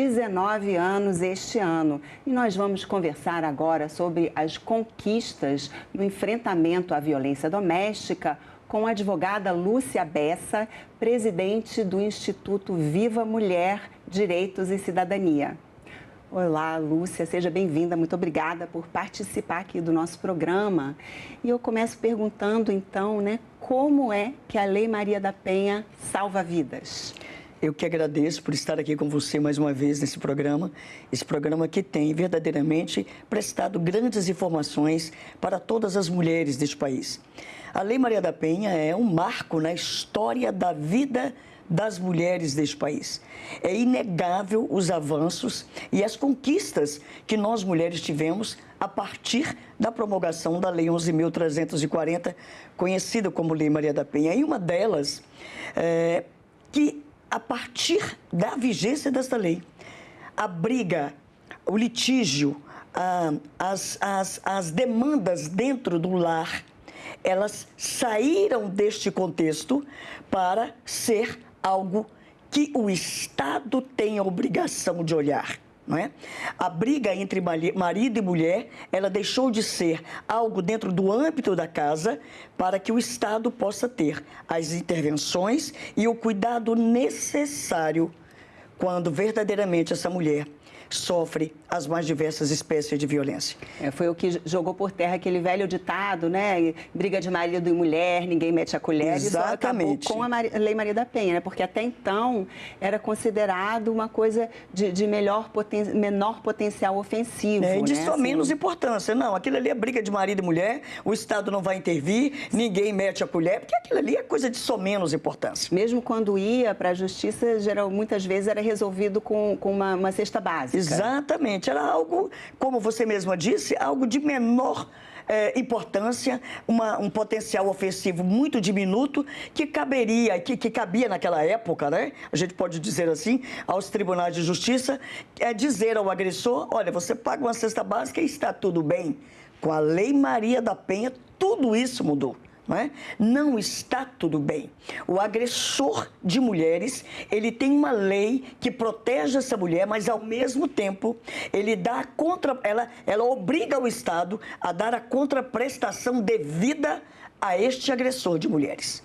19 anos este ano. E nós vamos conversar agora sobre as conquistas no enfrentamento à violência doméstica com a advogada Lúcia Bessa, presidente do Instituto Viva Mulher, Direitos e Cidadania. Olá, Lúcia, seja bem-vinda. Muito obrigada por participar aqui do nosso programa. E eu começo perguntando, então, como é que a Lei Maria da Penha salva vidas? Eu que agradeço por estar aqui com você mais uma vez nesse programa. Esse programa que tem verdadeiramente prestado grandes informações para todas as mulheres deste país. A Lei Maria da Penha é um marco na história da vida das mulheres deste país. É inegável os avanços e as conquistas que nós mulheres tivemos a partir da promulgação da Lei 11.340, conhecida como Lei Maria da Penha. E uma delas é que, a partir da vigência desta lei, a briga, o litígio, as demandas dentro do lar, elas saíram deste contexto para ser algo que o Estado tem a obrigação de olhar. Não é? A briga entre marido e mulher, ela deixou de ser algo dentro do âmbito da casa para que o Estado possa ter as intervenções e o cuidado necessário quando verdadeiramente essa mulher sofre as mais diversas espécies de violência. Foi o que jogou por terra aquele velho ditado, né? Briga de marido e mulher, ninguém mete a colher. Exatamente. Isso acabou com a Lei Maria da Penha, né? Porque até então era considerado uma coisa de menor potencial ofensivo. De né? só menos importância. Não, aquilo ali é briga de marido e mulher, o Estado não vai intervir, ninguém mete a colher, porque aquilo ali é coisa de só menos importância. Mesmo quando ia para a justiça, muitas vezes era resolvido com uma cesta básica. Exatamente, era algo, como você mesma disse, algo de menor importância, um potencial ofensivo muito diminuto que cabia naquela época, né? A gente pode dizer assim, aos tribunais de justiça, dizer ao agressor, olha, você paga uma cesta básica e está tudo bem. Com a Lei Maria da Penha, tudo isso mudou. Não está tudo bem. O agressor de mulheres, ele tem uma lei que protege essa mulher, mas ao mesmo tempo, ela obriga o Estado a dar a contraprestação devida a este agressor de mulheres.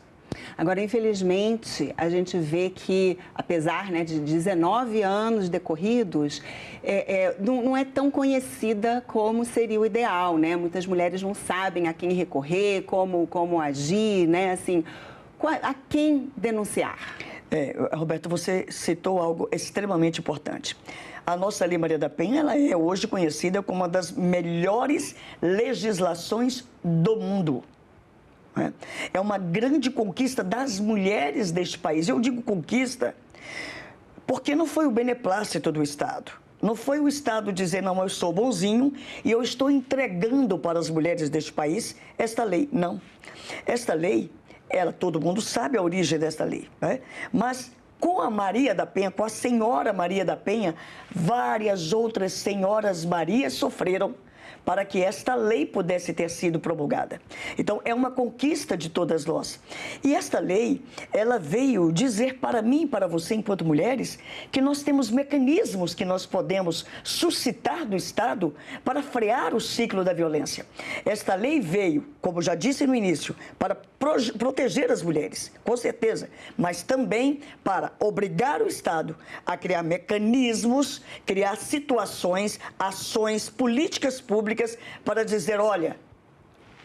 Agora, infelizmente, a gente vê que, apesar de 19 anos decorridos, não é tão conhecida como seria o ideal, né? Muitas mulheres não sabem a quem recorrer, como agir, né? Assim, a quem denunciar? Roberto, você citou algo extremamente importante. A nossa Lei Maria da Penha, ela é hoje conhecida como uma das melhores legislações do mundo. É uma grande conquista das mulheres deste país. Eu digo conquista porque não foi o beneplácito do Estado. Não foi o Estado dizer, não, eu sou bonzinho e eu estou entregando para as mulheres deste país esta lei. Não. Esta lei, todo mundo sabe a origem desta lei, né? Mas com a Maria da Penha, com a Senhora Maria da Penha, várias outras Senhoras Marias sofreram para que esta lei pudesse ter sido promulgada. Então, é uma conquista de todas nós. E esta lei, ela veio dizer para mim e para você, enquanto mulheres, que nós temos mecanismos que nós podemos suscitar do Estado para frear o ciclo da violência. Esta lei veio, como já disse no início, para proteger as mulheres, com certeza, mas também para obrigar o Estado a criar mecanismos, criar situações, ações, políticas públicas para dizer, olha,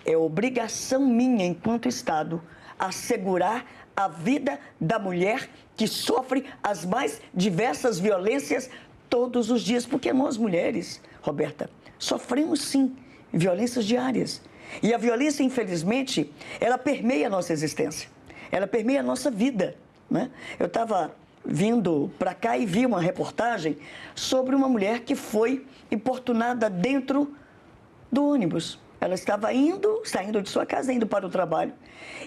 é obrigação minha, enquanto Estado, assegurar a vida da mulher que sofre as mais diversas violências todos os dias, porque nós mulheres, Roberta, sofremos sim violências diárias. E a violência, infelizmente, ela permeia a nossa existência, ela permeia a nossa vida, né? Eu estava vindo para cá e vi uma reportagem sobre uma mulher que foi importunada dentro do ônibus. Ela estava saindo de sua casa, indo para o trabalho.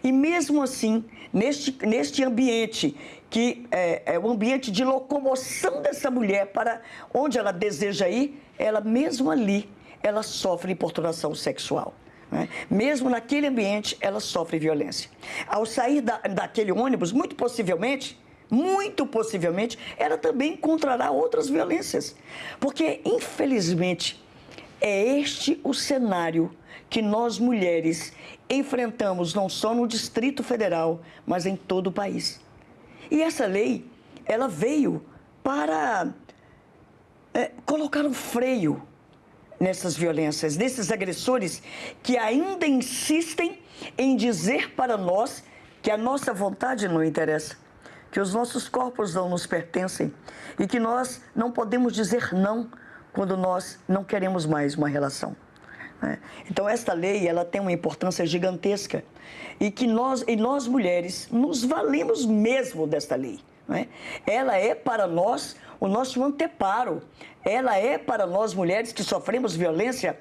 E mesmo assim, neste ambiente, que é o ambiente de locomoção dessa mulher para onde ela deseja ir, ela mesmo ali, ela sofre importunação sexual. né? Mesmo naquele ambiente, ela sofre violência. Ao sair daquele ônibus, muito possivelmente, muito possivelmente, ela também encontrará outras violências. Porque, infelizmente, é este o cenário que nós, mulheres, enfrentamos não só no Distrito Federal, mas em todo o país. E essa lei, ela veio para colocar um freio nessas violências, nesses agressores que ainda insistem em dizer para nós que a nossa vontade não interessa, que os nossos corpos não nos pertencem e que nós não podemos dizer não quando nós não queremos mais uma relação. Então, esta lei, ela tem uma importância gigantesca e que nós mulheres, nos valemos mesmo desta lei. Ela é para nós o nosso anteparo. Ela é para nós, mulheres que sofremos violência,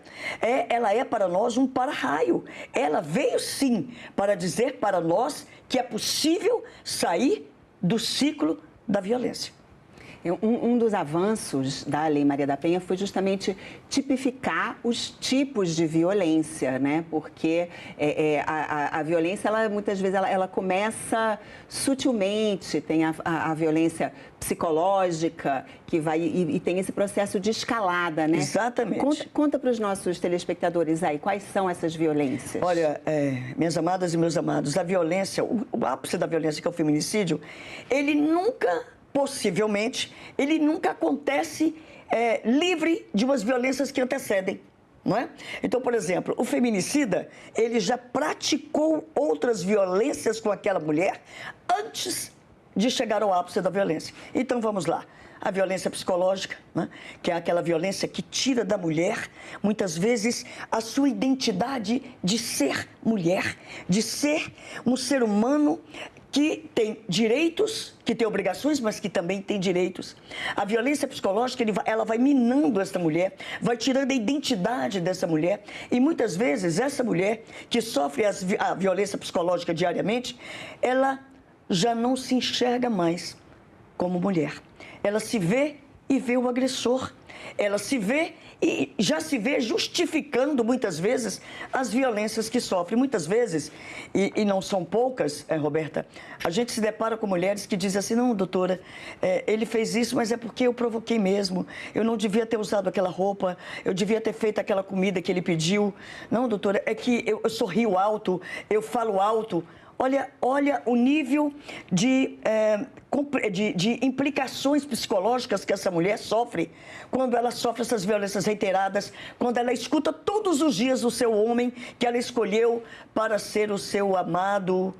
ela é para nós um para-raio. Ela veio, sim, para dizer para nós que é possível sair do ciclo da violência. Um dos avanços da Lei Maria da Penha foi justamente tipificar os tipos de violência, né? Porque a violência, muitas vezes, ela começa sutilmente, tem a violência psicológica, que vai e tem esse processo de escalada, né? Exatamente. Conta para os nossos telespectadores aí, quais são essas violências? Olha, minhas amadas e meus amados, a violência, o ápice da violência, que é o feminicídio, ele nunca... possivelmente, ele nunca acontece livre de umas violências que antecedem, não é? Então, por exemplo, o feminicida, ele já praticou outras violências com aquela mulher antes de chegar ao ápice da violência. Então, vamos lá. A violência psicológica, né? Que é aquela violência que tira da mulher, muitas vezes, a sua identidade de ser mulher, de ser um ser humano que tem direitos, que tem obrigações, mas que também tem direitos. A violência psicológica, ela vai minando essa mulher, vai tirando a identidade dessa mulher. E muitas vezes, essa mulher que sofre a violência psicológica diariamente, ela já não se enxerga mais como mulher. Ela se vê e vê o agressor. Ela se vê e já se vê justificando, muitas vezes, as violências que sofre. Muitas vezes, e não são poucas, Roberta, a gente se depara com mulheres que dizem assim, não, doutora, ele fez isso, mas é porque eu provoquei mesmo. Eu não devia ter usado aquela roupa, eu devia ter feito aquela comida que ele pediu. Não, doutora, é que eu sorrio alto, eu falo alto. Olha o nível de implicações psicológicas que essa mulher sofre quando ela sofre essas violências reiteradas, quando ela escuta todos os dias o seu homem que ela escolheu para ser o seu amado,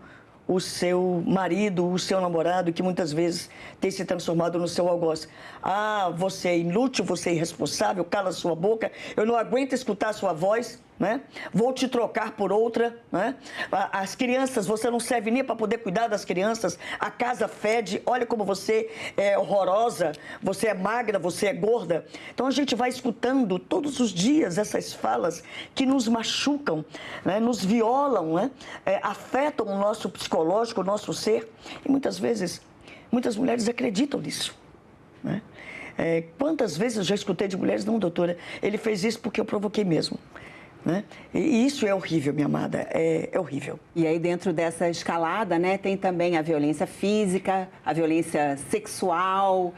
o seu marido, o seu namorado, que muitas vezes tem se transformado no seu algoz. Ah, você é inútil, você é irresponsável, cala sua boca, eu não aguento escutar a sua voz, né? Vou te trocar por outra, né? As crianças, você não serve nem para poder cuidar das crianças, a casa fede, olha como você é horrorosa, você é magra, você é gorda. Então a gente vai escutando todos os dias essas falas que nos machucam, né? Nos violam, né? Afetam o nosso psicológico, o nosso ser, e muitas vezes, muitas mulheres acreditam nisso, né? Quantas vezes eu já escutei de mulheres, não, doutora, ele fez isso porque eu provoquei mesmo. Né? E isso é horrível, minha amada, é horrível. E aí dentro dessa escalada, né, tem também a violência física, a violência sexual,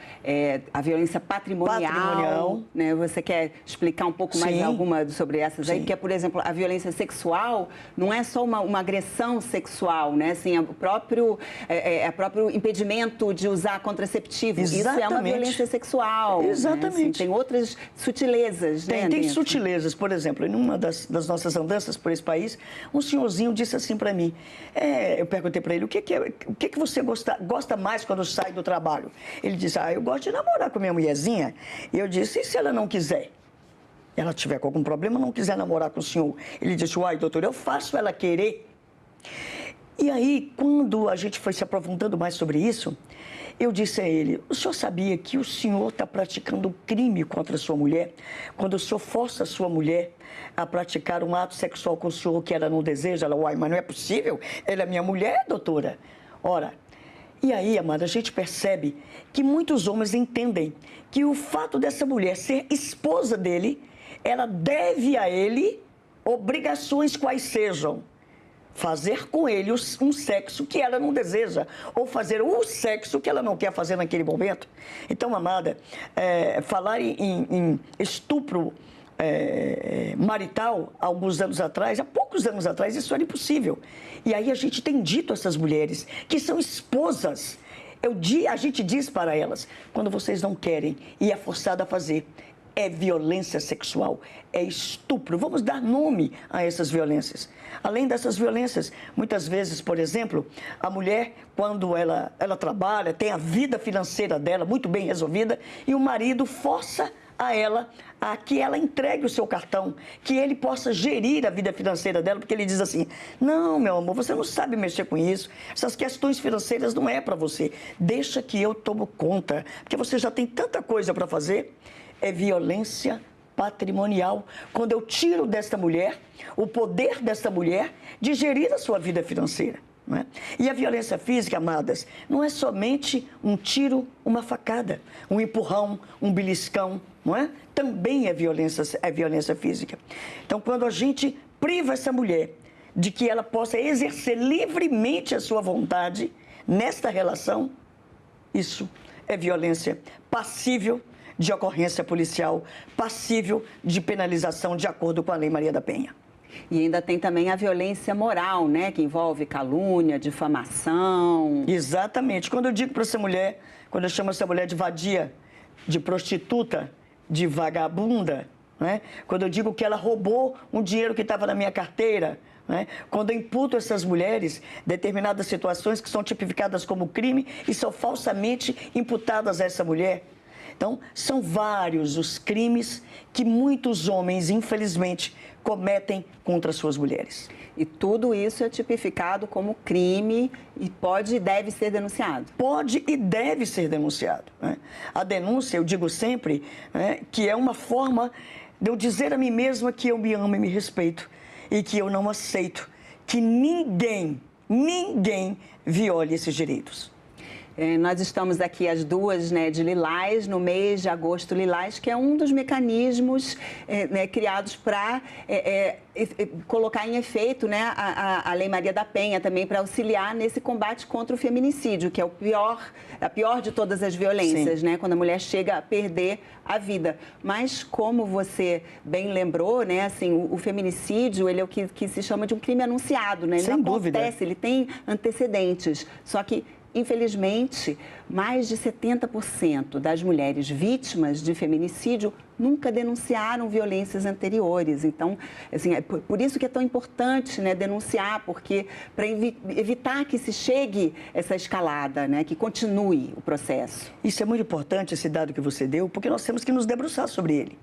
a violência patrimonial. Né? Você quer explicar um pouco mais alguma sobre essas aí? Porque, por exemplo, a violência sexual não é só uma agressão sexual, né? Assim, o próprio impedimento de usar contraceptivo. Exatamente. Isso é uma violência sexual. Exatamente. Né? Assim, tem outras sutilezas, né? Tem sutilezas, por exemplo, em uma das nossas andanças por esse país, um senhorzinho disse assim para mim, eu perguntei para ele, o que você gosta mais quando sai do trabalho? Ele disse, eu gosto de namorar com minha mulherzinha. E eu disse, e se ela não quiser? Ela tiver com algum problema, não quiser namorar com o senhor? Ele disse, uai, doutor, eu faço ela querer. E aí, quando a gente foi se aprofundando mais sobre isso, eu disse a ele, o senhor sabia que o senhor está praticando um crime contra a sua mulher quando o senhor força a sua mulher a praticar um ato sexual com o senhor que ela não deseja? Ela, uai, mas não é possível? Ela é minha mulher, doutora. Ora, e aí, amada, a gente percebe que muitos homens entendem que o fato dessa mulher ser esposa dele, ela deve a ele obrigações quais sejam fazer com ele um sexo que ela não deseja, ou fazer o sexo que ela não quer fazer naquele momento. Então, amada, falar em estupro marital, há poucos anos atrás, isso era impossível. E aí a gente tem dito a essas mulheres que são esposas, a gente diz para elas, quando vocês não querem e é forçada a fazer, é violência sexual, é estupro. Vamos dar nome a essas violências. Além dessas violências, muitas vezes, por exemplo, a mulher, quando ela trabalha, tem a vida financeira dela muito bem resolvida, e o marido força a ela a que ela entregue o seu cartão, que ele possa gerir a vida financeira dela, porque ele diz assim, não, meu amor, você não sabe mexer com isso, essas questões financeiras não é para você, deixa que eu tomo conta, porque você já tem tanta coisa para fazer. É violência patrimonial, quando eu tiro desta mulher o poder desta mulher de gerir a sua vida financeira. Não é? E a violência física, amadas, não é somente um tiro, uma facada, um empurrão, um beliscão, não é? Também é violência física. Então, quando a gente priva essa mulher de que ela possa exercer livremente a sua vontade nesta relação, isso é violência passível de ocorrência policial, passível de penalização de acordo com a Lei Maria da Penha. E ainda tem também a violência moral, né? Que envolve calúnia, difamação. Exatamente. Quando eu digo para essa mulher, quando eu chamo essa mulher de vadia, de prostituta, de vagabunda, né? Quando eu digo que ela roubou um dinheiro que estava na minha carteira, né? Quando eu imputo a essas mulheres determinadas situações que são tipificadas como crime e são falsamente imputadas a essa mulher. Então, são vários os crimes que muitos homens, infelizmente, cometem contra suas mulheres. E tudo isso é tipificado como crime e pode e deve ser denunciado? Pode e deve ser denunciado, né? A denúncia, eu digo sempre, né, que é uma forma de eu dizer a mim mesma que eu me amo e me respeito e que eu não aceito que ninguém viole esses direitos. Nós estamos aqui as duas, né, de Lilás, no mês de agosto Lilás, que é um dos mecanismos né, criados para colocar em efeito, né, a Lei Maria da Penha também para auxiliar nesse combate contra o feminicídio, que é a pior de todas as violências, né, quando a mulher chega a perder a vida. Mas como você bem lembrou, né, assim, o feminicídio, ele é o que se chama de um crime anunciado, né? Ele Sem não dúvida. acontece, ele tem antecedentes, só que infelizmente, mais de 70% das mulheres vítimas de feminicídio nunca denunciaram violências anteriores. Então, assim, é por isso que é tão importante, né, denunciar, porque para evitar que se chegue essa escalada, né, que continue o processo. Isso é muito importante, esse dado que você deu, porque nós temos que nos debruçar sobre ele.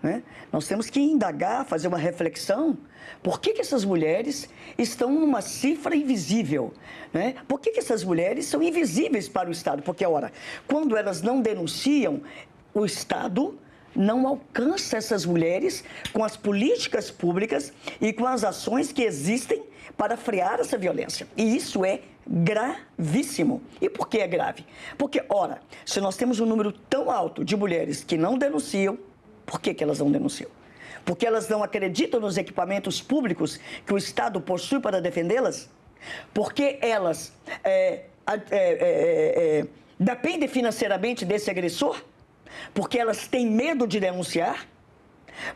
Né? Nós temos que indagar, fazer uma reflexão. Por que essas mulheres estão numa cifra invisível? Né? Por que essas mulheres são invisíveis para o Estado? Porque, ora, quando elas não denunciam, o Estado não alcança essas mulheres com as políticas públicas e com as ações que existem para frear essa violência. E isso é gravíssimo. E por que é grave? Porque, ora, se nós temos um número tão alto de mulheres que não denunciam, por que elas não denunciam? Porque elas não acreditam nos equipamentos públicos que o Estado possui para defendê-las? Porque elas dependem financeiramente desse agressor? Porque elas têm medo de denunciar?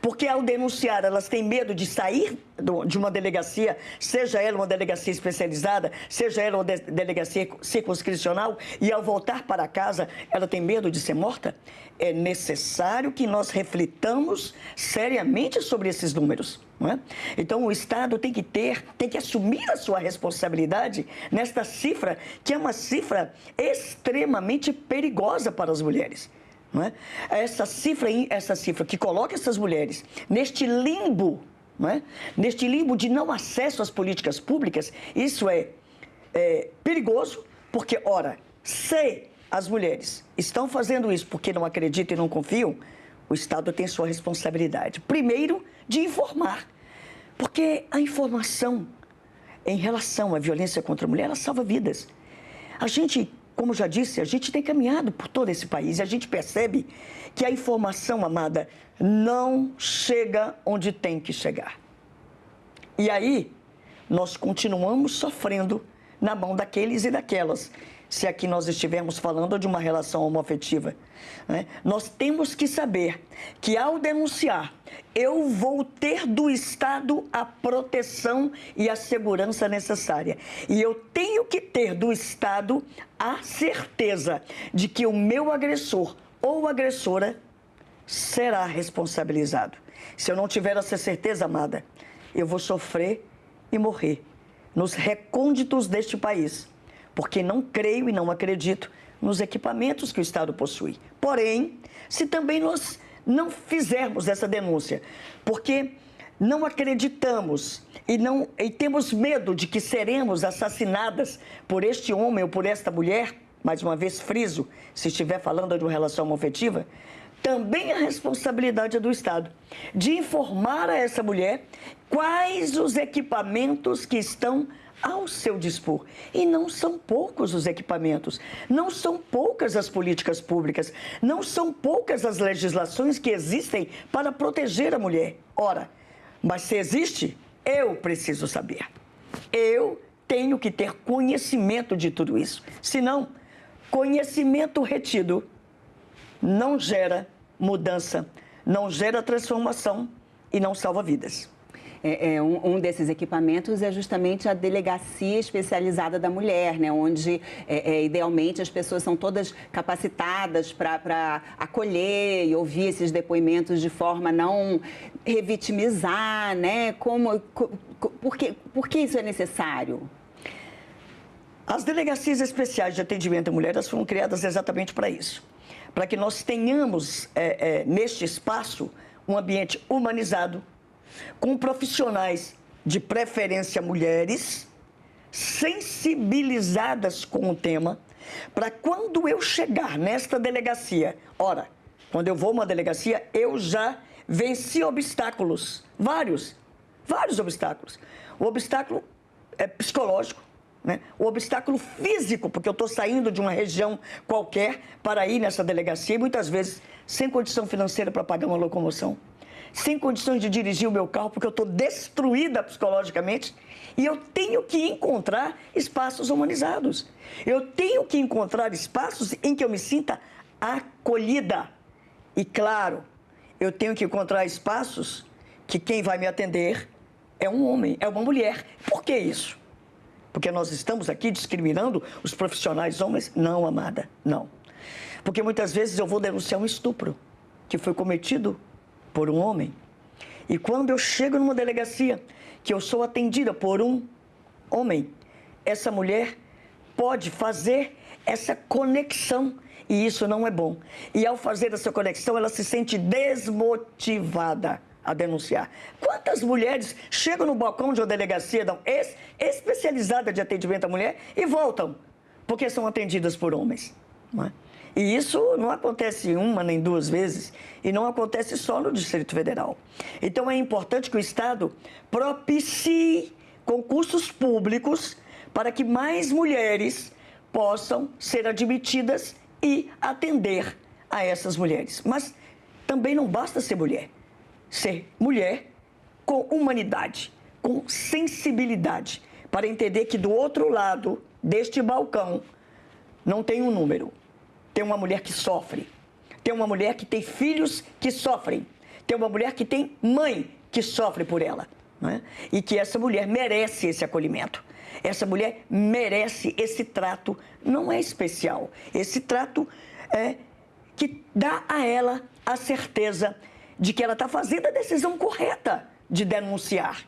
Porque ao denunciar elas têm medo de sair de uma delegacia, seja ela uma delegacia especializada, seja ela uma delegacia circunscricional, e ao voltar para casa ela tem medo de ser morta? É necessário que nós reflitamos seriamente sobre esses números. Não é? Então o Estado tem que assumir a sua responsabilidade nesta cifra, que é uma cifra extremamente perigosa para as mulheres. Não é? Essa cifra que coloca essas mulheres neste limbo, não é? Neste limbo de não acesso às políticas públicas, isso é perigoso, porque, ora, se as mulheres estão fazendo isso porque não acreditam e não confiam, o Estado tem sua responsabilidade. Primeiro, de informar, porque a informação em relação à violência contra a mulher, ela salva vidas. A gente, como já disse, a gente tem caminhado por todo esse país e a gente percebe que a informação, amada, não chega onde tem que chegar. E aí, nós continuamos sofrendo na mão daqueles e daquelas, se aqui nós estivermos falando de uma relação homoafetiva, né? Nós temos que saber que, ao denunciar, eu vou ter do Estado a proteção e a segurança necessária. E eu tenho que ter do Estado a certeza de que o meu agressor ou agressora será responsabilizado. Se eu não tiver essa certeza, amada, eu vou sofrer e morrer nos recônditos deste país, porque não creio e não acredito nos equipamentos que o Estado possui. Porém, se também nós não fizermos essa denúncia, porque não acreditamos e temos medo de que seremos assassinadas por este homem ou por esta mulher, mais uma vez friso, se estiver falando de uma relação homoafetiva, também a responsabilidade é do Estado de informar a essa mulher quais os equipamentos que estão ao seu dispor. E não são poucos os equipamentos, não são poucas as políticas públicas, não são poucas as legislações que existem para proteger a mulher. Ora, mas se existe, eu preciso saber. Eu tenho que ter conhecimento de tudo isso. Senão, conhecimento retido não gera mudança, não gera transformação e não salva vidas. Um desses equipamentos é justamente a Delegacia Especializada da Mulher, né? Onde, idealmente, as pessoas são todas capacitadas para acolher e ouvir esses depoimentos de forma a não revitimizar, né? Por que isso é necessário? As Delegacias Especiais de Atendimento à Mulher, elas foram criadas exatamente para isso. Para que nós tenhamos, neste espaço, um ambiente humanizado, com profissionais, de preferência mulheres, sensibilizadas com o tema, para quando eu chegar nesta delegacia, quando eu vou a uma delegacia, eu já venci obstáculos, vários obstáculos. O obstáculo é psicológico, né? O obstáculo físico, porque eu estou saindo de uma região qualquer para ir nessa delegacia, e muitas vezes sem condição financeira para pagar uma locomoção, sem condições de dirigir o meu carro, porque eu estou destruída psicologicamente, e eu tenho que encontrar espaços humanizados. Eu tenho que encontrar espaços em que eu me sinta acolhida. E, claro, eu tenho que encontrar espaços que quem vai me atender é um homem, é uma mulher. Por que isso? Porque nós estamos aqui discriminando os profissionais homens? Não, amada, não. Porque muitas vezes eu vou denunciar um estupro que foi cometido por um homem. E quando eu chego numa delegacia, que eu sou atendida por um homem, essa mulher pode fazer essa conexão, e isso não é bom. E ao fazer essa conexão, ela se sente desmotivada a denunciar. Quantas mulheres chegam no balcão de uma delegacia especializada de atendimento à mulher e voltam, porque são atendidas por homens, não é? E isso não acontece uma nem duas vezes, e não acontece só no Distrito Federal. Então é importante que o Estado propicie concursos públicos para que mais mulheres possam ser admitidas e atender a essas mulheres. Mas também não basta ser mulher com humanidade, com sensibilidade, para entender que do outro lado deste balcão não tem um número. Tem uma mulher que sofre, tem uma mulher que tem filhos que sofrem, tem uma mulher que tem mãe que sofre por ela, né? E que essa mulher merece esse acolhimento, essa mulher merece esse trato, não é especial, esse trato que dá a ela a certeza de que ela está fazendo a decisão correta de denunciar.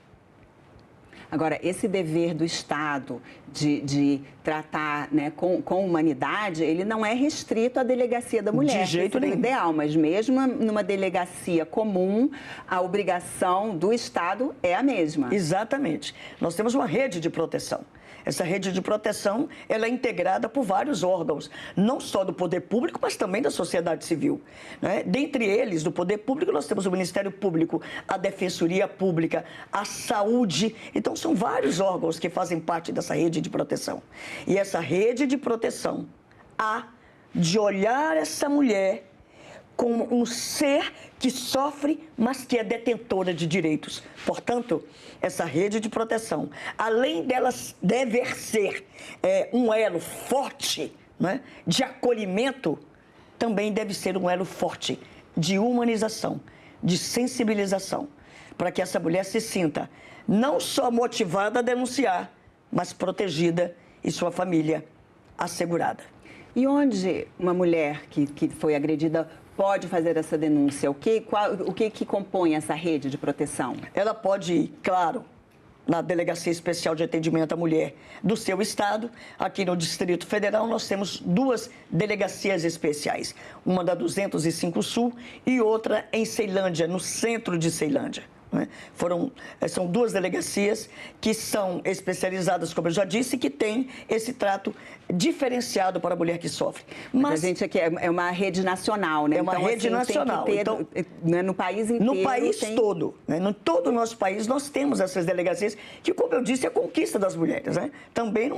Agora, esse dever do Estado de tratar, né, com humanidade, ele não é restrito à delegacia da mulher. De jeito nenhum. Ideal, mas mesmo numa delegacia comum, a obrigação do Estado é a mesma. Exatamente. Nós temos uma rede de proteção. Essa rede de proteção, ela é integrada por vários órgãos, não só do poder público, mas também da sociedade civil, né? Dentre eles, do poder público, nós temos o Ministério Público, a Defensoria Pública, a Saúde. Então, são vários órgãos que fazem parte dessa rede de proteção. E essa rede de proteção há de olhar essa mulher como um ser que sofre, mas que é detentora de direitos. Portanto, essa rede de proteção, além delas dever ser um elo forte, né, de acolhimento, também deve ser um elo forte de humanização, de sensibilização, para que essa mulher se sinta não só motivada a denunciar, mas protegida e sua família assegurada. E onde uma mulher que foi agredida pode fazer essa denúncia? O que compõe essa rede de proteção? Ela pode ir, claro, na Delegacia Especial de Atendimento à Mulher do seu estado. Aqui no Distrito Federal nós temos 2 delegacias especiais, uma da 205 Sul e outra em Ceilândia, no centro de Ceilândia. São 2 delegacias que são especializadas, como eu já disse, que têm esse trato diferenciado para a mulher que sofre. Mas a gente aqui é uma rede nacional, né? É uma rede nacional. Tem que ter, né, no país inteiro. No país todo. Né? No todo o nosso país nós temos essas delegacias que, como eu disse, é a conquista das mulheres. Né? Também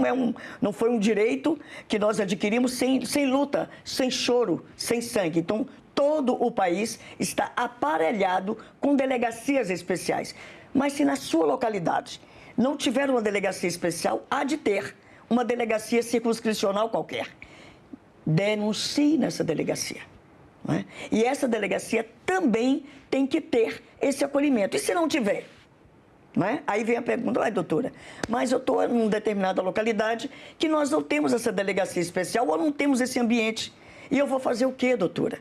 não foi um direito que nós adquirimos sem luta, sem choro, sem sangue. Então, todo o país está aparelhado com delegacias especiais. Mas se na sua localidade não tiver uma delegacia especial, há de ter uma delegacia circunscricional qualquer. Denuncie nessa delegacia. Não é? E essa delegacia também tem que ter esse acolhimento. E se não tiver? Não é? Aí vem a pergunta, doutora, mas eu estou em uma determinada localidade que nós não temos essa delegacia especial ou não temos esse ambiente. E eu vou fazer o quê, doutora?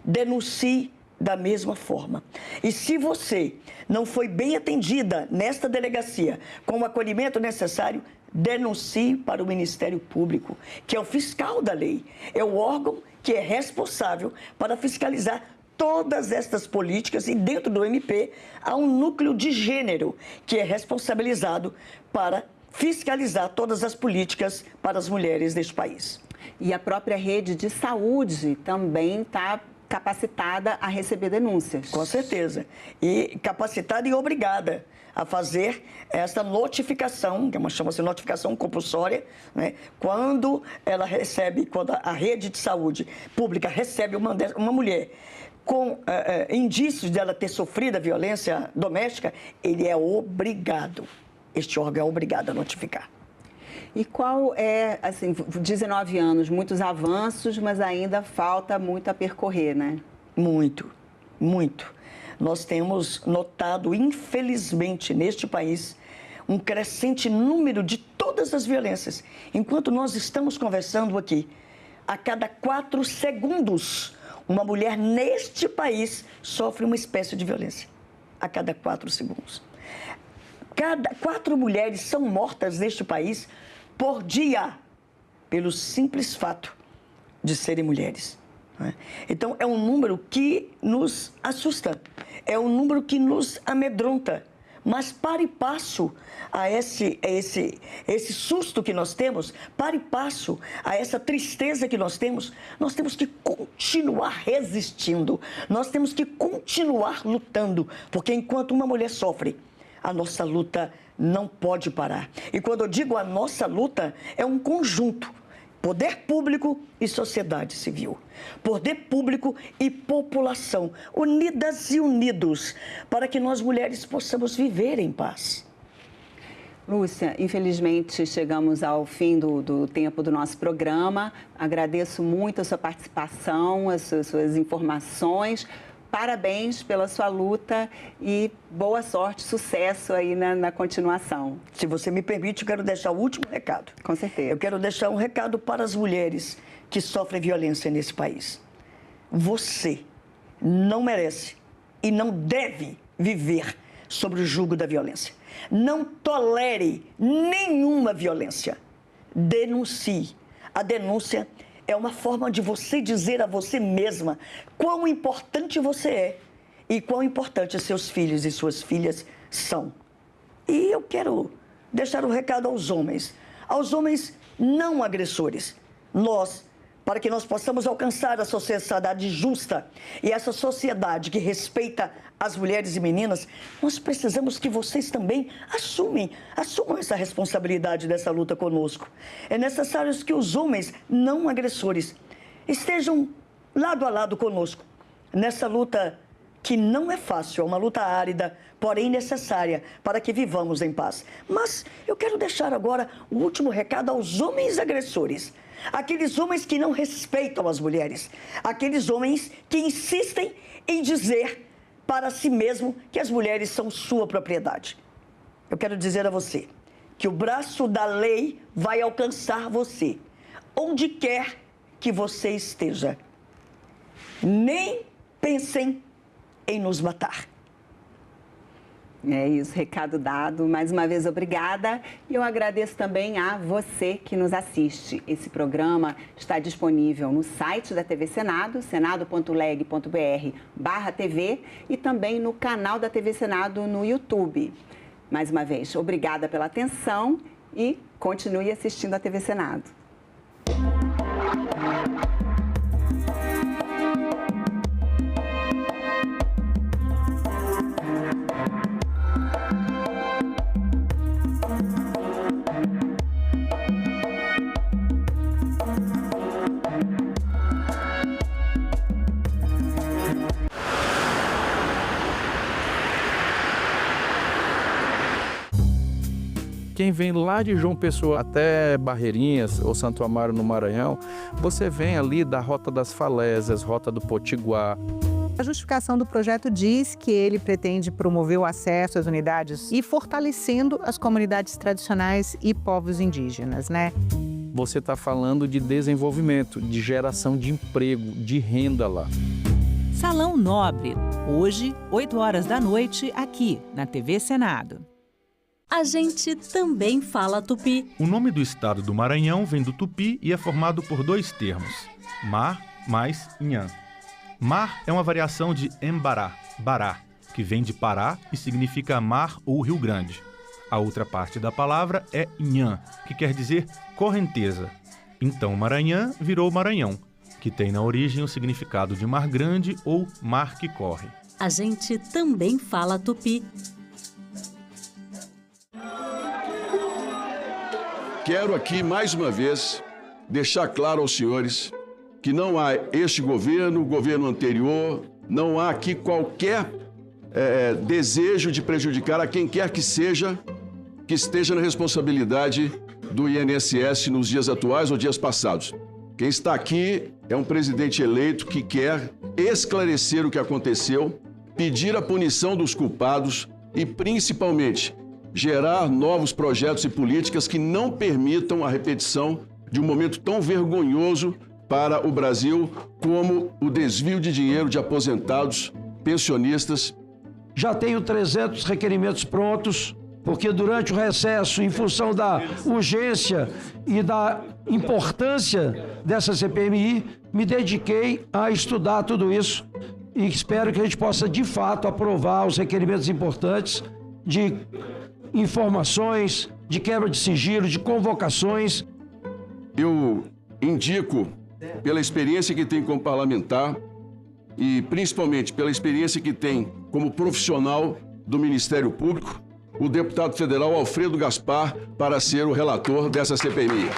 Denuncie da mesma forma. E se você não foi bem atendida nesta delegacia com o acolhimento necessário, denuncie para o Ministério Público, que é o fiscal da lei, é o órgão que é responsável para fiscalizar todas estas políticas, e dentro do MP há um núcleo de gênero que é responsabilizado para fiscalizar todas as políticas para as mulheres deste país. E a própria rede de saúde também está capacitada a receber denúncias. Com certeza. E capacitada e obrigada a fazer essa notificação, que chama-se notificação compulsória, né? Quando a rede de saúde pública recebe uma mulher com indícios dela ter sofrido a violência doméstica, ele é obrigado, este órgão é obrigado a notificar. E qual é, assim, 19 anos, muitos avanços, mas ainda falta muito a percorrer, né? Muito, muito. Nós temos notado, infelizmente, neste país, um crescente número de todas as violências. Enquanto nós estamos conversando aqui, a cada 4 segundos, uma mulher neste país sofre uma espécie de violência. A cada 4 segundos. 4 mulheres são mortas neste país por dia, pelo simples fato de serem mulheres. Então, é um número que nos assusta, é um número que nos amedronta. Mas para e passo a esse susto que nós temos, para e passo a essa tristeza que nós temos que continuar resistindo, nós temos que continuar lutando, porque enquanto uma mulher sofre, a nossa luta não pode parar. E quando eu digo a nossa luta, é um conjunto. Poder público e sociedade civil. Poder público e população, unidas e unidos, para que nós mulheres possamos viver em paz. Lúcia, infelizmente chegamos ao fim do tempo do nosso programa. Agradeço muito a sua participação, as suas informações. Parabéns pela sua luta e boa sorte, sucesso aí na continuação. Se você me permite, eu quero deixar o último recado. Com certeza. Eu quero deixar um recado para as mulheres que sofrem violência nesse país. Você não merece e não deve viver sob o jugo da violência. Não tolere nenhuma violência. Denuncie. A denúncia é uma forma de você dizer a você mesma quão importante você é e quão importante seus filhos e suas filhas são. E eu quero deixar um recado aos homens não agressores. Para que nós possamos alcançar a sociedade justa e essa sociedade que respeita as mulheres e meninas, nós precisamos que vocês também assumam essa responsabilidade dessa luta conosco. É necessário que os homens não agressores estejam lado a lado conosco, nessa luta que não é fácil, é uma luta árida, porém necessária para que vivamos em paz. Mas eu quero deixar agora o último recado aos homens agressores. Aqueles homens que não respeitam as mulheres. Aqueles homens que insistem em dizer para si mesmo que as mulheres são sua propriedade. Eu quero dizer a você que o braço da lei vai alcançar você, onde quer que você esteja. Nem pensem em nos matar. É isso, recado dado. Mais uma vez, obrigada. E eu agradeço também a você que nos assiste. Esse programa está disponível no site da TV Senado, senado.leg.br/TV, e também no canal da TV Senado no YouTube. Mais uma vez, obrigada pela atenção e continue assistindo a TV Senado. Quem vem lá de João Pessoa até Barreirinhas ou Santo Amaro no Maranhão, você vem ali da Rota das Falésias, Rota do Potiguar. A justificação do projeto diz que ele pretende promover o acesso às unidades e fortalecendo as comunidades tradicionais e povos indígenas, né? Você está falando de desenvolvimento, de geração de emprego, de renda lá. Salão Nobre, hoje, 8 horas da noite, aqui na TV Senado. A gente também fala tupi. O nome do estado do Maranhão vem do tupi e é formado por 2 termos, mar mais inhã. Mar é uma variação de embará, bará, que vem de Pará e significa mar ou Rio Grande. A outra parte da palavra é inhã, que quer dizer correnteza. Então Maranhão virou Maranhão, que tem na origem o significado de mar grande ou mar que corre. A gente também fala tupi. Quero aqui, mais uma vez, deixar claro aos senhores que não há este governo, governo anterior, não há aqui qualquer desejo de prejudicar a quem quer que seja que esteja na responsabilidade do INSS nos dias atuais ou dias passados. Quem está aqui é um presidente eleito que quer esclarecer o que aconteceu, pedir a punição dos culpados e, principalmente, gerar novos projetos e políticas que não permitam a repetição de um momento tão vergonhoso para o Brasil como o desvio de dinheiro de aposentados, pensionistas. Já tenho 300 requerimentos prontos, porque durante o recesso, em função da urgência e da importância dessa CPMI, me dediquei a estudar tudo isso e espero que a gente possa, de fato, aprovar os requerimentos importantes de informações, de quebra de sigilo, de convocações. Eu indico, pela experiência que tem como parlamentar e principalmente pela experiência que tem como profissional do Ministério Público, o deputado federal Alfredo Gaspar para ser o relator dessa CPMI.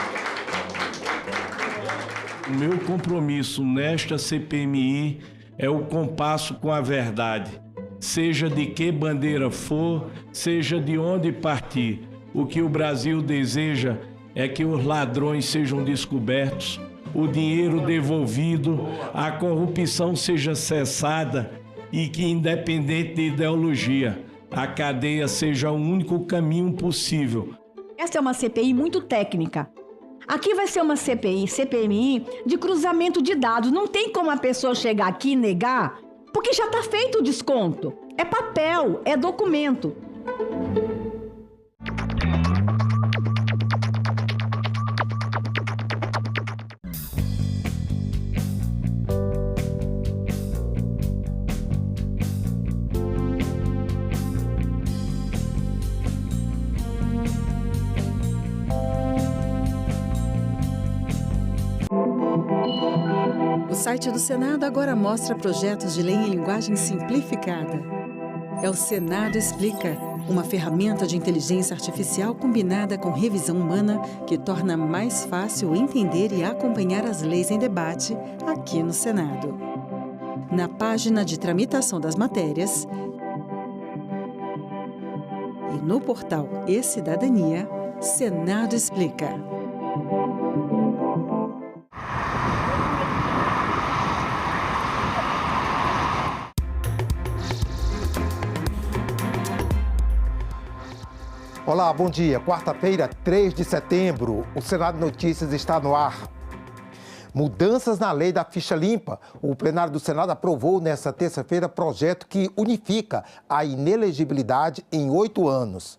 O meu compromisso nesta CPMI é o compasso com a verdade. Seja de que bandeira for, seja de onde partir, o que o Brasil deseja é que os ladrões sejam descobertos, o dinheiro devolvido, a corrupção seja cessada e que, independente de ideologia, a cadeia seja o único caminho possível. Esta é uma CPI muito técnica. Aqui vai ser uma CPMI de cruzamento de dados. Não tem como a pessoa chegar aqui e negar, porque já está feito o desconto. É papel, é documento. O site do Senado agora mostra projetos de lei em linguagem simplificada. É o Senado Explica, uma ferramenta de inteligência artificial combinada com revisão humana que torna mais fácil entender e acompanhar as leis em debate aqui no Senado. na página de tramitação das matérias e no portal E-Cidadania, Senado Explica. Olá, bom dia. Quarta-feira, 3 de setembro, o Senado Notícias está no ar. Mudanças na lei da ficha limpa. O plenário do Senado aprovou nesta terça-feira projeto que unifica a inelegibilidade em 8 anos.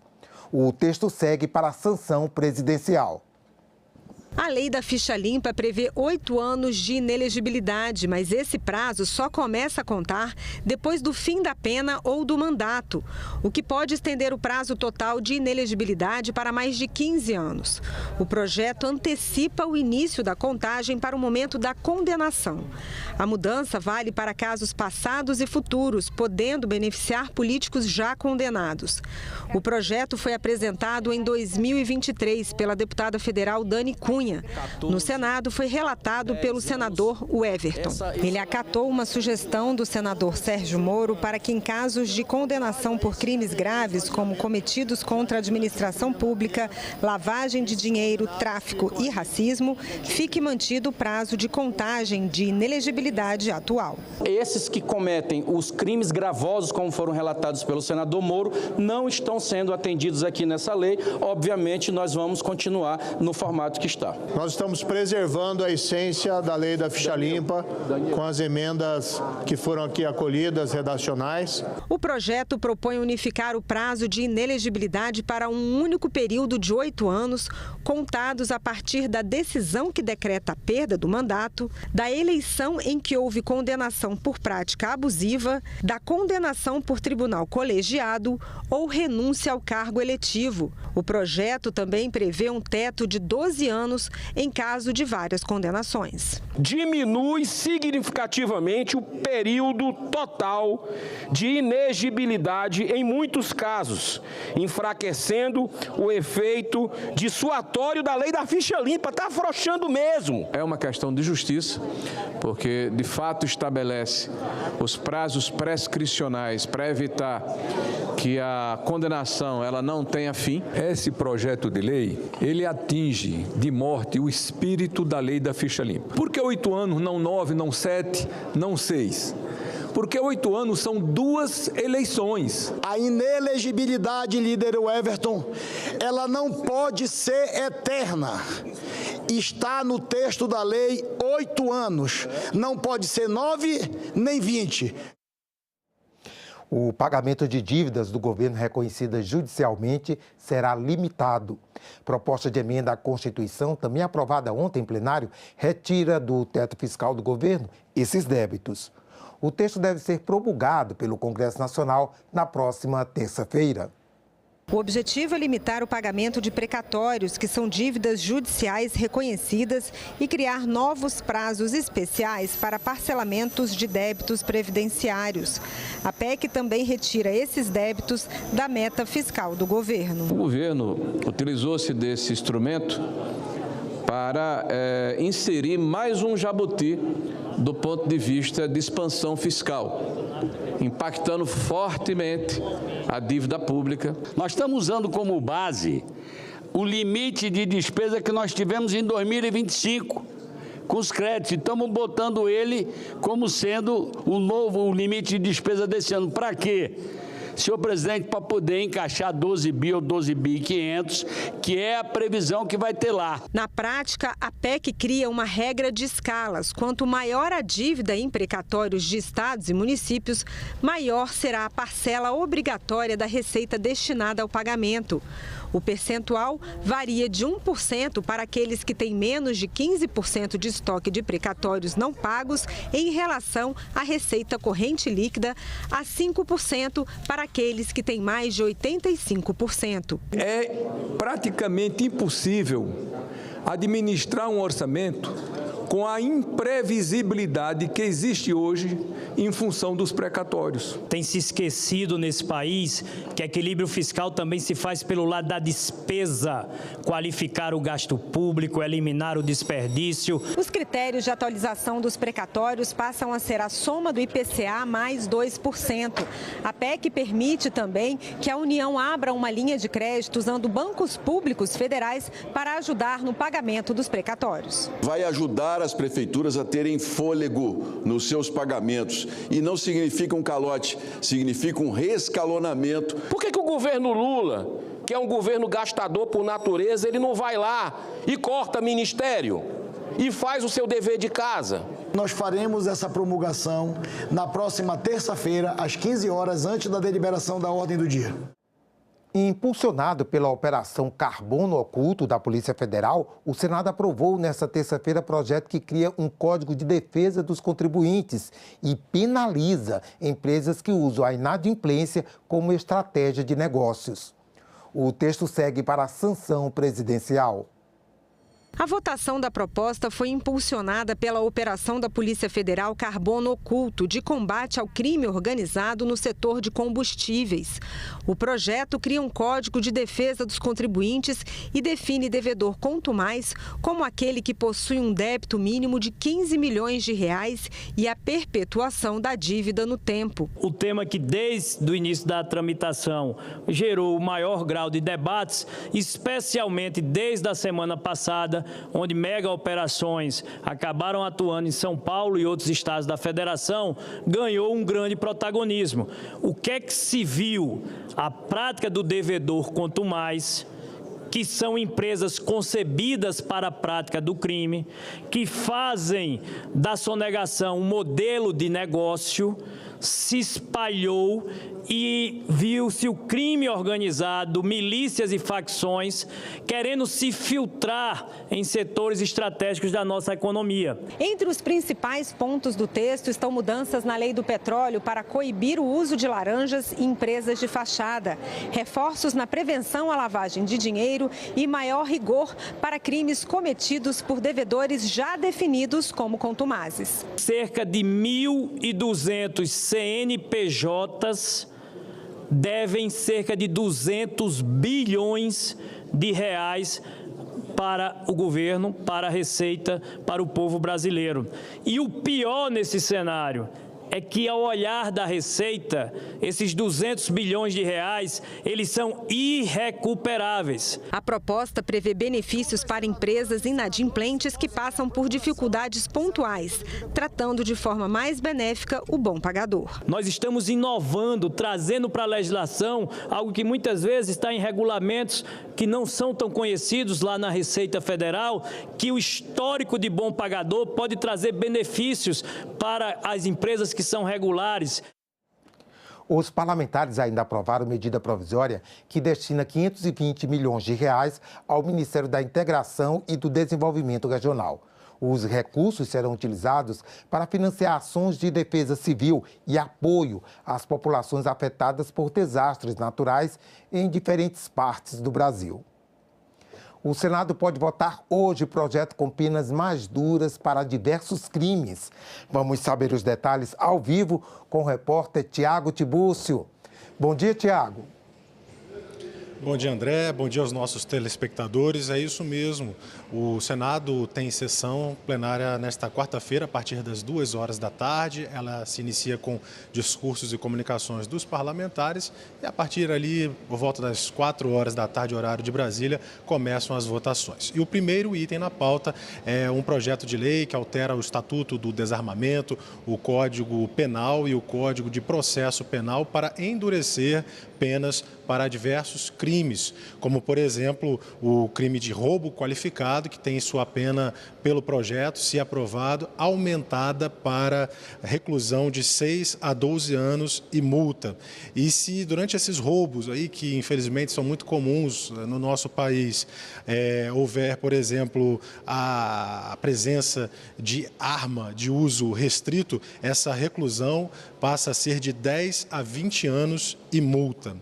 O texto segue para a sanção presidencial. A lei da ficha limpa prevê 8 anos de inelegibilidade, mas esse prazo só começa a contar depois do fim da pena ou do mandato, o que pode estender o prazo total de inelegibilidade para mais de 15 anos. O projeto antecipa o início da contagem para o momento da condenação. A mudança vale para casos passados e futuros, podendo beneficiar políticos já condenados. O projeto foi apresentado em 2023 pela deputada federal Dani Cunha. No Senado, foi relatado pelo senador Everton. Ele acatou uma sugestão do senador Sérgio Moro para que, em casos de condenação por crimes graves, como cometidos contra a administração pública, lavagem de dinheiro, tráfico e racismo, fique mantido o prazo de contagem de inelegibilidade atual. Esses que cometem os crimes gravosos, como foram relatados pelo senador Moro, não estão sendo atendidos aqui nessa lei. Obviamente, nós vamos continuar no formato que está. Nós estamos preservando a essência da lei da ficha limpa com as emendas que foram aqui acolhidas, redacionais. O projeto propõe unificar o prazo de inelegibilidade para um único período de 8 anos, contados a partir da decisão que decreta a perda do mandato, da eleição em que houve condenação por prática abusiva, da condenação por tribunal colegiado ou renúncia ao cargo eletivo. O projeto também prevê um teto de 12 anos em caso de várias condenações. Diminui significativamente o período total de inegibilidade em muitos casos, enfraquecendo o efeito dissuasório da lei da ficha limpa. Está afrouxando mesmo. É uma questão de justiça, porque de fato estabelece os prazos prescricionais para evitar que a condenação ela não tenha fim. Esse projeto de lei, ele atinge de morte o espírito da lei da ficha limpa. Por que 8 anos, não 9, não 7, não 6? Porque 8 anos são 2 eleições. A inelegibilidade, líder Everton, ela não pode ser eterna. Está no texto da lei 8 anos. Não pode ser 9 nem 20. O pagamento de dívidas do governo reconhecidas judicialmente será limitado. Proposta de emenda à Constituição, também aprovada ontem em plenário, retira do teto fiscal do governo esses débitos. O texto deve ser promulgado pelo Congresso Nacional na próxima terça-feira. O objetivo é limitar o pagamento de precatórios, que são dívidas judiciais reconhecidas, e criar novos prazos especiais para parcelamentos de débitos previdenciários. A PEC também retira esses débitos da meta fiscal do governo. O governo utilizou-se desse instrumento para inserir mais um jabuti do ponto de vista de expansão fiscal, impactando fortemente a dívida pública. Nós estamos usando como base o limite de despesa que nós tivemos em 2025, com os créditos. Estamos botando ele como sendo o limite de despesa desse ano. Para quê? Senhor presidente, para poder encaixar 12 bi ou 12 bi 500, que é a previsão que vai ter lá. Na prática, a PEC cria uma regra de escalas. Quanto maior a dívida em precatórios de estados e municípios, maior será a parcela obrigatória da receita destinada ao pagamento. O percentual varia de 1% para aqueles que têm menos de 15% de estoque de precatórios não pagos em relação à receita corrente líquida, a 5% para aqueles que têm mais de 85%. É praticamente impossível administrar um orçamento com a imprevisibilidade que existe hoje em função dos precatórios. Tem se esquecido nesse país que equilíbrio fiscal também se faz pelo lado da despesa, qualificar o gasto público, eliminar o desperdício. Os critérios de atualização dos precatórios passam a ser a soma do IPCA mais 2%. A PEC permite também que a União abra uma linha de crédito usando bancos públicos federais para ajudar no pagamento dos precatórios. Vai ajudar as prefeituras a terem fôlego nos seus pagamentos. E não significa um calote, significa um reescalonamento. Por que o governo Lula, que é um governo gastador por natureza, ele não vai lá e corta ministério e faz o seu dever de casa? Nós faremos essa promulgação na próxima terça-feira, às 15 horas, antes da deliberação da ordem do dia. Impulsionado pela Operação Carbono Oculto da Polícia Federal, o Senado aprovou nesta terça-feira projeto que cria um Código de Defesa dos Contribuintes e penaliza empresas que usam a inadimplência como estratégia de negócios. O texto segue para a sanção presidencial. A votação da proposta foi impulsionada pela operação da Polícia Federal Carbono Oculto de combate ao crime organizado no setor de combustíveis. O projeto cria um Código de Defesa dos Contribuintes e define devedor contumaz como aquele que possui um débito mínimo de 15 milhões de reais e a perpetuação da dívida no tempo. O tema que desde o início da tramitação gerou o maior grau de debates, especialmente desde a semana passada, onde mega operações acabaram atuando em São Paulo e outros estados da federação, ganhou um grande protagonismo. O que é que se viu? A prática do devedor contumaz, que são empresas concebidas para a prática do crime, que fazem da sonegação um modelo de negócio, se espalhou e viu-se o crime organizado, milícias e facções, querendo se filtrar em setores estratégicos da nossa economia. Entre os principais pontos do texto estão mudanças na lei do petróleo para coibir o uso de laranjas em empresas de fachada, reforços na prevenção à lavagem de dinheiro e maior rigor para crimes cometidos por devedores já definidos como contumazes. Cerca de 1.200 CNPJs devem cerca de 200 bilhões de reais para o governo, para a Receita, para o povo brasileiro. E o pior nesse cenário é que, ao olhar da Receita, esses 200 bilhões de reais, eles são irrecuperáveis. A proposta prevê benefícios para empresas inadimplentes que passam por dificuldades pontuais, tratando de forma mais benéfica o bom pagador. Nós estamos inovando, trazendo para a legislação algo que muitas vezes está em regulamentos que não são tão conhecidos lá na Receita Federal, que o histórico de bom pagador pode trazer benefícios para as empresas que são regulares. Os parlamentares ainda aprovaram medida provisória que destina 520 milhões de reais ao Ministério da Integração e do Desenvolvimento Regional. Os recursos serão utilizados para financiar ações de defesa civil e apoio às populações afetadas por desastres naturais em diferentes partes do Brasil. O Senado pode votar hoje projeto com penas mais duras para diversos crimes. Vamos saber os detalhes ao vivo com o repórter Tiago Tibúrcio. Bom dia, Tiago. Bom dia, André. Bom dia aos nossos telespectadores. É isso mesmo. O Senado tem sessão plenária nesta quarta-feira, a partir das 2 horas da tarde. Ela se inicia com discursos e comunicações dos parlamentares e, a partir ali, por volta das 4 horas da tarde, horário de Brasília, começam as votações. E o primeiro item na pauta é um projeto de lei que altera o Estatuto do Desarmamento, o Código Penal e o Código de Processo Penal para endurecer penas para diversos crimes, como, por exemplo, o crime de roubo qualificado, que tem sua pena, pelo projeto, se aprovado, aumentada para reclusão de 6 a 12 anos e multa. E se durante esses roubos aí, que infelizmente são muito comuns no nosso país, houver, por exemplo, a presença de arma de uso restrito, essa reclusão passa a ser de 10 a 20 anos e multa.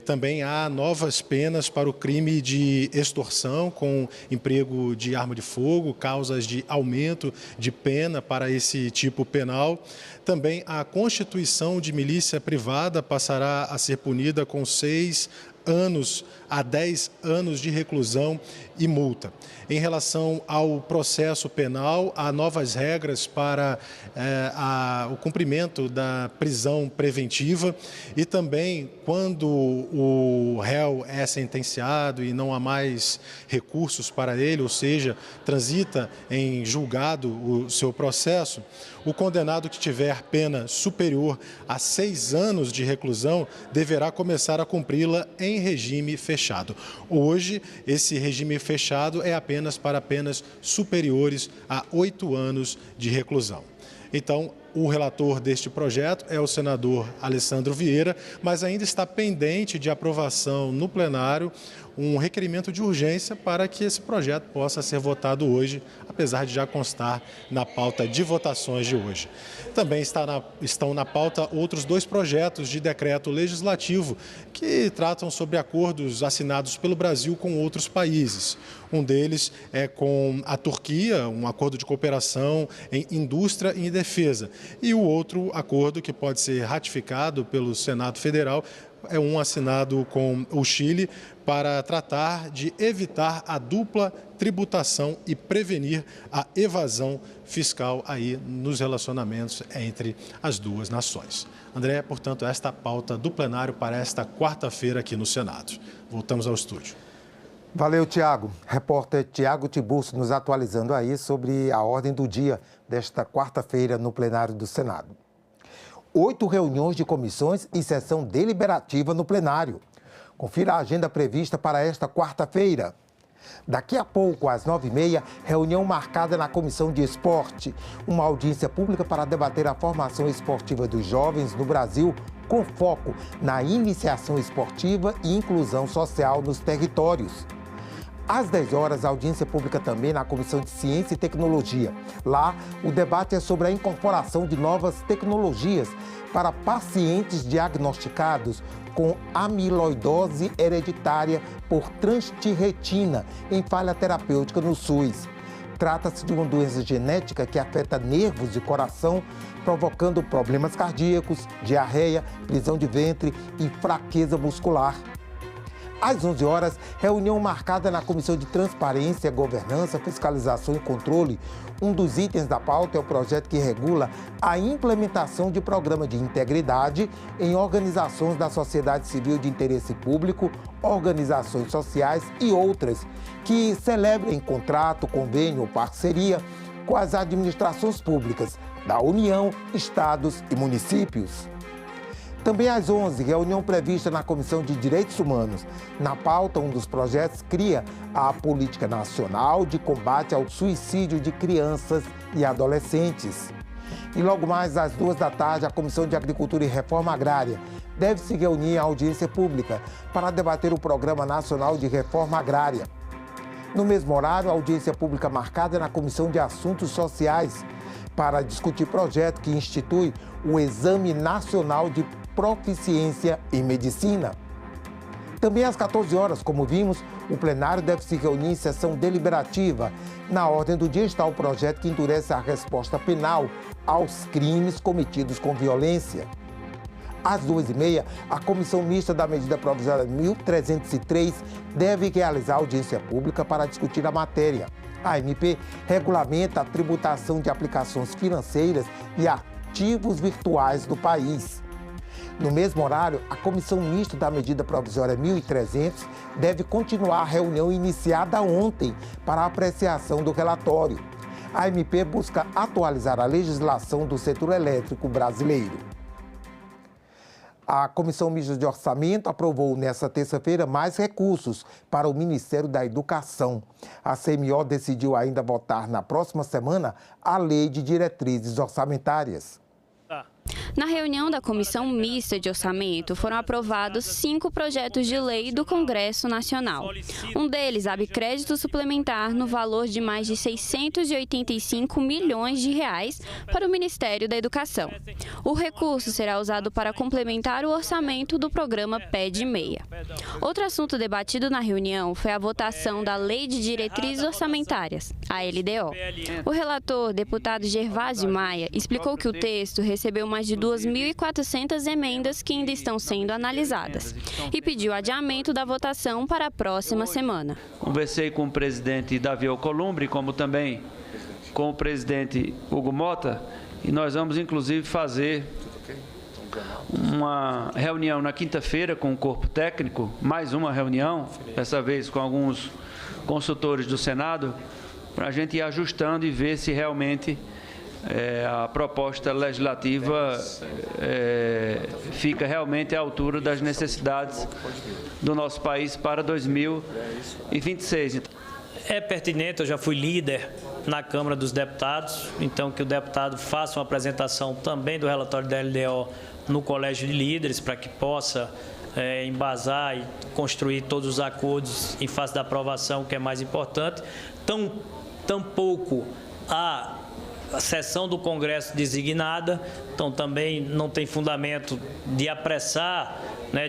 Também há novas penas para o crime de extorsão com emprego de arma de fogo, causas de aumento de pena para esse tipo penal. Também a constituição de milícia privada passará a ser punida com 6 anos a 10 anos de reclusão e multa. Em relação ao processo penal, há novas regras para o cumprimento da prisão preventiva e também quando o réu é sentenciado e não há mais recursos para ele, ou seja, transita em julgado o seu processo, o condenado que tiver pena superior a 6 anos de reclusão deverá começar a cumpri-la em regime fechado. Hoje, esse regime fechado é apenas para penas superiores a 8 anos de reclusão. Então, o relator deste projeto é o senador Alessandro Vieira, mas ainda está pendente de aprovação no plenário um requerimento de urgência para que esse projeto possa ser votado hoje, apesar de já constar na pauta de votações de hoje. Também estão na pauta outros 2 projetos de decreto legislativo que tratam sobre acordos assinados pelo Brasil com outros países. Um deles é com a Turquia, um acordo de cooperação em indústria e em defesa. E o outro acordo que pode ser ratificado pelo Senado Federal é um assinado com o Chile para tratar de evitar a dupla tributação e prevenir a evasão fiscal aí nos relacionamentos entre as duas nações. André, portanto, esta é a pauta do plenário para esta quarta-feira aqui no Senado. Voltamos ao estúdio. Valeu, Tiago. Repórter Tiago Tiburcio nos atualizando aí sobre a ordem do dia desta quarta-feira no plenário do Senado. 8 reuniões de comissões e sessão deliberativa no plenário. Confira a agenda prevista para esta quarta-feira. Daqui a pouco, às 9h30, reunião marcada na Comissão de Esporte. Uma audiência pública para debater a formação esportiva dos jovens no Brasil, com foco na iniciação esportiva e inclusão social nos territórios. Às 10 horas, a audiência pública também na Comissão de Ciência e Tecnologia. Lá, o debate é sobre a incorporação de novas tecnologias para pacientes diagnosticados com amiloidose hereditária por transtirretina em falha terapêutica no SUS. Trata-se de uma doença genética que afeta nervos e coração, provocando problemas cardíacos, diarreia, prisão de ventre e fraqueza muscular. Às 11 horas, reunião marcada na Comissão de Transparência, Governança, Fiscalização e Controle. Um dos itens da pauta é o projeto que regula a implementação de programa de integridade em organizações da sociedade civil de interesse público, organizações sociais e outras, que celebrem contrato, convênio ou parceria com as administrações públicas da União, estados e municípios. Também às 11, reunião prevista na Comissão de Direitos Humanos. Na pauta, um dos projetos cria a Política Nacional de Combate ao Suicídio de Crianças e Adolescentes. E logo mais às 14h, a Comissão de Agricultura e Reforma Agrária deve se reunir em audiência pública para debater o Programa Nacional de Reforma Agrária. No mesmo horário, a audiência pública marcada na Comissão de Assuntos Sociais para discutir projeto que institui o Exame Nacional de Proficiência em Medicina. Também às 14 horas, como vimos, o plenário deve se reunir em sessão deliberativa. Na ordem do dia está o projeto que endurece a resposta penal aos crimes cometidos com violência. Às 2h30, a Comissão Mista da Medida Provisória 1303 deve realizar audiência pública para discutir a matéria. A MP regulamenta a tributação de aplicações financeiras e ativos virtuais do país. No mesmo horário, a Comissão Mista da Medida Provisória 1300 deve continuar a reunião iniciada ontem para a apreciação do relatório. A MP busca atualizar a legislação do setor elétrico brasileiro. A Comissão Mista de Orçamento aprovou nesta terça-feira mais recursos para o Ministério da Educação. A CMO decidiu ainda votar na próxima semana a Lei de Diretrizes Orçamentárias. Na reunião da Comissão Mista de Orçamento, foram aprovados 5 projetos de lei do Congresso Nacional. Um deles abre crédito suplementar no valor de mais de 685 milhões de reais para o Ministério da Educação. O recurso será usado para complementar o orçamento do programa PED Meia. Outro assunto debatido na reunião foi a votação da Lei de Diretrizes Orçamentárias, a LDO. O relator, deputado Gervásio Maia, explicou que o texto recebeu mais de 2.400 emendas que ainda estão sendo analisadas e pediu adiamento da votação para a próxima semana. Conversei com o presidente Davi Alcolumbre, como também com o presidente Hugo Mota, e nós vamos inclusive fazer uma reunião na quinta-feira com o corpo técnico, mais uma reunião, dessa vez com alguns consultores do Senado, para a gente ir ajustando e ver se realmente a proposta legislativa fica realmente à altura das necessidades do nosso país para 2026. É pertinente, eu já fui líder na Câmara dos Deputados, então que o deputado faça uma apresentação também do relatório da LDO no Colégio de Líderes, para que possa embasar e construir todos os acordos em face da aprovação, que é mais importante. Tampouco a sessão do Congresso designada, então também não tem fundamento de apressar,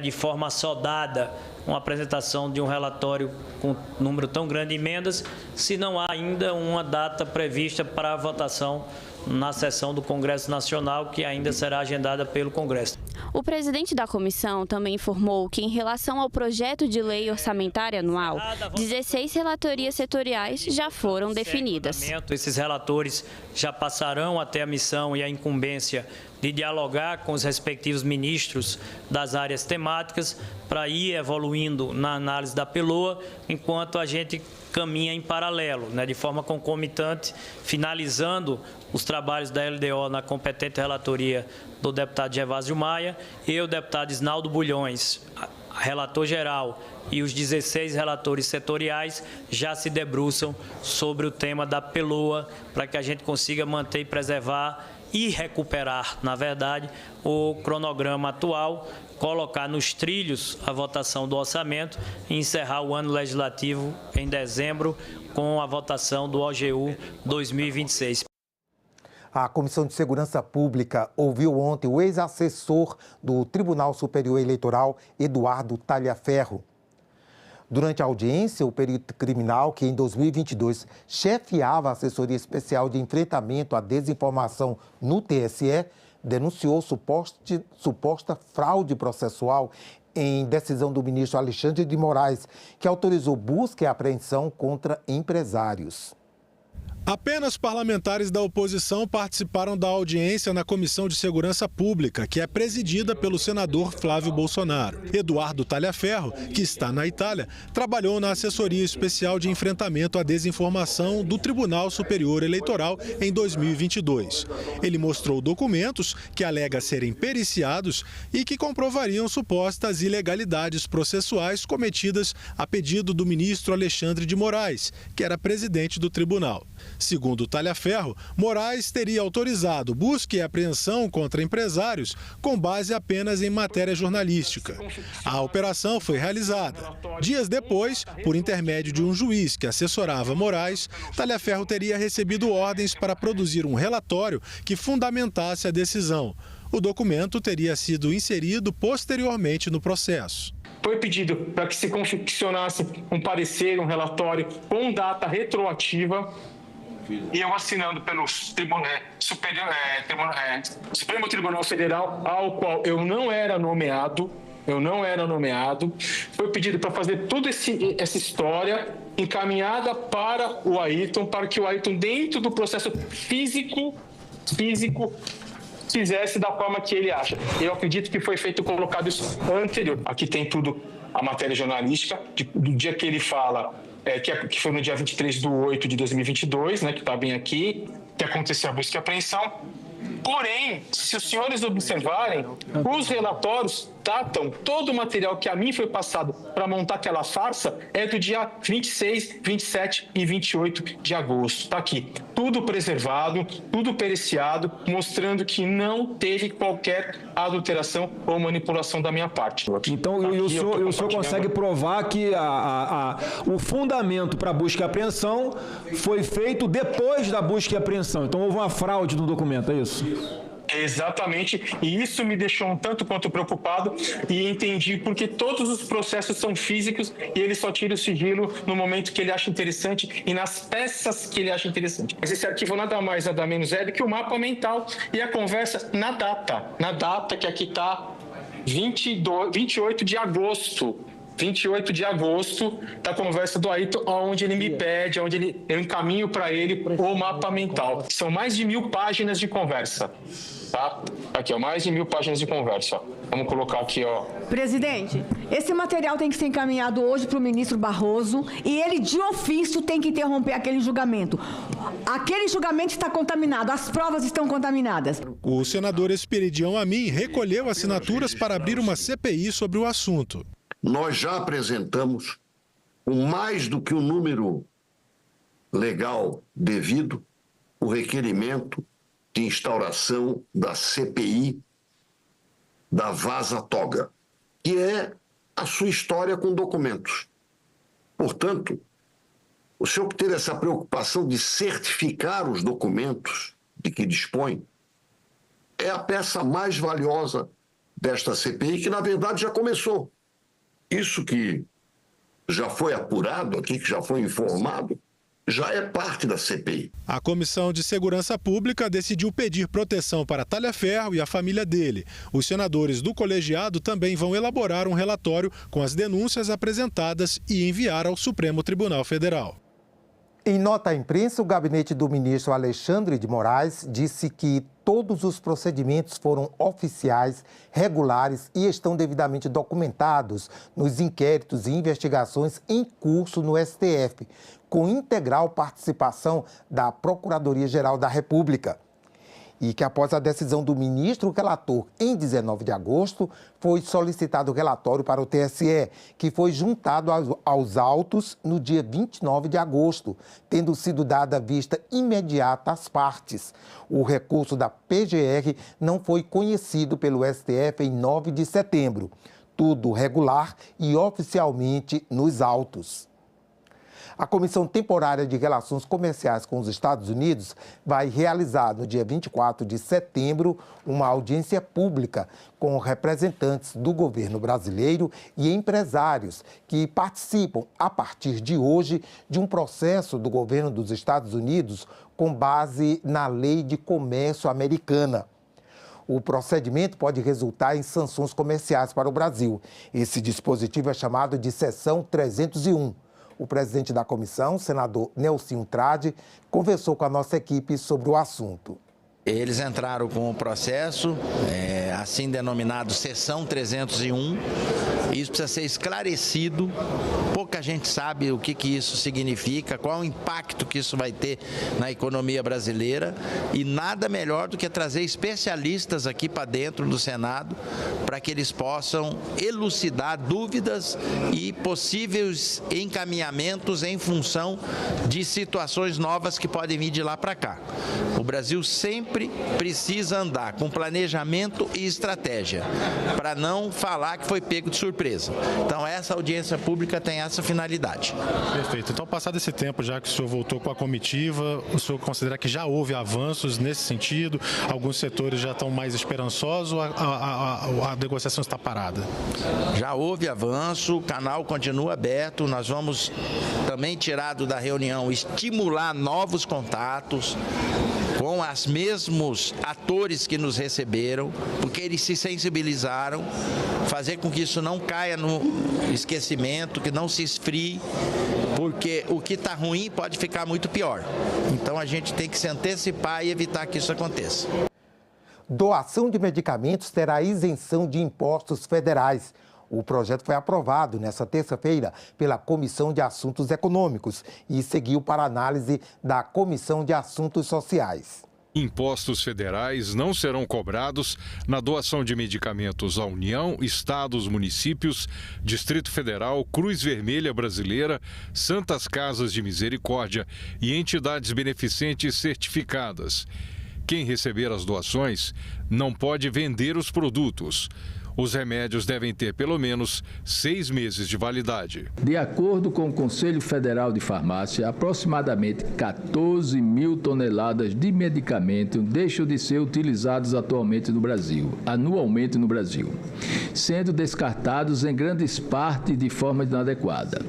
de forma assodada, uma apresentação de um relatório com um número tão grande de emendas, se não há ainda uma data prevista para a votação na sessão do Congresso Nacional, que ainda será agendada pelo Congresso. O presidente da comissão também informou que, em relação ao projeto de lei orçamentária anual, 16 relatorias setoriais já foram definidas. Esses relatores já passarão até a missão e a incumbência de dialogar com os respectivos ministros das áreas temáticas para ir evoluindo na análise da PELOA, enquanto a gente caminha em paralelo, de forma concomitante, finalizando os trabalhos da LDO na competente relatoria do deputado Gervásio Maia e o deputado Isnaldo Bulhões, relator geral, e os 16 relatores setoriais já se debruçam sobre o tema da PELOA para que a gente consiga manter e preservar e recuperar, na verdade, o cronograma atual, colocar nos trilhos a votação do orçamento e encerrar o ano legislativo em dezembro com a votação do OGU 2026. A Comissão de Segurança Pública ouviu ontem o ex-assessor do Tribunal Superior Eleitoral, Eduardo Talhaferro. Durante a audiência, o perito criminal, que em 2022 chefiava a Assessoria Especial de Enfrentamento à Desinformação no TSE, denunciou suposta fraude processual em decisão do ministro Alexandre de Moraes, que autorizou busca e apreensão contra empresários. Apenas parlamentares da oposição participaram da audiência na Comissão de Segurança Pública, que é presidida pelo senador Flávio Bolsonaro. Eduardo Talhaferro, que está na Itália, trabalhou na Assessoria Especial de Enfrentamento à Desinformação do Tribunal Superior Eleitoral em 2022. Ele mostrou documentos que alega serem periciados e que comprovariam supostas ilegalidades processuais cometidas a pedido do ministro Alexandre de Moraes, que era presidente do tribunal. Segundo Talhaferro, Moraes teria autorizado busca e apreensão contra empresários com base apenas em matéria jornalística. A operação foi realizada. Dias depois, por intermédio de um juiz que assessorava Moraes, Talhaferro teria recebido ordens para produzir um relatório que fundamentasse a decisão. O documento teria sido inserido posteriormente no processo. Foi pedido para que se confeccionasse um parecer, um relatório com data retroativa, e eu assinando pelo Supremo Tribunal Federal, ao qual eu não era nomeado, foi pedido para fazer toda essa história encaminhada para o Ayrton, para que o Ayrton, dentro do processo físico, fizesse da forma que ele acha. Eu acredito que foi feito, colocado isso anterior. Aqui tem tudo, a matéria jornalística, do dia que ele fala, que foi no dia 23/8 de 2022, que está bem aqui, que aconteceu a busca e apreensão. Porém, se os senhores observarem, os relatórios datam todo o material que a mim foi passado para montar aquela farsa é do dia 26, 27 e 28 de agosto. Está aqui, tudo preservado, tudo periciado, mostrando que não teve qualquer adulteração ou manipulação da minha parte. Então, o senhor consegue provar que o fundamento para a busca e apreensão foi feito depois da busca e apreensão. Então, houve uma fraude no documento, é isso? Exatamente, e isso me deixou um tanto quanto preocupado e entendi porque todos os processos são físicos e ele só tira o sigilo no momento que ele acha interessante e nas peças que ele acha interessante. Mas esse arquivo nada mais, nada menos é do que o mapa mental e a conversa na data que aqui está 28 de agosto. 28 de agosto, da conversa do Ayrton, onde ele me pede, onde eu encaminho para ele o mapa mental. São mais de 1000 páginas de conversa, tá? Aqui, ó, mais de 1000 páginas de conversa. Vamos colocar aqui, ó. Presidente, esse material tem que ser encaminhado hoje para o ministro Barroso e ele, de ofício, tem que interromper aquele julgamento. Aquele julgamento está contaminado, as provas estão contaminadas. O senador Esperidião Amin recolheu assinaturas para abrir uma CPI sobre o assunto. Nós já apresentamos, com mais do que o número legal devido, o requerimento de instauração da CPI da Vaza Toga, que é a sua história com documentos. Portanto, o senhor ter essa preocupação de certificar os documentos de que dispõe é a peça mais valiosa desta CPI, que na verdade já começou. Isso que já foi apurado aqui, que já foi informado, já é parte da CPI. A Comissão de Segurança Pública decidiu pedir proteção para Talhaferro e a família dele. Os senadores do colegiado também vão elaborar um relatório com as denúncias apresentadas e enviar ao Supremo Tribunal Federal. Em nota à imprensa, o gabinete do ministro Alexandre de Moraes disse que todos os procedimentos foram oficiais, regulares e estão devidamente documentados nos inquéritos e investigações em curso no STF, com integral participação da Procuradoria-Geral da República. E que após a decisão do ministro relator em 19 de agosto, foi solicitado o relatório para o TSE, que foi juntado aos autos no dia 29 de agosto, tendo sido dada vista imediata às partes. O recurso da PGR não foi conhecido pelo STF em 9 de setembro. Tudo regular e oficialmente nos autos. A Comissão Temporária de Relações Comerciais com os Estados Unidos vai realizar no dia 24 de setembro uma audiência pública com representantes do governo brasileiro e empresários que participam, a partir de hoje, de um processo do governo dos Estados Unidos com base na Lei de Comércio Americana. O procedimento pode resultar em sanções comerciais para o Brasil. Esse dispositivo é chamado de Seção 301. O presidente da comissão, senador Nelsinho Trade, conversou com a nossa equipe sobre o assunto. Eles entraram com o processo, assim denominado Seção 301. Isso precisa ser esclarecido. Pouca gente sabe o que isso significa, qual o impacto que isso vai ter na economia brasileira. E nada melhor do que trazer especialistas aqui para dentro do Senado para que eles possam elucidar dúvidas e possíveis encaminhamentos em função de situações novas que podem vir de lá para cá. O Brasil sempre precisa andar com planejamento e estratégia, para não falar que foi pego de surpresa. Então, essa audiência pública tem essa finalidade. Perfeito. Então, passado esse tempo, já que o senhor voltou com a comitiva, o senhor considera que já houve avanços nesse sentido? Alguns setores já estão mais esperançosos ou a negociação está parada? Já houve avanço, o canal continua aberto, nós vamos também, tirado da reunião, estimular novos contatos com os mesmos atores que nos receberam, porque eles se sensibilizaram, fazer com que isso não caia no esquecimento, que não se esfrie, porque o que está ruim pode ficar muito pior. Então a gente tem que se antecipar e evitar que isso aconteça. Doação de medicamentos terá isenção de impostos federais. O projeto foi aprovado nesta terça-feira pela Comissão de Assuntos Econômicos e seguiu para análise da Comissão de Assuntos Sociais. Impostos federais não serão cobrados na doação de medicamentos à União, estados, municípios, Distrito Federal, Cruz Vermelha Brasileira, Santas Casas de Misericórdia e entidades beneficentes certificadas. Quem receber as doações não pode vender os produtos. Os remédios devem ter pelo menos 6 meses de validade. De acordo com o Conselho Federal de Farmácia, aproximadamente 14 mil toneladas de medicamento deixam de ser utilizados atualmente no Brasil, anualmente no Brasil, sendo descartados em grandes partes de forma inadequada,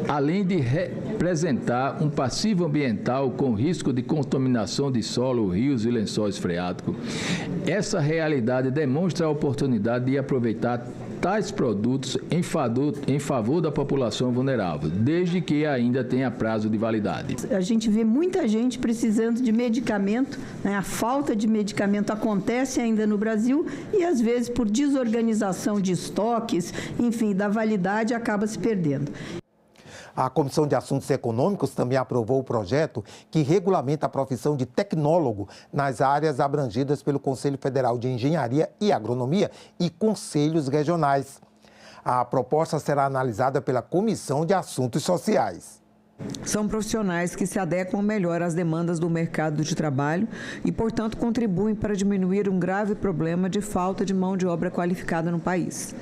além de representar um passivo ambiental com risco de contaminação de solo, rios e lençóis freáticos. Essa realidade demonstra a oportunidade de aproveitar tais produtos em favor da população vulnerável, desde que ainda tenha prazo de validade. A gente vê muita gente precisando de medicamento, né? A falta de medicamento acontece ainda no Brasil e, às vezes, por desorganização de estoques, enfim, da validade, acaba se perdendo. A Comissão de Assuntos Econômicos também aprovou o projeto que regulamenta a profissão de tecnólogo nas áreas abrangidas pelo Conselho Federal de Engenharia e Agronomia e conselhos regionais. A proposta será analisada pela Comissão de Assuntos Sociais. São profissionais que se adequam melhor às demandas do mercado de trabalho e, portanto, contribuem para diminuir um grave problema de falta de mão de obra qualificada no país.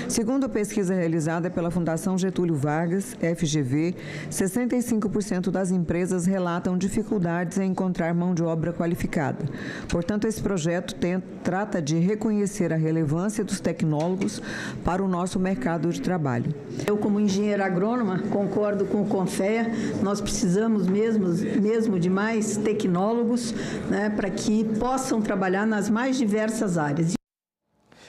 Segundo a pesquisa realizada pela Fundação Getúlio Vargas, FGV, 65% das empresas relatam dificuldades em encontrar mão de obra qualificada. Portanto, esse projeto trata de reconhecer a relevância dos tecnólogos para o nosso mercado de trabalho. Eu, como engenheira agrônoma, concordo com o CONFEA. Nós precisamos mesmo de mais tecnólogos, né, para que possam trabalhar nas mais diversas áreas.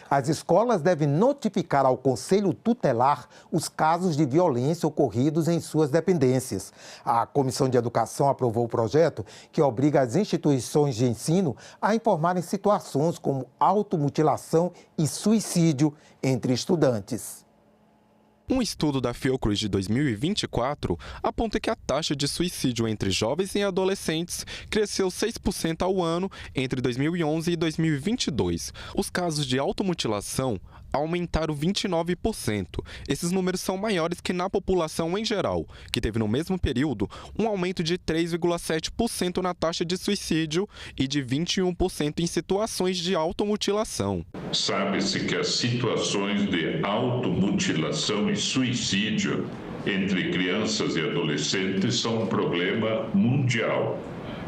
As escolas devem notificar ao Conselho Tutelar os casos de violência ocorridos em suas dependências. A Comissão de Educação aprovou o projeto que obriga as instituições de ensino a informarem situações como automutilação e suicídio entre estudantes. Um estudo da Fiocruz de 2024 aponta que a taxa de suicídio entre jovens e adolescentes cresceu 6% ao ano entre 2011 e 2022. Os casos de automutilação aumentaram 29%. Esses números são maiores que na população em geral, que teve no mesmo período um aumento de 3,7% na taxa de suicídio e de 21% em situações de automutilação. Sabe-se que as situações de automutilação e suicídio entre crianças e adolescentes são um problema mundial.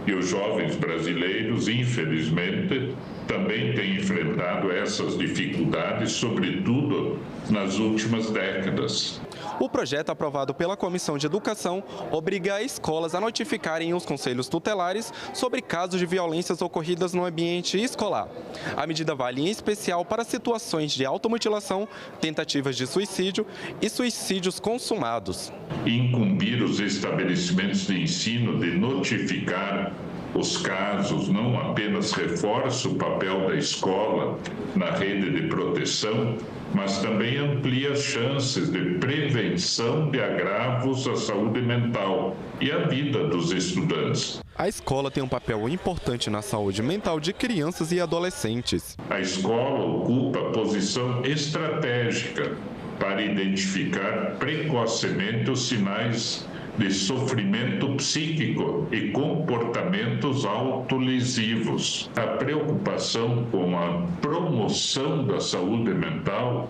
E os jovens brasileiros, infelizmente, também têm enfrentado essas dificuldades, sobretudo nas últimas décadas. O projeto aprovado pela Comissão de Educação obriga as escolas a notificarem os conselhos tutelares sobre casos de violências ocorridas no ambiente escolar. A medida vale em especial para situações de automutilação, tentativas de suicídio e suicídios consumados. Incumbir os estabelecimentos de ensino de notificar os casos não apenas reforça o papel da escola na rede de proteção, mas também amplia as chances de prevenção de agravos à saúde mental e à vida dos estudantes. A escola tem um papel importante na saúde mental de crianças e adolescentes. A escola ocupa posição estratégica para identificar precocemente os sinais de sofrimento psíquico e comportamentos autolesivos. A preocupação com a promoção da saúde mental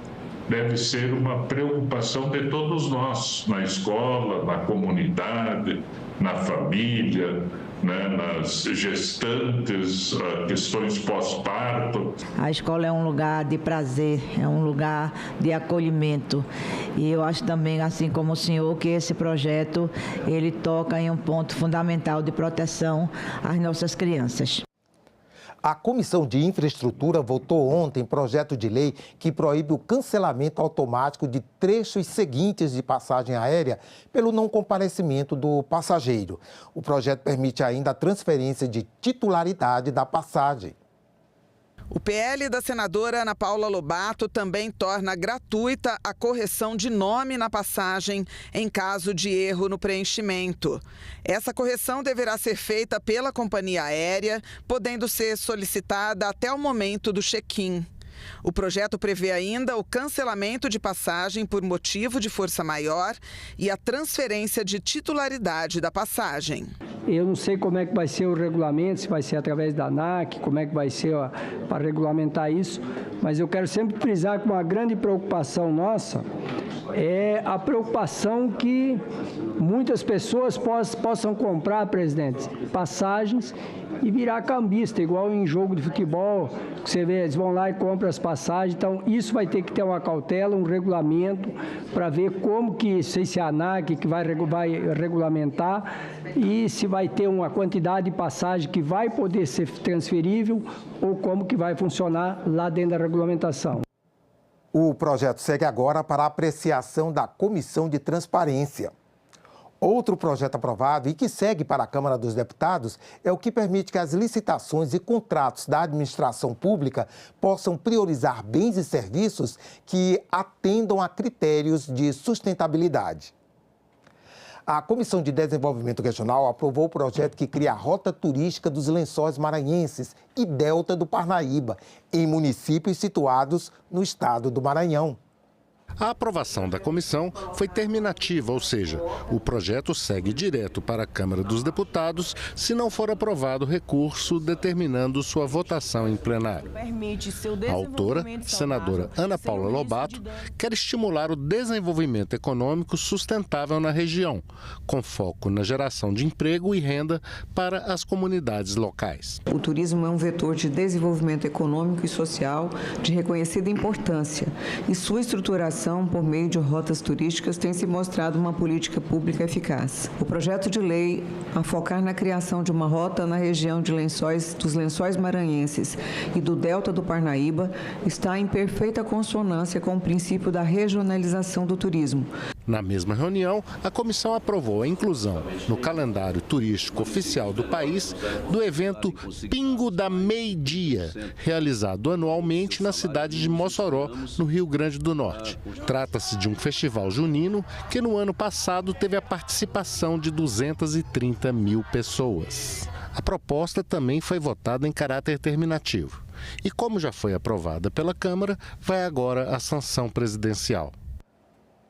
deve ser uma preocupação de todos nós, na escola, na comunidade, na família, nas gestantes, questões pós-parto. A escola é um lugar de prazer, é um lugar de acolhimento. E eu acho também, assim como o senhor, que esse projeto ele toca em um ponto fundamental de proteção às nossas crianças. A Comissão de Infraestrutura votou ontem projeto de lei que proíbe o cancelamento automático de trechos seguintes de passagem aérea pelo não comparecimento do passageiro. O projeto permite ainda a transferência de titularidade da passagem. O PL da senadora Ana Paula Lobato também torna gratuita a correção de nome na passagem em caso de erro no preenchimento. Essa correção deverá ser feita pela companhia aérea, podendo ser solicitada até o momento do check-in. O projeto prevê ainda o cancelamento de passagem por motivo de força maior e a transferência de titularidade da passagem. Eu não sei como é que vai ser o regulamento, se vai ser através da ANAC, como é que vai ser para regulamentar isso, mas eu quero sempre frisar que uma grande preocupação nossa é a preocupação que muitas pessoas possam comprar, presidente, passagens e virar cambista, igual em jogo de futebol, que você vê, eles vão lá e compram as passagens. Então, isso vai ter que ter uma cautela, um regulamento, para ver como que, sei se a ANAC que vai regulamentar e se vai ter uma quantidade de passagem que vai poder ser transferível ou como que vai funcionar lá dentro da regulamentação. O projeto segue agora para a apreciação da Comissão de Transparência. Outro projeto aprovado e que segue para a Câmara dos Deputados é o que permite que as licitações e contratos da administração pública possam priorizar bens e serviços que atendam a critérios de sustentabilidade. A Comissão de Desenvolvimento Regional aprovou o projeto que cria a Rota Turística dos Lençóis Maranhenses e Delta do Parnaíba, em municípios situados no estado do Maranhão. A aprovação da comissão foi terminativa, ou seja, o projeto segue direto para a Câmara dos Deputados se não for aprovado recurso determinando sua votação em plenário. A autora, senadora Ana Paula Lobato, quer estimular o desenvolvimento econômico sustentável na região, com foco na geração de emprego e renda para as comunidades locais. O turismo é um vetor de desenvolvimento econômico e social de reconhecida importância e sua estruturação por meio de rotas turísticas tem se mostrado uma política pública eficaz. O projeto de lei, a focar na criação de uma rota na região de dos Lençóis Maranhenses e do Delta do Parnaíba, está em perfeita consonância com o princípio da regionalização do turismo. Na mesma reunião, a comissão aprovou a inclusão no calendário turístico oficial do país do evento Pingo da Meia-Dia, realizado anualmente na cidade de Mossoró, no Rio Grande do Norte. Trata-se de um festival junino que no ano passado teve a participação de 230 mil pessoas. A proposta também foi votada em caráter terminativo e, como já foi aprovada pela Câmara, vai agora à sanção presidencial.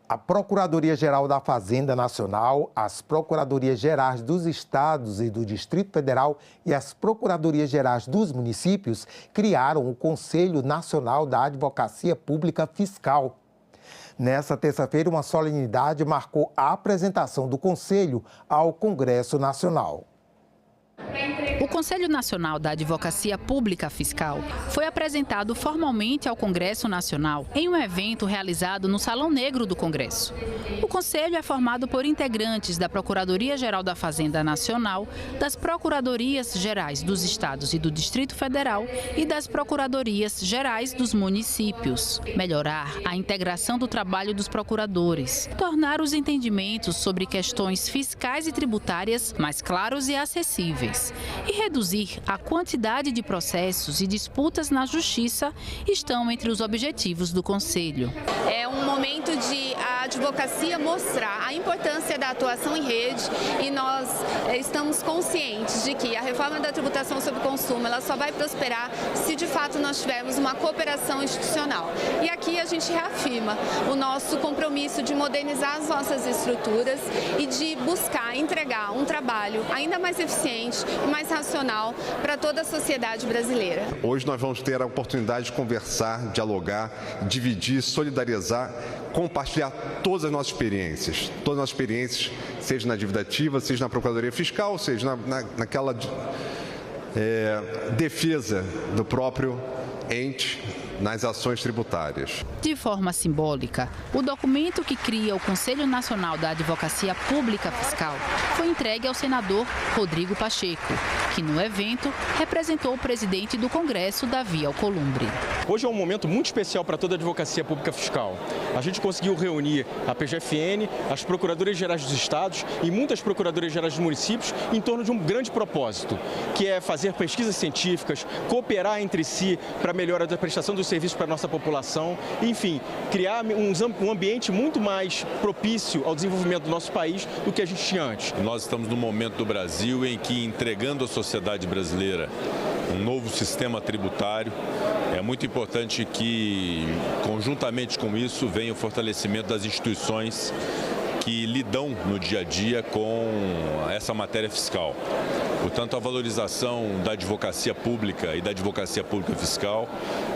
A Procuradoria-Geral da Fazenda Nacional, as Procuradorias-Gerais dos Estados e do Distrito Federal e as Procuradorias-Gerais dos Municípios criaram o Conselho Nacional da Advocacia Pública Fiscal. Nessa terça-feira, uma solenidade marcou a apresentação do Conselho ao Congresso Nacional. O Conselho Nacional da Advocacia Pública Fiscal foi apresentado formalmente ao Congresso Nacional em um evento realizado no Salão Negro do Congresso. O Conselho é formado por integrantes da Procuradoria-Geral da Fazenda Nacional, das Procuradorias Gerais dos Estados e do Distrito Federal e das Procuradorias Gerais dos Municípios. Melhorar a integração do trabalho dos procuradores, tornar os entendimentos sobre questões fiscais e tributárias mais claros e acessíveis e reduzir a quantidade de processos e disputas na Justiça estão entre os objetivos do Conselho. É um momento de a advocacia mostrar a importância da atuação em rede e nós estamos conscientes de que a reforma da tributação sobre o consumo ela só vai prosperar se de fato nós tivermos uma cooperação institucional. E aqui a gente reafirma o nosso compromisso de modernizar as nossas estruturas e de buscar entregar um trabalho ainda mais eficiente e mais racional para toda a sociedade brasileira. Hoje nós vamos ter a oportunidade de conversar, dialogar, dividir, solidarizar, compartilhar todas as nossas experiências, seja na dívida ativa, seja na Procuradoria Fiscal, seja naquela defesa do próprio ente nas ações tributárias. De forma simbólica, o documento que cria o Conselho Nacional da Advocacia Pública Fiscal foi entregue ao senador Rodrigo Pacheco, que no evento representou o presidente do Congresso, Davi Alcolumbre. Hoje é um momento muito especial para toda a advocacia pública fiscal. A gente conseguiu reunir a PGFN, as Procuradorias Gerais dos Estados e muitas Procuradorias Gerais dos Municípios em torno de um grande propósito, que é fazer pesquisas científicas, cooperar entre si para melhorar a prestação dos serviços para a nossa população, enfim, criar um ambiente muito mais propício ao desenvolvimento do nosso país do que a gente tinha antes. Nós estamos num momento do Brasil em que, entregando à sociedade brasileira um novo sistema tributário, é muito importante que, conjuntamente com isso, venha o fortalecimento das instituições que lidam no dia a dia com essa matéria fiscal. Portanto, a valorização da advocacia pública e da advocacia pública fiscal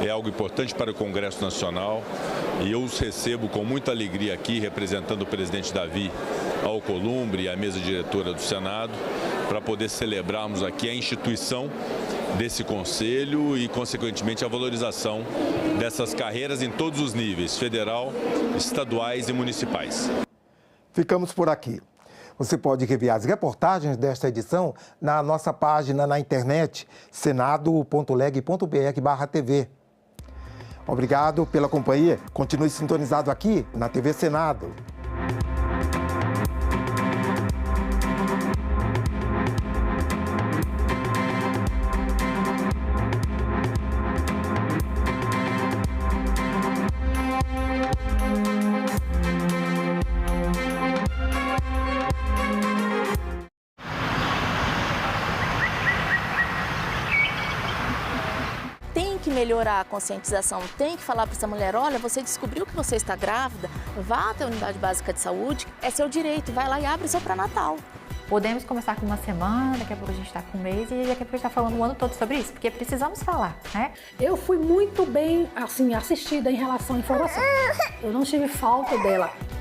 é algo importante para o Congresso Nacional e eu os recebo com muita alegria aqui, representando o presidente Davi Alcolumbre e a mesa diretora do Senado, para poder celebrarmos aqui a instituição desse conselho e, consequentemente, a valorização dessas carreiras em todos os níveis, federal, estaduais e municipais. Ficamos por aqui. Você pode rever as reportagens desta edição na nossa página na internet, senado.leg.br/TV. Obrigado pela companhia. Continue sintonizado aqui na TV Senado. Melhorar a conscientização, tem que falar para essa mulher, olha, você descobriu que você está grávida, vá até a unidade básica de saúde, é seu direito, vai lá e abre seu pré-natal. Podemos começar com uma semana, daqui a pouco a gente está com um mês e daqui a pouco a gente está falando o ano todo sobre isso, porque precisamos falar, né? Eu fui muito bem, assim, assistida em relação à informação. Eu não tive falta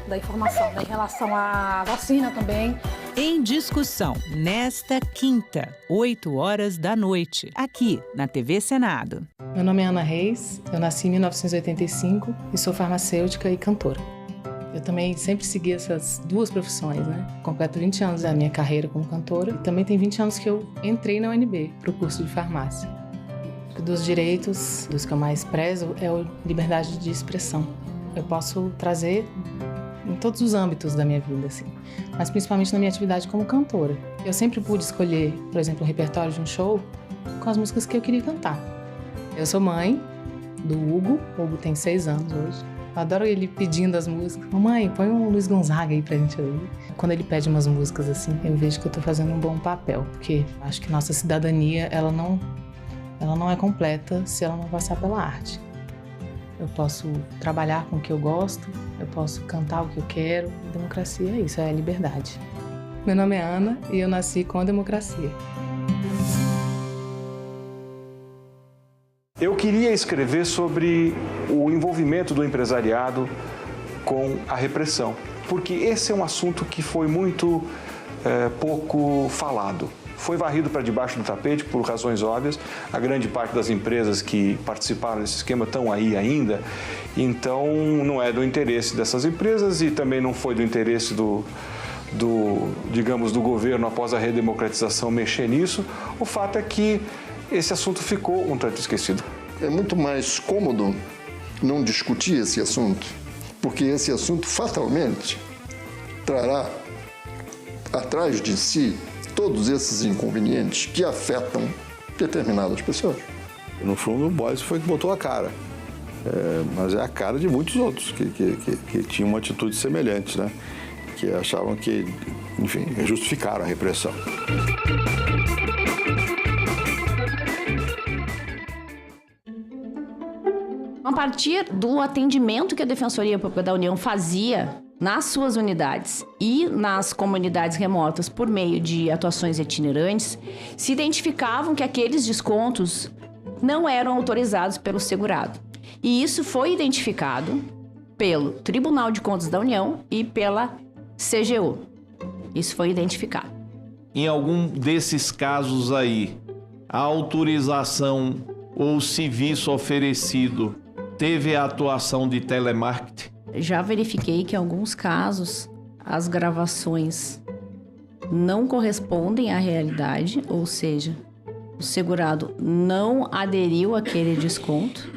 da informação, né? Em relação à vacina também. Em discussão, nesta quinta, 20h, aqui na TV Senado. Meu nome é Ana Reis, eu nasci em 1985 e sou farmacêutica e cantora. Eu também sempre segui essas duas profissões, né? Completo 20 anos da minha carreira como cantora e também tem 20 anos que eu entrei na UNB para o curso de farmácia. Dos direitos, dos que eu mais prezo, é a liberdade de expressão. Eu posso trazer em todos os âmbitos da minha vida, assim, mas principalmente na minha atividade como cantora. Eu sempre pude escolher, por exemplo, o repertório de um show com as músicas que eu queria cantar. Eu sou mãe do Hugo, o Hugo tem 6 anos hoje. Eu adoro ele pedindo as músicas. Mamãe, põe um Luiz Gonzaga aí pra gente ouvir. Quando ele pede umas músicas assim, eu vejo que eu tô fazendo um bom papel, porque acho que nossa cidadania, ela não é completa se ela não passar pela arte. Eu posso trabalhar com o que eu gosto, eu posso cantar o que eu quero. Democracia é isso, é liberdade. Meu nome é Ana e eu nasci com a democracia. Eu queria escrever sobre o envolvimento do empresariado com a repressão, porque esse é um assunto que foi muito pouco falado. Foi varrido para debaixo do tapete por razões óbvias. A grande parte das empresas que participaram desse esquema estão aí ainda, então não é do interesse dessas empresas e também não foi do interesse do governo após a redemocratização mexer nisso. O fato é que esse assunto ficou um tanto esquecido. É muito mais cômodo não discutir esse assunto, porque esse assunto fatalmente trará atrás de si todos esses inconvenientes que afetam determinadas pessoas. No fundo, o Boys foi que botou a cara, mas é a cara de muitos outros que tinham uma atitude semelhante, né? Que achavam que, enfim, justificaram a repressão. A partir do atendimento que a Defensoria Pública da União fazia nas suas unidades e nas comunidades remotas por meio de atuações itinerantes, se identificavam que aqueles descontos não eram autorizados pelo segurado. E isso foi identificado pelo Tribunal de Contas da União e pela CGU. Isso foi identificado. Em algum desses casos aí, a autorização ou serviço oferecido teve a atuação de telemarketing? Já verifiquei que em alguns casos as gravações não correspondem à realidade, ou seja, o segurado não aderiu àquele desconto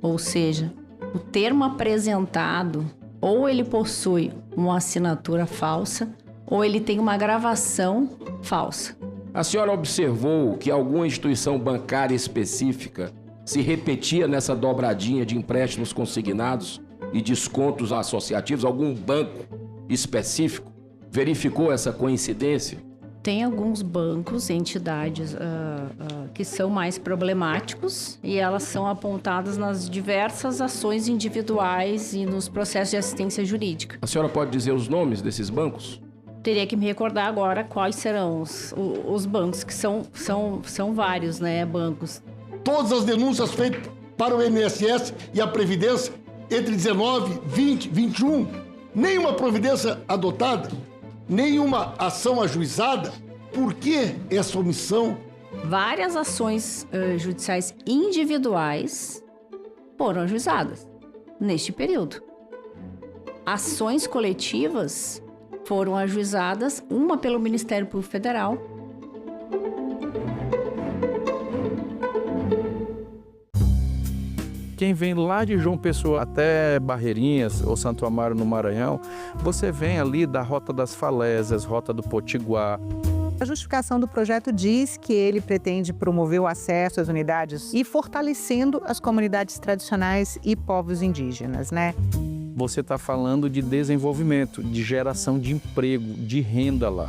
Ou seja, o termo apresentado ou ele possui uma assinatura falsa ou ele tem uma gravação falsa. A senhora observou que alguma instituição bancária específica se repetia nessa dobradinha de empréstimos consignados e descontos associativos? Algum banco específico verificou essa coincidência? Tem alguns bancos, entidades que são mais problemáticos e elas são apontadas nas diversas ações individuais e nos processos de assistência jurídica. A senhora pode dizer os nomes desses bancos? Teria que me recordar agora quais serão os bancos, que são vários, né, bancos. Todas as denúncias feitas para o INSS e a Previdência entre 19, 20, 21, nenhuma providência adotada, nenhuma ação ajuizada. Por que essa omissão? Várias ações judiciais individuais foram ajuizadas neste período. Ações coletivas foram ajuizadas, uma pelo Ministério Público Federal. Quem vem lá de João Pessoa até Barreirinhas ou Santo Amaro no Maranhão, você vem ali da Rota das Falésias, Rota do Potiguar. A justificação do projeto diz que ele pretende promover o acesso às unidades e fortalecendo as comunidades tradicionais e povos indígenas, né? Você está falando de desenvolvimento, de geração de emprego, de renda lá.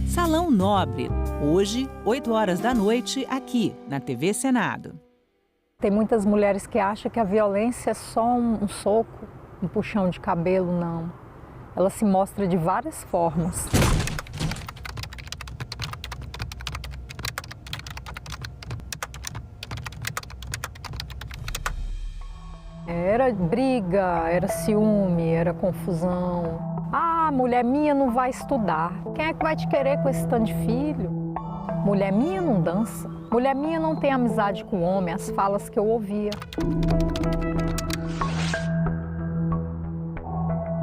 Salão Nobre, hoje, 8 horas da noite, aqui na TV Senado. Tem muitas mulheres que acham que a violência é só um soco, um puxão de cabelo, não. Ela se mostra de várias formas. Era briga, era ciúme, era confusão. Ah, mulher minha não vai estudar. Quem é que vai te querer com esse tanto de filho? Mulher minha não dança. Mulher minha não tem amizade com homem, as falas que eu ouvia.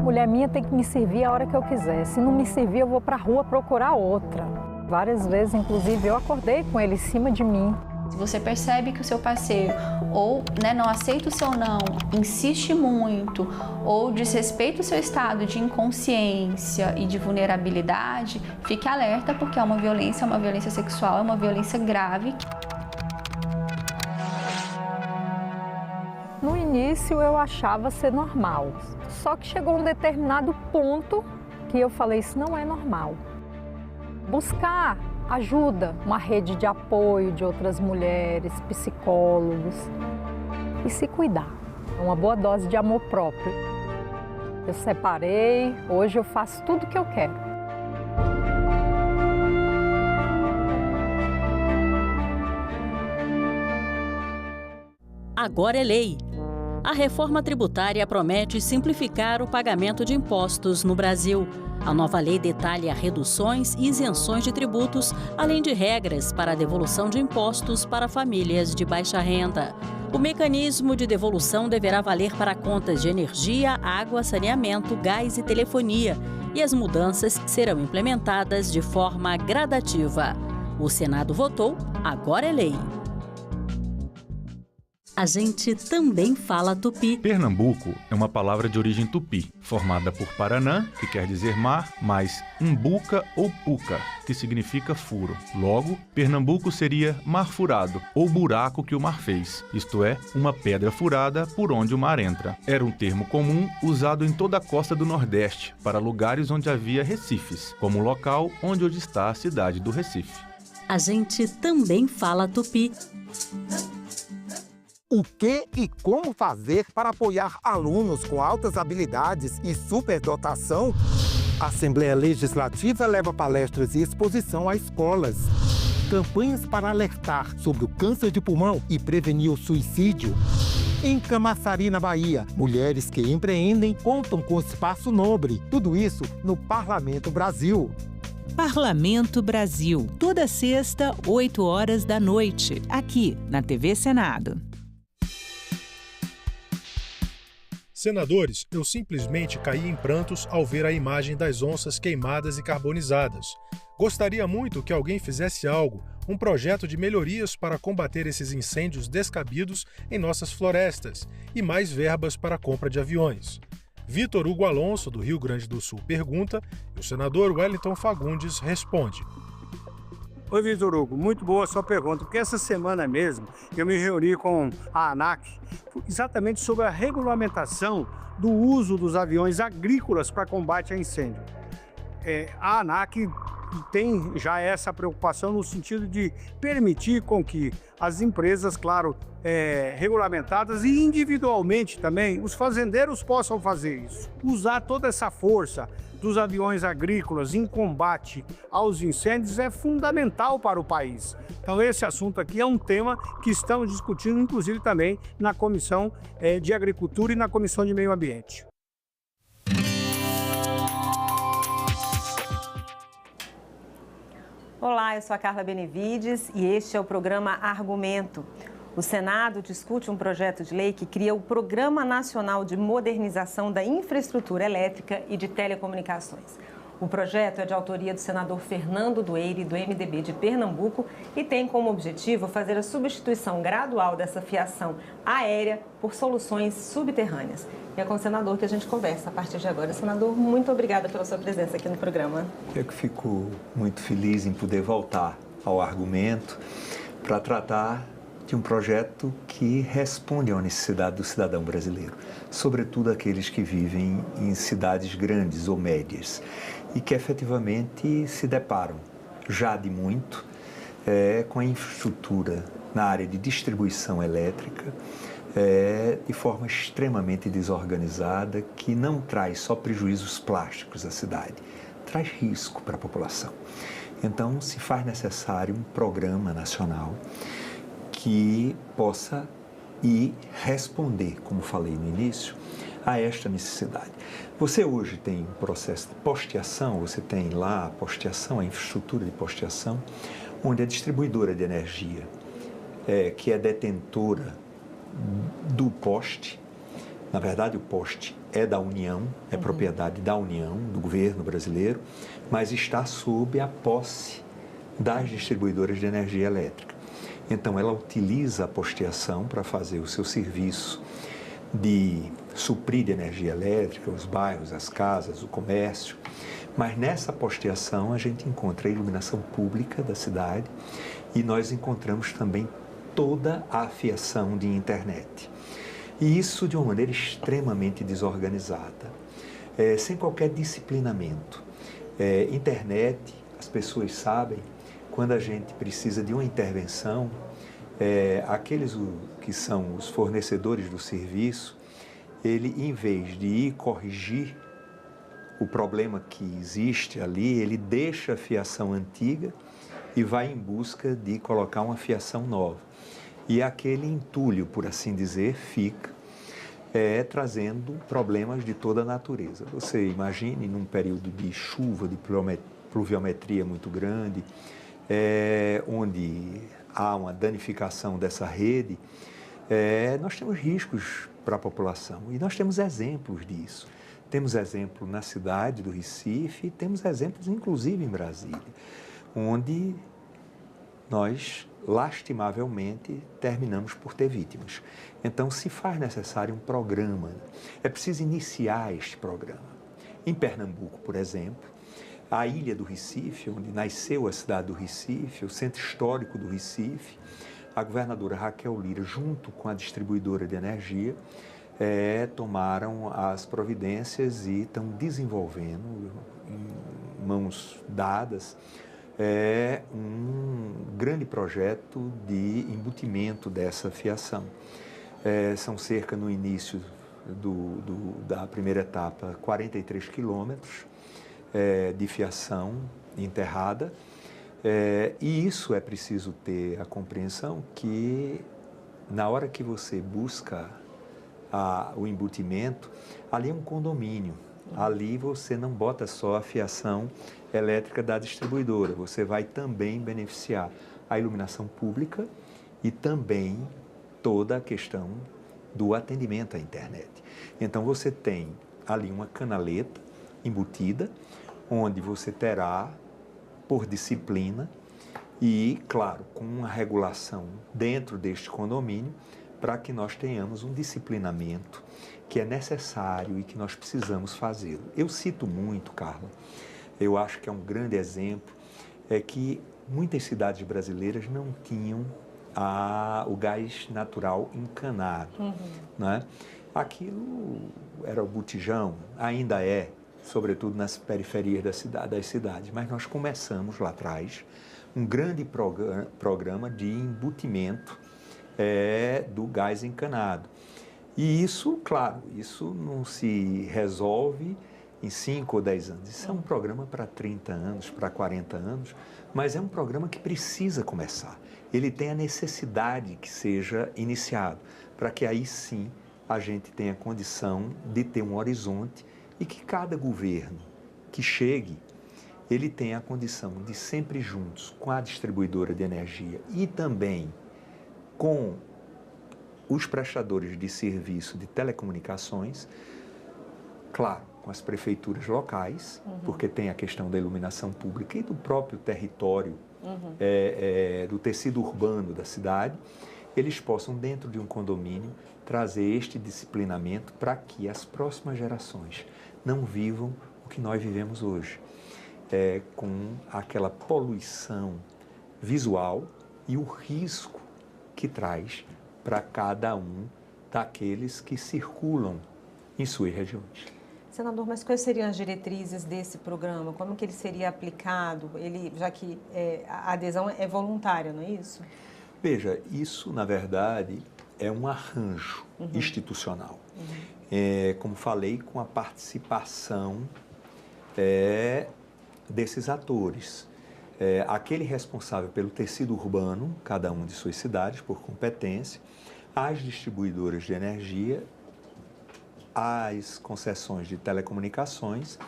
Mulher minha tem que me servir a hora que eu quiser. Se não me servir, eu vou pra rua procurar outra. Várias vezes, inclusive, eu acordei com ele em cima de mim. Se você percebe que o seu parceiro ou não aceita o seu não, insiste muito ou desrespeita o seu estado de inconsciência e de vulnerabilidade, fique alerta porque é uma violência sexual, é uma violência grave. No início eu achava ser normal, só que chegou um determinado ponto que eu falei, isso não é normal. Buscar ajuda, uma rede de apoio de outras mulheres, psicólogos e se cuidar. Uma boa dose de amor próprio. Eu separei, hoje eu faço tudo o que eu quero. Agora é lei. A reforma tributária promete simplificar o pagamento de impostos no Brasil. A nova lei detalha reduções e isenções de tributos, além de regras para a devolução de impostos para famílias de baixa renda. O mecanismo de devolução deverá valer para contas de energia, água, saneamento, gás e telefonia, e as mudanças serão implementadas de forma gradativa. O Senado votou, agora é lei. A gente também fala tupi. Pernambuco é uma palavra de origem tupi, formada por Paranã, que quer dizer mar, mais umbuca ou puca, que significa furo. Logo, Pernambuco seria mar furado, ou buraco que o mar fez, isto é, uma pedra furada por onde o mar entra. Era um termo comum usado em toda a costa do Nordeste, para lugares onde havia recifes, como o local onde hoje está a cidade do Recife. A gente também fala tupi. O que e como fazer para apoiar alunos com altas habilidades e superdotação? A Assembleia Legislativa leva palestras e exposição a escolas. Campanhas para alertar sobre o câncer de pulmão e prevenir o suicídio. Em Camaçari, na Bahia, mulheres que empreendem contam com espaço nobre. Tudo isso no Parlamento Brasil. Parlamento Brasil, toda sexta, 8 horas da noite, aqui na TV Senado. Senadores, eu simplesmente caí em prantos ao ver a imagem das onças queimadas e carbonizadas. Gostaria muito que alguém fizesse algo, um projeto de melhorias para combater esses incêndios descabidos em nossas florestas e mais verbas para a compra de aviões. Vitor Hugo Alonso, do Rio Grande do Sul, pergunta e o senador Wellington Fagundes responde. Oi, Vitor Hugo, muito boa a sua pergunta, porque essa semana mesmo eu me reuni com a ANAC exatamente sobre a regulamentação do uso dos aviões agrícolas para combate a incêndio. A ANAC tem já essa preocupação no sentido de permitir com que as empresas, claro, regulamentadas e individualmente também, os fazendeiros possam fazer isso. Usar toda essa força dos aviões agrícolas em combate aos incêndios é fundamental para o país. Então esse assunto aqui é um tema que estamos discutindo, inclusive também na Comissão de Agricultura e na Comissão de Meio Ambiente. Olá, eu sou a Carla Benevides e este é o programa Argumento. O Senado discute um projeto de lei que cria o Programa Nacional de Modernização da Infraestrutura Elétrica e de Telecomunicações. O projeto é de autoria do senador Fernando Dueire, do MDB de Pernambuco, e tem como objetivo fazer a substituição gradual dessa fiação aérea por soluções subterrâneas. E é com o senador que a gente conversa a partir de agora. Senador, muito obrigada pela sua presença aqui no programa. Eu que fico muito feliz em poder voltar ao argumento para tratar de um projeto que responde à necessidade do cidadão brasileiro, sobretudo aqueles que vivem em cidades grandes ou médias e que efetivamente se deparam já de muito com a infraestrutura na área de distribuição elétrica de forma extremamente desorganizada, que não traz só prejuízos plásticos à cidade, traz risco para a população. Então, se faz necessário um programa nacional que possa ir responder, como falei no início, a esta necessidade. Você hoje tem um processo de posteação, você tem lá a posteação, a infraestrutura de posteação, onde a distribuidora de energia, que é detentora do poste, na verdade o poste é da União, é propriedade da União, do governo brasileiro, mas está sob a posse das distribuidoras de energia elétrica. Então, ela utiliza a posteação para fazer o seu serviço de suprir de energia elétrica os bairros, as casas, o comércio. Mas nessa posteação a gente encontra a iluminação pública da cidade e nós encontramos também toda a fiação de internet. E isso de uma maneira extremamente desorganizada, sem qualquer disciplinamento. Internet, as pessoas sabem, quando a gente precisa de uma intervenção, aqueles que são os fornecedores do serviço, ele, em vez de ir corrigir o problema que existe ali, ele deixa a fiação antiga e vai em busca de colocar uma fiação nova. E aquele entulho, por assim dizer, fica trazendo problemas de toda a natureza. Você imagine, num período de chuva, de pluviometria muito grande, onde há uma danificação dessa rede, nós temos riscos para a população e nós temos exemplos disso. Temos exemplo na cidade do Recife, temos exemplos inclusive em Brasília, onde nós, lastimavelmente, terminamos por ter vítimas. Então, se faz necessário um programa, é preciso iniciar este programa. Em Pernambuco, por exemplo, a ilha do Recife, onde nasceu a cidade do Recife, o centro histórico do Recife, a governadora Raquel Lira, junto com a distribuidora de energia, tomaram as providências e estão desenvolvendo, em mãos dadas, um grande projeto de embutimento dessa fiação. São cerca, no início da primeira etapa, 43 quilômetros, de fiação enterrada, e isso é preciso ter a compreensão que na hora que você busca o embutimento, ali é um condomínio, ali você não bota só a fiação elétrica da distribuidora, você vai também beneficiar a iluminação pública e também toda a questão do atendimento à internet. Então você tem ali uma canaleta embutida, onde você terá, por disciplina, e, claro, com uma regulação dentro deste condomínio, para que nós tenhamos um disciplinamento que é necessário e que nós precisamos fazê-lo. Eu cito muito, Carla, eu acho que é um grande exemplo, é que muitas cidades brasileiras não tinham o gás natural encanado, né? Aquilo era o botijão, ainda é, sobretudo nas periferias das cidades, mas nós começamos lá atrás um grande programa de embutimento do gás encanado. E isso, claro, isso não se resolve em 5 ou 10 anos. Isso é um programa para 30 anos, para 40 anos, mas é um programa que precisa começar. Ele tem a necessidade que seja iniciado, para que aí sim a gente tenha condição de ter um horizonte e que cada governo que chegue, ele tenha a condição de sempre juntos com a distribuidora de energia e também com os prestadores de serviço de telecomunicações, claro, com as prefeituras locais, porque tem a questão da iluminação pública e do próprio território, do tecido urbano da cidade, eles possam, dentro de um condomínio, trazer este disciplinamento para que as próximas gerações não vivam o que nós vivemos hoje, com aquela poluição visual e o risco que traz para cada um daqueles que circulam em suas regiões. Senador, mas quais seriam as diretrizes desse programa? Como que ele seria aplicado, já que a adesão é voluntária, não é isso? Veja, isso, na verdade, é um arranjo institucional. Como falei, com a participação desses atores. Aquele responsável pelo tecido urbano, cada um de suas cidades, por competência, as distribuidoras de energia, as concessões de telecomunicações,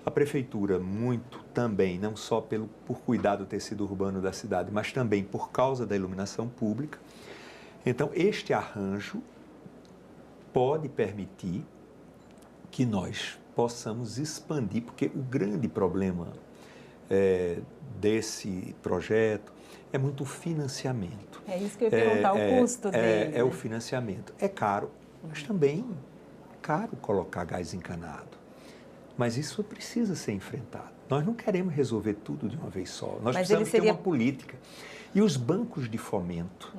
a prefeitura muito também, não só por cuidar do tecido urbano da cidade, mas também por causa da iluminação pública. Então, este arranjo pode permitir que nós possamos expandir, porque o grande problema desse projeto é muito o financiamento. É isso que eu ia perguntar, o custo dele. É o financiamento. É caro, mas também é caro colocar gás encanado. Mas isso precisa ser enfrentado. Nós não queremos resolver tudo de uma vez só. Nós precisamos ter uma política. E os bancos de fomento,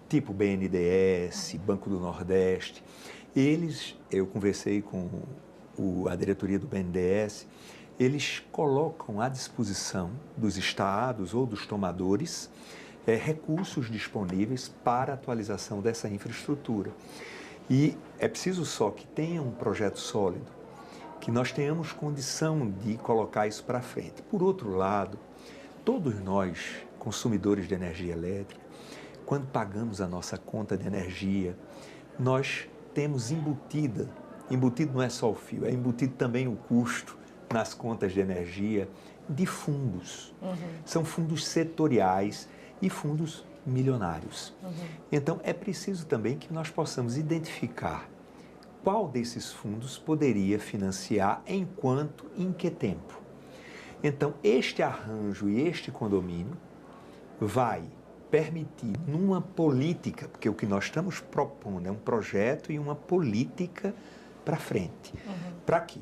tipo BNDES, Banco do Nordeste, eu conversei com a diretoria do BNDES, eles colocam à disposição dos estados ou dos tomadores recursos disponíveis para a atualização dessa infraestrutura. E é preciso só que tenha um projeto sólido, que nós tenhamos condição de colocar isso para frente. Por outro lado, todos nós, consumidores de energia elétrica, quando pagamos a nossa conta de energia, nós temos embutido não é só o fio, é embutido também o custo nas contas de energia de fundos. São fundos setoriais e fundos milionários. Então, é preciso também que nós possamos identificar qual desses fundos poderia financiar enquanto, em que tempo. Então, este arranjo e este condomínio vai permitir, numa política, porque o que nós estamos propondo é um projeto e uma política para frente, para que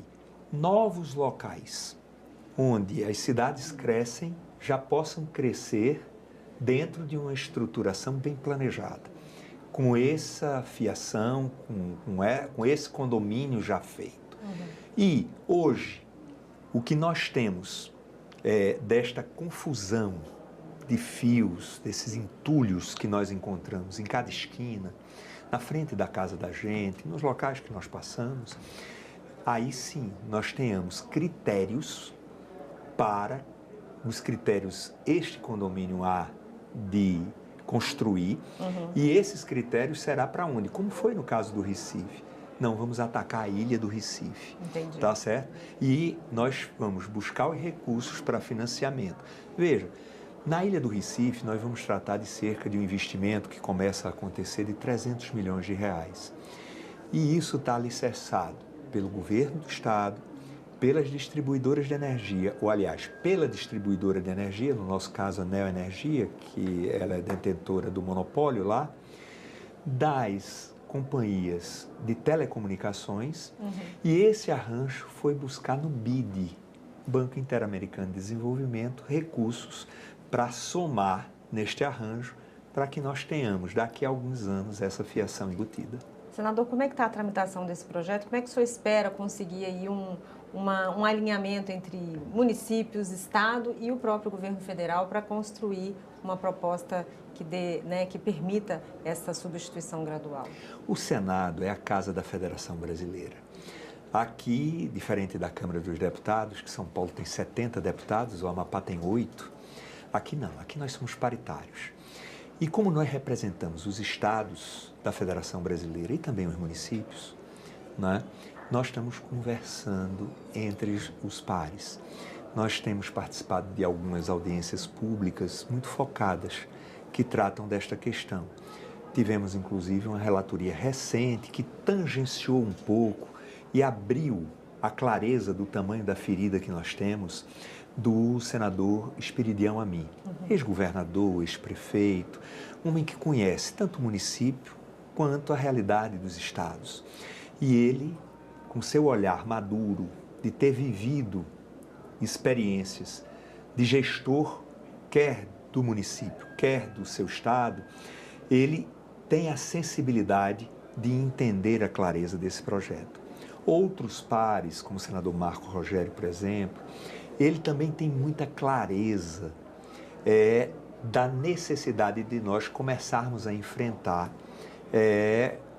novos locais onde as cidades crescem já possam crescer dentro de uma estruturação bem planejada, com essa fiação, com esse condomínio já feito. E hoje, o que nós temos desta confusão de fios, desses entulhos que nós encontramos em cada esquina, na frente da casa da gente, nos locais que nós passamos, aí sim nós tenhamos critérios para os critérios este condomínio há de construir, e esses critérios será para onde? Como foi no caso do Recife. Não vamos atacar a ilha do Recife. Entendi. Tá certo? E nós vamos buscar os recursos para financiamento. Veja, Na Ilha do Recife, nós vamos tratar de cerca de um investimento que começa a acontecer de 300 milhões de reais. E isso está alicerçado pelo governo do estado, pelas distribuidoras de energia, ou aliás, pela distribuidora de energia, no nosso caso a Neoenergia, que ela é detentora do monopólio lá, das companhias de telecomunicações, e esse arranjo foi buscar no BID, Banco Interamericano de Desenvolvimento, recursos para somar neste arranjo, para que nós tenhamos daqui a alguns anos essa fiação embutida. Senador, como é que está a tramitação desse projeto? Como é que o senhor espera conseguir aí um alinhamento entre municípios, Estado e o próprio governo federal para construir uma proposta que permita essa substituição gradual? O Senado é a casa da Federação Brasileira. Aqui, diferente da Câmara dos Deputados, que São Paulo tem 70 deputados, o Amapá tem 8, aqui não, aqui nós somos paritários. E como nós representamos os estados da Federação Brasileira e também os municípios, né, nós estamos conversando entre os pares. Nós temos participado de algumas audiências públicas muito focadas que tratam desta questão. Tivemos, inclusive, uma relatoria recente que tangenciou um pouco e abriu a clareza do tamanho da ferida que nós temos do senador Esperidião Amin, ex-governador, ex-prefeito, um homem que conhece tanto o município quanto a realidade dos estados. E ele, com seu olhar maduro, de ter vivido experiências de gestor, quer do município, quer do seu estado, ele tem a sensibilidade de entender a clareza desse projeto. Outros pares, como o senador Marco Rogério, por exemplo, ele também tem muita clareza da necessidade de nós começarmos a enfrentar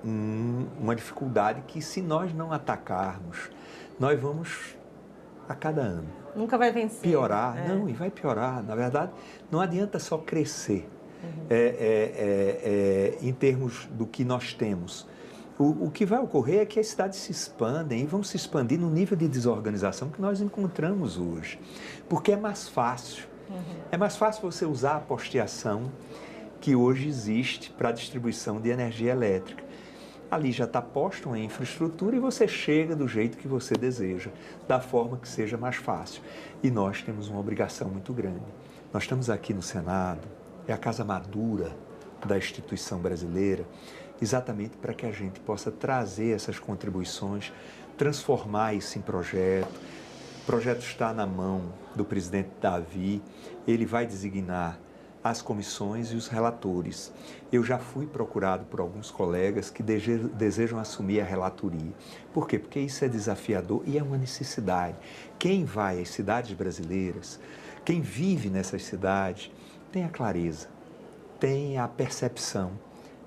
uma dificuldade que, se nós não atacarmos, nós vamos, a cada ano, nunca vai vencer. Piorar. Não, e vai piorar. Na verdade, não adianta só crescer em termos do que nós temos. O que vai ocorrer é que as cidades se expandem e vão se expandir no nível de desorganização que nós encontramos hoje. Porque é mais fácil. É mais fácil você usar a posteação que hoje existe para a distribuição de energia elétrica. Ali já está posta uma infraestrutura e você chega do jeito que você deseja, da forma que seja mais fácil. E nós temos uma obrigação muito grande. Nós estamos aqui no Senado, é a casa madura da instituição brasileira, exatamente para que a gente possa trazer essas contribuições, transformar isso em projeto. O projeto está na mão do presidente Davi, ele vai designar as comissões e os relatores. Eu já fui procurado por alguns colegas que desejam assumir a relatoria. Por quê? Porque isso é desafiador e é uma necessidade. Quem vai às cidades brasileiras, quem vive nessas cidades, tem a clareza, tem a percepção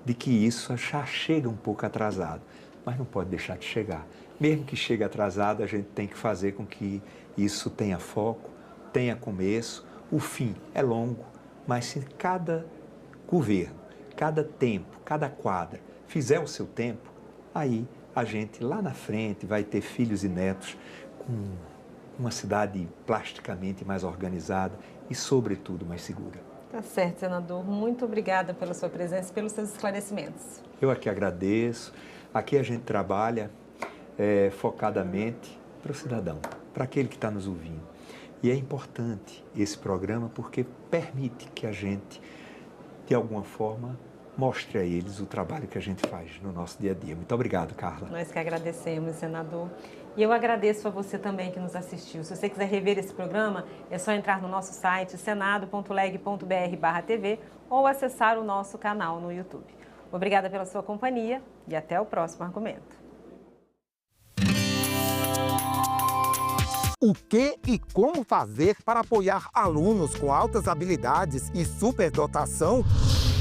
de que isso já chega um pouco atrasado, mas não pode deixar de chegar. Mesmo que chegue atrasado, a gente tem que fazer com que isso tenha foco, tenha começo. O fim é longo, mas se cada governo, cada tempo, cada quadra fizer o seu tempo, aí a gente lá na frente vai ter filhos e netos com uma cidade plasticamente mais organizada e, sobretudo, mais segura. Tá certo, senador. Muito obrigada pela sua presença e pelos seus esclarecimentos. Eu aqui agradeço. Aqui a gente trabalha focadamente para o cidadão, para aquele que está nos ouvindo. E é importante esse programa porque permite que a gente, de alguma forma, mostre a eles o trabalho que a gente faz no nosso dia a dia. Muito obrigado, Carla. Nós que agradecemos, senador. E eu agradeço a você também que nos assistiu. Se você quiser rever esse programa, é só entrar no nosso site senado.leg.br/TV ou acessar o nosso canal no YouTube. Obrigada pela sua companhia e até o próximo argumento. O que e como fazer para apoiar alunos com altas habilidades e superdotação?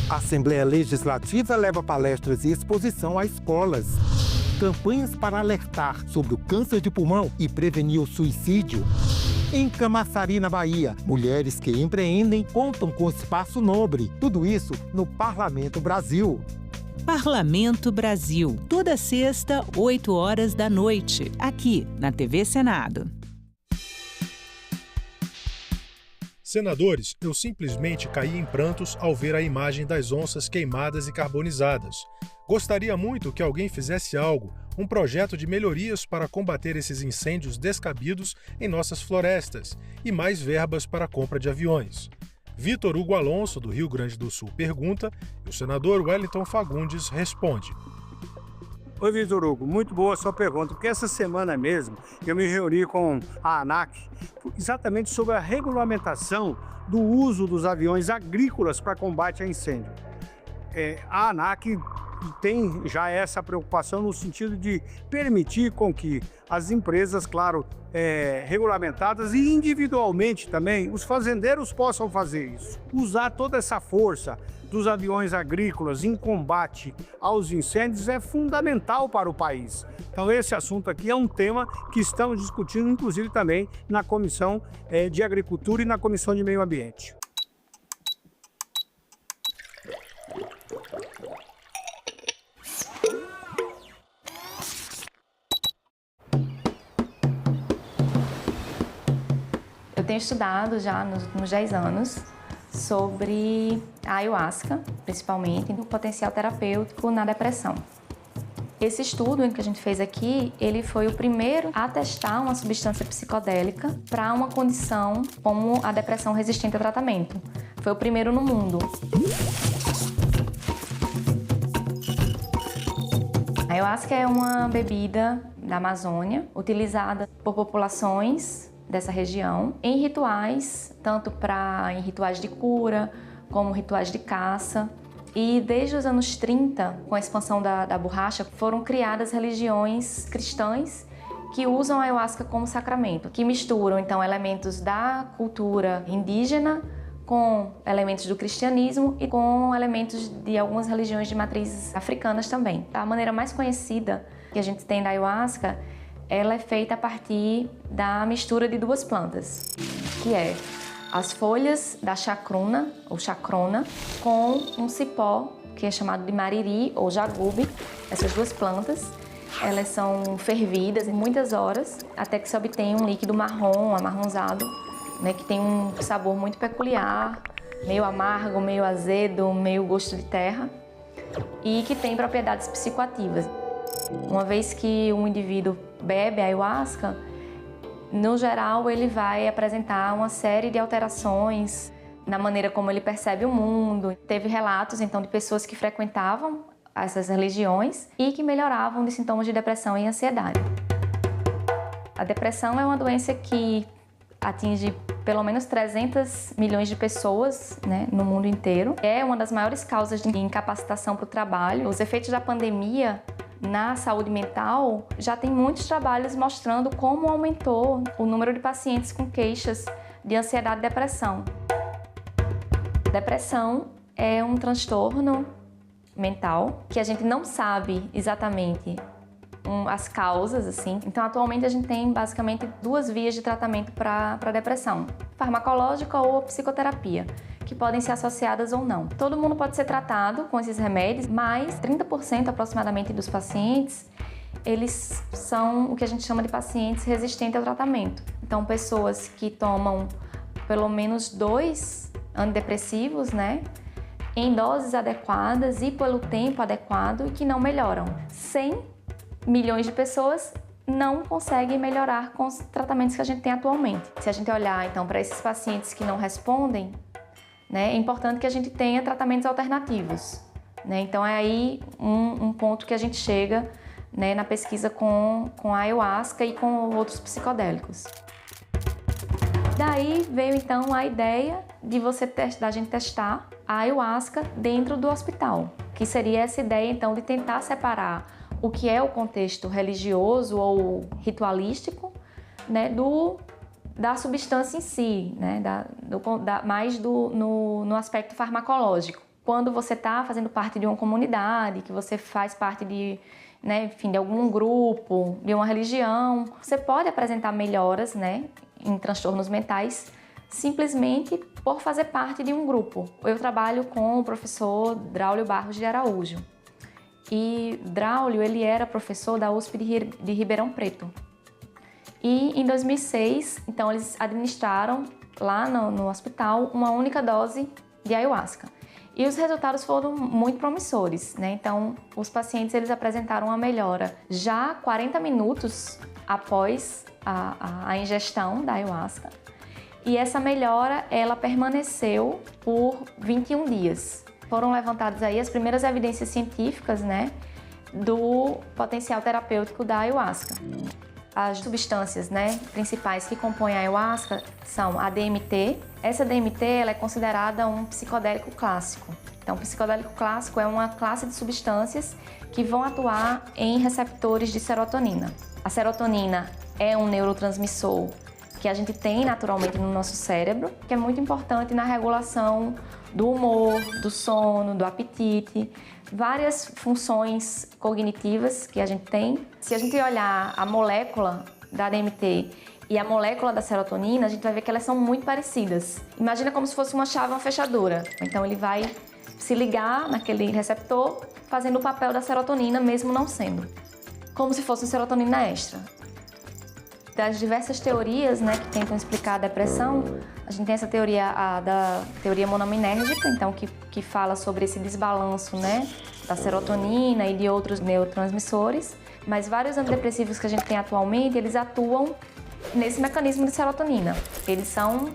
A Assembleia Legislativa leva palestras e exposição a escolas. Campanhas para alertar sobre o câncer de pulmão e prevenir o suicídio. Em Camaçari, na Bahia, mulheres que empreendem contam com espaço nobre. Tudo isso no Parlamento Brasil. Parlamento Brasil, toda sexta, 20h, aqui na TV Senado. Senadores, eu simplesmente caí em prantos ao ver a imagem das onças queimadas e carbonizadas. Gostaria muito que alguém fizesse algo, um projeto de melhorias para combater esses incêndios descabidos em nossas florestas e mais verbas para a compra de aviões. Vitor Hugo Alonso, do Rio Grande do Sul, pergunta e o senador Wellington Fagundes responde. Oi, Vitor Hugo, muito boa a sua pergunta, porque essa semana mesmo eu me reuni com a ANAC exatamente sobre a regulamentação do uso dos aviões agrícolas para combate a incêndio. A ANAC tem já essa preocupação no sentido de permitir com que as empresas, claro, regulamentadas e individualmente também, os fazendeiros possam fazer isso. Usar toda essa força dos aviões agrícolas em combate aos incêndios é fundamental para o país. Então esse assunto aqui é um tema que estamos discutindo, inclusive também na Comissão de Agricultura e na Comissão de Meio Ambiente. Eu tenho estudado já nos últimos 10 anos sobre a ayahuasca, principalmente, e o potencial terapêutico na depressão. Esse estudo que a gente fez aqui, ele foi o primeiro a testar uma substância psicodélica para uma condição como a depressão resistente a tratamento. Foi o primeiro no mundo. A ayahuasca é uma bebida da Amazônia, utilizada por populações dessa região em rituais, tanto em rituais de cura, como rituais de caça. E desde os anos 30, com a expansão da borracha, foram criadas religiões cristãs que usam a ayahuasca como sacramento, que misturam então elementos da cultura indígena com elementos do cristianismo e com elementos de algumas religiões de matrizes africanas também. A maneira mais conhecida que a gente tem da ayahuasca, ela é feita a partir da mistura de duas plantas, que é as folhas da chacruna, ou chacrona, com um cipó, que é chamado de mariri ou jagube. Essas duas plantas, elas são fervidas em muitas horas, até que se obtenha um líquido marrom, amarronzado, né, que tem um sabor muito peculiar, meio amargo, meio azedo, meio gosto de terra, e que tem propriedades psicoativas. Uma vez que um indivíduo bebe a ayahuasca, no geral ele vai apresentar uma série de alterações na maneira como ele percebe o mundo. Teve relatos então de pessoas que frequentavam essas religiões e que melhoravam de sintomas de depressão e ansiedade. A depressão é uma doença que atinge pelo menos 300 milhões de pessoas, né, no mundo inteiro. É uma das maiores causas de incapacitação para o trabalho. Os efeitos da pandemia na saúde mental, já tem muitos trabalhos mostrando como aumentou o número de pacientes com queixas de ansiedade e depressão. Depressão é um transtorno mental que a gente não sabe exatamente as causas, assim. Então, atualmente a gente tem basicamente duas vias de tratamento para a depressão: farmacológica ou psicoterapia, que podem ser associadas ou não. Todo mundo pode ser tratado com esses remédios, mas 30% aproximadamente dos pacientes, eles são o que a gente chama de pacientes resistentes ao tratamento. Então, pessoas que tomam pelo menos 2 antidepressivos, né, em doses adequadas e pelo tempo adequado e que não melhoram. 100 milhões de pessoas não conseguem melhorar com os tratamentos que a gente tem atualmente. Se a gente olhar, então, para esses pacientes que não respondem, né, é importante que a gente tenha tratamentos alternativos, né? Então é aí um ponto que a gente chega, né, na pesquisa com a ayahuasca e com outros psicodélicos. Daí veio então a ideia da gente testar a ayahuasca dentro do hospital, que seria essa ideia então de tentar separar o que é o contexto religioso ou ritualístico, né, da substância em si, né, mais no aspecto farmacológico. Quando você está fazendo parte de uma comunidade, que você faz parte de, né, enfim, de algum grupo, de uma religião, você pode apresentar melhoras, né, em transtornos mentais simplesmente por fazer parte de um grupo. Eu trabalho com o professor Draulio Barros de Araújo. E Draulio, ele era professor da USP de Ribeirão Preto. E em 2006, então, eles administraram lá no hospital uma única dose de ayahuasca. E os resultados foram muito promissores, né? Então, os pacientes eles apresentaram uma melhora já 40 minutos após a ingestão da ayahuasca. E essa melhora, ela permaneceu por 21 dias. Foram levantadas aí as primeiras evidências científicas, né, do potencial terapêutico da ayahuasca. As substâncias, né, principais que compõem a ayahuasca são a DMT. Essa DMT ela é considerada um psicodélico clássico. Então, o psicodélico clássico é uma classe de substâncias que vão atuar em receptores de serotonina. A serotonina é um neurotransmissor que a gente tem naturalmente no nosso cérebro, que é muito importante na regulação do humor, do sono, do apetite, várias funções cognitivas que a gente tem. Se a gente olhar a molécula da DMT e a molécula da serotonina, a gente vai ver que elas são muito parecidas. Imagina como se fosse uma chave, uma fechadura. Então ele vai se ligar naquele receptor, fazendo o papel da serotonina, mesmo não sendo. Como se fosse uma serotonina extra. Das diversas teorias, né, que tentam explicar a depressão, a gente tem essa teoria, da teoria monominérgica, então que fala sobre esse desbalanço, né, da serotonina e de outros neurotransmissores, mas vários antidepressivos que a gente tem atualmente, eles atuam nesse mecanismo de serotonina. Eles são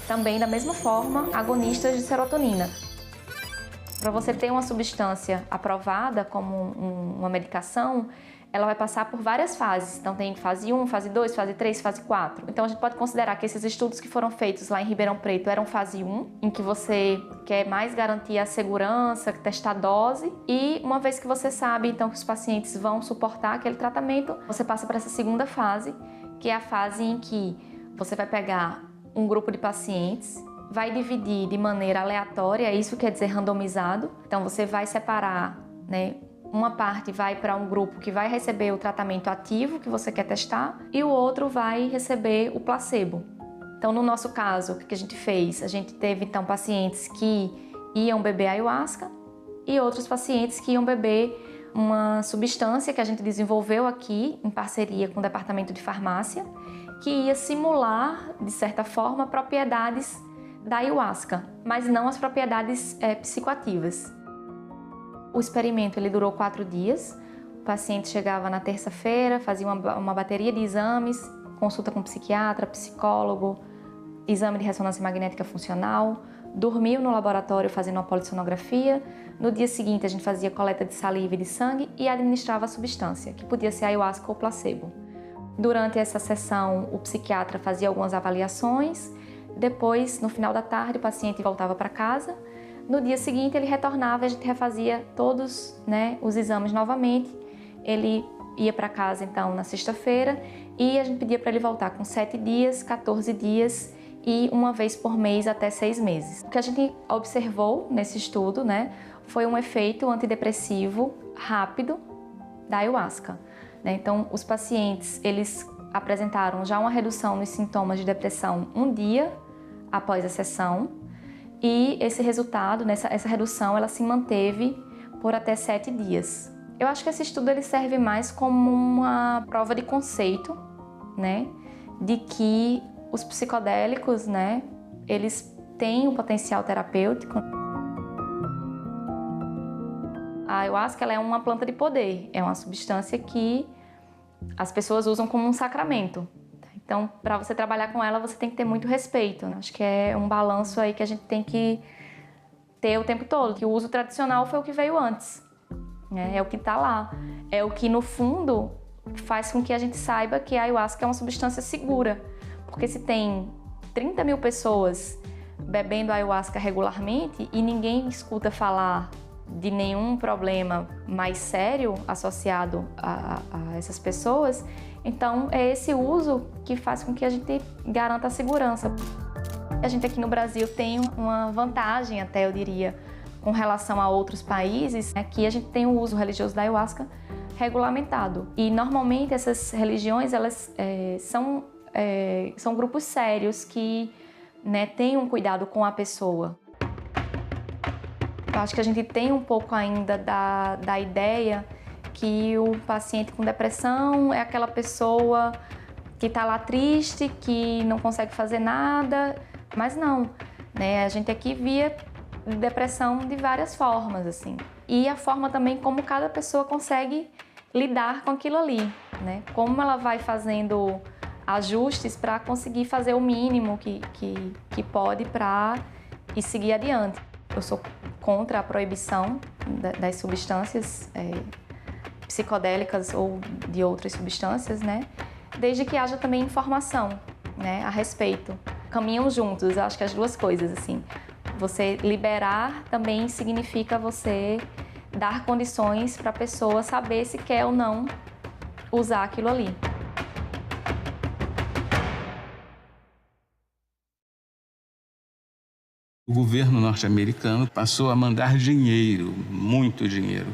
também, da mesma forma, agonistas de serotonina. Para você ter uma substância aprovada como uma medicação, ela vai passar por várias fases. Então tem fase 1, fase 2, fase 3, fase 4. Então a gente pode considerar que esses estudos que foram feitos lá em Ribeirão Preto eram fase 1, em que você quer mais garantir a segurança, testar a dose. E uma vez que você sabe então que os pacientes vão suportar aquele tratamento, você passa para essa segunda fase, que é a fase em que você vai pegar um grupo de pacientes, vai dividir de maneira aleatória, isso quer dizer randomizado. Então você vai separar, né? Uma parte vai para um grupo que vai receber o tratamento ativo que você quer testar e o outro vai receber o placebo. Então, no nosso caso, o que a gente fez? A gente teve, então, pacientes que iam beber ayahuasca e outros pacientes que iam beber uma substância que a gente desenvolveu aqui em parceria com o Departamento de Farmácia, que ia simular, de certa forma, propriedades da ayahuasca, mas não as propriedades psicoativas. O experimento ele durou 4 dias, o paciente chegava na terça-feira, fazia uma bateria de exames, consulta com psiquiatra, psicólogo, exame de ressonância magnética funcional, dormiu no laboratório fazendo uma polissonografia, no dia seguinte a gente fazia coleta de saliva e de sangue e administrava a substância, que podia ser ayahuasca ou placebo. Durante essa sessão o psiquiatra fazia algumas avaliações, depois no final da tarde o paciente voltava para casa. No dia seguinte ele retornava e a gente refazia todos, né, os exames novamente. Ele ia para casa então na sexta-feira e a gente pedia para ele voltar com 7 dias, 14 dias e uma vez por mês até 6 meses. O que a gente observou nesse estudo, né, foi um efeito antidepressivo rápido da ayahuasca, né? Então os pacientes eles apresentaram já uma redução nos sintomas de depressão 1 dia após a sessão. E esse resultado, essa redução, ela se manteve por até 7 dias. Eu acho que esse estudo ele serve mais como uma prova de conceito, né, de que os psicodélicos, né, eles têm um potencial terapêutico. A ayahuasca ela é uma planta de poder, é uma substância que as pessoas usam como um sacramento. Então, para você trabalhar com ela, você tem que ter muito respeito, né? Acho que é um balanço aí que a gente tem que ter o tempo todo, que o uso tradicional foi o que veio antes, né? É o que está lá. É o que, no fundo, faz com que a gente saiba que a ayahuasca é uma substância segura. Porque se tem 30 mil pessoas bebendo ayahuasca regularmente e ninguém escuta falar de nenhum problema mais sério associado a essas pessoas, então é esse uso que faz com que a gente garanta a segurança. A gente aqui no Brasil tem uma vantagem, até eu diria, com relação a outros países, que a gente tem o uso religioso da ayahuasca regulamentado. E normalmente essas religiões elas são grupos sérios que, né, têm um cuidado com a pessoa. Eu acho que a gente tem um pouco ainda da ideia que o paciente com depressão é aquela pessoa que está lá triste, que não consegue fazer nada, Mas não, né? A gente aqui via depressão de várias formas, assim. E a forma também como cada pessoa consegue lidar com aquilo ali, né? Como ela vai fazendo ajustes para conseguir fazer o mínimo que pode para ir seguir adiante. Eu sou contra a proibição das substâncias psicodélicas ou de outras substâncias, né? Desde que haja também informação, né, a respeito. Caminham juntos, eu acho que as duas coisas, assim. Você liberar também significa você dar condições para a pessoa saber se quer ou não usar aquilo ali. O governo norte-americano passou a mandar dinheiro, muito dinheiro,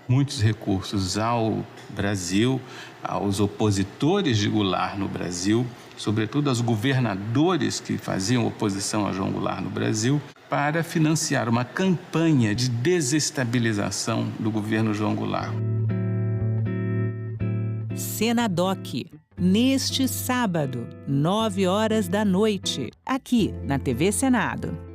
muitos recursos ao Brasil, aos opositores de Goulart no Brasil, sobretudo aos governadores que faziam oposição a João Goulart no Brasil, para financiar uma campanha de desestabilização do governo João Goulart. Senadoc, neste sábado, 21h, aqui na TV Senado.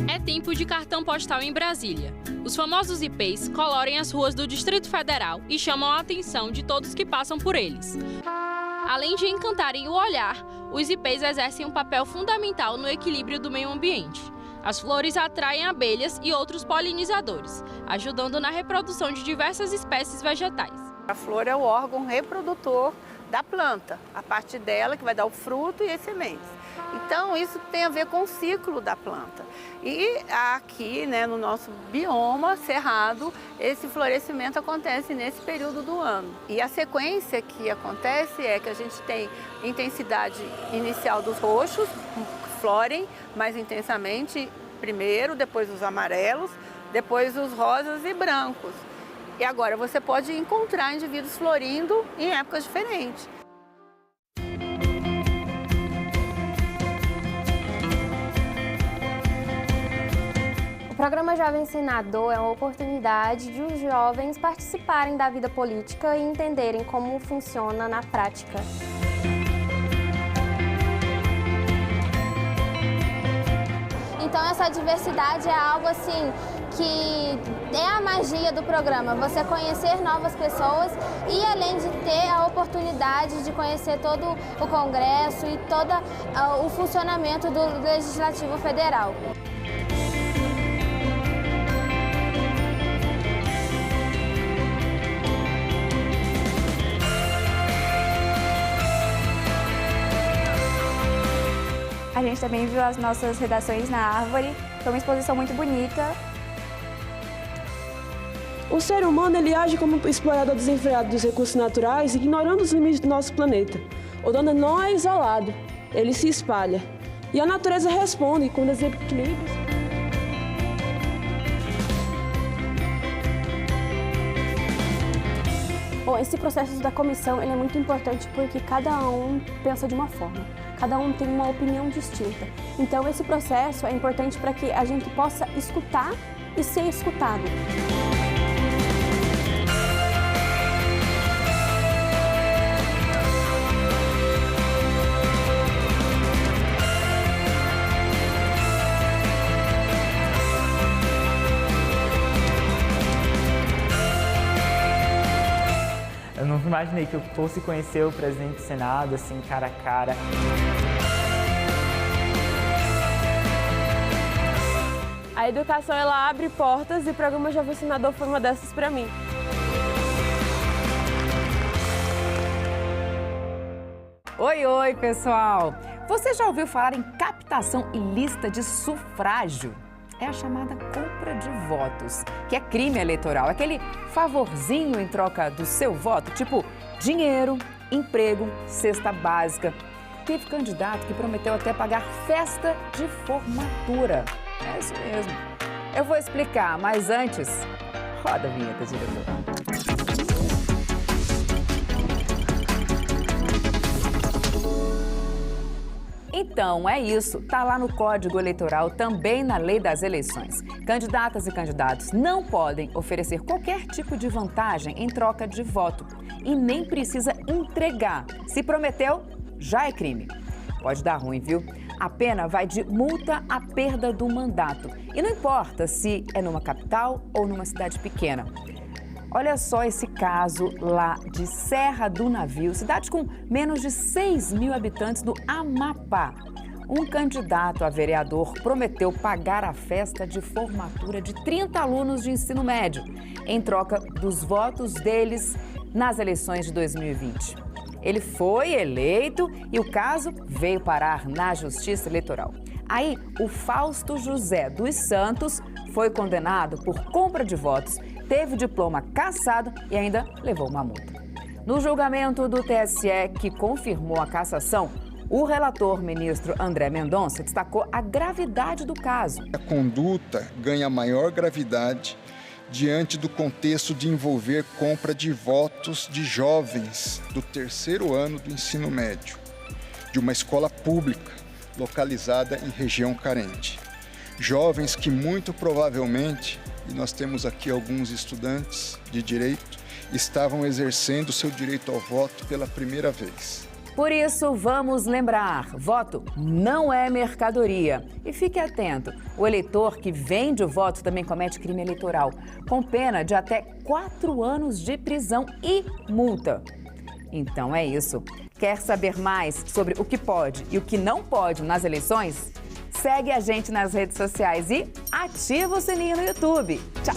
É tempo de cartão postal em Brasília. Os famosos IPs colorem as ruas do Distrito Federal e chamam a atenção de todos que passam por eles. Além de encantarem o olhar, os IPs exercem um papel fundamental no equilíbrio do meio ambiente. As flores atraem abelhas e outros polinizadores, ajudando na reprodução de diversas espécies vegetais. A flor é o órgão reprodutor da planta, a partir dela que vai dar o fruto e as sementes. Então, isso tem a ver com o ciclo da planta. E aqui, né, no nosso bioma cerrado, esse florescimento acontece nesse período do ano. E a sequência que acontece é que a gente tem intensidade inicial dos roxos, que florem mais intensamente primeiro, depois os amarelos, depois os rosas e brancos. E agora você pode encontrar indivíduos florindo em épocas diferentes. O programa Jovem Senador é uma oportunidade de os jovens participarem da vida política e entenderem como funciona na prática. Então essa diversidade é algo assim que é a magia do programa, você conhecer novas pessoas e além de ter a oportunidade de conhecer todo o Congresso e todo o funcionamento do Legislativo Federal. A gente também viu as nossas redações na árvore, foi uma exposição muito bonita. O ser humano ele age como explorador desenfreado dos recursos naturais, ignorando os limites do nosso planeta. O dono não é isolado, ele se espalha. E a natureza responde com desequilíbrios. Bom, esse processo da comissão ele é muito importante porque cada um pensa de uma forma, cada um tem uma opinião distinta. Então esse processo é importante para que a gente possa escutar e ser escutado. Eu não imaginei que eu fosse conhecer o presidente do Senado, assim, cara a cara. A educação, ela abre portas e o programa Jovem Senador foi uma dessas para mim. Oi, oi, pessoal! Você já ouviu falar em captação ilícita de sufrágio? É a chamada compra de votos, que é crime eleitoral, aquele favorzinho em troca do seu voto, tipo dinheiro, emprego, cesta básica. Teve candidato que prometeu até pagar festa de formatura. É isso mesmo. Eu vou explicar, mas antes, roda a vinheta, diretor. Então, é isso. Tá lá no Código Eleitoral, também na Lei das Eleições. Candidatas e candidatos não podem oferecer qualquer tipo de vantagem em troca de voto e nem precisa entregar. Se prometeu, já é crime. Pode dar ruim, viu? A pena vai de multa à perda do mandato. E não importa se é numa capital ou numa cidade pequena. Olha só esse caso lá de Serra do Navio, cidade com menos de 6.000 habitantes do Amapá. Um candidato a vereador prometeu pagar a festa de formatura de 30 alunos de ensino médio, em troca dos votos deles nas eleições de 2020. Ele foi eleito e o caso veio parar na Justiça Eleitoral. Aí, o Fausto José dos Santos foi condenado por compra de votos, teve o diploma cassado e ainda levou uma multa. No julgamento do TSE, que confirmou a cassação, o relator ministro André Mendonça destacou a gravidade do caso. A conduta ganha maior gravidade diante do contexto de envolver compra de votos de jovens do terceiro ano do ensino médio, de uma escola pública localizada em região carente. Jovens que muito provavelmente, e nós temos aqui alguns estudantes de direito, estavam exercendo seu direito ao voto pela primeira vez. Por isso, vamos lembrar, voto não é mercadoria. E fique atento, o eleitor que vende o voto também comete crime eleitoral, com pena de até 4 anos de prisão e multa. Então é isso. Quer saber mais sobre o que pode e o que não pode nas eleições? Segue a gente nas redes sociais e ativa o sininho no YouTube. Tchau!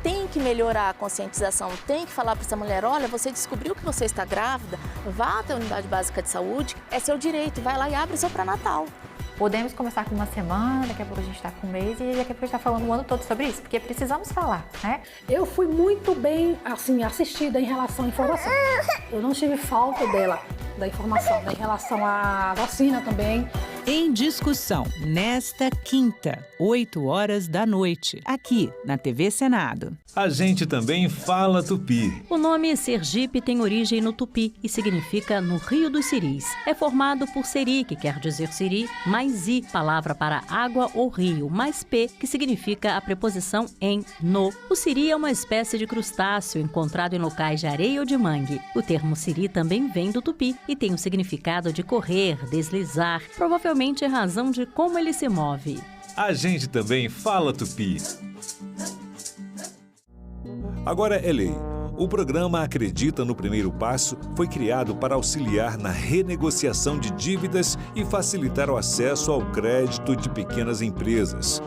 Tem que melhorar a conscientização, tem que falar para essa mulher, olha, você descobriu que você está grávida, vá até a unidade básica de saúde, é seu direito, vai lá e abre seu pré-natal. Podemos começar com uma semana, daqui a pouco a gente está com um mês e daqui a pouco a gente está falando o ano todo sobre isso, porque precisamos falar, né? Eu fui muito bem, assim, assistida em relação à informação. Eu não tive falta da informação, em relação à vacina também. Em discussão, nesta quinta, 20h, aqui na TV Senado. A gente também fala tupi. O nome Sergipe tem origem no tupi e significa no Rio dos Siris. É formado por seri, que quer dizer siri, mais i, palavra para água ou rio, mais p, que significa a preposição em, no. O siri é uma espécie de crustáceo encontrado em locais de areia ou de mangue. O termo siri também vem do tupi e tem o significado de correr, deslizar, provavelmente em razão de como ele se move. A gente também fala tupi. Agora é lei. O programa Acredita no Primeiro Passo foi criado para auxiliar na renegociação de dívidas e facilitar o acesso ao crédito de pequenas empresas.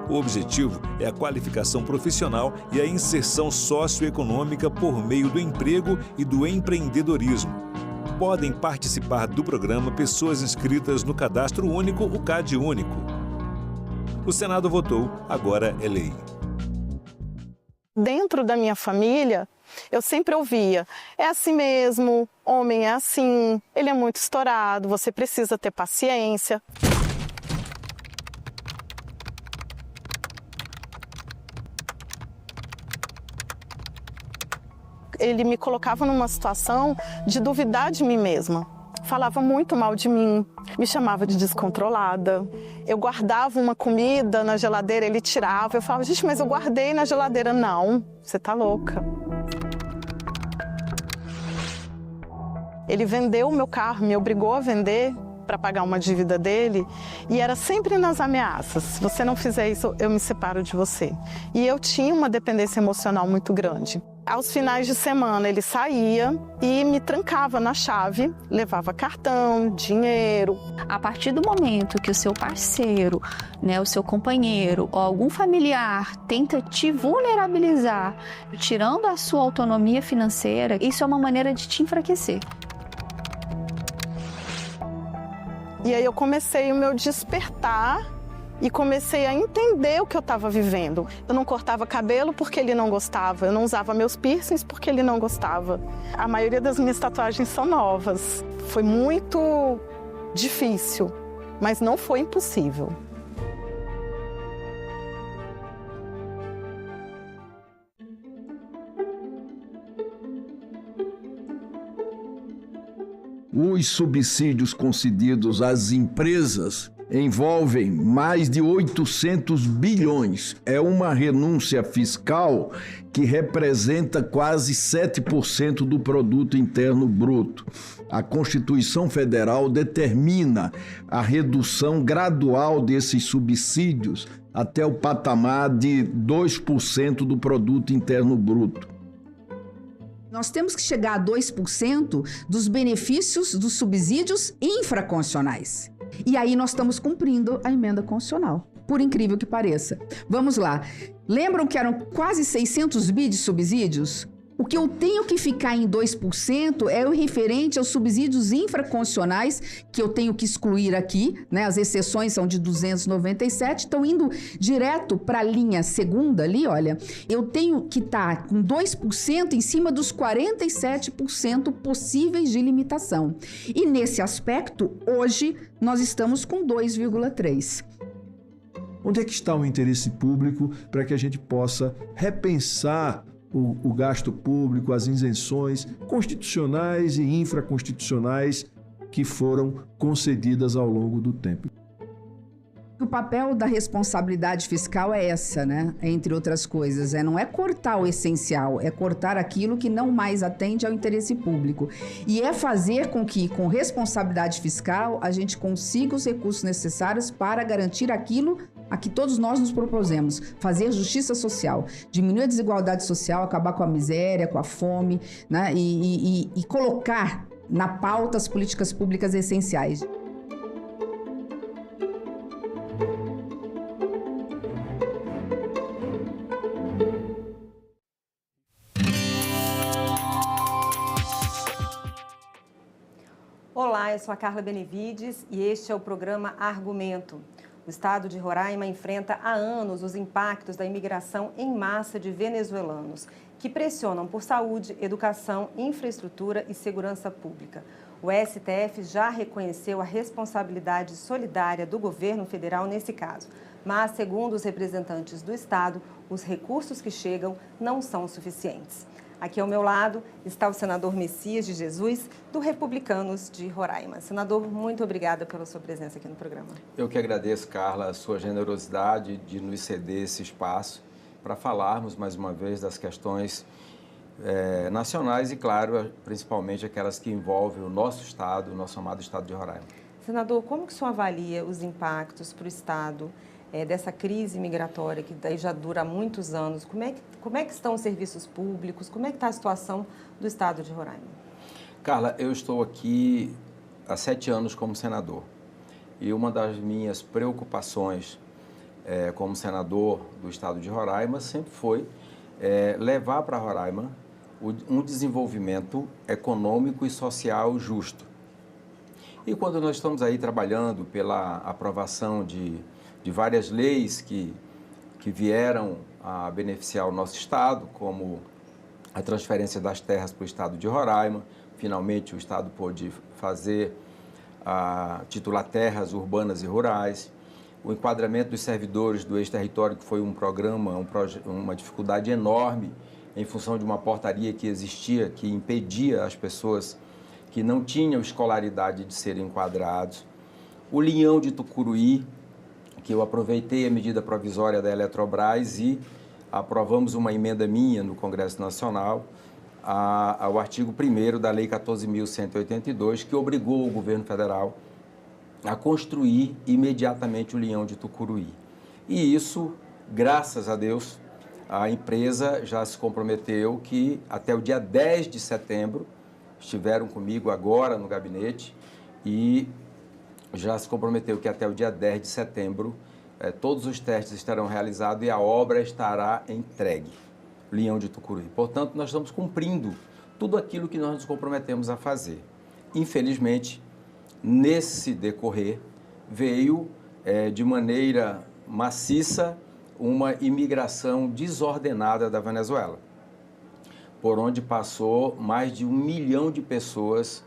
O objetivo é a qualificação profissional e a inserção socioeconômica por meio do emprego e do empreendedorismo. Podem participar do programa pessoas inscritas no Cadastro Único, o CAD Único. O Senado votou, agora é lei. Dentro da minha família, eu sempre ouvia, é assim mesmo, homem é assim, ele é muito estourado, você precisa ter paciência. Ele me colocava numa situação de duvidar de mim mesma. Falava muito mal de mim, me chamava de descontrolada. Eu guardava uma comida na geladeira, ele tirava. Eu falava, gente, mas eu guardei na geladeira. Não, você tá louca. Ele vendeu o meu carro, me obrigou a vender para pagar uma dívida dele. E era sempre nas ameaças. Se você não fizer isso, eu me separo de você. E eu tinha uma dependência emocional muito grande. Aos finais de semana ele saía e me trancava na chave, levava cartão, dinheiro. A partir do momento que o seu parceiro, né, o seu companheiro ou algum familiar tenta te vulnerabilizar, tirando a sua autonomia financeira, isso é uma maneira de te enfraquecer. E aí eu comecei o meu despertar e comecei a entender o que eu estava vivendo. Eu não cortava cabelo porque ele não gostava, eu não usava meus piercings porque ele não gostava. A maioria das minhas tatuagens são novas. Foi muito difícil, mas não foi impossível. Os subsídios concedidos às empresas envolvem mais de 800 bilhões. É uma renúncia fiscal que representa quase 7% do produto interno bruto. A Constituição Federal determina a redução gradual desses subsídios até o patamar de 2% do produto interno bruto. Nós temos que chegar a 2% dos benefícios dos subsídios infraconstitucionais. E aí nós estamos cumprindo a emenda constitucional, por incrível que pareça. Vamos lá. Lembram que eram quase 600 bi de subsídios? O que eu tenho que ficar em 2% é o referente aos subsídios infraconstitucionais, que eu tenho que excluir aqui, né? As exceções são de 297, estão indo direto para a linha segunda ali, olha. Eu tenho que estar com 2% em cima dos 47% possíveis de limitação. E nesse aspecto, hoje, nós estamos com 2,3%. Onde é que está o interesse público para que a gente possa repensar o gasto público, as isenções constitucionais e infraconstitucionais que foram concedidas ao longo do tempo? O papel da responsabilidade fiscal é essa, né? Entre outras coisas, não é cortar o essencial, é cortar aquilo que não mais atende ao interesse público. E é fazer com que, com responsabilidade fiscal, a gente consiga os recursos necessários para garantir aquilo a que todos nós nos propusemos, fazer justiça social, diminuir a desigualdade social, acabar com a miséria, com a fome, né? E colocar na pauta as políticas públicas essenciais. Olá, eu sou a Carla Benevides e este é o programa Argumento. O estado de Roraima enfrenta há anos os impactos da imigração em massa de venezuelanos, que pressionam por saúde, educação, infraestrutura e segurança pública. O STF já reconheceu a responsabilidade solidária do governo federal nesse caso, mas, segundo os representantes do estado, os recursos que chegam não são suficientes. Aqui ao meu lado está o senador Messias de Jesus, do Republicanos de Roraima. Senador, muito obrigada pela sua presença aqui no programa. Eu que agradeço, Carla, a sua generosidade de nos ceder esse espaço para falarmos mais uma vez das questões nacionais e, claro, principalmente aquelas que envolvem o nosso estado, o nosso amado estado de Roraima. Senador, como que o senhor avalia os impactos para o estado dessa crise migratória que daí já dura há muitos anos? Como é que estão os serviços públicos? Como é que está a situação do estado de Roraima? Carla, eu estou aqui há 7 anos como senador e uma das minhas preocupações como senador do estado de Roraima sempre foi levar para Roraima um desenvolvimento econômico e social justo. E quando nós estamos aí trabalhando pela aprovação de várias leis que vieram a beneficiar o nosso estado, como a transferência das terras para o estado de Roraima. Finalmente o estado pôde titular terras urbanas e rurais. O enquadramento dos servidores do ex-território, que foi um programa, uma dificuldade enorme em função de uma portaria que existia, que impedia as pessoas que não tinham escolaridade de serem enquadrados. O Linhão de Tucuruí, que eu aproveitei a medida provisória da Eletrobras e aprovamos uma emenda minha no Congresso Nacional ao artigo 1º da Lei 14.182, que obrigou o governo federal a construir imediatamente o Linhão de Tucuruí. E isso, graças a Deus, a empresa já se comprometeu que até o dia 10 de setembro, estiveram comigo agora no gabinete e já se comprometeu que até o dia 10 de setembro todos os testes estarão realizados e a obra estará entregue, Linhão de Tucuruí. Portanto, nós estamos cumprindo tudo aquilo que nós nos comprometemos a fazer. Infelizmente, nesse decorrer, veio de maneira maciça uma imigração desordenada da Venezuela, por onde passou mais de 1 milhão de pessoas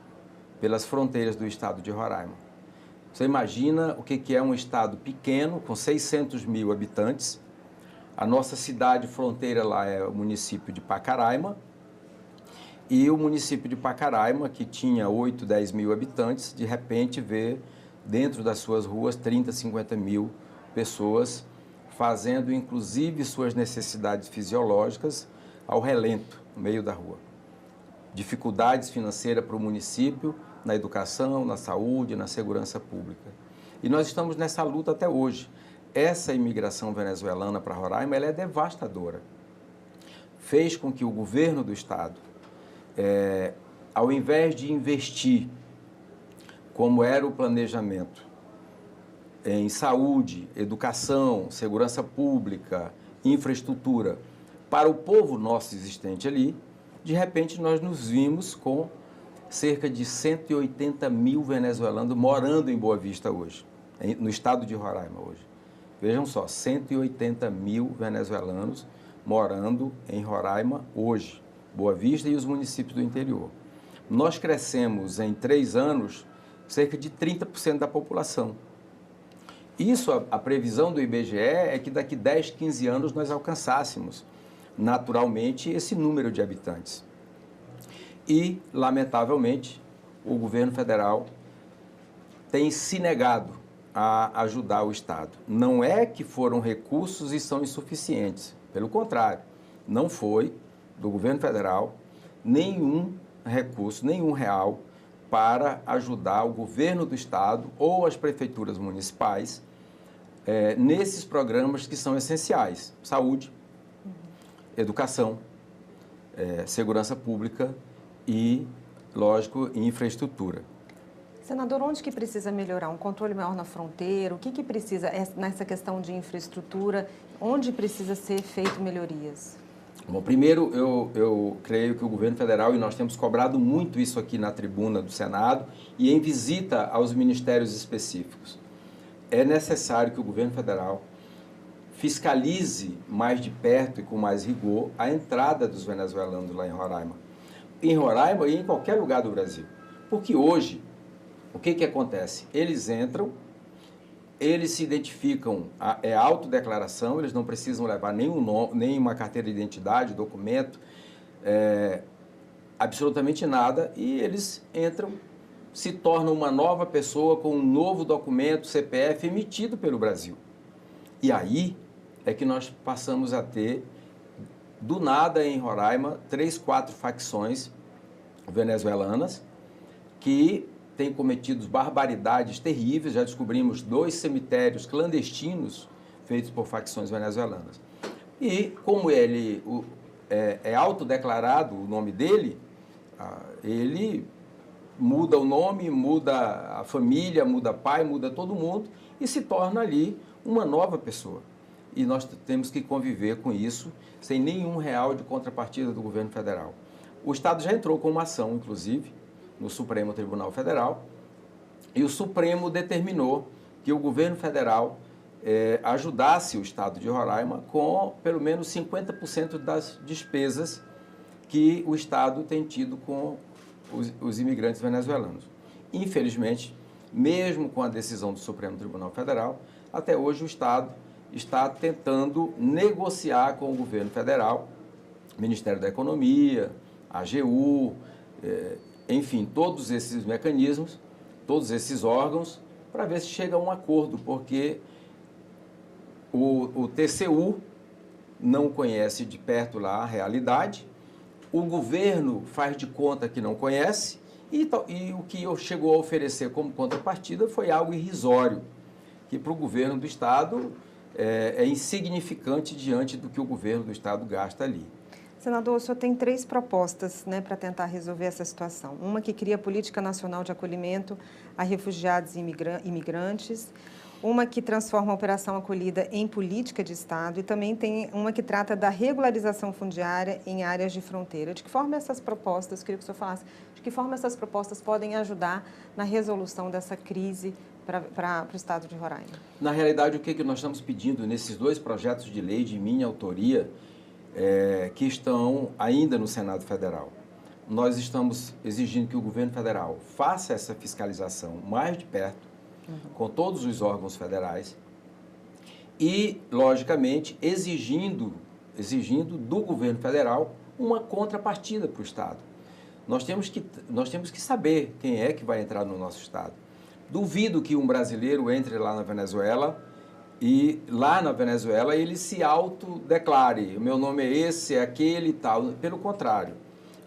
pelas fronteiras do estado de Roraima. Você imagina o que é um estado pequeno, com 600 mil habitantes. A nossa cidade fronteira lá é o município de Pacaraima. E o município de Pacaraima, que tinha 8, 10 mil habitantes, de repente vê dentro das suas ruas 30, 50 mil pessoas fazendo inclusive suas necessidades fisiológicas ao relento, no meio da rua. Dificuldades financeiras para o município, na educação, na saúde, na segurança pública. E nós estamos nessa luta até hoje. Essa imigração venezuelana para Roraima, ela é devastadora. Fez com que o governo do estado, ao invés de investir, como era o planejamento, em saúde, educação, segurança pública, infraestrutura, para o povo nosso existente ali, de repente nós nos vimos com cerca de 180 mil venezuelanos morando em Boa Vista hoje, no estado de Roraima hoje. Vejam só, 180 mil venezuelanos morando em Roraima hoje, Boa Vista e os municípios do interior. Nós crescemos em 3 anos cerca de 30% da população. Isso, a previsão do IBGE é que daqui 10, 15 anos nós alcançássemos naturalmente esse número de habitantes. E, lamentavelmente, o governo federal tem se negado a ajudar o Estado. Não é que foram recursos e são insuficientes, pelo contrário, não foi do governo federal nenhum recurso, nenhum real para ajudar o governo do Estado ou as prefeituras municipais nesses programas que são essenciais: saúde, educação, segurança pública e, lógico, infraestrutura. Senador, onde que precisa melhorar? Um controle maior na fronteira? O que precisa nessa questão de infraestrutura? Onde precisa ser feito melhorias? Bom, primeiro, eu creio que o governo federal, e nós temos cobrado muito isso aqui na tribuna do Senado e em visita aos ministérios específicos, é necessário que o governo federal fiscalize mais de perto e com mais rigor a entrada dos venezuelanos lá em Roraima. Em Roraima e em qualquer lugar do Brasil. Porque hoje, o que acontece? Eles entram, eles se identificam, é autodeclaração, eles não precisam levar nenhuma carteira de identidade, documento, absolutamente nada, e eles entram, se tornam uma nova pessoa com um novo documento, CPF, emitido pelo Brasil. E aí é que nós passamos a ter, do nada em Roraima, 3, 4 facções venezuelanas que têm cometido barbaridades terríveis. Já descobrimos 2 cemitérios clandestinos feitos por facções venezuelanas. E como ele é autodeclarado o nome dele, ele muda o nome, muda a família, muda pai, muda todo mundo e se torna ali uma nova pessoa. E nós temos que conviver com isso sem nenhum real de contrapartida do governo federal. O Estado já entrou com uma ação, inclusive, no Supremo Tribunal Federal, e o Supremo determinou que o governo federal ajudasse o Estado de Roraima com pelo menos 50% das despesas que o Estado tem tido com os imigrantes venezuelanos. Infelizmente, mesmo com a decisão do Supremo Tribunal Federal, até hoje o Estado está tentando negociar com o governo federal, Ministério da Economia, AGU, enfim, todos esses mecanismos, todos esses órgãos, para ver se chega a um acordo, porque o TCU não conhece de perto lá a realidade, o governo faz de conta que não conhece e o que chegou a oferecer como contrapartida foi algo irrisório, que para o governo do Estado é insignificante diante do que o governo do Estado gasta ali. Senador, o senhor tem 3 propostas, né, para tentar resolver essa situação. Uma que cria política nacional de acolhimento a refugiados e imigrantes, uma que transforma a operação acolhida em política de Estado e também tem uma que trata da regularização fundiária em áreas de fronteira. De que forma essas propostas, queria que o senhor falasse, de que forma essas propostas podem ajudar na resolução dessa crise para o Estado de Roraima? Na realidade, o que nós estamos pedindo nesses 2 projetos de lei de minha autoria, que estão ainda no Senado Federal? Nós estamos exigindo que o governo federal faça essa fiscalização mais de perto, com todos os órgãos federais e, logicamente, exigindo do governo federal uma contrapartida para o Estado. Nós temos que saber quem é que vai entrar no nosso estado. Duvido que um brasileiro entre lá na Venezuela e lá na Venezuela ele se autodeclare, o meu nome é esse, é aquele e tal. Pelo contrário,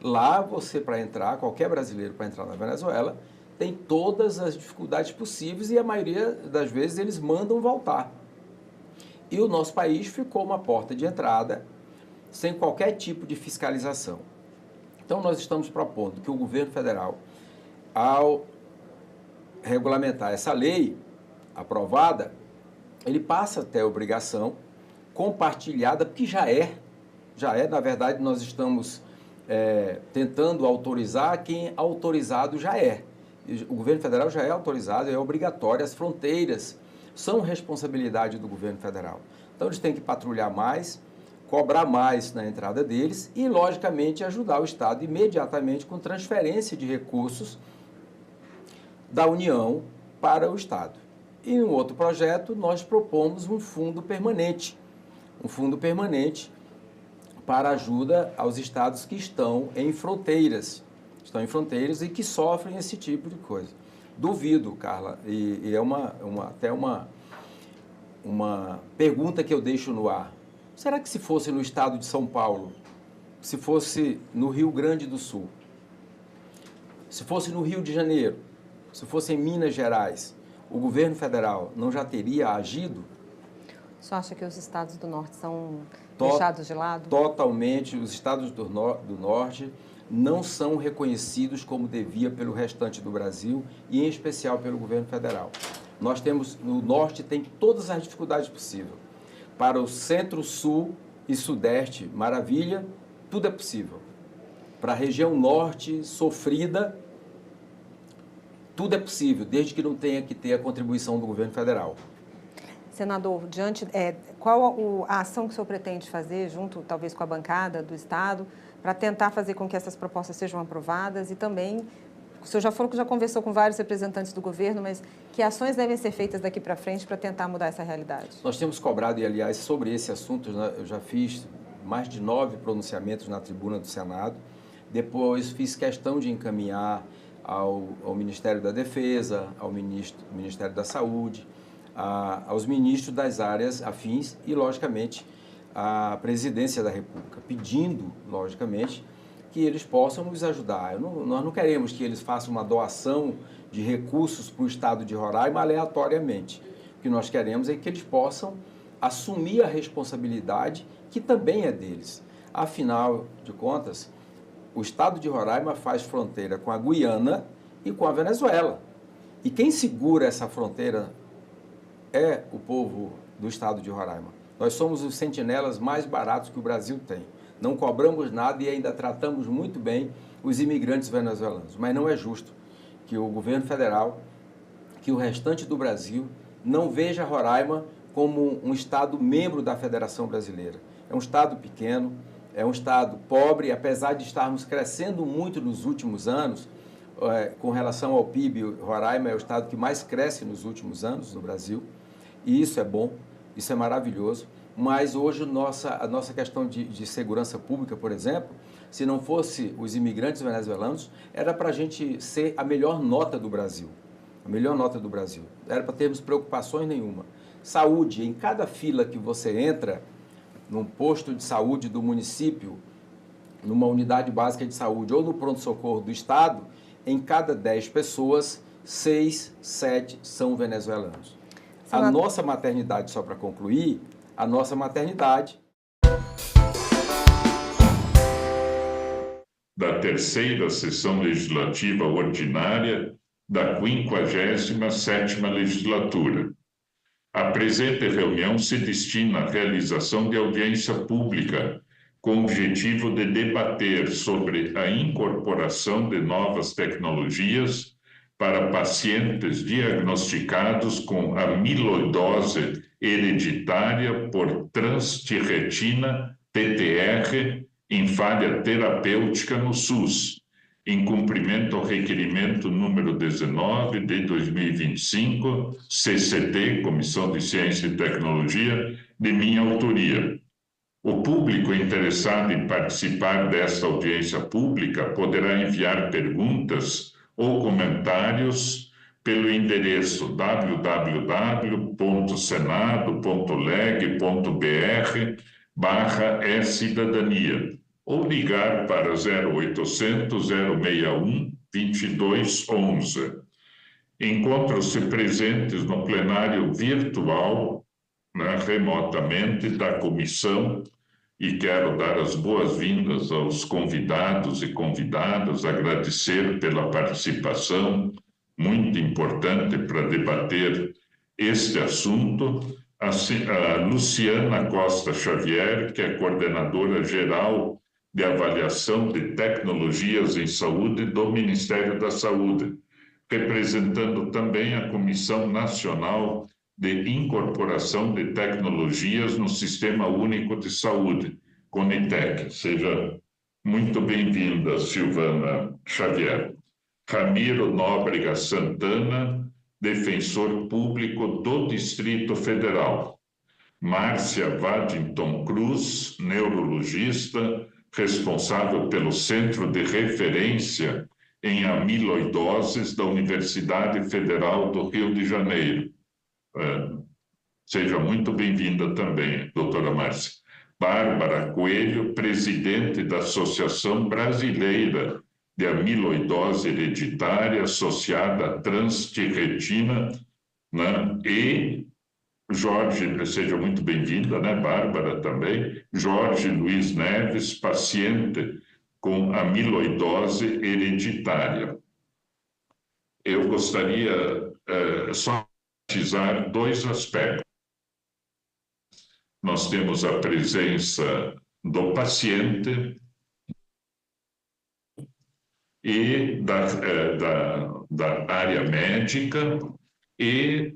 lá você, para entrar, qualquer brasileiro para entrar na Venezuela, tem todas as dificuldades possíveis e a maioria das vezes eles mandam voltar. E o nosso país ficou uma porta de entrada sem qualquer tipo de fiscalização. Então nós estamos propondo que o governo federal, ao regulamentar essa lei aprovada, ele passa a ter a obrigação compartilhada, porque já é, na verdade, nós estamos tentando autorizar quem autorizado já é. O governo federal já é autorizado, é obrigatório, as fronteiras são responsabilidade do governo federal. Então eles têm que patrulhar mais, cobrar mais na entrada deles e, logicamente, ajudar o Estado imediatamente com transferência de recursos da União para o Estado. E em um outro projeto, nós propomos um fundo permanente para ajuda aos estados que estão em fronteiras e que sofrem esse tipo de coisa. Duvido, Carla, e é até uma pergunta que eu deixo no ar. Será que se fosse no estado de São Paulo, se fosse no Rio Grande do Sul, se fosse no Rio de Janeiro, se fosse em Minas Gerais, o governo federal não já teria agido? Você acha que os estados do norte são deixados de lado? Totalmente. Os estados do norte não são reconhecidos como devia pelo restante do Brasil e, em especial, pelo governo federal. Nós temos, no norte, tem todas as dificuldades possíveis. Para o centro, sul e sudeste, maravilha, tudo é possível. Para a região norte, sofrida, tudo é possível, desde que não tenha que ter a contribuição do governo federal. Senador, qual a ação que o senhor pretende fazer, junto talvez com a bancada do Estado, para tentar fazer com que essas propostas sejam aprovadas? E também, o senhor já falou que já conversou com vários representantes do governo, mas que ações devem ser feitas daqui para frente para tentar mudar essa realidade? Nós temos cobrado, e aliás, sobre esse assunto, eu já fiz mais de 9 pronunciamentos na tribuna do Senado, depois fiz questão de encaminhar ao Ministério da Defesa, ao Ministério da Saúde, aos ministros das áreas afins e, logicamente, à Presidência da República, pedindo, logicamente, que eles possam nos ajudar. Nós não queremos que eles façam uma doação de recursos para o Estado de Roraima aleatoriamente. O que nós queremos é que eles possam assumir a responsabilidade que também é deles. Afinal de contas, o Estado de Roraima faz fronteira com a Guiana e com a Venezuela. E quem segura essa fronteira é o povo do Estado de Roraima. Nós somos os sentinelas mais baratos que o Brasil tem. Não cobramos nada e ainda tratamos muito bem os imigrantes venezuelanos. Mas não é justo que o governo federal, que o restante do Brasil, não veja Roraima como um Estado membro da Federação Brasileira. É um Estado pequeno, é um Estado pobre, apesar de estarmos crescendo muito nos últimos anos, com relação ao PIB, Roraima é o Estado que mais cresce nos últimos anos no Brasil, e isso é bom, isso é maravilhoso, mas hoje a nossa questão de segurança pública, por exemplo, se não fosse os imigrantes venezuelanos, era para a gente ser a melhor nota do Brasil, era para termos preocupações nenhuma. Saúde, em cada fila que você entra, num posto de saúde do município, numa unidade básica de saúde ou no pronto-socorro do Estado, em cada 10 pessoas, 6, 7 são venezuelanos. A nossa maternidade, só para concluir, a nossa maternidade... Da terceira sessão legislativa ordinária da 57ª legislatura. A presente reunião se destina à realização de audiência pública com o objetivo de debater sobre a incorporação de novas tecnologias para pacientes diagnosticados com amiloidose hereditária por transtiratina TTR em falha terapêutica no SUS, em cumprimento ao requerimento número 19 de 2025, CCT, Comissão de Ciência e Tecnologia, de minha autoria. O público interessado em participar desta audiência pública poderá enviar perguntas ou comentários pelo endereço www.senado.leg.br/e-cidadania ou ligar para 0800 061 2211. Encontram-se presentes no plenário virtual, remotamente, da comissão, e quero dar as boas-vindas aos convidados e convidadas, agradecer pela participação, muito importante para debater este assunto, a Luciana Costa Xavier, que é coordenadora geral de avaliação de tecnologias em saúde do Ministério da Saúde, representando também a Comissão Nacional de Incorporação de Tecnologias no Sistema Único de Saúde, CONITEC. Seja muito bem-vinda, Silvana Xavier. Ramiro Nóbrega Santana, defensor público do Distrito Federal. Márcia Waddington Cruz, neurologista, responsável pelo Centro de Referência em Amiloidoses da Universidade Federal do Rio de Janeiro. Seja muito bem-vinda também, doutora Márcia. Bárbara Coelho, presidente da Associação Brasileira de Amiloidose Hereditária associada à Transtirretina, e Jorge, seja muito bem-vinda, Bárbara também. Jorge Luiz Neves, paciente com amiloidose hereditária. Eu gostaria só de enfatizar dois aspectos. Nós temos a presença do paciente e da área médica e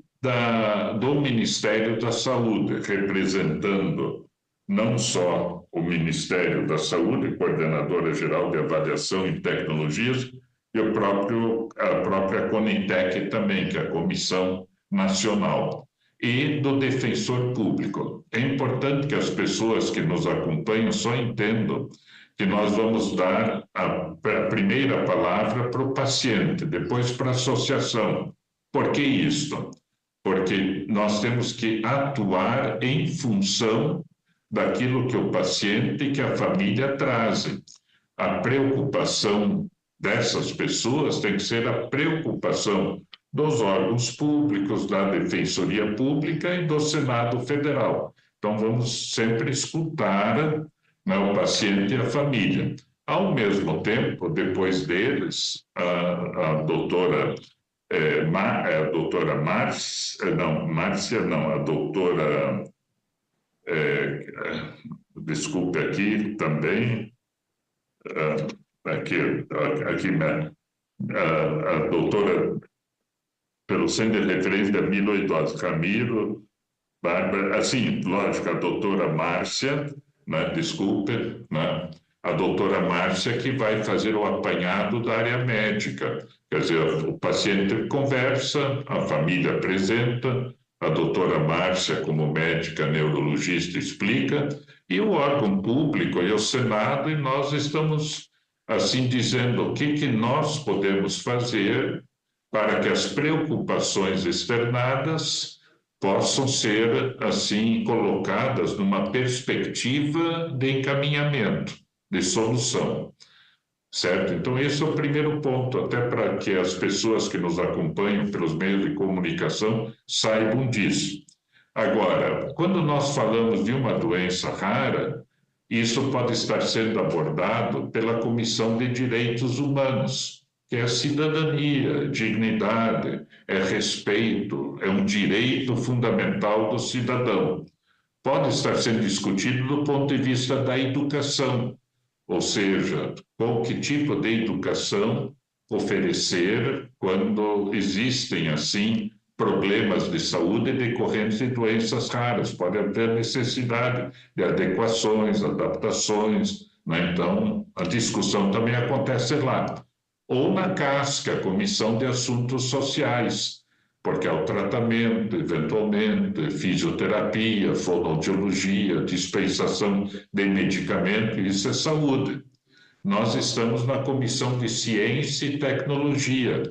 do Ministério da Saúde, representando não só o Ministério da Saúde, Coordenadora Geral de Avaliação em Tecnologias, e a própria CONITEC também, que é a Comissão Nacional, e do Defensor Público. É importante que as pessoas que nos acompanham só entendam que nós vamos dar a primeira palavra para o paciente, depois para a associação. Por que isso? Porque nós temos que atuar em função daquilo que o paciente e que a família trazem. A preocupação dessas pessoas tem que ser a preocupação dos órgãos públicos, da Defensoria Pública e do Senado Federal. Então, vamos sempre escutar o paciente e a família. Ao mesmo tempo, depois deles, a doutora desculpe aqui também, a doutora, pelo Centro de Referência de Amiloidose, Ramiro, Bárbara, assim, lógico, a doutora Márcia, a doutora Márcia que vai fazer o apanhado da área médica. Quer dizer, o paciente conversa, a família apresenta, a doutora Márcia, como médica neurologista, explica, e o órgão público e o Senado, e nós estamos, assim, dizendo o que nós podemos fazer para que as preocupações externadas possam ser, assim, colocadas numa perspectiva de encaminhamento, de solução, certo? Então, esse é o primeiro ponto, até para que as pessoas que nos acompanham pelos meios de comunicação saibam disso. Agora, quando nós falamos de uma doença rara, isso pode estar sendo abordado pela Comissão de Direitos Humanos, que é cidadania, dignidade, é respeito, é um direito fundamental do cidadão. Pode estar sendo discutido do ponto de vista da educação, ou seja, qual que tipo de educação oferecer quando existem, assim, problemas de saúde decorrentes de doenças raras. Pode haver necessidade de adequações, adaptações, Então, a discussão também acontece lá. Ou na CASC, a Comissão de Assuntos Sociais, porque há o tratamento, eventualmente, fisioterapia, fonoaudiologia, dispensação de medicamento, isso é saúde. Nós estamos na Comissão de Ciência e Tecnologia.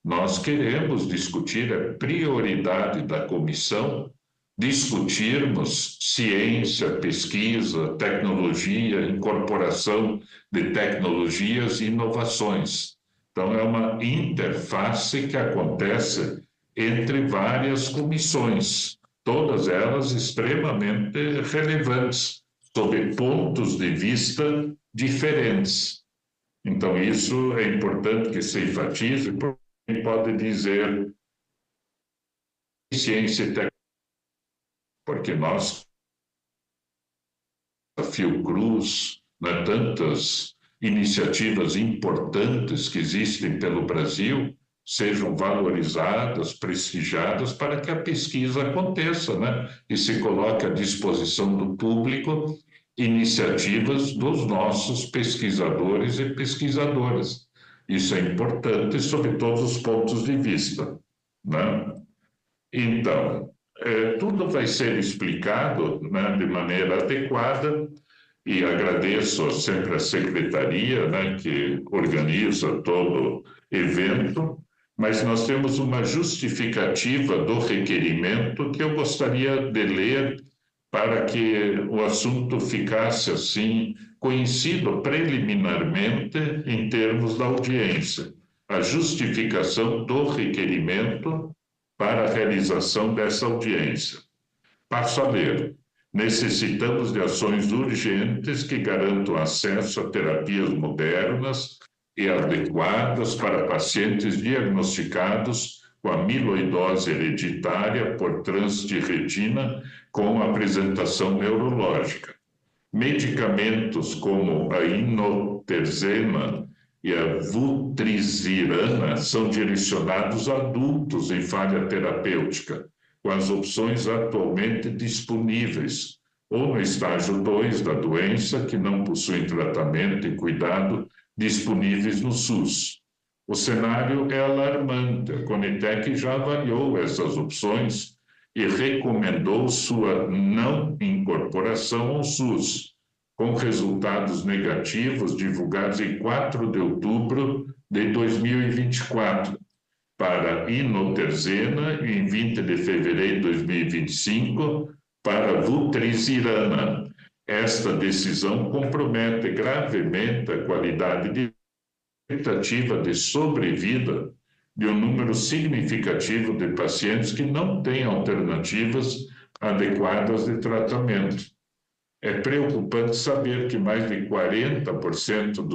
Nós queremos discutir, é prioridade da comissão, discutirmos ciência, pesquisa, tecnologia, incorporação de tecnologias e inovações. Então, é uma interface que acontece entre várias comissões, todas elas extremamente relevantes, sob pontos de vista diferentes. Então, isso é importante que se enfatize, porque pode dizer ciência e tecnologia, porque nós, a Fiocruz, né, tantas iniciativas importantes que existem pelo Brasil, sejam valorizadas, prestigiadas, para que a pesquisa aconteça, né? E se coloque à disposição do público iniciativas dos nossos pesquisadores e pesquisadoras. Isso é importante sob todos os pontos de vista, né? Então, tudo vai ser explicado, né, de maneira adequada, e agradeço sempre a secretaria, né, que organiza todo evento, mas nós temos uma justificativa do requerimento que eu gostaria de ler para que o assunto ficasse assim conhecido preliminarmente em termos da audiência. A justificação do requerimento para a realização dessa audiência. Passo a ler. Necessitamos de ações urgentes que garantam acesso a terapias modernas e adequadas para pacientes diagnosticados com amiloidose hereditária por trânsito de retina com apresentação neurológica. Medicamentos como a inoterzema e a vutrisiran são direcionados a adultos em falha terapêutica, com as opções atualmente disponíveis, ou no estágio 2 da doença, que não possuem tratamento e cuidado disponíveis no SUS. O cenário é alarmante. A Conitec já avaliou essas opções e recomendou sua não incorporação ao SUS, com resultados negativos divulgados em 4 de outubro de 2024, para inoterzena e em 20 de fevereiro de 2025 para vutrisiran. Esta decisão compromete gravemente a qualidade de expectativa de sobrevida de um número significativo de pacientes que não têm alternativas adequadas de tratamento. É preocupante saber que mais de 40%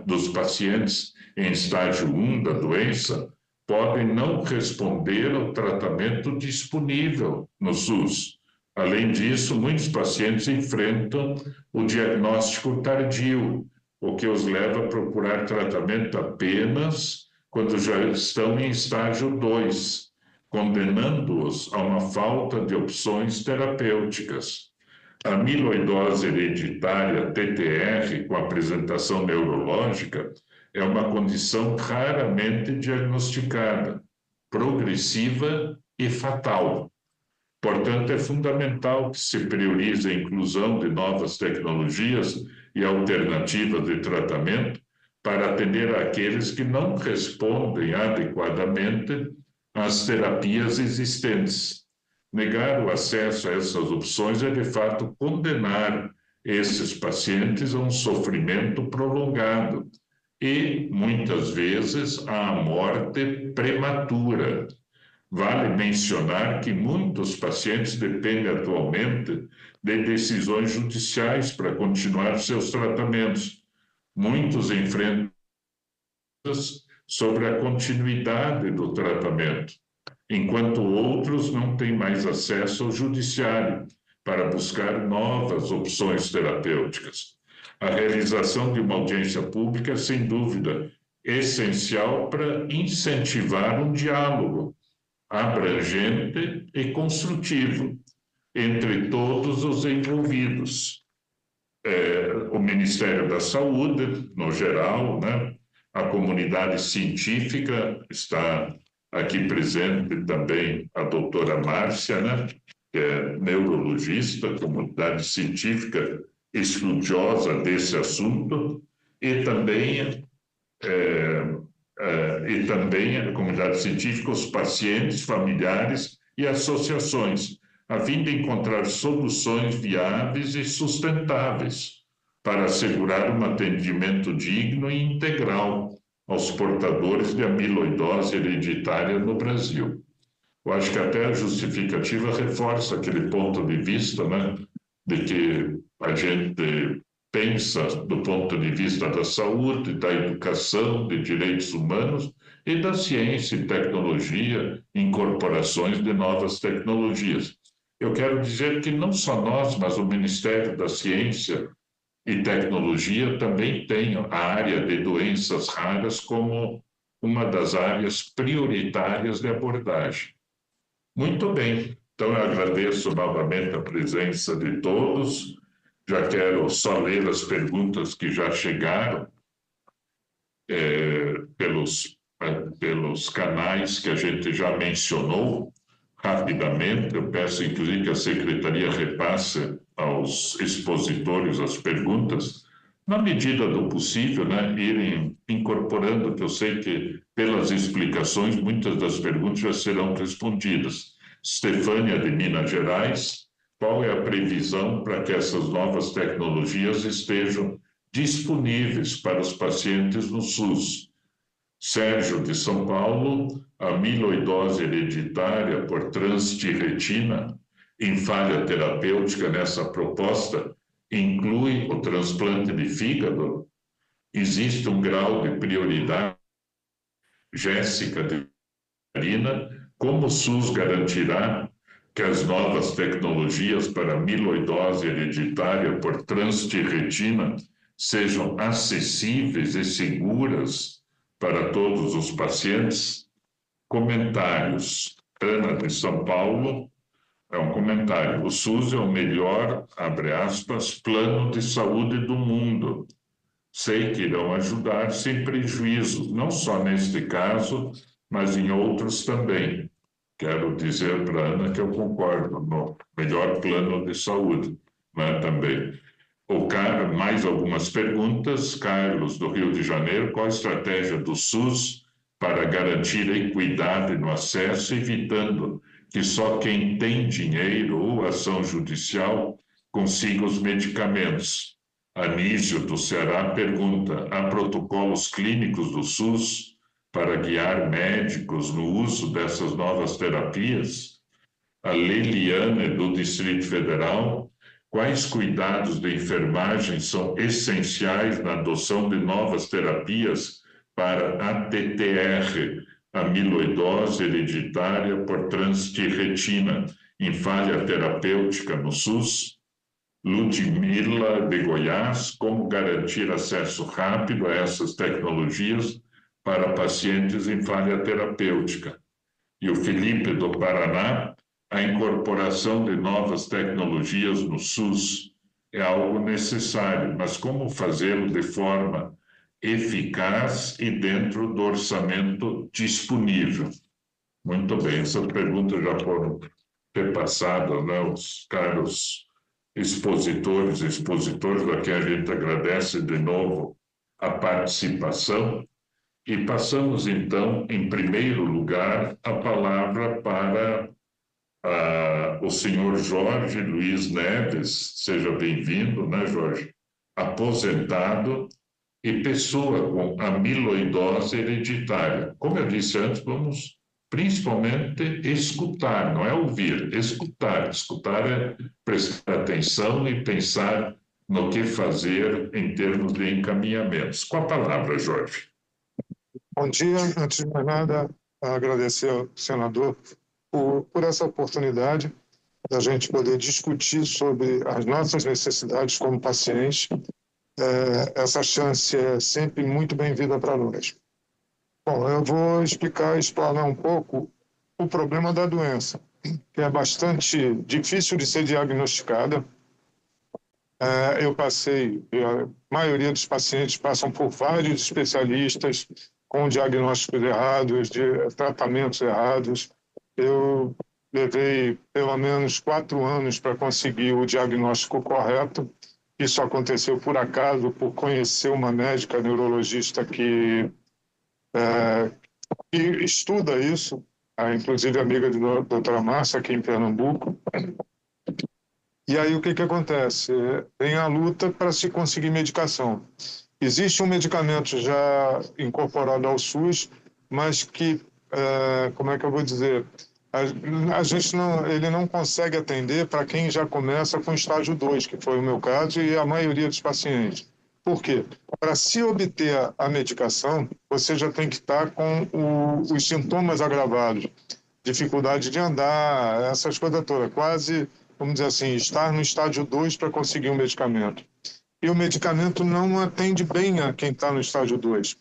dos pacientes em estágio 1 da doença podem não responder ao tratamento disponível no SUS. Além disso, muitos pacientes enfrentam o diagnóstico tardio, o que os leva a procurar tratamento apenas quando já estão em estágio 2, condenando-os a uma falta de opções terapêuticas. A amiloidose hereditária, TTR, com apresentação neurológica, é uma condição raramente diagnosticada, progressiva e fatal. Portanto, é fundamental que se priorize a inclusão de novas tecnologias e alternativas de tratamento para atender àqueles que não respondem adequadamente às terapias existentes. Negar o acesso a essas opções é, de fato, condenar esses pacientes a um sofrimento prolongado e, muitas vezes, à morte prematura. Vale mencionar que muitos pacientes dependem atualmente de decisões judiciais para continuar seus tratamentos. Muitos enfrentam sobre a continuidade do tratamento, enquanto outros não têm mais acesso ao judiciário para buscar novas opções terapêuticas. A realização de uma audiência pública é, sem dúvida, essencial para incentivar um diálogo abrangente e construtivo entre todos os envolvidos. O Ministério da Saúde, no geral, né? A comunidade científica está aqui presente também a doutora Márcia, né, que é neurologista, comunidade científica estudiosa desse assunto, e também a comunidade científica, os pacientes, familiares e associações, a fim de encontrar soluções viáveis e sustentáveis para assegurar um atendimento digno e integral aos portadores de amiloidose hereditária no Brasil. Eu acho que até a justificativa reforça aquele ponto de vista, né, de que a gente pensa do ponto de vista da saúde, da educação, de direitos humanos e da ciência e tecnologia, incorporações de novas tecnologias. Eu quero dizer que não só nós, mas o Ministério da Ciência e Tecnologia também tem a área de doenças raras como uma das áreas prioritárias de abordagem. Muito bem, então eu agradeço novamente a presença de todos. Já quero só ler as perguntas que já chegaram pelos canais que a gente já mencionou rapidamente. Eu peço, inclusive, que a Secretaria repasse aos expositores as perguntas, na medida do possível, né, irem incorporando, que eu sei que, pelas explicações, muitas das perguntas já serão respondidas. Stefânia, de Minas Gerais, qual é a previsão para que essas novas tecnologias estejam disponíveis para os pacientes no SUS? Sérgio, de São Paulo, a amiloidose hereditária por transtirretina em falha terapêutica nessa proposta inclui o transplante de fígado? Existe um grau de prioridade? Jéssica, de Catarina, como o SUS garantirá que as novas tecnologias para amiloidose hereditária por transtirretina sejam acessíveis e seguras para todos os pacientes? Comentários. Ana, de São Paulo, é um comentário. O SUS é o melhor, abre aspas, plano de saúde do mundo. Sei que irão ajudar sem prejuízo, não só neste caso, mas em outros também. Quero dizer para a Ana que eu concordo no melhor plano de saúde, né, também. Mais algumas perguntas. Carlos, do Rio de Janeiro, qual a estratégia do SUS para garantir a equidade no acesso, evitando que só quem tem dinheiro ou ação judicial consiga os medicamentos? Anísio, do Ceará, pergunta: há protocolos clínicos do SUS para guiar médicos no uso dessas novas terapias? A Leliane, do Distrito Federal: quais cuidados de enfermagem são essenciais na adoção de novas terapias para ATTR, amiloidose hereditária por transtirretina, em falha terapêutica no SUS? Ludmila, de Goiás: como garantir acesso rápido a essas tecnologias para pacientes em falha terapêutica? E o Felipe, do Paraná: a incorporação de novas tecnologias no SUS é algo necessário, mas como fazê-lo de forma eficaz e dentro do orçamento disponível? Muito bem, essas perguntas já foram repassadas, né? Os caros expositores, a quem a gente agradece de novo a participação. E passamos, então, em primeiro lugar, a palavra para o senhor Jorge Luiz Neves. Seja bem-vindo, né, Jorge? Aposentado e pessoa com amiloidose hereditária. Como eu disse antes, vamos principalmente escutar, não é ouvir, escutar. Escutar é prestar atenção e pensar no que fazer em termos de encaminhamentos. Com a palavra, Jorge. Bom dia. Antes de mais nada, agradecer ao senador por essa oportunidade da gente poder discutir sobre as nossas necessidades como pacientes. Essa chance é sempre muito bem-vinda para nós. Bom, eu vou explanar um pouco o problema da doença, que é bastante difícil de ser diagnosticada. A maioria dos pacientes passam por vários especialistas, com diagnósticos errados, de tratamentos errados. Eu levei pelo menos 4 anos para conseguir o diagnóstico correto. Isso aconteceu por acaso, por conhecer uma médica neurologista que estuda isso, inclusive amiga da doutora Márcia, aqui em Pernambuco. E aí o que acontece? Tem a luta para se conseguir medicação. Existe um medicamento já incorporado ao SUS, mas que, como é que eu vou dizer, ele não consegue atender para quem já começa com estágio 2, que foi o meu caso e a maioria dos pacientes. Por quê? Para se obter a medicação, você já tem que estar com os sintomas agravados, dificuldade de andar, essas coisas todas, quase, vamos dizer assim, estar no estágio 2 para conseguir um medicamento. E o medicamento não atende bem a quem está no estágio 2.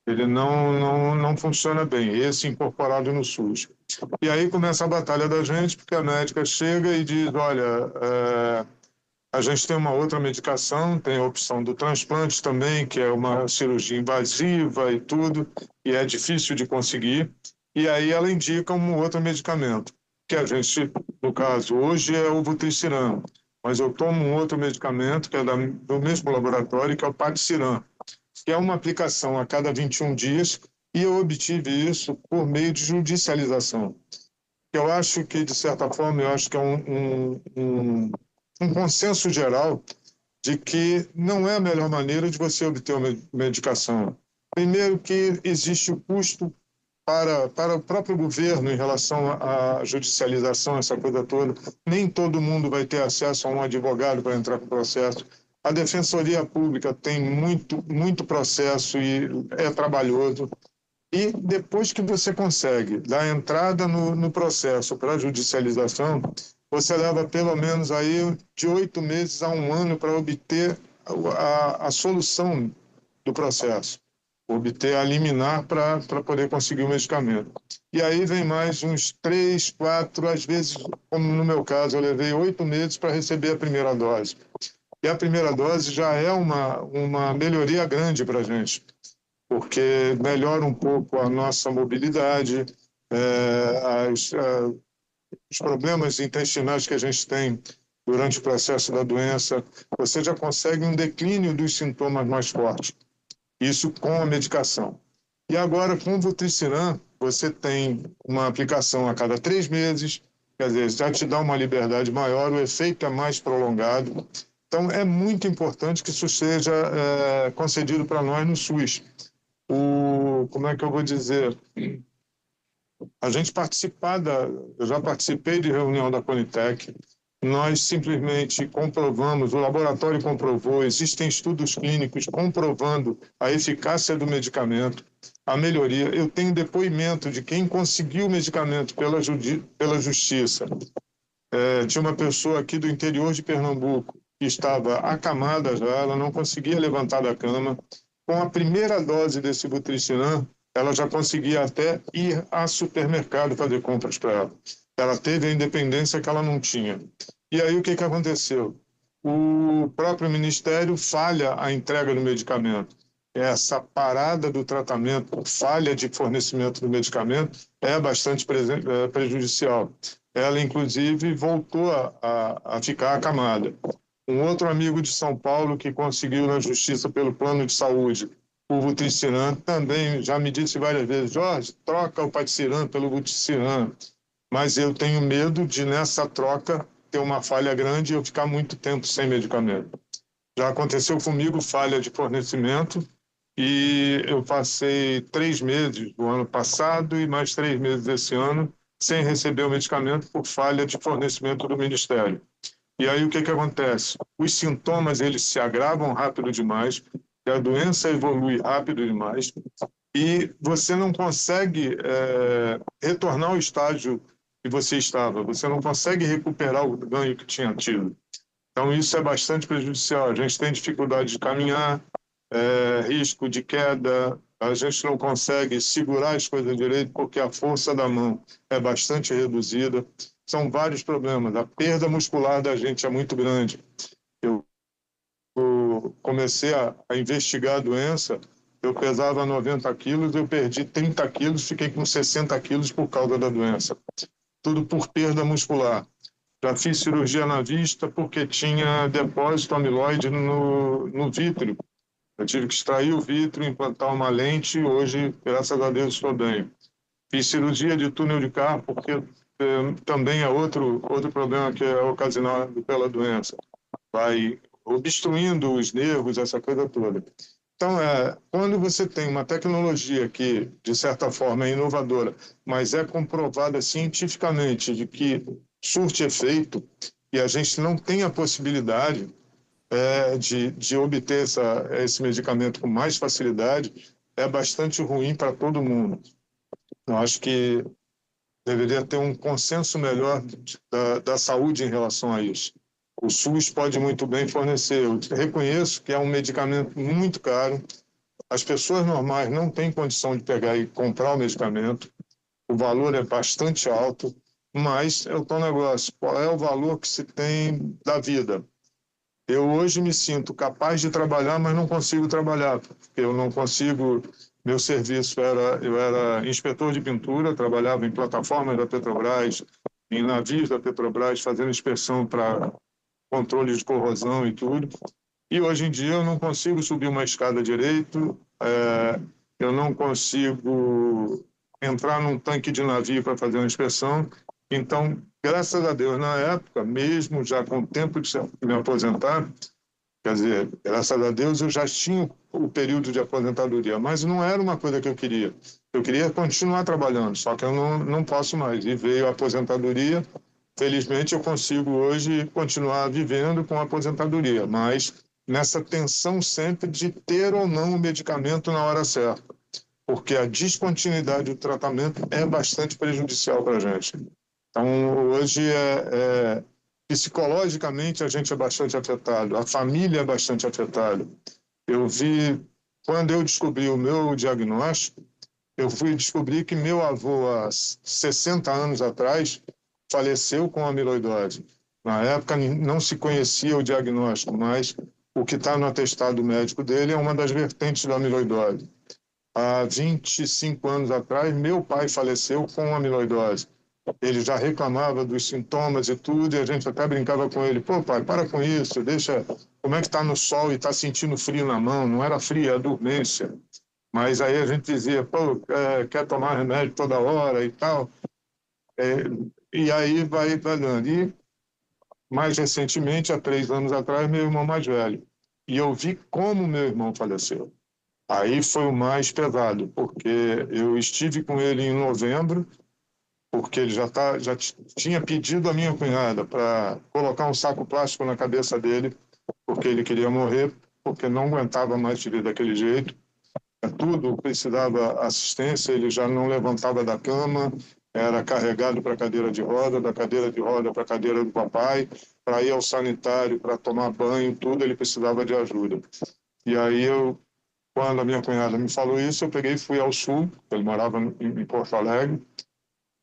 Ele não funciona bem, esse incorporado no SUS. E aí começa a batalha da gente, porque a médica chega e diz, olha, a gente tem uma outra medicação, tem a opção do transplante também, que é uma cirurgia invasiva e tudo, e é difícil de conseguir. E aí ela indica um outro medicamento, que a gente, no caso, hoje é o Vutrisiran, mas eu tomo um outro medicamento, que é do mesmo laboratório, que é o Patisiran, que é uma aplicação a cada 21 dias, e eu obtive isso por meio de judicialização. Eu acho que, de certa forma, que é um consenso geral de que não é a melhor maneira de você obter uma medicação. Primeiro que existe o custo para o próprio governo em relação à judicialização, essa coisa toda. Nem todo mundo vai ter acesso a um advogado para entrar com o processo. A Defensoria Pública tem muito processo e é trabalhoso. E depois que você consegue dar entrada no processo para a judicialização, você leva pelo menos aí de 8 meses a 1 ano para obter a solução do processo, obter a liminar para poder conseguir o medicamento. E aí vem mais uns 3, 4, às vezes, como no meu caso, eu levei 8 meses para receber a primeira dose. E a primeira dose já é uma melhoria grande para a gente, porque melhora um pouco a nossa mobilidade, os problemas intestinais que a gente tem durante o processo da doença, você já consegue um declínio dos sintomas mais fortes. Isso com a medicação. E agora, com o Vutrisiran, você tem uma aplicação a cada 3 meses, quer dizer, já te dá uma liberdade maior, o efeito é mais prolongado. Então, é muito importante que isso seja concedido para nós no SUS. Como é que eu vou dizer? A gente eu já participei de reunião da Conitec, nós simplesmente comprovamos, o laboratório comprovou, existem estudos clínicos comprovando a eficácia do medicamento, a melhoria. Eu tenho depoimento de quem conseguiu o medicamento pela justiça. Tinha uma pessoa aqui do interior de Pernambuco que estava acamada já, ela não conseguia levantar da cama. Com a primeira dose desse Vutrisiran, ela já conseguia até ir ao supermercado fazer compras para ela. Ela teve a independência que ela não tinha. E aí o que aconteceu? O próprio Ministério falha a entrega do medicamento. Essa parada do tratamento, falha de fornecimento do medicamento, é bastante prejudicial. Ela, inclusive, voltou a ficar acamada. Um outro amigo de São Paulo que conseguiu na justiça pelo plano de saúde o Vutrisiran também já me disse várias vezes, Jorge, troca o Patisiran pelo Vutrisiran. Mas eu tenho medo de, nessa troca, ter uma falha grande e eu ficar muito tempo sem medicamento. Já aconteceu comigo falha de fornecimento e eu passei 3 meses do ano passado e mais 3 meses desse ano sem receber o medicamento por falha de fornecimento do Ministério. E aí o que acontece? Os sintomas eles se agravam rápido demais, a doença evolui rápido demais e você não consegue retornar ao estágio que você estava, você não consegue recuperar o ganho que tinha tido. Então isso é bastante prejudicial, a gente tem dificuldade de caminhar, risco de queda, a gente não consegue segurar as coisas direito porque a força da mão é bastante reduzida. São vários problemas, a perda muscular da gente é muito grande. Eu comecei a investigar a doença, eu pesava 90 quilos, eu perdi 30 quilos, fiquei com 60 quilos por causa da doença. Tudo por perda muscular. Já fiz cirurgia na vista porque tinha depósito amiloide no vítreo. Eu tive que extrair o vítreo, implantar uma lente e hoje, graças a Deus, estou bem. Fiz cirurgia de túnel de carpo porque também é outro problema que é ocasionado pela doença. Vai obstruindo os nervos, essa coisa toda. Então, quando você tem uma tecnologia que, de certa forma, é inovadora, mas é comprovada cientificamente de que surte efeito e a gente não tem a possibilidade de obter esse medicamento com mais facilidade, é bastante ruim para todo mundo. Eu acho que deveria ter um consenso melhor da saúde em relação a isso. O SUS pode muito bem fornecer. Eu reconheço que é um medicamento muito caro. As pessoas normais não têm condição de pegar e comprar o medicamento. O valor é bastante alto, mas é o tal negócio. Qual é o valor que se tem da vida? Eu hoje me sinto capaz de trabalhar, mas não consigo trabalhar, porque eu não consigo... Meu serviço eu era inspetor de pintura, trabalhava em plataformas da Petrobras, em navios da Petrobras, fazendo inspeção para controle de corrosão e tudo. E hoje em dia eu não consigo subir uma escada direito, eu não consigo entrar num tanque de navio para fazer uma inspeção. Então, graças a Deus, na época, mesmo já com o tempo de me aposentar, quer dizer, graças a Deus eu já tinha o período de aposentadoria, mas não era uma coisa que eu queria. Eu queria continuar trabalhando, só que eu não posso mais. E veio a aposentadoria. Felizmente eu consigo hoje continuar vivendo com a aposentadoria, mas nessa tensão sempre de ter ou não o medicamento na hora certa, porque a descontinuidade do tratamento é bastante prejudicial para a gente. Então, hoje psicologicamente a gente é bastante afetado, a família é bastante afetada. Eu vi, quando eu descobri o meu diagnóstico, eu fui descobrir que meu avô, há 60 anos atrás, faleceu com amiloidose. Na época não se conhecia o diagnóstico, mas o que está no atestado médico dele é uma das vertentes da amiloidose. Há 25 anos atrás, meu pai faleceu com amiloidose. Ele já reclamava dos sintomas e tudo, e a gente até brincava com ele. Pô, pai, para com isso, deixa... Como é que está no sol e está sentindo frio na mão? Não era frio, é dormência. Mas aí a gente dizia, pô, quer tomar remédio toda hora e tal. E aí vai dando. E mais recentemente, há 3 anos atrás, meu irmão mais velho. E eu vi como meu irmão faleceu. Aí foi o mais pesado, porque eu estive com ele em novembro, porque ele já tinha pedido a minha cunhada para colocar um saco plástico na cabeça dele, porque ele queria morrer, porque não aguentava mais viver daquele jeito. Tudo precisava assistência, ele já não levantava da cama, era carregado para a cadeira de roda, da cadeira de roda para a cadeira do papai, para ir ao sanitário, para tomar banho, tudo ele precisava de ajuda. E aí quando a minha cunhada me falou isso, eu peguei e fui ao sul, ele morava em Porto Alegre,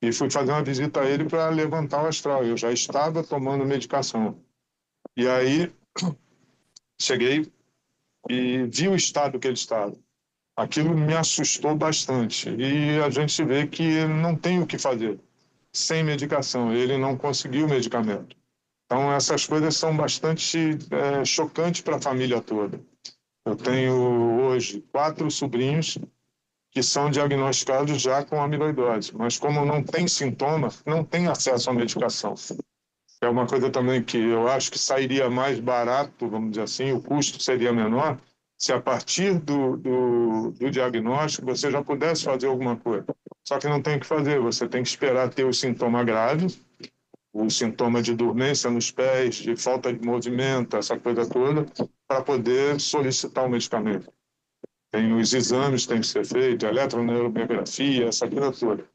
e fui fazer uma visita a ele para levantar o astral. Eu já estava tomando medicação. E aí cheguei e vi o estado que ele estava. Aquilo me assustou bastante. E a gente vê que não tem o que fazer sem medicação. Ele não conseguiu o medicamento. Então, essas coisas são bastante chocantes para a família toda. Eu tenho hoje 4 sobrinhos que são diagnosticados já com amiloidose, mas como não tem sintoma, não tem acesso à medicação. É uma coisa também que eu acho que sairia mais barato, vamos dizer assim, o custo seria menor, se a partir do diagnóstico você já pudesse fazer alguma coisa. Só que não tem o que fazer, você tem que esperar ter o sintoma grave, o sintoma de dormência nos pés, de falta de movimento, essa coisa toda, para poder solicitar o medicamento. Tem os exames que tem que ser feitos, a eletroneuromiografia, essa coisa toda.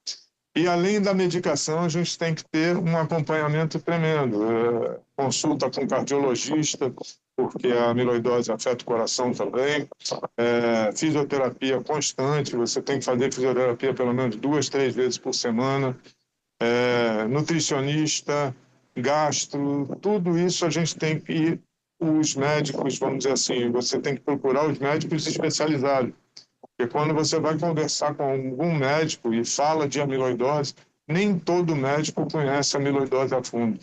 E além da medicação, a gente tem que ter um acompanhamento tremendo. Consulta com cardiologista, porque a amiloidose afeta o coração também. Fisioterapia constante, você tem que fazer fisioterapia pelo menos 2, 3 vezes por semana. Nutricionista, gastro, tudo isso a gente tem que ir. Os médicos, vamos dizer assim, você tem que procurar os médicos especializados. Porque quando você vai conversar com algum médico e fala de amiloidose, nem todo médico conhece a amiloidose a fundo.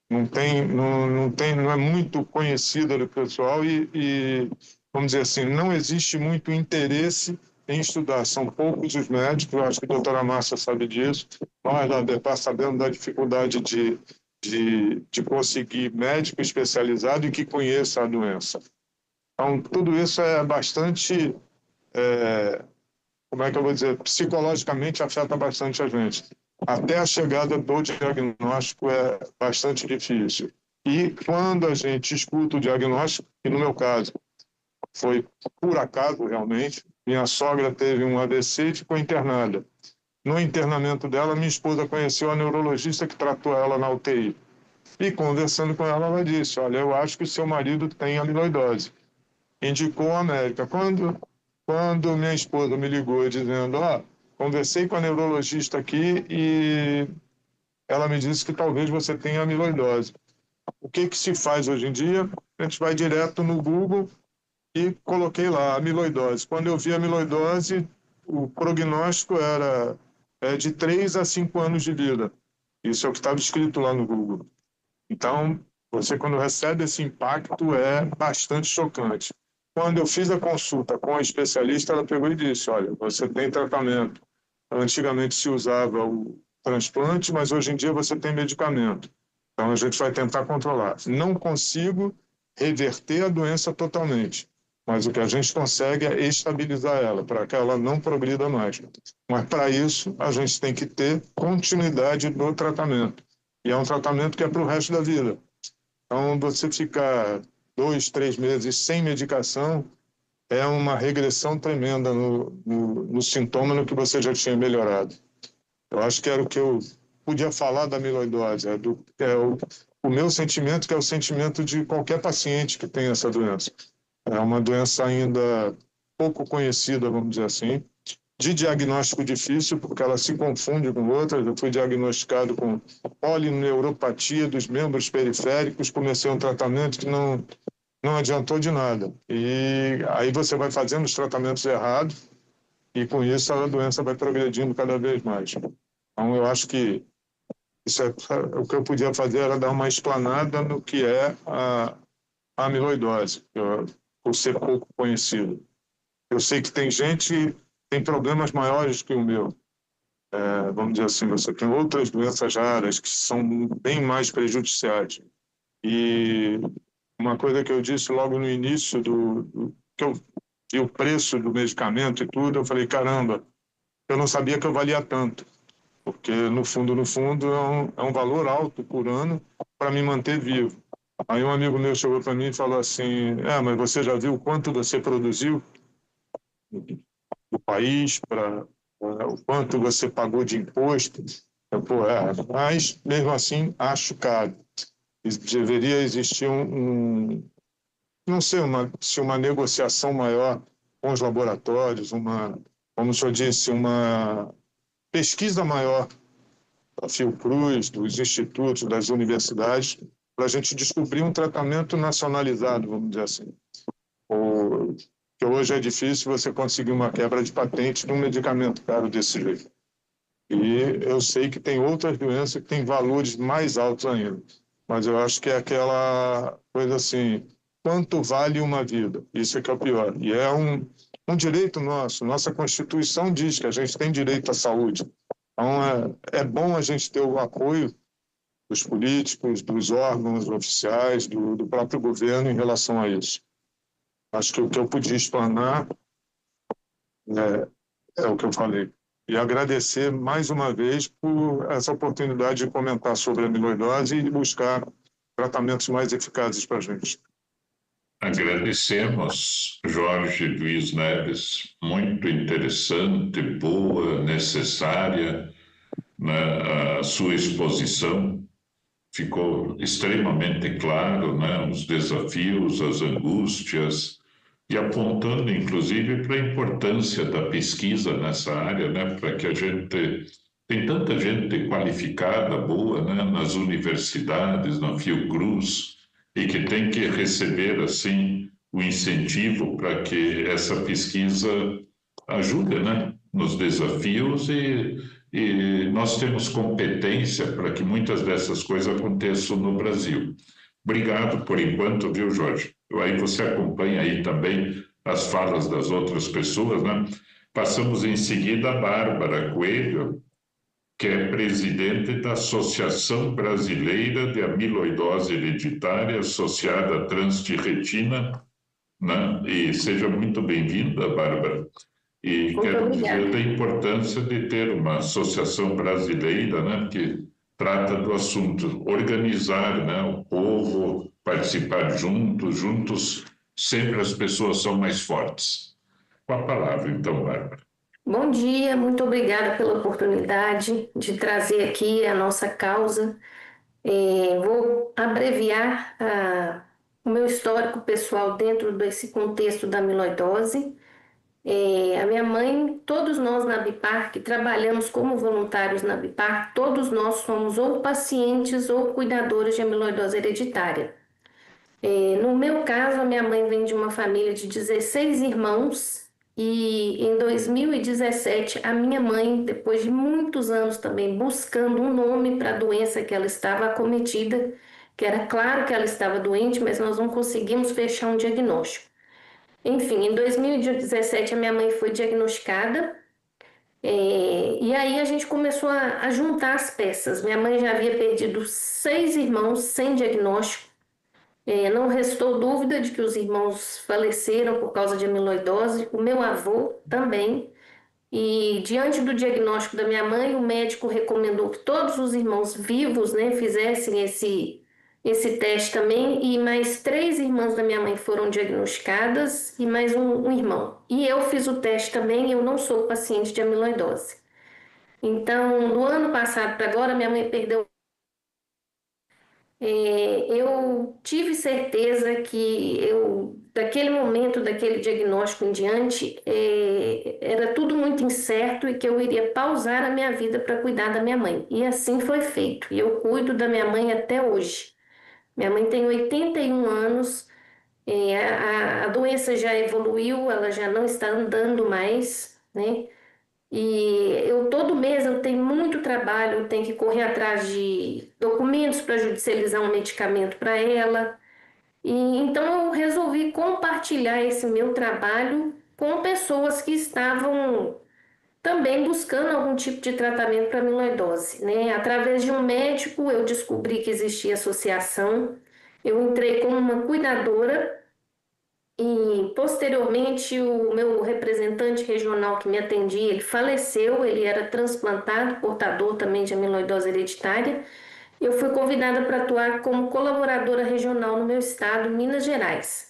Não é muito conhecida do pessoal e, vamos dizer assim, não existe muito interesse em estudar. São poucos os médicos, eu acho que a doutora Márcia sabe disso, nós está sabendo da dificuldade de conseguir médico especializado e que conheça a doença. Então, tudo isso é bastante, como é que eu vou dizer, psicologicamente afeta bastante a gente. Até a chegada do diagnóstico é bastante difícil. E quando a gente escuta o diagnóstico, que no meu caso foi por acaso realmente, minha sogra teve um AVC e ficou internada. No internamento dela, minha esposa conheceu a neurologista que tratou ela na UTI. E conversando com ela, ela disse, olha, eu acho que o seu marido tem amiloidose. Indicou a médica. Quando minha esposa me ligou dizendo, conversei com a neurologista aqui e ela me disse que talvez você tenha amiloidose. O que se faz hoje em dia? A gente vai direto no Google e coloquei lá, amiloidose. Quando eu vi amiloidose, o prognóstico era de 3 a 5 anos de vida. Isso é o que estava escrito lá no Google. Então, você quando recebe esse impacto é bastante chocante. Quando eu fiz a consulta com a especialista, ela pegou e disse, olha, você tem tratamento. Antigamente se usava o transplante, mas hoje em dia você tem medicamento. Então, a gente vai tentar controlar. Não consigo reverter a doença totalmente, mas o que a gente consegue é estabilizar ela, para que ela não progrida mais. Mas, para isso, a gente tem que ter continuidade do tratamento. E é um tratamento que é para o resto da vida. Então, você ficar 2, 3 meses sem medicação é uma regressão tremenda no sintoma no que você já tinha melhorado. Eu acho que era o que eu podia falar da amiloidose. O meu sentimento, que é o sentimento de qualquer paciente que tem essa doença. É uma doença ainda pouco conhecida, vamos dizer assim, de diagnóstico difícil, porque ela se confunde com outras. Eu fui diagnosticado com polineuropatia dos membros periféricos, comecei um tratamento que não adiantou de nada. E aí você vai fazendo os tratamentos errados e com isso a doença vai progredindo cada vez mais. Então eu acho que o que eu podia fazer era dar uma explanada no que é a amiloidose, por ser pouco conhecido. Eu sei que tem gente que tem problemas maiores que o meu. Vamos dizer assim, você tem outras doenças raras que são bem mais prejudiciais. E uma coisa que eu disse logo no início, que eu vi o preço do medicamento e tudo, eu falei, caramba, eu não sabia que eu valia tanto. Porque, no fundo, é um valor alto por ano para me manter vivo. Aí um amigo meu chegou para mim e falou assim, mas você já viu quanto você produziu do país, o quanto você pagou de imposto? Mas, mesmo assim, acho caro. Deveria existir não sei se uma negociação maior com os laboratórios, como o senhor disse, uma pesquisa maior da Fiocruz, dos institutos, das universidades, para a gente descobrir um tratamento nacionalizado, vamos dizer assim. Que hoje é difícil você conseguir uma quebra de patente de um medicamento caro desse jeito. E eu sei que tem outras doenças que têm valores mais altos ainda. Mas eu acho que é aquela coisa assim, quanto vale uma vida? Isso é que é o pior. E é um direito nosso. Nossa Constituição diz que a gente tem direito à saúde. Então, é bom a gente ter o apoio dos políticos, dos órgãos oficiais, do próprio governo em relação a isso. Acho que o que eu podia explanar é o que eu falei. E agradecer mais uma vez por essa oportunidade de comentar sobre a amiloidose e buscar tratamentos mais eficazes para a gente. Agradecemos, Jorge Luiz Neves, muito interessante, boa, necessária, né, a sua exposição. Ficou extremamente claro, né, os desafios, as angústias, e apontando, inclusive, para a importância da pesquisa nessa área, né, para que a gente... Tem tanta gente qualificada, boa, né, nas universidades, na Fiocruz, e que tem que receber, assim, o incentivo para que essa pesquisa ajuda, né, nos desafios e nós temos competência para que muitas dessas coisas aconteçam no Brasil. Obrigado por enquanto, viu, Jorge? Aí você acompanha aí também as falas das outras pessoas, né? Passamos em seguida a Bárbara Coelho, que é presidente da Associação Brasileira de Amiloidose Hereditária Associada à Transtirretina, né? E seja muito bem-vinda, Bárbara. E quero dizer da importância de ter uma associação brasileira, né, que trata do assunto, organizar, né, o povo, participar juntos, sempre as pessoas são mais fortes. Com a palavra, então, Bárbara. Bom dia, muito obrigada pela oportunidade de trazer aqui a nossa causa. Vou abreviar o meu histórico pessoal dentro desse contexto da amiloidose. A minha mãe, todos nós na Ambipar, que trabalhamos como voluntários na Ambipar, todos nós somos ou pacientes ou cuidadores de amiloidose hereditária. No meu caso, a minha mãe vem de uma família de 16 irmãos e em 2017 a minha mãe, depois de muitos anos também buscando um nome para a doença que ela estava acometida, que era claro que ela estava doente, mas nós não conseguimos fechar um diagnóstico. Enfim, em 2017 a minha mãe foi diagnosticada e aí a gente começou a juntar as peças. Minha mãe já havia perdido 6 irmãos sem diagnóstico. Não restou dúvida de que os irmãos faleceram por causa de amiloidose, o meu avô também. E diante do diagnóstico da minha mãe, o médico recomendou que todos os irmãos vivos, né, fizessem esse teste também, e mais 3 irmãs da minha mãe foram diagnosticadas e mais um irmão. E eu fiz o teste também, eu não sou paciente de amiloidose. Então, do ano passado para agora, minha mãe perdeu. Eu tive certeza que daquele momento, daquele diagnóstico em diante, era tudo muito incerto e que eu iria pausar a minha vida para cuidar da minha mãe. E assim foi feito. E eu cuido da minha mãe até hoje. Minha mãe tem 81 anos, a doença já evoluiu, ela já não está andando mais, né? E todo mês eu tenho muito trabalho, eu tenho que correr atrás de documentos para judicializar um medicamento para ela. E então eu resolvi compartilhar esse meu trabalho com pessoas que estavam também buscando algum tipo de tratamento para amiloidose, né? Através de um médico eu descobri que existia associação, eu entrei como uma cuidadora e posteriormente o meu representante regional que me atendia, ele faleceu, ele era transplantado, portador também de amiloidose hereditária. Eu fui convidada para atuar como colaboradora regional no meu estado, Minas Gerais.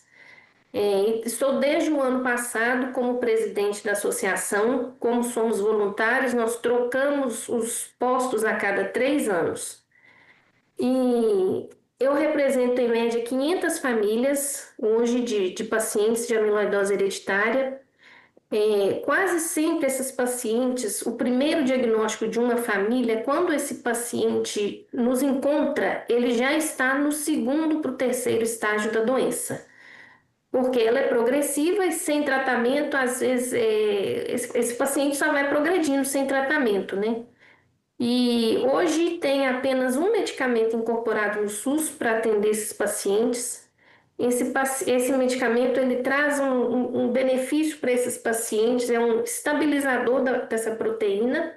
Estou desde o ano passado como presidente da associação. Como somos voluntários, nós trocamos os postos a cada 3 anos. E eu represento em média 500 famílias hoje de pacientes de amiloidose hereditária. Quase sempre esses pacientes, o primeiro diagnóstico de uma família, quando esse paciente nos encontra, ele já está no 2º para o 3º estágio da doença. Porque ela é progressiva e sem tratamento, às vezes, esse paciente só vai progredindo sem tratamento, né? E hoje tem apenas um medicamento incorporado no SUS para atender esses pacientes. Esse medicamento ele traz um benefício para esses pacientes, é um estabilizador dessa proteína,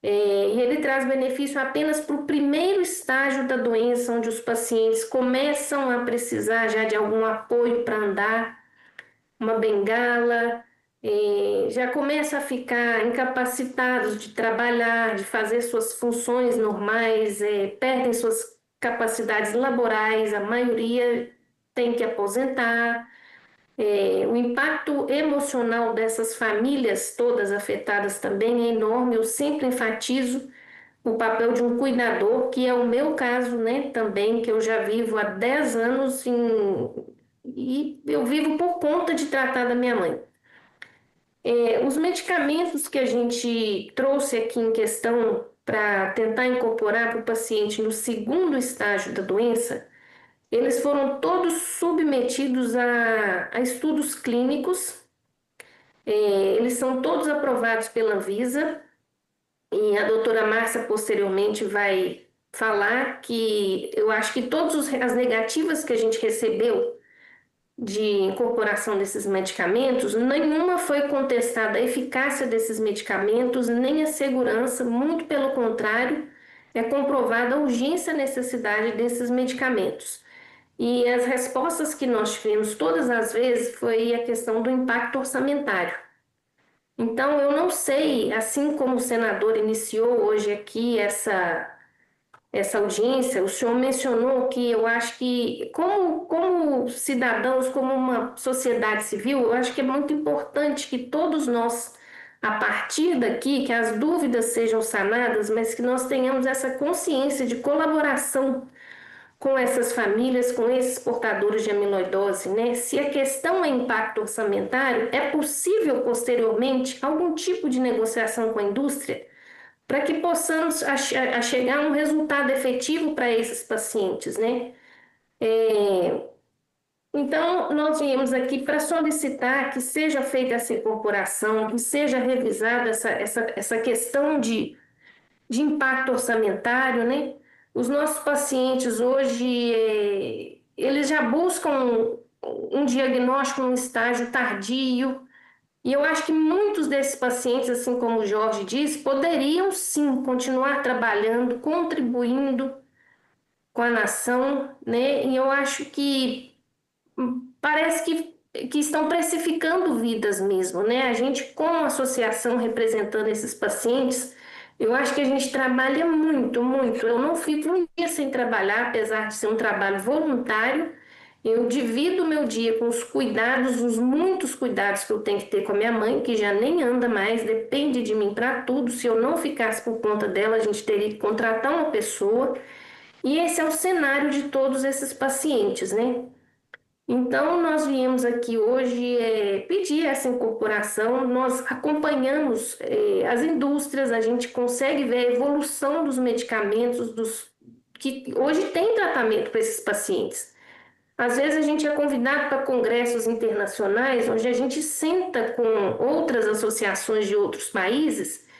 e ele traz benefício apenas para o primeiro estágio da doença, onde os pacientes começam a precisar já de algum apoio para andar, uma bengala, já começam a ficar incapacitados de trabalhar, de fazer suas funções normais, perdem suas capacidades laborais, a maioria tem que aposentar. O impacto emocional dessas famílias todas afetadas também é enorme. Eu sempre enfatizo o papel de um cuidador, que é o meu caso, né, também, que eu já vivo há 10 anos e eu vivo por conta de tratar da minha mãe. Os medicamentos que a gente trouxe aqui em questão para tentar incorporar para o paciente no 2º estágio da doença, eles foram todos submetidos a estudos clínicos Eles são todos aprovados pela Anvisa e a doutora Márcia posteriormente vai falar que eu acho que todas as negativas que a gente recebeu de incorporação desses medicamentos, nenhuma foi contestada a eficácia desses medicamentos, nem a segurança, muito pelo contrário, é comprovada a urgência e a necessidade desses medicamentos. E as respostas que nós tivemos todas as vezes foi a questão do impacto orçamentário. Então, eu não sei, assim como o senador iniciou hoje aqui essa audiência, o senhor mencionou que eu acho que, como cidadãos, como uma sociedade civil, eu acho que é muito importante que todos nós, a partir daqui, que as dúvidas sejam sanadas, mas que nós tenhamos essa consciência de colaboração com essas famílias, com esses portadores de amiloidose, né? Se a questão é impacto orçamentário, é possível, posteriormente, algum tipo de negociação com a indústria para que possamos chegar a um resultado efetivo para esses pacientes, né? Então, nós viemos aqui para solicitar que seja feita essa incorporação, que seja revisada essa questão de impacto orçamentário, né? Os nossos pacientes hoje, eles já buscam um diagnóstico em um estágio tardio, e eu acho que muitos desses pacientes, assim como o Jorge disse, poderiam sim continuar trabalhando, contribuindo com a nação, né? E eu acho que parece que estão precificando vidas mesmo, né? A gente, como associação representando esses pacientes, eu acho que a gente trabalha muito, muito. Eu não fico um dia sem trabalhar, apesar de ser um trabalho voluntário. Eu divido o meu dia com os cuidados, os muitos cuidados que eu tenho que ter com a minha mãe, que já nem anda mais, depende de mim para tudo. Se eu não ficasse por conta dela, a gente teria que contratar uma pessoa. E esse é o cenário de todos esses pacientes, né? Então, nós viemos aqui hoje pedir essa incorporação. Nós acompanhamos as indústrias, a gente consegue ver a evolução dos medicamentos que hoje tem tratamento para esses pacientes. Às vezes a gente é convidado para congressos internacionais, onde a gente senta com outras associações de outros países,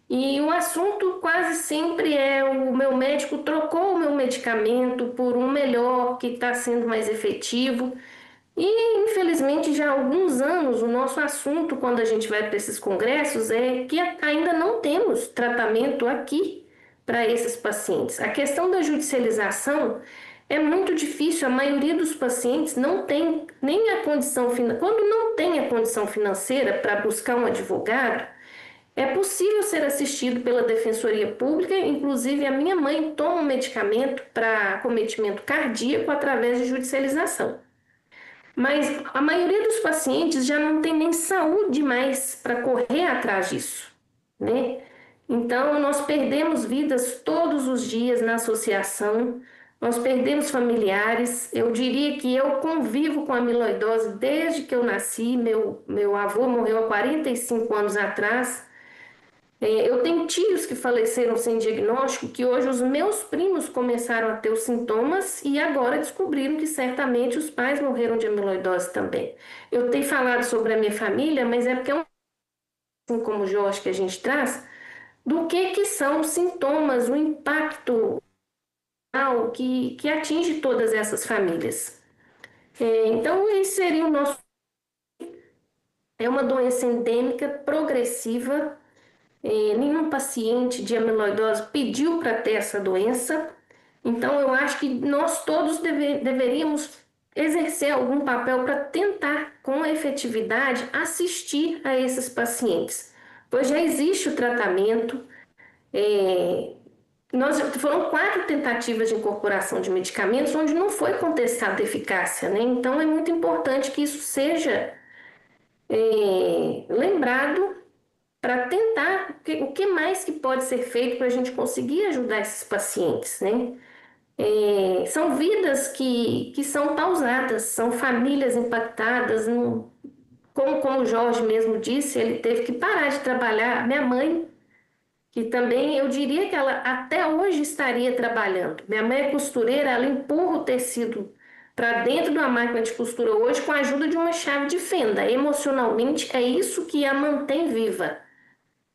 e o assunto quase sempre é: o meu médico trocou o meu medicamento por um melhor, que está sendo mais efetivo. E, infelizmente, já há alguns anos, o nosso assunto, quando a gente vai para esses congressos, é que ainda não temos tratamento aqui para esses pacientes. A questão da judicialização é muito difícil. A maioria dos pacientes não tem nem a condição financeira. Quando não tem a condição financeira para buscar um advogado, é possível ser assistido pela Defensoria Pública. Inclusive, a minha mãe toma um medicamento para acometimento cardíaco através de judicialização. Mas a maioria dos pacientes já não tem nem saúde mais para correr atrás disso, né? Então, nós perdemos vidas todos os dias na associação, nós perdemos familiares. Eu diria que eu convivo com a amiloidose desde que eu nasci. Meu avô morreu há 45 anos atrás. Eu tenho tios que faleceram sem diagnóstico, que hoje os meus primos começaram a ter os sintomas e agora descobriram que certamente os pais morreram de amiloidose também. Eu tenho falado sobre a minha família, mas é porque assim como o Jorge que a gente traz, do que são os sintomas, o impacto que atinge todas essas famílias. Então, esse seria o nosso... É uma doença endêmica, progressiva. Nenhum paciente de amiloidose pediu para ter essa doença. Então, eu acho que nós todos deveríamos exercer algum papel para tentar, com efetividade, assistir a esses pacientes. Pois já existe o tratamento. Foram 4 tentativas de incorporação de medicamentos onde não foi contestada a eficácia, né? Então, é muito importante que isso seja lembrado para tentar o que mais que pode ser feito para a gente conseguir ajudar esses pacientes, né? São vidas que são pausadas, são famílias impactadas. Como o Jorge mesmo disse, ele teve que parar de trabalhar. Minha mãe, que também eu diria que ela até hoje estaria trabalhando. Minha mãe é costureira, ela empurra o tecido para dentro de uma máquina de costura hoje com a ajuda de uma chave de fenda. Emocionalmente é isso que a mantém viva.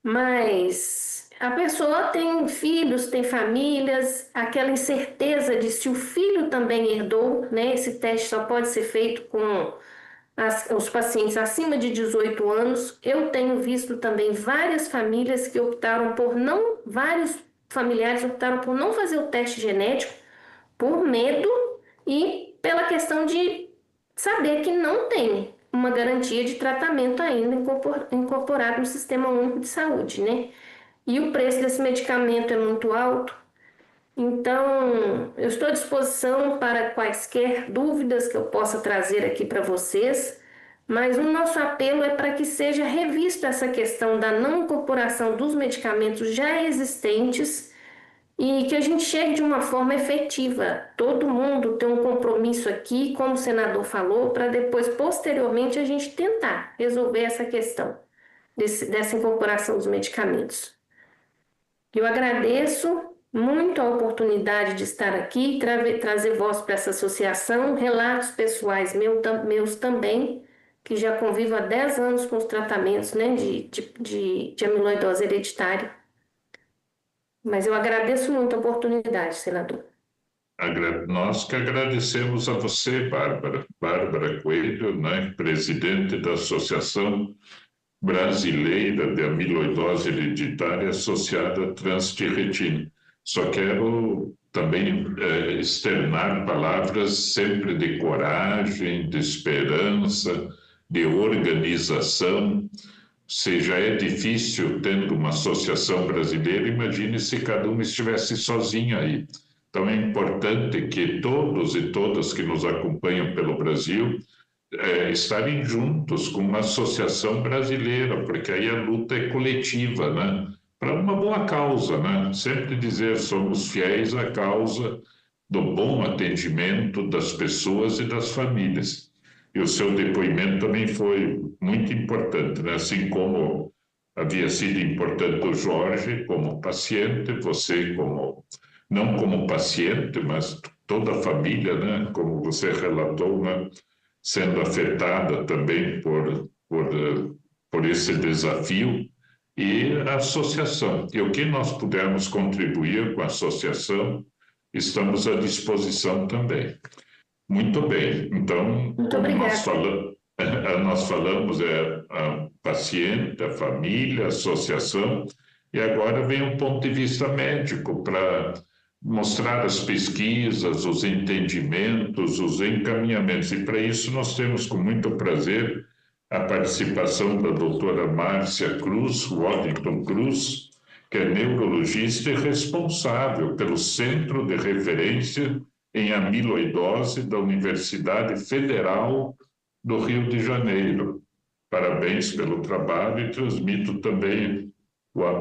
Mas a pessoa tem filhos, tem famílias, aquela incerteza de se o filho também herdou, né? Esse teste só pode ser feito com os pacientes acima de 18 anos. Eu tenho visto também várias famílias que optaram por não, vários familiares optaram por não fazer o teste genético por medo e pela questão de saber que não tem uma garantia de tratamento ainda incorporado no Sistema Único de Saúde, né? E o preço desse medicamento é muito alto. Então, eu estou à disposição para quaisquer dúvidas que eu possa trazer aqui para vocês, mas o nosso apelo é para que seja revista essa questão da não incorporação dos medicamentos já existentes e que a gente chegue de uma forma efetiva. Todo mundo tem um compromisso aqui, como o senador falou, para depois, posteriormente, a gente tentar resolver essa questão dessa incorporação dos medicamentos. Eu agradeço muito a oportunidade de estar aqui, trazer voz para essa associação, relatos pessoais meus também, que já convivo há 10 anos com os tratamentos, né, de amiloidose hereditária. Mas eu agradeço muito a oportunidade, senador. Nós que agradecemos a você, Bárbara Coelho, né, presidente da Associação Brasileira de Amiloidose Hereditária Associada a Transtirretina. Só quero também externar palavras sempre de coragem, de esperança, de organização. Se já é difícil tendo uma associação brasileira, imagine se cada um estivesse sozinho aí. Então é importante que todos e todas que nos acompanham pelo Brasil estarem juntos com uma associação brasileira, porque aí a luta é coletiva, né? Para uma boa causa, né? Sempre dizer, somos fiéis à causa do bom atendimento das pessoas e das famílias. E o seu depoimento também foi muito importante, né? Assim como havia sido importante o Jorge como paciente, você como, não como paciente, mas toda a família, né? Como você relatou, né? Sendo afetada também por esse desafio, e a associação. E o que nós pudermos contribuir com a associação, estamos à disposição também. Muito bem. Então, como nós falamos, a paciente, a família, a associação, e agora vem um ponto de vista médico para mostrar as pesquisas, os entendimentos, os encaminhamentos. E para isso nós temos com muito prazer a participação da doutora Márcia Cruz, Waddington Cruz, que é neurologista e responsável pelo Centro de Referência em Amiloidose da Universidade Federal do Rio de Janeiro. Parabéns pelo trabalho e transmito também,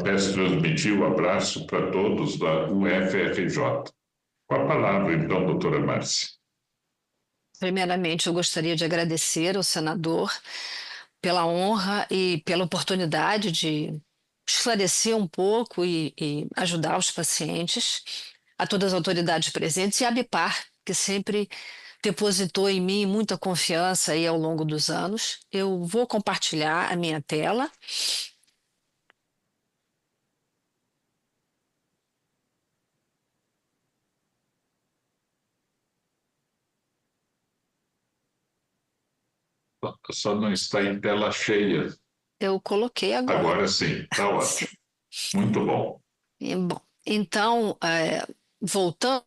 peço transmitir o abraço para todos da UFRJ. Com a palavra, então, doutora Márcia. Primeiramente, eu gostaria de agradecer ao senador pela honra e pela oportunidade de esclarecer um pouco e ajudar os pacientes, a todas as autoridades presentes e a Ambipar, que sempre depositou em mim muita confiança aí ao longo dos anos. Eu vou compartilhar a minha tela. Só não está em tela cheia. Eu coloquei agora. Agora sim, está ótimo. Muito bom. Bom, então, voltando,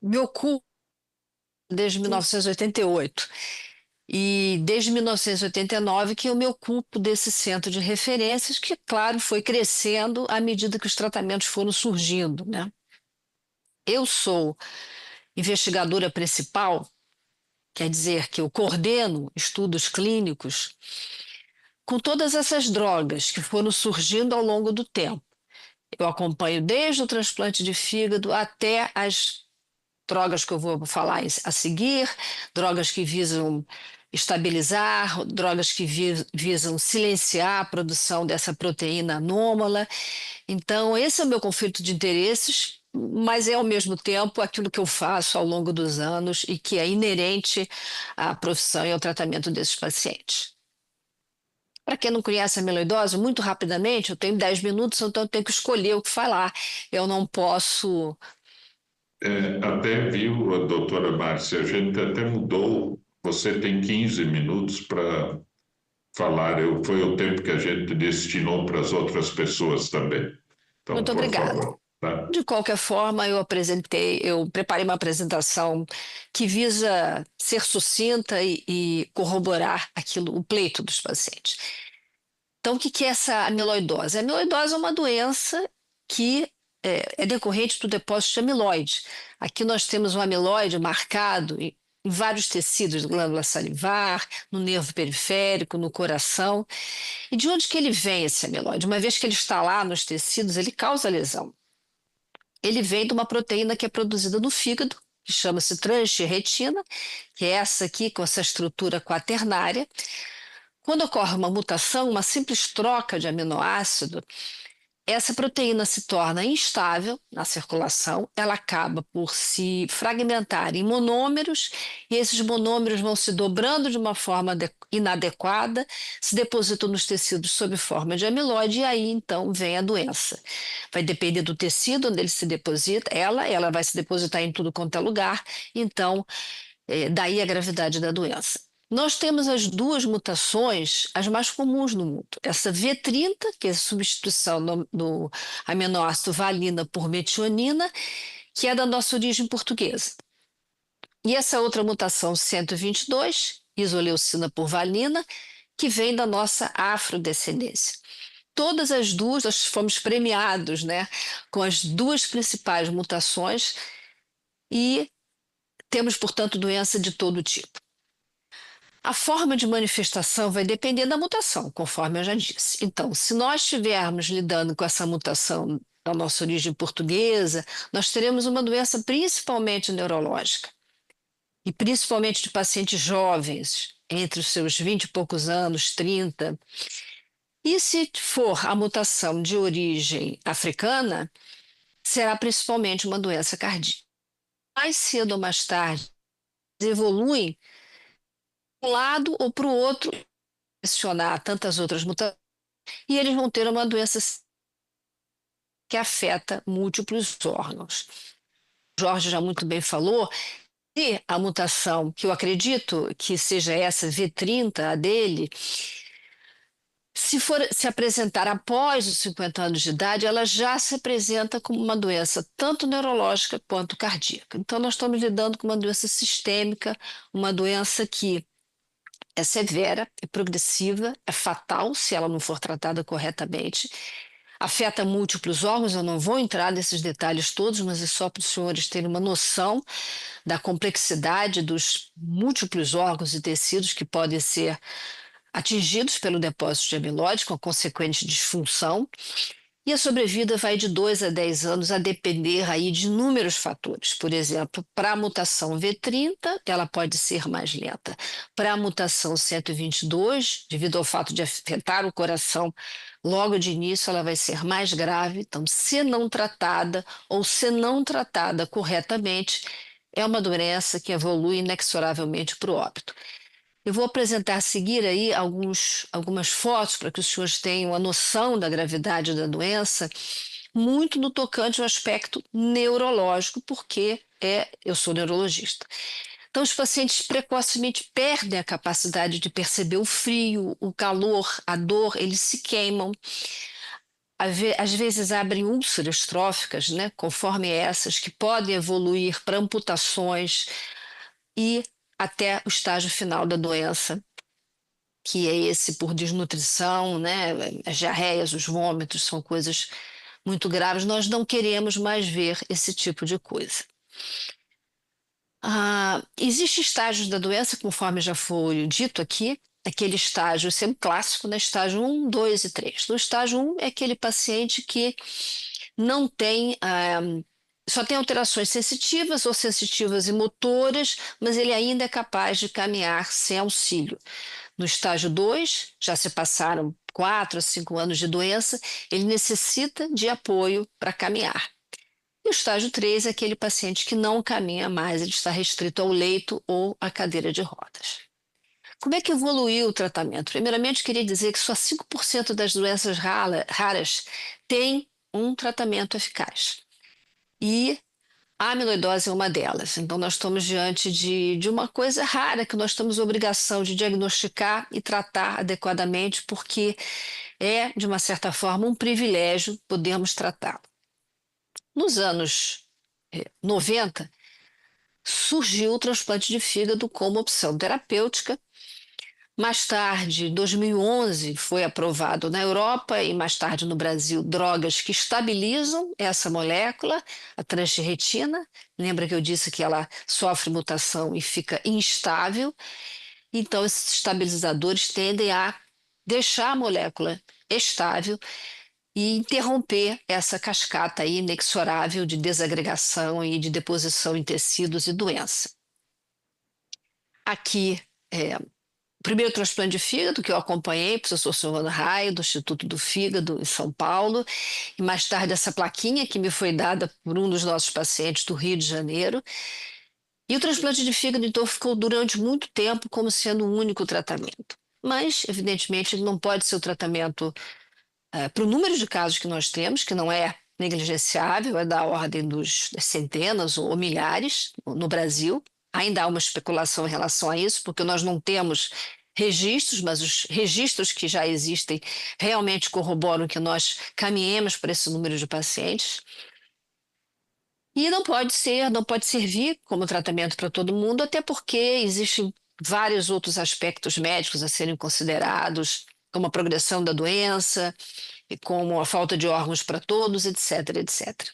meu curso desde 1988 e desde 1989 que eu me ocupo desse centro de referências que, claro, foi crescendo à medida que os tratamentos foram surgindo, né? Eu sou investigadora principal, quer dizer que eu coordeno estudos clínicos com todas essas drogas que foram surgindo ao longo do tempo. Eu acompanho desde o transplante de fígado até as drogas que eu vou falar a seguir, drogas que visam estabilizar, drogas que visam silenciar a produção dessa proteína anômala. Então, esse é o meu conflito de interesses mas é ao mesmo tempo aquilo que eu faço ao longo dos anos e que é inerente à profissão e ao tratamento desses pacientes. Para quem não conhece a amiloidose, muito rapidamente, eu tenho 10 minutos, então eu tenho que escolher o que falar. Eu não posso... Até viu, doutora Márcia, a gente até mudou. Você tem 15 minutos para falar. Foi o tempo que a gente destinou para as outras pessoas também. Então, muito obrigada. Favor, tá? De qualquer forma, eu preparei uma apresentação que visa ser sucinta e corroborar o pleito dos pacientes. Então, o que é essa amiloidose? A amiloidose é uma doença que é decorrente do depósito de amiloide. Aqui nós temos um amiloide marcado em vários tecidos, glândula salivar, no nervo periférico, no coração. E de onde que ele vem, esse amiloide? Uma vez que ele está lá nos tecidos, ele causa lesão. Ele vem de uma proteína que é produzida no fígado, que chama-se transferretina, que é essa aqui com essa estrutura quaternária. Quando ocorre uma mutação, uma simples troca de aminoácido, essa proteína se torna instável na circulação, ela acaba por se fragmentar em monômeros, e esses monômeros vão se dobrando de uma forma inadequada, se depositam nos tecidos sob forma de amiloide, e aí então vem a doença. Vai depender do tecido onde ele se deposita, ela vai se depositar em tudo quanto é lugar, então daí a gravidade da doença. Nós temos as duas mutações, as mais comuns no mundo. Essa V30, que é a substituição do aminoácido valina por metionina, que é da nossa origem portuguesa. E essa outra mutação 122, isoleucina por valina, que vem da nossa afrodescendência. Todas as duas, nós fomos premiados, né, com as duas principais mutações e temos, portanto, doença de todo tipo. A forma de manifestação vai depender da mutação, conforme eu já disse. Então, se nós estivermos lidando com essa mutação da nossa origem portuguesa, nós teremos uma doença principalmente neurológica, e principalmente de pacientes jovens, entre os seus 20 e poucos anos, 30. E se for a mutação de origem africana, será principalmente uma doença cardíaca. Mais cedo ou mais tarde, evoluem um lado ou para o outro, mencionar tantas outras mutações, e eles vão ter uma doença que afeta múltiplos órgãos. O Jorge já muito bem falou, e a mutação, que eu acredito que seja essa V30, a dele, se apresentar após os 50 anos de idade, ela já se apresenta como uma doença tanto neurológica quanto cardíaca. Então, nós estamos lidando com uma doença sistêmica, uma doença que é severa, é progressiva, é fatal se ela não for tratada corretamente, afeta múltiplos órgãos. Eu não vou entrar nesses detalhes todos, mas é só para os senhores terem uma noção da complexidade dos múltiplos órgãos e tecidos que podem ser atingidos pelo depósito de amiloide, com a consequente disfunção. E a sobrevida vai de 2 a 10 anos, a depender aí de inúmeros fatores. Por exemplo, para a mutação V30, ela pode ser mais lenta. Para a mutação 122, devido ao fato de afetar o coração logo de início, ela vai ser mais grave. Então, se não tratada ou se não tratada corretamente, é uma doença que evolui inexoravelmente para o óbito. Eu vou apresentar a seguir aí algumas fotos para que os senhores tenham a noção da gravidade da doença, muito no tocante ao aspecto neurológico, porque eu sou neurologista. Então, os pacientes precocemente perdem a capacidade de perceber o frio, o calor, a dor, eles se queimam. Às vezes abrem úlceras tróficas, né, conforme essas, que podem evoluir para amputações e até o estágio final da doença, que é esse por desnutrição, né? As diarreias, os vômitos são coisas muito graves. Nós não queremos mais ver esse tipo de coisa. Existem estágios da doença, conforme já foi dito aqui, aquele estágio sempre clássico, né? Estágio 1, 2 e 3. No estágio 1 é aquele paciente que não tem... só tem alterações sensitivas ou sensitivas e motoras, mas ele ainda é capaz de caminhar sem auxílio. No estágio 2, já se passaram 4 a 5 anos de doença, ele necessita de apoio para caminhar. E o estágio 3 é aquele paciente que não caminha mais, ele está restrito ao leito ou à cadeira de rodas. Como é que evoluiu o tratamento? Primeiramente, queria dizer que só 5% das doenças raras têm um tratamento eficaz. E a amiloidose é uma delas. Então, nós estamos diante de uma coisa rara que nós temos obrigação de diagnosticar e tratar adequadamente, porque é, de uma certa forma, um privilégio podermos tratá-lo. Nos anos 90, surgiu o transplante de fígado como opção terapêutica. Mais tarde, em 2011, foi aprovado na Europa e mais tarde no Brasil drogas que estabilizam essa molécula, a transtirretina. Lembra que eu disse que ela sofre mutação e fica instável? Então, esses estabilizadores tendem a deixar a molécula estável e interromper essa cascata inexorável de desagregação e de deposição em tecidos e doença. Aqui, o primeiro transplante de fígado que eu acompanhei, o professor Silvano Raio, do Instituto do Fígado, em São Paulo, e mais tarde essa plaquinha que me foi dada por um dos nossos pacientes do Rio de Janeiro. E o transplante de fígado, então, ficou durante muito tempo como sendo o único tratamento. Mas, evidentemente, ele não pode ser o tratamento para o número de casos que nós temos, que não é negligenciável, é da ordem das centenas ou milhares no Brasil. Ainda há uma especulação em relação a isso, porque nós não temos registros, mas os registros que já existem realmente corroboram que nós caminhemos para esse número de pacientes. E não pode servir como tratamento para todo mundo, até porque existem vários outros aspectos médicos a serem considerados, como a progressão da doença, como a falta de órgãos para todos, etc, etc.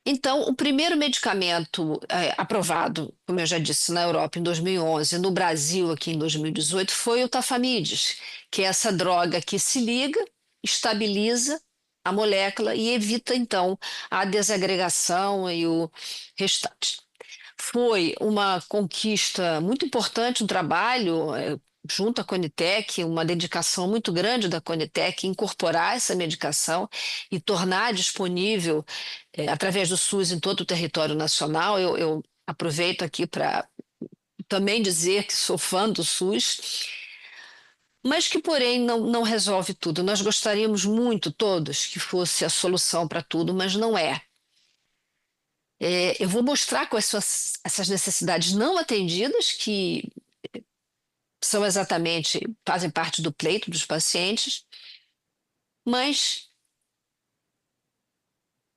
Então, o primeiro medicamento aprovado, como eu já disse, na Europa em 2011, no Brasil aqui em 2018, foi o Tafamidis, que é essa droga que se liga, estabiliza a molécula e evita, então, a desagregação e o restante. Foi uma conquista muito importante, um trabalho junto à Conitec, uma dedicação muito grande da Conitec, incorporar essa medicação e tornar disponível através do SUS em todo o território nacional. Eu aproveito aqui para também dizer que sou fã do SUS, mas que, porém, não resolve tudo. Nós gostaríamos muito, todos, que fosse a solução para tudo, mas não é. Eu vou mostrar quais são essas necessidades não atendidas, que fazem parte do pleito dos pacientes, mas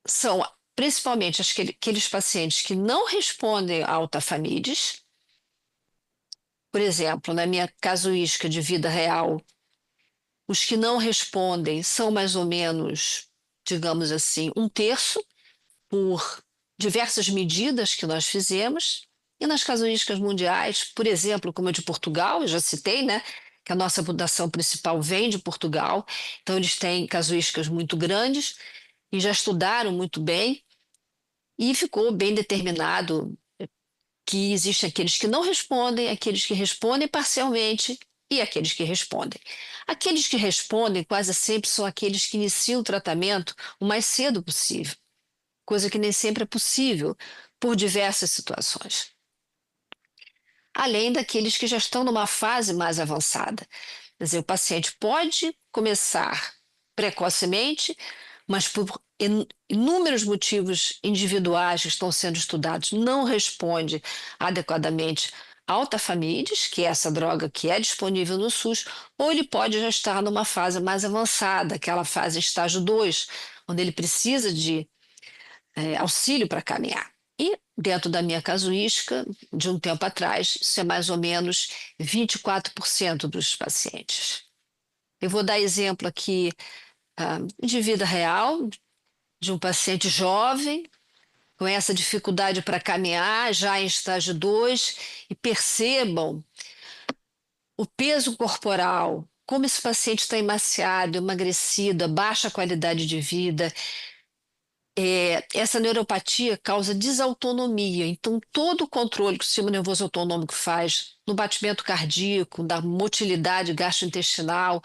são principalmente aqueles pacientes que não respondem ao Tafamidis. Por exemplo, na minha casuística de vida real, os que não respondem são mais ou menos, digamos assim, 1/3 por diversas medidas que nós fizemos. E nas casuísticas mundiais, por exemplo, como a de Portugal, eu já citei, né, que a nossa fundação principal vem de Portugal, então eles têm casuísticas muito grandes e já estudaram muito bem, e ficou bem determinado que existem aqueles que não respondem, aqueles que respondem parcialmente e aqueles que respondem. Aqueles que respondem quase sempre são aqueles que iniciam o tratamento o mais cedo possível, coisa que nem sempre é possível por diversas situações. Além daqueles que já estão numa fase mais avançada. Quer dizer, o paciente pode começar precocemente, mas por inúmeros motivos individuais que estão sendo estudados, não responde adequadamente ao Tafamidis, que é essa droga que é disponível no SUS, ou ele pode já estar numa fase mais avançada, aquela fase estágio 2, onde ele precisa de auxílio para caminhar. E dentro da minha casuística, de um tempo atrás, isso é mais ou menos 24% dos pacientes. Eu vou dar exemplo aqui de vida real, de um paciente jovem, com essa dificuldade para caminhar, já em estágio 2, e percebam o peso corporal, como esse paciente está emaciado, emagrecido, baixa qualidade de vida. Essa neuropatia causa desautonomia, então todo o controle que o sistema nervoso autonômico faz no batimento cardíaco, da motilidade gastrointestinal,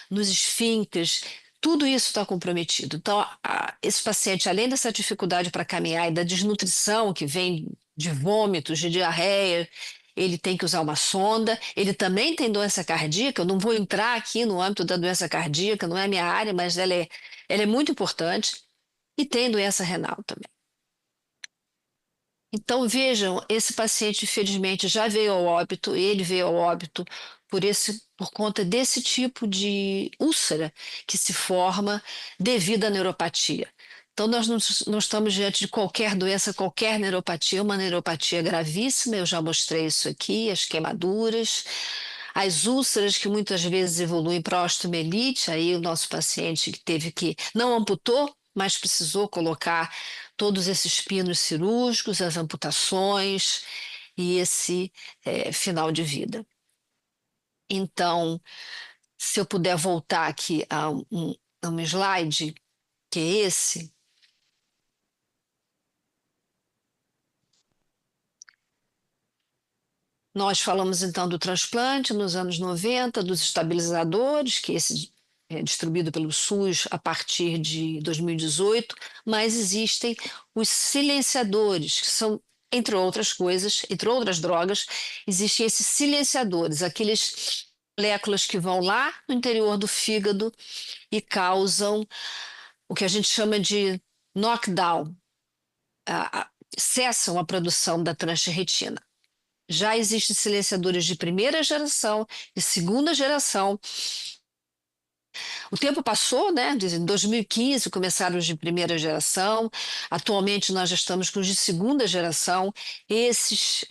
nos esfíncteres, Tudo isso está comprometido. Então, esse paciente, além dessa dificuldade para caminhar e da desnutrição que vem de vômitos, de diarreia, ele tem que usar uma sonda. Ele também tem doença cardíaca. Eu não vou entrar aqui no âmbito da doença cardíaca, não é a minha área, mas ela é muito importante. E tem doença renal também. Então, vejam, esse paciente, infelizmente, já veio ao óbito, ele veio ao óbito por conta desse tipo de úlcera que se forma devido à neuropatia. Então, nós não estamos diante de qualquer doença, qualquer neuropatia, uma neuropatia gravíssima, eu já mostrei isso aqui, as queimaduras, as úlceras que muitas vezes evoluem para osteomielite, aí o nosso paciente não amputou, mas precisou colocar todos esses pinos cirúrgicos, as amputações e esse final de vida. Então, se eu puder voltar aqui a um slide, que é esse. Nós falamos então do transplante nos anos 90, dos estabilizadores, que esse é distribuído pelo SUS a partir de 2018, mas existem os silenciadores, que são, entre outras coisas, entre outras drogas, existem esses silenciadores, aqueles moléculas que vão lá no interior do fígado e causam o que a gente chama de knockdown, cessam a produção da transferretina. Já existem silenciadores de primeira geração e segunda geração. O tempo passou, né? Em 2015 começaram os de primeira geração, atualmente nós já estamos com os de segunda geração. Esses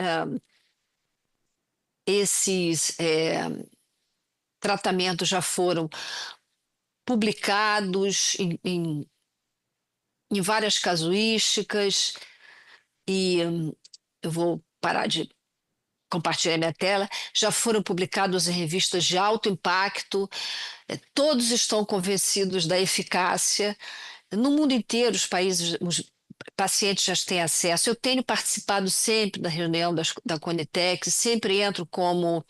tratamentos já foram publicados em várias casuísticas e eu vou parar de compartilhar minha tela, já foram publicados em revistas de alto impacto, todos estão convencidos da eficácia. No mundo inteiro, os pacientes já têm acesso. Eu tenho participado sempre da reunião da Conitec, sempre entro como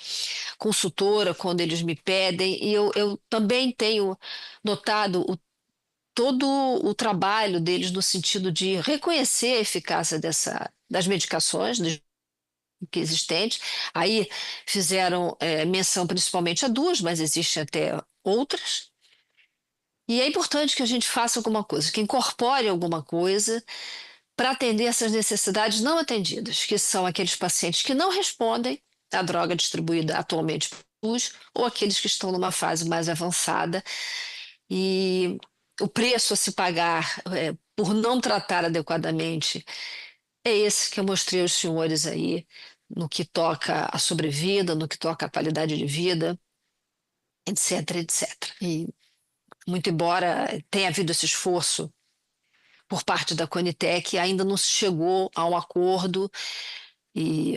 consultora quando eles me pedem, e eu também tenho notado todo o trabalho deles no sentido de reconhecer a eficácia das medicações, que existentes. Aí fizeram menção principalmente a duas, mas existem até outras. E é importante que a gente faça alguma coisa, que incorpore alguma coisa para atender essas necessidades não atendidas, que são aqueles pacientes que não respondem à droga distribuída atualmente pelo SUS ou aqueles que estão numa fase mais avançada. E o preço a se pagar por não tratar adequadamente é esse que eu mostrei aos senhores aí, no que toca à sobrevida, no que toca à qualidade de vida, etc, etc. E, muito embora tenha havido esse esforço por parte da Conitec, ainda não se chegou a um acordo e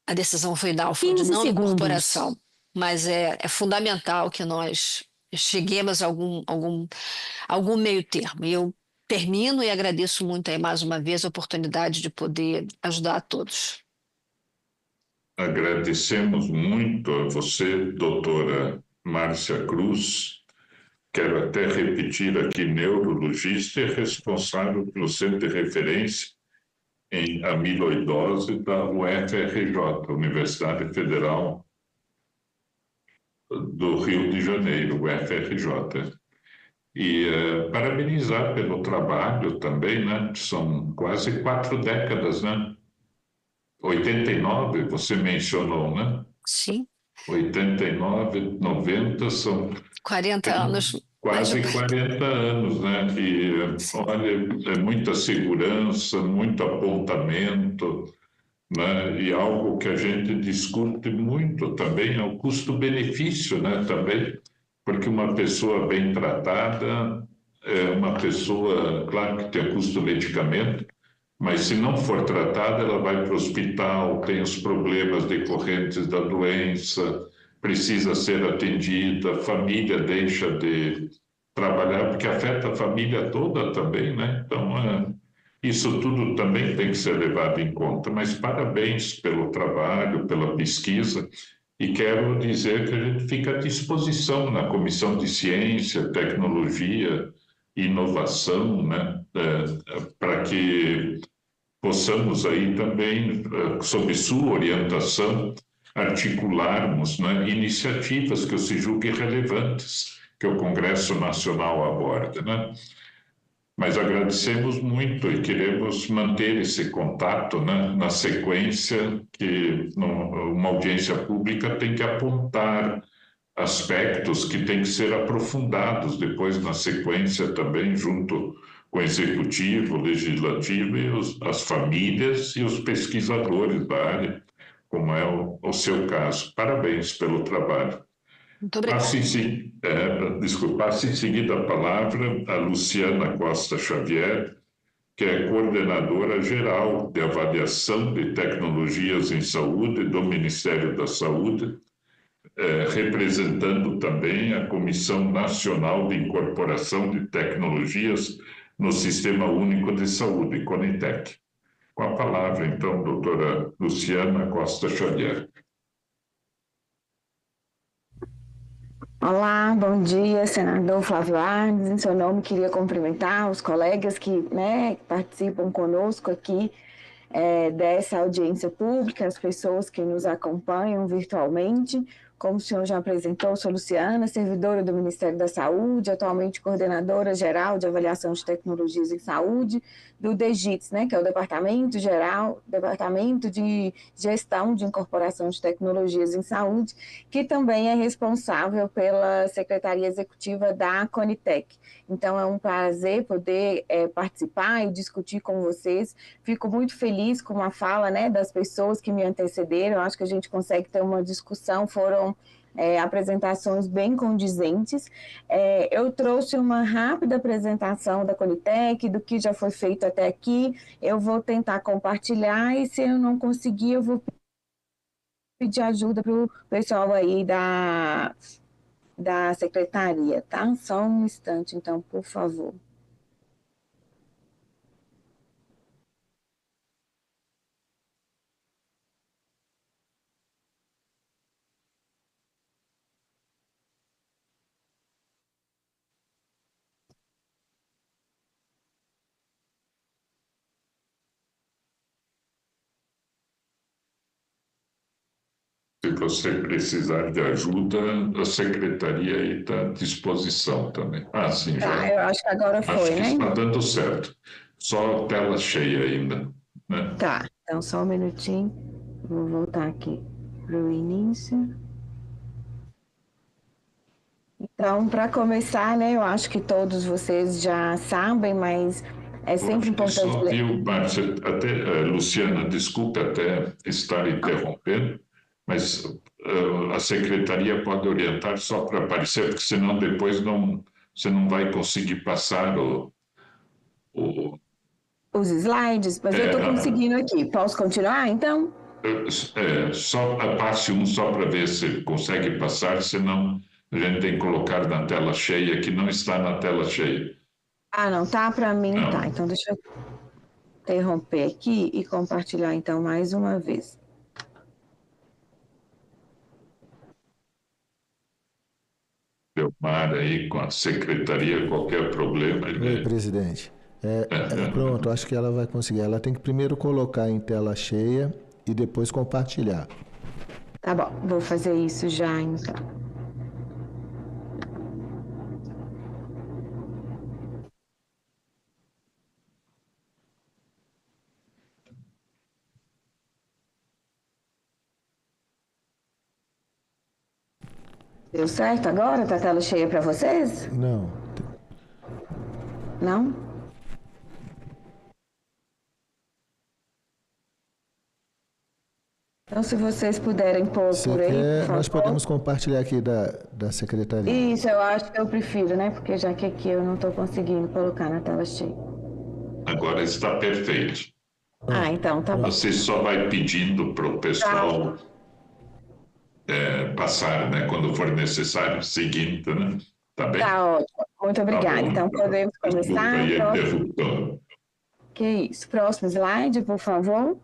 a decisão final foi de não incorporação. Mas é fundamental que nós cheguemos a algum meio termo. E eu termino e agradeço muito aí mais uma vez a oportunidade de poder ajudar a todos. Agradecemos muito a você, doutora Márcia Cruz. Quero até repetir aqui, neurologista e responsável pelo Centro de Referência em Amiloidose da UFRJ, Universidade Federal do Rio de Janeiro, UFRJ. E parabenizar pelo trabalho também, né? São quase 4 décadas, né? 89, você mencionou, né? Sim. 89, 90 são 40 anos. Quase 40 anos, né? E, olha, é muita segurança, muito apontamento, né? E algo que a gente discute muito também é o custo-benefício, né? Também, porque uma pessoa bem tratada é uma pessoa, claro que tem custo do medicamento, mas se não for tratada, ela vai para o hospital, tem os problemas decorrentes da doença, precisa ser atendida, a família deixa de trabalhar, porque afeta a família toda também, né? Então, isso tudo também tem que ser levado em conta. Mas parabéns pelo trabalho, pela pesquisa, E quero dizer que a gente fica à disposição na Comissão de Ciência, Tecnologia e Inovação, né, para que possamos aí também, sob sua orientação, articularmos, né, iniciativas que se julguem relevantes, que o Congresso Nacional aborda, né? Mas agradecemos muito e queremos manter esse contato, né, na sequência que uma audiência pública tem que apontar aspectos que têm que ser aprofundados depois na sequência também junto com o Executivo, o Legislativo e as famílias e os pesquisadores da área, como é o seu caso. Parabéns pelo trabalho. Muito obrigada. Passo em seguida a palavra a Luciana Costa Xavier, que é coordenadora geral de avaliação de tecnologias em saúde do Ministério da Saúde, representando também a Comissão Nacional de Incorporação de Tecnologias no Sistema Único de Saúde, CONITEC. Com a palavra, então, doutora Luciana Costa Xavier. Olá, bom dia, senador Flávio Arnes. Em seu nome, queria cumprimentar os colegas que participam conosco aqui dessa audiência pública, as pessoas que nos acompanham virtualmente. Como o senhor já apresentou, sou Luciana, servidora do Ministério da Saúde, atualmente coordenadora geral de avaliação de tecnologias em saúde, do DGITS, que é o Departamento de Gestão de Incorporação de Tecnologias em Saúde, que também é responsável pela Secretaria Executiva da CONITEC. Então, é um prazer poder participar e discutir com vocês. Fico muito feliz com a fala das pessoas que me antecederam. Acho que a gente consegue ter uma discussão. Foram apresentações bem condizentes. Eu trouxe uma rápida apresentação da CONITEC, do que já foi feito até aqui. Eu vou tentar compartilhar e, se eu não conseguir, eu vou pedir ajuda para o pessoal aí da secretaria, tá? Só um instante, então, por favor. Se você precisar de ajuda, a secretaria está à disposição também. Sim, já. Eu acho que agora foi, acho que está dando certo. Só tela cheia ainda, né? Tá, então só um minutinho. Vou voltar aqui para o início. Então, para começar, eu acho que todos vocês já sabem, mas é sempre importante... Só viu, Márcia, Luciana, desculpe até estar interrompendo, mas a secretaria pode orientar só para aparecer, porque senão depois você não vai conseguir passar os slides, mas eu estou conseguindo aqui. Posso continuar, então? Só passe um só para ver se consegue passar, senão a gente tem que colocar na tela cheia, que não está na tela cheia. Não, tá? Para mim não. Tá. Então deixa eu interromper aqui e compartilhar então mais uma vez. Delmar aí com a secretaria, qualquer problema. Oi, presidente. Pronto, acho que ela vai conseguir. Ela tem que primeiro colocar em tela cheia e depois compartilhar. Tá bom, vou fazer isso já então. Deu certo agora? Tá a tela cheia para vocês? Não. Não? Então, se vocês puderem pôr por aí, por favor. Nós podemos compartilhar aqui da secretaria. Isso, eu acho que eu prefiro, Porque já que aqui eu não estou conseguindo colocar na tela cheia. Agora está perfeito. Então tá bom. Você só vai pedindo para o pessoal... passar, quando for necessário, seguinte, Tá bem? Tá ótimo. Muito obrigada. Então, podemos começar. Desculpa aí a interrupção. Que isso. Próximo slide, por favor.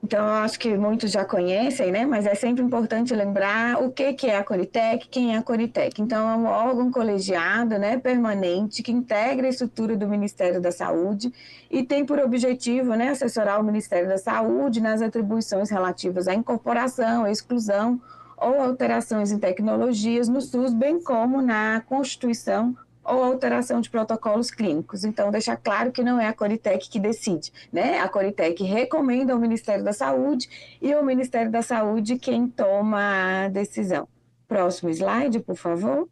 Então, eu acho que muitos já conhecem, né? Mas é sempre importante lembrar o que é a Conitec, quem é a Conitec. Então, é um órgão colegiado, né, permanente, que integra a estrutura do Ministério da Saúde e tem por objetivo, né, assessorar o Ministério da Saúde nas atribuições relativas à incorporação, à exclusão ou alterações em tecnologias no SUS, bem como na constituição ou alteração de protocolos clínicos. Então, deixar claro que não é a Conitec que decide, né? A Conitec recomenda ao Ministério da Saúde e o Ministério da Saúde quem toma a decisão. Próximo slide, por favor.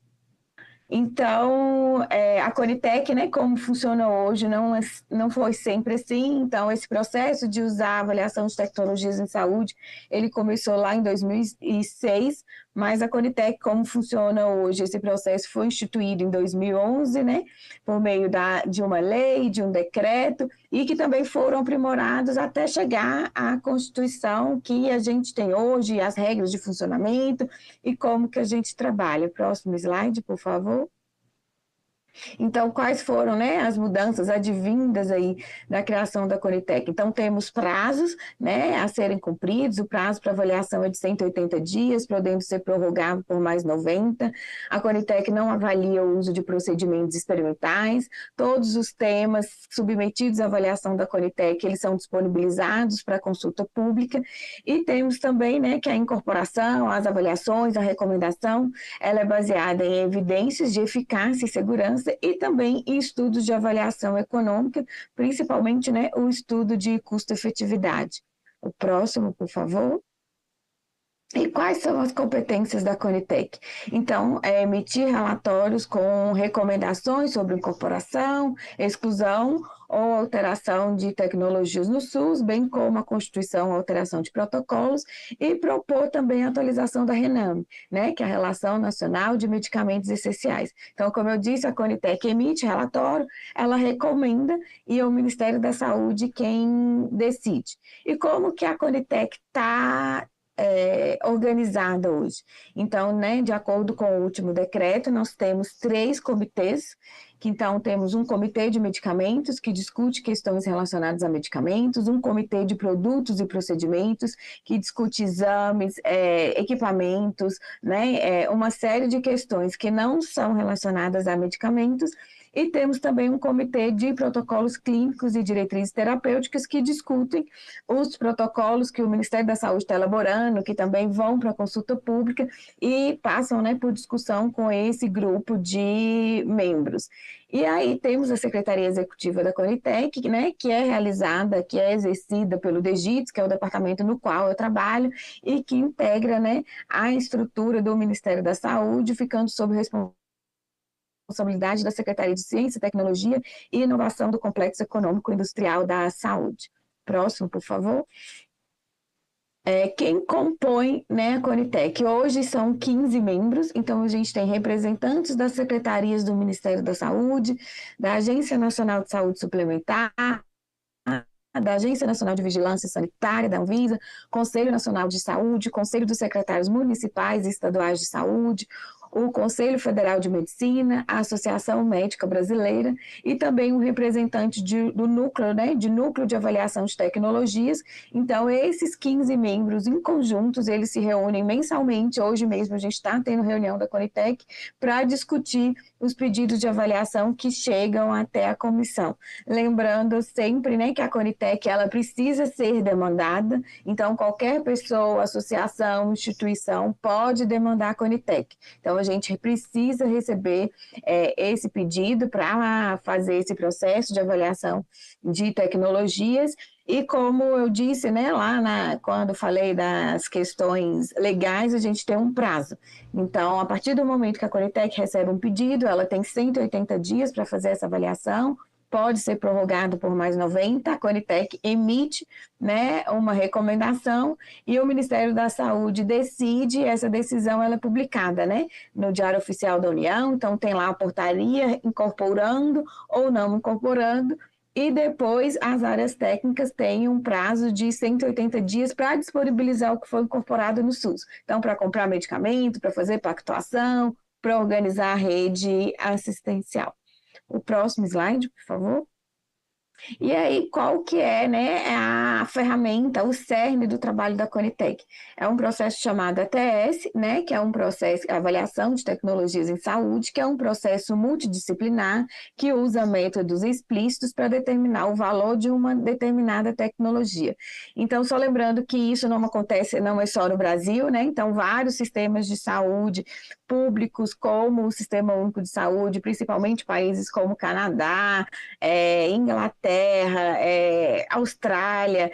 Então, a Conitec, né, como funciona hoje, não foi sempre assim. Então, esse processo de usar a avaliação de tecnologias em saúde, ele começou lá em 2006, mas a Conitec, como funciona hoje, esse processo foi instituído em 2011, né, por meio de uma lei, de um decreto, e que também foram aprimorados até chegar à Constituição que a gente tem hoje, as regras de funcionamento e como que a gente trabalha. Próximo slide, por favor. Então, quais foram, né, as mudanças advindas aí da criação da Conitec? Então, temos prazos, né, a serem cumpridos. O prazo para avaliação é de 180 dias, podendo ser prorrogado por mais 90. A Conitec não avalia o uso de procedimentos experimentais. Todos os temas submetidos à avaliação da Conitec, eles são disponibilizados para consulta pública. E temos também, né, que a incorporação, as avaliações, a recomendação, ela é baseada em evidências de eficácia e segurança e também em estudos de avaliação econômica, principalmente, né, o estudo de custo-efetividade. O próximo, por favor. E quais são as competências da Conitec? Então, é emitir relatórios com recomendações sobre incorporação, exclusão ou alteração de tecnologias no SUS, bem como a constituição ou alteração de protocolos, e propor também a atualização da RENAME, né, que é a Relação Nacional de Medicamentos Essenciais. Então, como eu disse, a Conitec emite relatório, ela recomenda e é o Ministério da Saúde quem decide. E como que a Conitec está organizada hoje? Então, né, de acordo com o último decreto, nós temos 3 comitês, que então temos um comitê de medicamentos, que discute questões relacionadas a medicamentos, um comitê de produtos e procedimentos, que discute exames, equipamentos, né, uma série de questões que não são relacionadas a medicamentos. E temos também um comitê de protocolos clínicos e diretrizes terapêuticas que discutem os protocolos que o Ministério da Saúde está elaborando, que também vão para a consulta pública e passam, né, por discussão com esse grupo de membros. E aí temos a Secretaria Executiva da Conitec, né, que é realizada, que é exercida pelo DGITS, que é o departamento no qual eu trabalho, e que integra, né, a estrutura do Ministério da Saúde, ficando sob responsabilidade da Secretaria de Ciência, Tecnologia e Inovação do Complexo Econômico Industrial da Saúde. Próximo, por favor. Quem compõe, né, a Conitec? Hoje são 15 membros, então a gente tem representantes das secretarias do Ministério da Saúde, da Agência Nacional de Saúde Suplementar, da Agência Nacional de Vigilância Sanitária, da Anvisa, Conselho Nacional de Saúde, Conselho dos Secretários Municipais e Estaduais de Saúde, o Conselho Federal de Medicina, a Associação Médica Brasileira e também um representante do núcleo, né, de Núcleo de Avaliação de Tecnologias. Então, esses 15 membros em conjuntos, eles se reúnem mensalmente. Hoje mesmo a gente está tendo reunião da Conitec para discutir os pedidos de avaliação que chegam até a comissão. Lembrando sempre, né, que a Conitec ela precisa ser demandada, então qualquer pessoa, associação, instituição pode demandar a Conitec. Então, a gente precisa receber esse pedido para fazer esse processo de avaliação de tecnologias. E como eu disse, né, quando falei das questões legais, a gente tem um prazo. Então, a partir do momento que a Conitec recebe um pedido, ela tem 180 dias para fazer essa avaliação, pode ser prorrogado por mais 90, a Conitec emite, né, uma recomendação e o Ministério da Saúde decide, essa decisão ela é publicada, né, no Diário Oficial da União, então tem lá a portaria incorporando ou não incorporando, e depois as áreas técnicas têm um prazo de 180 dias para disponibilizar o que foi incorporado no SUS. Então, para comprar medicamento, para fazer pactuação, para organizar a rede assistencial. O próximo slide, por favor. E aí, qual que é, né, a ferramenta, o cerne do trabalho da Conitec? É um processo chamado ATS, né, que é um processo, avaliação de tecnologias em saúde, que é um processo multidisciplinar que usa métodos explícitos para determinar o valor de uma determinada tecnologia. Então, só lembrando que isso não acontece, não é só no Brasil, né, então vários sistemas de saúde públicos, como o Sistema Único de Saúde, principalmente países como Canadá, Inglaterra, Austrália,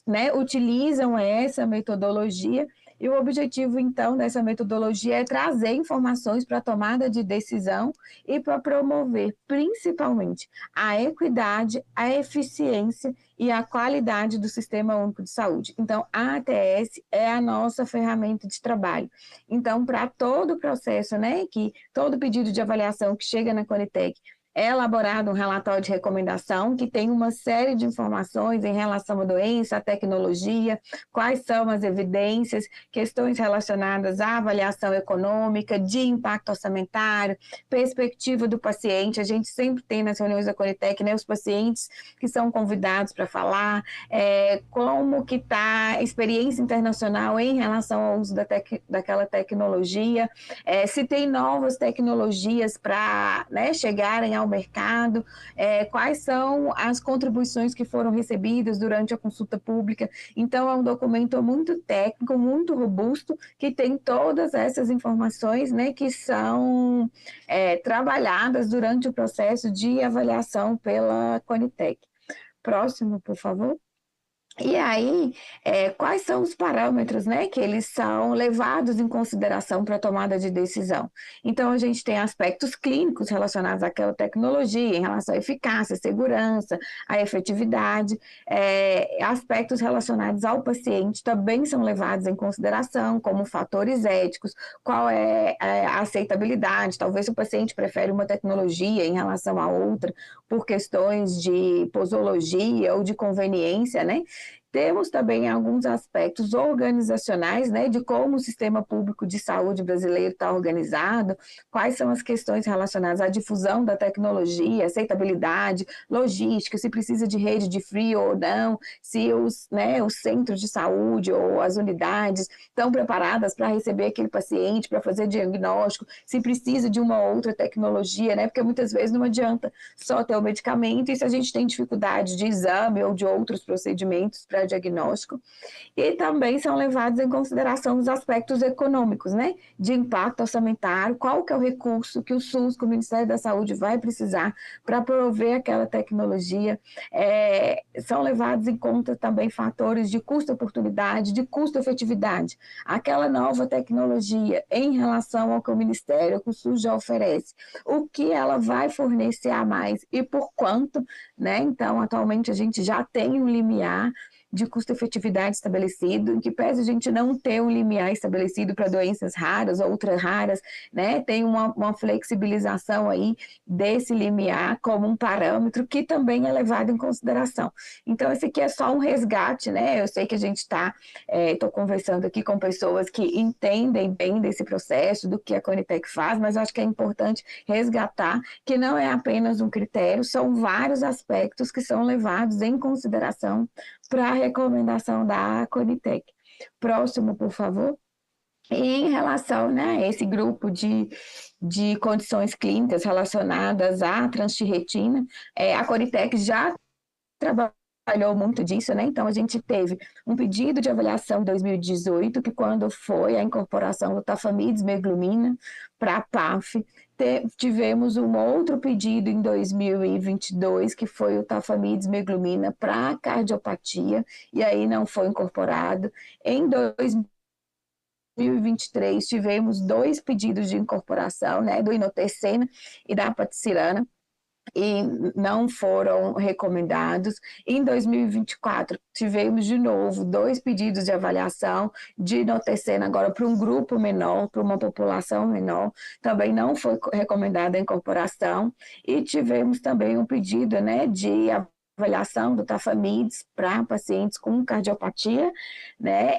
né, utilizam essa metodologia, e o objetivo, então, dessa metodologia é trazer informações para a tomada de decisão e para promover, principalmente, a equidade, a eficiência e a qualidade do Sistema Único de Saúde. Então, a ATS é a nossa ferramenta de trabalho. Então, para todo o processo, né, que todo pedido de avaliação que chega na Conitec, é elaborado um relatório de recomendação que tem uma série de informações em relação à doença, à tecnologia, quais são as evidências, questões relacionadas à avaliação econômica, de impacto orçamentário, perspectiva do paciente. A gente sempre tem nas reuniões da Conitec, né, os pacientes que são convidados para falar, como que está a experiência internacional em relação ao uso daquela tecnologia, se tem novas tecnologias para, né, chegarem ao mercado, quais são as contribuições que foram recebidas durante a consulta pública. Então, é um documento muito técnico, muito robusto, que tem todas essas informações, né, que são trabalhadas durante o processo de avaliação pela Conitec. Próximo, por favor. E aí, quais são os parâmetros, né, que eles são levados em consideração para a tomada de decisão? Então, a gente tem aspectos clínicos relacionados àquela tecnologia, em relação à eficácia, segurança, à efetividade, aspectos relacionados ao paciente também são levados em consideração, como fatores éticos, qual é a aceitabilidade, talvez o paciente prefere uma tecnologia em relação a outra, por questões de posologia ou de conveniência, né? Temos também alguns aspectos organizacionais, né, de como o sistema público de saúde brasileiro está organizado, quais são as questões relacionadas à difusão da tecnologia, aceitabilidade, logística, se precisa de rede de frio ou não, se os centros de saúde ou as unidades estão preparadas para receber aquele paciente, para fazer diagnóstico, se precisa de uma outra tecnologia, né, porque muitas vezes não adianta só ter o medicamento, e se a gente tem dificuldade de exame ou de outros procedimentos para diagnóstico, e também são levados em consideração os aspectos econômicos, né, de impacto orçamentário, qual que é o recurso que o SUS, que o Ministério da Saúde vai precisar para prover aquela tecnologia, são levados em conta também fatores de custo-oportunidade, de custo-efetividade, aquela nova tecnologia em relação ao que o Ministério, que o SUS já oferece, o que ela vai fornecer a mais e por quanto, né, então atualmente a gente já tem um limiar de custo-efetividade estabelecido, em que pese a gente não ter um limiar estabelecido para doenças raras ou ultra raras, né, tem uma flexibilização aí desse limiar como um parâmetro que também é levado em consideração. Então, esse aqui é só um resgate, né, eu sei que a gente estou conversando aqui com pessoas que entendem bem desse processo, do que a Conitec faz, mas eu acho que é importante resgatar que não é apenas um critério, são vários aspectos que são levados em consideração para a recomendação da Conitec. Próximo, por favor. E em relação, né, a esse grupo de condições clínicas relacionadas à transtirretina, a Conitec já trabalhou muito disso, né? Então, a gente teve um pedido de avaliação em 2018, que quando foi a incorporação do tafamidis meglumina para a PAF, tivemos um outro pedido em 2022, que foi o tafamidis meglumina para cardiopatia, e aí não foi incorporado. Em 2023, tivemos 2 pedidos de incorporação, né, do inotercena e da apaticirana, e não foram recomendados. Em 2024, tivemos de novo 2 pedidos de avaliação de inotercena, agora para um grupo menor, para uma população menor, também não foi recomendada a incorporação, e tivemos também um pedido, né, de avaliação do Tafamides para pacientes com cardiopatia, né?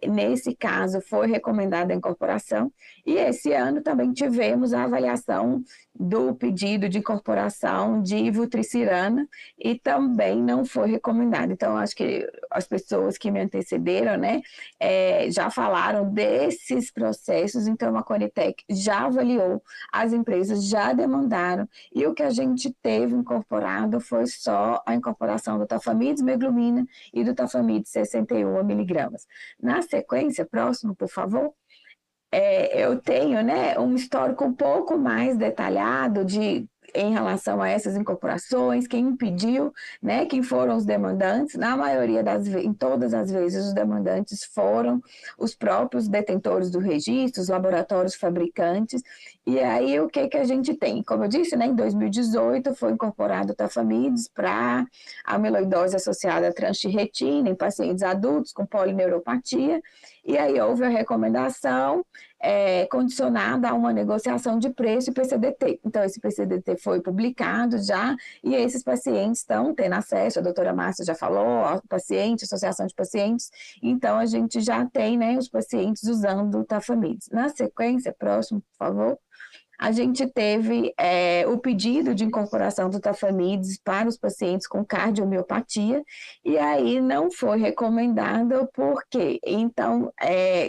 Nesse caso, foi recomendada a incorporação, e esse ano também tivemos a avaliação do pedido de incorporação de vutricirana, e também não foi recomendado. Então, acho que as pessoas que me antecederam, né, já falaram desses processos, então a Conitec já avaliou, as empresas já demandaram, e o que a gente teve incorporado foi só a incorporação do Tafamides meglumina e do Tafamides 61 miligramas. Na sequência, próximo, por favor. Eu tenho, né, um histórico um pouco mais detalhado em relação a essas incorporações, quem impediu, né, quem foram os demandantes. Na maioria das vezes, em todas as vezes, os demandantes foram os próprios detentores do registro, os laboratórios fabricantes. E aí, o que a gente tem? Como eu disse, né, em 2018 foi incorporado o Tafamides para amiloidose associada à transtirretina em pacientes adultos com polineuropatia, e aí houve a recomendação condicionada a uma negociação de preço e PCDT. Então, esse PCDT foi publicado já, e esses pacientes estão tendo acesso, a doutora Márcia já falou, a paciente, associação de pacientes, então a gente já tem, né, os pacientes usando o Tafamides. Na sequência, próximo, por favor. A gente teve o pedido de incorporação do Tafamides para os pacientes com cardiomiopatia, e aí não foi recomendado, porque, então,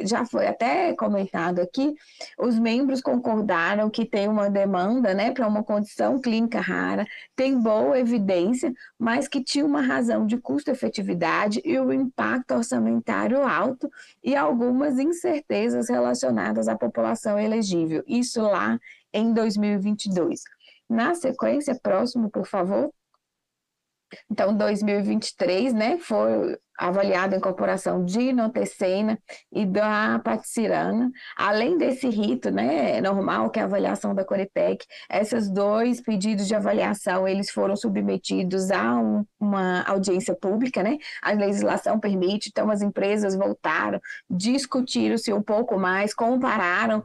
já foi até comentado aqui, os membros concordaram que tem uma demanda, né, para uma condição clínica rara, tem boa evidência, mas que tinha uma razão de custo-efetividade e o impacto orçamentário alto e algumas incertezas relacionadas à população elegível. Isso lá em 2022. Na sequência, próximo, por favor. Então, 2023, né, foi avaliada a incorporação de inotecena e da paticirana. Além desse rito, né, normal, que é a avaliação da Conitec, esses dois pedidos de avaliação, eles foram submetidos a uma audiência pública, né? A legislação permite, então as empresas voltaram, discutiram-se um pouco mais, compararam.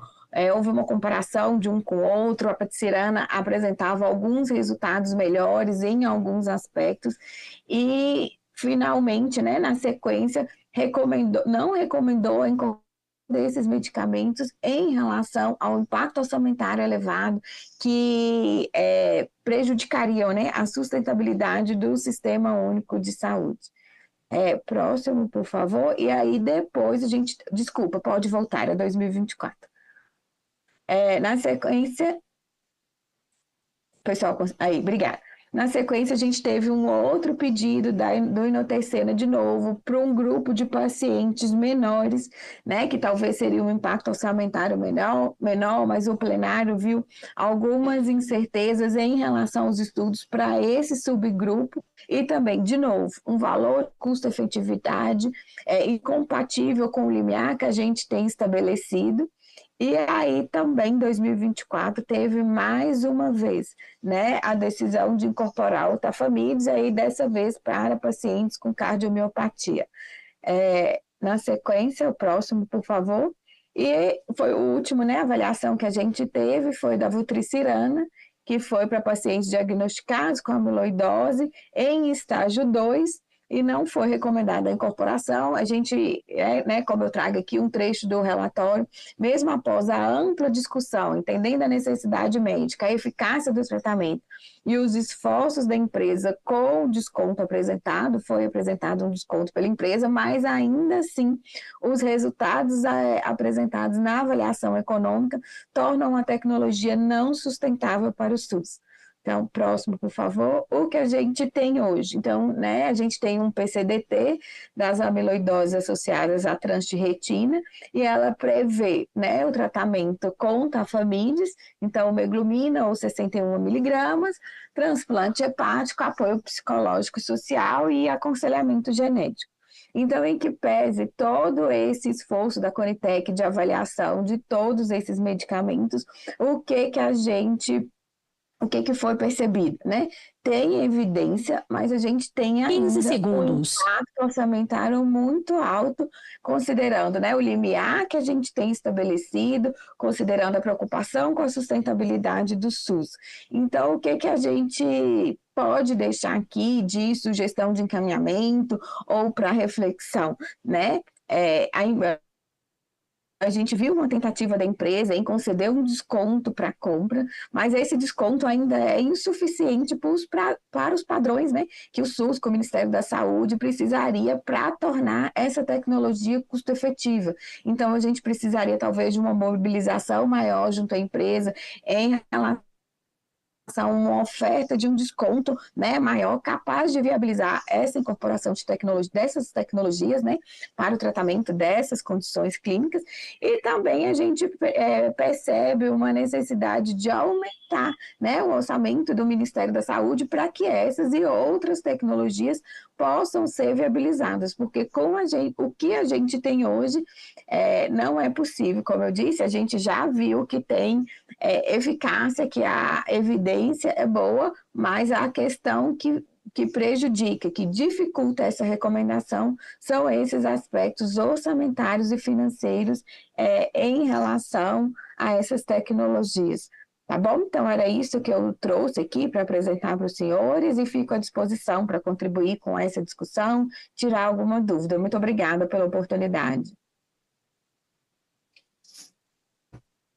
Houve uma comparação de um com o outro, a paticirana apresentava alguns resultados melhores em alguns aspectos, e finalmente, né, na sequência, não recomendou a incorporação desses medicamentos em relação ao impacto orçamentário elevado que prejudicariam, né, a sustentabilidade do Sistema Único de Saúde. Próximo, por favor. E aí depois a gente... Desculpa, pode voltar, 2024. Na sequência, pessoal, aí, obrigada. Na sequência, a gente teve um outro pedido do inotecena de novo para um grupo de pacientes menores, né, que talvez seria um impacto orçamentário menor, mas o plenário viu algumas incertezas em relação aos estudos para esse subgrupo, e também, de novo, um valor custo-efetividade incompatível com o limiar que a gente tem estabelecido. E aí também, em 2024, teve mais uma vez, né, a decisão de incorporar o Tafamides, aí dessa vez para pacientes com cardiomiopatia. Na sequência, o próximo, por favor. E foi o último, né, avaliação que a gente teve, foi da vutricirana, que foi para pacientes diagnosticados com amiloidose em estágio 2, e não foi recomendada a incorporação. A gente, né, como eu trago aqui um trecho do relatório, mesmo após a ampla discussão, entendendo a necessidade médica, a eficácia do tratamento e os esforços da empresa com o desconto apresentado, foi apresentado um desconto pela empresa, mas ainda assim os resultados apresentados na avaliação econômica tornam a tecnologia não sustentável para o SUS. Então, próximo, por favor. O que a gente tem hoje? Então, né, a gente tem um PCDT das amiloidoses associadas à transtirretina, e ela prevê, né, o tratamento com Tafamides, então meglumina ou 61 miligramas, transplante hepático, apoio psicológico e social e aconselhamento genético. Então, em que pese todo esse esforço da Conitec de avaliação de todos esses medicamentos, o que foi percebido, né? Tem evidência, mas a gente tem ainda 15 segundos. Um impacto orçamentário muito alto, considerando, né, o limiar que a gente tem estabelecido, considerando a preocupação com a sustentabilidade do SUS. Então, o que a gente pode deixar aqui de sugestão de encaminhamento ou para reflexão, né? A gente viu uma tentativa da empresa em conceder um desconto para a compra, mas esse desconto ainda é insuficiente para os padrões, né, que o SUS, com o Ministério da Saúde, precisaria para tornar essa tecnologia custo-efetiva. Então, a gente precisaria talvez de uma mobilização maior junto à empresa em relação uma oferta de um desconto, né, maior, capaz de viabilizar essa incorporação de dessas tecnologias, né, para o tratamento dessas condições clínicas. E também a gente percebe uma necessidade de aumentar, né, o orçamento do Ministério da Saúde para que essas e outras tecnologias possam ser viabilizadas, porque o que a gente tem hoje não é possível. Como eu disse, a gente já viu que tem eficácia, que a evidência é boa, mas a questão que prejudica, que dificulta essa recomendação, são esses aspectos orçamentários e financeiros em relação a essas tecnologias. Tá bom? Então, era isso que eu trouxe aqui para apresentar para os senhores e fico à disposição para contribuir com essa discussão, tirar alguma dúvida. Muito obrigada pela oportunidade.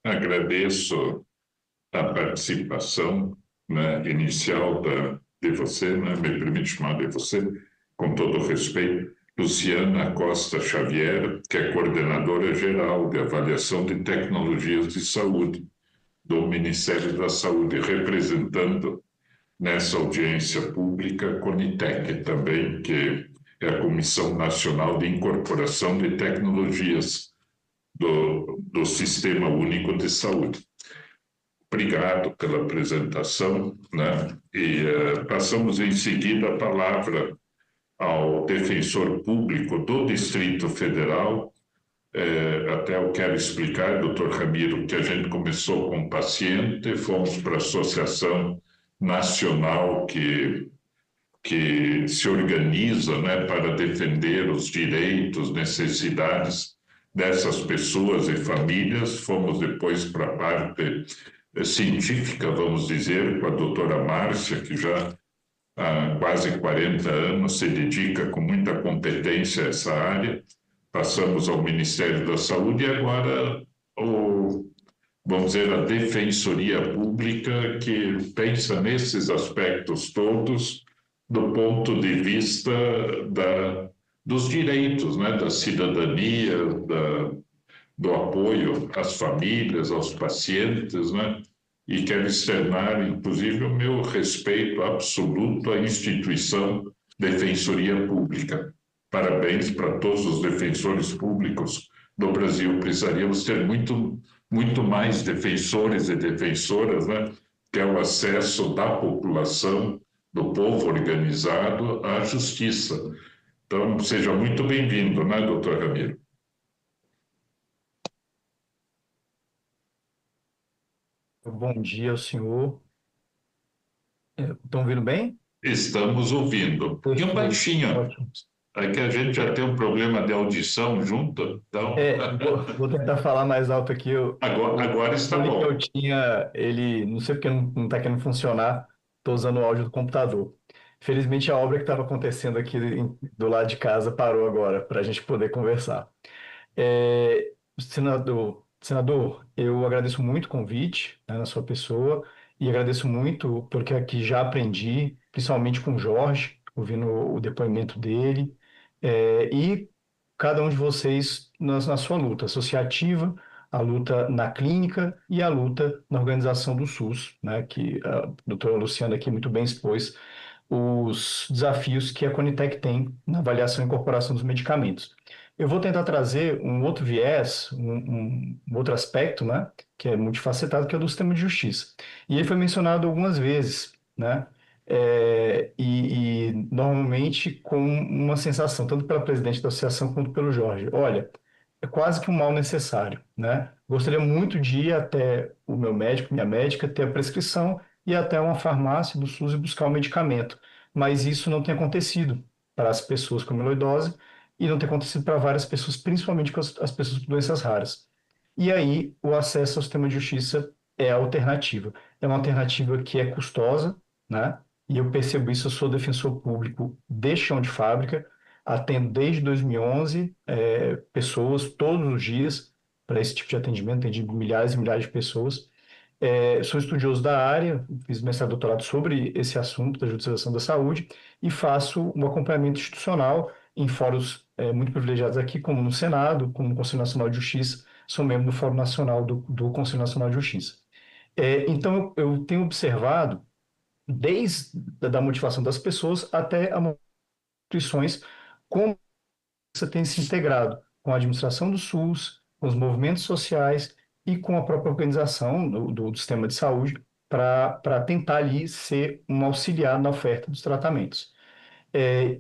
Agradeço a participação, né, inicial de você, né, me permite chamar de você, com todo o respeito, Luciana Costa Xavier, que é coordenadora geral de avaliação de tecnologias de saúde do Ministério da Saúde, representando nessa audiência pública a CONITEC também, que é a Comissão Nacional de Incorporação de Tecnologias do Sistema Único de Saúde. Obrigado pela apresentação, né? E passamos em seguida a palavra ao defensor público do Distrito Federal. Até eu quero explicar, doutor Ramiro, que a gente começou com um paciente, fomos para a Associação Nacional que se organiza, né, para defender os direitos, necessidades dessas pessoas e famílias. Fomos depois para a parte científica, vamos dizer, com a doutora Márcia, que já há quase 40 anos se dedica com muita competência a essa área. Passamos ao Ministério da Saúde e agora, vamos dizer, a Defensoria Pública, que pensa nesses aspectos todos do ponto de vista dos direitos, né, da cidadania, do apoio às famílias, aos pacientes, né, e quero externar, inclusive, o meu respeito absoluto à instituição Defensoria Pública. Parabéns para todos os defensores públicos do Brasil. Precisaríamos ter muito mais defensores e defensoras, né? Que é o acesso da população, do povo organizado à justiça. Então, seja muito bem-vindo, né, doutor Ramiro? Bom dia ao senhor. Estão ouvindo bem? Estamos ouvindo. Um pouquinho baixinho. Ótimo. É que a gente já tem um problema de audição junto, então... Vou tentar falar mais alto aqui. Agora está bom. Eu tinha ele, não sei porque não está querendo funcionar, estou usando o áudio do computador. Felizmente a obra que estava acontecendo aqui do lado de casa parou agora, para a gente poder conversar. Senador, eu agradeço muito o convite, né, na sua pessoa, e agradeço muito pelo que aqui já aprendi, principalmente com o Jorge, ouvindo o depoimento dele, e cada um de vocês na sua luta associativa, a luta na clínica e a luta na organização do SUS, né, que a doutora Luciana aqui muito bem expôs os desafios que a CONITEC tem na avaliação e incorporação dos medicamentos. Eu vou tentar trazer um outro viés, um outro aspecto, né, que é multifacetado, que é o do sistema de justiça. E ele foi mencionado algumas vezes, né, e normalmente com uma sensação, tanto pela presidente da associação quanto pelo Jorge, olha, é quase que um mal necessário, né? Gostaria muito de ir até o meu médico, minha médica, ter a prescrição e até uma farmácia do SUS e buscar o medicamento, mas isso não tem acontecido para as pessoas com amiloidose e não tem acontecido para várias pessoas, principalmente com as pessoas com doenças raras. E aí o acesso ao sistema de justiça é a alternativa. É uma alternativa que é custosa, né? e eu percebo isso, eu sou defensor público de chão de fábrica, atendo desde 2011 pessoas todos os dias para esse tipo de atendimento, atendi milhares e milhares de pessoas. Sou estudioso da área, fiz mestrado e doutorado sobre esse assunto da judicialização da saúde e faço um acompanhamento institucional em fóruns muito privilegiados aqui, como no Senado, como no Conselho Nacional de Justiça, sou membro do Fórum Nacional do Conselho Nacional de Justiça. Então, eu tenho observado, desde a motivação das pessoas até as instituições, como você tem se integrado com a administração do SUS, com os movimentos sociais e com a própria organização do sistema de saúde para tentar ali ser um auxiliar na oferta dos tratamentos.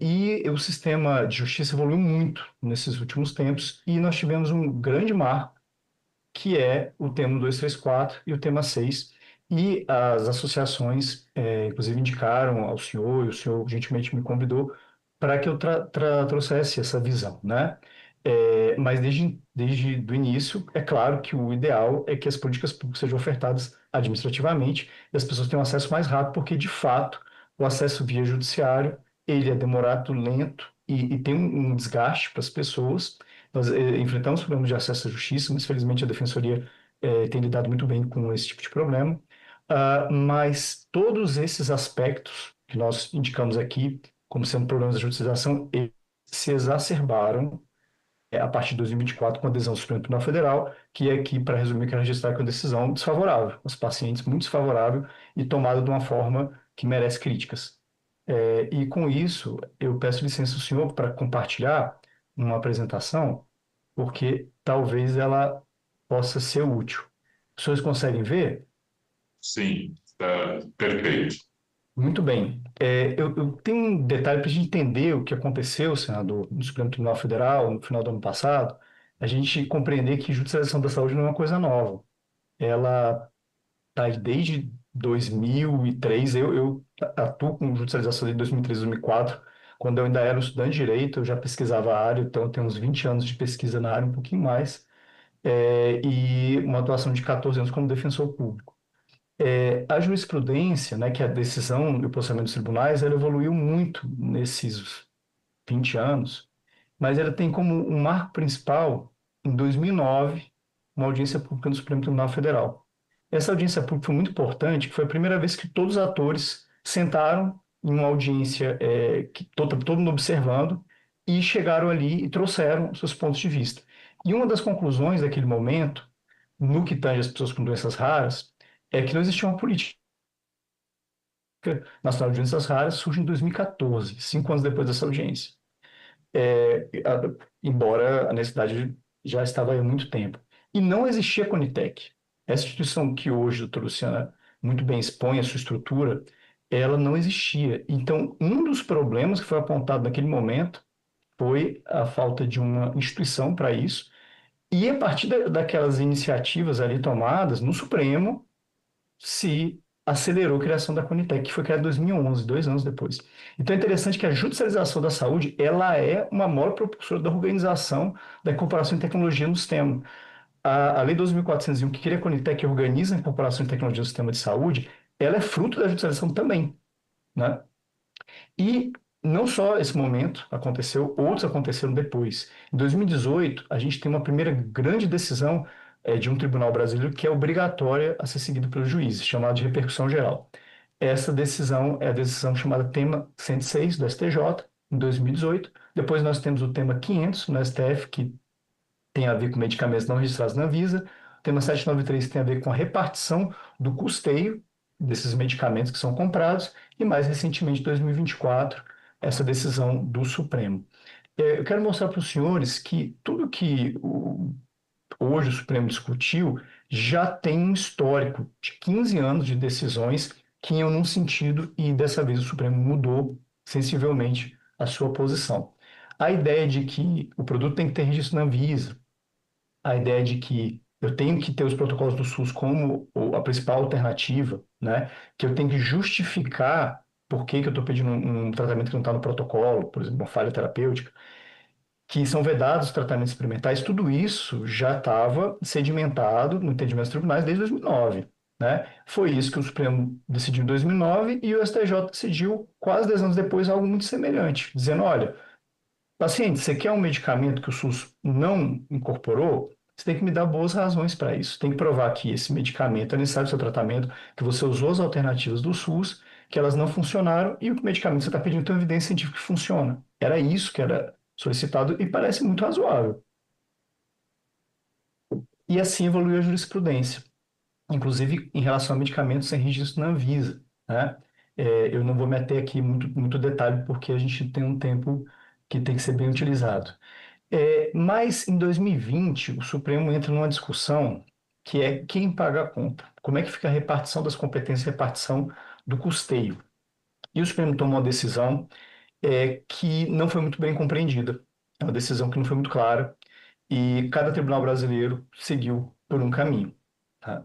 E o sistema de justiça evoluiu muito nesses últimos tempos e nós tivemos um grande marco, que é o tema 234 e o tema 6, e as associações, inclusive, indicaram ao senhor, e o senhor gentilmente me convidou para que eu trouxesse essa visão, né? Mas desde o início, é claro que o ideal é que as políticas públicas sejam ofertadas administrativamente e as pessoas tenham acesso mais rápido, porque, de fato, o acesso via judiciário, ele é demorado, lento e tem um desgaste para as pessoas. Nós enfrentamos problemas de acesso à justiça, mas, felizmente, a Defensoria tem lidado muito bem com esse tipo de problema. Mas todos esses aspectos que nós indicamos aqui, como sendo problemas da judicialização, eles se exacerbaram a partir de 2024 com a adesão do Supremo Tribunal Federal, que aqui, para resumir, quero registrar com a decisão desfavorável aos pacientes, muito desfavorável e tomada de uma forma que merece críticas. E com isso, eu peço licença ao senhor para compartilhar uma apresentação, porque talvez ela possa ser útil. Os senhores conseguem ver? Sim, está perfeito. Muito bem. Eu tenho um detalhe para a gente entender o que aconteceu, senador, no Supremo Tribunal Federal, no final do ano passado, a gente compreender que judicialização da saúde não é uma coisa nova. Ela está aí desde 2003, eu atuo com judicialização desde 2003, 2004, quando eu ainda era um estudante de direito, eu já pesquisava a área, então eu tenho uns 20 anos de pesquisa na área, um pouquinho mais, e uma atuação de 14 anos como defensor público. A jurisprudência, né, que é a decisão e o processamento dos tribunais, ela evoluiu muito nesses 20 anos, mas ela tem como um marco principal, em 2009, uma audiência pública no Supremo Tribunal Federal. Essa audiência pública foi muito importante, que foi a primeira vez que todos os atores sentaram em uma audiência que todo mundo observando e chegaram ali e trouxeram seus pontos de vista. E uma das conclusões daquele momento, no que tange as pessoas com doenças raras, é que não existia uma política nacional de doenças raras, surge em 2014, 5 anos depois dessa audiência. Embora a necessidade já estava aí há muito tempo. E não existia a Conitec. Essa instituição que hoje a doutora Luciana muito bem expõe a sua estrutura, ela não existia. Então, um dos problemas que foi apontado naquele momento foi a falta de uma instituição para isso, e a partir daquelas iniciativas ali tomadas no Supremo, se acelerou a criação da Conitec, que foi criada em 2011, 2 anos depois. Então é interessante que a judicialização da saúde, ela é uma maior propulsora da organização da incorporação de tecnologia no sistema. A Lei 12.401, que cria a Conitec, que organiza a incorporação de tecnologia no sistema de saúde, ela é fruto da judicialização também, né? E não só esse momento aconteceu, outros aconteceram depois. Em 2018, a gente tem uma primeira grande decisão de um tribunal brasileiro que é obrigatória a ser seguida pelos juízes, chamada de repercussão geral. Essa decisão é a decisão chamada tema 106 do STJ, em 2018. Depois nós temos o tema 500 no STF, que tem a ver com medicamentos não registrados na Anvisa. O tema 793 tem a ver com a repartição do custeio desses medicamentos que são comprados. E mais recentemente, em 2024, essa decisão do Supremo. Eu quero mostrar para os senhores que tudo que hoje o Supremo discutiu já tem um histórico de 15 anos de decisões que iam num sentido e dessa vez o Supremo mudou sensivelmente a sua posição. A ideia de que o produto tem que ter registro na Anvisa, a ideia de que eu tenho que ter os protocolos do SUS como a principal alternativa, né? Que eu tenho que justificar por que eu estou pedindo um tratamento que não está no protocolo, por exemplo, uma falha terapêutica, que são vedados os tratamentos experimentais, tudo isso já estava sedimentado no entendimento dos tribunais desde 2009. né? Foi isso que o Supremo decidiu em 2009 e o STJ decidiu, quase 10 anos depois, algo muito semelhante, dizendo, olha, paciente, você quer um medicamento que o SUS não incorporou? Você tem que me dar boas razões para isso. Tem que provar que esse medicamento é necessário para o seu tratamento, que você usou as alternativas do SUS, que elas não funcionaram e o medicamento que você está pedindo tem evidência científica que funciona. Era isso que era solicitado e parece muito razoável. E assim evoluiu a jurisprudência, inclusive em relação a medicamentos sem registro na Anvisa, né? Eu não vou meter aqui muito detalhe porque a gente tem um tempo que tem que ser bem utilizado. Mas em 2020 o Supremo entra numa discussão que é quem paga a conta. Como é que fica a repartição das competências e a repartição do custeio? E o Supremo tomou uma decisão que não foi muito bem compreendida. É uma decisão que não foi muito clara e cada tribunal brasileiro seguiu por um caminho, tá?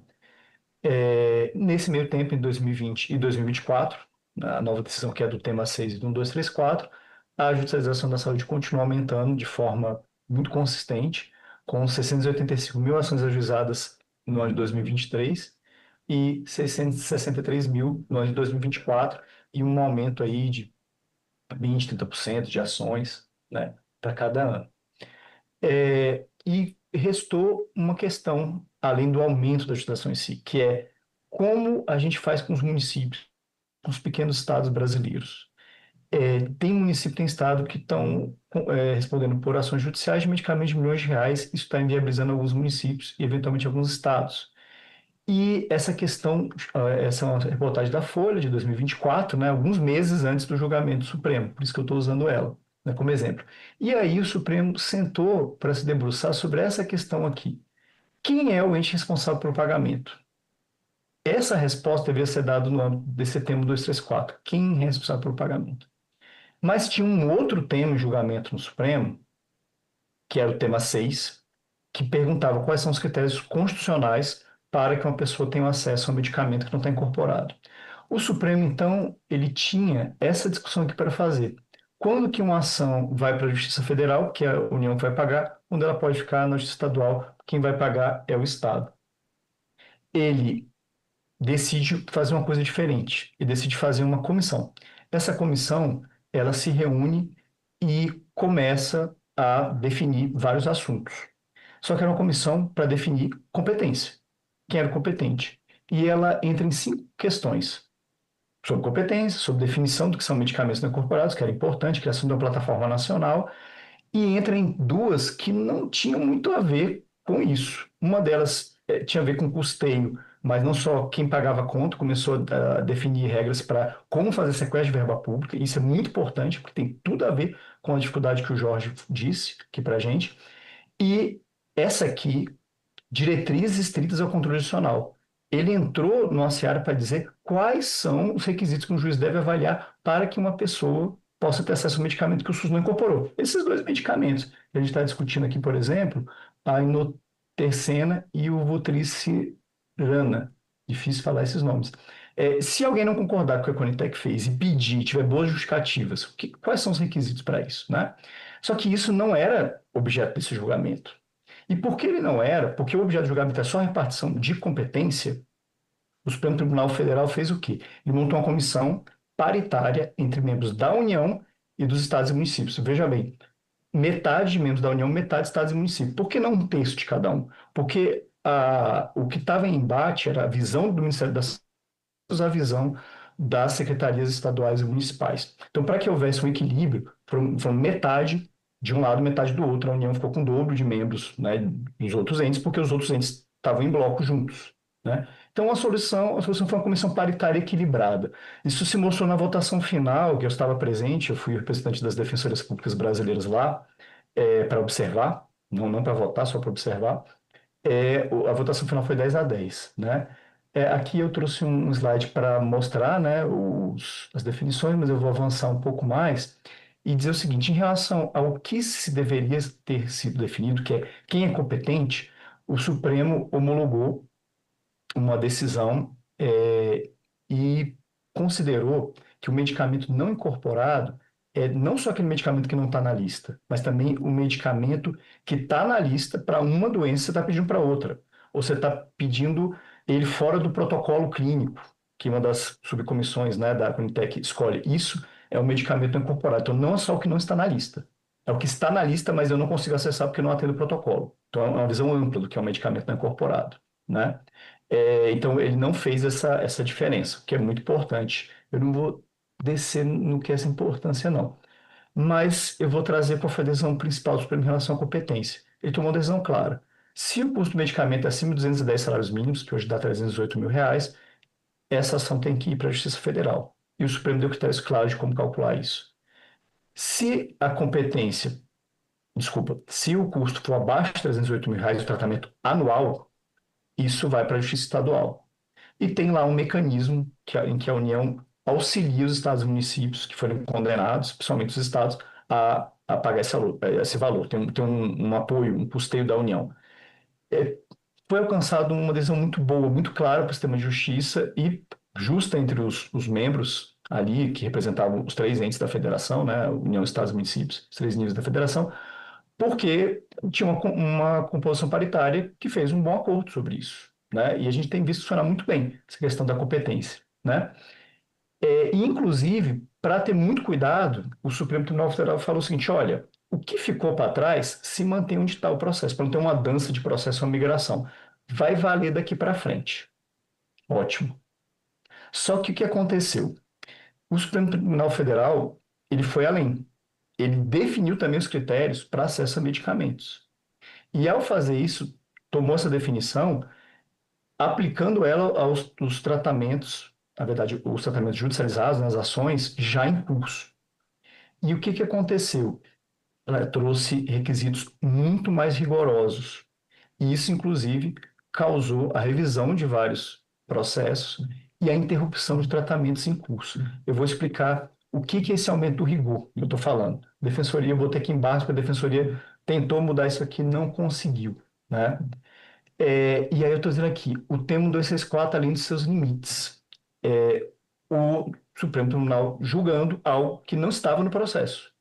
Nesse meio tempo, em 2020 e 2024, a nova decisão que é do tema 6 e do 1234, a judicialização da saúde continua aumentando de forma muito consistente, com 685 mil ações ajuizadas no ano de 2023 e 663 mil no ano de 2024, e um aumento aí de 20%, 30% de ações, né, para cada ano. E restou uma questão, além do aumento da legislação em si, que é como a gente faz com os municípios, com os pequenos estados brasileiros. Tem município, tem estado que estão respondendo por ações judiciais de medicamentos de milhões de reais, isso está inviabilizando alguns municípios e, eventualmente, alguns estados. E essa questão, essa é uma reportagem da Folha, de 2024, né, alguns meses antes do julgamento do Supremo, por isso que eu estou usando ela, né, como exemplo. E aí o Supremo sentou para se debruçar sobre essa questão aqui. Quem é o ente responsável pelo pagamento? Essa resposta deveria ser dada no âmbito desse tema 234. Quem é responsável pelo pagamento? Mas tinha um outro tema em julgamento no Supremo, que era o tema 6, que perguntava quais são os critérios constitucionais para que uma pessoa tenha acesso a um medicamento que não está incorporado. O Supremo, então, ele tinha essa discussão aqui para fazer. Quando que uma ação vai para a Justiça Federal, que é a União que vai pagar, quando ela pode ficar na Justiça Estadual, quem vai pagar é o Estado. Ele decide fazer uma coisa diferente, e decide fazer uma comissão. Essa comissão, ela se reúne e começa a definir vários assuntos. Só que era uma comissão para definir competência. Quem era competente? E ela entra em 5 questões. Sobre competência, sobre definição do que são medicamentos não incorporados, que era importante, criação de uma plataforma nacional, e entra em 2 que não tinham muito a ver com isso. Uma delas tinha a ver com custeio, mas não só quem pagava a conta, começou a definir regras para como fazer sequestro de verba pública. Isso é muito importante, porque tem tudo a ver com a dificuldade que o Jorge disse aqui para a gente. E essa aqui, diretrizes estritas ao controle adicional. Ele entrou numa seara para dizer quais são os requisitos que um juiz deve avaliar para que uma pessoa possa ter acesso ao medicamento que o SUS não incorporou. Esses 2 medicamentos que a gente está discutindo aqui, por exemplo, a inotercena e o vutrisiran. Difícil falar esses nomes. Se alguém não concordar com o que a Conitec fez e pedir, tiver boas justificativas, quais são os requisitos para isso, né? Só que isso não era objeto desse julgamento. E por que ele não era? Porque o objeto do julgamento é só a repartição de competência. O Supremo Tribunal Federal fez o quê? Ele montou uma comissão paritária entre membros da União e dos estados e municípios. Veja bem, metade de membros da União, metade de estados e municípios. Por que não 1/3 de cada um? Porque o que estava em embate era a visão do Ministério da Saúde, a visão das secretarias estaduais e municipais. Então, para que houvesse um equilíbrio, foram metade de um lado, metade do outro. A União ficou com o dobro de membros, né, dos outros entes, porque os outros entes estavam em bloco juntos, né? Então, a solução foi uma comissão paritária equilibrada. Isso se mostrou na votação final, que eu estava presente, eu fui representante das defensoras públicas brasileiras lá, para observar, não para votar, só para observar. A votação final foi 10-10, né? Aqui eu trouxe um slide para mostrar, né, as definições, mas eu vou avançar um pouco mais e dizer o seguinte: em relação ao que se deveria ter sido definido, que é quem é competente, o Supremo homologou uma decisão e considerou que o medicamento não incorporado é não só aquele medicamento que não está na lista, mas também o medicamento que está na lista para uma doença, você está pedindo para outra. Ou você está pedindo ele fora do protocolo clínico, que uma das subcomissões, né, da Conitec escolhe. Isso é um medicamento incorporado. Então, não é só o que não está na lista. É o que está na lista, mas eu não consigo acessar porque não atendo o protocolo. Então, é uma visão ampla do que é um medicamento não incorporado, né? Então, ele não fez essa diferença, que é muito importante. Eu não vou descer no que é essa importância, não. Mas eu vou trazer qual foi a decisão principal do Supremo em relação à competência. Ele tomou uma decisão clara. Se o custo do medicamento é acima de 210 salários mínimos, que hoje dá R$318 mil, essa ação tem que ir para a Justiça Federal. E o Supremo deu critérios claros de como calcular isso. Se a competência, se o custo for abaixo de R$308 mil o tratamento anual, isso vai para a Justiça Estadual. E tem lá um mecanismo em que a União auxilia os estados e municípios que foram condenados, principalmente os estados, a pagar esse valor. Tem um apoio, um custeio da União. Foi alcançada uma decisão muito boa, muito clara para o sistema de justiça e justa entre os membros ali, que representavam os 3 entes da federação, né, União, Estados e Municípios, os 3 níveis da federação, porque tinha uma composição paritária que fez um bom acordo sobre isso, né, e a gente tem visto funcionar muito bem essa questão da competência, né. E, inclusive, para ter muito cuidado, o Supremo Tribunal Federal falou o seguinte: olha, o que ficou para trás se mantém onde está o processo, para não ter uma dança de processo ou migração. Vai valer daqui para frente. Ótimo. Só que o que aconteceu? O Supremo Tribunal Federal, ele foi além. Ele definiu também os critérios para acesso a medicamentos. E, ao fazer isso, tomou essa definição, aplicando ela aos tratamentos, na verdade, os tratamentos judicializados, nas ações, já em curso. E o que aconteceu? Ela trouxe requisitos muito mais rigorosos. E isso, inclusive, causou a revisão de vários processos e a interrupção de tratamentos em curso. Eu vou explicar o que é esse aumento do rigor que eu estou falando. A Defensoria, eu vou ter aqui embaixo, porque a Defensoria tentou mudar isso aqui, não conseguiu, né? E aí eu estou dizendo aqui, o termo 264, além de seus limites, o Supremo Tribunal julgando algo que não estava no processo.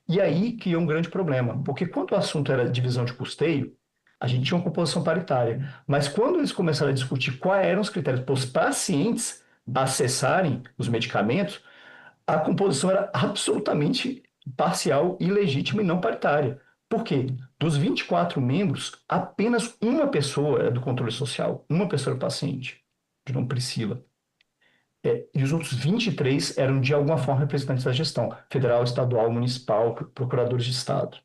E aí que é um grande problema, porque quando o assunto era divisão de custeio, a gente tinha uma composição paritária. Mas quando eles começaram a discutir quais eram os critérios para os pacientes acessarem os medicamentos, a composição era absolutamente parcial, ilegítima e não paritária. Por quê? Dos 24 membros, apenas uma pessoa era do controle social, uma pessoa era paciente, de nome Priscila. E os outros 23 eram, de alguma forma, representantes da gestão, federal, estadual, municipal, procuradores de Estado.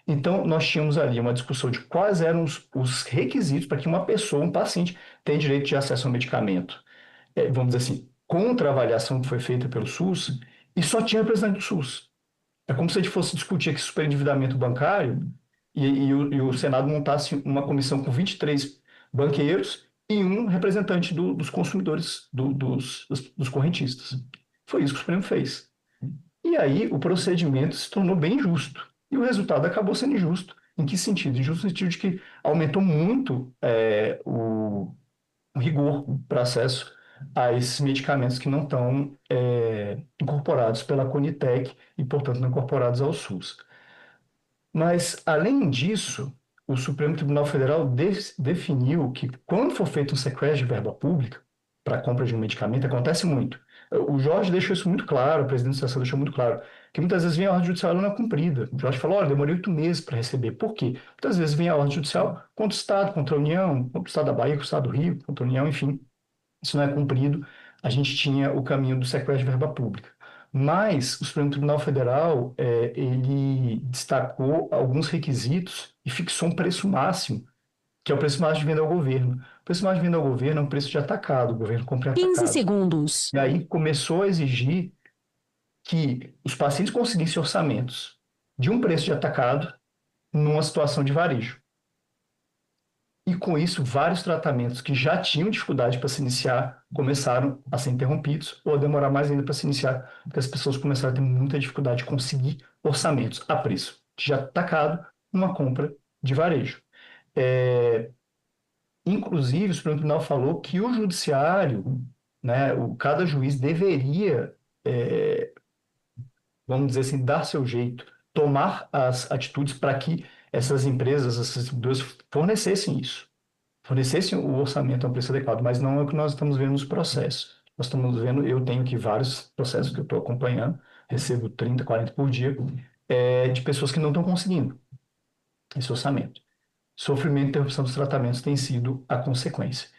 Então, nós tínhamos ali uma discussão de quais eram os requisitos para que uma pessoa, um paciente, tenha direito de acesso ao medicamento. Vamos dizer assim, contra a avaliação que foi feita pelo SUS, e só tinha representante do SUS. É como se a gente fosse discutir aqui superendividamento bancário e o Senado montasse uma comissão com 23 banqueiros e um representante dos consumidores, dos correntistas. Foi isso que o Supremo fez. E aí o procedimento se tornou bem injusto. E o resultado acabou sendo injusto. Em que sentido? Injusto no sentido de que aumentou muito o rigor para acesso a esses medicamentos que não estão incorporados pela Conitec e, portanto, não incorporados ao SUS. Mas, além disso, o Supremo Tribunal Federal definiu que, quando for feito um sequestro de verba pública para a compra de um medicamento, acontece muito. O Jorge deixou isso muito claro, o presidente da Associação deixou muito claro, que muitas vezes vem a ordem judicial e ela não é cumprida. O Jorge falou: olha, demorei 8 meses para receber. Por quê? Muitas vezes vem a ordem judicial contra o Estado, contra a União, contra o Estado da Bahia, contra o Estado do Rio, contra a União, enfim. Isso não é cumprido. A gente tinha o caminho do sequestro de verba pública. Mas o Supremo Tribunal Federal, ele destacou alguns requisitos e fixou um preço máximo, que é o preço máximo de venda ao governo. O preço máximo de venda ao governo é um preço de atacado, o governo compra atacado. 15 segundos. E aí começou a exigir que os pacientes conseguissem orçamentos de um preço de atacado numa situação de varejo. E com isso, vários tratamentos que já tinham dificuldade para se iniciar começaram a ser interrompidos ou a demorar mais ainda para se iniciar, porque as pessoas começaram a ter muita dificuldade de conseguir orçamentos a preço de atacado numa compra de varejo. Inclusive, o Supremo Tribunal falou que o judiciário, né, cada juiz deveria, vamos dizer assim, dar seu jeito, tomar as atitudes para que essas empresas, essas distribuidoras fornecessem isso. fornecessem o orçamento a um preço adequado, mas não é o que nós estamos vendo nos processos. Nós estamos vendo, eu tenho aqui vários processos que eu estou acompanhando, recebo 30, 40 por dia, de pessoas que não estão conseguindo esse orçamento. Sofrimento e interrupção dos tratamentos tem sido a consequência.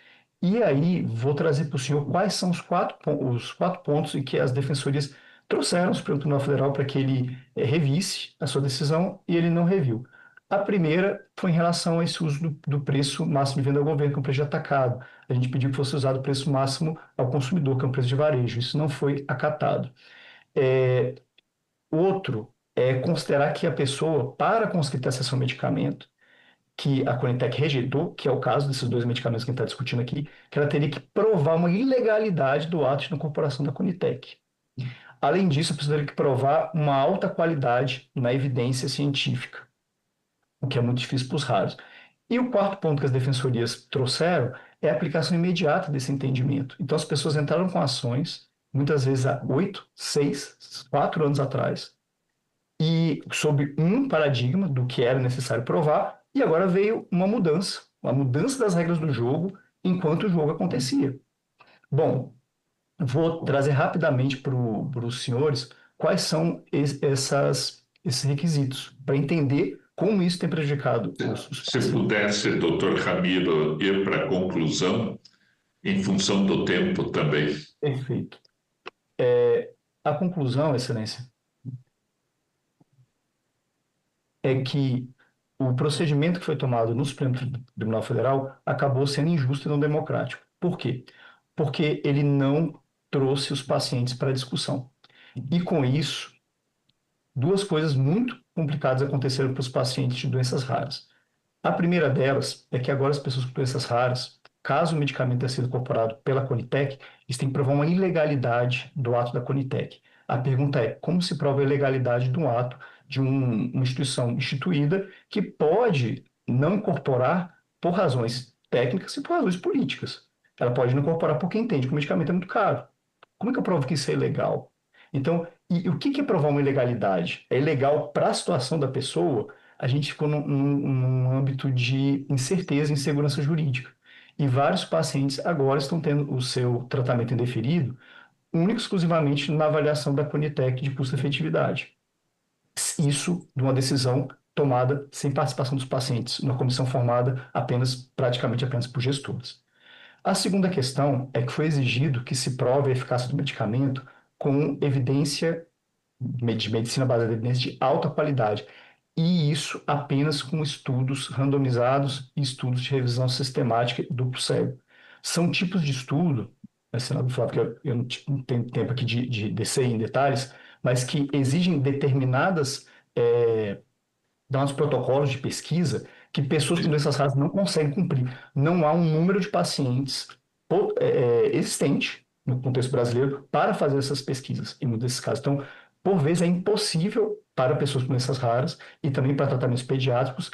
E aí, vou trazer para o senhor quais são os quatro pontos em que as defensorias trouxeram ao Supremo Tribunal Federal para que ele revisse a sua decisão, e ele não reviu. A primeira foi em relação a esse uso do preço máximo de venda ao governo, que é um preço de atacado. A gente pediu que fosse usado o preço máximo ao consumidor, que é um preço de varejo. Isso não foi acatado. Outro é considerar que a pessoa, para conseguir ter acesso ao medicamento, que a Conitec rejeitou, que é o caso desses dois medicamentos que a gente está discutindo aqui, que ela teria que provar uma ilegalidade do ato de incorporação da Conitec. Além disso, precisaria que provar uma alta qualidade na evidência científica, o que é muito difícil para os raros. E o quarto ponto que as defensorias trouxeram é a aplicação imediata desse entendimento. Então, as pessoas entraram com ações, muitas vezes há 8, 6, 4 anos atrás, e sob um paradigma do que era necessário provar, e agora veio uma mudança das regras do jogo enquanto o jogo acontecia. Bom, vou trazer rapidamente para os senhores quais são esses requisitos, para entender como isso tem prejudicado os Se pudesse, doutor Ramiro, ir para a conclusão, em função do tempo também. Perfeito. A conclusão, Excelência, é que o procedimento que foi tomado no Supremo Tribunal Federal acabou sendo injusto e não democrático. Por quê? Porque ele não trouxe os pacientes para a discussão. E com isso, duas coisas muito complicadas aconteceram para os pacientes de doenças raras. A primeira delas é que agora as pessoas com doenças raras, caso o medicamento tenha sido incorporado pela Conitec, eles têm que provar uma ilegalidade do ato da Conitec. A pergunta é, como se prova a ilegalidade do ato de uma instituição instituída que pode não incorporar por razões técnicas e por razões políticas. Ela pode não incorporar porque entende que o medicamento é muito caro. Como é que eu provo que isso é ilegal? Então, e o que é provar uma ilegalidade? É ilegal para a situação da pessoa? A gente ficou num âmbito de incerteza e insegurança jurídica. E vários pacientes agora estão tendo o seu tratamento indeferido único e exclusivamente na avaliação da Conitec de custo-efetividade. Isso de uma decisão tomada sem participação dos pacientes, numa comissão formada praticamente apenas por gestores. A segunda questão é que foi exigido que se prove a eficácia do medicamento com evidência de medicina baseada em evidência de alta qualidade, e isso apenas com estudos randomizados e estudos de revisão sistemática duplo cego. São tipos de estudo, senador Flávio, que eu não tenho tempo aqui de descer em detalhes, mas que exigem determinados protocolos de pesquisa que pessoas com doenças raras não conseguem cumprir. Não há um número de pacientes existente no contexto brasileiro para fazer essas pesquisas, em muitos desses casos. Então, por vezes, é impossível para pessoas com doenças raras e também para tratamentos pediátricos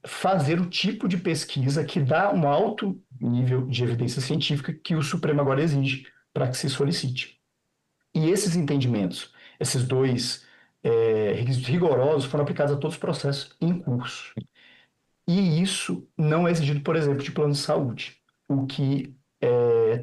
fazer o tipo de pesquisa que dá um alto nível de evidência científica que o Supremo agora exige para que se solicite. E esses entendimentos, esses dois requisitos rigorosos foram aplicados a todos os processos em curso. E isso não é exigido, por exemplo, de plano de saúde, o que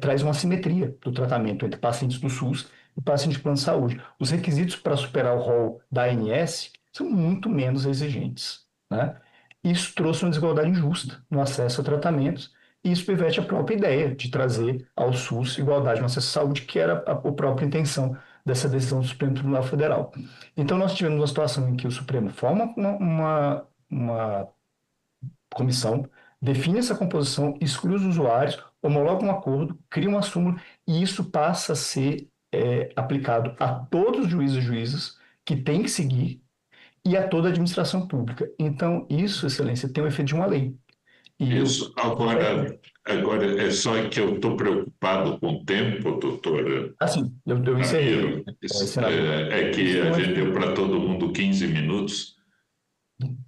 traz uma assimetria do tratamento entre pacientes do SUS e pacientes de plano de saúde. Os requisitos para superar o rol da ANS são muito menos exigentes, né? Isso trouxe uma desigualdade injusta no acesso a tratamentos, e isso perverte a própria ideia de trazer ao SUS igualdade no acesso à saúde, que era a própria intenção dessa decisão do Supremo Tribunal Federal. Então, nós tivemos uma situação em que o Supremo forma uma comissão, define essa composição, exclui os usuários, homologa um acordo, cria uma súmula, e isso passa a ser aplicado a todos os juízes e juízas que têm que seguir e a toda a administração pública. Então, isso, Excelência, tem o efeito de uma lei. Isso. Agora é só que eu estou preocupado com o tempo, doutora. Sim, eu encerrei. É que a gente deu para todo mundo 15 minutos.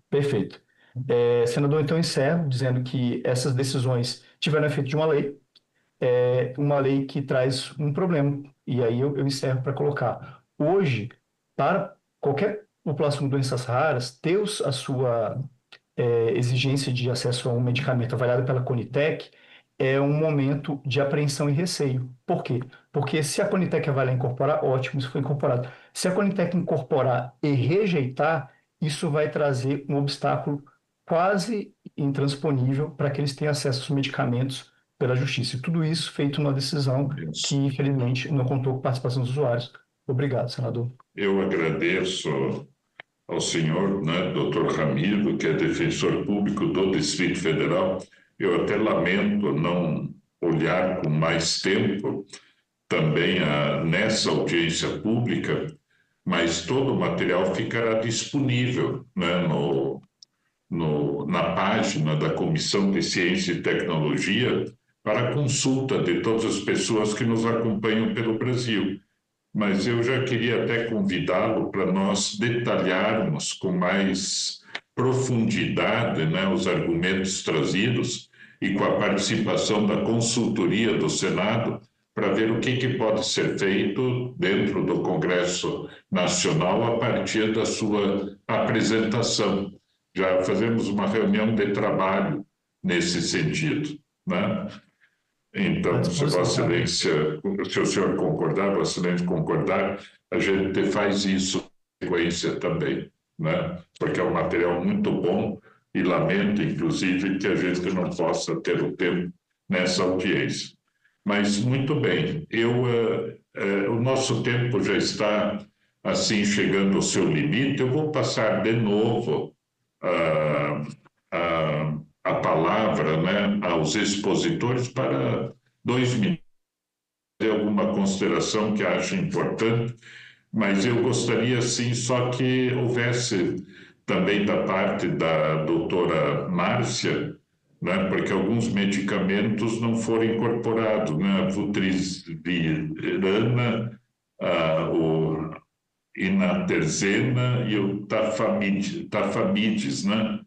Perfeito. Senador, então encerro dizendo que essas decisões tiveram efeito de uma lei que traz um problema. E aí eu encerro para colocar. Hoje, para qualquer população com doenças raras, ter a sua exigência de acesso a um medicamento avaliado pela Conitec, é um momento de apreensão e receio. Por quê? Porque se a Conitec avaliar e incorporar, ótimo, isso foi incorporado. Se a Conitec incorporar e rejeitar, isso vai trazer um obstáculo quase intransponível para que eles tenham acesso aos medicamentos pela justiça. E tudo isso feito numa decisão que, infelizmente, não contou com a participação dos usuários. Obrigado, senador. Eu agradeço ao senhor, né, doutor Ramiro, que é defensor público do Distrito Federal. Eu até lamento não olhar com mais tempo também nessa audiência pública, mas todo o material ficará disponível, né, na página da Comissão de Ciência e Tecnologia para consulta de todas as pessoas que nos acompanham pelo Brasil. Mas eu já queria até convidá-lo para nós detalharmos com mais profundidade, né, os argumentos trazidos e com a participação da consultoria do Senado para ver o que pode ser feito dentro do Congresso Nacional a partir da sua apresentação. Já fazemos uma reunião de trabalho nesse sentido, né? Então, se Vossa Excelência, se o senhor concordar, Vossa Excelência concordar, a gente faz isso em sequência também, né? Porque é um material muito bom e lamento, inclusive, que a gente não possa ter o tempo nessa audiência. Mas, muito bem, o nosso tempo já está, assim, chegando ao seu limite. Eu vou passar de novo a palavra, né, aos expositores para 2 minutos. Tem alguma consideração que acho importante, mas eu gostaria, sim, só que houvesse também da parte da doutora Márcia, né, porque alguns medicamentos não foram incorporados, né, a vutrisiran, o inaterzena e o tafamides, né?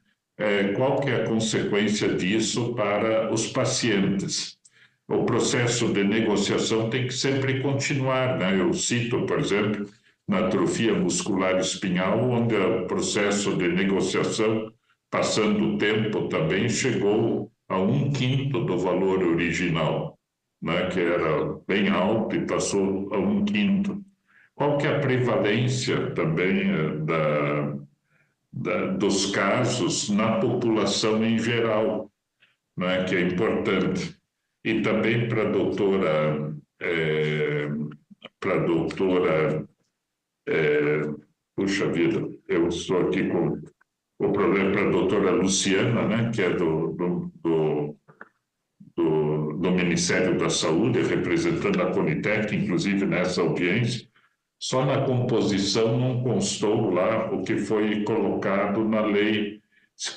Qual que é a consequência disso para os pacientes? O processo de negociação tem que sempre continuar, né? Eu cito, por exemplo, na atrofia muscular espinhal, onde o processo de negociação, passando o tempo, também chegou a 1/5 do valor original, né? Que era bem alto e passou a 1/5. Qual que é a prevalência também dos casos na população em geral, né, que é importante. E também para a doutora, puxa vida, eu estou aqui com o problema para a doutora Luciana, né, que é do Ministério da Saúde, representando a Conitec, inclusive nessa audiência. Só na composição não constou lá o que foi colocado na Lei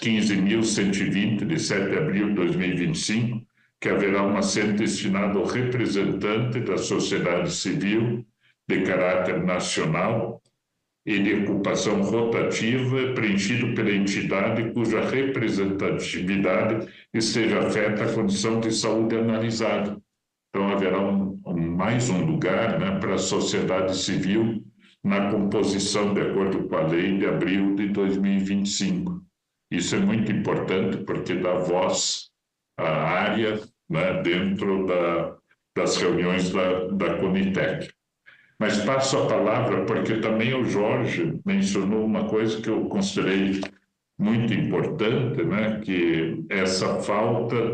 15.120, de 7 de abril de 2025, que haverá um assento destinado ao representante da sociedade civil de caráter nacional e de ocupação rotativa, preenchido pela entidade cuja representatividade esteja afeta à condição de saúde analisada. Então, haverá mais um lugar, né, para a sociedade civil na composição, de acordo com a lei de abril de 2025. Isso é muito importante porque dá voz à área, né, dentro das reuniões da Conitec. Mas passo a palavra porque também o Jorge mencionou uma coisa que eu considerei muito importante, né, que essa falta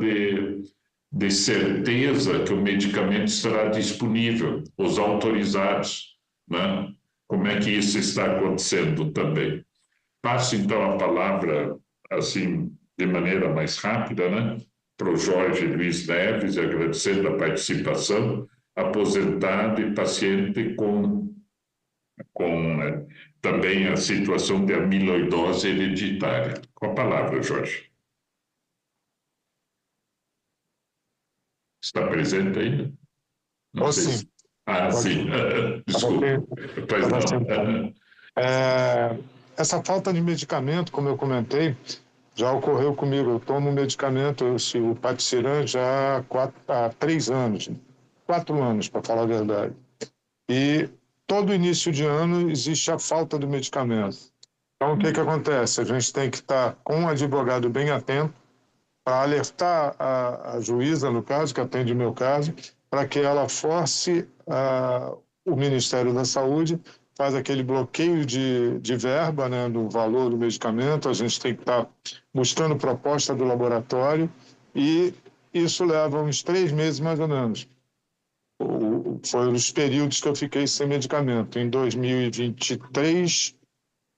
de certeza que o medicamento estará disponível, os autorizados, né? Como é que isso está acontecendo também? Passo, então, a palavra, assim, de maneira mais rápida, né, para o Jorge Luiz Neves, agradecendo a participação, aposentado e paciente com também a situação de amiloidose hereditária. Com a palavra, Jorge. Está presente ainda? Não sei. Sim. Sim. Desculpa. Essa falta de medicamento, como eu comentei, já ocorreu comigo. Eu tomo medicamento, o Patisiran, já há 3 anos, 4 anos, para falar a verdade. E todo início de ano existe a falta do medicamento. Então, o que acontece? A gente tem que estar com um advogado bem atento para alertar a juíza, no caso, que atende o meu caso, para que ela force o Ministério da Saúde, faz aquele bloqueio de verba, né, do valor do medicamento. A gente tem que estar buscando proposta do laboratório e isso leva uns 3 meses, mais ou menos. Foram os períodos que eu fiquei sem medicamento, em 2023,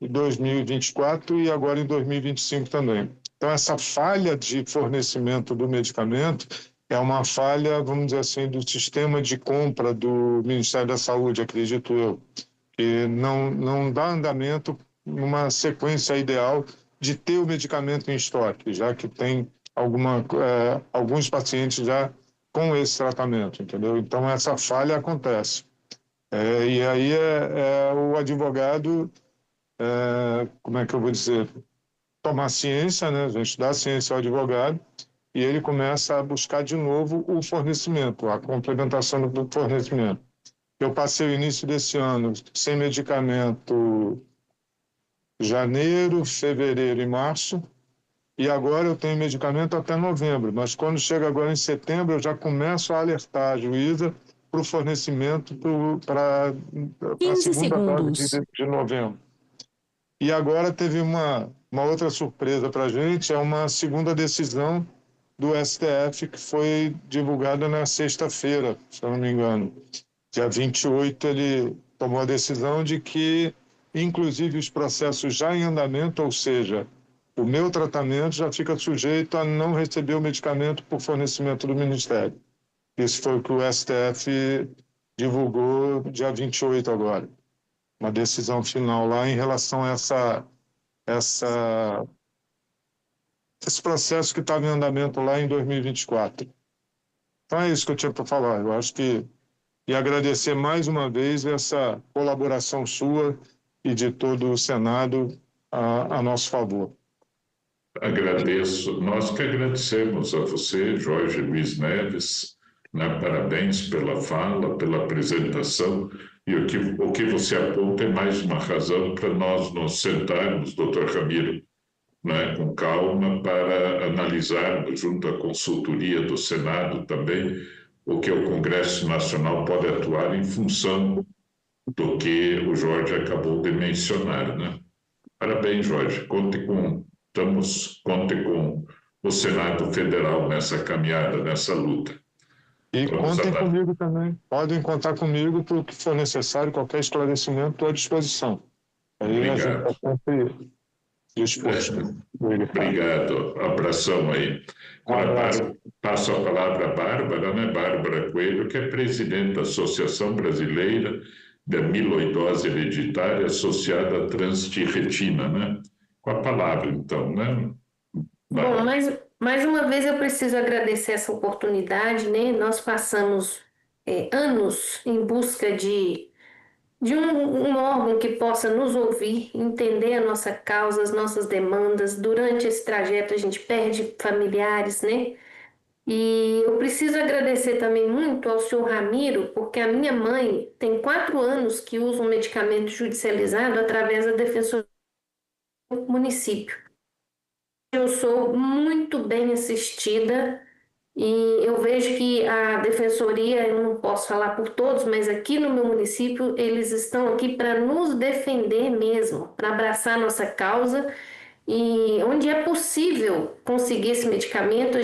em 2024 e agora em 2025 também. Então, essa falha de fornecimento do medicamento é uma falha, vamos dizer assim, do sistema de compra do Ministério da Saúde, acredito eu, que não dá andamento numa sequência ideal de ter o medicamento em estoque, já que tem alguns pacientes já com esse tratamento, entendeu? Então, essa falha acontece. E aí o advogado, como é que eu vou dizer, tomar ciência, né? A gente dá ciência ao advogado e ele começa a buscar de novo o fornecimento, a complementação do fornecimento. Eu passei o início desse ano sem medicamento janeiro, fevereiro e março, e agora eu tenho medicamento até novembro, mas quando chega agora em setembro eu já começo a alertar a juíza para o fornecimento para a segunda dose de novembro. E agora teve uma outra surpresa para a gente, é uma segunda decisão do STF que foi divulgada na sexta-feira, se eu não me engano. Dia 28 ele tomou a decisão de que, inclusive, os processos já em andamento, ou seja, o meu tratamento já fica sujeito a não receber o medicamento por fornecimento do Ministério. Isso foi o que o STF divulgou dia 28 agora. Uma decisão final lá em relação a esse processo que estava em andamento lá em 2024. Então é isso que eu tinha para falar. Eu acho que... E agradecer mais uma vez essa colaboração sua e de todo o Senado a nosso favor. Agradeço. Nós que agradecemos a você, Jorge Luiz Neves, né? Parabéns pela fala, pela apresentação. E o que você aponta é mais uma razão para nós nos sentarmos, doutor Ramiro, né, com calma, para analisarmos, junto à consultoria do Senado também, o que o Congresso Nacional pode atuar em função do que o Jorge acabou de mencionar, né? Parabéns, Jorge. Conte com o Senado Federal nessa caminhada, nessa luta. E contem comigo também. Podem contar comigo para o que for necessário, qualquer esclarecimento, estou à disposição. Aí a gente está sempre disposto. Obrigado. Abração aí. Agora passo a palavra à Bárbara, né? Bárbara Coelho, que é presidente da Associação Brasileira de Amiloidose Hereditária associada à transtirretina, né? Com a palavra, então, né? Bom, mais uma vez eu preciso agradecer essa oportunidade, né? Nós passamos anos em busca de um órgão que possa nos ouvir, entender a nossa causa, as nossas demandas. Durante esse trajeto a gente perde familiares, né? E eu preciso agradecer também muito ao senhor Ramiro, porque a minha mãe tem 4 anos que usa um medicamento judicializado através da Defensoria do município. Eu sou muito bem assistida e eu vejo que a Defensoria, eu não posso falar por todos, mas aqui no meu município eles estão aqui para nos defender mesmo, para abraçar nossa causa, e onde é possível conseguir esse medicamento,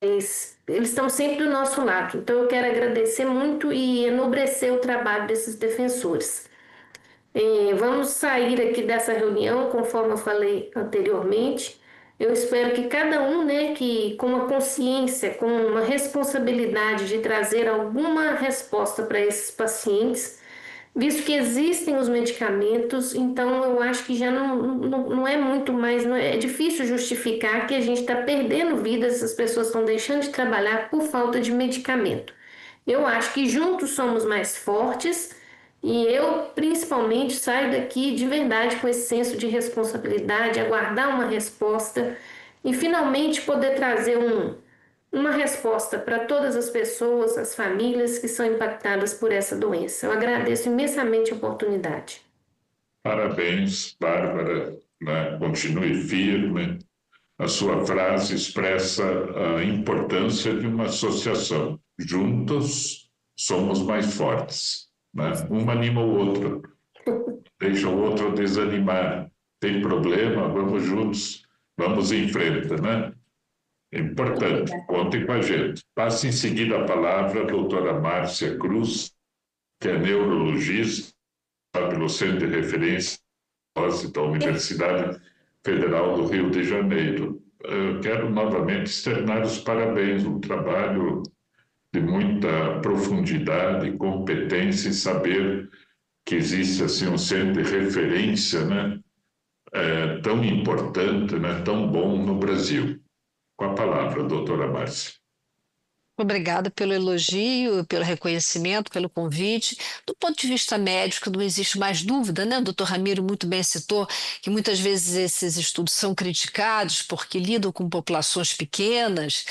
eles estão sempre do nosso lado. Então eu quero agradecer muito e enobrecer o trabalho desses defensores. Vamos sair aqui dessa reunião, conforme eu falei anteriormente. Eu espero que cada um, né, que com uma consciência, com uma responsabilidade de trazer alguma resposta para esses pacientes, visto que existem os medicamentos, então eu acho que já não é muito mais, é difícil justificar que a gente está perdendo vidas, essas pessoas estão deixando de trabalhar por falta de medicamento. Eu acho que juntos somos mais fortes. E eu, principalmente, saio daqui de verdade com esse senso de responsabilidade, aguardar uma resposta e finalmente poder trazer uma resposta para todas as pessoas, as famílias que são impactadas por essa doença. Eu agradeço imensamente a oportunidade. Parabéns, Bárbara, né? Continue firme. A sua frase expressa a importância de uma associação. Juntos somos mais fortes, né? Um anima o outro, deixa o outro desanimar. Tem problema, vamos juntos, vamos em frente, né? Importante, contem com a gente. Passe em seguida a palavra à doutora Márcia Cruz, que é neurologista pelo Centro de Referência da Universidade Federal do Rio de Janeiro. Eu quero novamente externar os parabéns, um trabalho de muita profundidade, competência e saber que existe assim um centro de referência, né, tão importante, né, tão bom no Brasil. Com a palavra, doutora Márcia. Obrigada pelo elogio, pelo reconhecimento, pelo convite. Do ponto de vista médico, não existe mais dúvida, né? O doutor Ramiro muito bem citou que muitas vezes esses estudos são criticados porque lidam com populações pequenas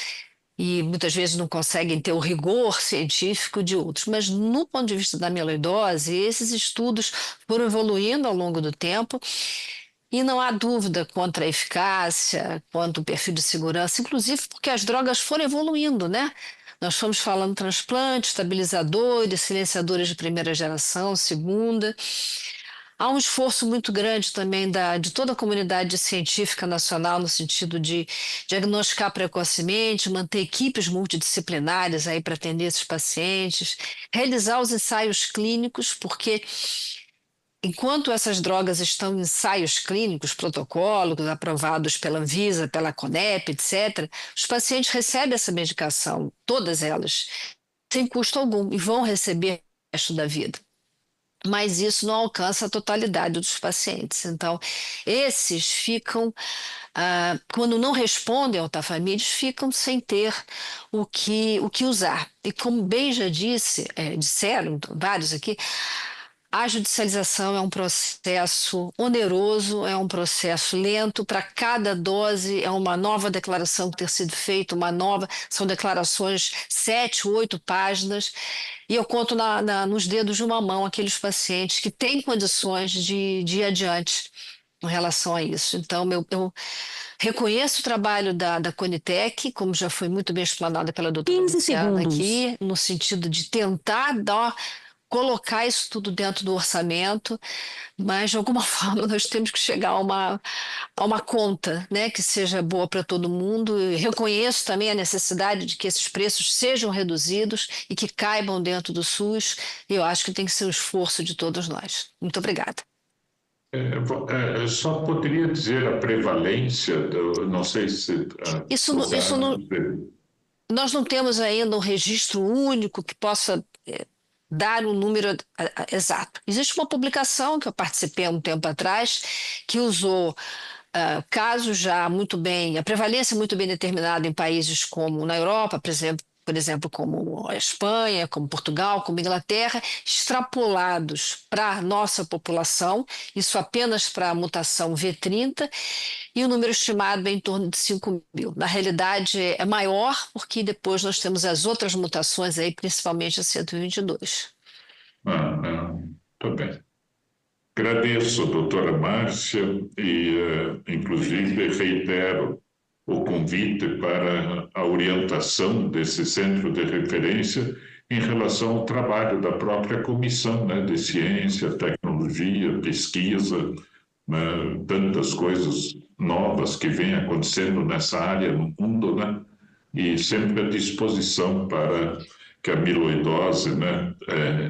e muitas vezes não conseguem ter o rigor científico de outros. Mas no ponto de vista da amiloidose, esses estudos foram evoluindo ao longo do tempo. E não há dúvida quanto à eficácia, quanto ao perfil de segurança, inclusive porque as drogas foram evoluindo, né? Nós fomos falando transplante, estabilizadores, silenciadores de primeira geração, segunda. Há um esforço muito grande também de toda a comunidade científica nacional no sentido de diagnosticar precocemente, manter equipes multidisciplinares aí para atender esses pacientes, realizar os ensaios clínicos, porque enquanto essas drogas estão em ensaios clínicos, protocolos aprovados pela Anvisa, pela CONEP, etc., os pacientes recebem essa medicação, todas elas, sem custo algum, e vão receber o resto da vida. Mas isso não alcança a totalidade dos pacientes. Então, esses ficam, quando não respondem ao Tafamidis, ficam sem ter o que usar. E como bem já disseram vários aqui, a judicialização é um processo oneroso, é um processo lento. Para cada dose é uma nova declaração que ter sido feita, são declarações 7, 8 páginas, e eu conto nos dedos de uma mão aqueles pacientes que têm condições de ir adiante em relação a isso. Então, eu reconheço o trabalho da Conitec, como já foi muito bem explanada pela doutora Luciana aqui, no sentido de tentar colocar isso tudo dentro do orçamento, mas de alguma forma nós temos que chegar a uma conta, né, que seja boa para todo mundo. Eu reconheço também a necessidade de que esses preços sejam reduzidos e que caibam dentro do SUS, e eu acho que tem que ser o esforço de todos nós. Muito obrigada. Só poderia dizer a prevalência, não sei se... Nós não temos ainda um registro único que possa dar um número exato. Existe uma publicação que eu participei há um tempo atrás que usou casos já muito bem, a prevalência muito bem determinada em países como na Europa, por exemplo, como a Espanha, como Portugal, como Inglaterra, extrapolados para a nossa população, isso apenas para a mutação V30, e o número estimado é em torno de 5 mil. Na realidade é maior, porque depois nós temos as outras mutações, aí, principalmente a 122. Muito bem. Agradeço, doutora Márcia, e inclusive reitero o convite para a orientação desse centro de referência em relação ao trabalho da própria comissão, né, de ciência, tecnologia, pesquisa, né, tantas coisas novas que vêm acontecendo nessa área no mundo, né, e sempre à disposição para que a amiloidose, né,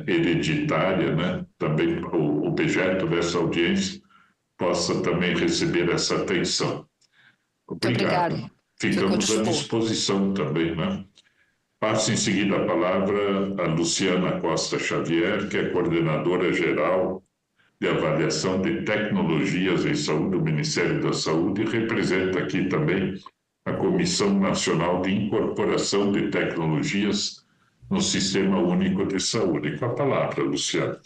hereditária, né, também o objeto dessa audiência possa também receber essa atenção. Obrigado. Ficamos à disposição também, né? Passo em seguida a palavra a Luciana Costa Xavier, que é coordenadora geral de avaliação de tecnologias em saúde do Ministério da Saúde, e representa aqui também a Comissão Nacional de Incorporação de Tecnologias no Sistema Único de Saúde. Com a palavra, Luciana.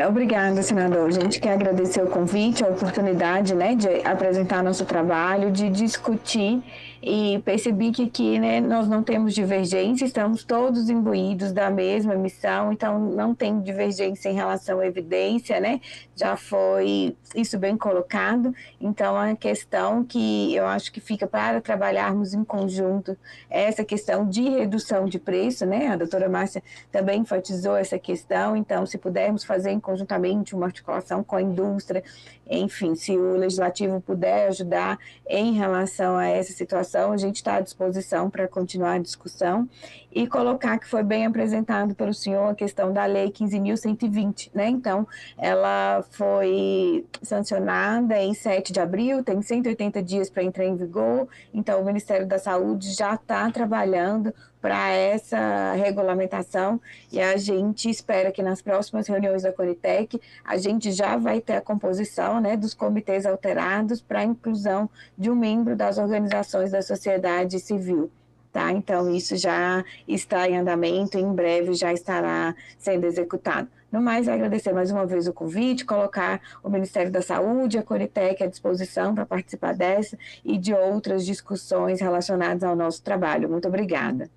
Obrigada, senador. A gente quer agradecer o convite, a oportunidade, né, de apresentar nosso trabalho, de discutir e percebi que aqui, né, nós não temos divergência, estamos todos imbuídos da mesma missão, então não tem divergência em relação à evidência, né? Já foi isso bem colocado. Então, a questão que eu acho que fica para trabalharmos em conjunto é essa questão de redução de preço, né? A doutora Márcia também enfatizou essa questão, então, se pudermos fazer conjuntamente uma articulação com a indústria, enfim, se o Legislativo puder ajudar em relação a essa situação, a gente está à disposição para continuar a discussão e colocar que foi bem apresentado pelo senhor a questão da Lei 15.120, né? Então, ela foi sancionada em 7 de abril, tem 180 dias para entrar em vigor, então o Ministério da Saúde já está trabalhando para essa regulamentação e a gente espera que nas próximas reuniões da Conitec a gente já vai ter a composição, né, dos comitês alterados para a inclusão de um membro das organizações da sociedade civil. Tá? Então, isso já está em andamento e em breve já estará sendo executado. No mais, agradecer mais uma vez o convite, colocar o Ministério da Saúde, a Conitec à disposição para participar dessa e de outras discussões relacionadas ao nosso trabalho. Muito obrigada.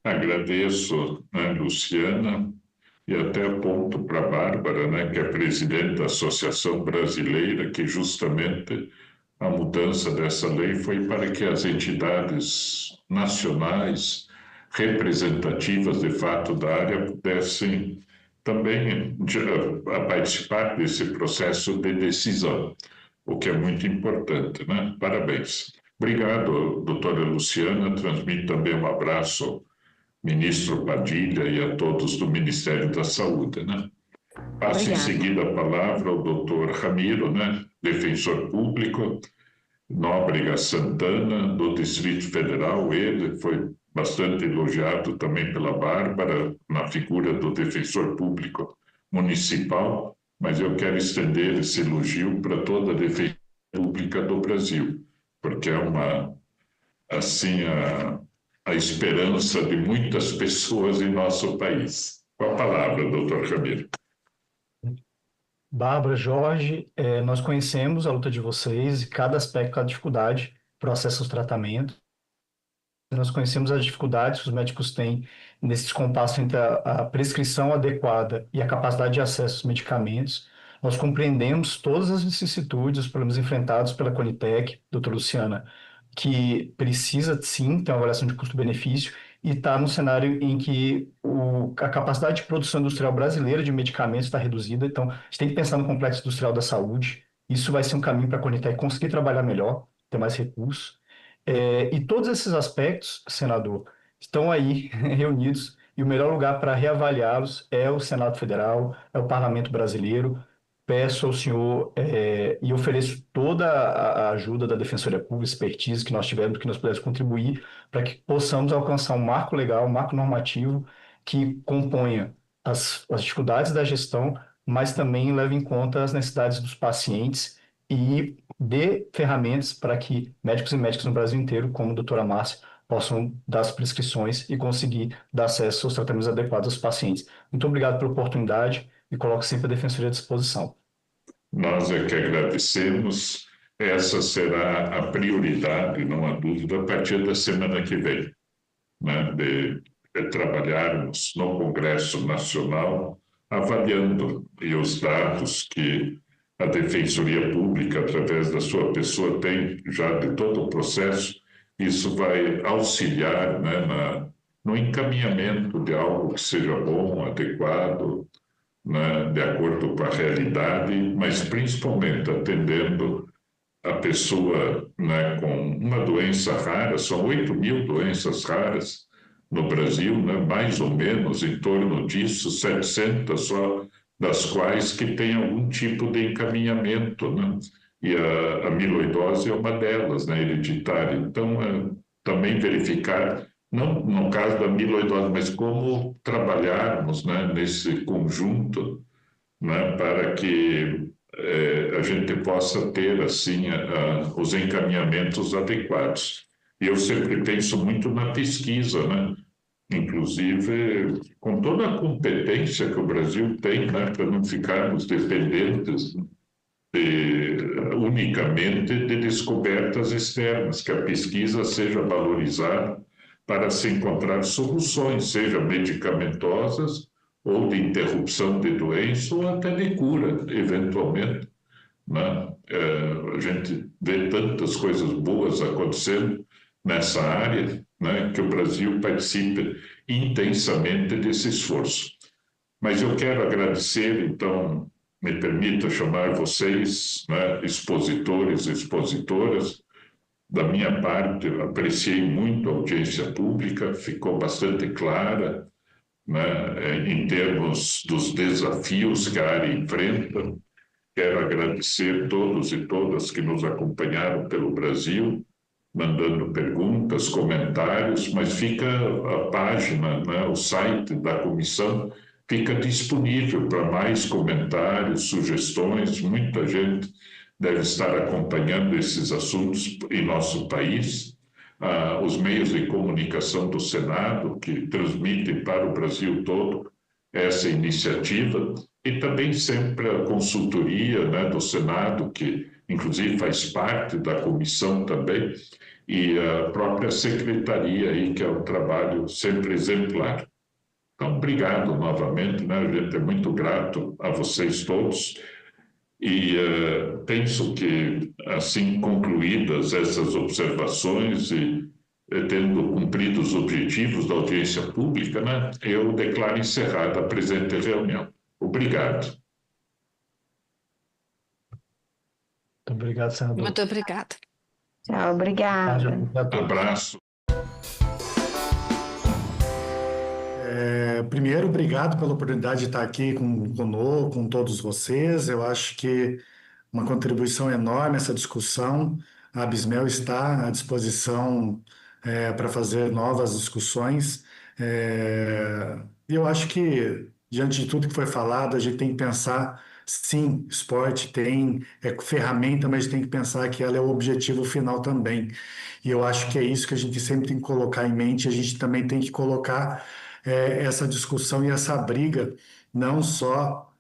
Agradeço, né, Luciana, e até aponto para a Bárbara, né, que é presidente da Associação Brasileira, que justamente a mudança dessa lei foi para que as entidades nacionais representativas, de fato, da área pudessem também participar desse processo de decisão, o que é muito importante, né? Parabéns. Obrigado, doutora Luciana. Transmito também um abraço ao ministro Padilha e a todos do Ministério da Saúde, né? Passo em seguida a palavra ao doutor Ramiro, né? Defensor público, Nóbrega Santana, do Distrito Federal. Ele foi bastante elogiado também pela Bárbara na figura do defensor público municipal, mas eu quero estender esse elogio para toda a defesa pública do Brasil, porque é uma, assim, a esperança de muitas pessoas em nosso país. Com a palavra, doutor Ramiro. Bárbara, Jorge, nós conhecemos a luta de vocês e cada aspecto, cada dificuldade, processo de tratamento. Nós conhecemos as dificuldades que os médicos têm nesse descompasso entre a prescrição adequada e a capacidade de acesso aos medicamentos. Nós compreendemos todas as vicissitudes, os problemas enfrentados pela Conitec, doutora Luciana, que precisa, sim, ter uma avaliação de custo-benefício e está no cenário em que a capacidade de produção industrial brasileira de medicamentos está reduzida. Então, a gente tem que pensar no complexo industrial da saúde. Isso vai ser um caminho para a Conitec conseguir trabalhar melhor, ter mais recursos. E todos esses aspectos, senador, estão aí reunidos e o melhor lugar para reavaliá-los é o Senado Federal, é o Parlamento Brasileiro. Peço ao senhor e ofereço toda a ajuda da Defensoria Pública, expertise que nós tivermos, que nós pudéssemos contribuir para que possamos alcançar um marco legal, um marco normativo que componha as dificuldades da gestão, mas também leve em conta as necessidades dos pacientes e dê ferramentas para que médicos e médicas no Brasil inteiro, como a doutora Márcia, possam dar as prescrições e conseguir dar acesso aos tratamentos adequados aos pacientes. Muito obrigado pela oportunidade e coloco sempre a Defensoria à disposição. Nós é que agradecemos. Essa será a prioridade, não há dúvida, a partir da semana que vem, né? de trabalharmos no Congresso Nacional avaliando e os dados que a Defensoria Pública, através da sua pessoa, tem já de todo o processo. Isso vai auxiliar, né, no encaminhamento de algo que seja bom, adequado, né, de acordo com a realidade, mas principalmente atendendo a pessoa, né, com uma doença rara. São 8.000 doenças raras no Brasil, né, mais ou menos em torno disso, 700 só, das quais que tem algum tipo de encaminhamento, né? E a amiloidose é uma delas, né, hereditária. Então, também verificar, não no caso da amiloidose, mas como trabalharmos, né, nesse conjunto, né, para que a gente possa ter, assim, os encaminhamentos adequados. E eu sempre penso muito na pesquisa, né? Inclusive com toda a competência que o Brasil tem, né, para não ficarmos dependentes, unicamente de descobertas externas, que a pesquisa seja valorizada para se encontrar soluções, seja medicamentosas ou de interrupção de doença ou até de cura, eventualmente, né? A gente vê tantas coisas boas acontecendo nessa área, né, que o Brasil participe intensamente desse esforço. Mas eu quero agradecer, então, me permita chamar vocês, né, expositores e expositoras. Da minha parte, apreciei muito a audiência pública, ficou bastante clara, né, em termos dos desafios que a área enfrenta. Quero agradecer todos e todas que nos acompanharam pelo Brasil, mandando perguntas, comentários, mas fica a página, né, o site da comissão fica disponível para mais comentários, sugestões. Muita gente deve estar acompanhando esses assuntos em nosso país. Os meios de comunicação do Senado, que transmitem para o Brasil todo essa iniciativa, e também sempre a consultoria, né, do Senado, que inclusive faz parte da comissão também, e a própria secretaria, aí, que é um trabalho sempre exemplar. Então, obrigado novamente, né? A gente é muito grato a vocês todos, e penso que, assim concluídas essas observações e tendo cumprido os objetivos da audiência pública, né, eu declaro encerrada a presente reunião. Obrigado. Muito obrigado, senador. Muito obrigada. Tchau, obrigada. Abraço. Primeiro, obrigado pela oportunidade de estar aqui conosco, com todos vocês. Eu acho que uma contribuição enorme essa discussão. A Abismel está à disposição para fazer novas discussões. Eu acho que, diante de tudo que foi falado, a gente tem que pensar, sim, esporte é ferramenta, mas tem que pensar que ela é o objetivo final também. E eu acho que é isso que a gente sempre tem que colocar em mente. A gente também tem que colocar essa discussão e essa briga, não só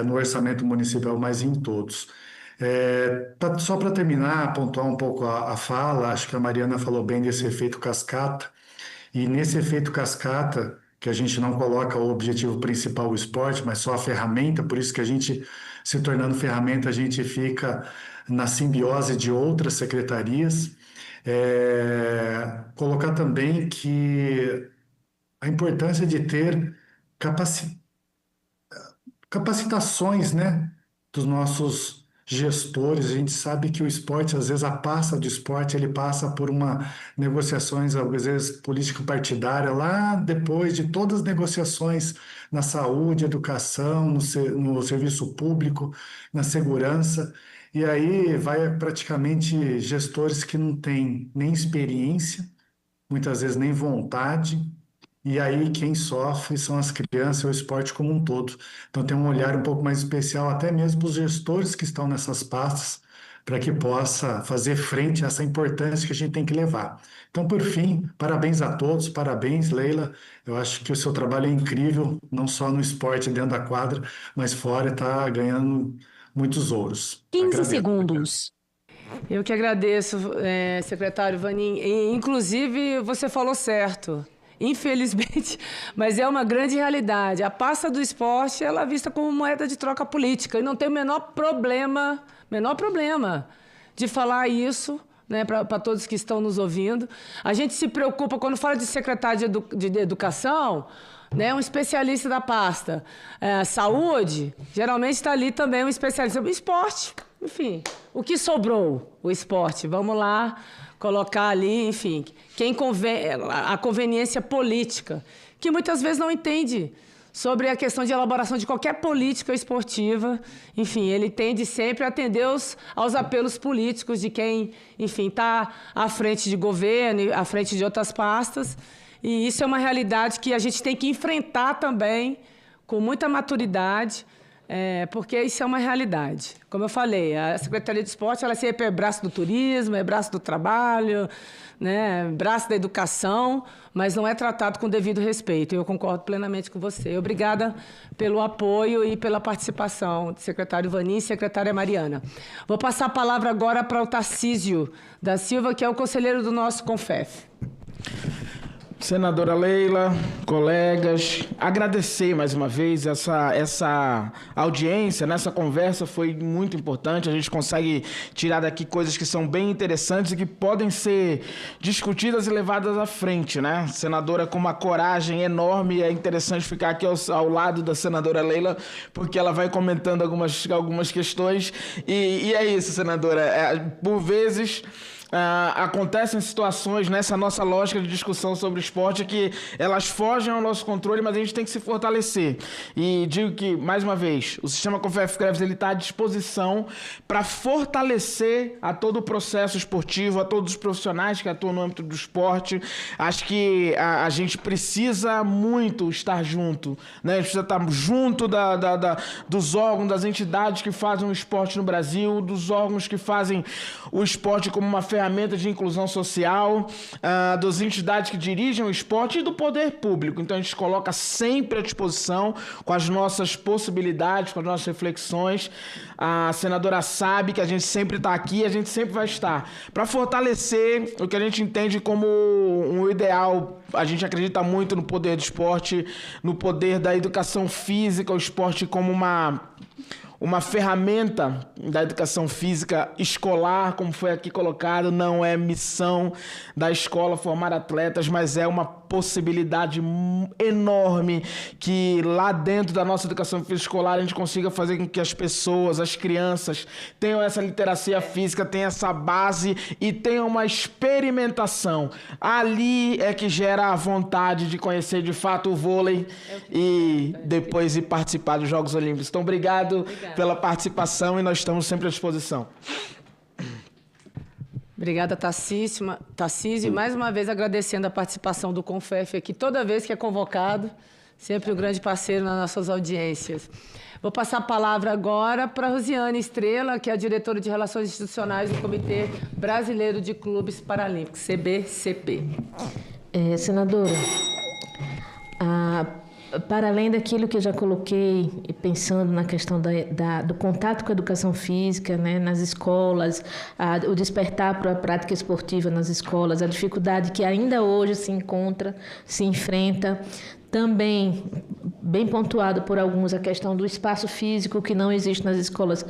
no orçamento municipal, mas em todos. Só para terminar, pontuar um pouco a fala, acho que a Mariana falou bem desse efeito cascata, e nesse efeito cascata, que a gente não coloca o objetivo principal, o esporte, mas só a ferramenta, por isso que a gente, se tornando ferramenta, a gente fica na simbiose de outras secretarias. Colocar também que a importância de ter capacitações, né, dos nossos gestores. A gente sabe que o esporte, às vezes, a pasta do esporte, ele passa por negociações, às vezes, político-partidária, lá depois de todas as negociações na saúde, educação, no serviço público, na segurança. E aí vai praticamente gestores que não têm nem experiência, muitas vezes nem vontade, e aí quem sofre são as crianças e o esporte como um todo. Então tem um olhar um pouco mais especial até mesmo para os gestores que estão nessas pastas, para que possa fazer frente a essa importância que a gente tem que levar. Então, por fim, parabéns a todos, parabéns, Leila. Eu acho que o seu trabalho é incrível, não só no esporte dentro da quadra, mas fora, está ganhando muitos ouros. 15 segundos. Eu que agradeço, secretário Vanin. Inclusive, você falou certo. Infelizmente, mas é uma grande realidade. A pasta do esporte, ela é vista como moeda de troca política. E não tem o menor problema de falar isso, né, para todos que estão nos ouvindo. A gente se preocupa, quando fala de secretário de Educação, né, um especialista da pasta. Saúde, geralmente está ali também um especialista. Esporte, enfim, o que sobrou? O esporte. Vamos lá colocar ali, enfim, a conveniência política, que muitas vezes não entende sobre a questão de elaboração de qualquer política esportiva. Enfim, ele tende sempre a atender aos apelos políticos de quem, enfim, está à frente de governo, à frente de outras pastas. E isso é uma realidade que a gente tem que enfrentar também com muita maturidade, porque isso é uma realidade. Como eu falei, a Secretaria de Esporte ela sempre é braço do turismo, é braço do trabalho, né, braço da educação, mas não é tratado com devido respeito. Eu concordo plenamente com você. Obrigada pelo apoio e pela participação, secretário Vanin e secretária Mariana. Vou passar a palavra agora para o Tarcísio da Silva, que é o conselheiro do nosso CONFEF. Senadora Leila, colegas, agradecer mais uma vez essa audiência, nessa conversa foi muito importante, a gente consegue tirar daqui coisas que são bem interessantes e que podem ser discutidas e levadas à frente, né? Senadora com uma coragem enorme, é interessante ficar aqui ao lado da senadora Leila, porque ela vai comentando algumas questões e é isso, senadora, por vezes... acontecem situações nessa nossa lógica de discussão sobre esporte que elas fogem ao nosso controle, mas a gente tem que se fortalecer. E digo que, mais uma vez, o sistema CONFEF-CREVS está à disposição para fortalecer a todo o processo esportivo, a todos os profissionais que atuam no âmbito do esporte. Acho que a gente precisa muito estar junto, né? A gente precisa estar junto dos órgãos, das entidades que fazem o esporte no Brasil, dos órgãos que fazem o esporte como uma ferramenta de inclusão social, das entidades que dirigem o esporte e do poder público. Então a gente coloca sempre à disposição com as nossas possibilidades, com as nossas reflexões. A senadora sabe que a gente sempre está aqui, a gente sempre vai estar para fortalecer o que a gente entende como um ideal. A gente acredita muito no poder do esporte, no poder da educação física, o esporte como uma ferramenta da educação física escolar, como foi aqui colocado, não é missão da escola formar atletas, mas é uma possibilidade enorme que lá dentro da nossa educação física escolar a gente consiga fazer com que as pessoas, as crianças, tenham essa literacia física, tenham essa base e tenham uma experimentação. Ali é que gera a vontade de conhecer de fato o vôlei e depois ir participar dos Jogos Olímpicos. Então, obrigado pela participação e nós estamos sempre à disposição. Obrigada, Tarcísio. Mais uma vez agradecendo a participação do CONFEF aqui, toda vez que é convocado, sempre um grande parceiro nas nossas audiências. Vou passar a palavra agora para a Rosiane Estrela, que é a diretora de Relações Institucionais do Comitê Brasileiro de Clubes Paralímpicos, CBCP. Senadora, para além daquilo que eu já coloquei, pensando na questão do contato com a educação física, né, nas escolas, o despertar para a prática esportiva nas escolas, a dificuldade que ainda hoje se enfrenta, também, bem pontuado por alguns, a questão do espaço físico que não existe nas escolas,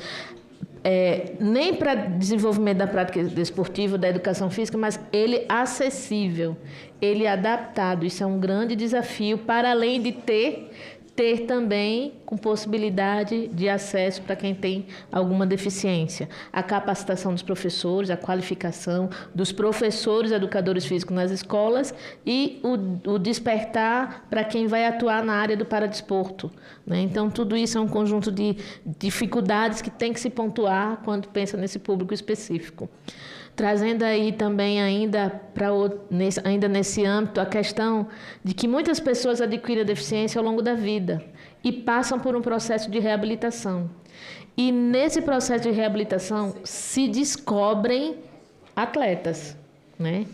nem para desenvolvimento da prática esportiva, da educação física, mas ele acessível, ele adaptado. Isso é um grande desafio, para além de ter também com possibilidade de acesso para quem tem alguma deficiência. A capacitação dos professores, a qualificação dos professores educadores físicos nas escolas e o despertar para quem vai atuar na área do paradesporto, né? Então, tudo isso é um conjunto de dificuldades que tem que se pontuar quando pensa nesse público específico. Trazendo aí também ainda nesse âmbito a questão de que muitas pessoas adquirem a deficiência ao longo da vida e passam por um processo de reabilitação. E nesse processo de reabilitação se descobrem atletas, né?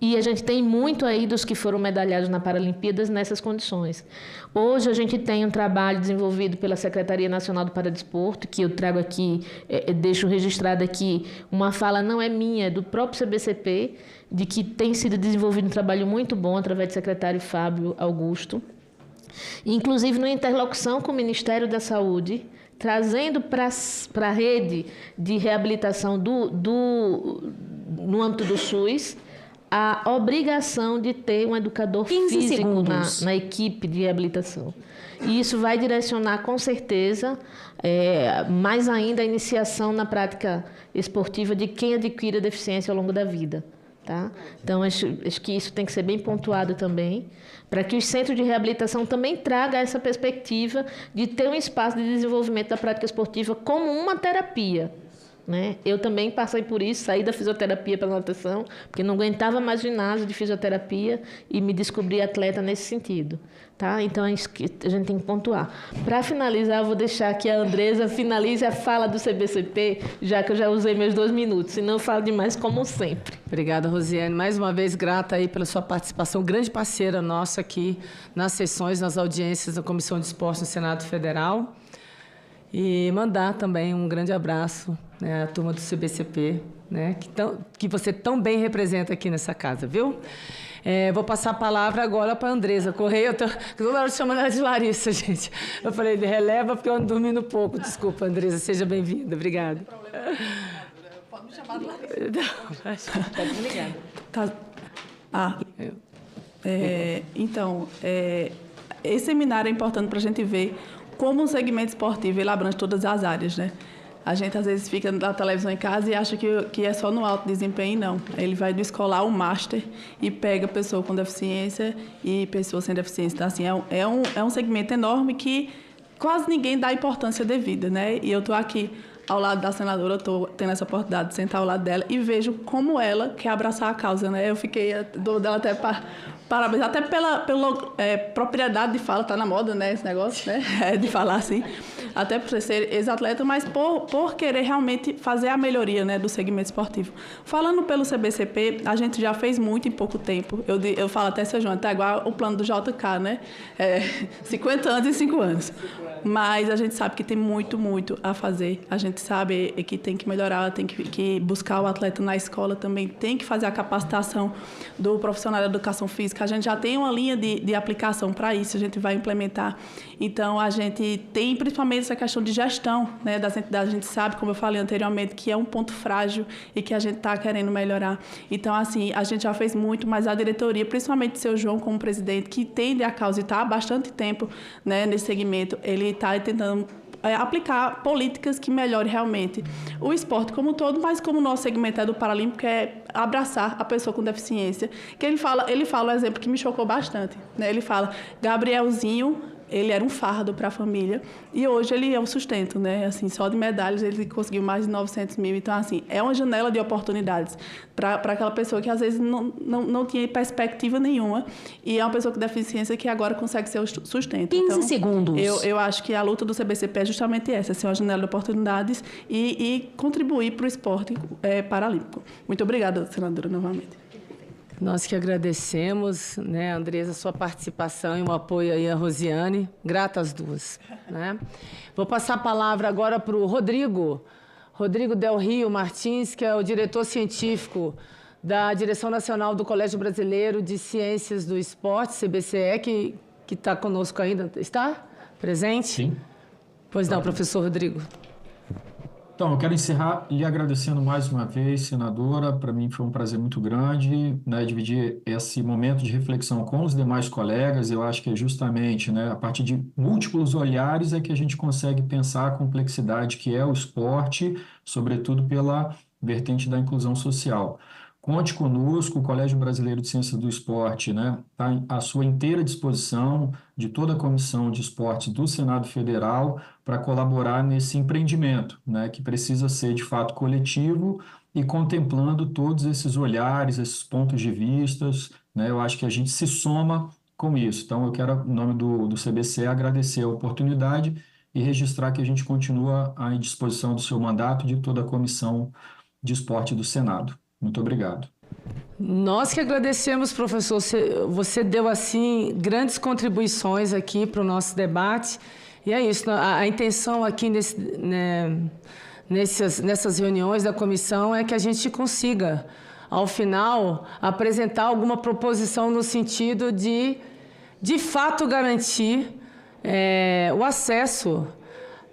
E a gente tem muito aí dos que foram medalhados na Paralimpíadas nessas condições. Hoje a gente tem um trabalho desenvolvido pela Secretaria Nacional do Paradesporto, que eu trago aqui, deixo registrado aqui, uma fala não é minha, é do próprio CBCP, de que tem sido desenvolvido um trabalho muito bom através do secretário Fábio Augusto, inclusive na interlocução com o Ministério da Saúde, trazendo para a rede de reabilitação no âmbito do SUS, a obrigação de ter um educador físico na equipe de reabilitação. E isso vai direcionar, com certeza, mais ainda a iniciação na prática esportiva de quem adquire a deficiência ao longo da vida. Tá? Então, acho que isso tem que ser bem pontuado também, para que os centros de reabilitação também tragam essa perspectiva de ter um espaço de desenvolvimento da prática esportiva como uma terapia. né? Eu também passei por isso, saí da fisioterapia pela natação, porque não aguentava mais ginásio de fisioterapia e me descobri atleta nesse sentido, tá? Então é isso que a gente tem que pontuar. Para finalizar, eu vou deixar que a Andresa finalize a fala do CBCP, já que eu já usei meus 2 minutos, senão eu falo demais, como sempre. Obrigada, Rosiane. Mais uma vez, grata aí pela sua participação, grande parceira nossa aqui nas sessões, nas audiências da Comissão de Esporte no Senado Federal. E mandar também um grande abraço, né, à turma do CBCP, né, que você tão bem representa aqui nessa casa, viu? Vou passar a palavra agora para a Andresa Correia. Eu tô toda hora chamando ela de Larissa, gente. Eu falei, releva porque eu ando dormindo pouco. Desculpa, Andresa, seja bem-vinda. Obrigada. Pode me chamar de Larissa. Pode me ligar. Tá. Então, esse seminário é importante para a gente ver como o segmento esportivo ele abrange todas as áreas, né? A gente, às vezes, fica na televisão em casa e acha que é só no alto desempenho, não. Ele vai do escolar ao master e pega pessoa com deficiência e pessoa sem deficiência. Então, assim, é um segmento enorme que quase ninguém dá importância devida, né? E eu estou aqui ao lado da senadora, estou tendo essa oportunidade de sentar ao lado dela e vejo como ela quer abraçar a causa, né? Eu fiquei dou dela até parabéns, até pela propriedade de fala, tá na moda, né, esse negócio, né, de falar assim, até por ser ex-atleta, mas por querer realmente fazer a melhoria, né, do segmento esportivo. Falando pelo CBCP, a gente já fez muito em pouco tempo. Eu falo até, seu João, tá igual o plano do JK, né, 50 anos em 5 anos. Mas a gente sabe que tem muito, muito a fazer. A gente sabe que tem que melhorar, tem que buscar o atleta na escola também, tem que fazer a capacitação do profissional da educação física. A gente já tem uma linha de aplicação para isso, a gente vai implementar. Então, a gente tem principalmente essa questão de gestão, né, das entidades. A gente sabe, como eu falei anteriormente, que é um ponto frágil e que a gente está querendo melhorar. Então, assim, a gente já fez muito, mas a diretoria, principalmente o seu João como presidente, que entende a causa e está há bastante tempo, né, nesse segmento, ele está tentando aplicar políticas que melhorem realmente o esporte como um todo, mas como o nosso segmento é do Paralímpico, é abraçar a pessoa com deficiência. Que ele fala um exemplo que me chocou bastante, né? Ele fala, Gabrielzinho, ele era um fardo para a família e hoje ele é um sustento, né? Assim, só de medalhas ele conseguiu mais de 900 mil. Então, assim, é uma janela de oportunidades para aquela pessoa que às vezes não tinha perspectiva nenhuma e é uma pessoa com deficiência que agora consegue ser o sustento. 15 segundos. Eu acho que a luta do CBCP é justamente essa, assim, uma janela de oportunidades e contribuir para o esporte paralímpico. Muito obrigada, senadora, novamente. Nós que agradecemos, né, Andresa, a sua participação e o apoio aí a Rosiane. Grata às duas, né? Vou passar a palavra agora para o Rodrigo Del Rio Martins, que é o diretor científico da Direção Nacional do Colégio Brasileiro de Ciências do Esporte, CBCE, que está conosco ainda. Está presente? Sim. Pois não, professor Rodrigo. Então, eu quero encerrar lhe agradecendo mais uma vez, senadora. Para mim foi um prazer muito grande, né, dividir esse momento de reflexão com os demais colegas. Eu acho que é justamente, né, a partir de múltiplos olhares é que a gente consegue pensar a complexidade que é o esporte, sobretudo pela vertente da inclusão social. Conte conosco, o Colégio Brasileiro de Ciências do Esporte, né, está à sua inteira disposição, de toda a Comissão de Esportes do Senado Federal, para colaborar nesse empreendimento, né, que precisa ser, de fato, coletivo e contemplando todos esses olhares, esses pontos de vistas, né, eu acho que a gente se soma com isso. Então, eu quero, em nome do CBCE, agradecer a oportunidade e registrar que a gente continua à disposição do seu mandato e de toda a Comissão de Esporte do Senado. Muito obrigado. Nós que agradecemos, professor. Você deu, assim, grandes contribuições aqui para o nosso debate. E é isso. A intenção aqui nessas reuniões da comissão é que a gente consiga, ao final, apresentar alguma proposição no sentido de fato, garantir o acesso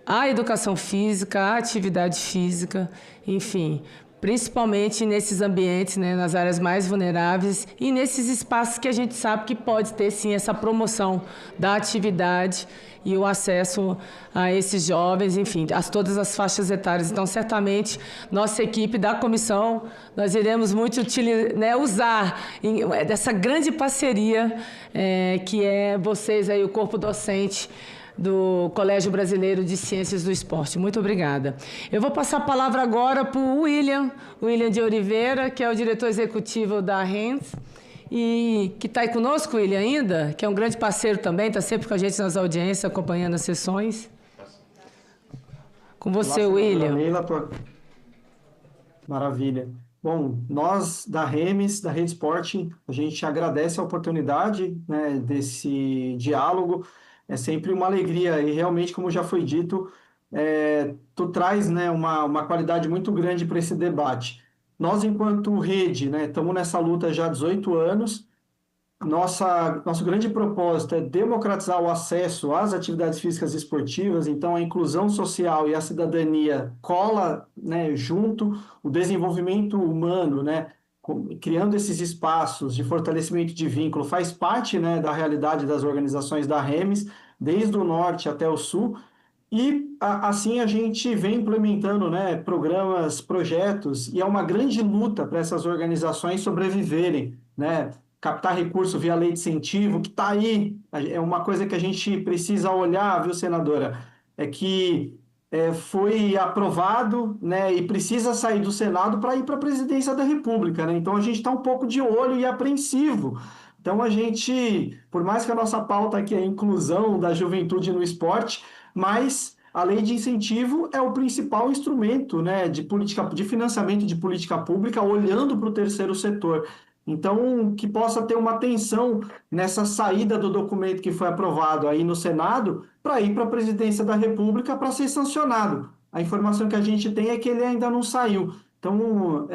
à educação física, à atividade física, enfim, principalmente nesses ambientes, né, nas áreas mais vulneráveis e nesses espaços que a gente sabe que pode ter, sim, essa promoção da atividade e o acesso a esses jovens, enfim, a todas as faixas etárias. Então, certamente, nossa equipe da comissão, nós iremos muito usar dessa grande parceria que é vocês aí, o corpo docente, do Colégio Brasileiro de Ciências do Esporte. Muito obrigada. Eu vou passar a palavra agora para o William de Oliveira, que é o diretor executivo da REMS, e que está aí conosco, William, ainda, que é um grande parceiro também, está sempre com a gente nas audiências, acompanhando as sessões. Com você, William. Maravilha. Bom, nós da REMS, da Rede Sport, a gente agradece a oportunidade, né, desse diálogo. É sempre uma alegria e realmente, como já foi dito, tu traz, né, uma qualidade muito grande para esse debate. Nós, enquanto rede, né, estamos nessa luta já há 18 anos. Nosso grande propósito é democratizar o acesso às atividades físicas e esportivas, então a inclusão social e a cidadania cola, né, junto, o desenvolvimento humano, né, criando esses espaços de fortalecimento de vínculo, faz parte, né, da realidade das organizações da REMS, desde o norte até o sul, e assim a gente vem implementando, né, programas, projetos, e é uma grande luta para essas organizações sobreviverem, né, captar recurso via lei de incentivo, que está aí, é uma coisa que a gente precisa olhar, viu, senadora? É que foi aprovado, né, e precisa sair do Senado para ir para a presidência da República, né? Então a gente está um pouco de olho e apreensivo. Então a gente, por mais que a nossa pauta aqui é a inclusão da juventude no esporte, mas a lei de incentivo é o principal instrumento, né, de financiamento de política pública, olhando para o terceiro setor. Então, que possa ter uma atenção nessa saída do documento que foi aprovado aí no Senado para ir para a presidência da República para ser sancionado. A informação que a gente tem é que ele ainda não saiu. Então,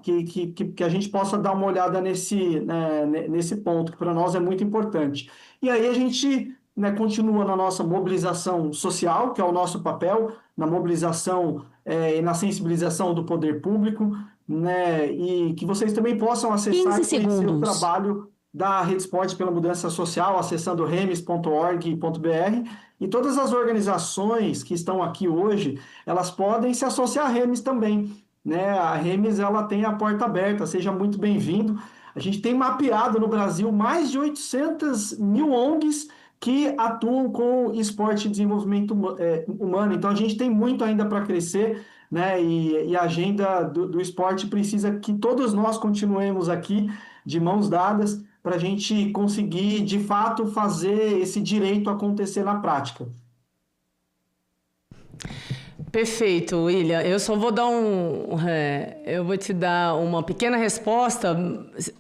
que a gente possa dar uma olhada nesse ponto, que para nós é muito importante. E aí a gente, né, continua na nossa mobilização social, que é o nosso papel, na mobilização e na sensibilização do poder público, né, e que vocês também possam acessar e conhecer o trabalho da Rede Sport pela Mudança Social, acessando remes.org.br, e todas as organizações que estão aqui hoje, elas podem se associar à REMS também, né? A REMS, ela tem a porta aberta, seja muito bem-vindo. A gente tem mapeado no Brasil mais de 800 mil ONGs que atuam com esporte e desenvolvimento humano, então a gente tem muito ainda para crescer, né? E a agenda do esporte precisa que todos nós continuemos aqui de mãos dadas para a gente conseguir, de fato, fazer esse direito acontecer na prática. Perfeito, William. Eu só vou dar eu vou te dar uma pequena resposta,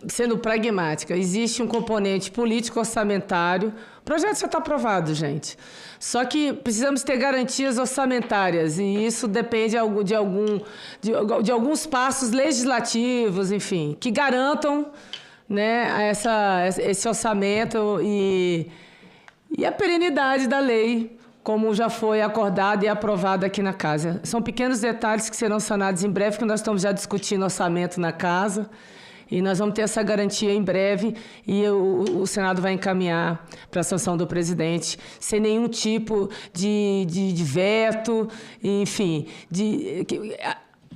sendo pragmática. Existe um componente político orçamentário. O projeto já está aprovado, gente. Só que precisamos ter garantias orçamentárias, e isso depende de alguns passos legislativos, enfim, que garantam, né, esse orçamento e a perenidade da lei, como já foi acordado e aprovado aqui na Casa. São pequenos detalhes que serão sanados em breve, que nós estamos já discutindo orçamento na Casa, e nós vamos ter essa garantia em breve, e o Senado vai encaminhar para a sanção do presidente, sem nenhum tipo de veto, enfim,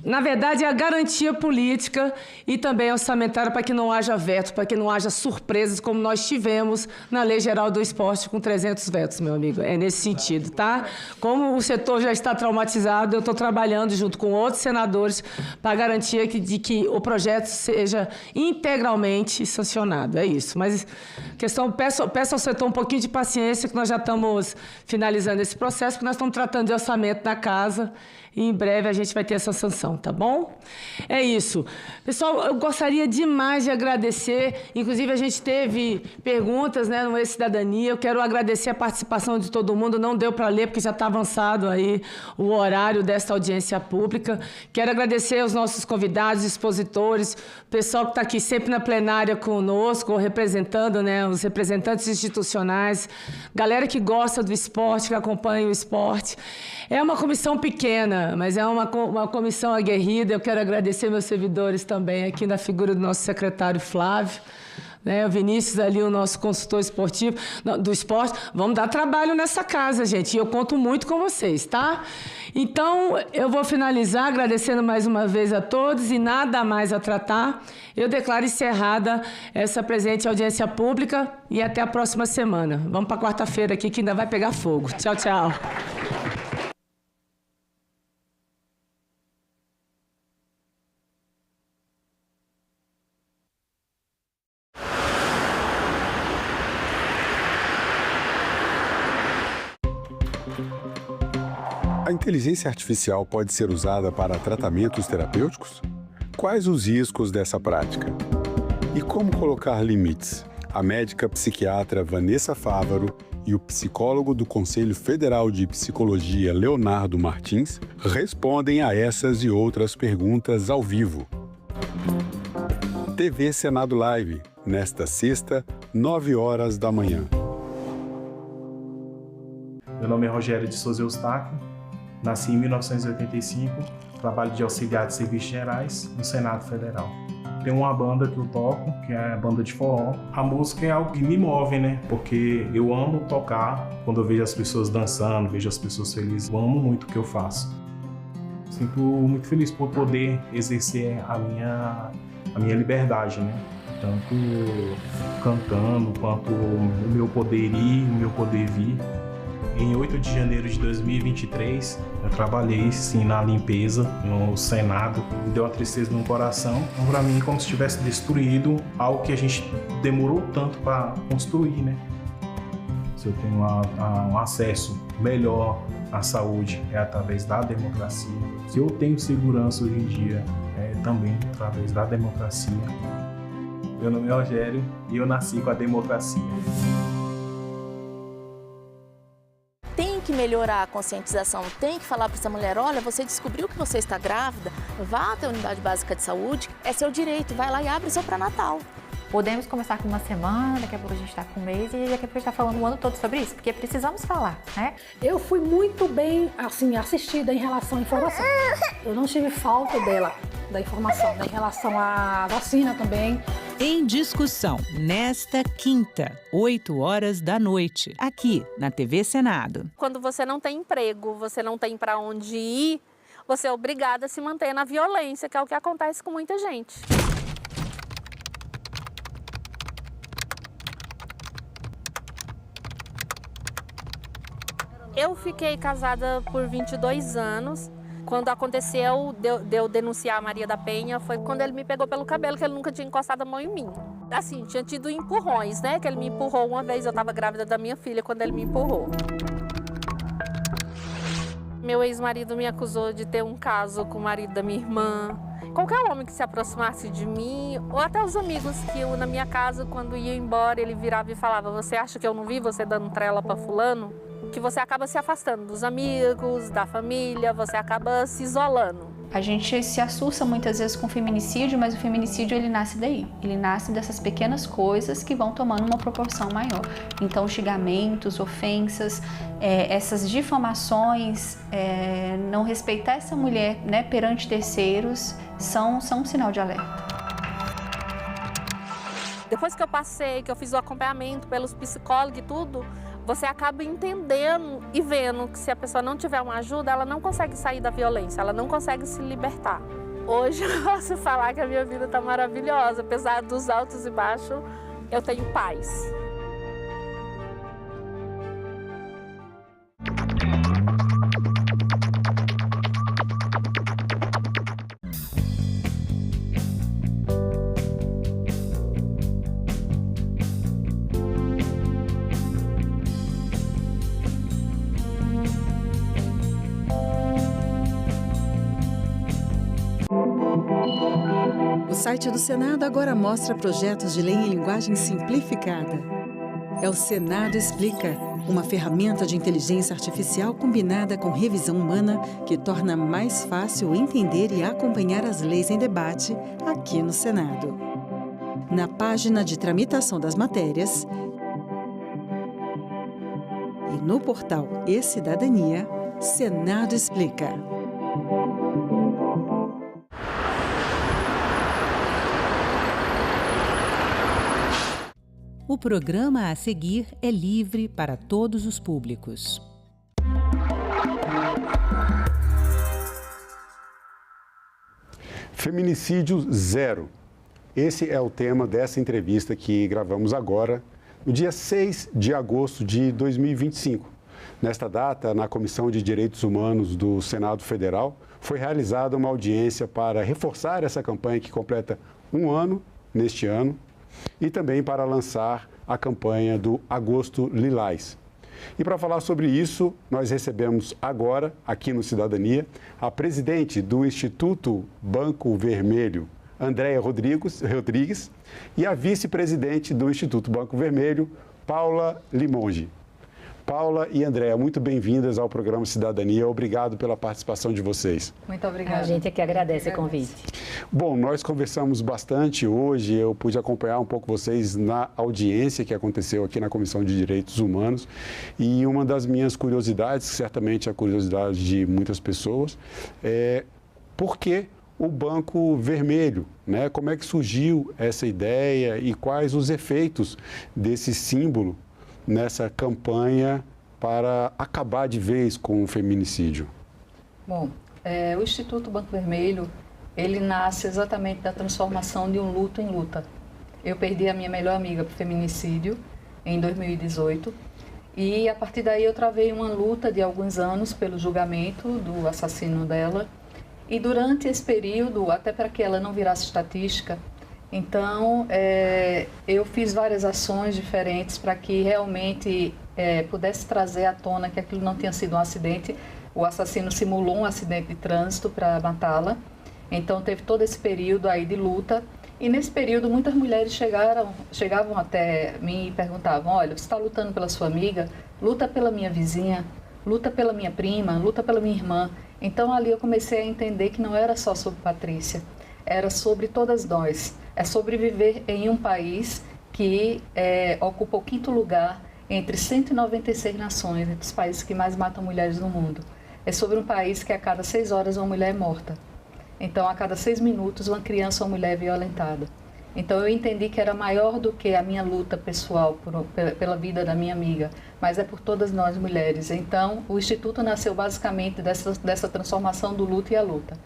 na verdade, é a garantia política e também orçamentária para que não haja veto, para que não haja surpresas, como nós tivemos na Lei Geral do Esporte, com 300 vetos, meu amigo. É nesse sentido, tá? Como o setor já está traumatizado, eu estou trabalhando junto com outros senadores para garantir de que o projeto seja integralmente sancionado. É isso. Mas peço ao setor um pouquinho de paciência, que nós já estamos finalizando esse processo, porque nós estamos tratando de orçamento na Casa, e em breve a gente vai ter essa sanção, tá bom? É isso. Pessoal, eu gostaria demais de agradecer, inclusive a gente teve perguntas, né, no E-Cidadania. Eu quero agradecer a participação de todo mundo, não deu para ler porque já está avançado aí o horário desta audiência pública. Quero agradecer aos nossos convidados, expositores, o pessoal que está aqui sempre na plenária conosco, representando, né, os representantes institucionais, galera que gosta do esporte, que acompanha o esporte. É uma comissão pequena, mas é uma comissão aguerrida. Eu quero agradecer meus servidores também, aqui na figura do nosso secretário Flávio, né? O Vinícius ali, o nosso consultor esportivo do esporte. Vamos dar trabalho nessa casa, gente. E eu conto muito com vocês, tá? Então, eu vou finalizar agradecendo mais uma vez a todos e nada mais a tratar. Eu declaro encerrada essa presente audiência pública e até a próxima semana. Vamos para quarta-feira aqui que ainda vai pegar fogo. Tchau, tchau. A inteligência artificial pode ser usada para tratamentos terapêuticos? Quais os riscos dessa prática? E como colocar limites? A médica psiquiatra Vanessa Fávaro e o psicólogo do Conselho Federal de Psicologia Leonardo Martins respondem a essas e outras perguntas ao vivo. TV Senado Live, nesta sexta, 9h da manhã. Meu nome é Rogério de Souza Eustáquio. Nasci em 1985, trabalho de auxiliar de serviços gerais no Senado Federal. Tem uma banda que eu toco, que é a banda de forró. A música é algo que me move, né? Porque eu amo tocar. Quando eu vejo as pessoas dançando, vejo as pessoas felizes, eu amo muito o que eu faço. Sinto muito feliz por poder exercer a minha liberdade, né? Tanto cantando, quanto o meu poder ir, o meu poder vir. Em 8 de janeiro de 2023, eu trabalhei sim na limpeza no Senado. Me deu uma tristeza no coração. Então, para mim, como se tivesse destruído algo que a gente demorou tanto para construir, né? Se eu tenho um acesso melhor à saúde, é através da democracia. Se eu tenho segurança hoje em dia, é também através da democracia. Meu nome é Rogério e eu nasci com a democracia. Tem que melhorar a conscientização, tem que falar para essa mulher, olha, você descobriu que você está grávida, vá até a unidade básica de saúde, é seu direito, vai lá e abre seu pré-natal. Podemos começar com uma semana, daqui a pouco a gente está com um mês e daqui a pouco a gente está falando o ano todo sobre isso, porque precisamos falar, né? Eu fui muito bem, assim, assistida em relação à informação. Eu não tive falta da informação, né? Em relação à vacina também. Em discussão, nesta quinta, 8h da noite, aqui na TV Senado. Quando você não tem emprego, você não tem para onde ir, você é obrigada a se manter na violência, que é o que acontece com muita gente. Eu fiquei casada por 22 anos. Quando aconteceu de eu denunciar a Maria da Penha, foi quando ele me pegou pelo cabelo, que ele nunca tinha encostado a mão em mim. Assim, tinha tido empurrões, né? Que ele me empurrou uma vez, eu estava grávida da minha filha quando ele me empurrou. Meu ex-marido me acusou de ter um caso com o marido da minha irmã. Qualquer homem que se aproximasse de mim, ou até os amigos que eu, na minha casa, quando ia embora, ele virava e falava, você acha que eu não vi você dando trela para fulano? Que você acaba se afastando dos amigos, da família, você acaba se isolando. A gente se assusta muitas vezes com o feminicídio, mas o feminicídio ele nasce daí. Ele nasce dessas pequenas coisas que vão tomando uma proporção maior. Então, xingamentos, ofensas, essas difamações, não respeitar essa mulher, né, perante terceiros, são um sinal de alerta. Depois que eu passei, que eu fiz o acompanhamento pelos psicólogos e tudo, você acaba entendendo e vendo que se a pessoa não tiver uma ajuda, ela não consegue sair da violência, ela não consegue se libertar. Hoje eu posso falar que a minha vida está maravilhosa, apesar dos altos e baixos, eu tenho paz. O site do Senado agora mostra projetos de lei em linguagem simplificada. É o Senado Explica, uma ferramenta de inteligência artificial combinada com revisão humana que torna mais fácil entender e acompanhar as leis em debate aqui no Senado. Na página de tramitação das matérias e no portal E-Cidadania, Senado Explica. O programa a seguir é livre para todos os públicos. Feminicídio zero. Esse é o tema dessa entrevista que gravamos agora, no dia 6 de agosto de 2025. Nesta data, na Comissão de Direitos Humanos do Senado Federal, foi realizada uma audiência para reforçar essa campanha que completa 1 ano neste ano e também para lançar a campanha do Agosto Lilás. E para falar sobre isso, nós recebemos agora, aqui no Cidadania, a presidente do Instituto Banco Vermelho, Andréia Rodrigues, e a vice-presidente do Instituto Banco Vermelho, Paula Limonge. Paula e Andréia, muito bem-vindas ao programa Cidadania. Obrigado pela participação de vocês. Muito obrigada. A gente é que agradece o convite. Bom, nós conversamos bastante hoje. Eu pude acompanhar um pouco vocês na audiência que aconteceu aqui na Comissão de Direitos Humanos. E uma das minhas curiosidades, certamente a curiosidade de muitas pessoas, é por que o Banco Vermelho, né? Como é que surgiu essa ideia e quais os efeitos desse símbolo nessa campanha para acabar de vez com o feminicídio? Bom, o Instituto Banco Vermelho, ele nasce exatamente da transformação de um luto em luta. Eu perdi a minha melhor amiga por feminicídio em 2018 e a partir daí eu travei uma luta de alguns anos pelo julgamento do assassino dela e durante esse período, até para que ela não virasse estatística, então, eu fiz várias ações diferentes para que realmente pudesse trazer à tona que aquilo não tinha sido um acidente. O assassino simulou um acidente de trânsito para matá-la. Então, teve todo esse período aí de luta. E nesse período, muitas mulheres chegavam até mim e perguntavam: olha, você está lutando pela sua amiga? Luta pela minha vizinha, luta pela minha prima, luta pela minha irmã. Então, ali eu comecei a entender que não era só sobre Patrícia, era sobre todas nós. É sobre viver em um país que ocupa o 5º lugar entre 196 nações, entre os países que mais matam mulheres no mundo. É sobre um país que a cada 6 horas uma mulher é morta. Então, a cada 6 minutos, uma criança ou uma mulher é violentada. Então, eu entendi que era maior do que a minha luta pessoal pela vida da minha amiga, mas é por todas nós mulheres. Então, o Instituto nasceu basicamente dessa transformação do luto e a luta.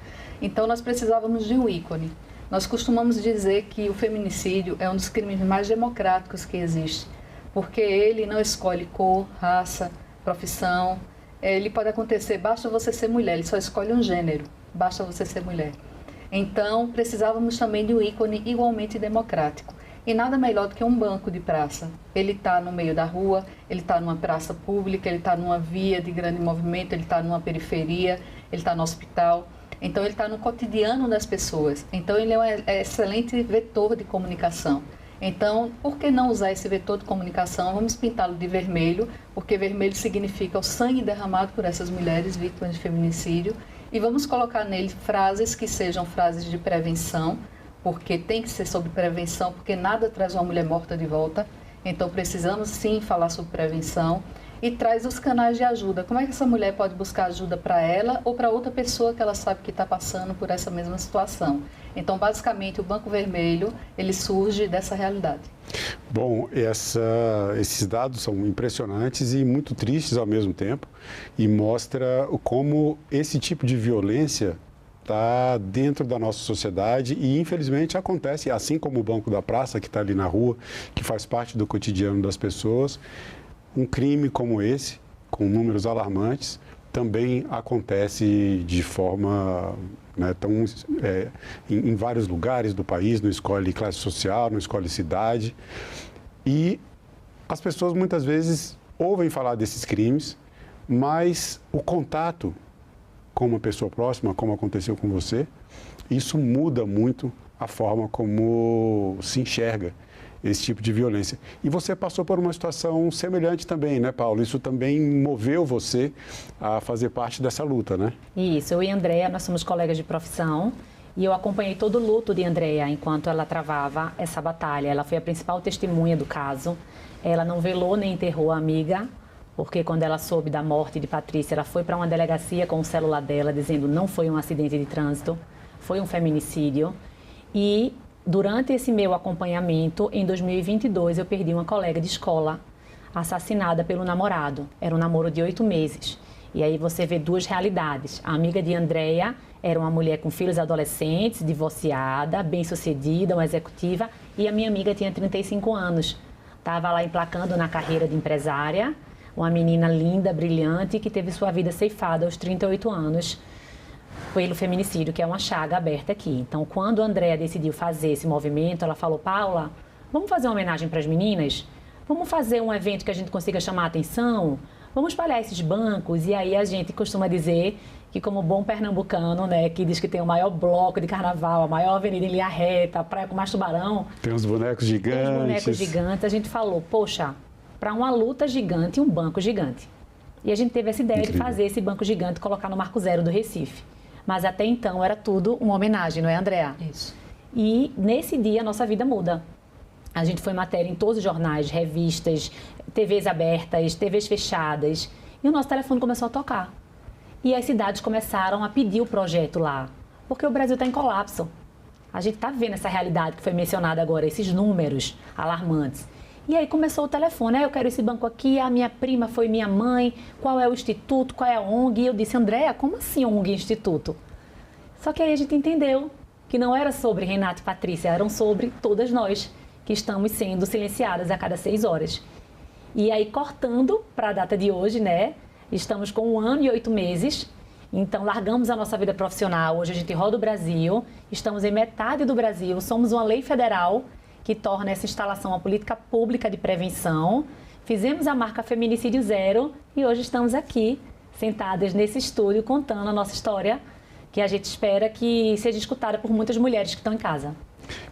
Então, nós precisávamos de um ícone. Nós costumamos dizer que o feminicídio é um dos crimes mais democráticos que existe, porque ele não escolhe cor, raça, profissão. Ele pode acontecer, basta você ser mulher, ele só escolhe um gênero, basta você ser mulher. Então, precisávamos também de um ícone igualmente democrático. E nada melhor do que um banco de praça. Ele está no meio da rua, ele está numa praça pública, ele está numa via de grande movimento, ele está numa periferia, ele está no hospital. Então, ele está no cotidiano das pessoas. Então, ele é um excelente vetor de comunicação. Então, por que não usar esse vetor de comunicação? Vamos pintá-lo de vermelho, porque vermelho significa o sangue derramado por essas mulheres vítimas de feminicídio. E vamos colocar nele frases que sejam frases de prevenção, porque tem que ser sobre prevenção, porque nada traz uma mulher morta de volta. Então, precisamos sim falar sobre prevenção. E traz os canais de ajuda. Como é que essa mulher pode buscar ajuda para ela ou para outra pessoa que ela sabe que está passando por essa mesma situação? Então, basicamente, o Banco Vermelho, ele surge dessa realidade. Bom, esses dados são impressionantes e muito tristes ao mesmo tempo e mostra como esse tipo de violência está dentro da nossa sociedade e, infelizmente, acontece, assim como o Banco da Praça, que está ali na rua, que faz parte do cotidiano das pessoas. Um crime como esse, com números alarmantes, também acontece de forma, né, em vários lugares do país, não escolhe classe social, não escolhe cidade. E as pessoas muitas vezes ouvem falar desses crimes, mas o contato com uma pessoa próxima, como aconteceu com você, isso muda muito a forma como se enxerga esse tipo de violência. E você passou por uma situação semelhante também, né, Paulo? Isso também moveu você a fazer parte dessa luta, né? Isso, eu e a Andréia, nós somos colegas de profissão e eu acompanhei todo o luto de Andréia enquanto ela travava essa batalha. Ela foi a principal testemunha do caso. Ela não velou nem enterrou a amiga, porque quando ela soube da morte de Patrícia, ela foi para uma delegacia com o celular dela dizendo não foi um acidente de trânsito, foi um feminicídio. E durante esse meu acompanhamento, em 2022, eu perdi uma colega de escola assassinada pelo namorado. Era um namoro de 8 meses. E aí você vê duas realidades. A amiga de Andréia era uma mulher com filhos adolescentes, divorciada, bem-sucedida, uma executiva, e a minha amiga tinha 35 anos. Estava lá emplacando na carreira de empresária, uma menina linda, brilhante, que teve sua vida ceifada aos 38 anos pelo feminicídio, que é uma chaga aberta aqui. Então, quando a Andréia decidiu fazer esse movimento, ela falou: Paula, vamos fazer uma homenagem para as meninas? Vamos fazer um evento que a gente consiga chamar a atenção? Vamos espalhar esses bancos? E aí a gente costuma dizer que, como bom pernambucano, né, que diz que tem o maior bloco de carnaval, a maior avenida em linha reta, a praia com mais tubarão. Tem uns bonecos gigantes. Tem uns bonecos gigantes. A gente falou, poxa, para uma luta gigante, um banco gigante. E a gente teve essa ideia de fazer esse banco gigante e colocar no Marco Zero do Recife. Mas até então era tudo uma homenagem, não é, Andréa? Isso. E nesse dia a nossa vida muda. A gente foi matéria em todos os jornais, revistas, TVs abertas, TVs fechadas. E o nosso telefone começou a tocar. E as cidades começaram a pedir o projeto lá. Porque o Brasil está em colapso. A gente está vendo essa realidade que foi mencionada agora, esses números alarmantes. E aí começou o telefone, eu quero esse banco aqui, a minha prima foi minha mãe, qual é o instituto, qual é a ONG? E eu disse, Andréa, como assim ONG e instituto? Só que aí a gente entendeu que não era sobre Renata e Patrícia, eram sobre todas nós que estamos sendo silenciadas a cada 6 horas. E aí, cortando para a data de hoje, né? Estamos com 1 ano e 8 meses, então largamos a nossa vida profissional, hoje a gente roda o Brasil, estamos em metade do Brasil, somos uma lei federal que torna essa instalação uma política pública de prevenção, fizemos a marca Feminicídio Zero e hoje estamos aqui, sentadas nesse estúdio, contando a nossa história, que a gente espera que seja escutada por muitas mulheres que estão em casa.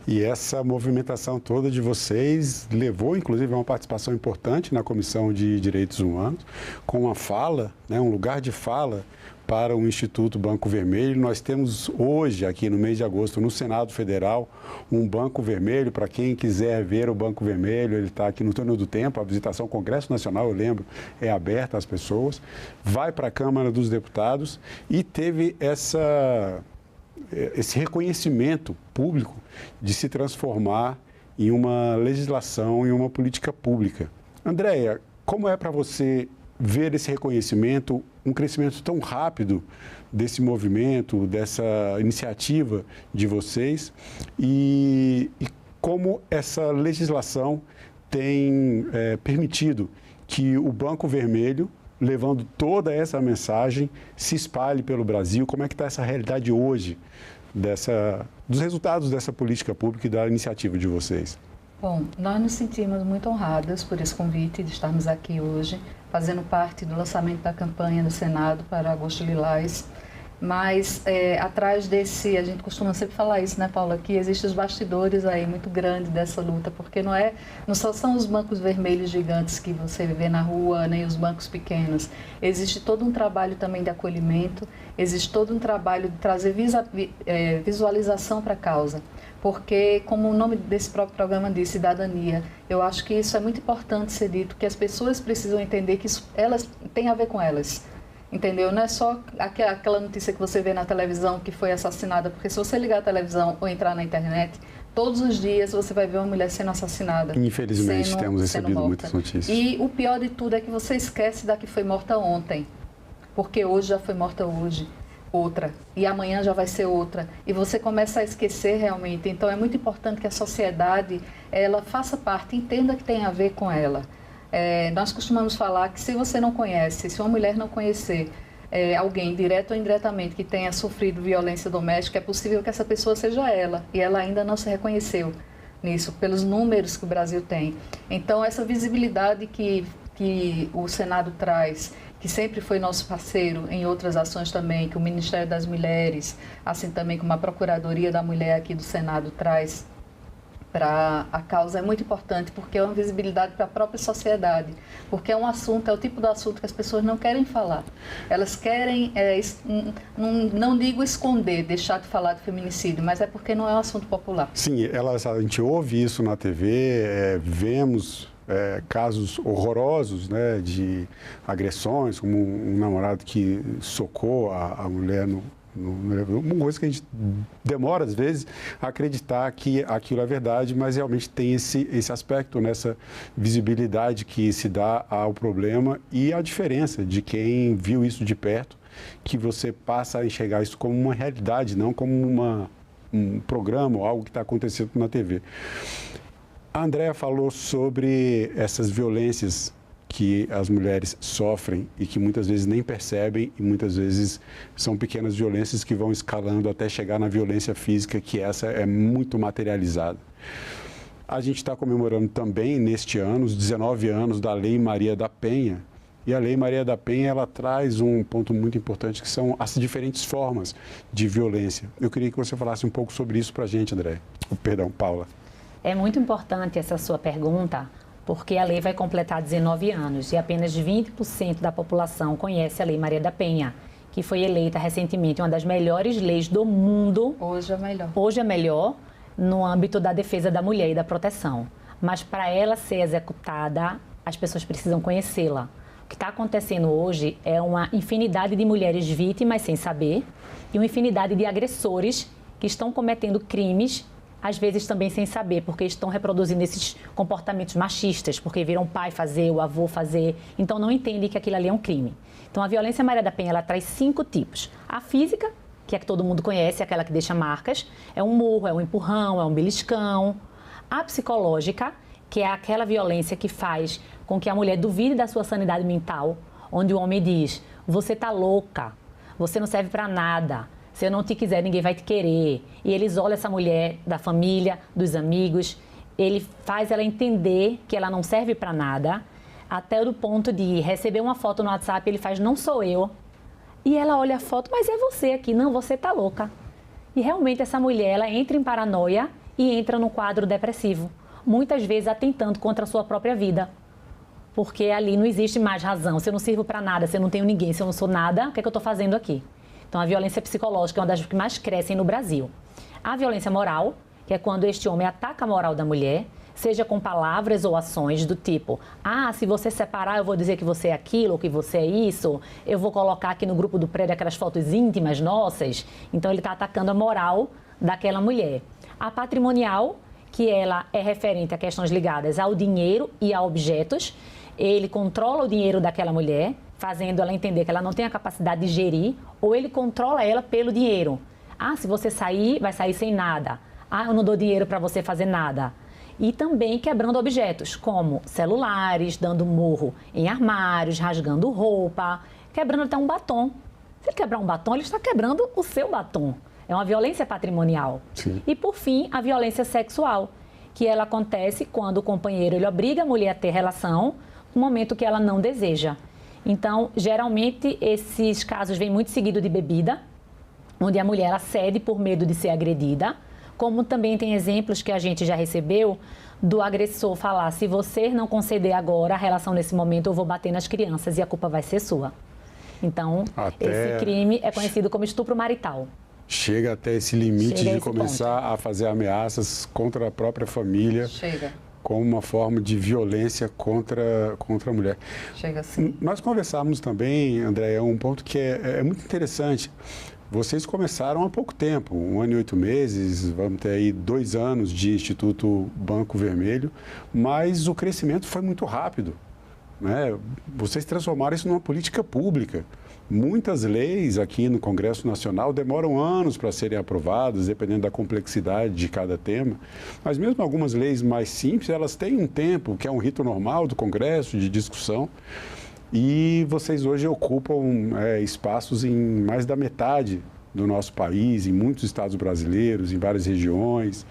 E essa movimentação toda de vocês levou, inclusive, a uma participação importante na Comissão de Direitos Humanos, com uma fala, né, um lugar de fala para o Instituto Banco Vermelho. Nós temos hoje, aqui no mês de agosto, no Senado Federal, um Banco Vermelho. Para quem quiser ver o Banco Vermelho, ele está aqui no Túnel do Tempo. A visitação ao Congresso Nacional, eu lembro, é aberta às pessoas. Vai para a Câmara dos Deputados e teve esse reconhecimento público de se transformar em uma legislação, em uma política pública. Andréia, como é para você ver esse reconhecimento, um crescimento tão rápido desse movimento, dessa iniciativa de vocês e como essa legislação tem permitido que o Banco Vermelho, levando toda essa mensagem, se espalhe pelo Brasil? Como é que está essa realidade hoje dos resultados dessa política pública e da iniciativa de vocês? Bom, nós nos sentimos muito honrados por esse convite de estarmos aqui hoje, fazendo parte do lançamento da campanha do Senado para Agosto Lilás. Mas atrás desse, a gente costuma sempre falar isso, né, Paula, que existem os bastidores aí muito grandes dessa luta, porque não só são os bancos vermelhos gigantes que você vê na rua, nem os bancos pequenos. Existe todo um trabalho também de acolhimento, existe todo um trabalho de trazer visualização para a causa, porque, como o nome desse próprio programa diz, cidadania, eu acho que isso é muito importante ser dito, que as pessoas precisam entender que isso tem a ver com elas. Entendeu? Não é só aquela notícia que você vê na televisão que foi assassinada, porque se você ligar a televisão ou entrar na internet, todos os dias você vai ver uma mulher sendo assassinada. Infelizmente, temos recebido muitas notícias. E o pior de tudo é que você esquece da que foi morta ontem, porque hoje já foi morta hoje, outra, e amanhã já vai ser outra, e você começa a esquecer realmente. Então é muito importante que a sociedade ela faça parte, entenda que tem a ver com ela. Nós costumamos falar que se você não conhece, se uma mulher não conhecer alguém, direto ou indiretamente, que tenha sofrido violência doméstica, é possível que essa pessoa seja ela, e ela ainda não se reconheceu nisso, pelos números que o Brasil tem. Então, essa visibilidade que o Senado traz, que sempre foi nosso parceiro em outras ações também, que o Ministério das Mulheres, assim também como a Procuradoria da Mulher aqui do Senado traz, para a causa é muito importante, porque é uma visibilidade para a própria sociedade, porque é o tipo de assunto que as pessoas não querem falar. Elas querem, não digo esconder, deixar de falar de feminicídio, mas é porque não é um assunto popular. Sim, a gente ouve isso na TV, vemos casos horrorosos, né, de agressões, como um namorado que socou a mulher Uma coisa que a gente demora, às vezes, a acreditar que aquilo é verdade, mas realmente tem esse aspecto, nessa visibilidade que se dá ao problema e a diferença de quem viu isso de perto, que você passa a enxergar isso como uma realidade, não como um programa ou algo que está acontecendo na TV. A Andréa falou sobre essas violências que as mulheres sofrem e que muitas vezes nem percebem e muitas vezes são pequenas violências que vão escalando até chegar na violência física, que essa é muito materializada. A gente está comemorando também, neste ano, os 19 anos da Lei Maria da Penha. E a Lei Maria da Penha, ela traz um ponto muito importante, que são as diferentes formas de violência. Eu queria que você falasse um pouco sobre isso para a gente, Paula. É muito importante essa sua pergunta, porque a lei vai completar 19 anos e apenas 20% da população conhece a Lei Maria da Penha, que foi eleita recentemente uma das melhores leis do mundo. Hoje é melhor. Hoje é melhor no âmbito da defesa da mulher e da proteção. Mas para ela ser executada, as pessoas precisam conhecê-la. O que está acontecendo hoje é uma infinidade de mulheres vítimas sem saber e uma infinidade de agressores que estão cometendo crimes, às vezes também sem saber, porque estão reproduzindo esses comportamentos machistas, porque viram o pai fazer, o avô fazer, então não entendem que aquilo ali é um crime. Então a violência Maria da Penha, ela traz 5 tipos. A física, que é que todo mundo conhece, aquela que deixa marcas, é um murro, é um empurrão, é um beliscão. A psicológica, que é aquela violência que faz com que a mulher duvide da sua sanidade mental, onde o homem diz, você tá louca, você não serve para nada, se eu não te quiser, ninguém vai te querer. E ele isola essa mulher da família, dos amigos, ele faz ela entender que ela não serve para nada, até do ponto de receber uma foto no WhatsApp, ele faz, não sou eu. E ela olha a foto, mas é você aqui, não, você tá louca. E realmente essa mulher, ela entra em paranoia e entra no quadro depressivo, muitas vezes atentando contra a sua própria vida. Porque ali não existe mais razão. Se eu não sirvo para nada, se eu não tenho ninguém, se eu não sou nada, o que é que eu estou fazendo aqui? Então, a violência psicológica é uma das que mais crescem no Brasil. A violência moral, que é quando este homem ataca a moral da mulher, seja com palavras ou ações do tipo, se você separar, eu vou dizer que você é aquilo, ou que você é isso, eu vou colocar aqui no grupo do prédio aquelas fotos íntimas nossas. Então, ele está atacando a moral daquela mulher. A patrimonial, que ela é referente a questões ligadas ao dinheiro e a objetos. Ele controla o dinheiro daquela mulher, fazendo ela entender que ela não tem a capacidade de gerir, ou ele controla ela pelo dinheiro. Se você sair, vai sair sem nada. Eu não dou dinheiro para você fazer nada. E também quebrando objetos, como celulares, dando murro em armários, rasgando roupa, quebrando até um batom. Se ele quebrar um batom, ele está quebrando o seu batom. É uma violência patrimonial. Sim. E, por fim, a violência sexual, que ela acontece quando o companheiro ele obriga a mulher a ter relação no momento que ela não deseja. Então, geralmente, esses casos vêm muito seguido de bebida, onde a mulher ela cede por medo de ser agredida, como também tem exemplos que a gente já recebeu do agressor falar, se você não conceder agora a relação nesse momento, eu vou bater nas crianças e a culpa vai ser sua. Então, esse crime é conhecido como estupro marital. Chega até esse limite de começar a fazer ameaças contra a própria família. Como uma forma de violência contra a mulher. Chega assim. Nós conversamos também, André, um ponto que é muito interessante. Vocês começaram há pouco tempo, 1 ano e 8 meses, vamos ter aí 2 anos de Instituto Banco Vermelho, mas o crescimento foi muito rápido, né? Vocês transformaram isso numa política pública. Muitas leis aqui no Congresso Nacional demoram anos para serem aprovadas, dependendo da complexidade de cada tema. Mas mesmo algumas leis mais simples, elas têm um tempo, que é um rito normal do Congresso, de discussão. E vocês hoje ocupam espaços em mais da metade do nosso país, em muitos estados brasileiros, em várias regiões.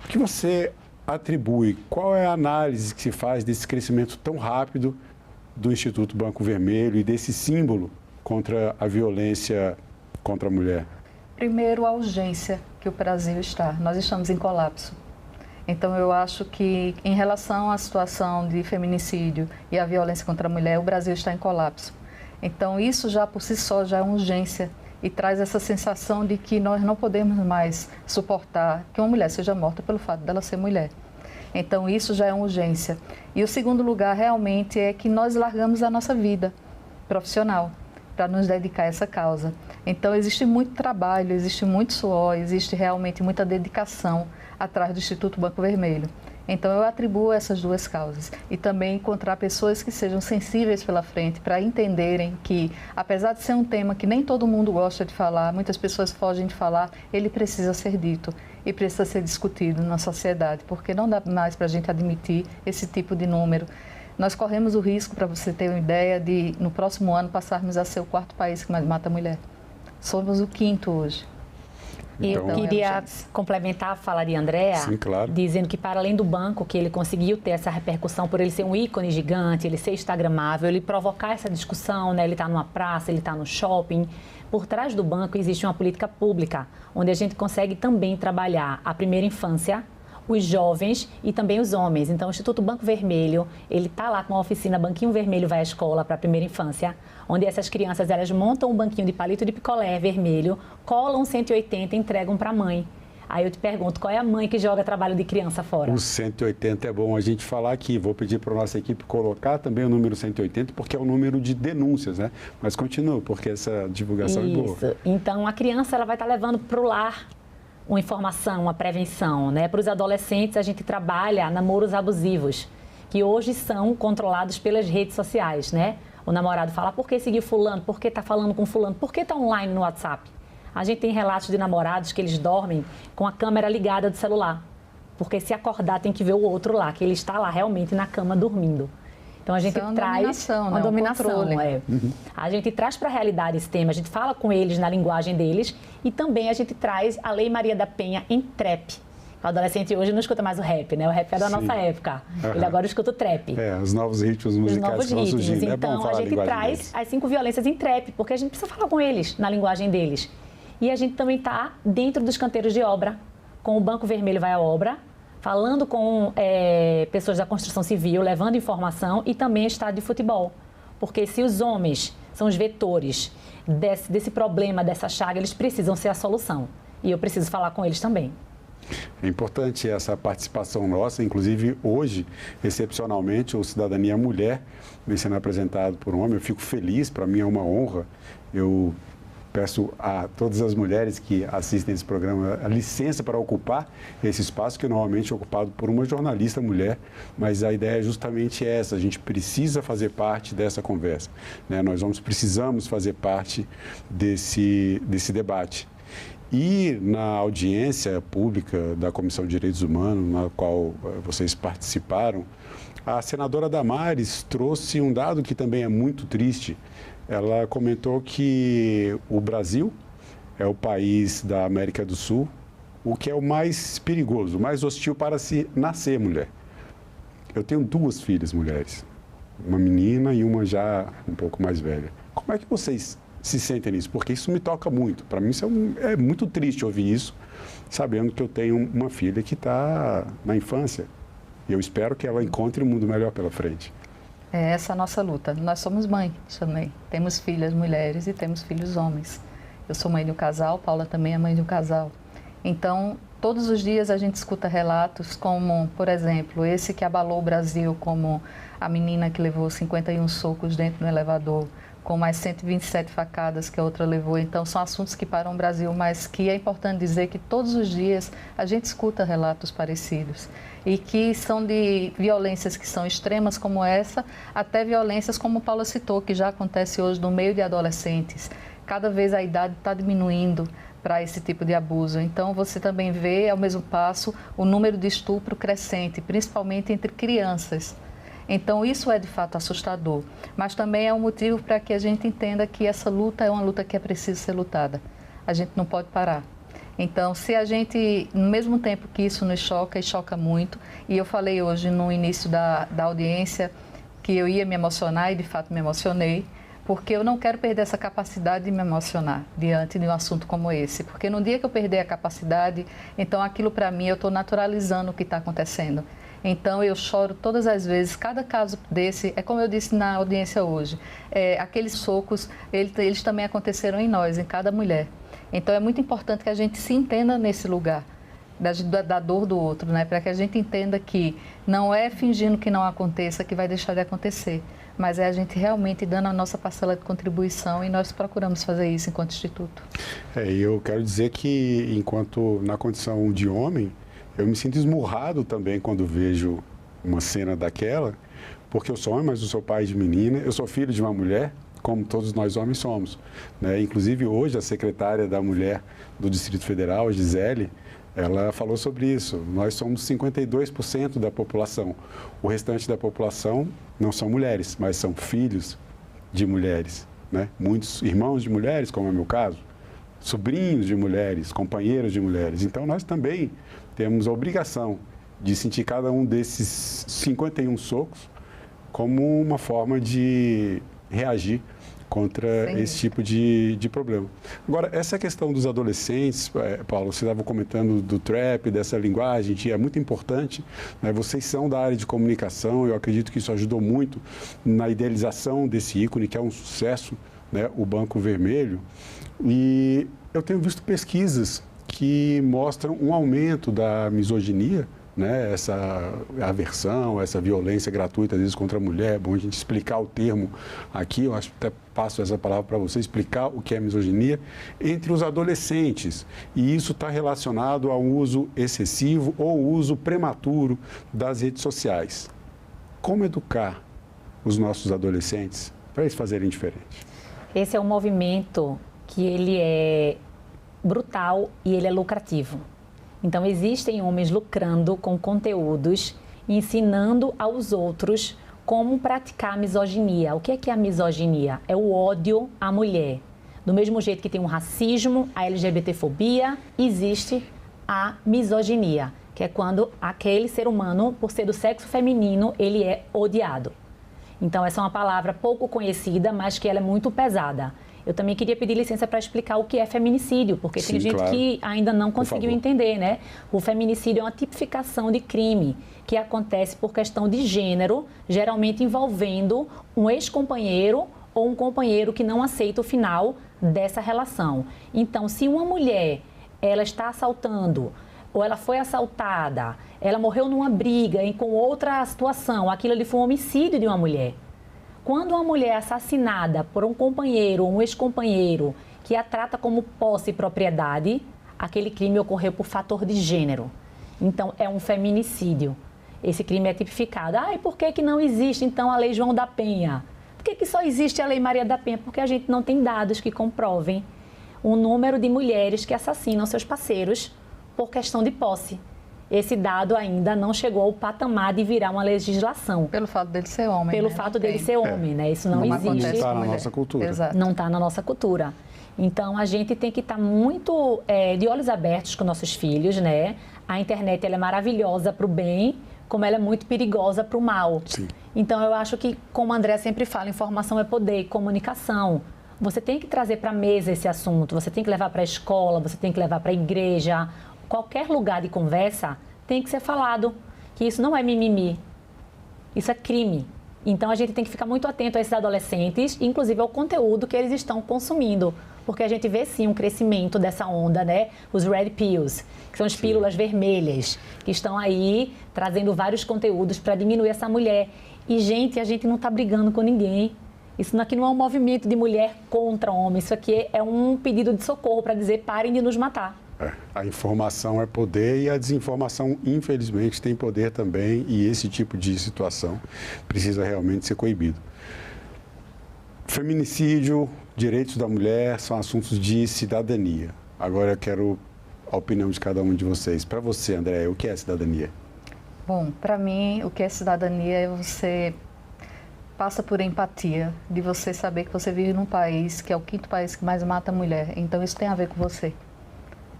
O que você atribui? Qual é a análise que se faz desse crescimento tão rápido do Instituto Banco Vermelho e desse símbolo contra a violência contra a mulher? Primeiro, a urgência que o Brasil está. Nós estamos em colapso. Então, eu acho que, em relação à situação de feminicídio e a violência contra a mulher, o Brasil está em colapso. Então, isso já por si só já é uma urgência e traz essa sensação de que nós não podemos mais suportar que uma mulher seja morta pelo fato dela ser mulher. Então, isso já é uma urgência. E o segundo lugar, realmente, é que nós largamos a nossa vida profissional. para nos dedicar a essa causa. Então, existe muito trabalho, existe muito suor, existe realmente muita dedicação atrás do Instituto Banco Vermelho. Então, eu atribuo essas duas causas. E também encontrar pessoas que sejam sensíveis pela frente, para entenderem que, apesar de ser um tema que nem todo mundo gosta de falar, muitas pessoas fogem de falar, ele precisa ser dito e precisa ser discutido na sociedade, porque não dá mais para a gente admitir esse tipo de número. Nós corremos o risco, para você ter uma ideia, de no próximo ano passarmos a ser o 4º país que mais mata mulher. Somos o 5º hoje. Eu queria complementar a fala de Andréa, sim, claro, dizendo que para além do banco, que ele conseguiu ter essa repercussão por ele ser um ícone gigante, ele ser instagramável, ele provocar essa discussão, né? Ele está numa praça, ele está no shopping. Por trás do banco existe uma política pública, onde a gente consegue também trabalhar a primeira infância, os jovens e também os homens. Então, o Instituto Banco Vermelho, ele está lá com a oficina Banquinho Vermelho Vai à Escola para a primeira infância, onde essas crianças, elas montam um banquinho de palito de picolé vermelho, colam 180 e entregam para a mãe. Aí eu te pergunto, qual é a mãe que joga trabalho de criança fora? O 180 é bom a gente falar aqui. Vou pedir para a nossa equipe colocar também o número 180, porque é o número de denúncias, né? Mas continua, porque essa divulgação é boa. Isso. Então, a criança, ela vai estar levando para o lar uma informação, uma prevenção, né? Para os adolescentes, a gente trabalha namoros abusivos, que hoje são controlados pelas redes sociais, né? O namorado fala, por que seguir fulano? Por que está falando com fulano? Por que está online no WhatsApp? A gente tem relatos de namorados que eles dormem com a câmera ligada do celular, porque se acordar tem que ver o outro lá, que ele está lá realmente na cama dormindo. Então, a gente traz uma dominação. A gente traz para a realidade esse tema, a gente fala com eles na linguagem deles e também a gente traz a Lei Maria da Penha em trap. O adolescente hoje não escuta mais o rap, né? O rap é da nossa época. Ele agora escuta o trap. Os novos ritmos musicais que vão surgindo. Então, a gente traz as 5 violências em trap, porque a gente precisa falar com eles na linguagem deles. E a gente também está dentro dos canteiros de obra, com o Banco Vermelho Vai à Obra, falando com pessoas da construção civil, levando informação e também estádio de futebol. Porque se os homens são os vetores desse problema, dessa chaga, eles precisam ser a solução. E eu preciso falar com eles também. É importante essa participação nossa, inclusive hoje, excepcionalmente, o Cidadania Mulher vem sendo apresentado por um homem. Eu fico feliz, para mim é uma honra. Eu peço a todas as mulheres que assistem esse programa a licença para ocupar esse espaço, que normalmente é ocupado por uma jornalista mulher, mas a ideia é justamente essa, a gente precisa fazer parte dessa conversa, né? Nós precisamos fazer parte desse debate. E na audiência pública da Comissão de Direitos Humanos, na qual vocês participaram, a senadora Damares trouxe um dado que também é muito triste. Ela comentou que o Brasil é o país da América do Sul, o que é o mais perigoso, o mais hostil para se nascer mulher. Eu tenho 2 filhas mulheres, uma menina e uma já um pouco mais velha. Como é que vocês se sentem nisso? Porque isso me toca muito. Para mim isso é muito triste ouvir isso, sabendo que eu tenho uma filha que está na infância. E eu espero que ela encontre um mundo melhor pela frente. É essa a nossa luta. Nós somos mãe também. Temos filhas mulheres e temos filhos homens. Eu sou mãe de um casal, Paula também é mãe de um casal. Então, todos os dias a gente escuta relatos como, por exemplo, esse que abalou o Brasil, como a menina que levou 51 socos dentro do elevador, com mais 127 facadas que a outra levou. Então, são assuntos que param o Brasil, mas que é importante dizer que todos os dias a gente escuta relatos parecidos e que são de violências que são extremas como essa, até violências como Paula citou, que já acontece hoje no meio de adolescentes. Cada vez a idade está diminuindo para esse tipo de abuso. Então, você também vê, ao mesmo passo, o número de estupro crescente, principalmente entre crianças. Então, isso é de fato assustador, mas também é um motivo para que a gente entenda que essa luta é uma luta que é preciso ser lutada. A gente não pode parar. Então, se a gente, no mesmo tempo que isso nos choca, e choca muito, e eu falei hoje no início da audiência que eu ia me emocionar, e de fato me emocionei, porque eu não quero perder essa capacidade de me emocionar diante de um assunto como esse, porque no dia que eu perder a capacidade, então aquilo para mim, eu estou naturalizando o que está acontecendo. Então, eu choro todas as vezes, cada caso desse, é como eu disse na audiência hoje, aqueles socos, eles também aconteceram em nós, em cada mulher. Então, é muito importante que a gente se entenda nesse lugar, da dor do outro, né? Para que a gente entenda que não é fingindo que não aconteça que vai deixar de acontecer. mas é a gente realmente dando a nossa parcela de contribuição e nós procuramos fazer isso enquanto Instituto. Eu quero dizer que, enquanto na condição de homem, eu me sinto esmurrado também quando vejo uma cena daquela, porque eu sou homem, mas eu sou pai de menina, eu sou filho de uma mulher, como todos nós homens somos, né? Inclusive, hoje, a secretária da Mulher do Distrito Federal, Gisele, ela falou sobre isso. Nós somos 52% da população. O restante da população não são mulheres, mas são filhos de mulheres, né? Muitos irmãos de mulheres, como é o meu caso, sobrinhos de mulheres, companheiros de mulheres. Então, nós também temos a obrigação de sentir cada um desses 51 socos como uma forma de reagir contra esse tipo de problema. Agora, essa questão dos adolescentes, Paulo, você estava comentando do trap, dessa linguagem, que é muito importante, né? Vocês são da área de comunicação, eu acredito que isso ajudou muito na idealização desse ícone, que é um sucesso, né? O Banco Vermelho. E eu tenho visto pesquisas que mostram um aumento da misoginia, né? Essa aversão, essa violência gratuita, às vezes, contra a mulher. É bom a gente explicar o termo aqui, eu acho que até passo essa palavra para você, explicar o que é misoginia entre os adolescentes. E isso está relacionado ao uso excessivo ou uso prematuro das redes sociais. Como educar os nossos adolescentes para eles fazerem diferente? Esse é um movimento que ele é brutal e ele é lucrativo. Então, existem homens lucrando com conteúdos, ensinando aos outros como praticar a misoginia. O que é a misoginia? É o ódio à mulher. Do mesmo jeito que tem o racismo, a LGBTfobia, existe a misoginia, que é quando aquele ser humano, por ser do sexo feminino, ele é odiado. Então, essa é uma palavra pouco conhecida, mas que ela é muito pesada. Eu também queria pedir licença para explicar o que é feminicídio, porque tem gente que ainda não conseguiu entender, né? O feminicídio é uma tipificação de crime que acontece por questão de gênero, geralmente envolvendo um ex-companheiro ou um companheiro que não aceita o final dessa relação. Então, se uma mulher, ela está assaltando, ou ela foi assaltada, ela morreu numa briga com outra situação, aquilo ali foi um homicídio de uma mulher. Quando uma mulher é assassinada por um companheiro ou um ex-companheiro que a trata como posse e propriedade, aquele crime ocorreu por fator de gênero. Então, é um feminicídio. Esse crime é tipificado. E por que não existe, então, a Lei João da Penha? Por que só existe a Lei Maria da Penha? Porque a gente não tem dados que comprovem o número de mulheres que assassinam seus parceiros por questão de posse. Esse dado ainda não chegou ao patamar de virar uma legislação. Pelo fato dele ser homem. Pelo fato dele ser homem, né? Isso não existe. Não está na nossa cultura. Exato. Não está na nossa cultura. Então, a gente tem que estar muito de olhos abertos com nossos filhos, né? A internet, ela é maravilhosa para o bem, como ela é muito perigosa para o mal. Sim. Então, eu acho que, como a André sempre fala, informação é poder e comunicação. Você tem que trazer para a mesa esse assunto, você tem que levar para a escola, você tem que levar para a igreja. Qualquer lugar de conversa tem que ser falado que isso não é mimimi, isso é crime. Então, a gente tem que ficar muito atento a esses adolescentes, inclusive ao conteúdo que eles estão consumindo, porque a gente vê, sim, um crescimento dessa onda, né? Os red pills, que são as pílulas vermelhas, que estão aí trazendo vários conteúdos para diminuir essa mulher. E, gente, a gente não está brigando com ninguém. Isso aqui não é um movimento de mulher contra homem, isso aqui é um pedido de socorro para dizer parem de nos matar. A informação é poder e a desinformação, infelizmente, tem poder também, e esse tipo de situação precisa realmente ser coibido. Feminicídio, direitos da mulher são assuntos de cidadania. Agora eu quero a opinião de cada um de vocês. Para você, André, o que é cidadania? Bom, para mim, o que é cidadania é você passa por empatia, de você saber que você vive num país que é o 5º país que mais mata a mulher. Então, isso tem a ver com você.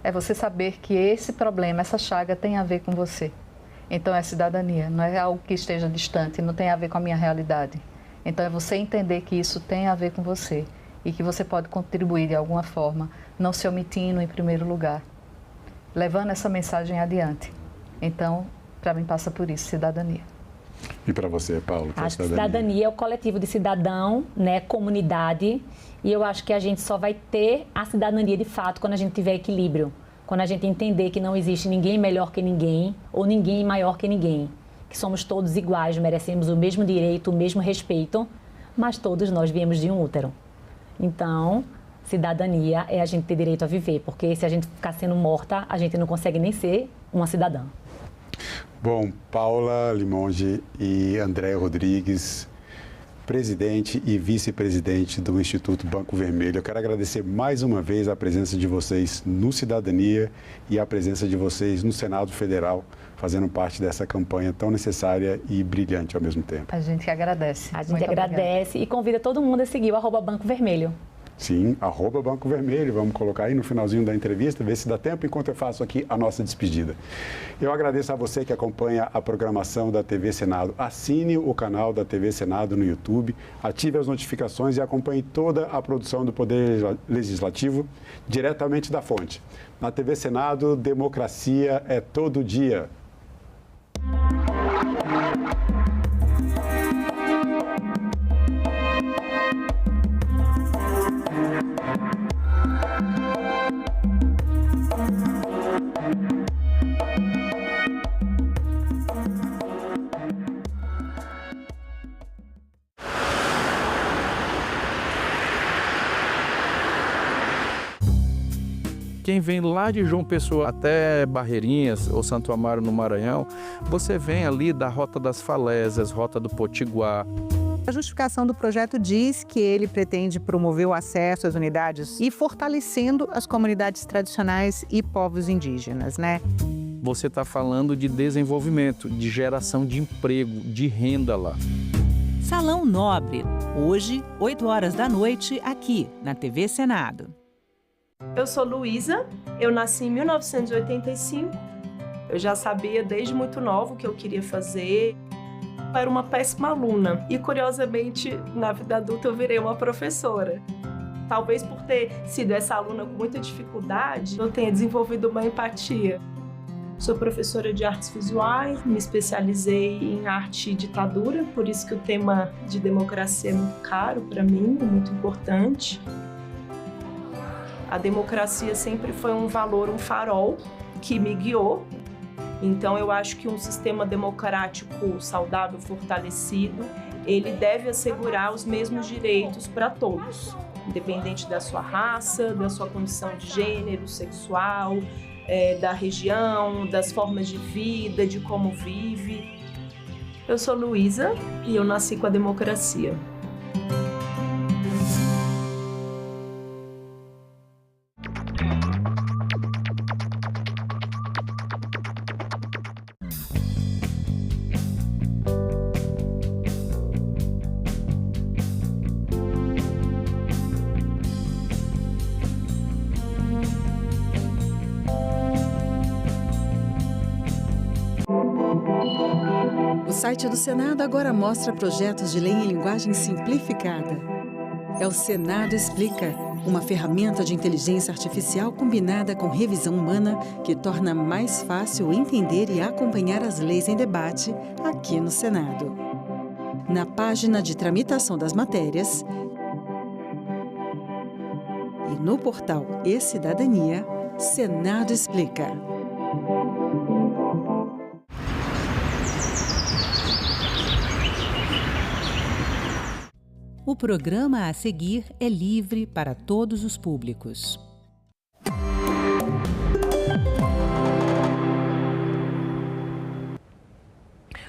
É você saber que esse problema, essa chaga tem a ver com você. Então, é cidadania, não é algo que esteja distante, não tem a ver com a minha realidade. Então, é você entender que isso tem a ver com você e que você pode contribuir de alguma forma, não se omitindo em primeiro lugar, levando essa mensagem adiante. Então, para mim, passa por isso, cidadania. E para você, Paulo, que é acho que cidadania é o coletivo de cidadão, né, comunidade, e eu acho que a gente só vai ter a cidadania de fato quando a gente tiver equilíbrio, quando a gente entender que não existe ninguém melhor que ninguém ou ninguém maior que ninguém, que somos todos iguais, merecemos o mesmo direito, o mesmo respeito, mas todos nós viemos de um útero. Então, cidadania é a gente ter direito a viver, porque se a gente ficar sendo morta, a gente não consegue nem ser uma cidadã. Bom, Paula Limonge e André Rodrigues, presidente e vice-presidente do Instituto Banco Vermelho. Eu quero agradecer mais uma vez a presença de vocês no Cidadania e a presença de vocês no Senado Federal, fazendo parte dessa campanha tão necessária e brilhante ao mesmo tempo. A gente que agradece. A gente agradece e convida todo mundo a seguir o @Banco Vermelho. Sim, @Banco Vermelho. Vamos colocar aí no finalzinho da entrevista, ver se dá tempo enquanto eu faço aqui a nossa despedida. Eu agradeço a você que acompanha a programação da TV Senado. Assine o canal da TV Senado no YouTube, ative as notificações e acompanhe toda a produção do Poder Legislativo diretamente da fonte. Na TV Senado, democracia é todo dia. Quem vem lá de João Pessoa até Barreirinhas ou Santo Amaro no Maranhão, você vem ali da Rota das Falésias, Rota do Potiguar. A justificação do projeto diz que ele pretende promover o acesso às unidades e fortalecendo as comunidades tradicionais e povos indígenas, né? Você está falando de desenvolvimento, de geração de emprego, de renda lá. Salão Nobre, hoje, 8 horas da noite, aqui na TV Senado. Eu sou Luísa, eu nasci em 1985. Eu já sabia desde muito nova o que eu queria fazer. Eu era uma péssima aluna e, curiosamente, na vida adulta eu virei uma professora. Talvez por ter sido essa aluna com muita dificuldade, eu tenha desenvolvido uma empatia. Sou professora de artes visuais, me especializei em arte e ditadura, por isso que o tema de democracia é muito caro para mim, é muito importante. A democracia sempre foi um valor, um farol que me guiou. Então eu acho que um sistema democrático saudável, fortalecido, ele deve assegurar os mesmos direitos para todos, independente da sua raça, da sua condição de gênero, sexual, da região, das formas de vida, de como vive. Eu sou Luísa e eu nasci com a democracia. O site do Senado agora mostra projetos de lei em linguagem simplificada. É o Senado Explica, uma ferramenta de inteligência artificial combinada com revisão humana que torna mais fácil entender e acompanhar as leis em debate aqui no Senado. Na página de tramitação das matérias e no portal E-Cidadania, Senado Explica. O programa a seguir é livre para todos os públicos.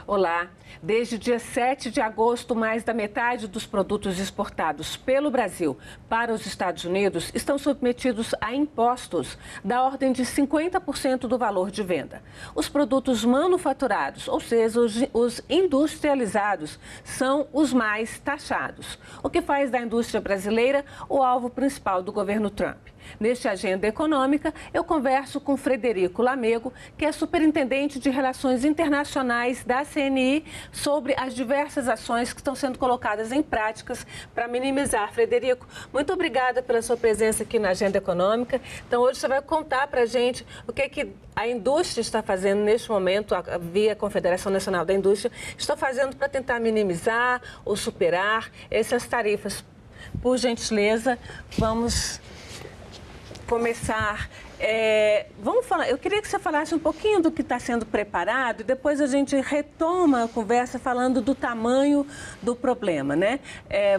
Olá! Desde o dia 7 de agosto, mais da metade dos produtos exportados pelo Brasil para os Estados Unidos estão submetidos a impostos da ordem de 50% do valor de venda. Os produtos manufaturados, ou seja, os industrializados, são os mais taxados, o que faz da indústria brasileira o alvo principal do governo Trump. Neste Agenda Econômica, eu converso com Frederico Lamego, que é superintendente de Relações Internacionais da CNI, sobre as diversas ações que estão sendo colocadas em práticas para minimizar. Frederico, muito obrigada pela sua presença aqui na Agenda Econômica. Então, hoje você vai contar para a gente o que a indústria está fazendo neste momento, via Confederação Nacional da Indústria, está fazendo para tentar minimizar ou superar essas tarifas. Por gentileza, vamos começar Vamos falar, eu queria que você falasse um pouquinho do que está sendo preparado e depois a gente retoma a conversa falando do tamanho do problema, né?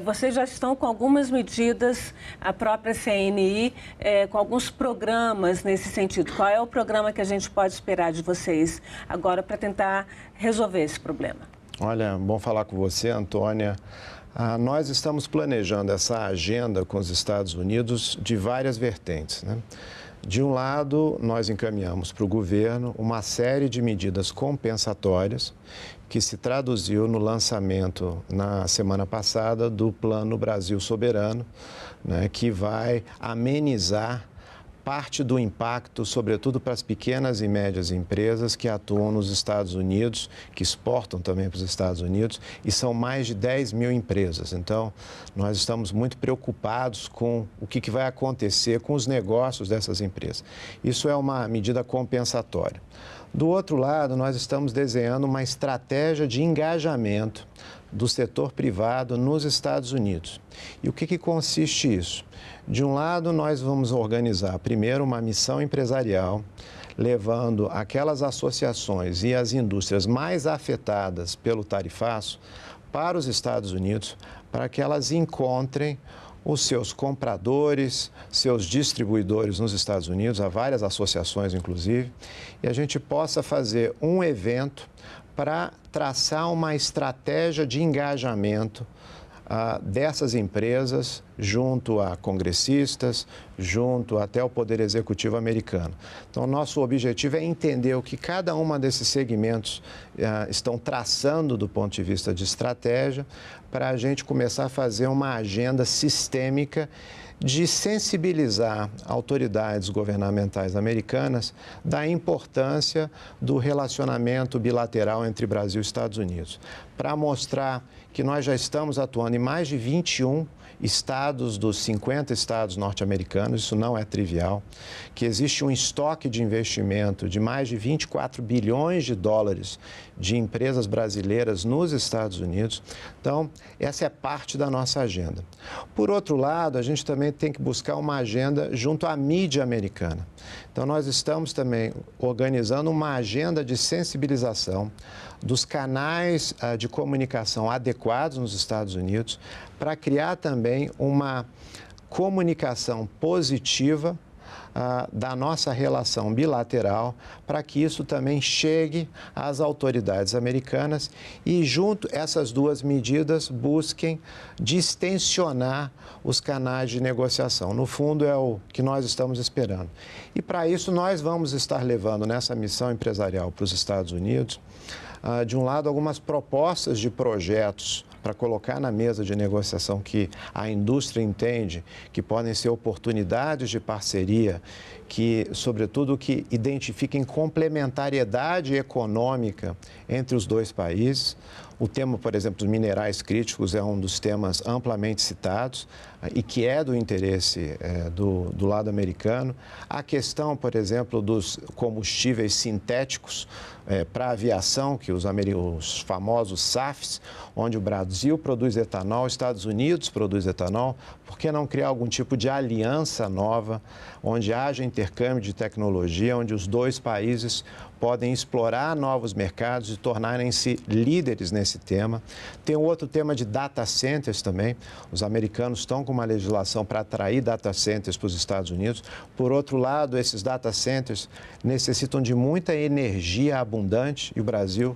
Vocês já estão com algumas medidas, a própria CNI, com alguns programas nesse sentido. Qual é o programa que a gente pode esperar de vocês agora para tentar resolver esse problema? Olha, bom falar com você, Antônia. Nós estamos planejando essa agenda com os Estados Unidos de várias vertentes, né? De um lado, nós encaminhamos para o governo uma série de medidas compensatórias que se traduziu no lançamento na semana passada do Plano Brasil Soberano, né, que vai amenizar parte do impacto, sobretudo para as pequenas e médias empresas que atuam nos Estados Unidos, que exportam também para os Estados Unidos, e são mais de 10 mil empresas. Então, nós estamos muito preocupados com o que vai acontecer com os negócios dessas empresas. Isso é uma medida compensatória. Do outro lado, nós estamos desenhando uma estratégia de engajamento do setor privado nos Estados Unidos. E o que consiste isso? De um lado, nós vamos organizar primeiro uma missão empresarial, levando aquelas associações e as indústrias mais afetadas pelo tarifaço para os Estados Unidos, para que elas encontrem os seus compradores, seus distribuidores nos Estados Unidos, há várias associações inclusive, e a gente possa fazer um evento para traçar uma estratégia de engajamento dessas empresas junto a congressistas, junto até o Poder Executivo americano. Então, nosso objetivo é entender o que cada uma desses segmentos estão traçando do ponto de vista de estratégia, para a gente começar a fazer uma agenda sistêmica de sensibilizar autoridades governamentais americanas da importância do relacionamento bilateral entre Brasil e Estados Unidos, para mostrar que nós já estamos atuando em mais de 21 estados dos 50 estados norte-americanos, isso não é trivial, que existe um estoque de investimento de mais de 24 bilhões de dólares de empresas brasileiras nos Estados Unidos. Então, essa é parte da nossa agenda. Por outro lado, a gente também tem que buscar uma agenda junto à mídia americana. Então, nós estamos também organizando uma agenda de sensibilização dos canais de comunicação adequados nos Estados Unidos para criar também uma comunicação positiva da nossa relação bilateral, para que isso também chegue às autoridades americanas e, junto essas duas medidas, busquem distensionar os canais de negociação. No fundo, é o que nós estamos esperando. E, para isso, nós vamos estar levando nessa missão empresarial para os Estados Unidos, de um lado, algumas propostas de projetos para colocar na mesa de negociação que a indústria entende que podem ser oportunidades de parceria, que, sobretudo, que identifiquem complementariedade econômica entre os dois países. O tema, por exemplo, dos minerais críticos é um dos temas amplamente citados e que é do interesse do lado americano. A questão, por exemplo, dos combustíveis sintéticos para a aviação, que os famosos SAFs, onde o Brasil produz etanol, os Estados Unidos produz etanol, por que não criar algum tipo de aliança nova, onde haja intercâmbio de tecnologia, onde os dois países podem explorar novos mercados e tornarem-se líderes nesse tema. Tem um outro tema de data centers também. Os americanos estão com uma legislação para atrair data centers para os Estados Unidos. Por outro lado, esses data centers necessitam de muita energia abundante e o Brasil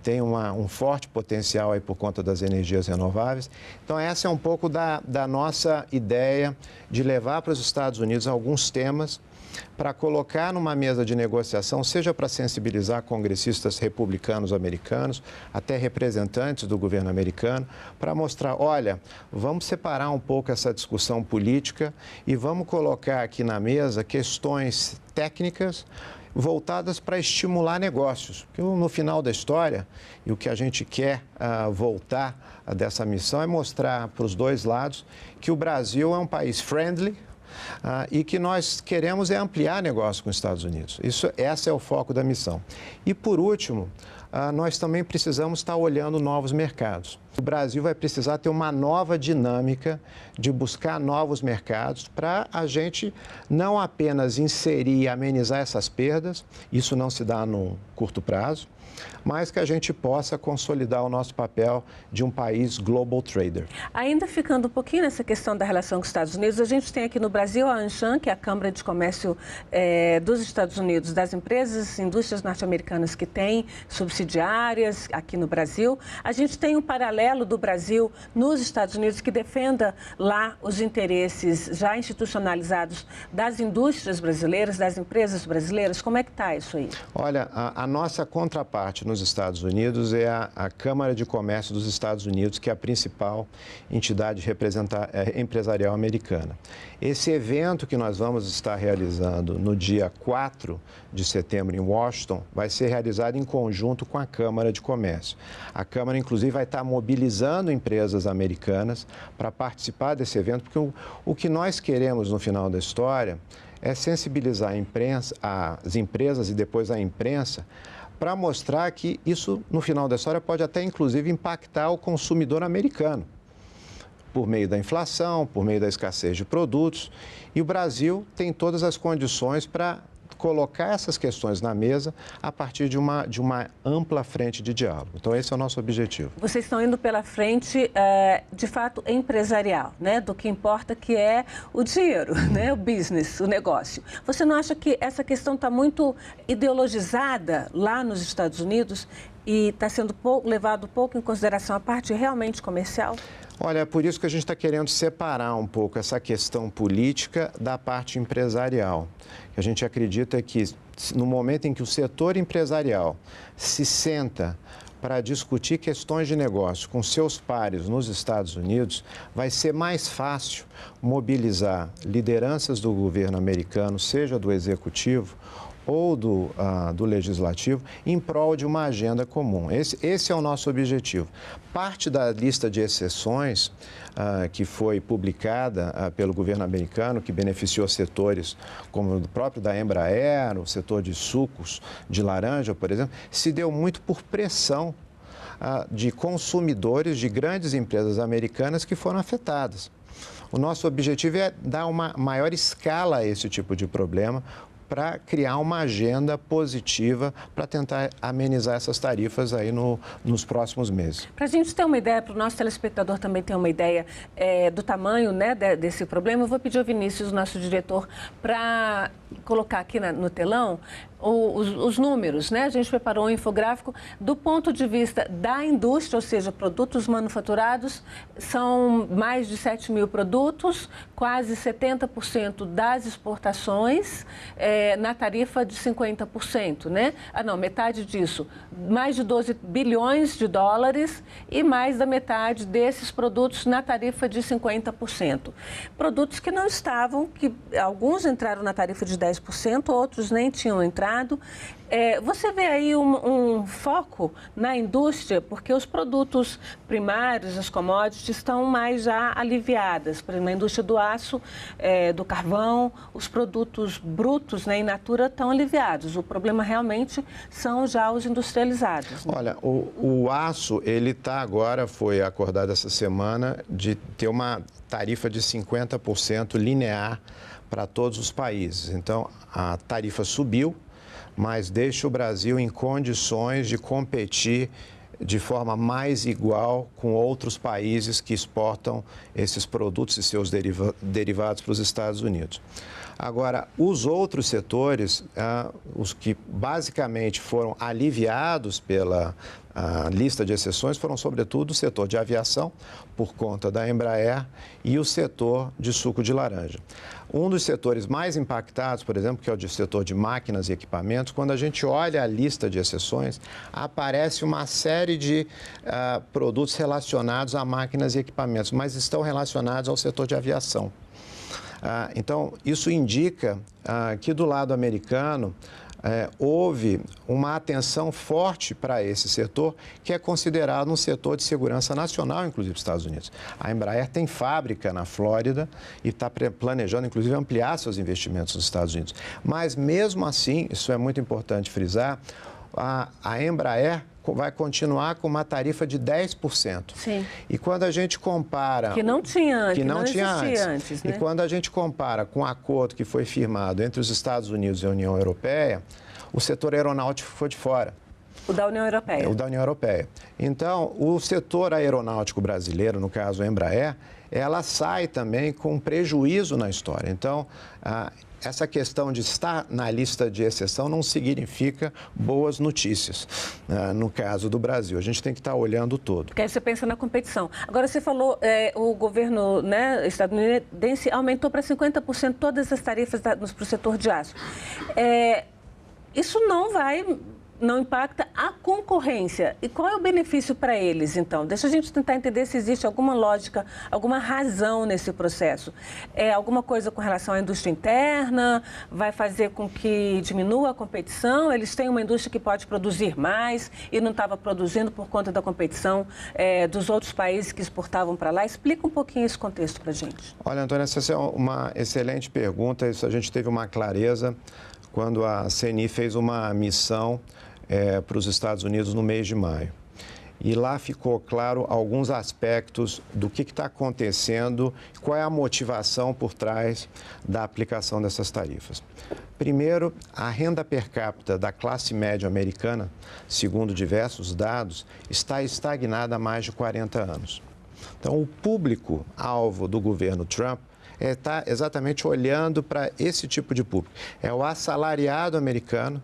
tem um forte potencial aí por conta das energias renováveis. Então, essa é um pouco da nossa ideia de levar para os Estados Unidos alguns temas para colocar numa mesa de negociação, seja para sensibilizar congressistas republicanos americanos, até representantes do governo americano, para mostrar, olha, vamos separar um pouco essa discussão política e vamos colocar aqui na mesa questões técnicas voltadas para estimular negócios. Porque no final da história, e o que a gente quer voltar dessa missão é mostrar para os dois lados que o Brasil é um país friendly, e que nós queremos é ampliar negócio com os Esse é o foco da missão. E, por último, nós também precisamos estar olhando novos mercados. O Brasil vai precisar ter uma nova dinâmica de buscar novos mercados para a gente não apenas inserir e amenizar essas perdas, isso não se dá no curto prazo, mas que a gente possa consolidar o nosso papel de um país global trader. Ainda ficando um pouquinho nessa questão da relação com os Estados Unidos, a gente tem aqui no Brasil a ANCHAM, que é a Câmara de Comércio dos Estados Unidos, das empresas, indústrias norte-americanas que têm subsidiárias aqui no Brasil. A gente tem um paralelo do Brasil nos Estados Unidos que defenda lá os interesses já institucionalizados das indústrias brasileiras, das empresas brasileiras. Como é que está isso aí? Olha, a nossa contraparte nos Estados Unidos é a Câmara de Comércio dos Estados Unidos, que é a principal entidade empresarial americana. Esse evento que nós vamos estar realizando no dia 4 de setembro em Washington vai ser realizado em conjunto com a Câmara de Comércio. A Câmara, inclusive, vai estar mobilizando empresas americanas para participar desse evento, porque o que nós queremos no final da história é sensibilizar as empresas e depois a imprensa para mostrar que isso, no final da história, pode até, inclusive, impactar o consumidor americano, por meio da inflação, por meio da escassez de produtos. E o Brasil tem todas as condições para colocar essas questões na mesa a partir de uma ampla frente de diálogo. Então, esse é o nosso objetivo. Vocês estão indo pela frente, de fato, empresarial, né? Do que importa, que é o dinheiro, né? O business, o negócio. Você não acha que essa questão está muito ideologizada lá nos Estados Unidos e está sendo levado pouco em consideração a parte realmente comercial? Olha, é por isso que a gente está querendo separar um pouco essa questão política da parte empresarial. A gente acredita que no momento em que o setor empresarial se senta para discutir questões de negócio com seus pares nos Estados Unidos, vai ser mais fácil mobilizar lideranças do governo americano, seja do executivo ou do legislativo, em prol de uma agenda comum. Esse é o nosso objetivo. Parte da lista de exceções que foi publicada pelo governo americano, que beneficiou setores como o próprio da Embraer, o setor de sucos de laranja, por exemplo, se deu muito por pressão de consumidores de grandes empresas americanas que foram afetadas. O nosso objetivo é dar uma maior escala a esse tipo de problema, para criar uma agenda positiva para tentar amenizar essas tarifas aí nos próximos meses. Para a gente ter uma ideia, para o nosso telespectador também ter uma ideia do tamanho, né, desse problema, eu vou pedir ao Vinícius, nosso diretor, para colocar aqui no telão os números, né? A gente preparou um infográfico do ponto de vista da indústria, ou seja, produtos manufaturados, são mais de 7 mil produtos, quase 70% das exportações na tarifa de 50%, né? Metade disso, mais de 12 bilhões de dólares e mais da metade desses produtos na tarifa de 50%. Produtos que não estavam, que alguns entraram na tarifa de 10%, outros nem tinham entrado. Você vê aí um foco na indústria, porque os produtos primários, as commodities, estão mais já aliviadas. Por exemplo, na indústria do aço, do carvão, os produtos brutos, né, in natura estão aliviados. O problema realmente são já os industrializados. Né? Olha, o aço, ele está agora, foi acordado essa semana, de ter uma tarifa de 50% linear para todos os países. Então, a tarifa subiu, mas deixa o Brasil em condições de competir de forma mais igual com outros países que exportam esses produtos e seus derivados para os Estados Unidos. Agora, os outros setores, os que basicamente foram aliviados pela lista de exceções, foram sobretudo o setor de aviação, por conta da Embraer, e o setor de suco de laranja. Um dos setores mais impactados, por exemplo, que é o setor de máquinas e equipamentos, quando a gente olha a lista de exceções, aparece uma série de produtos relacionados a máquinas e equipamentos, mas estão relacionados ao setor de aviação. Então, isso indica que do lado americano houve uma atenção forte para esse setor, que é considerado um setor de segurança nacional, inclusive dos Estados Unidos. A Embraer tem fábrica na Flórida e está planejando, inclusive, ampliar seus investimentos nos Estados Unidos. Mas, mesmo assim, isso é muito importante frisar, a Embraer vai continuar com uma tarifa de 10%. Sim. E quando a gente compara... Que não tinha antes. Que não tinha antes, né? E quando a gente compara com o acordo que foi firmado entre os Estados Unidos e a União Europeia, o setor aeronáutico ficou de fora. O da União Europeia. O da União Europeia. Então, o setor aeronáutico brasileiro, no caso a Embraer, ela sai também com prejuízo na história. Então, essa questão de estar na lista de exceção não significa boas notícias, no caso do Brasil. A gente tem que estar olhando todo. Porque aí você pensa na competição. Agora, você falou, o governo, né, estadunidense aumentou para 50% todas as tarifas para o setor de aço. Isso não impacta a concorrência. E qual é o benefício para eles, então? Deixa a gente tentar entender se existe alguma lógica, alguma razão nesse processo. Alguma coisa com relação à indústria interna? Vai fazer com que diminua a competição? Eles têm uma indústria que pode produzir mais e não estava produzindo por conta da competição dos outros países que exportavam para lá? Explica um pouquinho esse contexto para a gente. Olha, Antônia, essa é uma excelente pergunta. Isso a gente teve uma clareza quando a CNI fez uma missão para os Estados Unidos no mês de maio. E lá ficou claro alguns aspectos do que está acontecendo, qual é a motivação por trás da aplicação dessas tarifas. Primeiro, a renda per capita da classe média americana, segundo diversos dados, está estagnada há mais de 40 anos. Então, o público-alvo do governo Trump está exatamente olhando para esse tipo de público. É o assalariado americano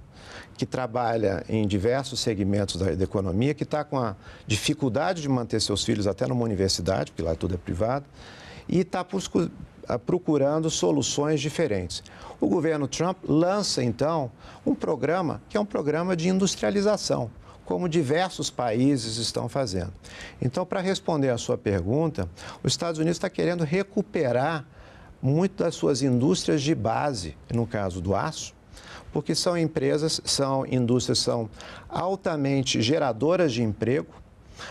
que trabalha em diversos segmentos da economia, que está com a dificuldade de manter seus filhos até numa universidade, porque lá tudo é privado, e está procurando soluções diferentes. O governo Trump lança, então, um programa que é um programa de industrialização, como diversos países estão fazendo. Então, para responder à sua pergunta, os Estados Unidos está querendo recuperar muito das suas indústrias de base, no caso do aço, porque são indústrias são altamente geradoras de emprego,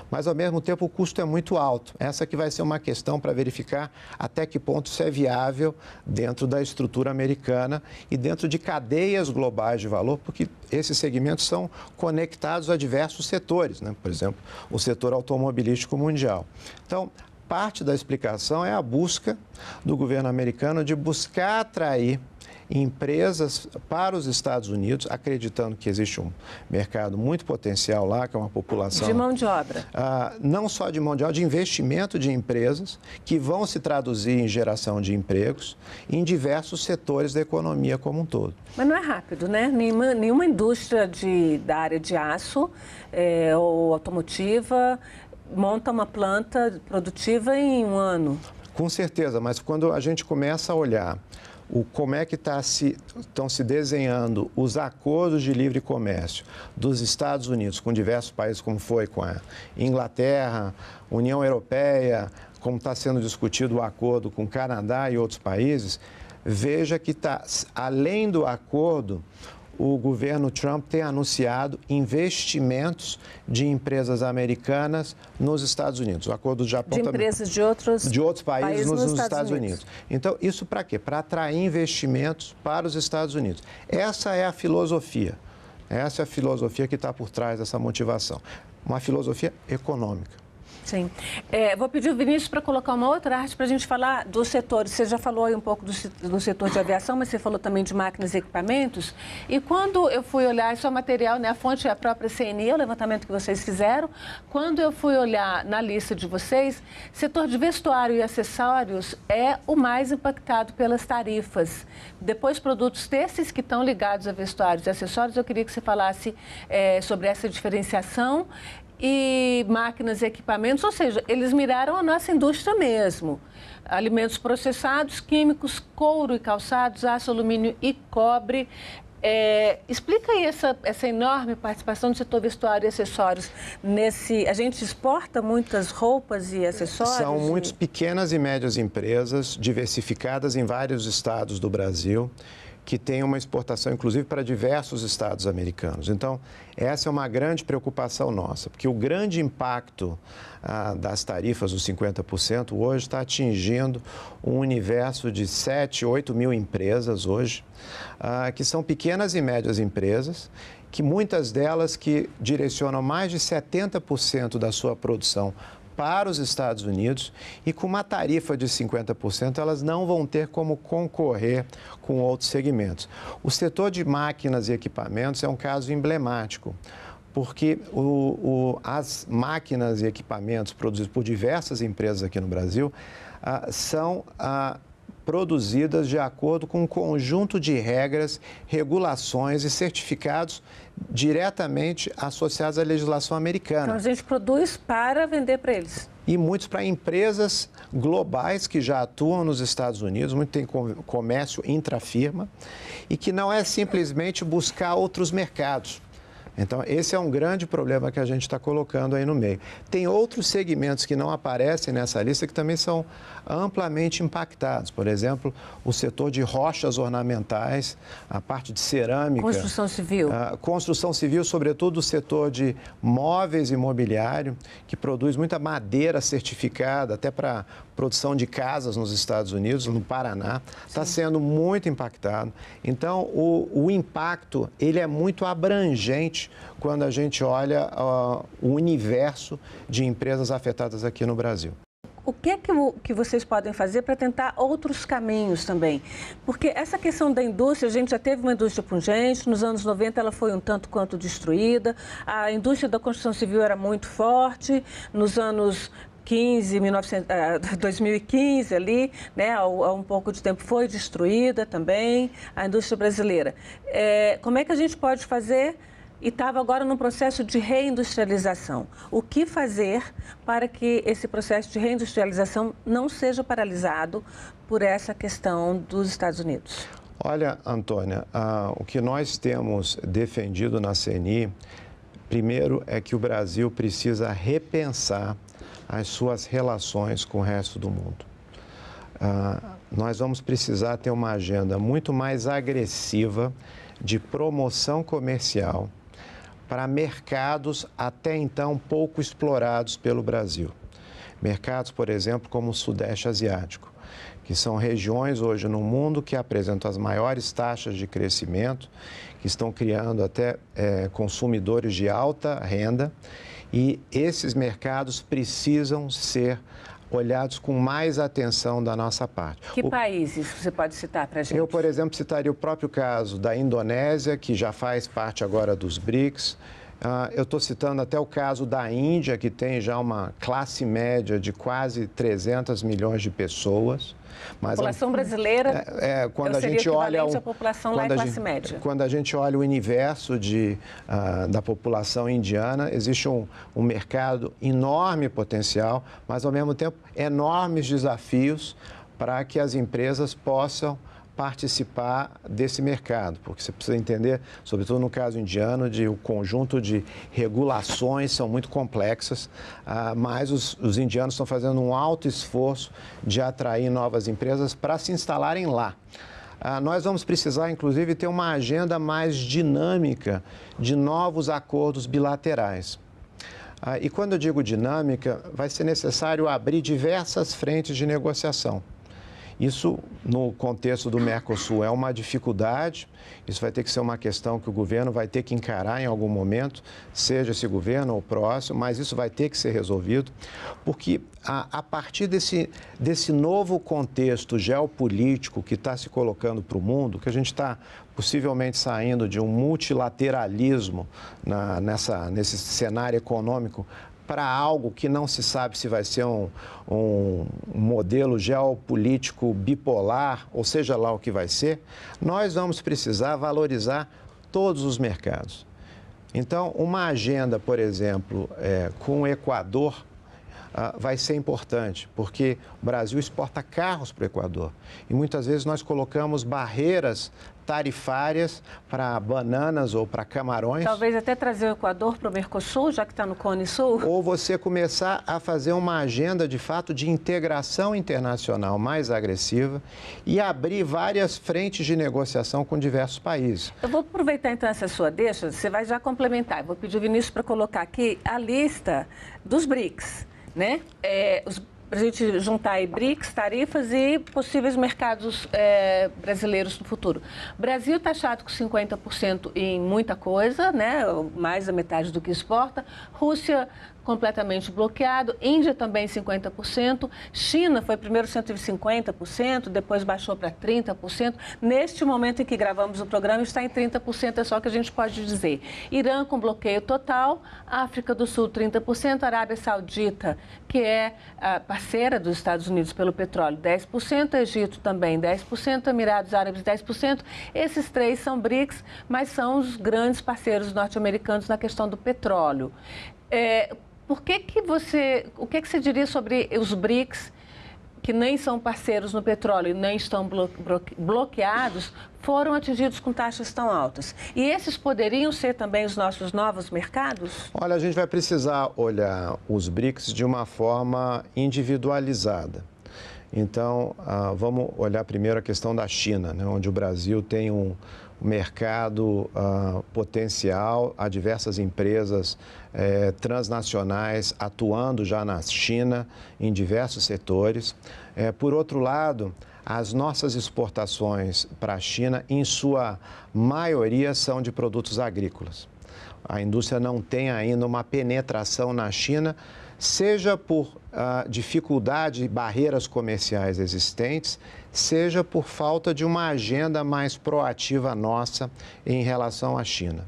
mas ao mesmo tempo o custo é muito alto. Essa que vai ser uma questão para verificar até que ponto isso é viável dentro da estrutura americana e dentro de cadeias globais de valor, porque esses segmentos são conectados a diversos setores, né? Por exemplo, o setor automobilístico mundial. Então, parte da explicação é a busca do governo americano de buscar atrair empresas para os Estados Unidos, acreditando que existe um mercado muito potencial lá, que é uma população... De mão de obra. Não só de mão de obra, de investimento de empresas que vão se traduzir em geração de empregos em diversos setores da economia como um todo. Mas não é rápido, né? Nenhuma indústria da área de aço ou automotiva monta uma planta produtiva em um ano. Com certeza, mas quando a gente começa a olhar como é que estão se desenhando os acordos de livre comércio dos Estados Unidos com diversos países, como foi com a Inglaterra, União Europeia, como está sendo discutido o acordo com o Canadá e outros países, veja que além do acordo, o governo Trump tem anunciado investimentos de empresas americanas nos Estados Unidos. O acordo do Japão também. De empresas de outros países nos Estados Unidos. Então, isso para quê? Para atrair investimentos para os Estados Unidos. Essa é a filosofia. Essa é a filosofia que está por trás dessa motivação. Uma filosofia econômica. Sim. Vou pedir o Vinícius para colocar uma outra arte para a gente falar dos setores. Você já falou aí um pouco do setor de aviação, mas você falou também de máquinas e equipamentos. E quando eu fui olhar, isso é material, né? A fonte é a própria CNI, o levantamento que vocês fizeram. Quando eu fui olhar na lista de vocês, setor de vestuário e acessórios é o mais impactado pelas tarifas. Depois, produtos têxteis que estão ligados a vestuários e acessórios, eu queria que você falasse sobre essa diferenciação. E máquinas e equipamentos, ou seja, eles miraram a nossa indústria mesmo. Alimentos processados, químicos, couro e calçados, aço, alumínio e cobre. Explica aí essa enorme participação do setor vestuário e acessórios A gente exporta muitas roupas e acessórios? São muitas pequenas e médias empresas diversificadas em vários estados do Brasil, que tem uma exportação, inclusive, para diversos estados americanos. Então, essa é uma grande preocupação nossa, porque o grande impacto das tarifas, os 50%, hoje está atingindo um universo de 7, 8 mil empresas hoje, que são pequenas e médias empresas que muitas delas que direcionam mais de 70% da sua produção para os Estados Unidos e com uma tarifa de 50%, elas não vão ter como concorrer com outros segmentos. O setor de máquinas e equipamentos é um caso emblemático, porque as máquinas e equipamentos produzidos por diversas empresas aqui no Brasil são produzidas de acordo com um conjunto de regras, regulações e certificados diretamente associados à legislação americana. Então a gente produz para vender para eles. E muitos para empresas globais que já atuam nos Estados Unidos, muito tem comércio intrafirma e que não é simplesmente buscar outros mercados. Então, esse é um grande problema que a gente está colocando aí no meio. Tem outros segmentos que não aparecem nessa lista que também são amplamente impactados. Por exemplo, o setor de rochas ornamentais, a parte de cerâmica. Construção civil. Construção civil, sobretudo o setor de móveis e mobiliário, que produz muita madeira certificada, até para produção de casas nos Estados Unidos, no Paraná, está sendo muito impactado. Então, o impacto ele é muito abrangente quando a gente olha o universo de empresas afetadas aqui no Brasil. O que é que vocês podem fazer para tentar outros caminhos também? Porque essa questão da indústria, a gente já teve uma indústria pungente, nos anos 90 ela foi um tanto quanto destruída, a indústria da construção civil era muito forte, nos anos 2015 ali, né, há um pouco de tempo foi destruída também a indústria brasileira. Como é que a gente pode fazer? E estava agora num processo de reindustrialização. O que fazer para que esse processo de reindustrialização não seja paralisado por essa questão dos Estados Unidos? Olha, Antônia, o que nós temos defendido na CNI, primeiro é que o Brasil precisa repensar as suas relações com o resto do mundo. Nós vamos precisar ter uma agenda muito mais agressiva de promoção comercial para mercados até então pouco explorados pelo Brasil. Mercados, por exemplo, como o Sudeste Asiático, que são regiões hoje no mundo que apresentam as maiores taxas de crescimento, que estão criando até consumidores de alta renda, e esses mercados precisam ser olhados com mais atenção da nossa parte. Que países você pode citar para a gente? Eu, por exemplo, citaria o próprio caso da Indonésia, que já faz parte agora dos BRICS. Eu estou citando até o caso da Índia, que tem já uma classe média de quase 300 milhões de pessoas. Mas a população brasileira quando a gente olha a população lá é classe média. Quando a gente olha o universo da população indiana, existe um mercado enorme potencial, mas ao mesmo tempo enormes desafios para que as empresas possam participar desse mercado, porque você precisa entender, sobretudo no caso indiano, o conjunto de regulações são muito complexas, mas os indianos estão fazendo um alto esforço de atrair novas empresas para se instalarem lá. Nós vamos precisar, inclusive, ter uma agenda mais dinâmica de novos acordos bilaterais. E quando eu digo dinâmica, vai ser necessário abrir diversas frentes de negociação. Isso, no contexto do Mercosul, é uma dificuldade. Isso vai ter que ser uma questão que o governo vai ter que encarar em algum momento, seja esse governo ou o próximo, mas isso vai ter que ser resolvido, porque a partir desse novo contexto geopolítico que está se colocando para o mundo, que a gente está possivelmente saindo de um multilateralismo nesse cenário econômico, para algo que não se sabe se vai ser um modelo geopolítico bipolar, ou seja lá o que vai ser, nós vamos precisar valorizar todos os mercados. Então, uma agenda, por exemplo, com o Equador, vai ser importante, porque o Brasil exporta carros para o Equador. E muitas vezes nós colocamos barreiras tarifárias para bananas ou para camarões. Talvez até trazer o Equador para o Mercosul, já que está no Cone Sul. Ou você começar a fazer uma agenda, de fato, de integração internacional mais agressiva e abrir várias frentes de negociação com diversos países. Eu vou aproveitar, então, essa sua deixa, você vai já complementar. Eu vou pedir o Vinícius para colocar aqui a lista dos BRICS, né? para a gente juntar aí BRICS, tarifas e possíveis mercados brasileiros no futuro. Brasil taxado com 50% em muita coisa, né? Mais da metade do que exporta. Rússia completamente bloqueado, Índia também 50%, China foi primeiro 150%, depois baixou para 30%. Neste momento em que gravamos o programa está em 30%, é só que a gente pode dizer. Irã com bloqueio total, África do Sul 30%, Arábia Saudita, que é a parceira dos Estados Unidos pelo petróleo, 10%, Egito também 10%, Emirados Árabes 10%. Esses três são BRICS, mas são os grandes parceiros norte-americanos na questão do petróleo. O que você diria sobre os BRICS, que nem são parceiros no petróleo e nem estão bloqueados, foram atingidos com taxas tão altas? E esses poderiam ser também os nossos novos mercados? Olha, a gente vai precisar olhar os BRICS de uma forma individualizada. Então, vamos olhar primeiro a questão da China, né, onde o Brasil tem um mercado potencial, há diversas empresas transnacionais atuando já na China em diversos setores. Por outro lado, as nossas exportações para a China, em sua maioria, são de produtos agrícolas. A indústria não tem ainda uma penetração na China, seja por dificuldade e barreiras comerciais existentes, seja por falta de uma agenda mais proativa nossa em relação à China.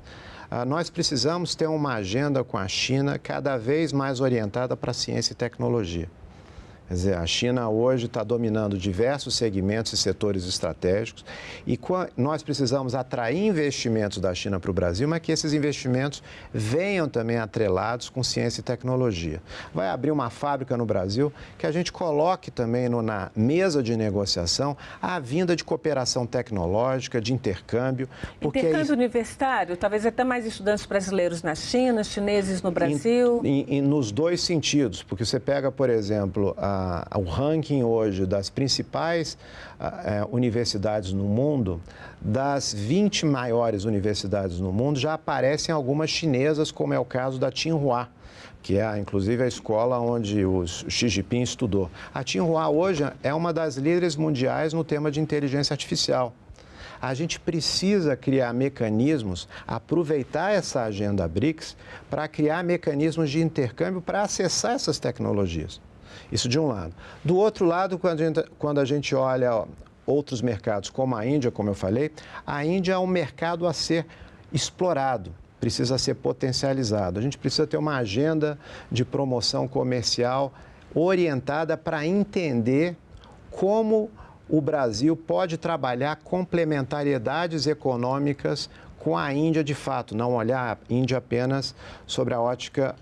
Nós precisamos ter uma agenda com a China cada vez mais orientada para a ciência e tecnologia. Quer dizer, a China hoje está dominando diversos segmentos e setores estratégicos e nós precisamos atrair investimentos da China para o Brasil, mas que esses investimentos venham também atrelados com ciência e tecnologia. Vai abrir uma fábrica no Brasil que a gente coloque também na mesa de negociação a vinda de cooperação tecnológica, de intercâmbio. Intercâmbio universitário? Talvez até mais estudantes brasileiros na China, chineses no Brasil? Nos dois sentidos, porque você pega, por exemplo, o ranking hoje das principais universidades no mundo, das 20 maiores universidades no mundo, já aparecem algumas chinesas, como é o caso da Tsinghua, que é, inclusive, a escola onde o Xi Jinping estudou. A Tsinghua hoje é uma das líderes mundiais no tema de inteligência artificial. A gente precisa criar mecanismos, aproveitar essa agenda BRICS para criar mecanismos de intercâmbio para acessar essas tecnologias. Isso de um lado. Do outro lado, quando a gente olha outros mercados, como a Índia, como eu falei, a Índia é um mercado a ser explorado, precisa ser potencializado. A gente precisa ter uma agenda de promoção comercial orientada para entender como o Brasil pode trabalhar complementariedades econômicas com a Índia de fato, não olhar a Índia apenas sobre a ótica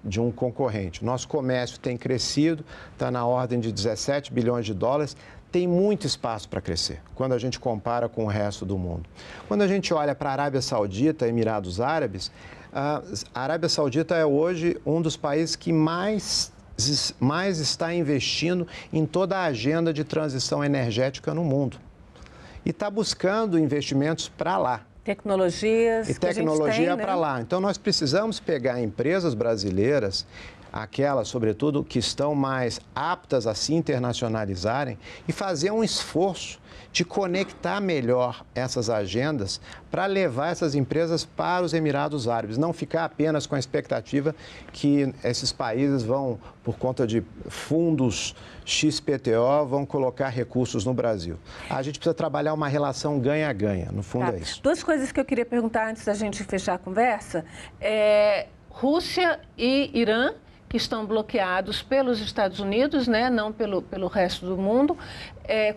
de um concorrente. Nosso comércio tem crescido, está na ordem de 17 bilhões de dólares, tem muito espaço para crescer, quando a gente compara com o resto do mundo. Quando a gente olha para a Arábia Saudita, Emirados Árabes, a Arábia Saudita é hoje um dos países que mais está investindo em toda a agenda de transição energética no mundo. E está buscando investimentos para lá. Tecnologias. E tecnologia para lá. Então, nós precisamos pegar empresas brasileiras, aquelas, sobretudo, que estão mais aptas a se internacionalizarem e fazer um esforço de conectar melhor essas agendas para levar essas empresas para os Emirados Árabes. Não ficar apenas com a expectativa que esses países vão, por conta de fundos XPTO, vão colocar recursos no Brasil. A gente precisa trabalhar uma relação ganha-ganha, no fundo é isso. Duas coisas que eu queria perguntar antes da gente fechar a conversa. Rússia e Irã, que estão bloqueados pelos Estados Unidos, né, não pelo resto do mundo.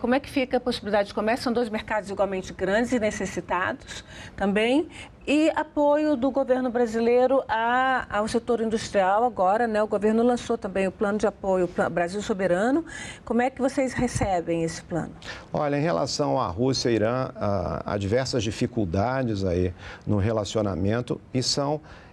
Como é que fica a possibilidade de comércio? São dois mercados igualmente grandes e necessitados também. E apoio do governo brasileiro ao setor industrial agora, né? O governo lançou também o plano de apoio Brasil Soberano. Como é que vocês recebem esse plano? Olha, em relação à Rússia e Irã, há diversas dificuldades aí no relacionamento e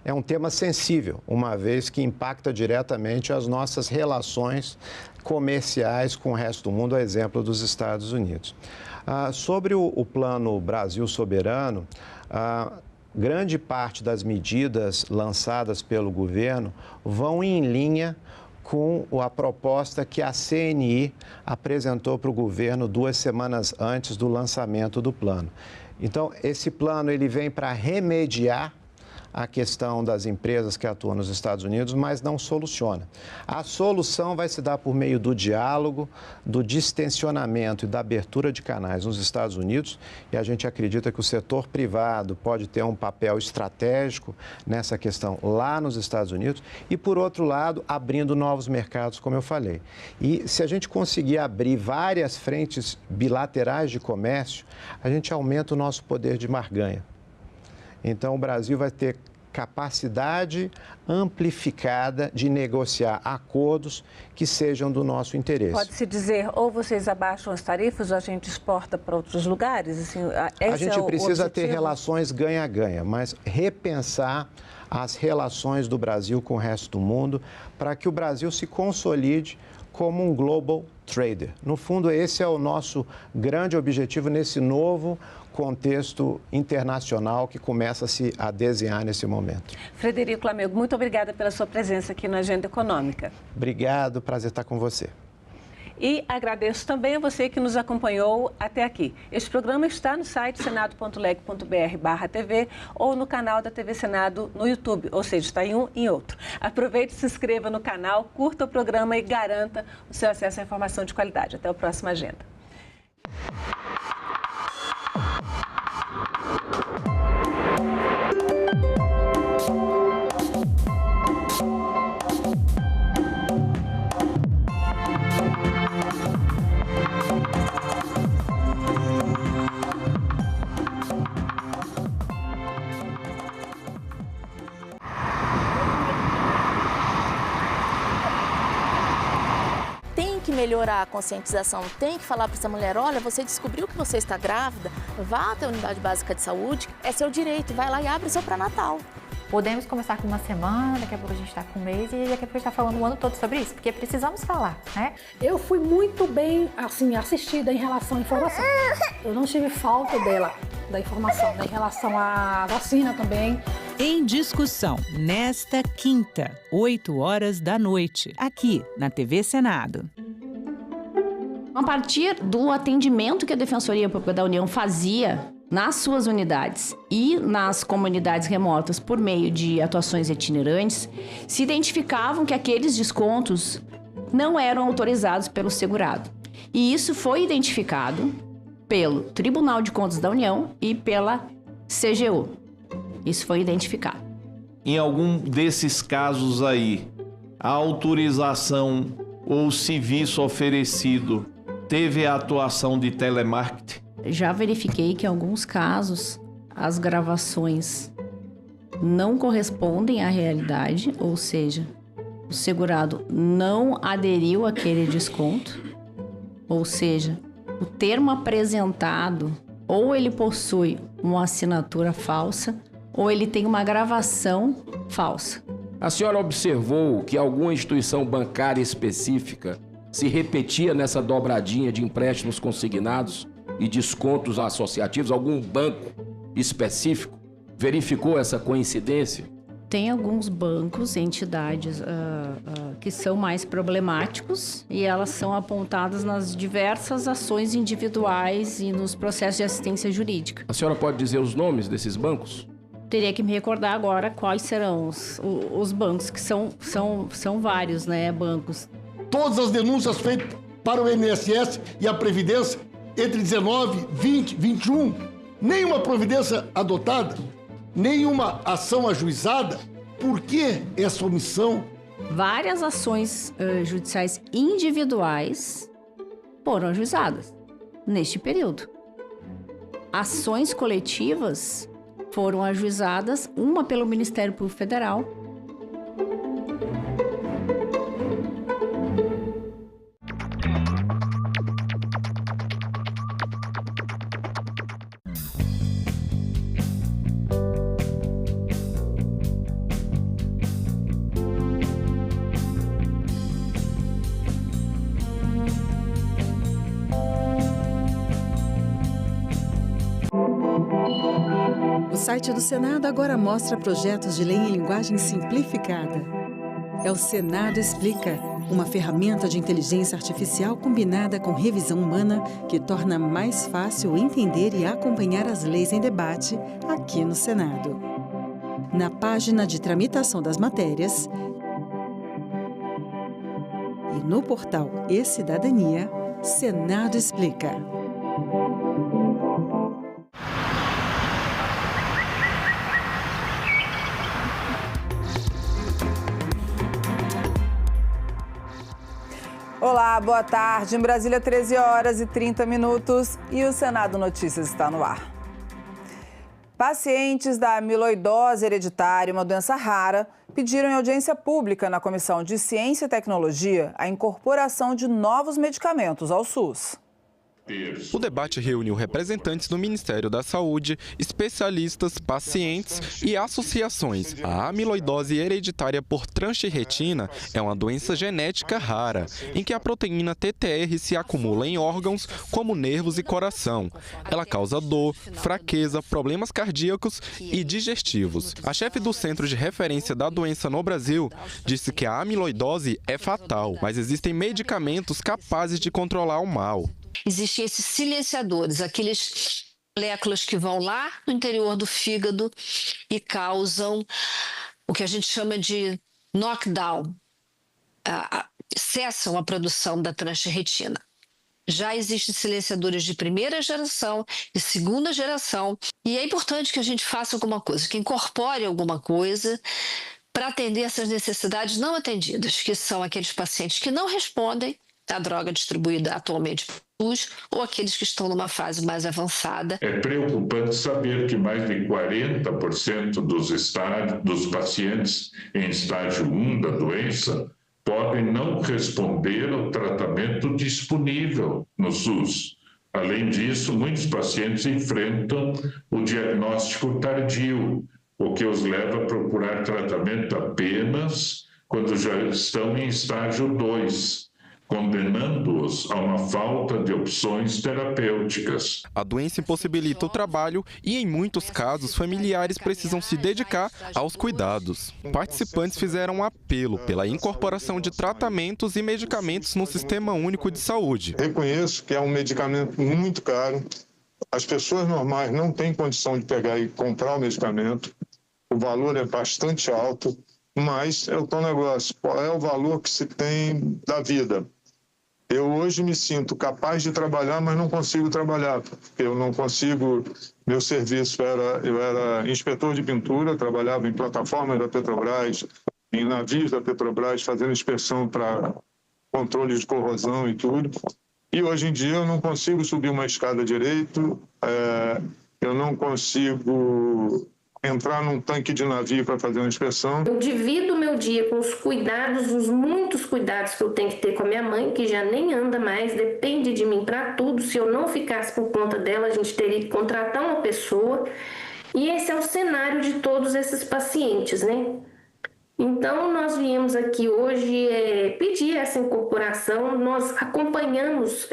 é um tema sensível, uma vez que impacta diretamente as nossas relações comerciais com o resto do mundo, a exemplo dos Estados Unidos. Sobre o plano Brasil Soberano, grande parte das medidas lançadas pelo governo vão em linha com a proposta que a CNI apresentou para o governo 2 semanas antes do lançamento do plano. Então, esse plano ele vem para remediar a questão das empresas que atuam nos Estados Unidos, mas não soluciona. A solução vai se dar por meio do diálogo, do distensionamento e da abertura de canais nos Estados Unidos, e a gente acredita que o setor privado pode ter um papel estratégico nessa questão lá nos Estados Unidos e, por outro lado, abrindo novos mercados, como eu falei. E se a gente conseguir abrir várias frentes bilaterais de comércio, a gente aumenta o nosso poder de barganha. Então, o Brasil vai ter capacidade amplificada de negociar acordos que sejam do nosso interesse. Pode-se dizer, ou vocês abaixam as tarifas ou a gente exporta para outros lugares? Assim, a gente precisa ter relações ganha-ganha, mas repensar as relações do Brasil com o resto do mundo para que o Brasil se consolide como um global trader. No fundo, esse é o nosso grande objetivo nesse novo contexto internacional que começa a desenhar nesse momento. Frederico Lamego, muito obrigada pela sua presença aqui na Agenda Econômica. Obrigado, prazer estar com você. E agradeço também a você que nos acompanhou até aqui. Este programa está no site senado.leg.br/TV ou no canal da TV Senado no YouTube, ou seja, está em um e em outro. Aproveite, se inscreva no canal, curta o programa e garanta o seu acesso à informação de qualidade. Até o próximo Agenda. Melhorar a conscientização, tem que falar para essa mulher, olha, você descobriu que você está grávida, vá até a unidade básica de saúde, é seu direito, vai lá e abre seu pré-natal. Podemos começar com uma semana, daqui a pouco a gente está com um mês e daqui a pouco a gente está falando o ano todo sobre isso, porque precisamos falar, né? Eu fui muito bem, assim, assistida em relação à informação. Eu não tive falta da informação, né? Em relação à vacina também. Em discussão, nesta quinta, 20h, aqui na TV Senado. A partir do atendimento que a Defensoria Pública da União fazia nas suas unidades e nas comunidades remotas por meio de atuações itinerantes, se identificavam que aqueles descontos não eram autorizados pelo segurado. E isso foi identificado pelo Tribunal de Contas da União e pela CGU. Isso foi identificado. Em algum desses casos aí, a autorização ou serviço oferecido teve a atuação de telemarketing? Já verifiquei que em alguns casos as gravações não correspondem à realidade, ou seja, o segurado não aderiu àquele desconto, ou seja, o termo apresentado ou ele possui uma assinatura falsa ou ele tem uma gravação falsa. A senhora observou que alguma instituição bancária específica se repetia nessa dobradinha de empréstimos consignados e descontos associativos? Algum banco específico verificou essa coincidência? Tem alguns bancos, entidades que são mais problemáticos e elas são apontadas nas diversas ações individuais e nos processos de assistência jurídica. A senhora pode dizer os nomes desses bancos? Teria que me recordar agora quais serão os bancos, que são vários, né, bancos. Todas as denúncias feitas para o INSS e a Previdência entre 19, 20, 21, nenhuma providência adotada, nenhuma ação ajuizada. Por que essa omissão? Várias ações judiciais individuais foram ajuizadas neste período. Ações coletivas foram ajuizadas, uma pelo Ministério Público Federal. O site do Senado agora mostra projetos de lei em linguagem simplificada. É o Senado Explica, uma ferramenta de inteligência artificial combinada com revisão humana que torna mais fácil entender e acompanhar as leis em debate aqui no Senado. Na página de tramitação das matérias e no portal E-Cidadania, Senado Explica. Olá, boa tarde. Em Brasília, 13 horas e 30 minutos e o Senado Notícias está no ar. Pacientes da amiloidose hereditária, uma doença rara, pediram em audiência pública na Comissão de Ciência e Tecnologia a incorporação de novos medicamentos ao SUS. O debate reuniu representantes do Ministério da Saúde, especialistas, pacientes e associações. A amiloidose hereditária por transtirretina é uma doença genética rara, em que a proteína TTR se acumula em órgãos como nervos e coração. Ela causa dor, fraqueza, problemas cardíacos e digestivos. A chefe do Centro de Referência da Doença no Brasil disse que a amiloidose é fatal, mas existem medicamentos capazes de controlar o mal. Existem esses silenciadores, aqueles moléculas que vão lá no interior do fígado e causam o que a gente chama de knockdown, cessam a produção da transtirretina. Já existem silenciadores de primeira geração e segunda geração, e é importante que a gente faça alguma coisa, que incorpore alguma coisa para atender essas necessidades não atendidas, que são aqueles pacientes que não respondem à droga distribuída atualmente pelo SUS ou aqueles que estão numa fase mais avançada. É preocupante saber que mais de 40% dos pacientes em estágio 1 da doença podem não responder ao tratamento disponível no SUS. Além disso, muitos pacientes enfrentam o diagnóstico tardio, o que os leva a procurar tratamento apenas quando já estão em estágio 2. Condenando-os a uma falta de opções terapêuticas. A doença impossibilita o trabalho e, em muitos casos, familiares precisam se dedicar aos cuidados. Participantes fizeram um apelo pela incorporação de tratamentos e medicamentos no Sistema Único de Saúde. Reconheço que é um medicamento muito caro. As pessoas normais não têm condição de pegar e comprar o medicamento. O valor é bastante alto, mas é o tal negócio. Qual é o valor que se tem da vida? Eu hoje me sinto capaz de trabalhar, mas não consigo trabalhar, porque eu não consigo... Meu serviço eu era inspetor de pintura, trabalhava em plataformas da Petrobras, em navios da Petrobras, fazendo inspeção para controle de corrosão e tudo. E hoje em dia eu não consigo subir uma escada direito, eu não consigo entrar num tanque de navio para fazer uma inspeção. Eu divido o meu dia com os cuidados, os muitos cuidados que eu tenho que ter com a minha mãe, que já nem anda mais, depende de mim para tudo. Se eu não ficasse por conta dela, a gente teria que contratar uma pessoa. E esse é o cenário de todos esses pacientes, né? Então, nós viemos aqui hoje pedir essa incorporação. Nós acompanhamos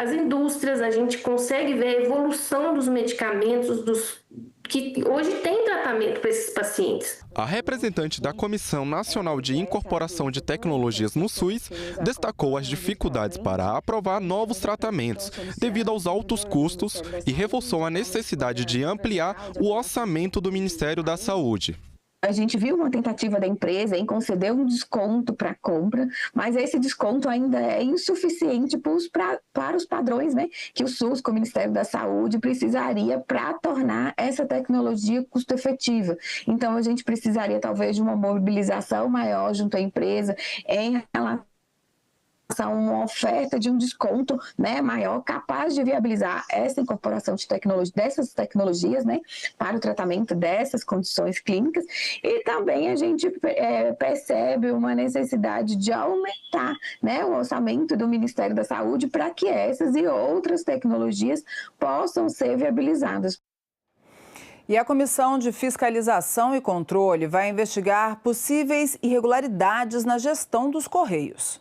as indústrias, a gente consegue ver a evolução dos medicamentos, que hoje tem tratamento para esses pacientes. A representante da Comissão Nacional de Incorporação de Tecnologias no SUS destacou as dificuldades para aprovar novos tratamentos devido aos altos custos e reforçou a necessidade de ampliar o orçamento do Ministério da Saúde. A gente viu uma tentativa da empresa em conceder um desconto para a compra, mas esse desconto ainda é insuficiente para os padrões, né, que o SUS, com o Ministério da Saúde, precisaria para tornar essa tecnologia custo-efetiva. Então, a gente precisaria talvez de uma mobilização maior junto à empresa em relação a uma oferta de um desconto, né, maior, capaz de viabilizar essa incorporação de dessas tecnologias, né, para o tratamento dessas condições clínicas. E também a gente percebe uma necessidade de aumentar, né, o orçamento do Ministério da Saúde para que essas e outras tecnologias possam ser viabilizadas. E a Comissão de Fiscalização e Controle vai investigar possíveis irregularidades na gestão dos Correios.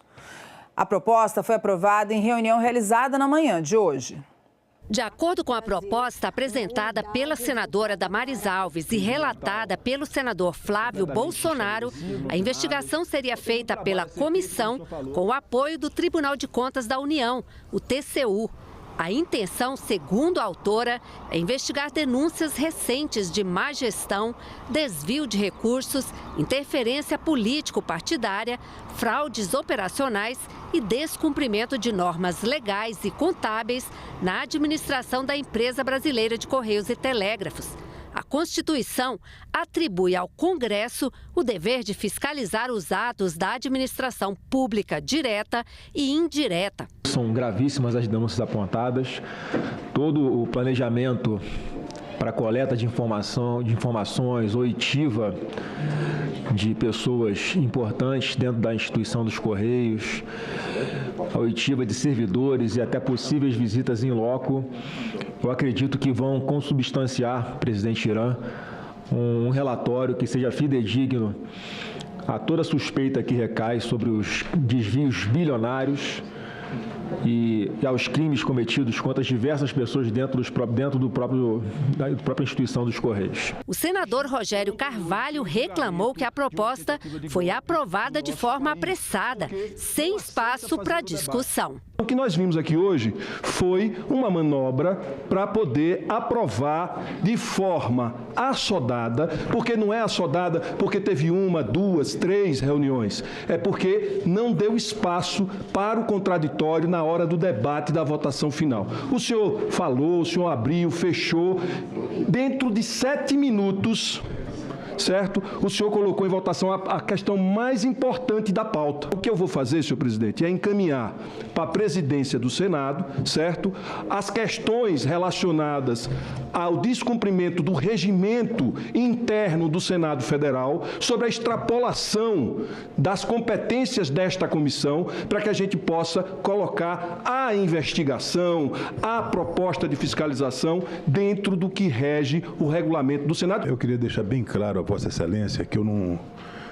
A proposta foi aprovada em reunião realizada na manhã de hoje. De acordo com a proposta apresentada pela senadora Damares Alves e relatada pelo senador Flávio Bolsonaro, a investigação seria feita pela comissão com o apoio do Tribunal de Contas da União, o TCU. A intenção, segundo a autora, é investigar denúncias recentes de má gestão, desvio de recursos, interferência político-partidária, fraudes operacionais e descumprimento de normas legais e contábeis na administração da Empresa Brasileira de Correios e Telégrafos. A Constituição atribui ao Congresso o dever de fiscalizar os atos da administração pública direta e indireta. São gravíssimas as denúncias apontadas. Todo o planejamento para coleta de informações oitiva de pessoas importantes dentro da instituição dos Correios, a oitiva de servidores e até possíveis visitas em loco, eu acredito que vão consubstanciar, presidente Irã, um relatório que seja fidedigno a toda suspeita que recai sobre os desvios bilionários e aos crimes cometidos contra as diversas pessoas dentro da própria instituição dos Correios. O senador Rogério Carvalho reclamou que a proposta foi aprovada de forma apressada, sem espaço para discussão. O que nós vimos aqui hoje foi uma manobra para poder aprovar de forma assodada, porque não é assodada porque teve 1, 2, 3 reuniões, é porque não deu espaço para o contraditório na hora do debate da votação final. O senhor falou, o senhor abriu, fechou, dentro de 7 minutos... certo? O senhor colocou em votação a questão mais importante da pauta. O que eu vou fazer, senhor presidente, é encaminhar para a presidência do Senado, certo? As questões relacionadas ao descumprimento do regimento interno do Senado Federal sobre a extrapolação das competências desta comissão para que a gente possa colocar a investigação, a proposta de fiscalização dentro do que rege o regulamento do Senado. Eu queria deixar bem claro a Vossa Excelência que eu não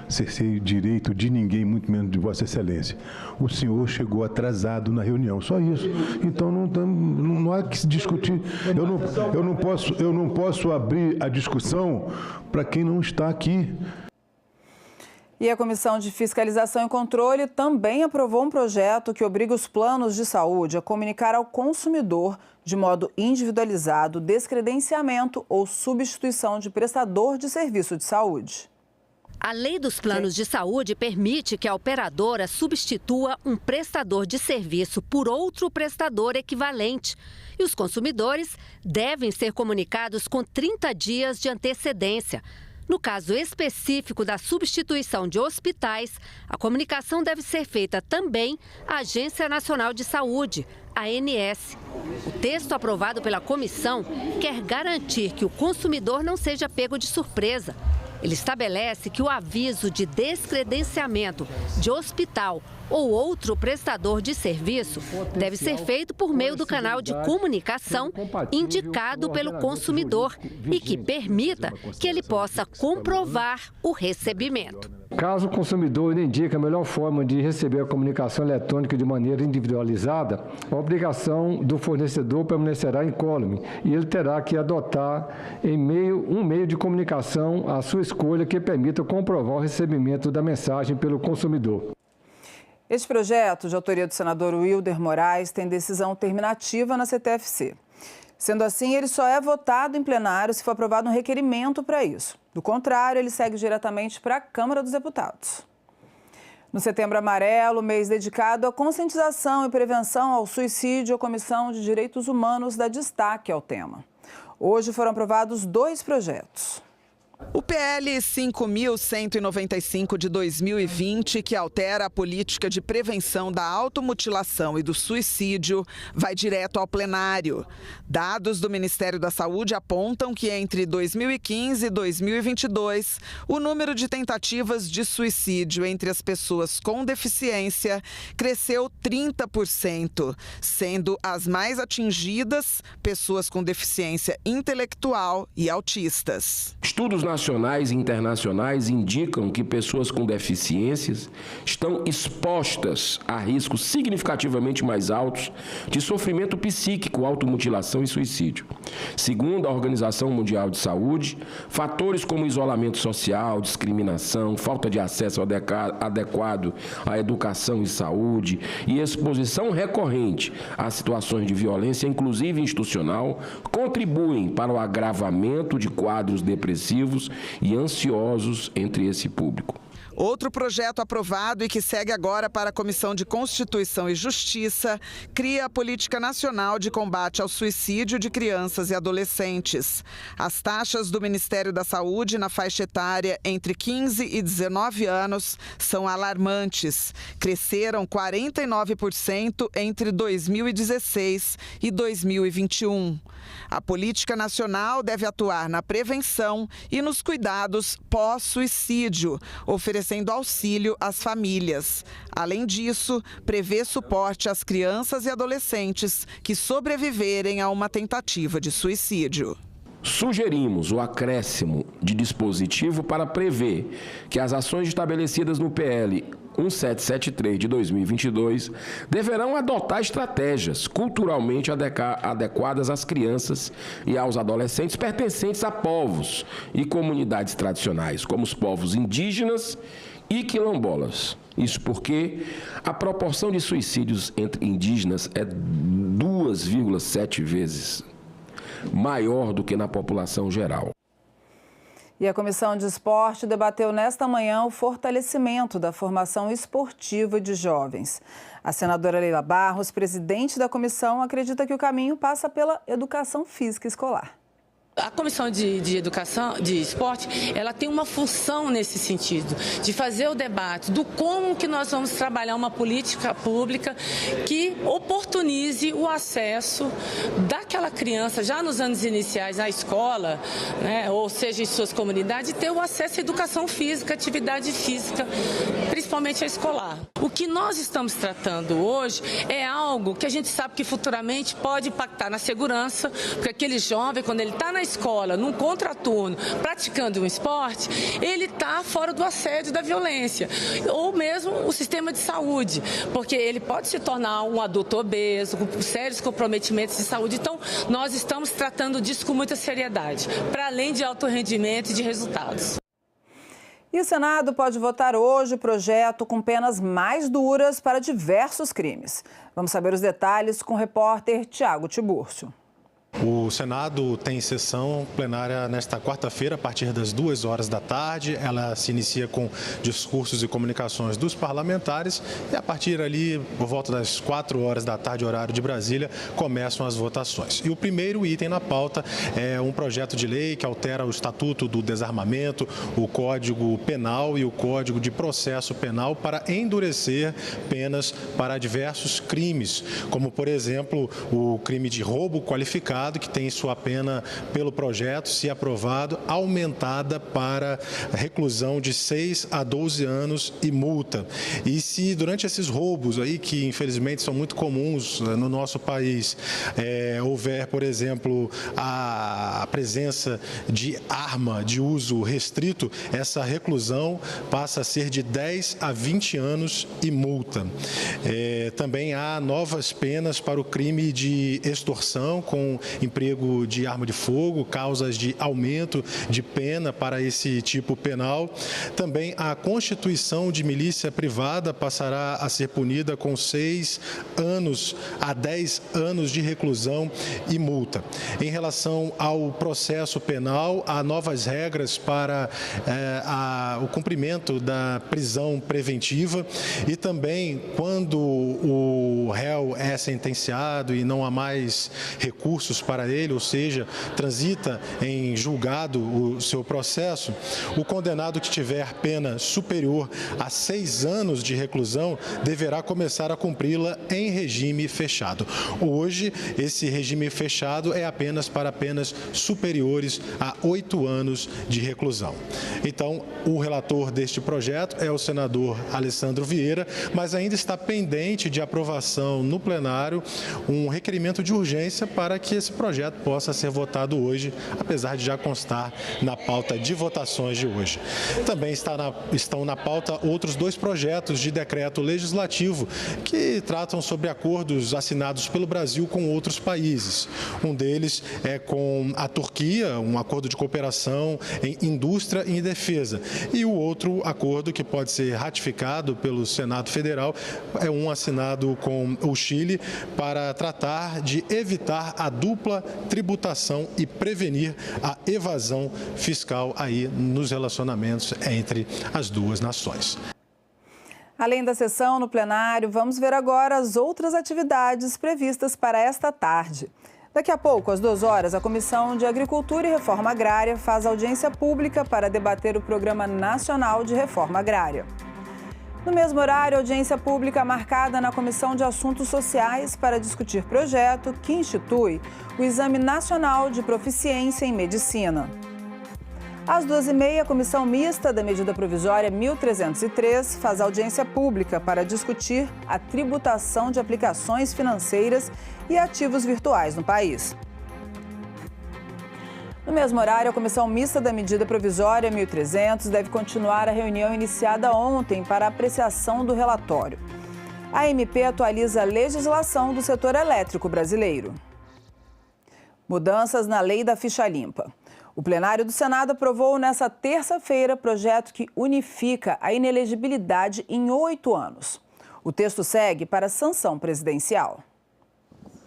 cerceio direito de ninguém, muito menos de Vossa Excelência. O senhor chegou atrasado na reunião, só isso. Então não há que se discutir. Eu não posso abrir a discussão para quem não está aqui. E a Comissão de Fiscalização e Controle também aprovou um projeto que obriga os planos de saúde a comunicar ao consumidor, de modo individualizado, descredenciamento ou substituição de prestador de serviço de saúde. A lei dos planos de saúde permite que a operadora substitua um prestador de serviço por outro prestador equivalente. E os consumidores devem ser comunicados com 30 dias de antecedência. No caso específico da substituição de hospitais, a comunicação deve ser feita também à Agência Nacional de Saúde, a ANS. O texto aprovado pela comissão quer garantir que o consumidor não seja pego de surpresa. Ele estabelece que o aviso de descredenciamento de hospital ou outro prestador de serviço deve ser feito por meio do canal de comunicação indicado pelo consumidor e que permita que ele possa comprovar o recebimento. Caso o consumidor indique a melhor forma de receber a comunicação eletrônica de maneira individualizada, a obrigação do fornecedor permanecerá incólume e ele terá que adotar um meio de comunicação à sua escolha que permita comprovar o recebimento da mensagem pelo consumidor. Este projeto, de autoria do senador Wilder Moraes, tem decisão terminativa na CTFC. Sendo assim, ele só é votado em plenário se for aprovado um requerimento para isso. Do contrário, ele segue diretamente para a Câmara dos Deputados. No Setembro Amarelo, mês dedicado à conscientização e prevenção ao suicídio, a Comissão de Direitos Humanos dá destaque ao tema. Hoje foram aprovados 2 projetos. O PL 5.195 de 2020, que altera a política de prevenção da automutilação e do suicídio, vai direto ao plenário. Dados do Ministério da Saúde apontam que entre 2015 e 2022, o número de tentativas de suicídio entre as pessoas com deficiência cresceu 30%, sendo as mais atingidas pessoas com deficiência intelectual e autistas. Estudos nacionais nacionais e internacionais indicam que pessoas com deficiências estão expostas a riscos significativamente mais altos de sofrimento psíquico, automutilação e suicídio. Segundo a Organização Mundial de Saúde, fatores como isolamento social, discriminação, falta de acesso adequado à educação e saúde e exposição recorrente a situações de violência, inclusive institucional, contribuem para o agravamento de quadros depressivos e ansiosos entre esse público. Outro projeto aprovado e que segue agora para a Comissão de Constituição e Justiça cria a Política Nacional de Combate ao Suicídio de Crianças e Adolescentes. As taxas do Ministério da Saúde na faixa etária entre 15 e 19 anos são alarmantes. Cresceram 49% entre 2016 e 2021. A Política Nacional deve atuar na prevenção e nos cuidados pós-suicídio, oferecendo auxílio às famílias. Além disso, prevê suporte às crianças e adolescentes que sobreviverem a uma tentativa de suicídio. Sugerimos o acréscimo de dispositivo para prever que as ações estabelecidas no PL 1773 de 2022 deverão adotar estratégias culturalmente adequadas às crianças e aos adolescentes pertencentes a povos e comunidades tradicionais, como os povos indígenas e quilombolas. Isso porque a proporção de suicídios entre indígenas é 2,7 vezes maior do que na população geral. E a Comissão de Esporte debateu nesta manhã o fortalecimento da formação esportiva de jovens. A senadora Leila Barros, presidente da comissão, acredita que o caminho passa pela educação física escolar. A Comissão de Educação, de Esporte, ela tem uma função nesse sentido, de fazer o debate do como que nós vamos trabalhar uma política pública que oportunize o acesso daquela criança, já nos anos iniciais, à escola, né, ou seja, em suas comunidades, ter o acesso à educação física, atividade física, principalmente a escolar. O que nós estamos tratando hoje é algo que a gente sabe que futuramente pode impactar na segurança, porque aquele jovem, quando ele está na escola, num contraturno, praticando um esporte, ele está fora do assédio da violência, ou mesmo o sistema de saúde, porque ele pode se tornar um adulto obeso, com sérios comprometimentos de saúde. Então, nós estamos tratando disso com muita seriedade, para além de alto rendimento e de resultados. E o Senado pode votar hoje o projeto com penas mais duras para diversos crimes. Vamos saber os detalhes com o repórter Tiago Tiburcio. O Senado tem sessão plenária nesta quarta-feira, a partir das 2 da tarde. Ela se inicia com discursos e comunicações dos parlamentares e, a partir ali, por volta das 4 da tarde, horário de Brasília, começam as votações. E o primeiro item na pauta é um projeto de lei que altera o Estatuto do Desarmamento, o Código Penal e o Código de Processo Penal para endurecer penas para diversos crimes, como, por exemplo, o crime de roubo qualificado, que tem sua pena, pelo projeto, se aprovado, aumentada para reclusão de 6 a 12 anos e multa. E se durante esses roubos aí, que infelizmente são muito comuns no nosso país, houver, por exemplo, a presença de arma de uso restrito, essa reclusão passa a ser de 10 a 20 anos e multa. Também há novas penas para o crime de extorsão com emprego de arma de fogo, causas de aumento de pena para esse tipo penal. Também a constituição de milícia privada passará a ser punida com 6 anos a 10 anos de reclusão e multa. Em relação ao processo penal, há novas regras para o cumprimento da prisão preventiva e também, quando o réu é sentenciado e não há mais recursos para ele, ou seja, transita em julgado o seu processo, o condenado que tiver pena superior a 6 anos de reclusão deverá começar a cumpri-la em regime fechado. Hoje, esse regime fechado é apenas para penas superiores a 8 anos de reclusão. Então, o relator deste projeto é o senador Alessandro Vieira, mas ainda está pendente de aprovação no plenário um requerimento de urgência para que esse projeto possa ser votado hoje, apesar de já constar na pauta de votações de hoje. Também estão na pauta outros 2 projetos de decreto legislativo que tratam sobre acordos assinados pelo Brasil com outros países. Um deles é com a Turquia, um acordo de cooperação em indústria e em defesa. E o outro acordo que pode ser ratificado pelo Senado Federal é um assinado com o Chile para tratar de evitar a dupla tributação e prevenir a evasão fiscal aí nos relacionamentos entre as duas nações. Além da sessão no plenário, vamos ver agora as outras atividades previstas para esta tarde. Daqui a pouco, às 2 horas, a Comissão de Agricultura e Reforma Agrária faz audiência pública para debater o Programa Nacional de Reforma Agrária. No mesmo horário, audiência pública marcada na Comissão de Assuntos Sociais para discutir projeto que institui o Exame Nacional de Proficiência em Medicina. Às 2h30, a Comissão Mista da Medida Provisória 1303 faz audiência pública para discutir a tributação de aplicações financeiras e ativos virtuais no país. No mesmo horário, a Comissão Mista da Medida Provisória 1300 deve continuar a reunião iniciada ontem para apreciação do relatório. A MP atualiza a legislação do setor elétrico brasileiro. Mudanças na lei da ficha limpa. O plenário do Senado aprovou nesta terça-feira projeto que unifica a inelegibilidade em 8 anos. O texto segue para sanção presidencial.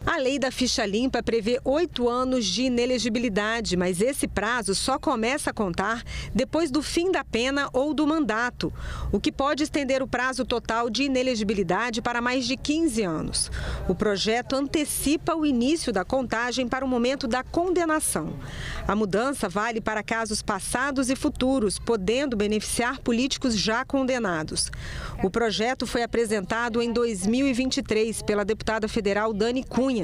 A lei da ficha limpa prevê 8 anos de inelegibilidade, mas esse prazo só começa a contar depois do fim da pena ou do mandato, o que pode estender o prazo total de inelegibilidade para mais de 15 anos. O projeto antecipa o início da contagem para o momento da condenação. A mudança vale para casos passados e futuros, podendo beneficiar políticos já condenados. O projeto foi apresentado em 2023 pela deputada federal Dani Cunha.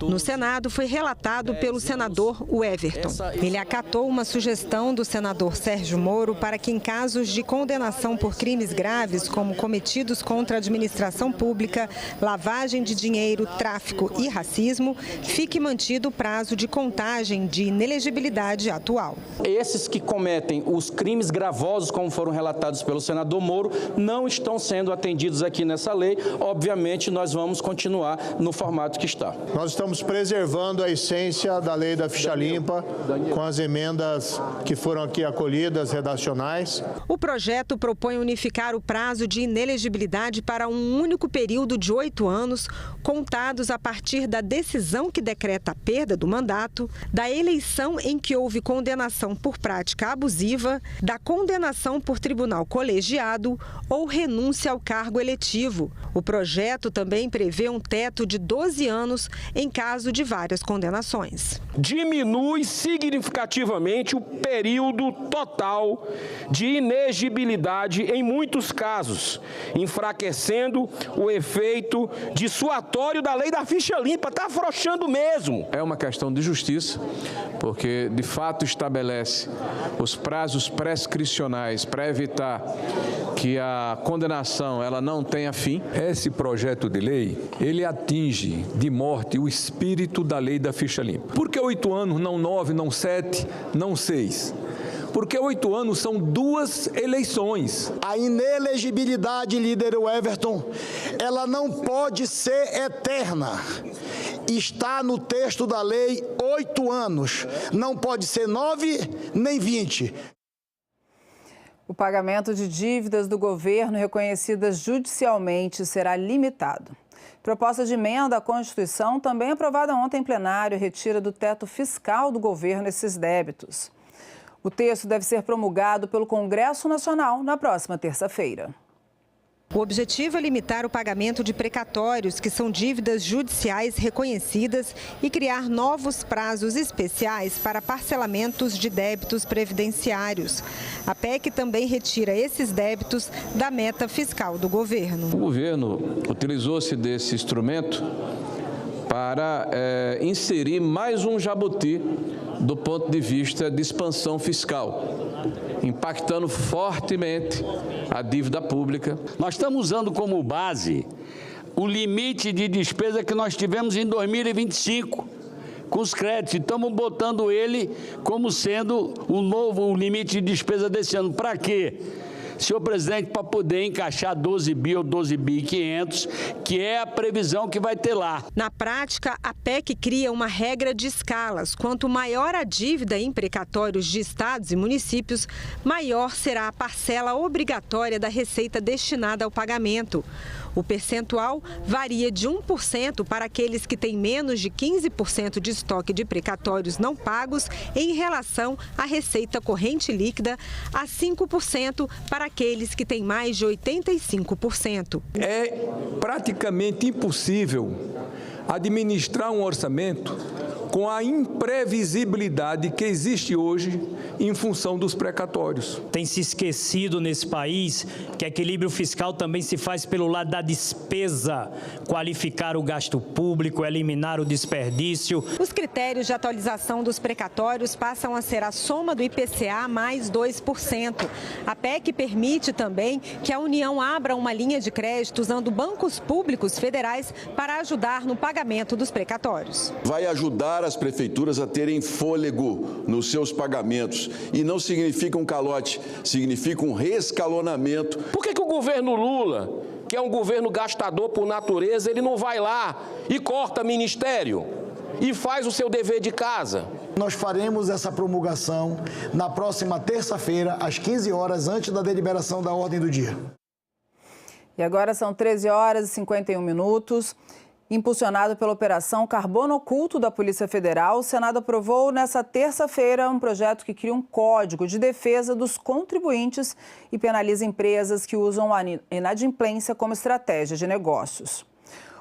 No Senado, foi relatado pelo senador Everton. Ele acatou uma sugestão do senador Sérgio Moro para que, em casos de condenação por crimes graves, como cometidos contra a administração pública, lavagem de dinheiro, tráfico e racismo, fique mantido o prazo de contagem de inelegibilidade atual. Esses que cometem os crimes gravosos, como foram relatados pelo senador Moro, não estão sendo atendidos aqui nessa lei. Obviamente, nós vamos continuar no formato que está. Nós estamos preservando a essência da lei da ficha limpa com as emendas que foram aqui acolhidas, redacionais. O projeto propõe unificar o prazo de inelegibilidade para um único período de 8 anos, contados a partir da decisão que decreta a perda do mandato, da eleição em que houve condenação por prática abusiva, da condenação por tribunal colegiado ou renúncia ao cargo eletivo. O projeto também prevê um teto de 12 anos em caso de várias condenações. Diminui significativamente o período total de inegibilidade em muitos casos, enfraquecendo o efeito dissuasório da lei da ficha limpa. Está afrouxando mesmo. É uma questão de justiça, porque de fato estabelece os prazos prescricionais para evitar que a condenação ela não tenha fim. Esse projeto de lei, ele atinge de morte o espírito da lei da ficha limpa. Por que 8 anos, não 9, não 7, não 6? Porque 8 anos são 2 eleições. A inelegibilidade, líder Everton, ela não pode ser eterna. Está no texto da lei 8 anos. Não pode ser 9 nem 20. O pagamento de dívidas do governo reconhecidas judicialmente será limitado. Proposta de emenda à Constituição, também aprovada ontem em plenário, retira do teto fiscal do governo esses débitos. O texto deve ser promulgado pelo Congresso Nacional na próxima terça-feira. O objetivo é limitar o pagamento de precatórios, que são dívidas judiciais reconhecidas, e criar novos prazos especiais para parcelamentos de débitos previdenciários. A PEC também retira esses débitos da meta fiscal do governo. O governo utilizou-se desse instrumento para inserir mais um jabuti do ponto de vista de expansão fiscal, impactando fortemente a dívida pública. Nós estamos usando como base o limite de despesa que nós tivemos em 2025, com os créditos. Estamos botando ele como sendo o limite de despesa desse ano. Para quê? Senhor presidente, para poder encaixar 12 bi ou 12 bi 500, que é a previsão que vai ter lá. Na prática, a PEC cria uma regra de escalas. Quanto maior a dívida em precatórios de estados e municípios, maior será a parcela obrigatória da receita destinada ao pagamento. O percentual varia de 1% para aqueles que têm menos de 15% de estoque de precatórios não pagos em relação à receita corrente líquida, a 5% para aqueles que têm mais de 85%. É praticamente impossível administrar um orçamento com a imprevisibilidade que existe hoje em função dos precatórios. Tem se esquecido nesse país que equilíbrio fiscal também se faz pelo lado da despesa, qualificar o gasto público, eliminar o desperdício. Os critérios de atualização dos precatórios passam a ser a soma do IPCA mais 2%. A PEC permite também que a União abra uma linha de crédito usando bancos públicos federais para ajudar no pagamento dos precatórios. Vai ajudar as prefeituras a terem fôlego nos seus pagamentos. E não significa um calote, significa um reescalonamento. Por que o governo Lula, que é um governo gastador por natureza, ele não vai lá e corta ministério e faz o seu dever de casa? Nós faremos essa promulgação na próxima terça-feira, às 15 horas, antes da deliberação da ordem do dia. E agora são 13 horas e 51 minutos. Impulsionado pela Operação Carbono Oculto da Polícia Federal, o Senado aprovou nesta terça-feira um projeto que cria um código de defesa dos contribuintes e penaliza empresas que usam a inadimplência como estratégia de negócios.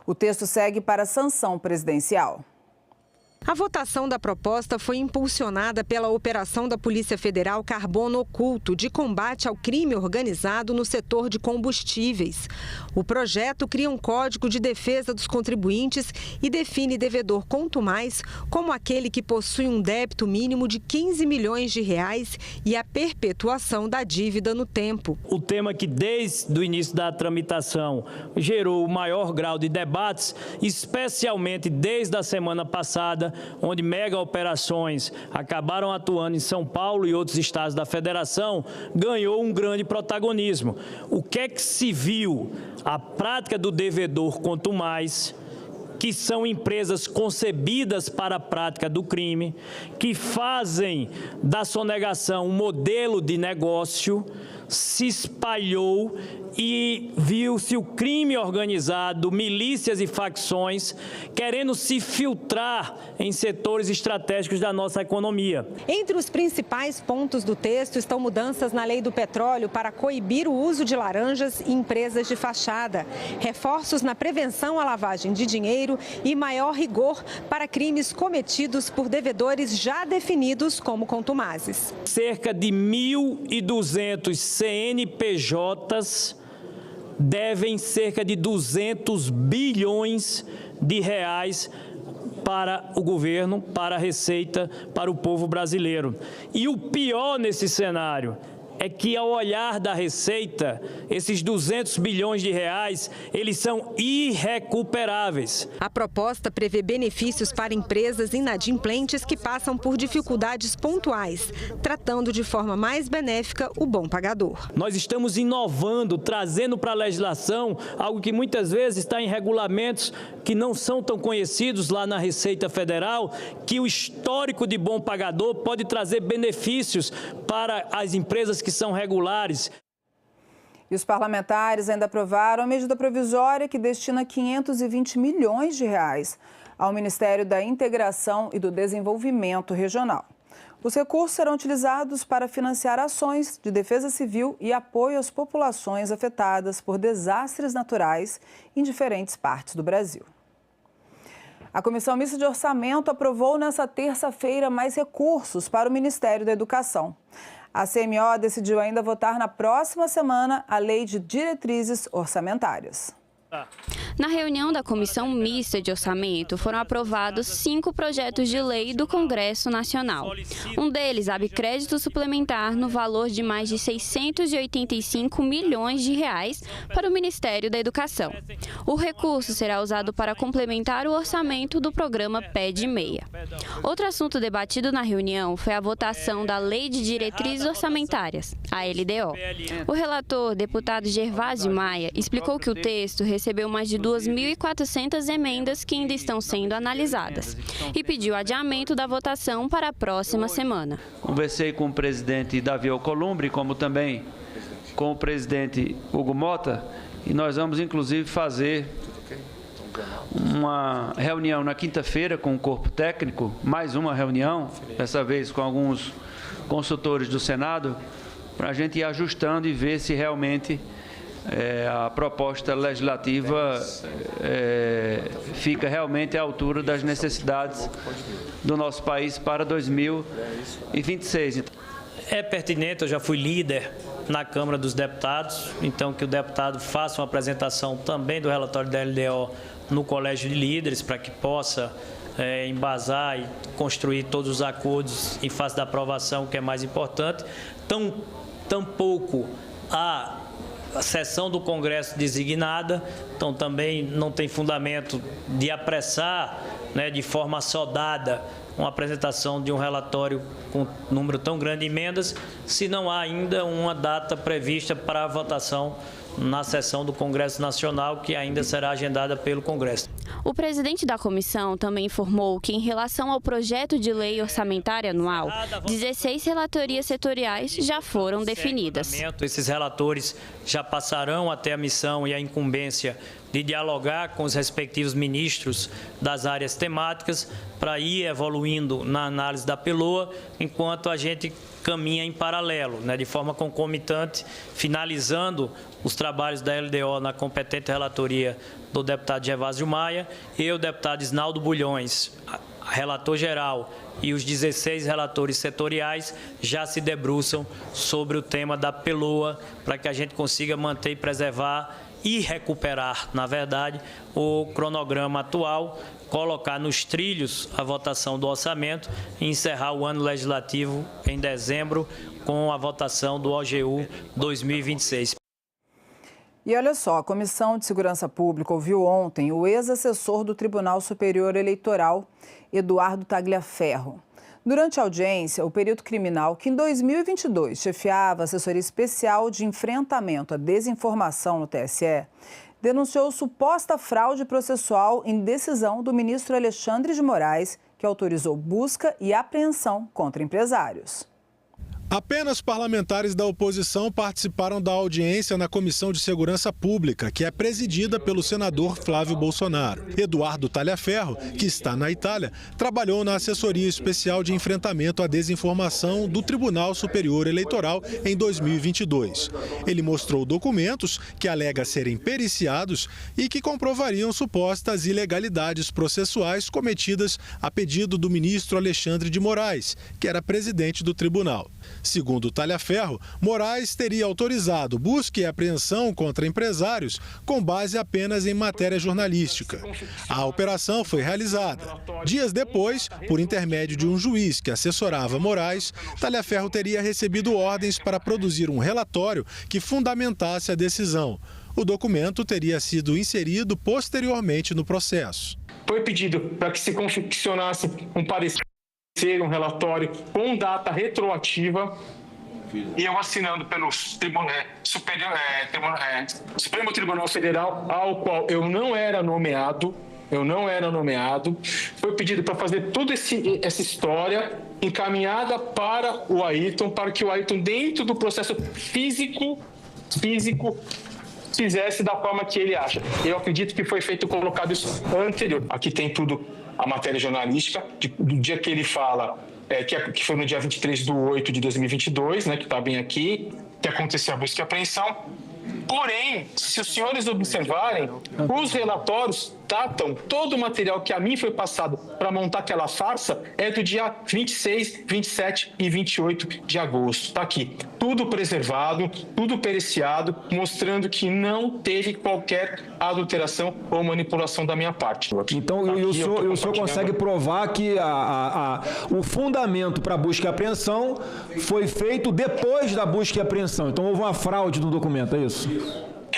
O texto segue para a sanção presidencial. A votação da proposta foi impulsionada pela operação da Polícia Federal Carbono Oculto de combate ao crime organizado no setor de combustíveis. O projeto cria um código de defesa dos contribuintes e define devedor contumaz como aquele que possui um débito mínimo de 15 milhões de reais e a perpetuação da dívida no tempo. O tema que desde o início da tramitação gerou o maior grau de debates, especialmente desde a semana passada, onde mega operações acabaram atuando em São Paulo e outros estados da federação, ganhou um grande protagonismo. O que é que se viu? A prática do devedor contumaz, que são empresas concebidas para a prática do crime, que fazem da sonegação um modelo de negócio, se espalhou e viu-se o crime organizado, milícias e facções querendo se filtrar em setores estratégicos da nossa economia. Entre os principais pontos do texto estão mudanças na lei do petróleo para coibir o uso de laranjas em empresas de fachada, reforços na prevenção à lavagem de dinheiro e maior rigor para crimes cometidos por devedores já definidos como contumazes. Cerca de 1.200 CNPJs devem cerca de 200 bilhões de reais para o governo, para a Receita, para o povo brasileiro. E o pior nesse cenário é que, ao olhar da Receita, esses 200 bilhões de reais, eles são irrecuperáveis. A proposta prevê benefícios para empresas inadimplentes que passam por dificuldades pontuais, tratando de forma mais benéfica o bom pagador. Nós estamos inovando, trazendo para a legislação algo que muitas vezes está em regulamentos que não são tão conhecidos lá na Receita Federal, que o histórico de bom pagador pode trazer benefícios para as empresas que são regulares. E os parlamentares ainda aprovaram a medida provisória que destina 520 milhões de reais ao Ministério da Integração e do Desenvolvimento Regional. Os recursos serão utilizados para financiar ações de defesa civil e apoio às populações afetadas por desastres naturais em diferentes partes do Brasil. A Comissão Mista de Orçamento aprovou nesta terça-feira mais recursos para o Ministério da Educação. A CMO decidiu ainda votar na próxima semana a Lei de Diretrizes Orçamentárias. Na reunião da Comissão Mista de Orçamento, foram aprovados 5 projetos de lei do Congresso Nacional. Um deles abre crédito suplementar no valor de mais de 685 milhões de reais para o Ministério da Educação. O recurso será usado para complementar o orçamento do programa PED-6. Outro assunto debatido na reunião foi a votação da Lei de Diretrizes Orçamentárias, a LDO. O relator, deputado Gervásio Maia, explicou que o texto recebeu mais de 2.400 emendas que ainda estão sendo analisadas e pediu adiamento da votação para a próxima semana. Conversei com o presidente Davi Alcolumbre, como também com o presidente Hugo Mota, e nós vamos inclusive fazer uma reunião na quinta-feira com o corpo técnico, mais uma reunião, dessa vez com alguns consultores do Senado, para a gente ir ajustando e ver se realmente a proposta legislativa fica realmente à altura das necessidades do nosso país para 2026. É pertinente, eu já fui líder na Câmara dos Deputados, então que o deputado faça uma apresentação também do relatório da LDO no Colégio de Líderes, para que possa embasar e construir todos os acordos em face da aprovação, que é mais importante. Tampouco a sessão do Congresso designada, então também não tem fundamento de apressar, de forma assodada, uma apresentação de um relatório com um número tão grande de emendas, se não há ainda uma data prevista para a votação na sessão do Congresso Nacional, que ainda será agendada pelo Congresso. O presidente da comissão também informou que, em relação ao projeto de lei orçamentária anual, 16 relatorias setoriais já foram definidas. Esses relatores já passarão até a missão e a incumbência de dialogar com os respectivos ministros das áreas temáticas para ir evoluindo na análise da PELOA, enquanto a gente caminha em paralelo, de forma concomitante, finalizando os trabalhos da LDO na competente relatoria do deputado Gervásio Maia e o deputado Isnaldo Bulhões, relator geral, e os 16 relatores setoriais já se debruçam sobre o tema da PELOA, para que a gente consiga manter e preservar e recuperar, na verdade, o cronograma atual, colocar nos trilhos a votação do orçamento e encerrar o ano legislativo em dezembro com a votação do OGU 2026. E olha só, a Comissão de Segurança Pública ouviu ontem o ex-assessor do Tribunal Superior Eleitoral, Eduardo Tagliaferro. Durante a audiência, o perito criminal, que em 2022 chefiava a Assessoria Especial de Enfrentamento à Desinformação no TSE, denunciou suposta fraude processual em decisão do ministro Alexandre de Moraes, que autorizou busca e apreensão contra empresários. Apenas parlamentares da oposição participaram da audiência na Comissão de Segurança Pública, que é presidida pelo senador Flávio Bolsonaro. Eduardo Tagliaferro, que está na Itália, trabalhou na Assessoria Especial de Enfrentamento à Desinformação do Tribunal Superior Eleitoral em 2022. Ele mostrou documentos que alega serem periciados e que comprovariam supostas ilegalidades processuais cometidas a pedido do ministro Alexandre de Moraes, que era presidente do tribunal. Segundo Tagliaferro, Moraes teria autorizado busca e apreensão contra empresários com base apenas em matéria jornalística. A operação foi realizada. Dias depois, por intermédio de um juiz que assessorava Moraes, Tagliaferro teria recebido ordens para produzir um relatório que fundamentasse a decisão. O documento teria sido inserido posteriormente no processo. Foi pedido para que se confeccionasse um parecer, um relatório com data retroativa, e eu assinando pelo Supremo Tribunal Federal, ao qual eu não era nomeado, foi pedido para fazer toda essa história encaminhada para o Ayrton, para que o Ayrton, dentro do processo físico, fizesse da forma que ele acha. Eu acredito que foi colocado isso anterior. Aqui tem tudo, a matéria jornalística, do dia que ele fala, que foi no dia 23/8/2022, que está bem aqui, que aconteceu a busca e apreensão. Porém, se os senhores observarem, os relatórios datam todo o material que a mim foi passado para montar aquela farsa é do dia 26, 27 e 28 de agosto. Está aqui, tudo preservado, tudo periciado, mostrando que não teve qualquer adulteração ou manipulação da minha parte. Então, o senhor consegue provar que o fundamento para a busca e apreensão foi feito depois da busca e apreensão. Então, houve uma fraude no documento, é isso?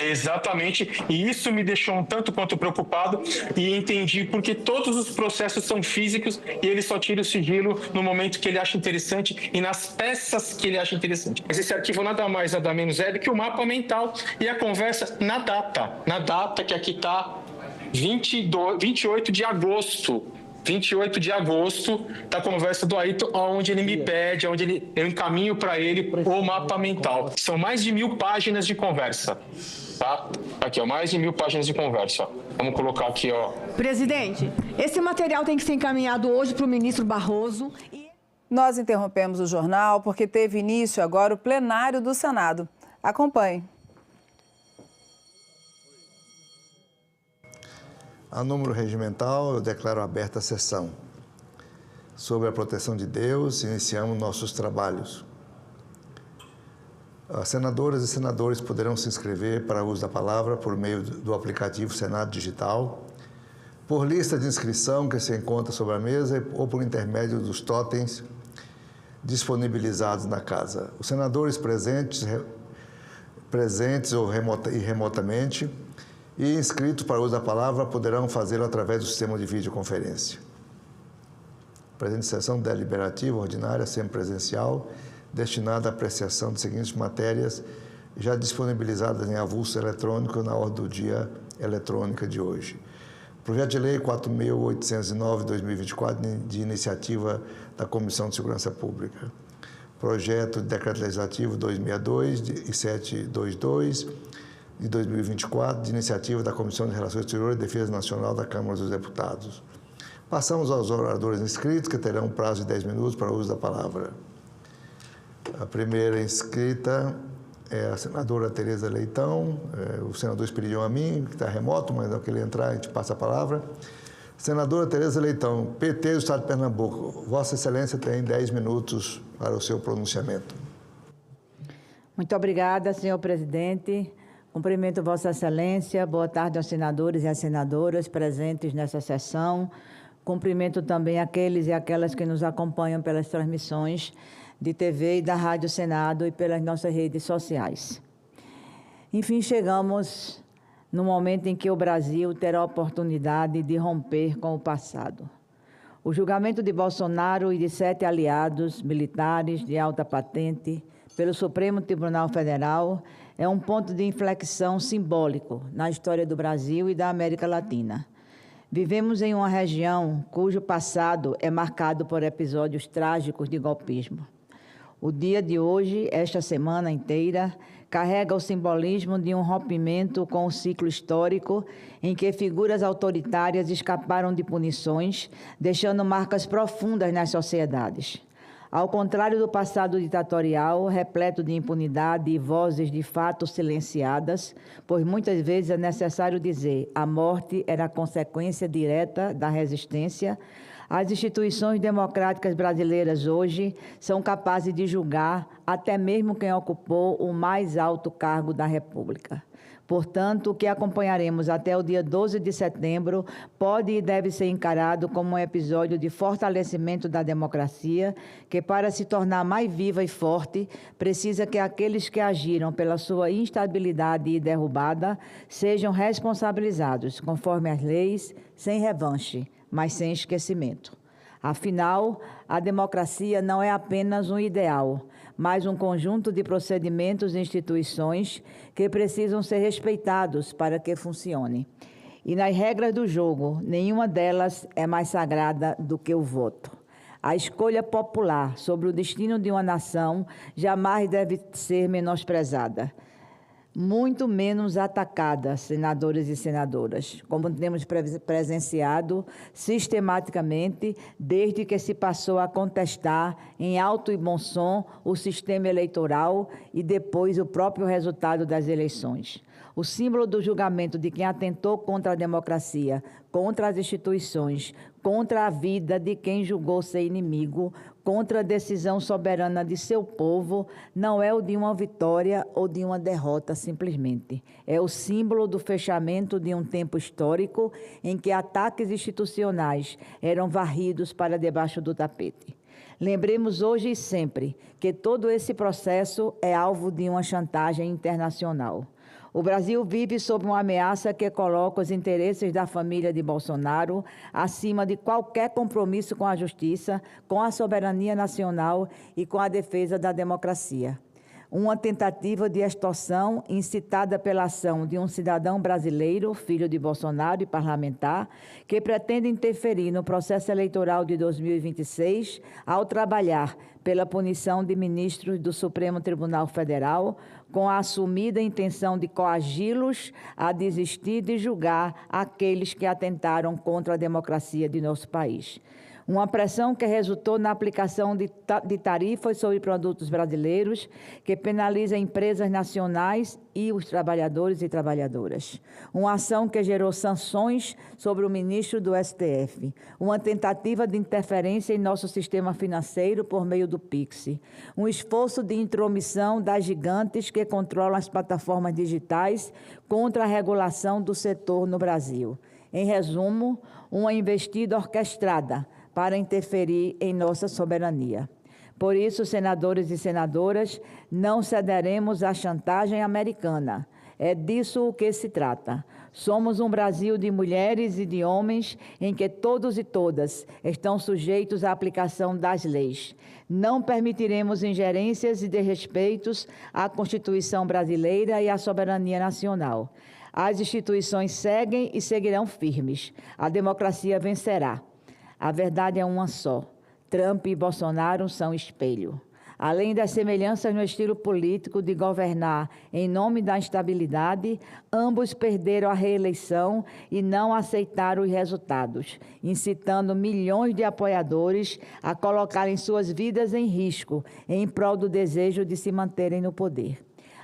Exatamente, e isso me deixou um tanto quanto preocupado e entendi porque todos os processos são físicos e ele só tira o sigilo no momento que ele acha interessante e nas peças que ele acha interessante. Mas esse arquivo nada mais, nada menos é do que o mapa mental e a conversa na data que aqui está 28 de agosto. 28 de agosto, da conversa do Ayrton, onde ele me pede, onde eu encaminho para ele o mapa mental. São mais de 1000 páginas de conversa. Tá? Aqui, ó, mais de 1000 páginas de conversa. Ó. Vamos colocar aqui, ó. Presidente, esse material tem que ser encaminhado hoje para o ministro Barroso. Nós interrompemos o jornal porque teve início agora o plenário do Senado. Acompanhe. A número regimental, eu declaro aberta a sessão. Sobre a proteção de Deus, iniciamos nossos trabalhos. As senadoras e senadores poderão se inscrever para o uso da palavra por meio do aplicativo Senado Digital, por lista de inscrição que se encontra sobre a mesa ou por intermédio dos totens disponibilizados na casa. Os senadores presentes ou remotamente e inscritos para o uso da palavra poderão fazê-lo através do sistema de videoconferência. Presente sessão deliberativa ordinária semipresencial, destinada à apreciação de seguintes matérias já disponibilizadas em avulso eletrônico na ordem do dia eletrônica de hoje. Projeto de Lei 4.809/2024, de iniciativa da Comissão de Segurança Pública. Projeto de Decreto Legislativo 262 e 722, de 2024, de iniciativa da Comissão de Relações Exteriores e Defesa Nacional da Câmara dos Deputados. Passamos aos oradores inscritos, que terão um prazo de 10 minutos para o uso da palavra. A primeira inscrita é a senadora Tereza Leitão. Os senadores pediram a mim, que está remoto, mas ao que ele entrar, a gente passa a palavra. Senadora Tereza Leitão, PT do Estado de Pernambuco. Vossa Excelência tem 10 minutos para o seu pronunciamento. Muito obrigada, senhor presidente. Cumprimento Vossa Excelência, boa tarde aos senadores e às senadoras presentes nessa sessão. Cumprimento também aqueles e aquelas que nos acompanham pelas transmissões de TV e da Rádio Senado e pelas nossas redes sociais. Enfim, chegamos no momento em que o Brasil terá a oportunidade de romper com o passado. O julgamento de Bolsonaro e de 7 aliados militares de alta patente pelo Supremo Tribunal Federal é um ponto de inflexão simbólico na história do Brasil e da América Latina. Vivemos em uma região cujo passado é marcado por episódios trágicos de golpismo. O dia de hoje, esta semana inteira, carrega o simbolismo de um rompimento com o ciclo histórico em que figuras autoritárias escaparam de punições, deixando marcas profundas nas sociedades. Ao contrário do passado ditatorial, repleto de impunidade e vozes de fato silenciadas, pois muitas vezes é necessário dizer a morte era a consequência direta da resistência, as instituições democráticas brasileiras hoje são capazes de julgar até mesmo quem ocupou o mais alto cargo da República. Portanto, o que acompanharemos até o dia 12 de setembro pode e deve ser encarado como um episódio de fortalecimento da democracia, que, para se tornar mais viva e forte, precisa que aqueles que agiram pela sua instabilidade e derrubada sejam responsabilizados, conforme as leis, sem revanche, mas sem esquecimento. Afinal, a democracia não é apenas um ideal, mas um conjunto de procedimentos e instituições que precisam ser respeitados para que funcione. E nas regras do jogo, nenhuma delas é mais sagrada do que o voto. A escolha popular sobre o destino de uma nação jamais deve ser menosprezada, muito menos atacada, senadores e senadoras, como temos presenciado sistematicamente desde que se passou a contestar em alto e bom som o sistema eleitoral e depois o próprio resultado das eleições. o símbolo do julgamento de quem atentou contra a democracia, contra as instituições, contra a vida de quem julgou ser inimigo, contra a decisão soberana de seu povo, não é o de uma vitória ou de uma derrota simplesmente. É o símbolo do fechamento de um tempo histórico em que ataques institucionais eram varridos para debaixo do tapete. Lembremos hoje e sempre que todo esse processo é alvo de uma chantagem internacional. O Brasil vive sob uma ameaça que coloca os interesses da família de Bolsonaro acima de qualquer compromisso com a justiça, com a soberania nacional e com a defesa da democracia. Uma tentativa de extorsão incitada pela ação de um cidadão brasileiro, filho de Bolsonaro e parlamentar, que pretende interferir no processo eleitoral de 2026 ao trabalhar pela punição de ministros do Supremo Tribunal Federal, com a assumida intenção de coagi-los a desistir de julgar aqueles que atentaram contra a democracia de nosso país. Uma pressão que resultou na aplicação de tarifas sobre produtos brasileiros, que penaliza empresas nacionais e os trabalhadores e trabalhadoras. Uma ação que gerou sanções sobre o ministro do STF. Uma tentativa de interferência em nosso sistema financeiro por meio do Pix. Um esforço de intromissão das gigantes que controlam as plataformas digitais contra a regulação do setor no Brasil. Em resumo, uma investida orquestrada para interferir em nossa soberania. Por isso, senadores e senadoras, não cederemos à chantagem americana. É disso o que se trata. Somos um Brasil de mulheres e de homens em que todos e todas estão sujeitos à aplicação das leis. Não permitiremos ingerências e desrespeitos à Constituição brasileira e à soberania nacional. As instituições seguem e seguirão firmes. A democracia vencerá. A verdade é uma só. Trump e Bolsonaro são espelho. Além das semelhanças no estilo político de governar em nome da instabilidade, ambos perderam a reeleição e não aceitaram os resultados, incitando milhões de apoiadores a colocarem suas vidas em risco em prol do desejo de se manterem no poder.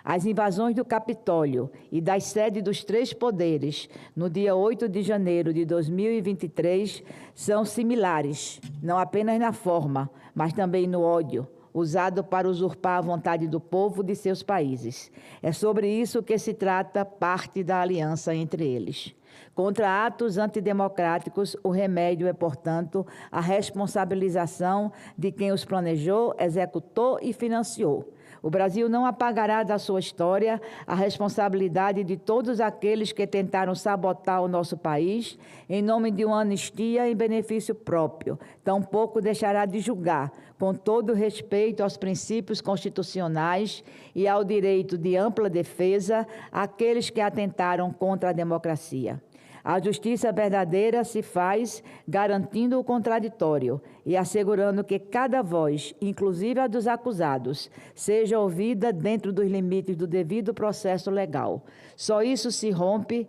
As invasões do Capitólio e das sedes dos três poderes, no dia 8 de janeiro de 2023, são similares, não apenas na forma, mas também no ódio, usado para usurpar a vontade do povo de seus países. É sobre isso que se trata parte da aliança entre eles. Contra atos antidemocráticos, o remédio é, portanto, a responsabilização de quem os planejou, executou e financiou. O Brasil não apagará da sua história a responsabilidade de todos aqueles que tentaram sabotar o nosso país em nome de uma anistia em benefício próprio. Tampouco deixará de julgar, com todo respeito aos princípios constitucionais e ao direito de ampla defesa, aqueles que atentaram contra a democracia. A justiça verdadeira se faz garantindo o contraditório e assegurando que cada voz, inclusive a dos acusados, seja ouvida dentro dos limites do devido processo legal. Só isso se rompe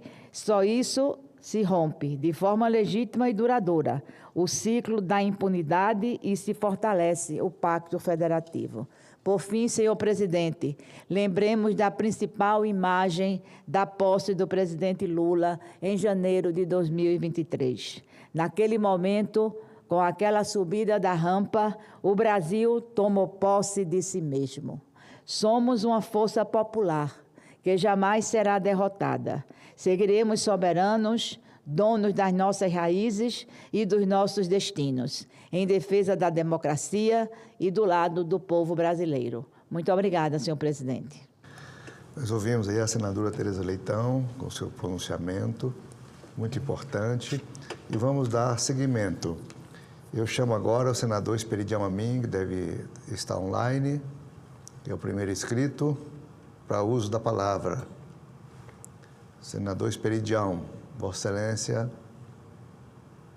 de forma legítima e duradoura o ciclo da impunidade e se fortalece o Pacto Federativo. Por fim, senhor presidente, lembremos da principal imagem da posse do presidente Lula em janeiro de 2023. Naquele momento, com aquela subida da rampa, o Brasil tomou posse de si mesmo. Somos uma força popular que jamais será derrotada. Seguiremos soberanos, donos das nossas raízes e dos nossos destinos, em defesa da democracia e do lado do povo brasileiro. Muito obrigada, senhor presidente. Nós ouvimos aí a senadora Tereza Leitão, com seu pronunciamento, muito importante, e vamos dar seguimento. Eu chamo agora o senador Esperidião Amin, que deve estar online, é o primeiro inscrito, para uso da palavra. Senador Esperidião, Vossa Excelência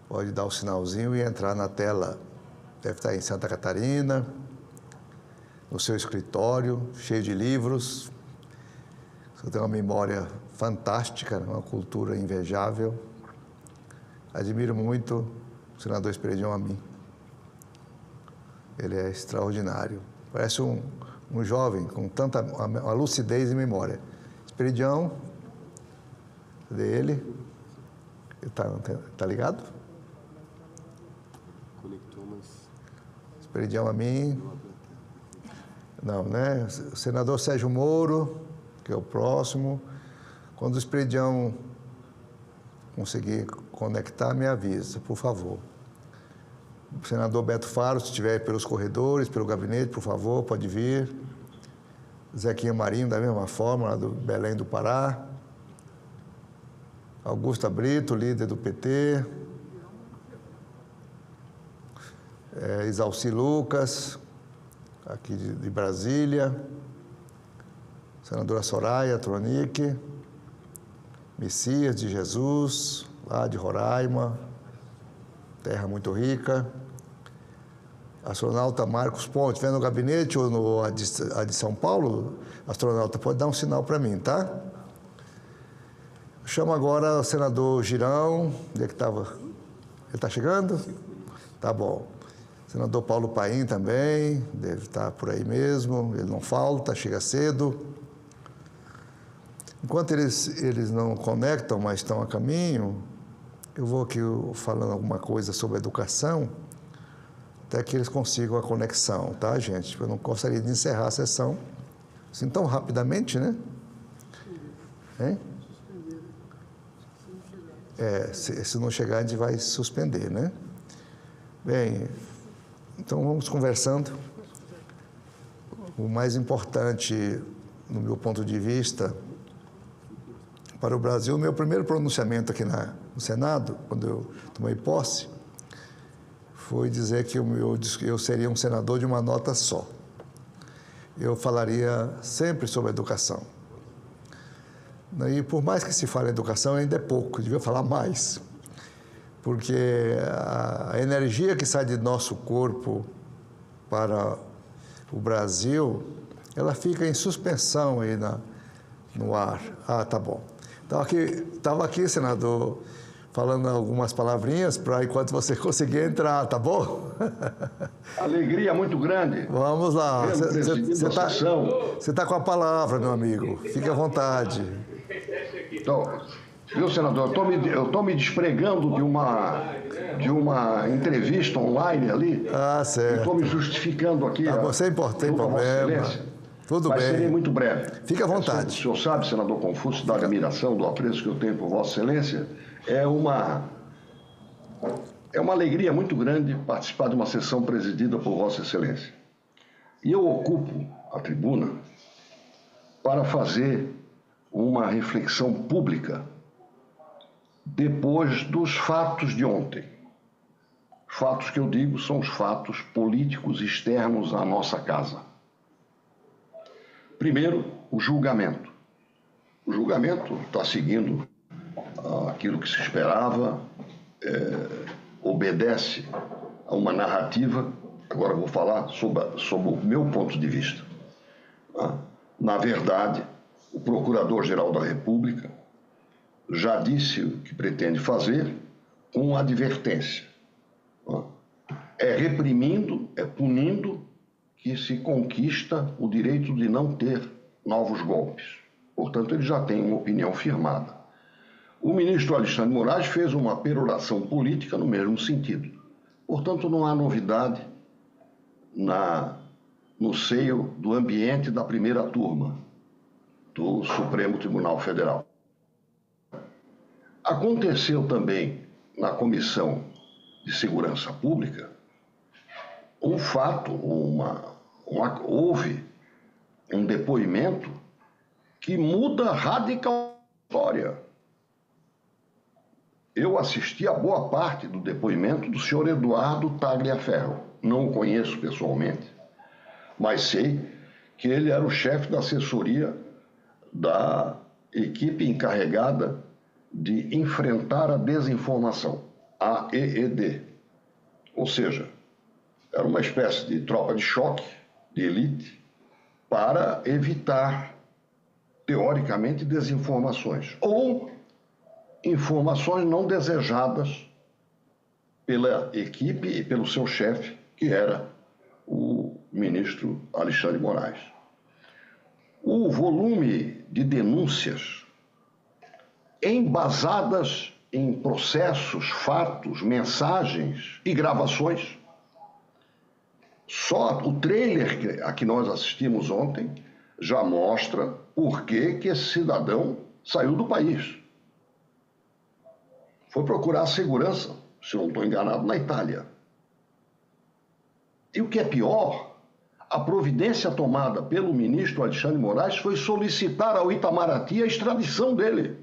pode dar o sinalzinho e entrar na tela. Deve estar em Santa Catarina, no seu escritório, cheio de livros. Você tem uma memória fantástica, uma cultura invejável. Admiro muito o senador Esperidião Amin. Ele é extraordinário. Parece um jovem com tanta uma lucidez e memória. Esperidião, dele. Tá ligado? Conectou, mas... Esperidião a mim. Não, né? O senador Sérgio Moro, que é o próximo. Quando o Esperidião conseguir conectar, me avisa, por favor. O senador Beto Faro, se estiver pelos corredores, pelo gabinete, por favor, pode vir. Zequinha Marinho, da mesma forma, lá do Belém do Pará. Augusta Brito, líder do PT. Isalci Lucas, aqui de Brasília. Senadora Soraya Tronic. Messias de Jesus, lá de Roraima, terra muito rica. Astronauta Marcos Ponte, vem no gabinete ou a de São Paulo? Astronauta, pode dar um sinal para mim, tá? Chamo agora o senador Girão, onde é que estava? Ele está chegando? Tá bom. Senador Paulo Paim também, deve estar por aí mesmo, ele não falta, chega cedo. Enquanto eles não conectam, mas estão a caminho, eu vou aqui falando alguma coisa sobre educação, até que eles consigam a conexão, tá, gente? Eu não gostaria de encerrar a sessão assim tão rapidamente, né? Hein? Se não chegar, a gente vai suspender, né? Bem, então vamos conversando. O mais importante, no meu ponto de vista, para o Brasil, o meu primeiro pronunciamento aqui no Senado, quando eu tomei posse, foi dizer que eu seria um senador de uma nota só. Eu falaria sempre sobre educação. E por mais que se fale em educação, ainda é pouco, eu devia falar mais. Porque a energia que sai de nosso corpo para o Brasil, ela fica em suspensão aí no ar. Ah, tá bom. Estava aqui, senador, falando algumas palavrinhas para enquanto você conseguir entrar, tá bom? Alegria muito grande. Vamos lá. Você está com a palavra, meu amigo. Fique à vontade. Então, viu, senador, eu estou me despregando de uma entrevista online ali. Ah, certo. Estou me justificando aqui. Você tem problema. Tudo bem. Mas serei muito breve. Fique à vontade. O senhor sabe, senador Confúcio, da admiração, do apreço que eu tenho por Vossa Excelência, é uma alegria muito grande participar de uma sessão presidida por Vossa Excelência. E eu ocupo a tribuna para fazer uma reflexão pública depois dos fatos de ontem. Fatos que eu digo são os fatos políticos externos à nossa casa. Primeiro, o julgamento. O julgamento está seguindo aquilo que se esperava, obedece a uma narrativa. Agora eu vou falar sobre o meu ponto de vista. Na verdade, o Procurador-Geral da República já disse o que pretende fazer com advertência. É reprimindo, é punindo que se conquista o direito de não ter novos golpes. Portanto, ele já tem uma opinião firmada. O ministro Alexandre de Moraes fez uma peroração política no mesmo sentido. Portanto, não há novidade no seio do ambiente da primeira turma do Supremo Tribunal Federal. Aconteceu também na Comissão de Segurança Pública um fato, houve um depoimento que muda radicalmente a história. Eu assisti a boa parte do depoimento do senhor Eduardo Tagliaferro. Não o conheço pessoalmente, mas sei que ele era o chefe da assessoria da equipe encarregada de enfrentar a desinformação, a EED. Ou seja, era uma espécie de tropa de choque, de elite, para evitar, teoricamente, desinformações ou informações não desejadas pela equipe e pelo seu chefe, que era o ministro Alexandre de Moraes. O volume de denúncias embasadas em processos, fatos, mensagens e gravações. Só o trailer a que nós assistimos ontem já mostra por que esse cidadão saiu do país. Foi procurar segurança, se não estou enganado, na Itália. E o que é pior, a providência tomada pelo ministro Alexandre de Moraes foi solicitar ao Itamaraty a extradição dele.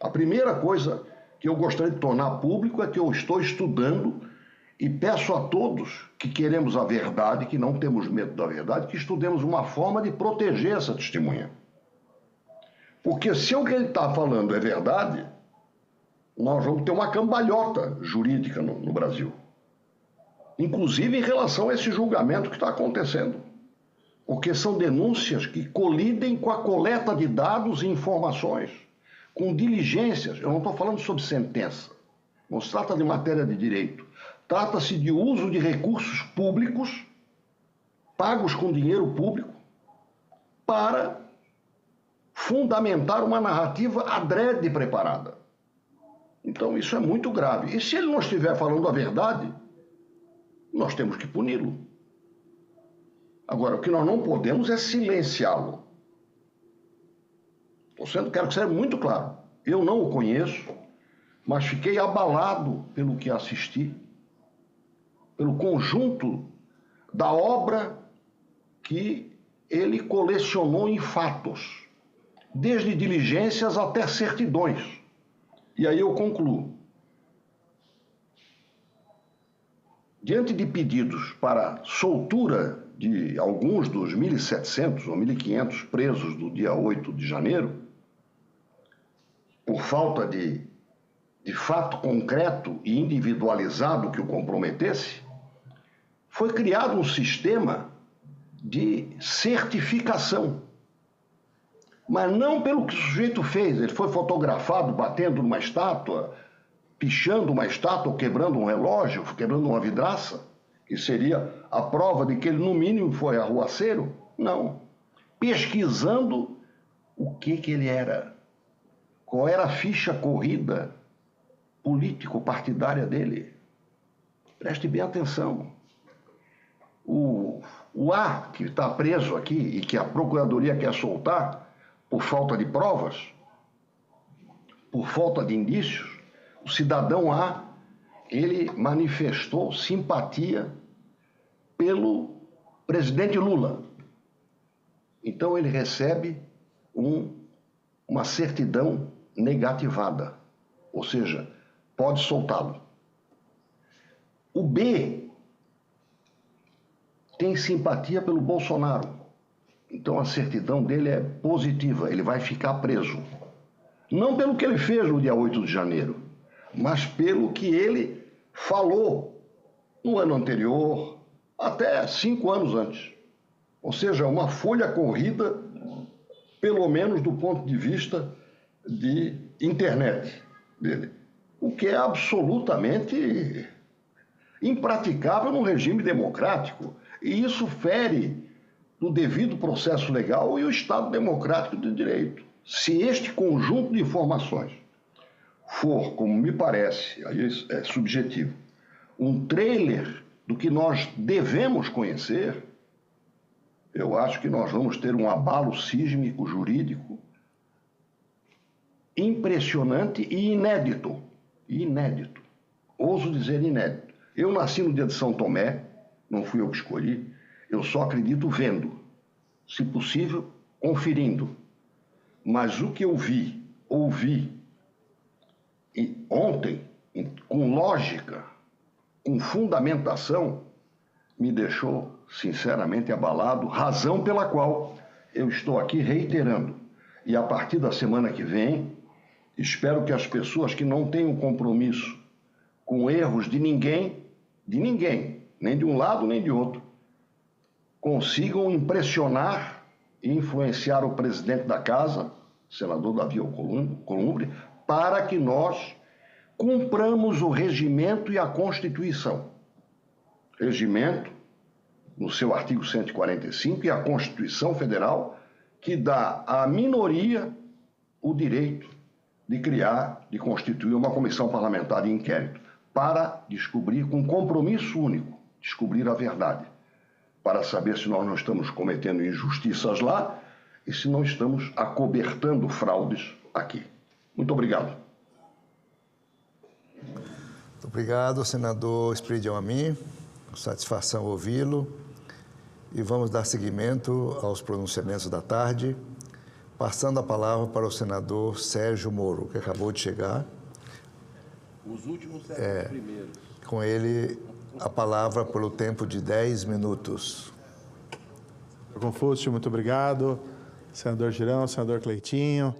A primeira coisa que eu gostaria de tornar público é que eu estou estudando e peço a todos que queremos a verdade, que não temos medo da verdade, que estudemos uma forma de proteger essa testemunha. Porque se o que ele está falando é verdade, nós vamos ter uma cambalhota jurídica no Brasil. Inclusive em relação a esse julgamento que está acontecendo. Porque são denúncias que colidem com a coleta de dados e informações, com diligências. Eu não estou falando sobre sentença. Não se trata de matéria de direito. Trata-se de uso de recursos públicos, pagos com dinheiro público, para fundamentar uma narrativa adrede preparada. Então isso é muito grave. E se ele não estiver falando a verdade, nós temos que puni-lo. Agora, o que nós não podemos é silenciá-lo. Quero que seja muito claro. Eu não o conheço, mas fiquei abalado pelo que assisti, pelo conjunto da obra que ele colecionou em fatos, desde diligências até certidões. E aí eu concluo. Diante de pedidos para soltura de alguns dos 1.700 ou 1.500 presos do dia 8 de janeiro, por falta de fato concreto e individualizado que o comprometesse, foi criado um sistema de certificação. Mas não pelo que o sujeito fez. Ele foi fotografado batendo numa estátua, pichando uma estátua, quebrando um relógio, quebrando uma vidraça, que seria a prova de que ele, no mínimo, foi arruaceiro. Não. Pesquisando o que ele era. Qual era a ficha corrida político-partidária dele. Preste bem atenção. O A, que está preso aqui e que a Procuradoria quer soltar por falta de provas, por falta de indícios, o cidadão A, ele manifestou simpatia pelo presidente Lula. Então ele recebe uma certidão negativada, ou seja, pode soltá-lo. O B tem simpatia pelo Bolsonaro. Então a certidão dele é positiva, ele vai ficar preso. Não pelo que ele fez no dia 8 de janeiro, mas pelo que ele falou no ano anterior, até 5 anos antes. Ou seja, uma folha corrida, pelo menos do ponto de vista de internet dele. O que é absolutamente impraticável num regime democrático. E isso fere no devido processo legal e o Estado democrático de direito. Se este conjunto de informações for, como me parece, aí é subjetivo, um trailer do que nós devemos conhecer, eu acho que nós vamos ter um abalo sísmico jurídico impressionante e inédito. Inédito. Ouso dizer inédito. Eu nasci no dia de São Tomé, não fui eu que escolhi, eu só acredito vendo, se possível, conferindo. Mas o que eu ouvi ontem, com lógica, com fundamentação, me deixou sinceramente abalado, razão pela qual eu estou aqui reiterando. E a partir da semana que vem, espero que as pessoas que não tenham compromisso com erros de ninguém, nem de um lado nem de outro, consigam impressionar e influenciar o presidente da casa, senador Davi Alcolumbre, para que nós cumpramos o regimento e a Constituição. Regimento, no seu artigo 145, e a Constituição Federal, que dá à minoria o direito de constituir uma comissão parlamentar de inquérito para descobrir, com compromisso único, descobrir a verdade, para saber se nós não estamos cometendo injustiças lá e se não estamos acobertando fraudes aqui. Muito obrigado. Muito obrigado, senador Espírito Amin. Satisfação ouvi-lo. E vamos dar seguimento aos pronunciamentos da tarde, passando a palavra para o senador Sérgio Moro, que acabou de chegar. Os últimos serão os primeiros. Com ele, a palavra pelo tempo de 10 minutos. Senador Confúcio, muito obrigado. Senador Girão, senador Cleitinho,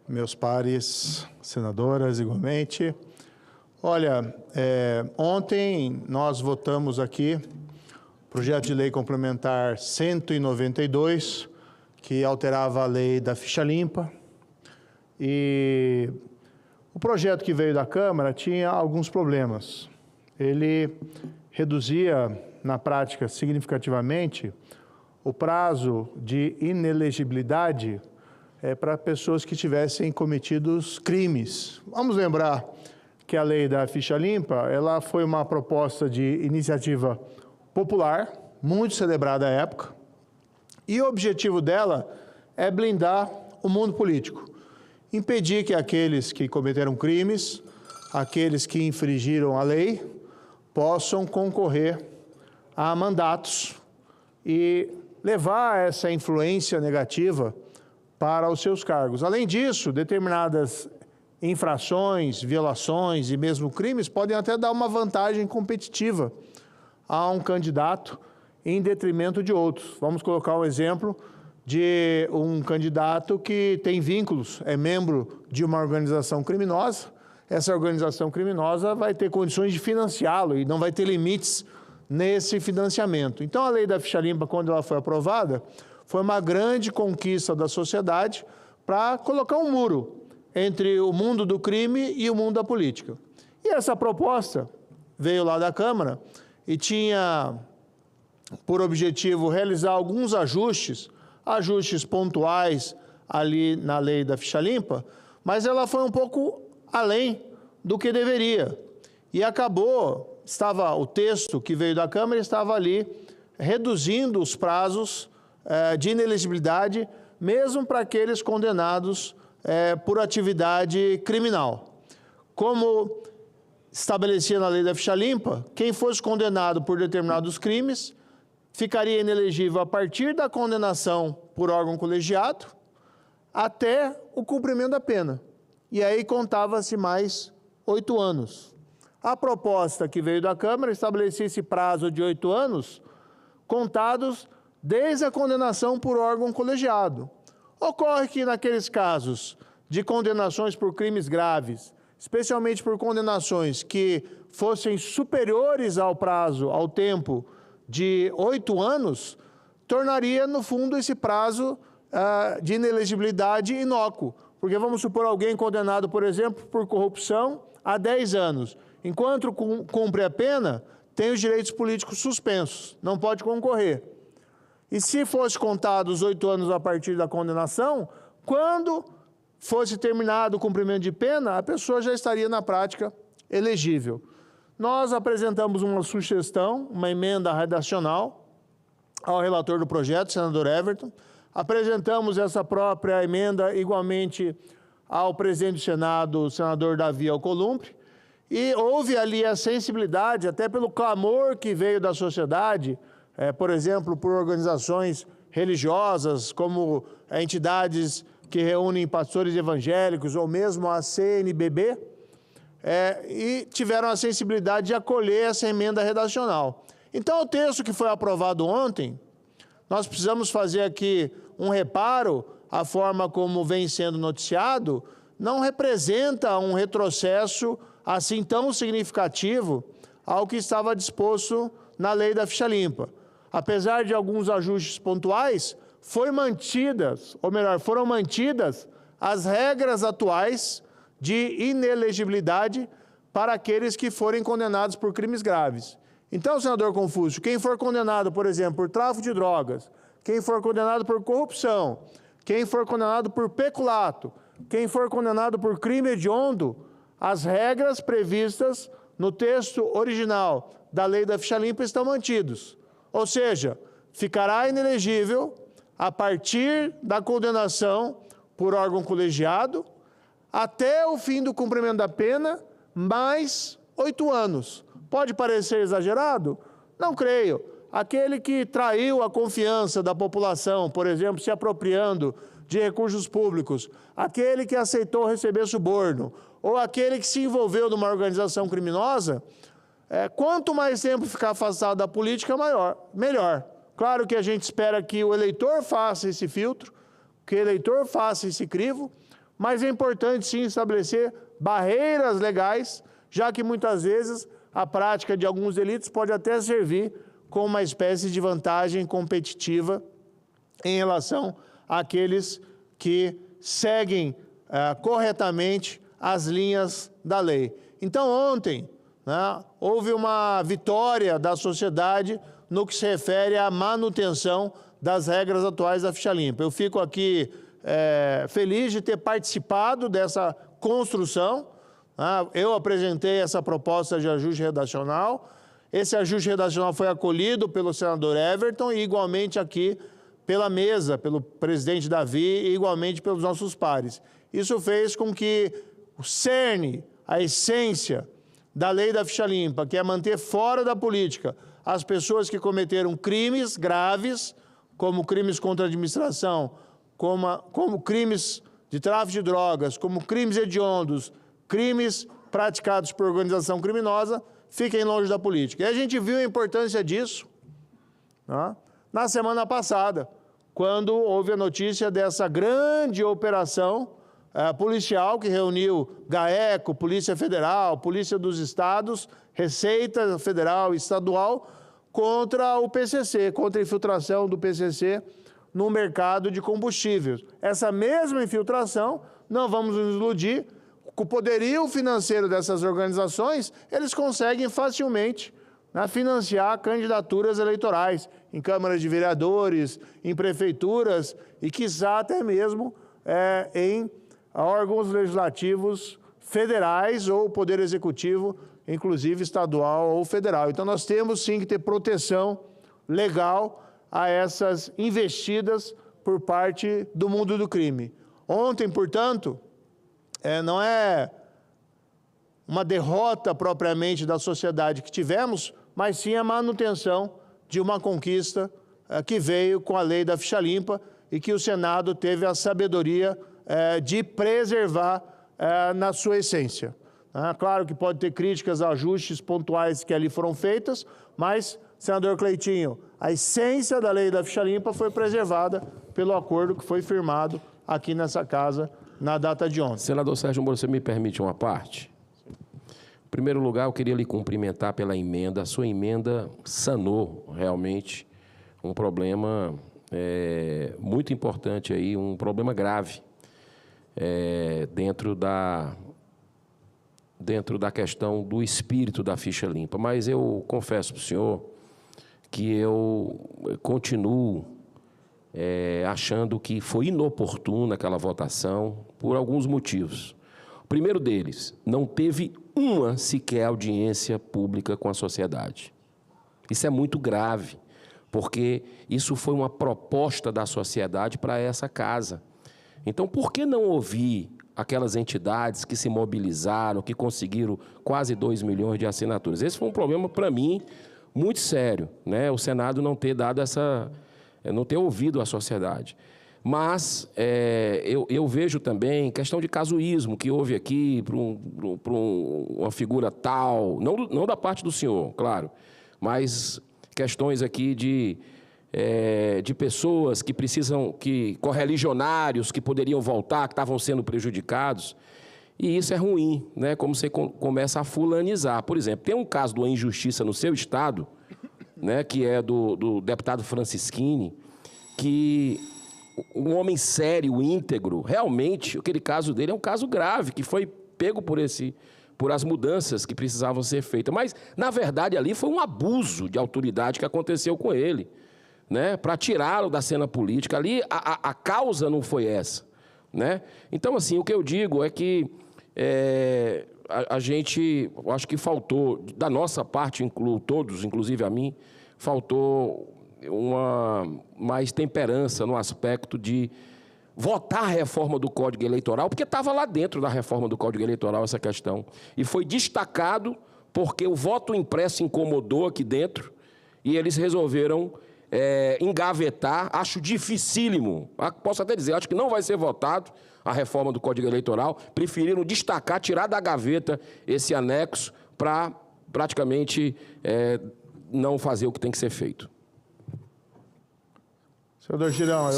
meus pares senadoras, igualmente. Olha, ontem nós votamos aqui o projeto de lei complementar 192, que alterava a lei da ficha limpa. E o projeto que veio da Câmara tinha alguns problemas. Ele reduzia, na prática, significativamente, o prazo de inelegibilidade para pessoas que tivessem cometidos crimes. Vamos lembrar que a lei da ficha limpa, ela foi uma proposta de iniciativa popular, muito celebrada à época, e o objetivo dela é blindar o mundo político, impedir que aqueles que cometeram crimes, aqueles que infringiram a lei, possam concorrer a mandatos e levar essa influência negativa para os seus cargos. Além disso, determinadas infrações, violações e mesmo crimes podem até dar uma vantagem competitiva a um candidato em detrimento de outros. Vamos colocar um exemplo de um candidato que tem vínculos, é membro de uma organização criminosa. Essa organização criminosa vai ter condições de financiá-lo e não vai ter limites nesse financiamento. Então, a lei da ficha limpa, quando ela foi aprovada, foi uma grande conquista da sociedade para colocar um muro entre o mundo do crime e o mundo da política. E essa proposta veio lá da Câmara e tinha por objetivo realizar alguns ajustes pontuais ali na lei da ficha limpa, mas ela foi um pouco além do que deveria. E acabou, o texto que veio da Câmara estava ali reduzindo os prazos de inelegibilidade, mesmo para aqueles condenados por atividade criminal. Como estabelecia na lei da ficha limpa, quem fosse condenado por determinados crimes ficaria inelegível a partir da condenação por órgão colegiado até o cumprimento da pena. E aí contava-se mais 8 anos. A proposta que veio da Câmara estabelecia esse prazo de 8 anos contados desde a condenação por órgão colegiado. Ocorre que naqueles casos de condenações por crimes graves, especialmente por condenações que fossem superiores ao prazo, ao tempo de 8 anos, tornaria, no fundo, esse prazo de inelegibilidade inócuo. Porque vamos supor alguém condenado, por exemplo, por corrupção a 10 anos. Enquanto cumpre a pena, tem os direitos políticos suspensos, não pode concorrer. E se fosse contado os 8 anos a partir da condenação, quando fosse terminado o cumprimento de pena, a pessoa já estaria, na prática, elegível. Nós apresentamos uma sugestão, uma emenda redacional ao relator do projeto, senador Everton. Apresentamos essa própria emenda igualmente ao presidente do Senado, o senador Davi Alcolumbre, e houve ali a sensibilidade, até pelo clamor que veio da sociedade, por exemplo, por organizações religiosas, como entidades que reúnem pastores evangélicos, ou mesmo a CNBB, e tiveram a sensibilidade de acolher essa emenda redacional. Então, o texto que foi aprovado ontem, nós precisamos fazer aqui um reparo, a forma como vem sendo noticiado, não representa um retrocesso assim tão significativo ao que estava disposto na lei da ficha limpa. Apesar de alguns ajustes pontuais, foram mantidas as regras atuais de inelegibilidade para aqueles que forem condenados por crimes graves. Então, senador Confúcio, quem for condenado, por exemplo, por tráfico de drogas, quem for condenado por corrupção, quem for condenado por peculato, quem for condenado por crime hediondo, as regras previstas no texto original da lei da ficha limpa estão mantidos. Ou seja, ficará inelegível a partir da condenação por órgão colegiado até o fim do cumprimento da pena, mais 8 anos. Pode parecer exagerado? Não creio. Aquele que traiu a confiança da população, por exemplo, se apropriando de recursos públicos, aquele que aceitou receber suborno, ou aquele que se envolveu numa organização criminosa, quanto mais tempo ficar afastado da política, melhor. Claro que a gente espera que o eleitor faça esse filtro, que o eleitor faça esse crivo, mas é importante sim estabelecer barreiras legais, já que muitas vezes a prática de alguns delitos pode até servir como uma espécie de vantagem competitiva em relação àqueles que seguem corretamente as linhas da lei. Então, ontem, houve uma vitória da sociedade no que se refere à manutenção das regras atuais da ficha limpa. Eu fico aqui feliz de ter participado dessa construção. Eu apresentei essa proposta de ajuste redacional. Esse ajuste redacional foi acolhido pelo senador Everton e igualmente aqui pela mesa, pelo presidente Davi e igualmente pelos nossos pares. Isso fez com que o cerne, a essência da lei da ficha limpa, que é manter fora da política as pessoas que cometeram crimes graves, como crimes contra a administração, como crimes de tráfico de drogas, como crimes hediondos, crimes praticados por organização criminosa, fiquem longe da política. E a gente viu a importância disso na semana passada, quando houve a notícia dessa grande operação policial que reuniu GAECO, Polícia Federal, Polícia dos Estados, Receita Federal e Estadual, contra o PCC, contra a infiltração do PCC no mercado de combustíveis. Essa mesma infiltração, não vamos nos iludir, com o poderio financeiro dessas organizações, eles conseguem facilmente financiar candidaturas eleitorais em câmaras de vereadores, em prefeituras e, quiçá, até mesmo em órgãos legislativos federais ou poder executivo, inclusive estadual ou federal. Então, nós temos, sim, que ter proteção legal a essas investidas por parte do mundo do crime. Ontem, portanto, não é uma derrota propriamente da sociedade que tivemos, mas sim a manutenção de uma conquista que veio com a lei da ficha limpa e que o Senado teve a sabedoria de preservar na sua essência. Claro que pode ter críticas a ajustes pontuais que ali foram feitas, mas, senador Cleitinho, a essência da lei da ficha limpa foi preservada pelo acordo que foi firmado aqui nessa casa na data de ontem. Senador Sérgio Moro, você me permite uma parte? Em primeiro lugar, eu queria lhe cumprimentar pela emenda. A sua emenda sanou realmente um problema muito importante aí, um problema grave dentro da questão do espírito da ficha limpa. Mas eu confesso para o senhor que eu continuo achando que foi inoportuna aquela votação por alguns motivos. O primeiro deles, não teve uma sequer audiência pública com a sociedade. Isso é muito grave, porque isso foi uma proposta da sociedade para essa casa. Então, por que não ouvir aquelas entidades que se mobilizaram, que conseguiram quase 2 milhões de assinaturas? Esse foi um problema, para mim, muito sério, o Senado não ter dado não ter ouvido a sociedade. Mas eu vejo também questão de casuísmo que houve aqui para uma figura tal, não da parte do senhor, claro, mas questões aqui de pessoas que precisam, correligionários que poderiam voltar, que estavam sendo prejudicados. E isso é ruim, como você começa a fulanizar. Por exemplo, tem um caso de uma injustiça no seu estado, que é do deputado Francisquini, que um homem sério, íntegro, realmente, aquele caso dele é um caso grave, que foi pego por as mudanças que precisavam ser feitas. Mas, na verdade, ali foi um abuso de autoridade que aconteceu com ele, para tirá-lo da cena política. Ali, a causa não foi essa. né? Então, assim, o que eu digo é que a gente, acho que faltou, da nossa parte, todos, inclusive a mim, faltou mais temperança no aspecto de votar a reforma do Código Eleitoral, porque estava lá dentro da reforma do Código Eleitoral essa questão. E foi destacado porque o voto impresso incomodou aqui dentro e eles resolveram engavetar. Acho dificílimo, posso até dizer, acho que não vai ser votado a reforma do Código Eleitoral. Preferiram destacar, tirar da gaveta esse anexo para praticamente não fazer o que tem que ser feito. Senador Girão,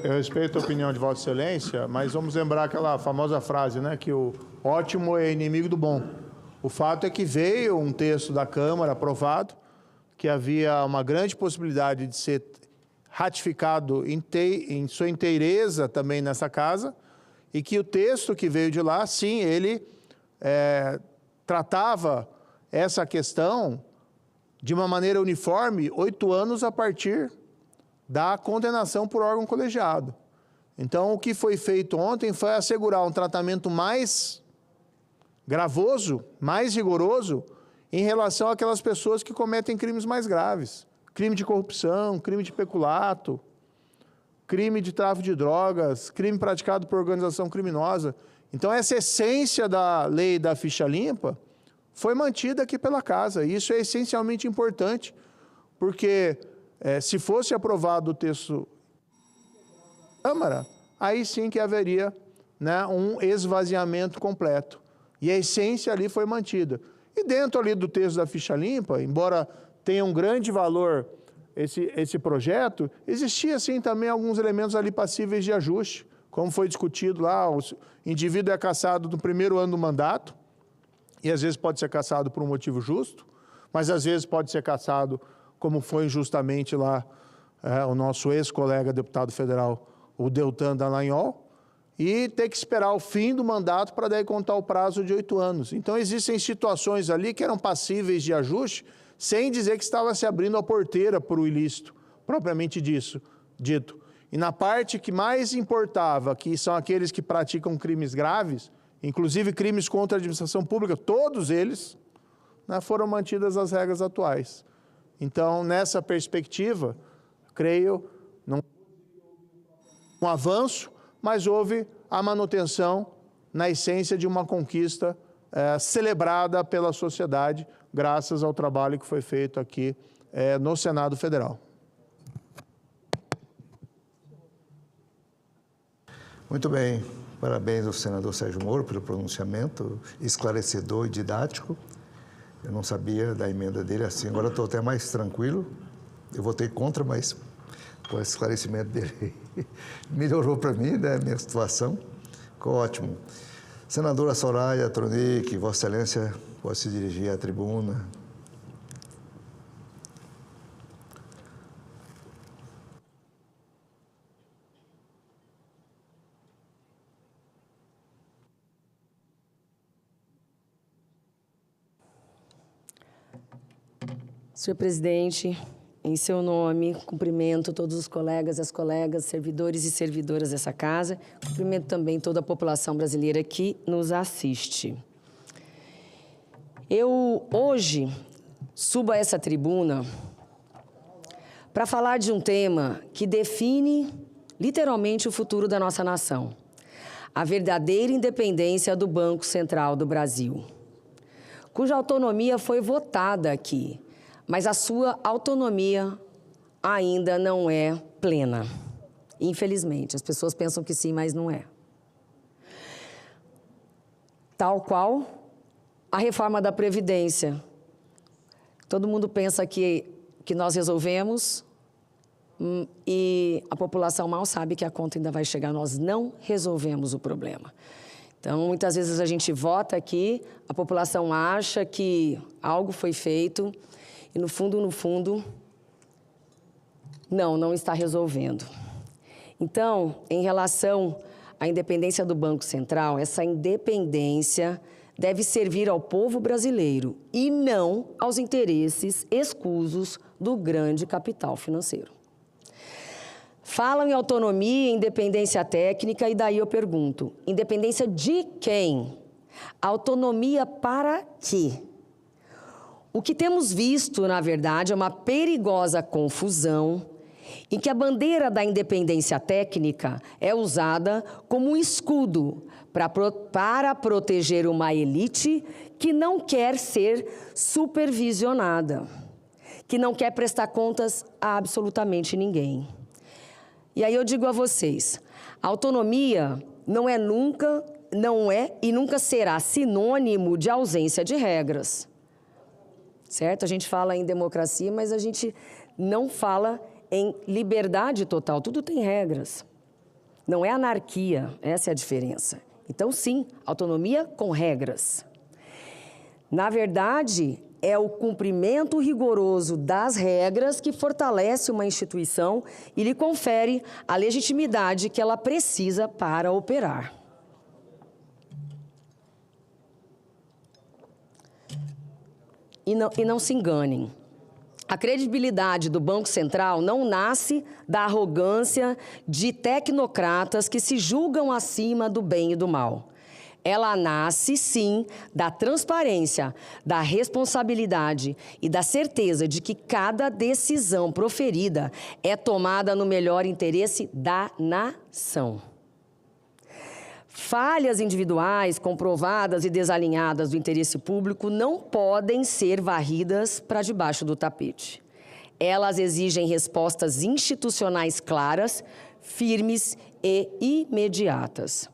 eu respeito a opinião de Vossa Excelência, mas vamos lembrar aquela famosa frase, né, que o ótimo é inimigo do bom. O fato é que veio um texto da Câmara aprovado, que havia uma grande possibilidade de ser ratificado em sua inteireza também nessa casa, e que o texto que veio de lá, sim, ele tratava essa questão de uma maneira uniforme, 8 anos a partir da condenação por órgão colegiado. Então, o que foi feito ontem foi assegurar um tratamento mais gravoso, mais rigoroso, em relação àquelas pessoas que cometem crimes mais graves. Crime de corrupção, crime de peculato, crime de tráfico de drogas, crime praticado por organização criminosa. Então, essa essência da lei da ficha limpa foi mantida aqui pela Casa. E isso é essencialmente importante, porque se fosse aprovado o texto da Câmara, aí sim que haveria, né, um esvaziamento completo. E a essência ali foi mantida. E dentro ali do texto da ficha limpa, embora tenha um grande valor esse projeto, existia sim também alguns elementos ali passíveis de ajuste, como foi discutido lá, o indivíduo é cassado no primeiro ano do mandato, e às vezes pode ser cassado por um motivo justo, mas às vezes pode ser cassado como foi injustamente lá o nosso ex-colega deputado federal, o Deltan Dallagnol, e ter que esperar o fim do mandato para daí contar o prazo de 8 anos. Então, existem situações ali que eram passíveis de ajuste, sem dizer que estava se abrindo a porteira para o ilícito, propriamente dito. E na parte que mais importava, que são aqueles que praticam crimes graves, inclusive crimes contra a administração pública, todos eles, né, foram mantidas as regras atuais. Então, nessa perspectiva, creio, não um avanço, mas houve a manutenção na essência de uma conquista celebrada pela sociedade, graças ao trabalho que foi feito aqui no Senado Federal. Muito bem. Parabéns ao senador Sérgio Moro pelo pronunciamento esclarecedor e didático. Eu não sabia da emenda dele assim, agora estou até mais tranquilo. Eu votei contra, mas com o esclarecimento dele melhorou para mim, né, a minha situação. Ficou ótimo. Senadora Soraya Tronic, Vossa Excelência, pode se dirigir à tribuna. Senhor presidente, em seu nome, cumprimento todos os colegas e as colegas, servidores e servidoras dessa casa, cumprimento também toda a população brasileira que nos assiste. Eu, hoje, subo a essa tribuna para falar de um tema que define, literalmente, o futuro da nossa nação. A verdadeira independência do Banco Central do Brasil, cuja autonomia foi votada aqui, mas a sua autonomia ainda não é plena. Infelizmente, as pessoas pensam que sim, mas não é. Tal qual a reforma da Previdência. Todo mundo pensa que nós resolvemos e a população mal sabe que a conta ainda vai chegar. Nós não resolvemos o problema. Então, muitas vezes a gente vota aqui, a população acha que algo foi feito e, no fundo, não está resolvendo. Então, em relação à independência do Banco Central, essa independência deve servir ao povo brasileiro e não aos interesses escusos do grande capital financeiro. Falam em autonomia e independência técnica, e daí eu pergunto, independência de quem? Autonomia para quê? O que temos visto, na verdade, é uma perigosa confusão em que a bandeira da independência técnica é usada como um escudo para proteger uma elite que não quer ser supervisionada, que não quer prestar contas a absolutamente ninguém. E aí eu digo a vocês, a autonomia não é e nunca será sinônimo de ausência de regras. Certo? A gente fala em democracia, mas a gente não fala em liberdade total. Tudo tem regras. Não é anarquia, essa é a diferença. Então, sim, autonomia com regras. Na verdade, é o cumprimento rigoroso das regras que fortalece uma instituição e lhe confere a legitimidade que ela precisa para operar. E não se enganem. A credibilidade do Banco Central não nasce da arrogância de tecnocratas que se julgam acima do bem e do mal. Ela nasce, sim, da transparência, da responsabilidade e da certeza de que cada decisão proferida é tomada no melhor interesse da nação. Falhas individuais, comprovadas e desalinhadas do interesse público não podem ser varridas para debaixo do tapete. Elas exigem respostas institucionais claras, firmes e imediatas.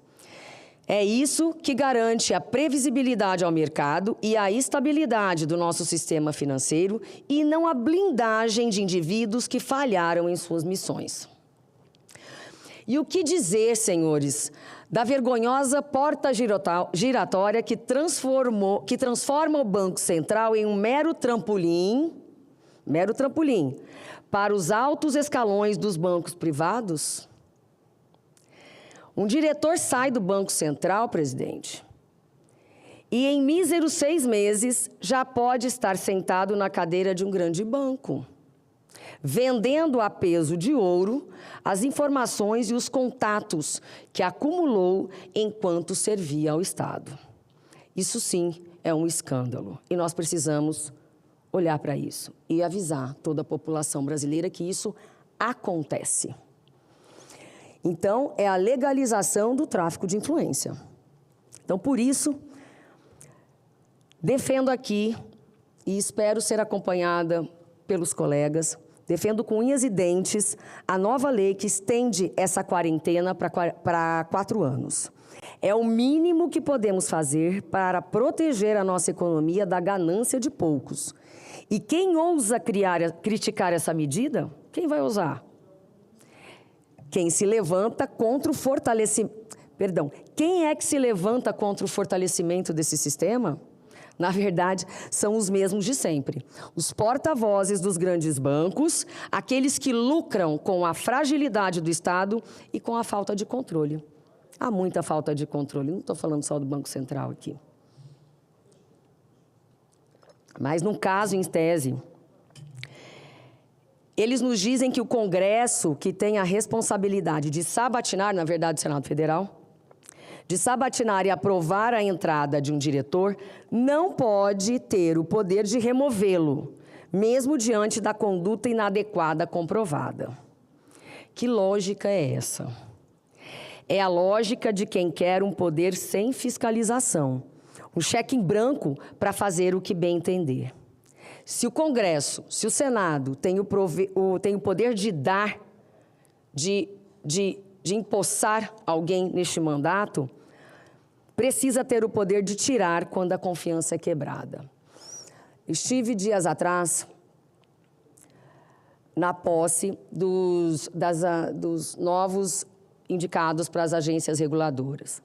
É isso que garante a previsibilidade ao mercado e a estabilidade do nosso sistema financeiro e não a blindagem de indivíduos que falharam em suas missões. E o que dizer, senhores, da vergonhosa porta giratória que transforma o Banco Central em um mero trampolim para os altos escalões dos bancos privados? Um diretor sai do Banco Central, presidente, e em míseros 6 meses já pode estar sentado na cadeira de um grande banco, vendendo a peso de ouro as informações e os contatos que acumulou enquanto servia ao Estado. Isso sim é um escândalo e nós precisamos olhar para isso e avisar toda a população brasileira que isso acontece. Então, é a legalização do tráfico de influência. Então, por isso, defendo aqui, e espero ser acompanhada pelos colegas, defendo com unhas e dentes a nova lei que estende essa quarentena para 4 anos. É o mínimo que podemos fazer para proteger a nossa economia da ganância de poucos. E quem ousa criticar essa medida, quem vai ousar? Quem se levanta contra o fortalecimento... Quem é que se levanta contra o fortalecimento desse sistema? Na verdade, são os mesmos de sempre. Os porta-vozes dos grandes bancos, aqueles que lucram com a fragilidade do Estado e com a falta de controle. Há muita falta de controle, não estou falando só do Banco Central aqui. Mas, no caso, em tese, eles nos dizem que o Congresso, que tem a responsabilidade de sabatinar, na verdade, o Senado Federal, de sabatinar e aprovar a entrada de um diretor, não pode ter o poder de removê-lo, mesmo diante da conduta inadequada comprovada. Que lógica é essa? É a lógica de quem quer um poder sem fiscalização, um cheque em branco para fazer o que bem entender. Se o Congresso, se o Senado tem o poder de dar, de empossar alguém neste mandato, precisa ter o poder de tirar quando a confiança é quebrada. Estive dias atrás na posse dos novos indicados para as agências reguladoras.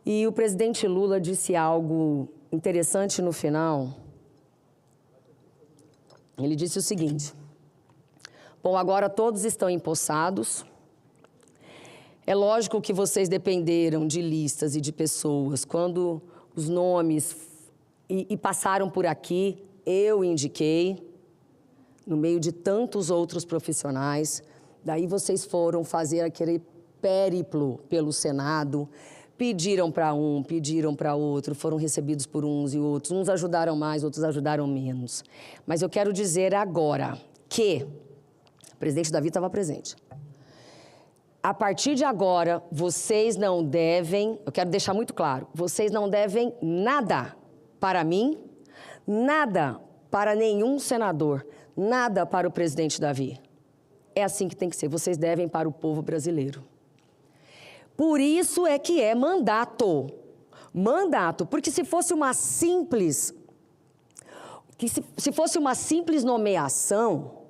E o presidente Lula disse algo interessante no final. Ele disse o seguinte: bom, agora todos estão empossados. É lógico que vocês dependeram de listas e de pessoas. Quando os nomes e passaram por aqui, eu indiquei, no meio de tantos outros profissionais, Daí vocês foram fazer aquele périplo pelo Senado, pediram para um, pediram para outro, foram recebidos por uns e outros. Uns ajudaram mais, outros ajudaram menos. Mas eu quero dizer agora que o presidente Davi estava presente. A partir de agora, vocês não devem, eu quero deixar muito claro, vocês não devem nada para mim, nada para nenhum senador, nada para o presidente Davi. É assim que tem que ser, vocês devem para o povo brasileiro. Por isso é que é mandato. Mandato, porque se fosse uma simples, se fosse uma simples nomeação,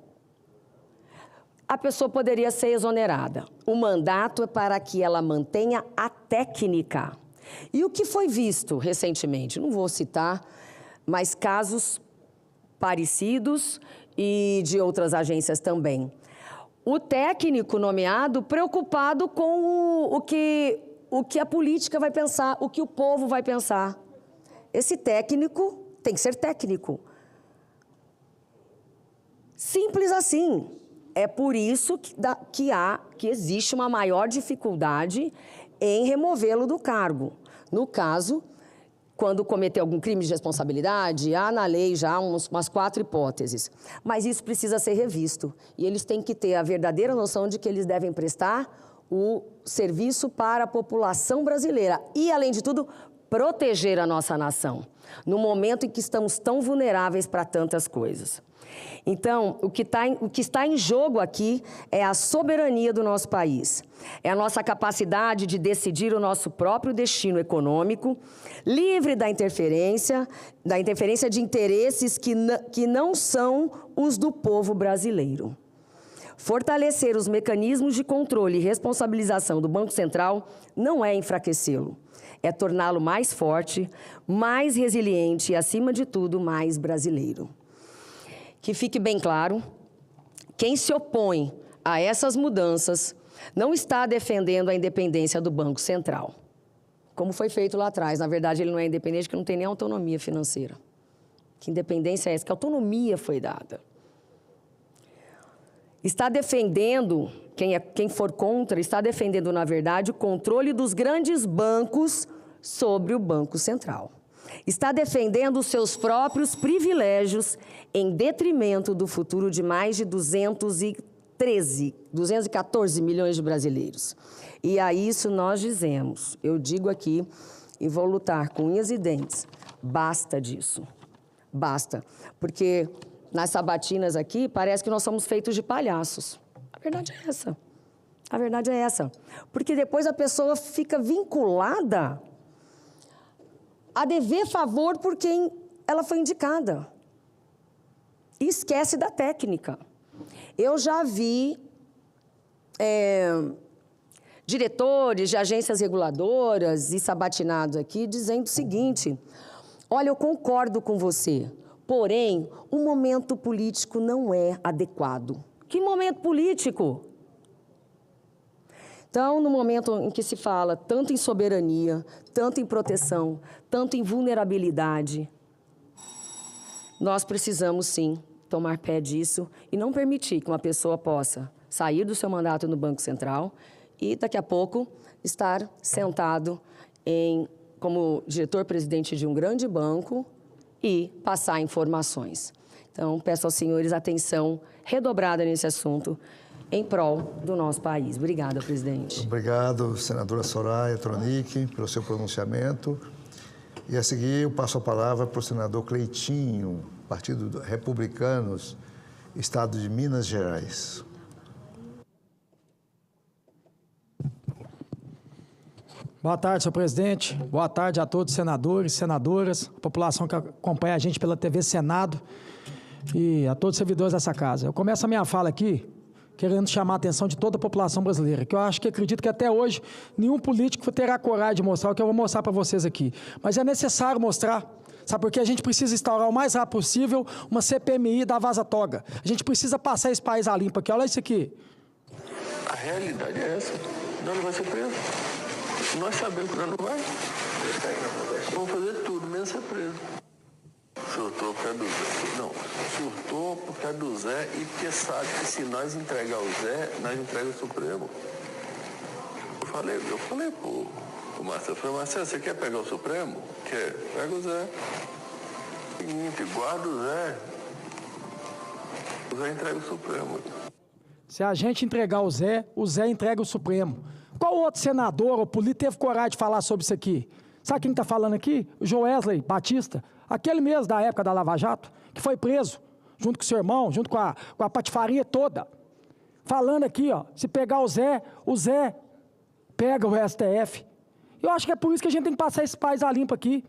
a pessoa poderia ser exonerada. O mandato é para que ela mantenha a técnica. E o que foi visto recentemente? Não vou citar, mas casos parecidos e de outras agências também. O técnico nomeado preocupado com o que a política vai pensar, o que o povo vai pensar. Esse técnico tem que ser técnico. Simples assim. É por isso que existe uma maior dificuldade em removê-lo do cargo. No caso, quando cometer algum crime de responsabilidade, há na lei já umas 4 hipóteses. Mas isso precisa ser revisto. E eles têm que ter a verdadeira noção de que eles devem prestar o serviço para a população brasileira. E, além de tudo, proteger a nossa nação, no momento em que estamos tão vulneráveis para tantas coisas. Então, o que está em jogo aqui é a soberania do nosso país. É a nossa capacidade de decidir o nosso próprio destino econômico, livre da interferência de interesses que não são os do povo brasileiro. Fortalecer os mecanismos de controle e responsabilização do Banco Central não é enfraquecê-lo, é torná-lo mais forte, mais resiliente e, acima de tudo, mais brasileiro. Que fique bem claro, quem se opõe a essas mudanças não está defendendo a independência do Banco Central, como foi feito lá atrás. Na verdade, ele não é independente porque não tem nem autonomia financeira. Que independência é essa? Que autonomia foi dada? Está defendendo, quem for contra, está defendendo, na verdade, o controle dos grandes bancos sobre o Banco Central. Está defendendo os seus próprios privilégios em detrimento do futuro de mais de 214 milhões de brasileiros. E a isso nós dizemos, eu digo aqui e vou lutar com unhas e dentes, basta disso, basta. Porque nas sabatinas aqui parece que nós somos feitos de palhaços. A verdade é essa, a verdade é essa. Porque depois a pessoa fica vinculada a dever favor por quem ela foi indicada. E esquece da técnica. Eu já vi diretores de agências reguladoras e sabatinados aqui dizendo o seguinte: olha, eu concordo com você, porém, o momento político não é adequado. Que momento político? Então, no momento em que se fala tanto em soberania, tanto em proteção, tanto em vulnerabilidade, nós precisamos, sim, tomar pé disso e não permitir que uma pessoa possa sair do seu mandato no Banco Central e, daqui a pouco, estar sentado como diretor-presidente de um grande banco e passar informações. Então, peço aos senhores atenção redobrada nesse assunto, em prol do nosso país. Obrigada, presidente. Obrigado, senadora Soraya Tronic, pelo seu pronunciamento. E a seguir, eu passo a palavra para o senador Cleitinho, Partido Republicanos, Estado de Minas Gerais. Boa tarde, senhor presidente. Boa tarde a todos os senadores, senadoras, a população que acompanha a gente pela TV Senado e a todos os servidores dessa casa. Eu começo a minha fala aqui querendo chamar a atenção de toda a população brasileira, que eu acredito que até hoje nenhum político terá coragem de mostrar o que eu vou mostrar para vocês aqui. Mas é necessário mostrar, sabe, porque a gente precisa instaurar o mais rápido possível uma CPMI da Vaza Toga. A gente precisa passar esse país a limpo aqui. Olha isso aqui. A realidade é essa. O Dano vai ser preso. Nós sabemos que o Dano vai. Vamos fazer tudo, menos ser preso. surtou por causa do Zé. Não, surtou por causa do Zé e porque sabe que se nós entregar o Zé, nós entregamos o Supremo. Eu falei pro Marcelo, Marcelo, você quer pegar o Supremo? Quer? Pega o Zé. Seguinte, guarda o Zé entrega o Supremo. Se a gente entregar o Zé entrega o Supremo. Qual outro senador ou político teve coragem de falar sobre isso aqui? Sabe quem está falando aqui? O Joesley Batista, aquele mesmo da época da Lava Jato, que foi preso, junto com o seu irmão, junto com a patifaria toda. Falando aqui, ó, se pegar o Zé pega o STF. Eu acho que é por isso que a gente tem que passar esse país a limpo aqui.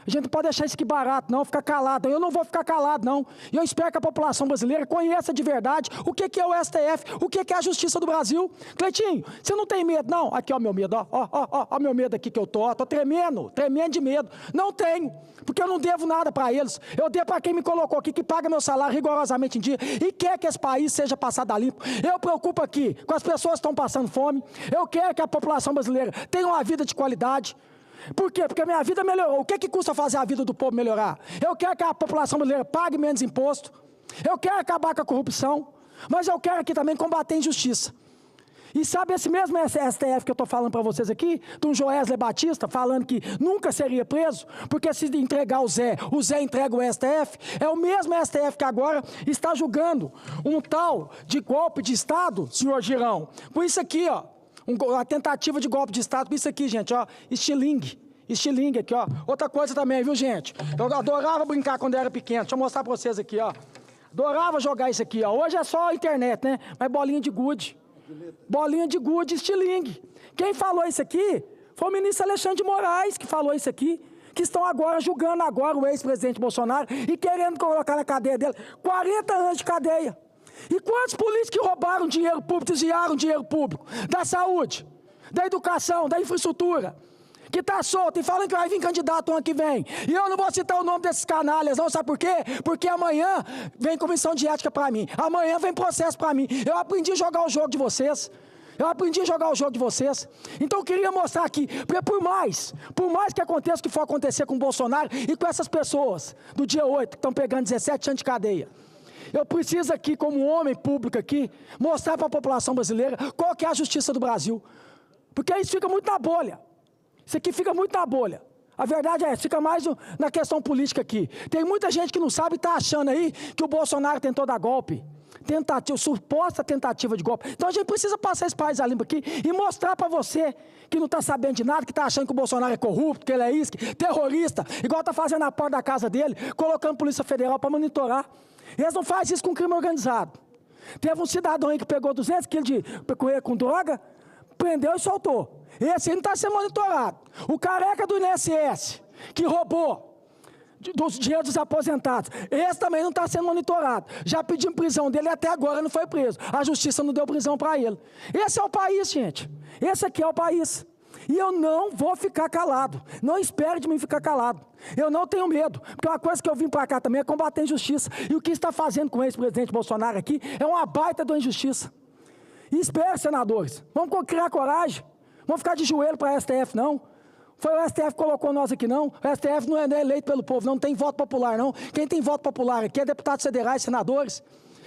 A gente não pode deixar isso aqui barato, não, ficar calado. Eu não vou ficar calado, não. E eu espero que a população brasileira conheça de verdade o que é o STF, o que é a justiça do Brasil. Cleitinho, você não tem medo, não? Aqui, ó, meu medo, ó, meu medo aqui que eu tô tremendo de medo. Não tenho, porque eu não devo nada para eles. Eu devo para quem me colocou aqui, que paga meu salário rigorosamente em dia e quer que esse país seja passado a limpo. Eu preocupo aqui com as pessoas que estão passando fome. Eu quero que a população brasileira tenha uma vida de qualidade. Por quê? Porque a minha vida melhorou. O que custa fazer a vida do povo melhorar? Eu quero que a população brasileira pague menos imposto. Eu quero acabar com a corrupção. Mas eu quero aqui também combater a injustiça. E sabe esse mesmo STF que eu estou falando para vocês aqui, de um Joesley Batista, falando que nunca seria preso, porque se entregar o Zé entrega o STF, é o mesmo STF que agora está julgando um tal de golpe de Estado, senhor Girão, com isso aqui, ó. Uma tentativa de golpe de Estado, com isso aqui, gente, ó, estilingue aqui, ó. Outra coisa também, viu, gente? Eu adorava brincar quando eu era pequeno, deixa eu mostrar pra vocês aqui, ó. Adorava jogar isso aqui, ó. Hoje é só a internet, né? Mas bolinha de gude, estilingue. Quem falou isso aqui foi o ministro Alexandre de Moraes que falou isso aqui, que estão agora julgando agora o ex-presidente Bolsonaro e querendo colocar na cadeia dele 40 anos de cadeia. E quantos políticos que roubaram dinheiro público, desviaram dinheiro público da saúde, da educação, da infraestrutura, que está solto e falando que vai vir candidato ano que vem. E eu não vou citar o nome desses canalhas, não, sabe por quê? Porque amanhã vem comissão de ética para mim, amanhã vem processo para mim. Eu aprendi a jogar o jogo de vocês. Então eu queria mostrar aqui, porque por mais que aconteça o que for acontecer com o Bolsonaro e com essas pessoas do dia 8, que estão pegando 17 anos de cadeia, eu preciso aqui, como homem público aqui, mostrar para a população brasileira qual que é a justiça do Brasil. Porque isso fica muito na bolha. Isso aqui fica muito na bolha. A verdade é essa, fica mais na questão política aqui. Tem muita gente que não sabe e está achando aí que o Bolsonaro tentou dar golpe. Suposta tentativa de golpe. Então a gente precisa passar esse país a limpo aqui e mostrar para você que não está sabendo de nada, que está achando que o Bolsonaro é corrupto, que ele é isso, terrorista, igual está fazendo na porta da casa dele, colocando Polícia Federal para monitorar. Eles não fazem isso com crime organizado. Teve um cidadão aí que pegou 200 quilos de com droga, prendeu e soltou. Esse aí não está sendo monitorado. O careca do INSS, que roubou dos dinheiros dos aposentados, esse também não está sendo monitorado. Já pedimos prisão dele e até agora não foi preso. A justiça não deu prisão para ele. Esse é o país, gente. Esse aqui é o país. E eu não vou ficar calado. Não espere de mim ficar calado. Eu não tenho medo. Porque uma coisa que eu vim para cá também é combater a injustiça. E o que está fazendo com o ex-presidente Bolsonaro aqui é uma baita da injustiça. E espere, senadores. Vamos criar coragem. Vamos ficar de joelho para a STF, não. Foi o STF que colocou nós aqui, não. O STF não é eleito pelo povo, não tem voto popular, não. Quem tem voto popular aqui é deputados federais, senadores.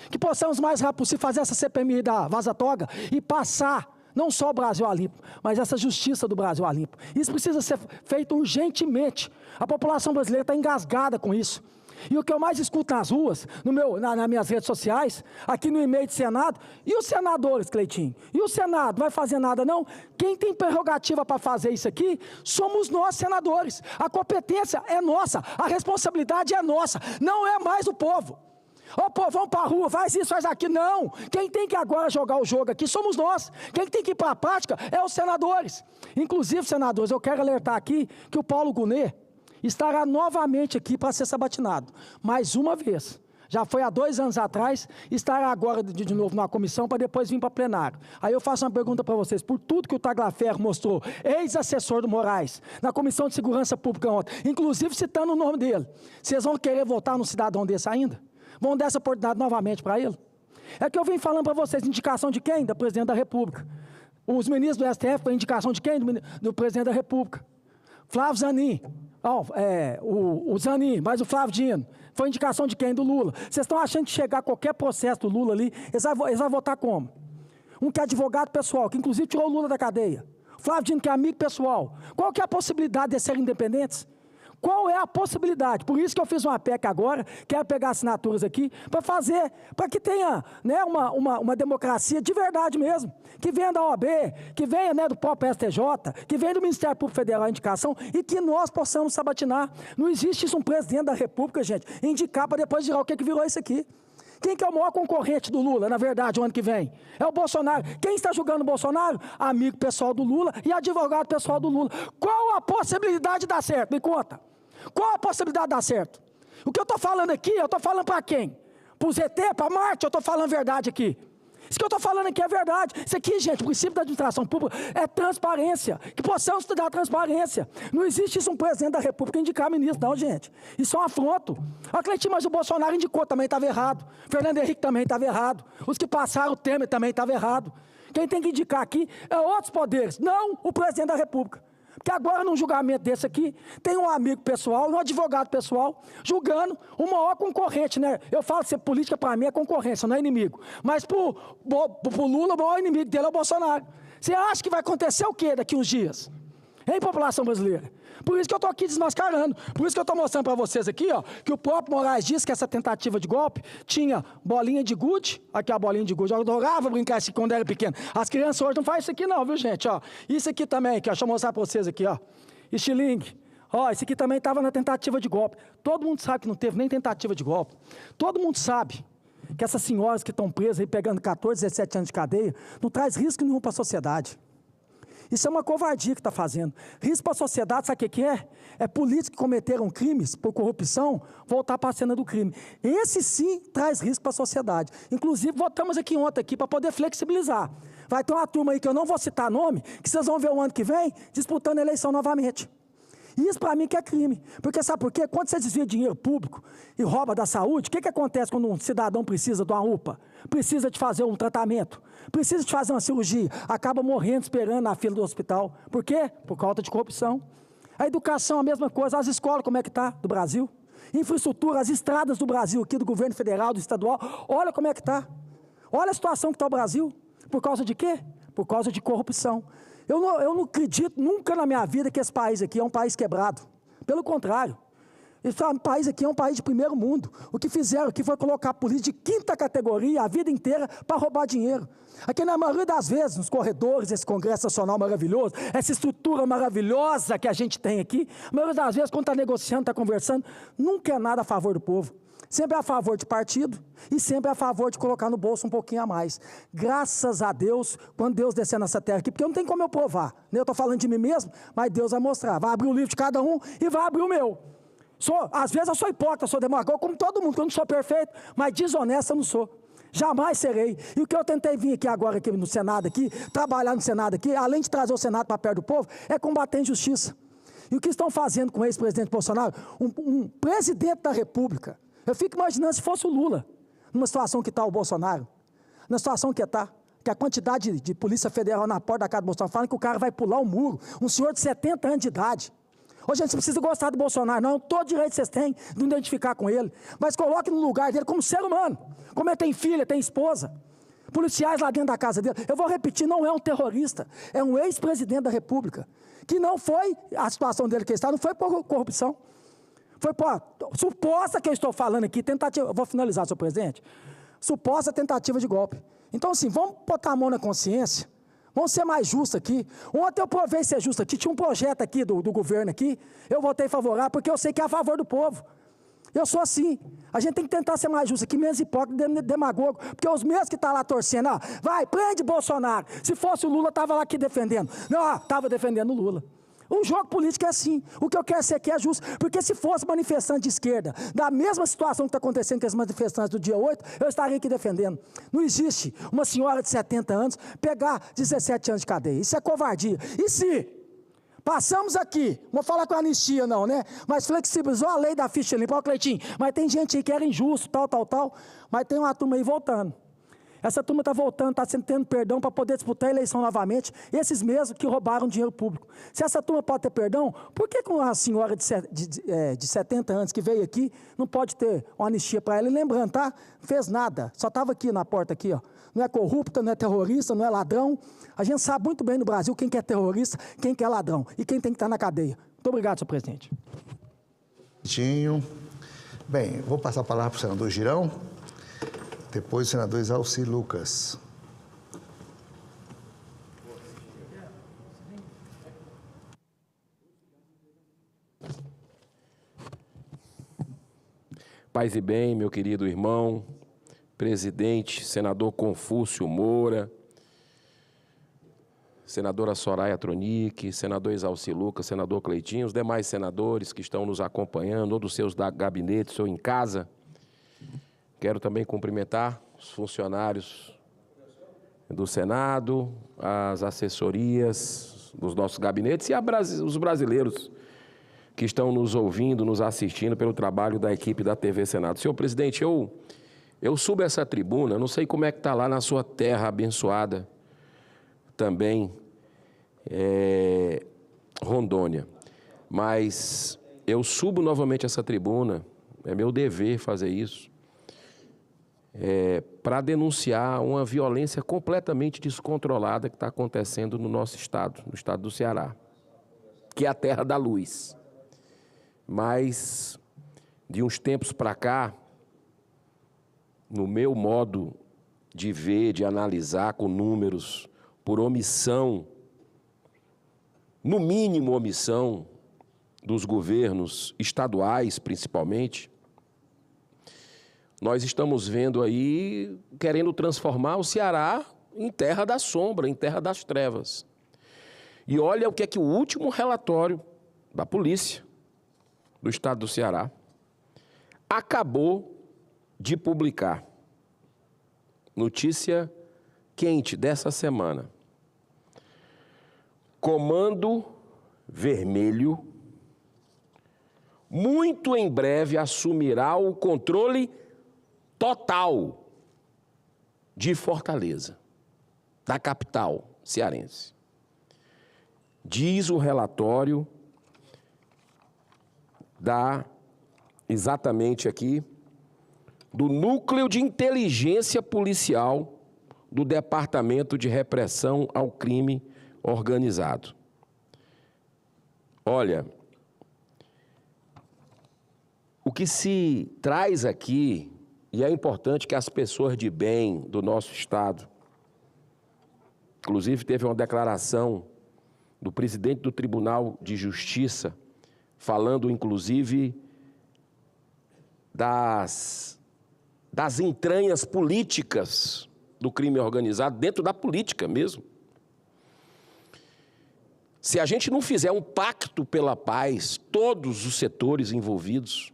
Que possamos o mais rápido possível fazer essa CPMI da Vaza Toga e passar não só o Brasil a limpo, mas essa justiça do Brasil a limpo. Isso precisa ser feito urgentemente. A população brasileira está engasgada com isso. E o que eu mais escuto nas ruas, nas minhas redes sociais, aqui no e-mail do Senado, e os senadores, Cleitinho? E o Senado vai fazer nada, não? Quem tem prerrogativa para fazer isso aqui somos nós, senadores. A competência é nossa, a responsabilidade é nossa, não é mais do povo. Ô, povo, vamos para a rua, faz isso, faz aquilo. Não, quem tem que agora jogar o jogo aqui somos nós. Quem tem que ir para a prática é os senadores. Inclusive, senadores, eu quero alertar aqui que o Paulo Gonet estará novamente aqui para ser sabatinado. Mais uma vez. Já foi há 2 anos atrás, estará agora de novo na comissão para depois vir para plenário. Aí eu faço uma pergunta para vocês. Por tudo que o Tagliaferro mostrou, ex-assessor do Moraes, na Comissão de Segurança Pública ontem, inclusive citando o nome dele, vocês vão querer votar num cidadão desse ainda? Vão dar essa oportunidade novamente para ele? É que eu vim falando para vocês, indicação de quem? Da Presidente da República. Os ministros do STF, foi indicação de quem? Do Presidente da República. Flávio Zanin. O Zanin, mais o Flávio Dino. Foi indicação de quem? Do Lula. Vocês estão achando que chegar qualquer processo do Lula ali, eles vão votar como? Um que é advogado pessoal, que inclusive tirou o Lula da cadeia. Flávio Dino, que é amigo pessoal. Qual que é a possibilidade de serem independentes? Qual é a possibilidade? Por isso que eu fiz uma PEC agora, quero pegar assinaturas aqui, para que tenha, né, uma democracia de verdade mesmo, que venha da OAB, que venha, né, do próprio STJ, que venha do Ministério Público Federal a indicação e que nós possamos sabatinar. Não existe isso um presidente da República, gente, indicar para depois tirar o que virou isso aqui. Quem que é o maior concorrente do Lula, na verdade, o ano que vem? É o Bolsonaro. Quem está julgando o Bolsonaro? Amigo pessoal do Lula e advogado pessoal do Lula. Qual a possibilidade de dar certo? Me conta. Qual a possibilidade de dar certo? O que eu estou falando aqui, eu estou falando para quem? Para o ZT, para Marte, eu estou falando verdade aqui. Isso que eu estou falando aqui é verdade. Isso aqui, gente, o princípio da administração pública é transparência. Que possamos estudar a transparência. Não existe isso um presidente da República indicar ministro, não, gente. Isso é um afronto. A Cleitinho, mas o Bolsonaro indicou, também estava errado. Fernando Henrique também estava errado. Os que passaram, o Temer também estava errado. Quem tem que indicar aqui é outros poderes, não o presidente da República. Porque agora, num julgamento desse aqui, tem um amigo pessoal, um advogado pessoal, julgando o maior concorrente, né? Eu falo que política, para mim, é concorrência, não é inimigo. Mas para o Lula, o maior inimigo dele é o Bolsonaro. Você acha que vai acontecer o quê daqui uns dias? Hein, população brasileira? Por isso que eu estou aqui desmascarando. Por isso que eu estou mostrando para vocês aqui, ó, que o próprio Moraes disse que essa tentativa de golpe tinha bolinha de gude. Aqui a bolinha de gude. Eu adorava brincar isso quando era pequeno. As crianças hoje não fazem isso aqui não, viu, gente? Ó, isso aqui também, aqui, ó, deixa eu mostrar para vocês aqui, ó. Estilingue. Ó, esse aqui também estava na tentativa de golpe. Todo mundo sabe que não teve nem tentativa de golpe. Todo mundo sabe que essas senhoras que estão presas aí pegando 14, 17 anos de cadeia não traz risco nenhum para a sociedade. Isso é uma covardia que está fazendo. Risco para a sociedade, sabe o que é? É políticos que cometeram crimes por corrupção voltar para a cena do crime. Esse sim traz risco para a sociedade. Inclusive, votamos aqui ontem para poder flexibilizar. Vai ter uma turma aí que eu não vou citar nome, que vocês vão ver o ano que vem disputando a eleição novamente. Isso para mim que é crime. Porque sabe por quê? Quando você desvia dinheiro público e rouba da saúde, o que acontece quando um cidadão precisa de uma UPA? Precisa de fazer um tratamento, precisa de fazer uma cirurgia, acaba morrendo esperando na fila do hospital. Por quê? Por causa de corrupção. A educação, a mesma coisa. As escolas, como é que está do Brasil? Infraestrutura, as estradas do Brasil aqui, do governo federal, do estadual, olha como é que está. Olha a situação que está o Brasil. Por causa de quê? Por causa de corrupção. Eu não acredito nunca na minha vida que esse país aqui é um país quebrado. Pelo contrário. Esse país aqui é um país de primeiro mundo. O que fizeram aqui foi colocar a polícia de quinta categoria a vida inteira para roubar dinheiro. Aqui, na maioria das vezes, nos corredores, esse Congresso Nacional maravilhoso, essa estrutura maravilhosa que a gente tem aqui, a maioria das vezes, quando está negociando, está conversando, nunca é nada a favor do povo. Sempre é a favor de partido e sempre é a favor de colocar no bolso um pouquinho a mais. Graças a Deus, quando Deus descer nessa terra aqui, porque não tem como eu provar, né? Eu estou falando de mim mesmo, mas Deus vai mostrar. Vai abrir o livro de cada um e vai abrir o meu. Às vezes eu sou hipócrita, sou demagogo, como todo mundo, que eu não sou perfeito, mas desonesto eu não sou. Jamais serei. E o que eu tentei vir aqui agora, aqui no Senado, aqui, trabalhar no Senado aqui, além de trazer o Senado para perto do povo, é combater a injustiça. E o que estão fazendo com o ex-presidente Bolsonaro? Um presidente da República. Eu fico imaginando se fosse o Lula, numa situação que está o Bolsonaro, na situação que está, que a quantidade de polícia federal na porta da casa do Bolsonaro, falam que o cara vai pular o muro, um senhor de 70 anos de idade. Ô, gente, você precisa gostar do Bolsonaro, não, todo direito vocês têm de identificar com ele, mas coloque no lugar dele como ser humano, como ele tem filha, tem esposa, policiais lá dentro da casa dele. Eu vou repetir, não é um terrorista, é um ex-presidente da República, que não foi, a situação dele que está, não foi por corrupção. Foi por suposta que eu estou falando aqui, tentativa, eu vou finalizar, senhor presidente, suposta tentativa de golpe. Então, assim, vamos botar a mão na consciência, vamos ser mais justos aqui. Ontem eu provei ser justo aqui, tinha um projeto aqui do governo aqui, eu votei favorável, porque eu sei que é a favor do povo. Eu sou assim, a gente tem que tentar ser mais justo aqui, menos hipócrita, demagogo, porque os mesmos que estão lá torcendo, ó, vai, prende Bolsonaro, se fosse o Lula, estava lá aqui defendendo. Não, estava defendendo o Lula. O jogo político é assim. O que eu quero ser aqui é justo. Porque se fosse manifestante de esquerda, da mesma situação que está acontecendo com as manifestantes do dia 8, eu estaria aqui defendendo. Não existe uma senhora de 70 anos pegar 17 anos de cadeia. Isso é covardia. E se passamos aqui, não vou falar com a anistia não, né? Mas flexibilizou a lei da ficha limpa, ó, Cleitinho, mas tem gente aí que era injusto, tal, mas tem uma turma aí voltando. Essa turma está voltando, está tendo perdão para poder disputar a eleição novamente, esses mesmos que roubaram dinheiro público. Se essa turma pode ter perdão, por que uma senhora de 70 anos que veio aqui não pode ter uma anistia para ela? E lembrando, tá? Não fez nada, só estava aqui na porta, aqui, ó. Não é corrupta, não é terrorista, não é ladrão. A gente sabe muito bem no Brasil quem que é terrorista, quem que é ladrão e quem tem que estar na cadeia. Muito obrigado, senhor presidente. Bem, vou passar a palavra para o senador Girão, depois o senador Exalci Lucas. Paz e bem, meu querido irmão, presidente, senador Confúcio Moura, senadora Soraya Tronic, senador Exalci Lucas, senador Cleitinho, os demais senadores que estão nos acompanhando, ou dos seus gabinetes ou em casa. Quero também cumprimentar os funcionários do Senado, as assessorias dos nossos gabinetes e os brasileiros que estão nos ouvindo, nos assistindo pelo trabalho da equipe da TV Senado. Senhor presidente, eu subo essa tribuna, não sei como é que está lá na sua terra abençoada, também Rondônia, mas eu subo novamente essa tribuna, é meu dever fazer isso, para denunciar uma violência completamente descontrolada que está acontecendo no nosso estado, no estado do Ceará, que é a terra da luz. Mas, de uns tempos para cá, no meu modo de ver, de analisar com números, por omissão, no mínimo omissão, dos governos estaduais, principalmente, nós estamos vendo aí, querendo transformar o Ceará em terra da sombra, em terra das trevas. E olha o que é que o último relatório da polícia do estado do Ceará acabou de publicar. Notícia quente dessa semana. Comando Vermelho muito em breve assumirá o controle total de Fortaleza, da capital cearense. Diz o relatório exatamente aqui, do Núcleo de Inteligência Policial do Departamento de Repressão ao Crime Organizado. Olha, o que se traz aqui, e é importante que as pessoas de bem do nosso estado, inclusive teve uma declaração do presidente do Tribunal de Justiça, falando inclusive das entranhas políticas do crime organizado, dentro da política mesmo. Se a gente não fizer um pacto pela paz, todos os setores envolvidos,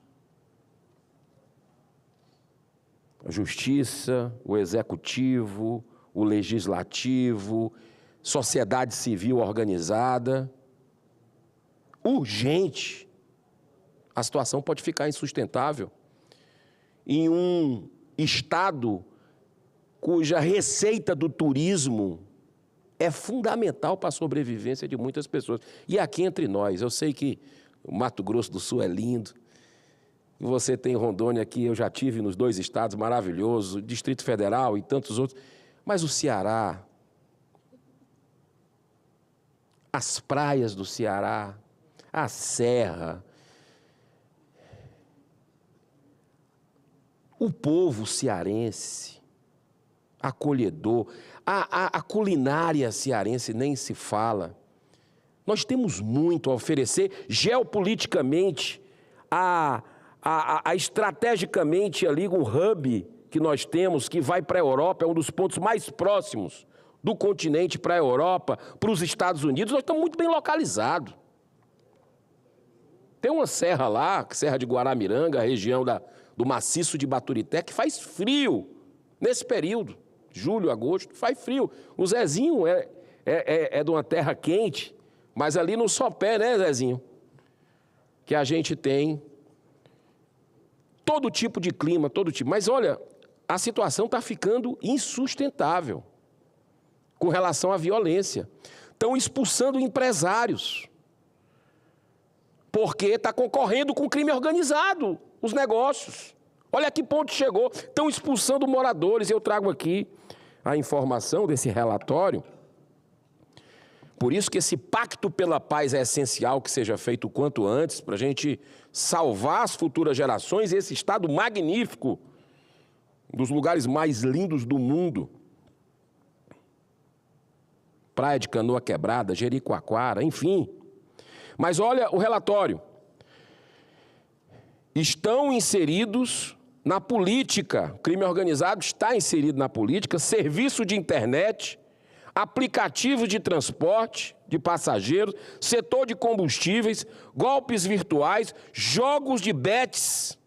a justiça, o executivo, o legislativo, sociedade civil organizada, urgente, a situação pode ficar insustentável em um estado cuja receita do turismo é fundamental para a sobrevivência de muitas pessoas. E aqui entre nós, eu sei que o Mato Grosso do Sul é lindo, você tem Rondônia aqui, eu já tive nos dois estados, maravilhoso, Distrito Federal e tantos outros, mas o Ceará, as praias do Ceará, a serra, o povo cearense, acolhedor, a culinária cearense nem se fala. Nós temos muito a oferecer geopoliticamente, estrategicamente ali, um hub que nós temos, que vai para a Europa, é um dos pontos mais próximos do continente para a Europa, para os Estados Unidos, nós estamos muito bem localizados. Tem uma serra lá, Serra de Guaramiranga, a região do maciço de Baturité, que faz frio nesse período, julho, agosto, faz frio. O Zezinho é de uma terra quente, mas ali no sopé, né, Zezinho? Que a gente tem todo tipo de clima, todo tipo. Mas olha, a situação está ficando insustentável com relação à violência. Estão expulsando empresários, porque está concorrendo com o crime organizado, os negócios. Olha a que ponto chegou. Estão expulsando moradores. Eu trago aqui a informação desse relatório. Por isso que esse pacto pela paz é essencial que seja feito o quanto antes, para a gente salvar as futuras gerações e esse estado magnífico, dos lugares mais lindos do mundo. Praia de Canoa Quebrada, Jericoacoara, enfim. Mas olha o relatório. Estão inseridos na política, o crime organizado está inserido na política, serviço de internet, aplicativo de transporte de passageiros, setor de combustíveis, golpes virtuais, jogos de bets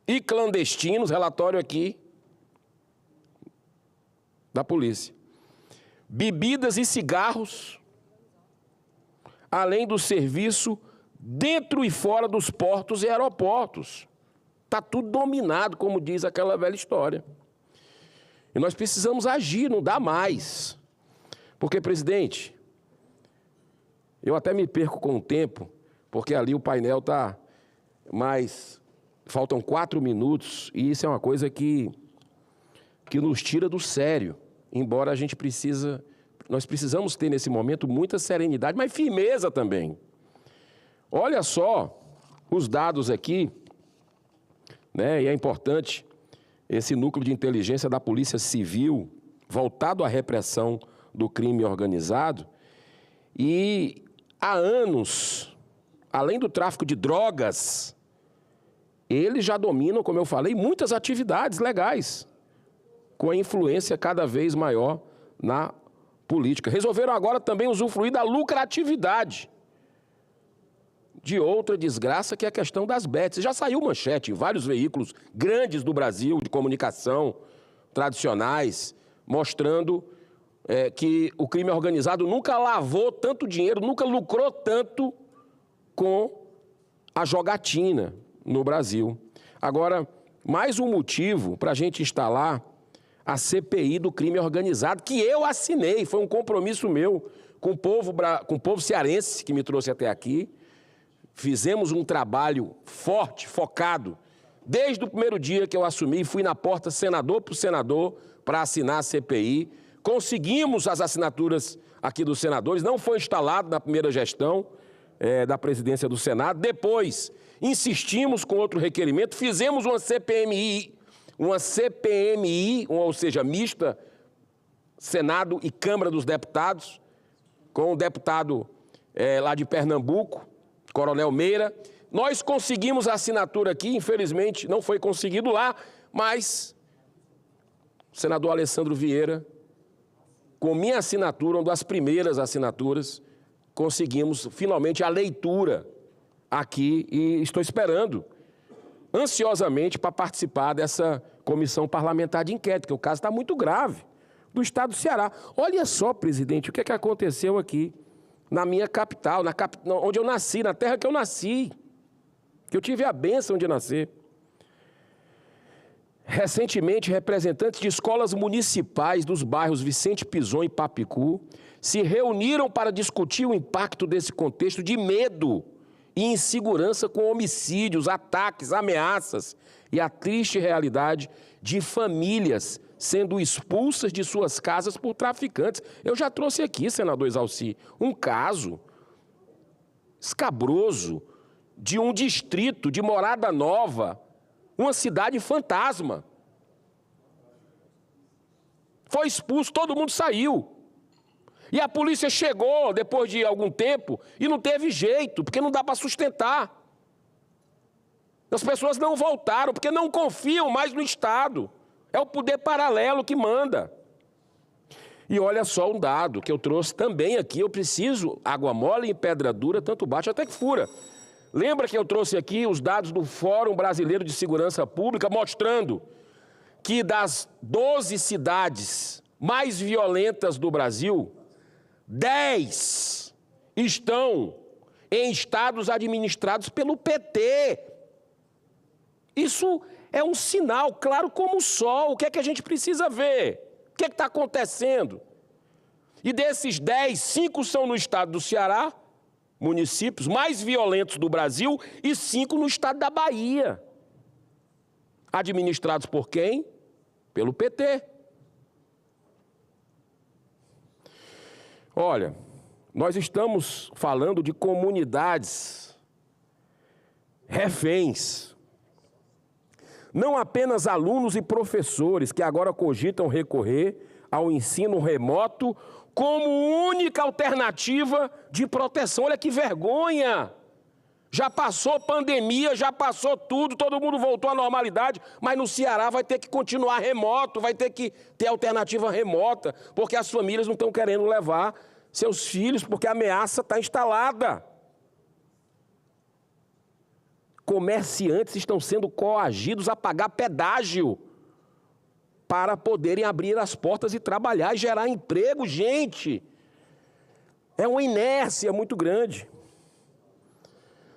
e clandestinos, relatório aqui da polícia. Bebidas e cigarros, além do serviço dentro e fora dos portos e aeroportos. Está tudo dominado, como diz aquela velha história. E nós precisamos agir, não dá mais. Porque, presidente, eu até me perco com o tempo, porque ali o painel está mais... Faltam 4 minutos, e isso é uma coisa que nos tira do sério. Embora a gente nós precisamos ter nesse momento muita serenidade, mas firmeza também. Olha só os dados aqui, né? E é importante esse núcleo de inteligência da Polícia Civil, voltado à repressão do crime organizado, e há anos, além do tráfico de drogas, eles já dominam, como eu falei, muitas atividades legais, com a influência cada vez maior na política. Resolveram agora também usufruir da lucratividade de outra desgraça, que é a questão das bets. Já saiu manchete em vários veículos grandes do Brasil, de comunicação, tradicionais, mostrando que o crime organizado nunca lavou tanto dinheiro, nunca lucrou tanto com a jogatina no Brasil. Agora, mais um motivo para a gente instalar a CPI do crime organizado, que eu assinei, foi um compromisso meu com o povo cearense que me trouxe até aqui. Fizemos um trabalho forte, focado, desde o primeiro dia que eu assumi, fui na porta senador por senador para assinar a CPI. Conseguimos as assinaturas aqui dos senadores, não foi instalado na primeira gestão da presidência do Senado. Depois, insistimos com outro requerimento, fizemos uma CPMI, ou seja, mista, Senado e Câmara dos Deputados, com o deputado lá de Pernambuco, Coronel Meira. Nós conseguimos a assinatura aqui, infelizmente não foi conseguido lá, mas o senador Alessandro Vieira, com minha assinatura, uma das primeiras assinaturas, conseguimos finalmente a leitura aqui e estou esperando ansiosamente para participar dessa comissão parlamentar de inquérito, que o caso está muito grave, do estado do Ceará. Olha só, presidente, o que aconteceu aqui na minha capital, onde eu nasci, na terra que eu nasci, que eu tive a bênção de nascer. Recentemente, representantes de escolas municipais dos bairros Vicente Pison e Papicu se reuniram para discutir o impacto desse contexto de medo e insegurança com homicídios, ataques, ameaças e a triste realidade de famílias sendo expulsas de suas casas por traficantes. Eu já trouxe aqui, senador Exalci, um caso escabroso de um distrito de Morada Nova, uma cidade fantasma. Foi expulso, todo mundo saiu. E a polícia chegou depois de algum tempo e não teve jeito, porque não dá para sustentar. As pessoas não voltaram, porque não confiam mais no Estado. É o poder paralelo que manda. E olha só um dado que eu trouxe também aqui. Eu preciso, água mole e pedra dura, tanto bate até que fura. Lembra que eu trouxe aqui os dados do Fórum Brasileiro de Segurança Pública, mostrando que das 12 cidades mais violentas do Brasil, 10 estão em estados administrados pelo PT. Isso É um sinal claro como o sol. O que é que a gente precisa ver? O que é que está acontecendo? E desses 10, 5 são no estado do Ceará, municípios mais violentos do Brasil, e 5 no estado da Bahia. Administrados por quem? Pelo PT. Olha, nós estamos falando de comunidades reféns. Não apenas alunos e professores que agora cogitam recorrer ao ensino remoto como única alternativa de proteção. Olha que vergonha! Já passou pandemia, já passou tudo, todo mundo voltou à normalidade, mas no Ceará vai ter que continuar remoto, vai ter que ter alternativa remota, porque as famílias não estão querendo levar seus filhos, porque a ameaça está instalada. Comerciantes estão sendo coagidos a pagar pedágio para poderem abrir as portas e trabalhar e gerar emprego, gente. É uma inércia muito grande.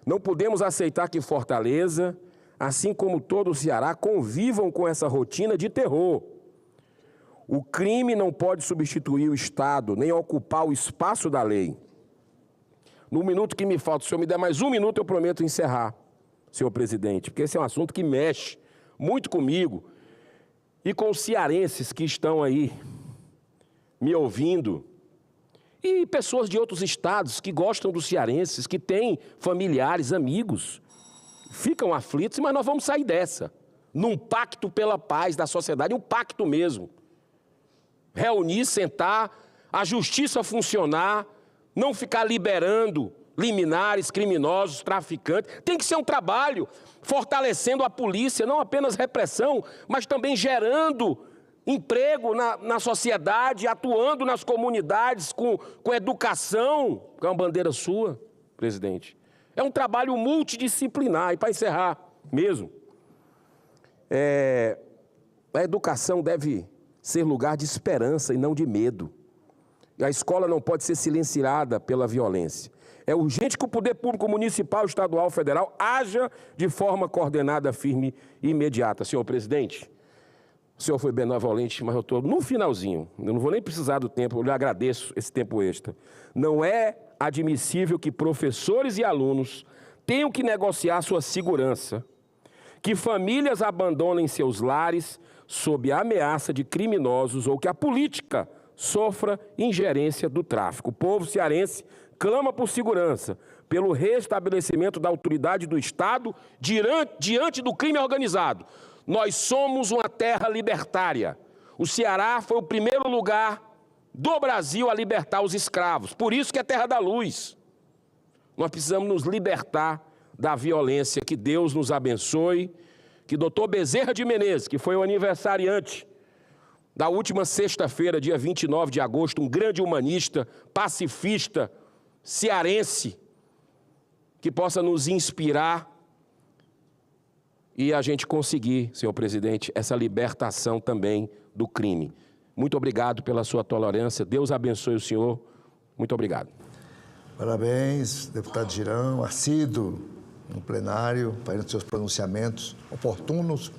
Não podemos aceitar que Fortaleza, assim como todo o Ceará, convivam com essa rotina de terror. O crime não pode substituir o Estado, nem ocupar o espaço da lei. No minuto que me falta, se o senhor me der mais 1 minuto, eu prometo encerrar, senhor presidente, porque esse é um assunto que mexe muito comigo e com os cearenses que estão aí me ouvindo. E pessoas de outros estados que gostam dos cearenses, que têm familiares, amigos, ficam aflitos, mas nós vamos sair dessa, num pacto pela paz da sociedade, um pacto mesmo. Reunir, sentar, a justiça funcionar, não ficar liberando liminares, criminosos, traficantes. Tem que ser um trabalho fortalecendo a polícia, não apenas repressão, mas também gerando emprego na sociedade, atuando nas comunidades com educação, que é uma bandeira sua, presidente. É um trabalho multidisciplinar. E para encerrar mesmo, a educação deve ser lugar de esperança e não de medo. E a escola não pode ser silenciada pela violência. É urgente que o poder público municipal, estadual, federal haja de forma coordenada, firme e imediata. Senhor presidente, o senhor foi benevolente, mas eu estou no finalzinho. Eu não vou nem precisar do tempo, eu lhe agradeço esse tempo extra. Não é admissível que professores e alunos tenham que negociar sua segurança, que famílias abandonem seus lares sob a ameaça de criminosos ou que a política sofra ingerência do tráfico. O povo cearense clama por segurança, pelo restabelecimento da autoridade do Estado diante do crime organizado. Nós somos uma terra libertária. O Ceará foi o primeiro lugar do Brasil a libertar os escravos. Por isso que é terra da luz. Nós precisamos nos libertar da violência. Que Deus nos abençoe. Que Dr. Bezerra de Menezes, que foi o aniversariante da última sexta-feira, dia 29 de agosto, um grande humanista, pacifista, cearense, que possa nos inspirar e a gente conseguir, senhor presidente, essa libertação também do crime. Muito obrigado pela sua tolerância. Deus abençoe o senhor. Muito obrigado. Parabéns, deputado Girão, assíduo no plenário, fazendo seus pronunciamentos oportunos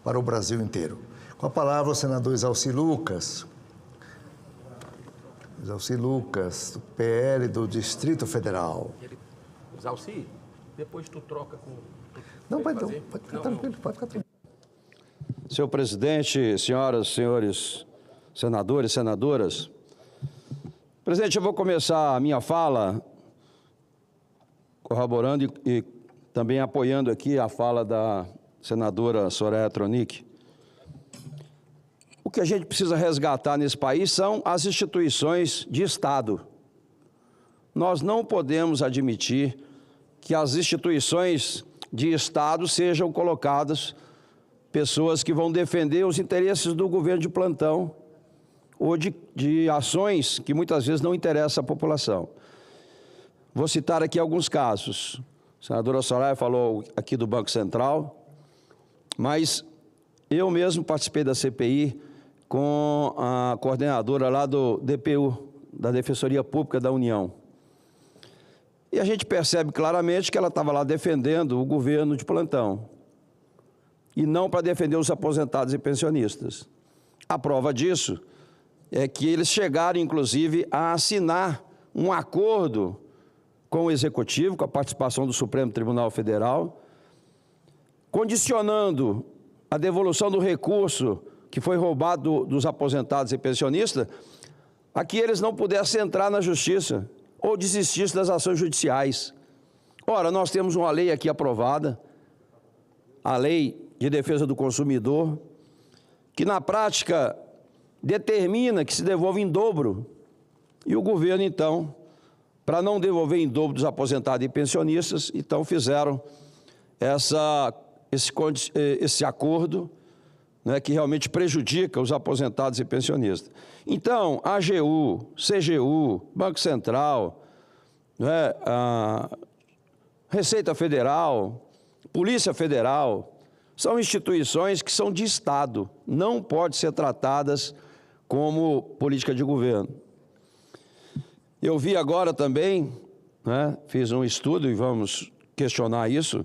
para o Brasil inteiro. Com a palavra o senador Exalci Lucas. Exalci Lucas, do PL do Distrito Federal. Exalci, depois tu troca com... Não, pode ficar tranquilo, pode ficar tranquilo. Senhor presidente, senhoras e senhores senadores e senadoras, presidente, eu vou começar a minha fala corroborando e também apoiando aqui a fala da senadora Soraya Tronic. O que a gente precisa resgatar nesse país são as instituições de Estado. Nós não podemos admitir que as instituições de Estado sejam colocadas pessoas que vão defender os interesses do governo de plantão ou de ações que muitas vezes não interessam a população. Vou citar aqui alguns casos. A senadora Soraya falou aqui do Banco Central, mas eu mesmo participei da CPI com a coordenadora lá do DPU, da Defensoria Pública da União. E a gente percebe claramente que ela estava lá defendendo o governo de plantão. e não para defender os aposentados e pensionistas. A prova disso é que eles chegaram, inclusive, a assinar um acordo com o Executivo, com a participação do Supremo Tribunal Federal, condicionando a devolução do recurso que foi roubado dos aposentados e pensionistas a que eles não pudessem entrar na Justiça ou desistissem das ações judiciais. Ora, nós temos uma lei aqui aprovada, a Lei de Defesa do Consumidor, que na prática determina que se devolva em dobro. E o governo, então, para não devolver em dobro dos aposentados e pensionistas, então fizeram esse acordo, né, que realmente prejudica os aposentados e pensionistas. Então, AGU, CGU, Banco Central, né, a Receita Federal, Polícia Federal, são instituições que são de Estado, não podem ser tratadas como política de governo. Eu vi agora também, né, fiz um estudo e vamos questionar isso,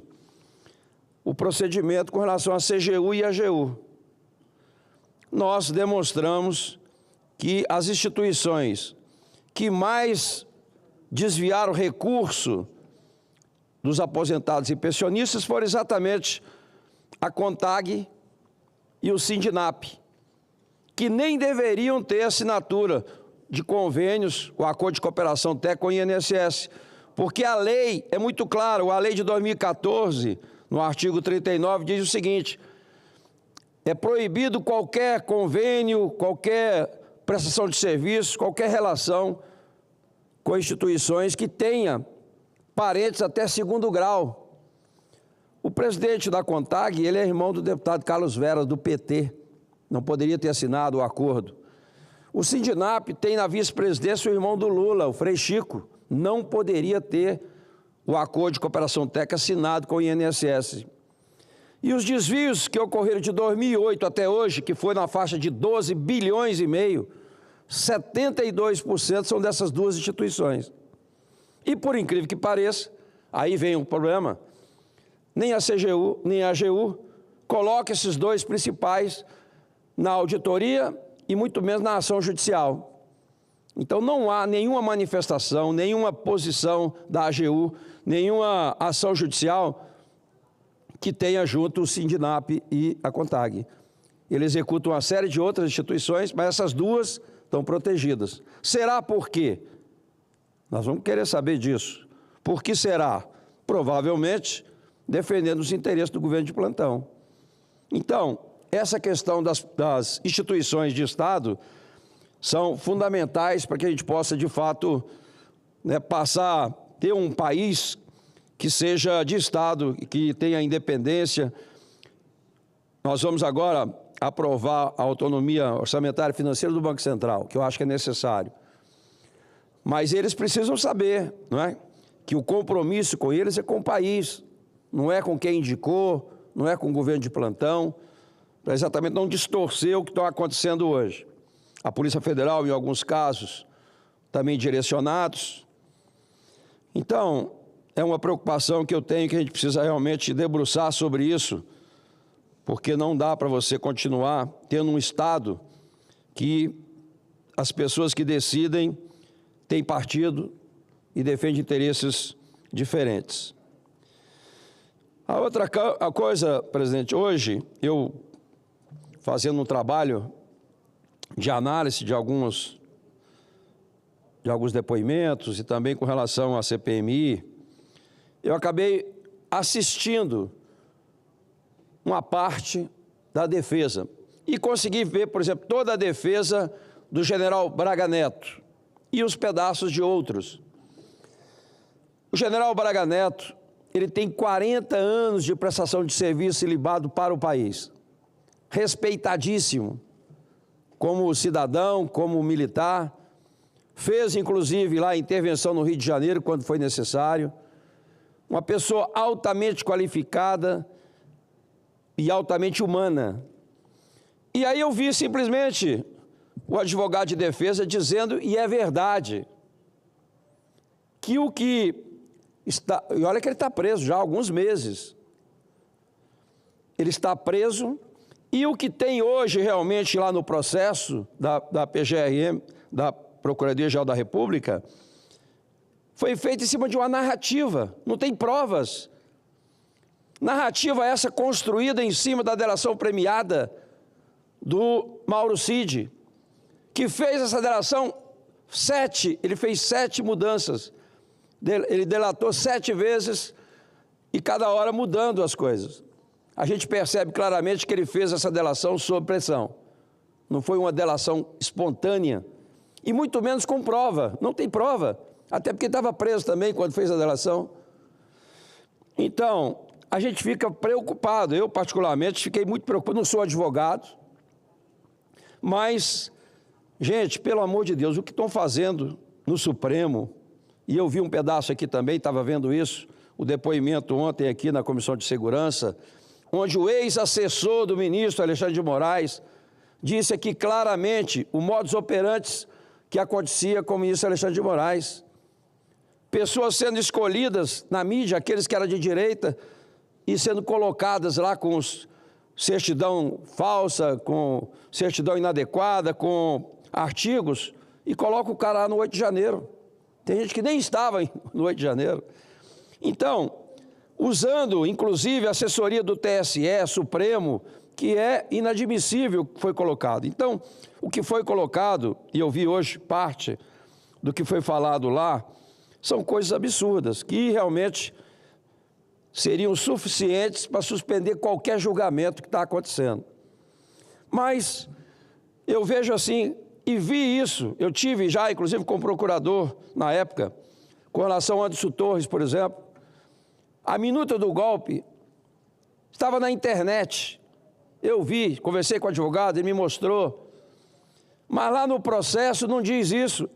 o procedimento com relação à CGU e à AGU. Nós demonstramos que as instituições que mais desviaram recurso dos aposentados e pensionistas foram exatamente a CONTAG e o Sindinap, que nem deveriam ter assinatura de convênios, o acordo de cooperação técnica com o INSS, porque a lei é muito clara, a lei de 2014, no artigo 39, diz o seguinte: é proibido qualquer convênio, qualquer prestação de serviço, qualquer relação com instituições que tenha parentes até segundo grau. O presidente da CONTAG, ele é irmão do deputado Carlos Veras, do PT, não poderia ter assinado o acordo. O Sindinap tem na vice-presidência o irmão do Lula, o Frei Chico, não poderia ter o acordo de cooperação técnica assinado com o INSS. E os desvios que ocorreram de 2008 até hoje, que foi na faixa de 12 bilhões e meio, 72% são dessas duas instituições. E por incrível que pareça, aí vem um problema, nem a CGU, nem a AGU coloca esses dois principais na auditoria e muito menos na ação judicial. Então não há nenhuma manifestação, nenhuma posição da AGU, nenhuma ação judicial que tenha junto o Sindinap e a CONTAG. Ele executa uma série de outras instituições, mas essas duas estão protegidas. Será por quê? Nós vamos querer saber disso. Por que será? Provavelmente defendendo os interesses do governo de plantão. Então, essa questão das instituições de Estado são fundamentais para que a gente possa, de fato, né, passar a ter um país que seja de Estado, que tenha independência. Nós vamos agora aprovar a autonomia orçamentária e financeira do Banco Central, que eu acho que é necessário. Mas eles precisam saber, não é, que o compromisso com eles é com o país, não é com quem indicou, não é com o governo de plantão, para exatamente não distorcer o que está acontecendo hoje. A Polícia Federal, em alguns casos, também direcionados. Então, é uma preocupação que eu tenho, que a gente precisa realmente debruçar sobre isso, porque não dá para você continuar tendo um Estado que as pessoas que decidem têm partido e defendem interesses diferentes. A outra coisa, presidente, hoje eu, fazendo um trabalho de análise de alguns depoimentos e também com relação à CPMI, eu acabei assistindo uma parte da defesa e consegui ver, por exemplo, toda a defesa do general Braga Neto e os pedaços de outros. O general Braga Neto, ele tem 40 anos de prestação de serviço ilibado para o país, respeitadíssimo como cidadão, como militar, fez inclusive lá a intervenção no Rio de Janeiro quando foi necessário, uma pessoa altamente qualificada e altamente humana. E aí eu vi simplesmente o advogado de defesa dizendo, e é verdade, que o que está... E olha que ele está preso já há alguns meses. ele está preso, e o que tem hoje realmente lá no processo da PGRM, da Procuradoria-Geral da República, foi feito em cima de uma narrativa, não tem provas. Narrativa essa construída em cima da delação premiada do Mauro Cid, que fez essa delação ele fez 7 mudanças. Ele delatou 7 vezes e cada hora mudando as coisas. A gente percebe claramente que ele fez essa delação sob pressão. Não foi uma delação espontânea e muito menos com prova. Não tem prova, até porque estava preso também quando fez a delação. Então, a gente fica preocupado. Eu, particularmente, fiquei muito preocupado. Não sou advogado, mas, gente, pelo amor de Deus, o que estão fazendo no Supremo, e eu vi um pedaço aqui também, estava vendo isso, o depoimento ontem aqui na Comissão de Segurança, onde o ex-assessor do ministro Alexandre de Moraes disse aqui claramente o modus operandi que acontecia com o ministro Alexandre de Moraes. Pessoas sendo escolhidas na mídia, aqueles que eram de direita, e sendo colocadas lá com certidão falsa, com certidão inadequada, com artigos, e coloca o cara lá no 8 de janeiro. Tem gente que nem estava no 8 de janeiro. Então, usando, inclusive, a assessoria do TSE, Supremo, que é inadmissível o que foi colocado. Então, o que foi colocado, e eu vi hoje parte do que foi falado lá, são coisas absurdas, que realmente seriam suficientes para suspender qualquer julgamento que está acontecendo. Mas eu vejo assim, e vi isso, eu tive já, inclusive, com o procurador, na época, com relação ao Anderson Torres, por exemplo, a minuta do golpe estava na internet. Eu vi, conversei com o advogado, ele me mostrou. Mas lá no processo não diz isso.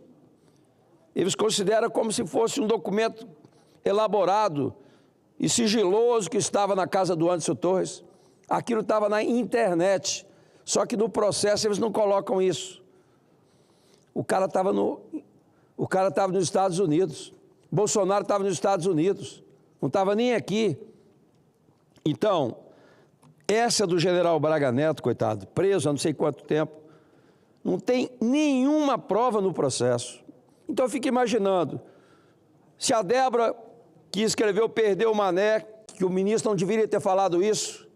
Eles consideram como se fosse um documento elaborado e sigiloso que estava na casa do Anderson Torres. Aquilo estava na internet. Só que no processo eles não colocam isso. O cara estava nos Estados Unidos. Bolsonaro estava nos Estados Unidos. Não estava nem aqui. Então, essa do general Braga Neto, coitado, preso há não sei quanto tempo, não tem nenhuma prova no processo. Então eu fico imaginando, se a Débora, que escreveu Perdeu o Mané, que o ministro não deveria ter falado isso,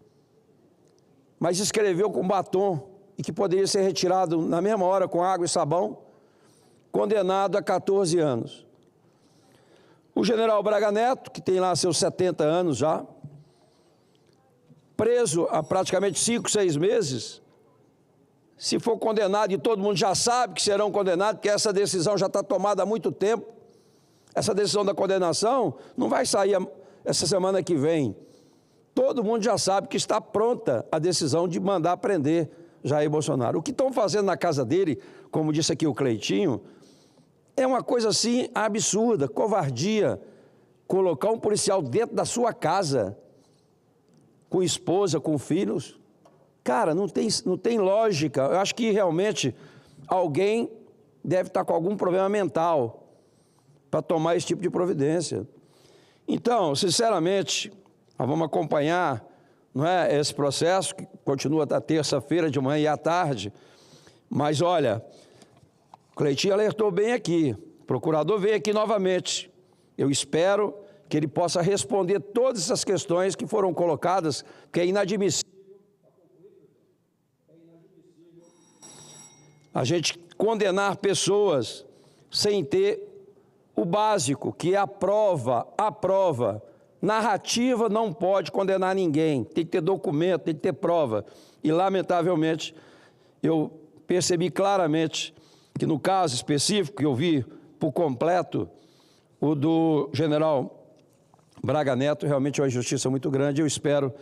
mas escreveu com batom e que poderia ser retirado na mesma hora com água e sabão, condenado a 14 anos. O general Braga Neto, que tem lá seus 70 anos já, preso há praticamente 5, 6 meses, se for condenado, e todo mundo já sabe que serão condenados, porque essa decisão já está tomada há muito tempo, essa decisão da condenação não vai sair essa semana que vem. Todo mundo já sabe que está pronta a decisão de mandar prender Jair Bolsonaro. O que estão fazendo na casa dele, como disse aqui o Cleitinho, é uma coisa assim absurda, covardia, colocar um policial dentro da sua casa, com esposa, com filhos. Cara, não tem lógica. Eu acho que realmente alguém deve estar com algum problema mental para tomar esse tipo de providência. Então, sinceramente, nós vamos acompanhar, não é, esse processo, que continua até terça-feira de manhã e à tarde, mas olha, o Cleitinho alertou bem aqui, o procurador veio aqui novamente. Eu espero que ele possa responder todas essas questões que foram colocadas, que é inadmissível a gente condenar pessoas sem ter o básico, que é a prova. Narrativa não pode condenar ninguém, tem que ter documento, tem que ter prova. E, lamentavelmente, eu percebi claramente que no caso específico, que eu vi por completo, o do general Braga Neto, realmente é uma injustiça muito grande. Eu espero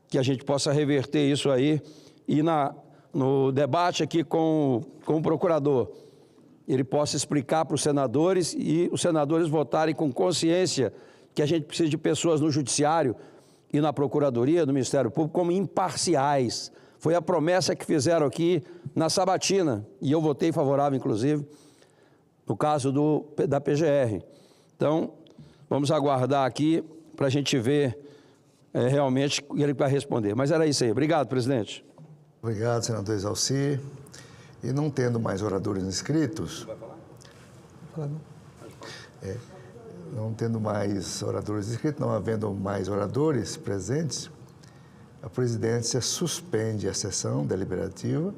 que a gente possa reverter isso aí e no debate aqui com o procurador, ele possa explicar para os senadores e os senadores votarem com consciência que a gente precisa de pessoas no judiciário e na procuradoria, no Ministério Público, como imparciais. Foi a promessa que fizeram aqui na sabatina, e eu votei favorável, inclusive, no caso da PGR. Então, vamos aguardar aqui para a gente ver realmente ele vai responder. Mas era isso aí. Obrigado, presidente. Obrigado, senador Exalci. E não tendo mais oradores inscritos... não tendo mais oradores inscritos, não havendo mais oradores presentes, a presidência suspende a sessão deliberativa,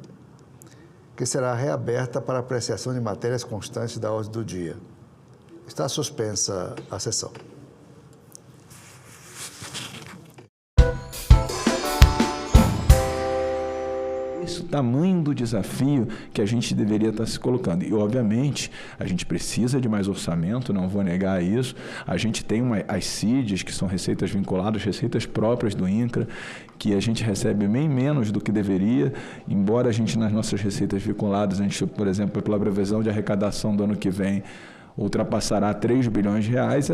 que será reaberta para apreciação de matérias constantes da ordem do dia. Está suspensa a sessão. O tamanho do desafio que a gente deveria estar se colocando. E, obviamente, a gente precisa de mais orçamento, não vou negar isso. A gente tem as CIDs, que são receitas vinculadas, receitas próprias do INCRA, que a gente recebe bem menos do que deveria, embora a gente, nas nossas receitas vinculadas, a gente, por exemplo, pela previsão de arrecadação do ano que vem, ultrapassará 3 bilhões de reais,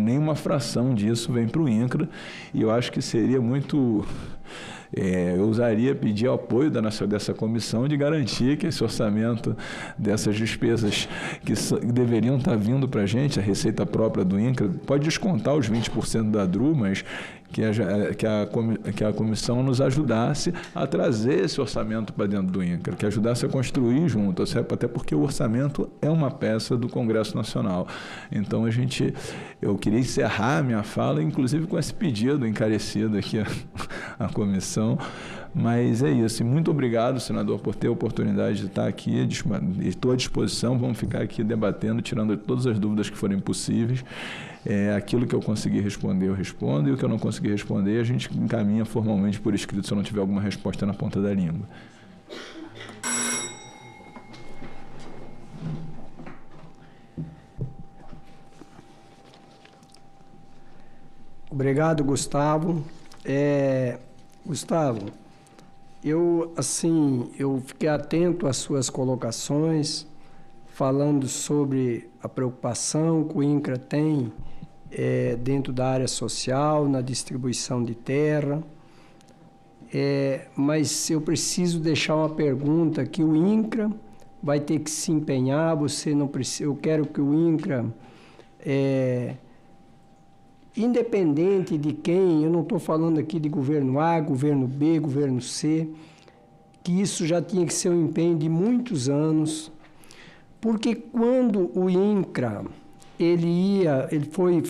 nem uma fração disso vem para o INCRA, e eu acho que seria muito... eu ousaria pedir o apoio dessa comissão de garantir que esse orçamento dessas despesas que deveriam estar vindo para a gente, a receita própria do INCRA, pode descontar os 20% da DRU, mas que a comissão nos ajudasse a trazer esse orçamento para dentro do INCRA, que ajudasse a construir junto, até porque o orçamento é uma peça do Congresso Nacional. Então, eu queria encerrar a minha fala, inclusive com esse pedido encarecido aqui à comissão, mas é isso. E muito obrigado, senador, por ter a oportunidade de estar aqui. Estou à disposição, vamos ficar aqui debatendo, tirando todas as dúvidas que forem possíveis. Aquilo que eu conseguir responder, eu respondo, e o que eu não conseguir responder, a gente encaminha formalmente por escrito, se eu não tiver alguma resposta na ponta da língua. Obrigado, Gustavo. Gustavo, eu fiquei atento às suas colocações, falando sobre a preocupação que o INCRA tem dentro da área social, na distribuição de terra. Mas eu preciso deixar uma pergunta que o INCRA vai ter que se empenhar. Eu quero que o INCRA, independente de quem, eu não estou falando aqui de governo A, governo B, governo C, que isso já tinha que ser um empenho de muitos anos, porque quando o INCRA ele foi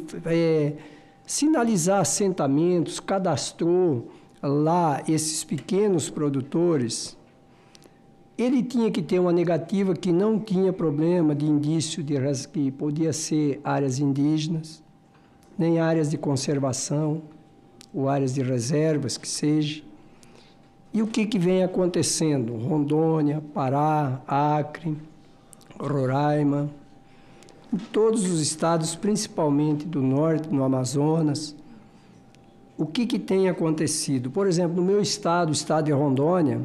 sinalizar assentamentos, cadastrou lá esses pequenos produtores, ele tinha que ter uma negativa que não tinha problema de indício que podia ser áreas indígenas, nem áreas de conservação, ou áreas de reservas, que seja. E o que vem acontecendo? Rondônia, Pará, Acre, Roraima, em todos os estados, principalmente do norte, no Amazonas, o que tem acontecido? Por exemplo, no meu estado, o estado de Rondônia,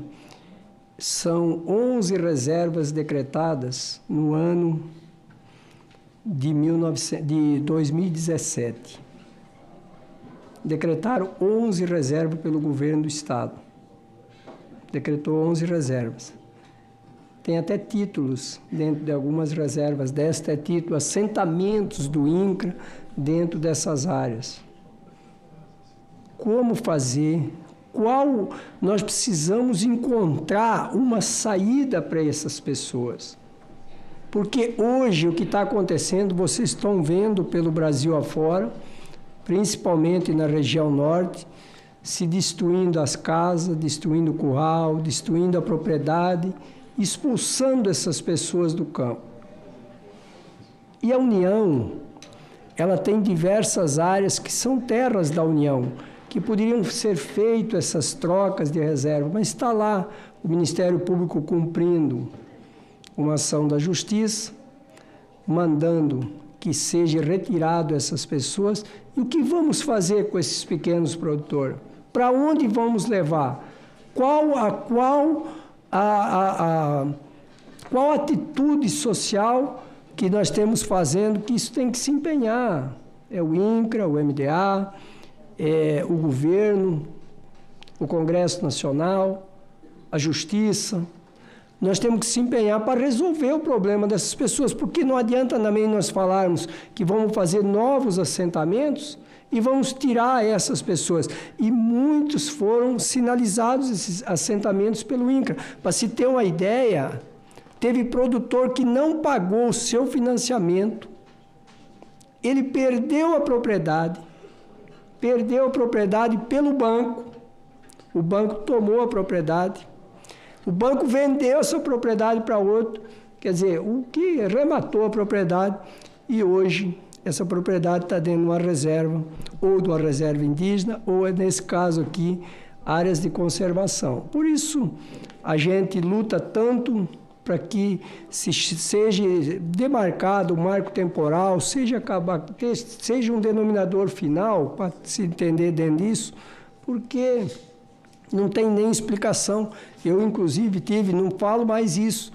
são 11 reservas decretadas no ano de 2017. Decretaram 11 reservas pelo governo do estado. Decretou 11 reservas. Tem até títulos dentro de algumas reservas desta, título, assentamentos do INCRA dentro dessas áreas. Como fazer? Nós precisamos encontrar uma saída para essas pessoas. Porque hoje o que está acontecendo, vocês estão vendo pelo Brasil afora, principalmente na região norte, se destruindo as casas, destruindo o curral, destruindo a propriedade, expulsando essas pessoas do campo. E a União, ela tem diversas áreas que são terras da União, que poderiam ser feitas essas trocas de reserva, mas está lá o Ministério Público cumprindo uma ação da Justiça, mandando que seja retirado essas pessoas. E o que vamos fazer com esses pequenos produtores? Para onde vamos levar? Qual atitude social que nós temos fazendo, que isso tem que se empenhar? É o INCRA, o MDA, o governo, o Congresso Nacional, a Justiça. Nós temos que se empenhar para resolver o problema dessas pessoas, porque não adianta também nós falarmos que vamos fazer novos assentamentos e vamos tirar essas pessoas. E muitos foram sinalizados, esses assentamentos, pelo INCRA. Para se ter uma ideia, teve produtor que não pagou o seu financiamento, ele perdeu a propriedade pelo banco, o banco tomou a propriedade, o banco vendeu essa propriedade para outro, quer dizer, o que rematou a propriedade, e hoje essa propriedade está dentro de uma reserva, ou de uma reserva indígena, ou, nesse caso aqui, áreas de conservação. Por isso, a gente luta tanto para que seja demarcado o marco temporal, seja um denominador final, para se entender dentro disso, porque não tem nem explicação. Eu, inclusive, não falo mais isso,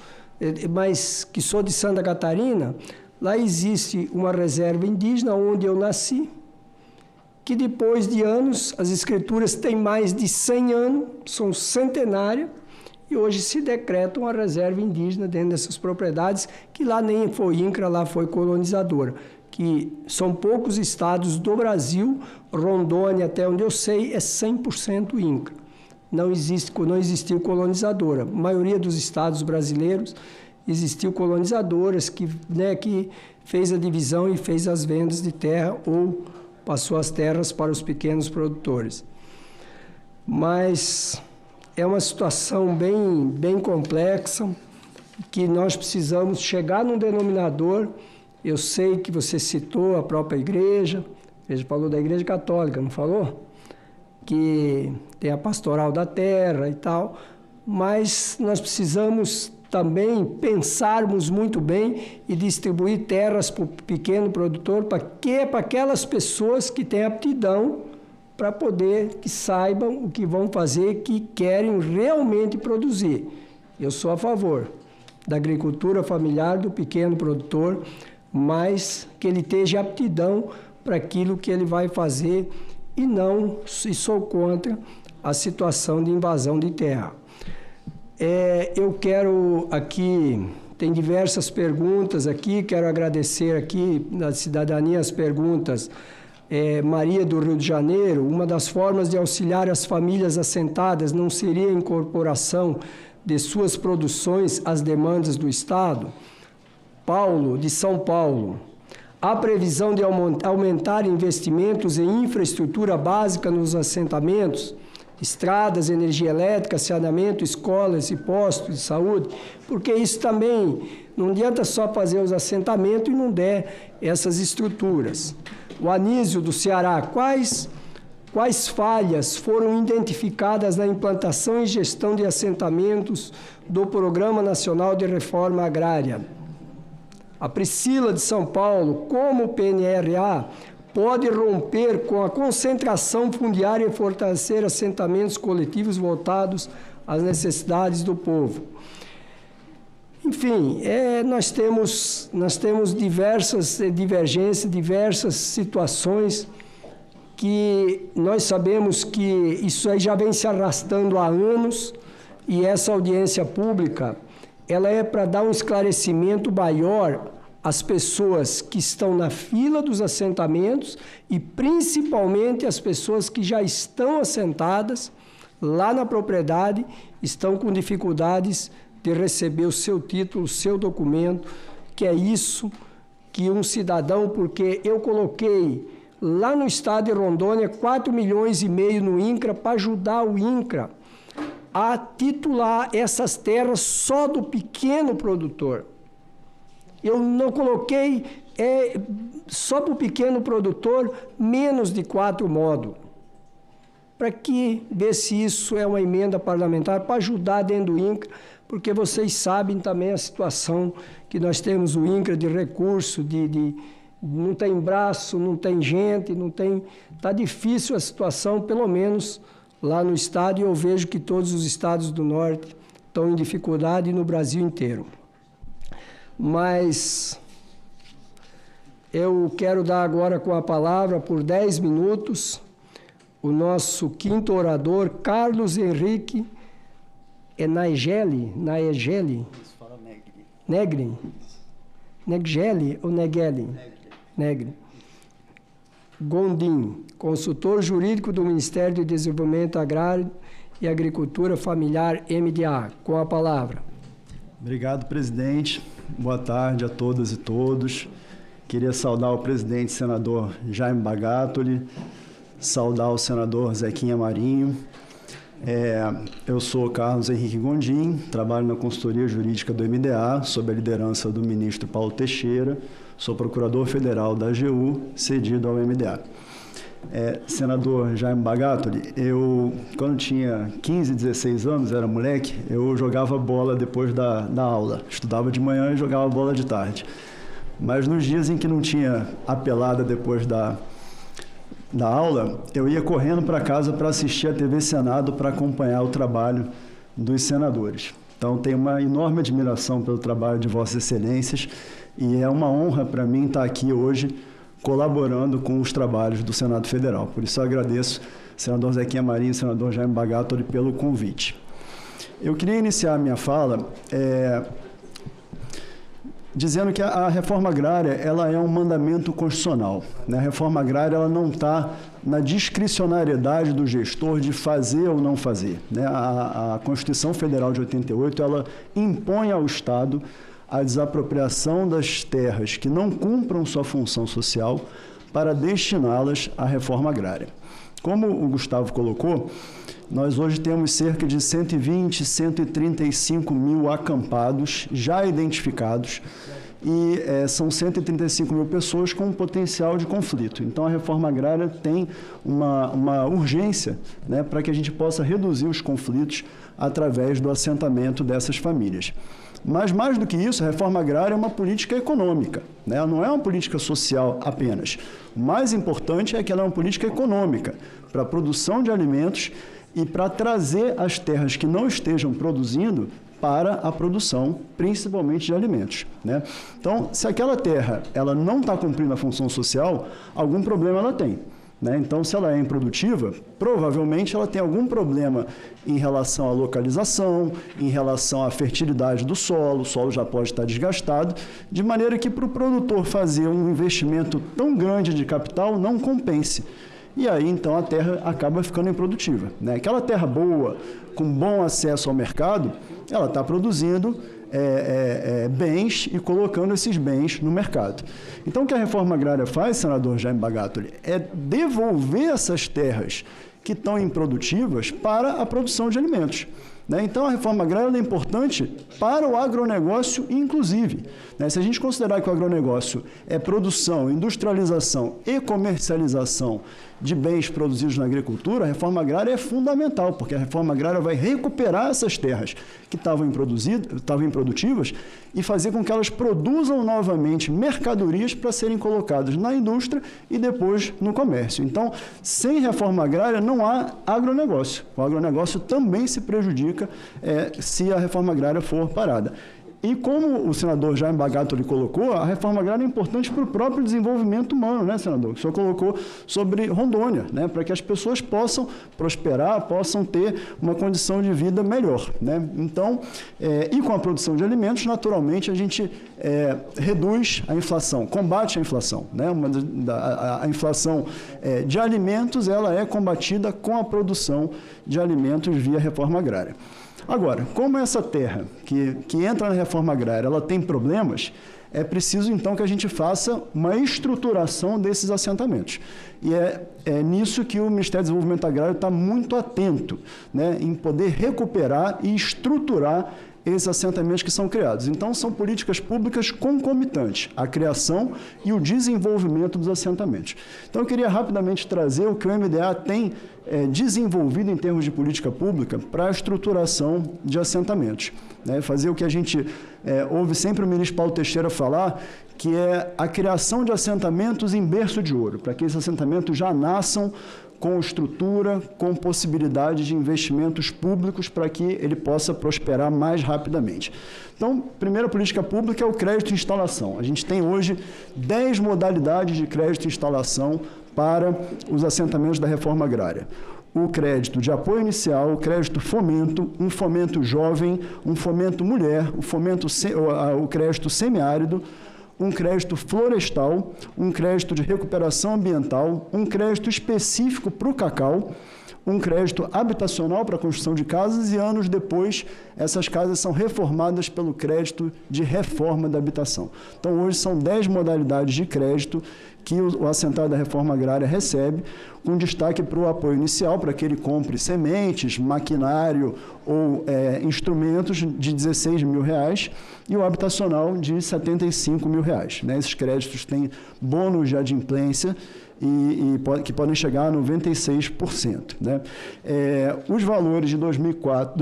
mas que sou de Santa Catarina, lá existe uma reserva indígena onde eu nasci, que depois de anos, as escrituras têm mais de 100 anos, são centenárias, e hoje se decreta uma reserva indígena dentro dessas propriedades, que lá nem foi INCRA, lá foi colonizadora, que são poucos estados do Brasil, Rondônia, até onde eu sei, é 100% INCRA. Não existiu colonizadora. A maioria dos estados brasileiros existiu colonizadoras que fez a divisão e fez as vendas de terra ou passou as terras para os pequenos produtores. Mas é uma situação bem complexa, que nós precisamos chegar num denominador. Eu sei que você citou a própria igreja, você falou da Igreja Católica, não falou? Que tem a pastoral da terra e tal, mas nós precisamos também pensarmos muito bem e distribuir terras para o pequeno produtor, para aquelas pessoas que têm aptidão para poder, que saibam o que vão fazer, que querem realmente produzir. Eu sou a favor da agricultura familiar, do pequeno produtor, mas que ele esteja aptidão para aquilo que ele vai fazer e sou contra a situação de invasão de terra. Eu quero aqui, tem diversas perguntas aqui, quero agradecer aqui na cidadania as perguntas. Maria do Rio de Janeiro, uma das formas de auxiliar as famílias assentadas não seria a incorporação de suas produções às demandas do Estado? Paulo, de São Paulo. Há previsão de aumentar investimentos em infraestrutura básica nos assentamentos? Estradas, energia elétrica, saneamento, escolas e postos de saúde? Porque isso também não adianta só fazer os assentamentos e não der essas estruturas. O Anísio, do Ceará, quais falhas foram identificadas na implantação e gestão de assentamentos do Programa Nacional de Reforma Agrária? A Priscila, de São Paulo, como o PNRA pode romper com a concentração fundiária e fortalecer assentamentos coletivos voltados às necessidades do povo? Enfim, nós temos diversas divergências, diversas situações que nós sabemos que isso aí já vem se arrastando há anos, e essa audiência pública, ela é para dar um esclarecimento maior às pessoas que estão na fila dos assentamentos e principalmente às pessoas que já estão assentadas lá na propriedade, estão com dificuldades de receber o seu título, o seu documento, que é isso que um cidadão, porque eu coloquei lá no estado de Rondônia 4,5 milhões no INCRA para ajudar o INCRA a titular essas terras só do pequeno produtor. Eu não coloquei só para o pequeno produtor menos de 4 módulos. Para que ver se isso é uma emenda parlamentar para ajudar dentro do INCRA, porque vocês sabem também a situação que nós temos o INCRA de recurso, não tem braço, não tem gente, está difícil a situação, pelo menos lá no estado, e eu vejo que todos os estados do norte estão em dificuldade no Brasil inteiro. Mas eu quero dar agora com a palavra por 10 minutos o nosso quinto orador, Carlos Henrique Naegeli? Negri ou Negueli? Negri. Gondim, consultor jurídico do Ministério do Desenvolvimento Agrário e Agricultura Familiar, MDA. Com a palavra. Obrigado, presidente. Boa tarde a todas e todos. Queria saudar o presidente senador Jaime Bagatoli, saudar o senador Zequinha Marinho. Eu sou Carlos Henrique Gondim, trabalho na consultoria jurídica do MDA, sob a liderança do ministro Paulo Teixeira, sou procurador federal da AGU, cedido ao MDA. Senador Jaime Bagatoli, quando tinha 15, 16 anos, era moleque, eu jogava bola depois da aula, estudava de manhã e jogava bola de tarde. Mas nos dias em que não tinha a pelada depois da aula, eu ia correndo para casa para assistir a TV Senado para acompanhar o trabalho dos senadores. Então, tenho uma enorme admiração pelo trabalho de Vossas Excelências e é uma honra para mim estar aqui hoje colaborando com os trabalhos do Senado Federal. Por isso, eu agradeço senador Zequinha Marinho e senador Jaime Bagatoli pelo convite. Eu queria iniciar a minha fala dizendo que a reforma agrária ela é um mandamento constitucional. A reforma agrária ela não está na discricionariedade do gestor de fazer ou não fazer. A Constituição Federal de 88 ela impõe ao Estado a desapropriação das terras que não cumpram sua função social para destiná-las à reforma agrária. Como o Gustavo colocou, nós hoje temos cerca de 120, 135 mil acampados já identificados e são 135 mil pessoas com potencial de conflito. Então, a reforma agrária tem uma urgência para que a gente possa reduzir os conflitos através do assentamento dessas famílias. Mas, mais do que isso, a reforma agrária é uma política econômica, não é uma política social apenas. O mais importante é que ela é uma política econômica para a produção de alimentos e para trazer as terras que não estejam produzindo para a produção, principalmente de alimentos. Então, se aquela terra ela não está cumprindo a função social, algum problema ela tem. Então, se ela é improdutiva, provavelmente ela tem algum problema em relação à localização, em relação à fertilidade do solo, o solo já pode estar desgastado, de maneira que para o produtor fazer um investimento tão grande de capital não compense. E aí, então, a terra acaba ficando improdutiva. Aquela terra boa, com bom acesso ao mercado, ela está produzindo bens e colocando esses bens no mercado. Então, o que a reforma agrária faz, senador Jaime Bagatoli, é devolver essas terras que estão improdutivas para a produção de alimentos. Então, a reforma agrária é importante para o agronegócio, inclusive. Se a gente considerar que o agronegócio é produção, industrialização e comercialização de bens produzidos na agricultura, a reforma agrária é fundamental, porque a reforma agrária vai recuperar essas terras que estavam improdutivas e fazer com que elas produzam novamente mercadorias para serem colocadas na indústria e depois no comércio. Então, sem reforma agrária não há agronegócio. O agronegócio também se prejudica se a reforma agrária for parada. E como o senador Jaime Bagatoli colocou, a reforma agrária é importante para o próprio desenvolvimento humano, senador? O senhor colocou sobre Rondônia, para que as pessoas possam prosperar, possam ter uma condição de vida melhor. Então, e com a produção de alimentos, naturalmente, a gente reduz a inflação, combate a inflação. A inflação de alimentos ela é combatida com a produção de alimentos via reforma agrária. Agora, como essa terra que entra na reforma agrária ela tem problemas, é preciso então que a gente faça uma estruturação desses assentamentos. E é nisso que o Ministério do Desenvolvimento Agrário está muito atento, em poder recuperar e estruturar esses assentamentos que são criados. Então, são políticas públicas concomitantes, a criação e o desenvolvimento dos assentamentos. Então, eu queria rapidamente trazer o que o MDA tem desenvolvido em termos de política pública para a estruturação de assentamentos. Fazer o que a gente ouve sempre o ministro Paulo Teixeira falar, que é a criação de assentamentos em berço de ouro, para que esses assentamentos já nasçam com estrutura, com possibilidade de investimentos públicos para que ele possa prosperar mais rapidamente. Então, primeira política pública é o crédito de instalação. A gente tem hoje 10 modalidades de crédito de instalação para os assentamentos da reforma agrária. O crédito de apoio inicial, o crédito fomento, um fomento jovem, um fomento mulher, o crédito semiárido, um crédito florestal, um crédito de recuperação ambiental, um crédito específico para o cacau, um crédito habitacional para a construção de casas e, anos depois, essas casas são reformadas pelo crédito de reforma da habitação. Então, hoje são 10 modalidades de crédito que o assentado da reforma agrária recebe, com destaque para o apoio inicial, para que ele compre sementes, maquinário ou instrumentos de R$16 mil, e o habitacional de R$75 mil. Né? Esses créditos têm bônus de adimplência que podem chegar a 96%. Né? Os valores de 2024 e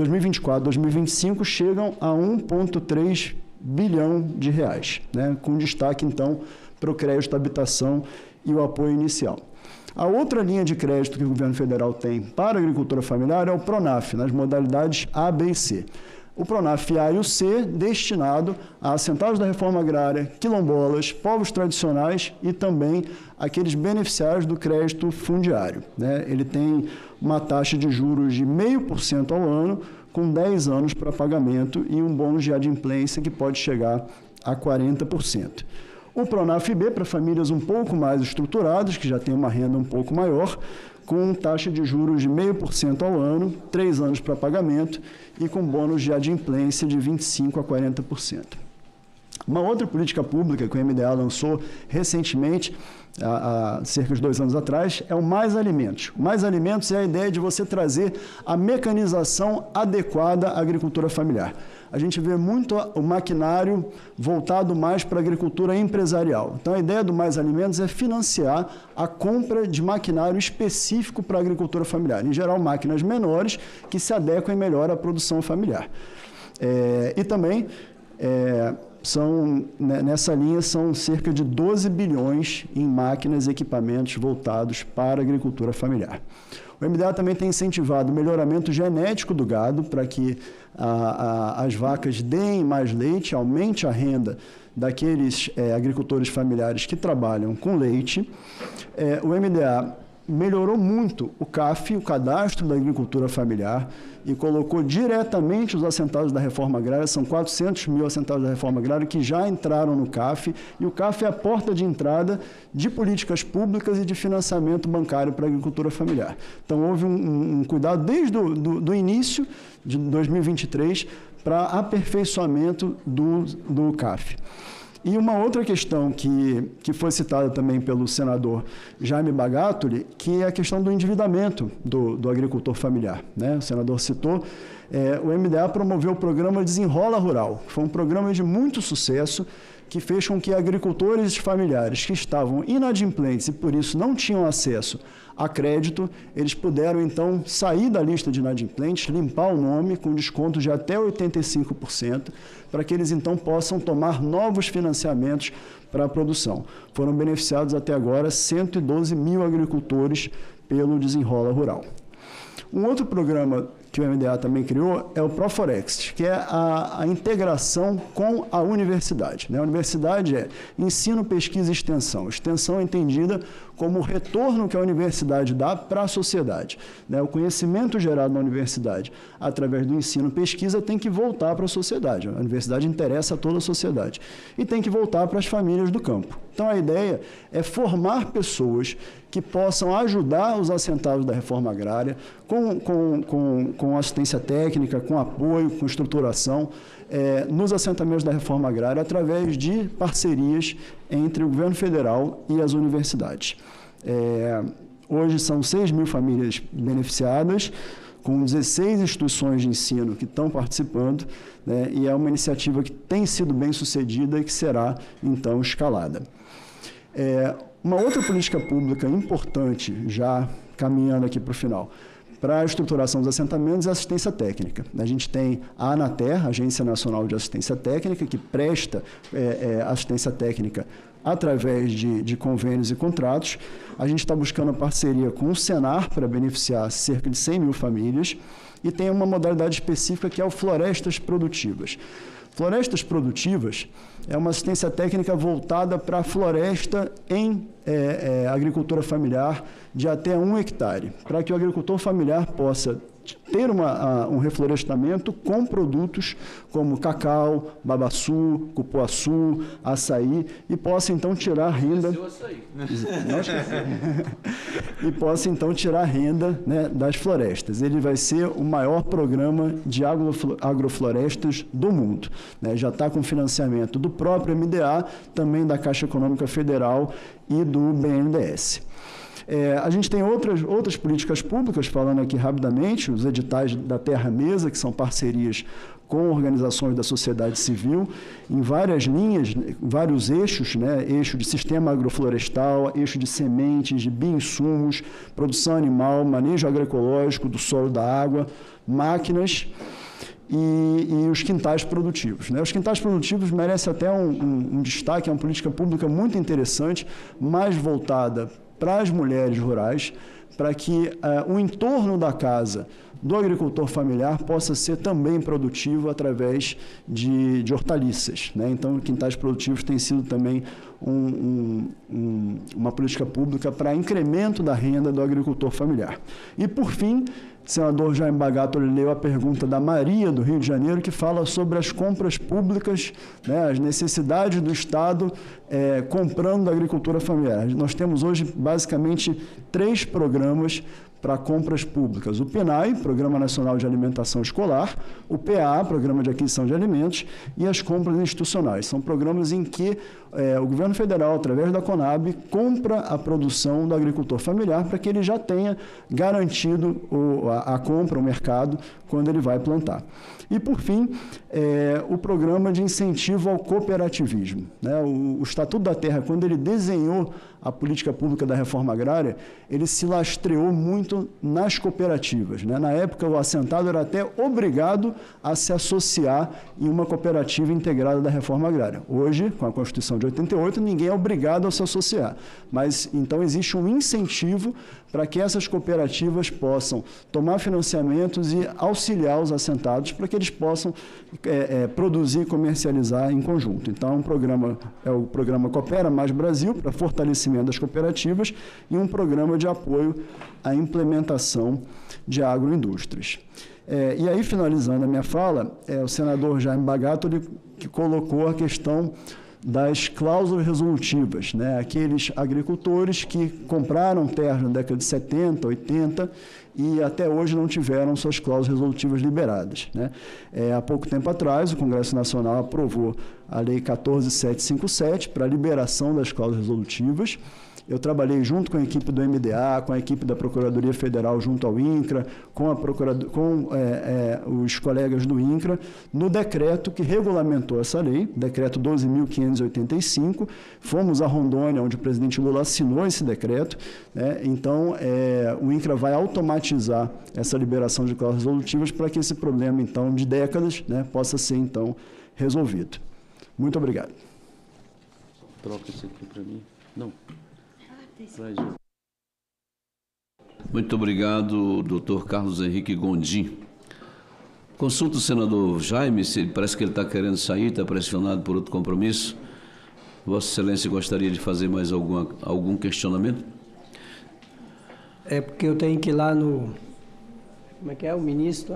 2025 chegam a R$1,3 bilhão, né? Com destaque, então, para o crédito da habitação e o apoio inicial. A outra linha de crédito que o governo federal tem para a agricultura familiar é o PRONAF, nas modalidades A, B e C. O PRONAF A e o C, destinado a assentados da reforma agrária, quilombolas, povos tradicionais e também aqueles beneficiários do crédito fundiário. Né? Ele tem uma taxa de juros de 0,5% ao ano, com 10 anos para pagamento e um bônus de adimplência que pode chegar a 40%. O PRONAF B, para famílias um pouco mais estruturadas, que já têm uma renda um pouco maior, com taxa de juros de 0,5% ao ano, 3 anos para pagamento e com bônus de adimplência de 25% a 40%. Uma outra política pública que o MDA lançou recentemente, há cerca de 2 anos atrás, é o Mais Alimentos. O Mais Alimentos é a ideia de você trazer a mecanização adequada à agricultura familiar. A gente vê muito o maquinário voltado mais para a agricultura empresarial. Então, a ideia do Mais Alimentos é financiar a compra de maquinário específico para a agricultura familiar. Em geral, máquinas menores que se adequem melhor à produção familiar. E também, nessa linha, são cerca de 12 bilhões em máquinas e equipamentos voltados para a agricultura familiar. O MDA também tem incentivado o melhoramento genético do gado para que as vacas deem mais leite, aumente a renda daqueles agricultores familiares que trabalham com leite. O MDA melhorou muito o CAF, o Cadastro da Agricultura Familiar, e colocou diretamente os assentados da reforma agrária, são 400 mil assentados da reforma agrária que já entraram no CAF, e o CAF é a porta de entrada de políticas públicas e de financiamento bancário para a agricultura familiar. Então, houve um cuidado desde o início de 2023 para aperfeiçoamento do CAF. E uma outra questão que foi citada também pelo senador Jaime Bagatoli, que é a questão do endividamento do agricultor familiar. Né? O senador citou, o MDA promoveu o programa Desenrola Rural, que foi um programa de muito sucesso, que fez com que agricultores familiares que estavam inadimplentes e por isso não tinham acesso a crédito, eles puderam então sair da lista de inadimplentes, limpar o nome com desconto de até 85%, para que eles então possam tomar novos financiamentos para a produção. Foram beneficiados até agora 112 mil agricultores pelo Desenrola Rural. Um outro programa que o MDA também criou é o Proforex, que é a integração com a universidade. Né? A universidade é ensino, pesquisa e extensão. Extensão é entendida como o retorno que a universidade dá para a sociedade. Né? O conhecimento gerado na universidade, através do ensino e pesquisa, tem que voltar para a sociedade. A universidade interessa a toda a sociedade. E tem que voltar para as famílias do campo. Então, a ideia é formar pessoas que possam ajudar os assentados da reforma agrária com assistência técnica, com apoio, com estruturação, nos assentamentos da reforma agrária, através de parcerias entre o governo federal e as universidades. Hoje são 6 mil famílias beneficiadas, com 16 instituições de ensino que estão participando, né, e é uma iniciativa que tem sido bem sucedida e que será, então, escalada. Uma outra política pública importante, já caminhando aqui para o final, para a estruturação dos assentamentos é a assistência técnica. A gente tem a ANATER, Agência Nacional de Assistência Técnica, que presta assistência técnica através de convênios e contratos. A gente está buscando parceria com o Senar para beneficiar cerca de 100 mil famílias e tem uma modalidade específica que é o Florestas Produtivas. Florestas Produtivas é uma assistência técnica voltada para a floresta em agricultura familiar de até 1 hectare, para que o agricultor familiar possa ter um reflorestamento com produtos como cacau, babaçu, cupuaçu, açaí, e possa então tirar renda. E possa então tirar renda, né, das florestas. Ele vai ser o maior programa de agroflorestas do mundo, né? Já está com financiamento do próprio MDA, também da Caixa Econômica Federal e do BNDES. A gente tem outras políticas públicas, falando aqui rapidamente, os editais da Terra Mesa, que são parcerias com organizações da sociedade civil, em várias linhas, vários eixos, né? Eixo de sistema agroflorestal, eixo de sementes, de bioinsumos, produção animal, manejo agroecológico do solo, da água, máquinas e os quintais produtivos, né? Os quintais produtivos merecem até um destaque, é uma política pública muito interessante, mais voltada para as mulheres rurais, para que o entorno da casa do agricultor familiar possa ser também produtivo através de hortaliças, né? Então, quintais produtivos tem sido também uma política pública para incremento da renda do agricultor familiar. E, por fim, o senador Jaime Bagatoli leu a pergunta da Maria, do Rio de Janeiro, que fala sobre as compras públicas, né, as necessidades do Estado comprando da agricultura familiar. Nós temos hoje, basicamente, 3 programas para compras públicas. O PNAE, Programa Nacional de Alimentação Escolar, o PA, Programa de Aquisição de Alimentos, e as compras institucionais. São programas em que o governo federal, através da Conab, compra a produção do agricultor familiar para que ele já tenha garantido a compra, o mercado, quando ele vai plantar. E, por fim, o programa de incentivo ao cooperativismo, né? O Estatuto da Terra, quando ele desenhou a política pública da reforma agrária, ele se lastreou muito nas cooperativas, né? Na época, o assentado era até obrigado a se associar em uma cooperativa integrada da reforma agrária. Hoje, com a Constituição de 88, ninguém é obrigado a se associar, mas então existe um incentivo para que essas cooperativas possam tomar financiamentos e auxiliar os assentados para que eles possam produzir e comercializar em conjunto. Então, o programa Coopera Mais Brasil, para fortalecimento das cooperativas, e um programa de apoio à implementação de agroindústrias. E aí, finalizando a minha fala, o senador Jaime Bagatoli que colocou a questão das cláusulas resolutivas, né? Aqueles agricultores que compraram terras na década de 70, 80 e até hoje não tiveram suas cláusulas resolutivas liberadas, né? Há pouco tempo atrás, o Congresso Nacional aprovou a Lei 14.757 para a liberação das cláusulas resolutivas. Eu trabalhei junto com a equipe do MDA, com a equipe da Procuradoria Federal junto ao INCRA, com os colegas do INCRA, no decreto que regulamentou essa lei, decreto 12.585. Fomos a Rondônia, onde o presidente Lula assinou esse decreto, né? Então, o INCRA vai automatizar essa liberação de cláusulas resolutivas para que esse problema, então, de décadas, né, possa ser, então, resolvido. Muito obrigado. Troca isso aqui para mim. Não. Muito obrigado, doutor Carlos Henrique Gondim. Consulta o senador Jaime, parece que ele está querendo sair, está pressionado por outro compromisso. Vossa Excelência gostaria de fazer mais algum questionamento? É porque eu tenho que ir lá no... Como é que é? O ministro...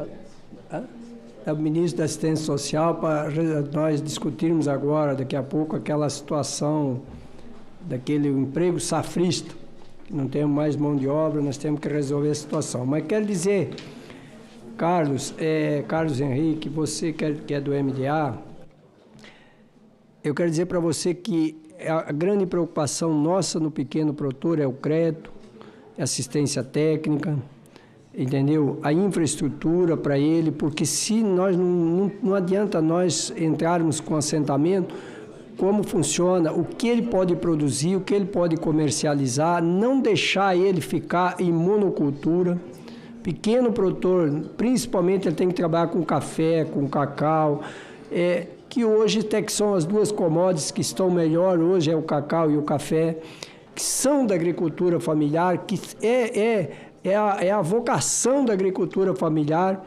É o ministro da Assistência Social para nós discutirmos agora, daqui a pouco, aquela situação daquele emprego safrista, não temos mais mão de obra, nós temos que resolver a situação. Mas quero dizer, Carlos Henrique, você que é do MDA, eu quero dizer para você que a grande preocupação nossa no pequeno produtor é o crédito, é assistência técnica, entendeu? A infraestrutura para ele, porque se nós não adianta nós entrarmos com assentamento, como funciona, o que ele pode produzir, o que ele pode comercializar, não deixar ele ficar em monocultura. Pequeno produtor, principalmente, ele tem que trabalhar com café, com cacau, que hoje até que são as duas commodities que estão melhor, hoje é o cacau e o café, que são da agricultura familiar, que é a vocação da agricultura familiar,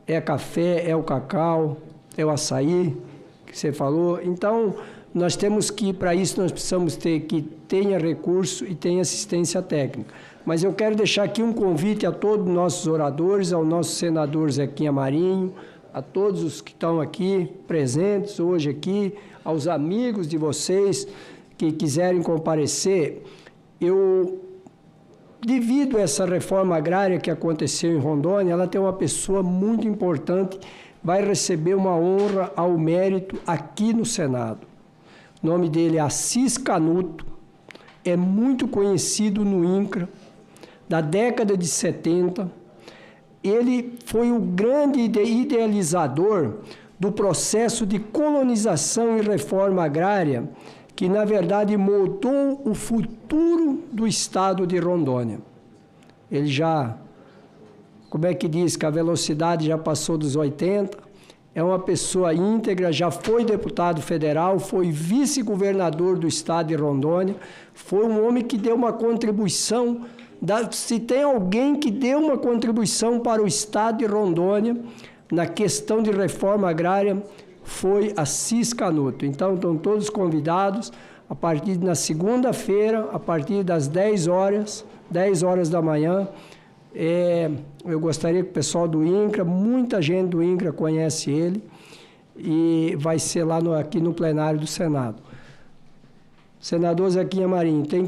é café, é o cacau, é o açaí, que você falou. Então, nós temos que, para isso, nós precisamos ter que tenha recurso e tenha assistência técnica. mas eu quero deixar aqui um convite a todos os nossos oradores, ao nosso senador Zequinha Marinho, a todos os que estão aqui presentes hoje aqui, aos amigos de vocês que quiserem comparecer. Devido a essa reforma agrária que aconteceu em Rondônia, ela tem uma pessoa muito importante, vai receber uma honra ao mérito aqui no Senado. O nome dele é Assis Canuto, é muito conhecido no INCRA, da década de 70. Ele foi o grande idealizador do processo de colonização e reforma agrária, que, na verdade, moldou o futuro do estado de Rondônia. Ele já, como é que diz, que a velocidade já passou dos 80, é uma pessoa íntegra, já foi deputado federal, foi vice-governador do estado de Rondônia, foi um homem que deu uma contribuição, se tem alguém que deu uma contribuição para o estado de Rondônia na questão de reforma agrária, foi Assis Canuto. Então, estão todos convidados, a partir na segunda-feira, a partir das 10 horas da manhã. Eu gostaria que o pessoal do INCRA, muita gente do INCRA conhece ele, e vai ser lá aqui no plenário do Senado. Senador Zequinha Marinho, tem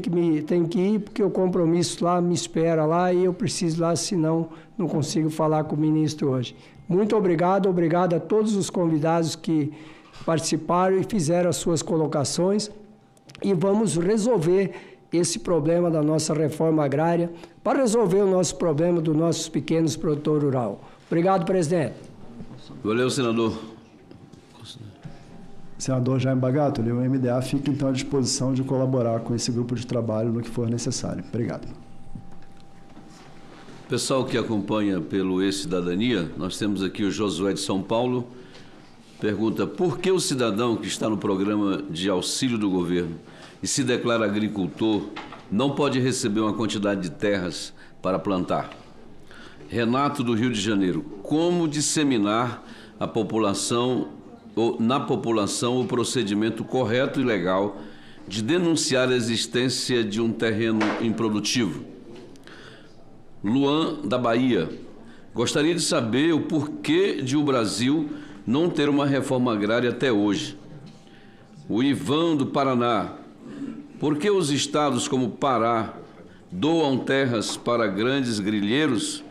que ir, porque o compromisso lá me espera lá e eu preciso ir lá, senão não consigo falar com o ministro hoje. Muito obrigado a todos os convidados que participaram e fizeram as suas colocações, e vamos resolver esse problema da nossa reforma agrária, para resolver o nosso problema dos nossos pequenos produtores rurais. Obrigado, presidente. Valeu, senador. Senador Jaime Bagato, o MDA fica então à disposição de colaborar com esse grupo de trabalho no que for necessário. Obrigado. Pessoal que acompanha pelo E-Cidadania, nós temos aqui o Josué de São Paulo. Pergunta: por que o cidadão que está no programa de auxílio do governo e se declara agricultor não pode receber uma quantidade de terras para plantar? Renato, do Rio de Janeiro: como disseminar na população o procedimento correto e legal de denunciar a existência de um terreno improdutivo? Luan, da Bahia: gostaria de saber o porquê de o Brasil não ter uma reforma agrária até hoje. O Ivan, do Paraná: por que os estados como Pará doam terras para grandes grileiros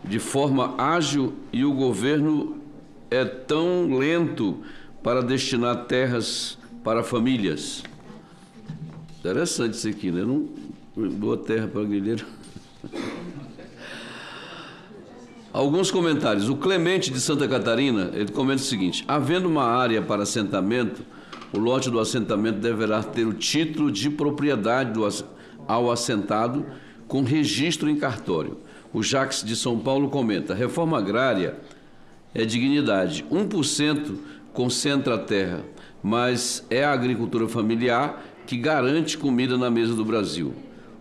de forma ágil e o governo é tão lento para destinar terras para famílias? Interessante isso aqui, né? Não doa terra para grileiro. Alguns comentários. O Clemente, de Santa Catarina, ele comenta o seguinte: havendo uma área para assentamento, o lote do assentamento deverá ter o título de propriedade ao assentado com registro em cartório. O Jacques, de São Paulo, comenta: reforma agrária é dignidade. 1% concentra a terra, mas é a agricultura familiar que garante comida na mesa do Brasil.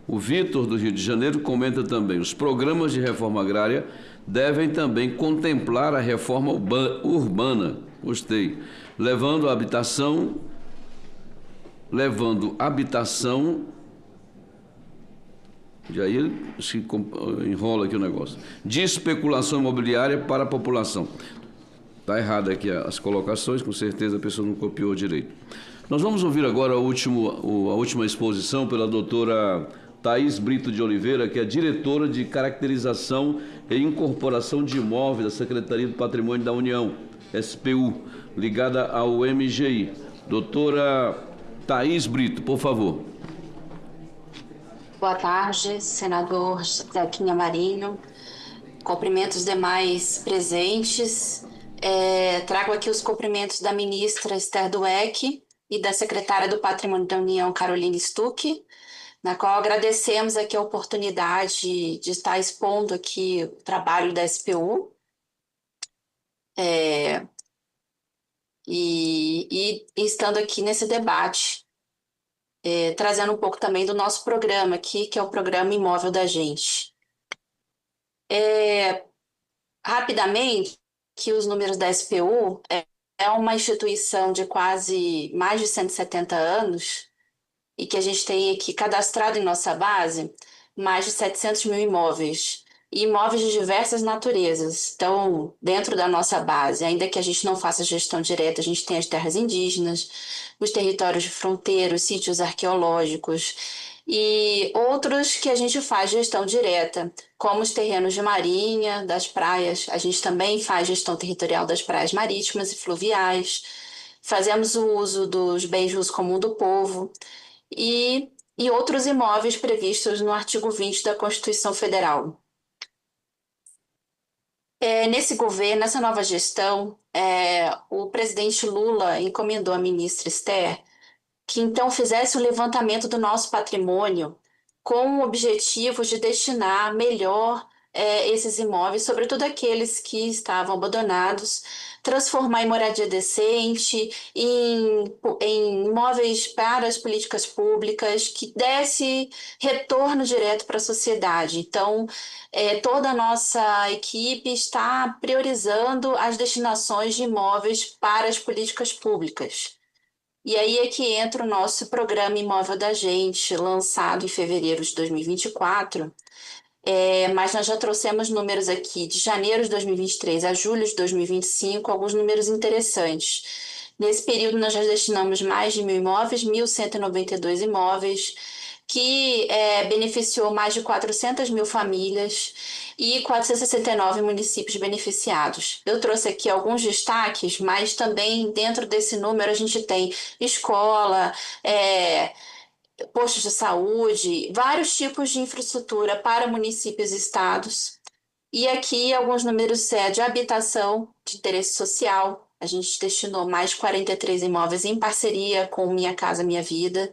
O Vitor, do Rio de Janeiro, comenta também: os programas de reforma agrária devem também contemplar a reforma urbana, gostei, levando habitação, e aí se enrola aqui o negócio, de especulação imobiliária para a população. Está errado aqui as colocações, com certeza a pessoa não copiou direito. Nós vamos ouvir agora a última exposição pela doutora Thaís Brito de Oliveira, que é diretora de caracterização e incorporação de imóveis da Secretaria do Patrimônio da União, SPU, ligada ao MGI. Doutora Thaís Brito, por favor. Boa tarde, senador Zequinha Marinho. Cumprimento os demais presentes. Trago aqui os cumprimentos da ministra Esther Dweck e da secretária do Patrimônio da União, Caroline Stuck, na qual agradecemos aqui a oportunidade de estar expondo aqui o trabalho da SPU. E estando aqui nesse debate, trazendo um pouco também do nosso programa aqui, que é o Programa Imóvel da Gente. Rapidamente, que os números da SPU é uma instituição de quase mais de 170 anos, e que a gente tem aqui cadastrado em nossa base mais de 700 mil imóveis, e imóveis de diversas naturezas. Então, dentro da nossa base, ainda que a gente não faça gestão direta, a gente tem as terras indígenas, os territórios de fronteira, os sítios arqueológicos e outros que a gente faz gestão direta, como os terrenos de marinha, das praias. A gente também faz gestão territorial das praias marítimas e fluviais. Fazemos o uso dos bens de uso comum do povo e outros imóveis previstos no artigo 20 da Constituição Federal. Nesse governo, nessa nova gestão, o presidente Lula encomendou à ministra Esther que então fizesse um levantamento do nosso patrimônio com o objetivo de destinar melhor esses imóveis, sobretudo aqueles que estavam abandonados, transformar em moradia decente, em imóveis para as políticas públicas, que desse retorno direto para a sociedade. Então, toda a nossa equipe está priorizando as destinações de imóveis para as políticas públicas. E aí é que entra o nosso programa Imóvel da Gente, lançado em fevereiro de 2024, mas nós já trouxemos números aqui de janeiro de 2023 a julho de 2025, alguns números interessantes. Nesse período, nós já destinamos mais de 1.000 imóveis, 1.192 imóveis, que beneficiou mais de 400 mil famílias e 469 municípios beneficiados. Eu trouxe aqui alguns destaques, mas também dentro desse número a gente tem escola, postos de saúde, vários tipos de infraestrutura para municípios e estados. E aqui alguns números de habitação de interesse social. A gente destinou mais de 43 imóveis em parceria com Minha Casa Minha Vida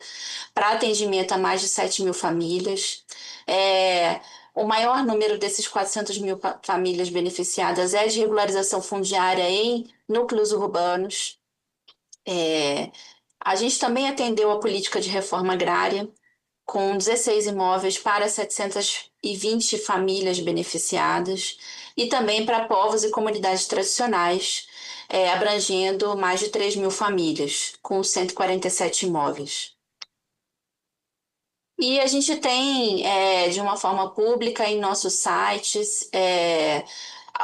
para atendimento a mais de 7 mil famílias. O maior número desses 400 mil famílias beneficiadas é de regularização fundiária em núcleos urbanos. A gente também atendeu a política de reforma agrária, com 16 imóveis para 720 famílias beneficiadas, e também para povos e comunidades tradicionais, abrangendo mais de 3 mil famílias, com 147 imóveis. E a gente tem, de uma forma pública, em nossos sites,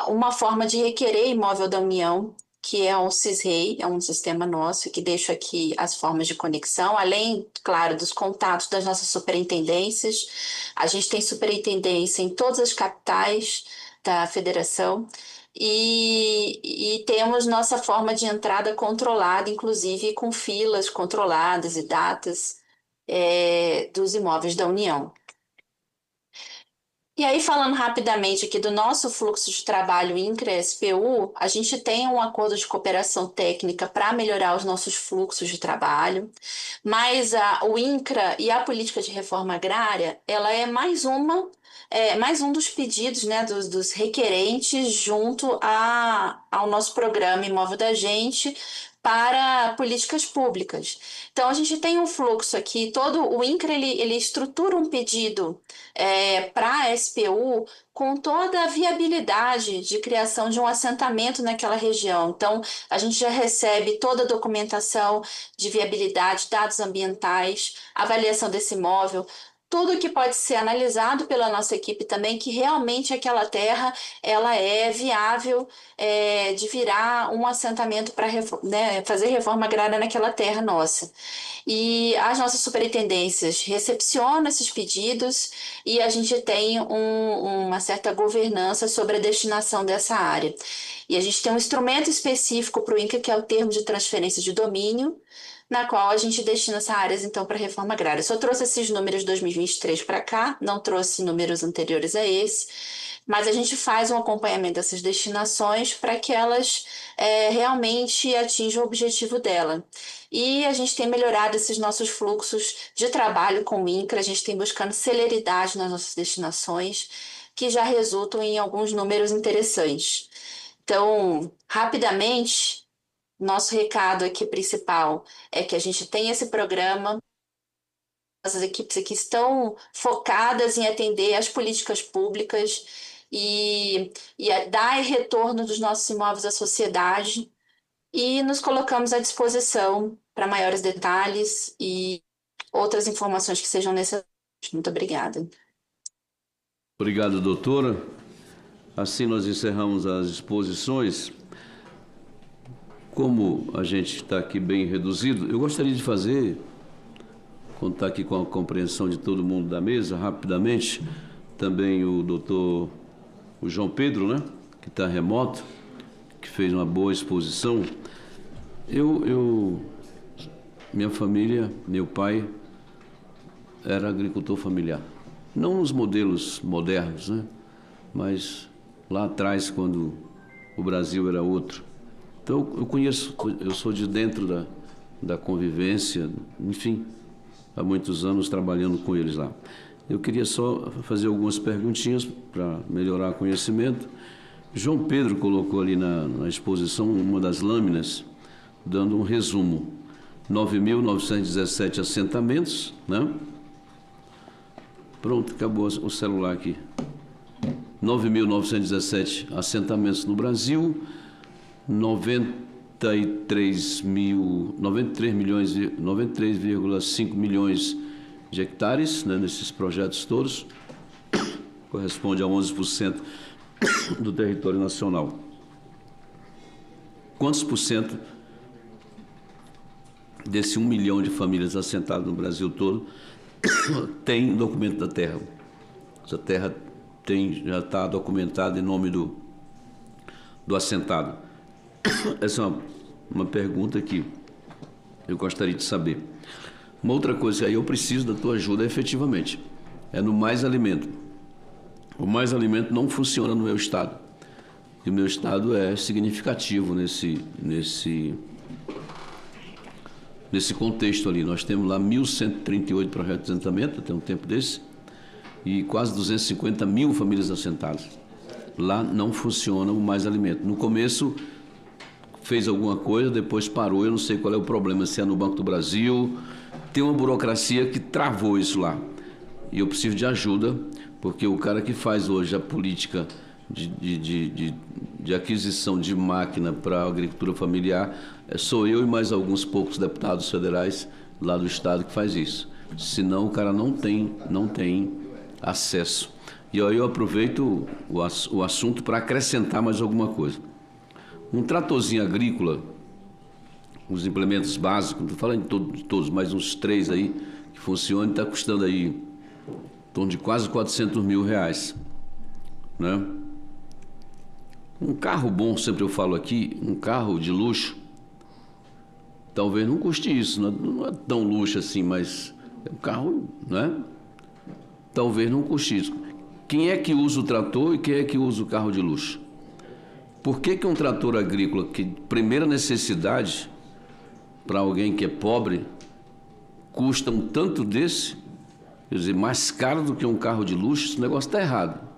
uma forma de requerer imóvel da União, que é um CIS-REI, é um sistema nosso, que deixa aqui as formas de conexão, além, claro, dos contatos das nossas superintendências. A gente tem superintendência em todas as capitais da federação e temos nossa forma de entrada controlada, inclusive com filas controladas e datas dos imóveis da União. E aí, falando rapidamente aqui do nosso fluxo de trabalho INCRA-SPU, a gente tem um acordo de cooperação técnica para melhorar os nossos fluxos de trabalho, mas o INCRA e a política de reforma agrária, ela é mais um dos pedidos, né, dos requerentes junto ao nosso programa Imóvel da Gente para políticas públicas. Então, a gente tem um fluxo aqui, o INCRA ele estrutura um pedido para a SPU com toda a viabilidade de criação de um assentamento naquela região. Então, a gente já recebe toda a documentação de viabilidade, dados ambientais, avaliação desse imóvel, tudo que pode ser analisado pela nossa equipe também, que realmente aquela terra ela é viável de virar um assentamento para fazer reforma agrária naquela terra nossa. E as nossas superintendências recepcionam esses pedidos e a gente tem uma certa governança sobre a destinação dessa área. E a gente tem um instrumento específico para o INCRA, que é o termo de transferência de domínio, na qual a gente destina essas áreas, então, para a reforma agrária. Só trouxe esses números de 2023 para cá, não trouxe números anteriores a esse, mas a gente faz um acompanhamento dessas destinações para que elas realmente atinjam o objetivo dela. E a gente tem melhorado esses nossos fluxos de trabalho com o INCRA, a gente tem buscando celeridade nas nossas destinações, que já resultam em alguns números interessantes. Então, rapidamente, nosso recado aqui principal é que a gente tem esse programa, as equipes aqui estão focadas em atender as políticas públicas e dar retorno dos nossos imóveis à sociedade, e nos colocamos à disposição para maiores detalhes e outras informações que sejam necessárias. Muito obrigada. Obrigado, doutora. Assim nós encerramos as exposições. Como a gente está aqui bem reduzido, eu gostaria de contar aqui com a compreensão de todo mundo da mesa, rapidamente, também o doutor João Pedro, né, que está remoto, que fez uma boa exposição. Minha família, meu pai, era agricultor familiar. Não nos modelos modernos, né, mas lá atrás, quando o Brasil era outro. Então, eu conheço, eu sou de dentro da convivência, enfim, há muitos anos trabalhando com eles lá. Eu queria só fazer algumas perguntinhas para melhorar o conhecimento. João Pedro colocou ali na exposição uma das lâminas, dando um resumo. 9.917 assentamentos, né? Pronto, acabou o celular aqui. 9.917 assentamentos no Brasil, 93,5 milhões de hectares, né, nesses projetos todos, corresponde a 11% do território nacional. Quantos por cento desse 1 milhão de famílias assentadas no Brasil todo tem documento da terra? Essa terra já está documentada em nome do assentado. Essa é uma pergunta que eu gostaria de saber. Uma outra coisa que aí eu preciso da tua ajuda efetivamente é no Mais Alimento. O Mais Alimento não funciona no meu estado. E o meu estado é significativo nesse contexto ali. Nós temos lá 1.138 projetos de assentamento, até um tempo desse, e quase 250 mil famílias assentadas. Lá não funciona o Mais Alimento. No começo fez alguma coisa, depois parou, eu não sei qual é o problema, se é no Banco do Brasil, tem uma burocracia que travou isso lá. E eu preciso de ajuda, porque o cara que faz hoje a política de aquisição de máquina para a agricultura familiar sou eu e mais alguns poucos deputados federais lá do estado que faz isso. Senão o cara não tem acesso. E aí eu aproveito o assunto para acrescentar mais alguma coisa. Um tratorzinho agrícola, os implementos básicos, não estou falando de todos, mas uns 3 aí que funcionam, está custando aí em torno de quase R$400 mil, né? Um carro bom, sempre eu falo aqui, um carro de luxo, talvez não custe isso, não é tão luxo assim, mas é um carro, né? Talvez não custe isso. Quem é que usa o trator e quem é que usa o carro de luxo? Por que um trator agrícola, que primeira necessidade para alguém que é pobre, custa um tanto desse, quer dizer, mais caro do que um carro de luxo? Esse negócio está errado.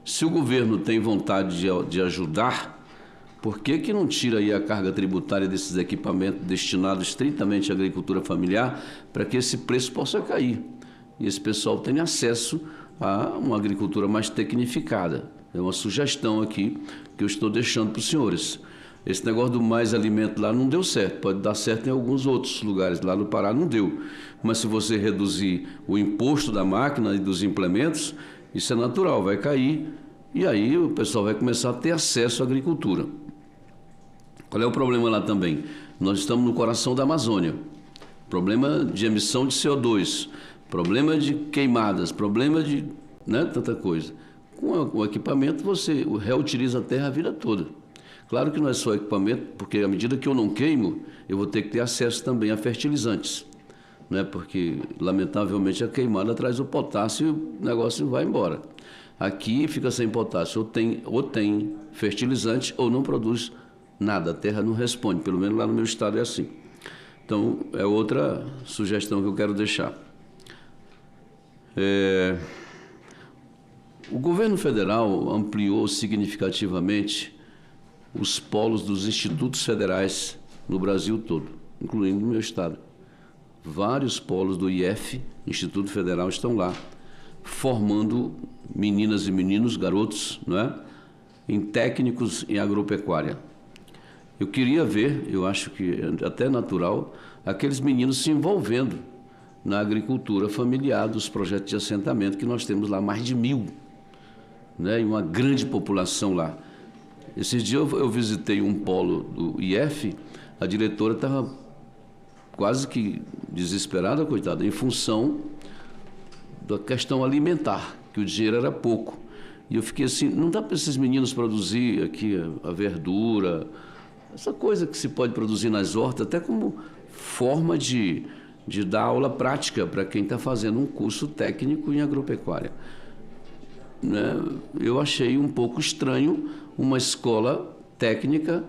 Se o governo tem vontade de ajudar, por que não tira aí a carga tributária desses equipamentos destinados estritamente à agricultura familiar para que esse preço possa cair e esse pessoal tenha acesso a uma agricultura mais tecnificada? É uma sugestão aqui que eu estou deixando para os senhores. Esse negócio do Mais Alimento lá não deu certo, pode dar certo em alguns outros lugares, lá no Pará não deu. Mas se você reduzir o imposto da máquina e dos implementos, isso é natural, vai cair e aí o pessoal vai começar a ter acesso à agricultura. Qual é o problema lá também? Nós estamos no coração da Amazônia. Problema de emissão de CO2, problema de queimadas, problema de tanta coisa. Com o equipamento você reutiliza a terra a vida toda. Claro que não é só equipamento, porque à medida que eu não queimo, eu vou ter que ter acesso também a fertilizantes, né? Porque, lamentavelmente, a queimada traz o potássio e o negócio vai embora. Aqui fica sem potássio, ou tem fertilizante ou não produz nada, a terra não responde, pelo menos lá no meu estado é assim. Então, é outra sugestão que eu quero deixar. O governo federal ampliou significativamente os polos dos institutos federais no Brasil todo, incluindo no meu estado. Vários polos do IF, Instituto Federal, estão lá, formando meninas e meninos, garotos, não é? Em técnicos em agropecuária. Eu queria ver, eu acho que é até natural, aqueles meninos se envolvendo na agricultura familiar dos projetos de assentamento, que nós temos lá mais de 1000. né, e uma grande população lá. Esses dias eu visitei um polo do IF, a diretora estava quase que desesperada, coitada, em função da questão alimentar, que o dinheiro era pouco. E eu fiquei assim, não dá para esses meninos produzir aqui a verdura, essa coisa que se pode produzir nas hortas, até como forma de dar aula prática para quem está fazendo um curso técnico em agropecuária. Né? Eu achei um pouco estranho uma escola técnica,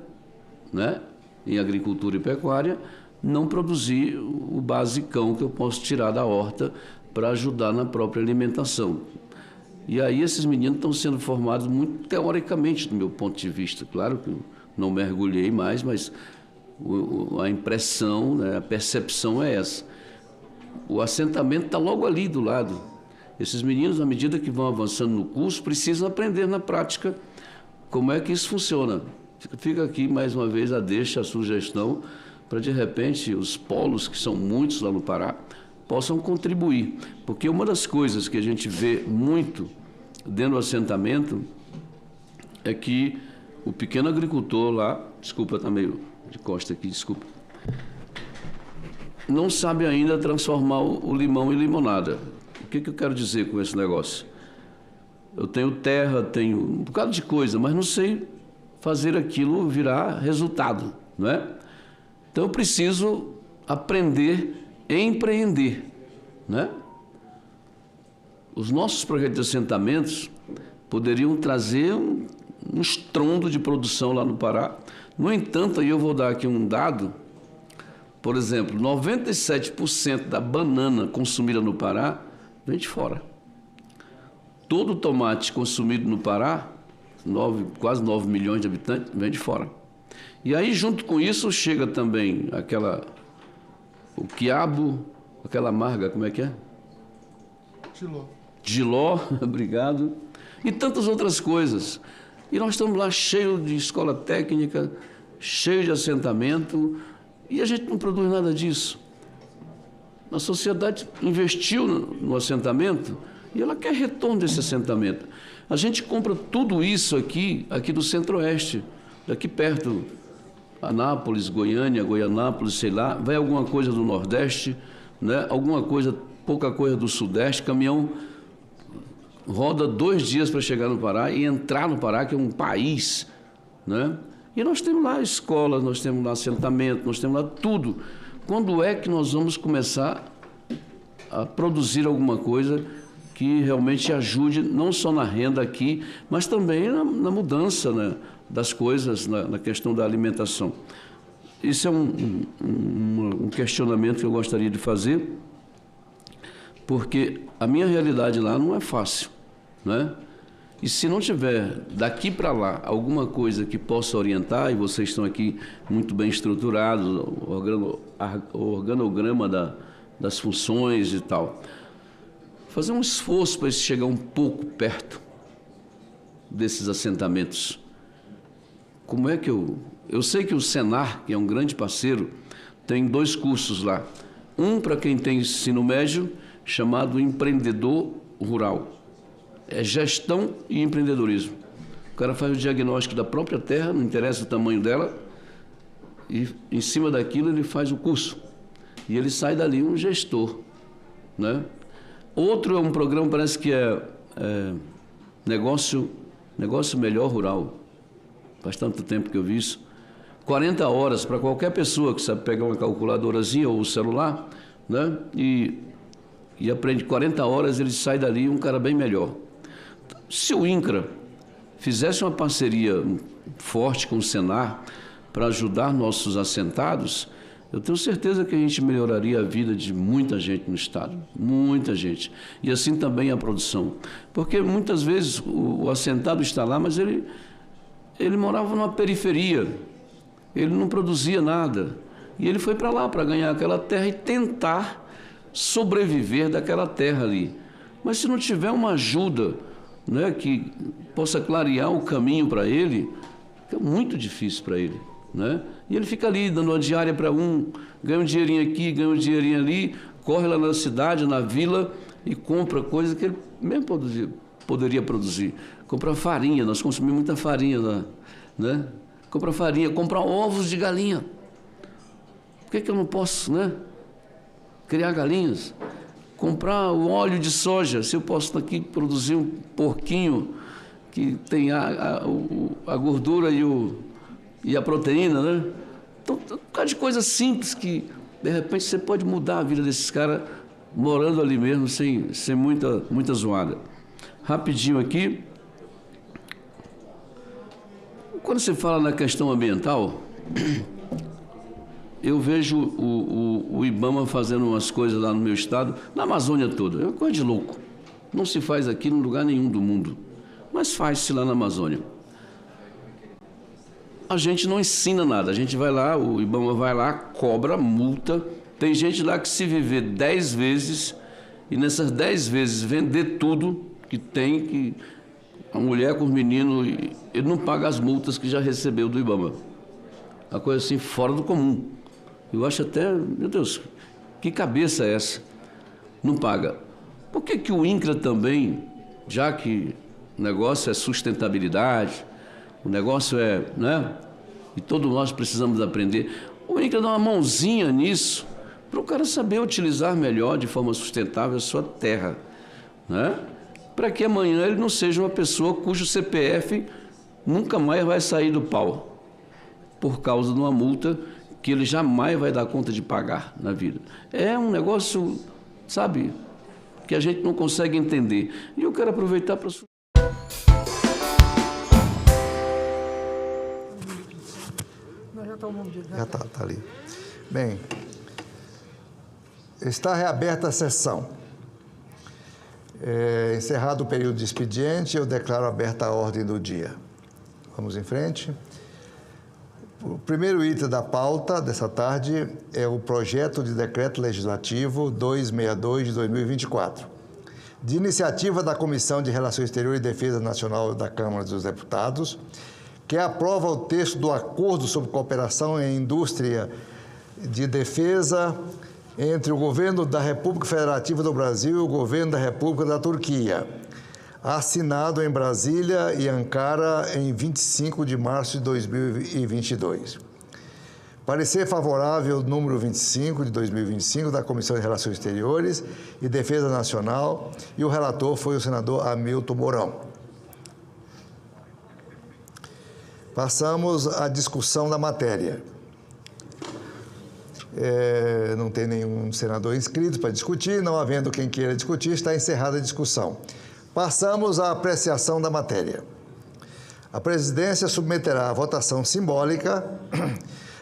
né, em agricultura e pecuária não produzir o basicão que eu posso tirar da horta para ajudar na própria alimentação. E aí esses meninos estão sendo formados muito teoricamente, do meu ponto de vista. Claro que eu não mergulhei mais, mas a impressão, né, a percepção é essa. O assentamento está logo ali do lado. Esses meninos, à medida que vão avançando no curso, precisam aprender na prática como é que isso funciona. Fica aqui, mais uma vez, a sugestão, para, de repente, os polos, que são muitos lá no Pará, possam contribuir. Porque uma das coisas que a gente vê muito dentro do assentamento é que o pequeno agricultor lá, desculpa, está meio de costa aqui, desculpa, não sabe ainda transformar o limão em limonada. O que eu quero dizer com esse negócio? Eu tenho terra, tenho um bocado de coisa, mas não sei fazer aquilo virar resultado, não é? Então eu preciso aprender a empreender, né? Os nossos projetos de assentamentos poderiam trazer um estrondo de produção lá no Pará. No entanto, aí eu vou dar aqui um dado. Por exemplo, 97% da banana consumida no Pará vem de fora. Todo o tomate consumido no Pará, quase 9 milhões de habitantes, vem de fora. E aí, junto com isso, chega também o quiabo, aquela amarga, como é que é? Giló, obrigado. E tantas outras coisas. E nós estamos lá cheios de escola técnica, cheios de assentamento, e a gente não produz nada disso. A sociedade investiu no assentamento e ela quer retorno desse assentamento. A gente compra tudo isso aqui do Centro-Oeste, daqui perto, Anápolis, Goiânia, Goianápolis, sei lá, vai alguma coisa do Nordeste, né? Alguma coisa, pouca coisa do Sudeste, caminhão roda 2 dias para chegar no Pará e entrar no Pará, que é um país, né? E nós temos lá escolas, nós temos lá assentamento, nós temos lá tudo. Quando é que nós vamos começar a produzir alguma coisa que realmente ajude não só na renda aqui, mas também na mudança, né, das coisas, na questão da alimentação? Isso é um questionamento que eu gostaria de fazer, porque a minha realidade lá não é fácil, né? E se não tiver daqui para lá alguma coisa que possa orientar, e vocês estão aqui muito bem estruturados, o organograma das funções e tal, fazer um esforço para isso chegar um pouco perto desses assentamentos. Como é que eu sei que o Senar, que é um grande parceiro, tem 2 cursos lá. Um para quem tem ensino médio, chamado Empreendedor Rural. É gestão e empreendedorismo. O cara faz o diagnóstico da própria terra, não interessa o tamanho dela, e em cima daquilo ele faz o curso. E ele sai dali um gestor, né? Outro é um programa, parece que é negócio melhor rural. Faz tanto tempo que eu vi isso. 40 horas para qualquer pessoa que sabe pegar uma calculadorazinha ou o celular, né? E aprende 40 horas, ele sai dali um cara bem melhor. Se o INCRA fizesse uma parceria forte com o Senar para ajudar nossos assentados, eu tenho certeza que a gente melhoraria a vida de muita gente no estado, muita gente. E assim também a produção. Porque muitas vezes o assentado está lá, mas ele morava numa periferia, ele não produzia nada. E ele foi para lá para ganhar aquela terra e tentar sobreviver daquela terra ali. Mas se não tiver uma ajuda, né, que possa clarear o caminho para ele, fica muito difícil para ele, né? E ele fica ali dando uma diária para um, ganha um dinheirinho aqui, ganha um dinheirinho ali, corre lá na cidade, na vila e compra coisa que ele mesmo produziu. poderia produzir. Comprar farinha, nós consumimos muita farinha lá, né? Comprar farinha, comprar ovos de galinha. Por que eu não posso, né? Criar galinhas? Comprar o óleo de soja, se eu posso aqui produzir um porquinho que tem a gordura e a proteína, né? Então, um bocado de coisa simples que, de repente, você pode mudar a vida desses caras morando ali mesmo, sem muita zoada. Rapidinho aqui. Quando você fala na questão ambiental, eu vejo o IBAMA fazendo umas coisas lá no meu estado, na Amazônia toda. É uma coisa de louco. Não se faz aqui em lugar nenhum do mundo, mas faz-se lá na Amazônia. A gente não ensina nada. A gente vai lá, o IBAMA vai lá, cobra, multa. Tem gente lá que se viver 10 vezes e nessas 10 vezes vender tudo que tem, que a mulher com os meninos, ele não paga as multas que já recebeu do IBAMA. Uma coisa assim fora do comum. Eu acho até, meu Deus, que cabeça é essa? Não paga. Por que o INCRA também, já que o negócio é sustentabilidade, o negócio é, né? E todos nós precisamos aprender. O INCRA dá uma mãozinha nisso para o cara saber utilizar melhor, de forma sustentável, a sua terra, né? Para que amanhã ele não seja uma pessoa cujo CPF nunca mais vai sair do pau, por causa de uma multa que ele jamais vai dar conta de pagar na vida. É um negócio, sabe, que a gente não consegue entender. E eu quero aproveitar para... Já está ali. Bem, está reaberta a sessão. Encerrado o período de expediente, eu declaro aberta a ordem do dia. Vamos em frente. O primeiro item da pauta dessa tarde é o projeto de decreto legislativo 262 de 2024, de iniciativa da Comissão de Relações Exteriores e Defesa Nacional da Câmara dos Deputados, que aprova o texto do Acordo sobre Cooperação em Indústria de Defesa entre o Governo da República Federativa do Brasil e o Governo da República da Turquia, assinado em Brasília e Ankara em 25 de março de 2022. Parecer favorável número 25 de 2025 da Comissão de Relações Exteriores e Defesa Nacional, e o relator foi o senador Hamilton Mourão. Passamos à discussão da matéria. Não tem nenhum senador inscrito para discutir, não havendo quem queira discutir, está encerrada a discussão. Passamos à apreciação da matéria. A presidência submeterá à votação simbólica,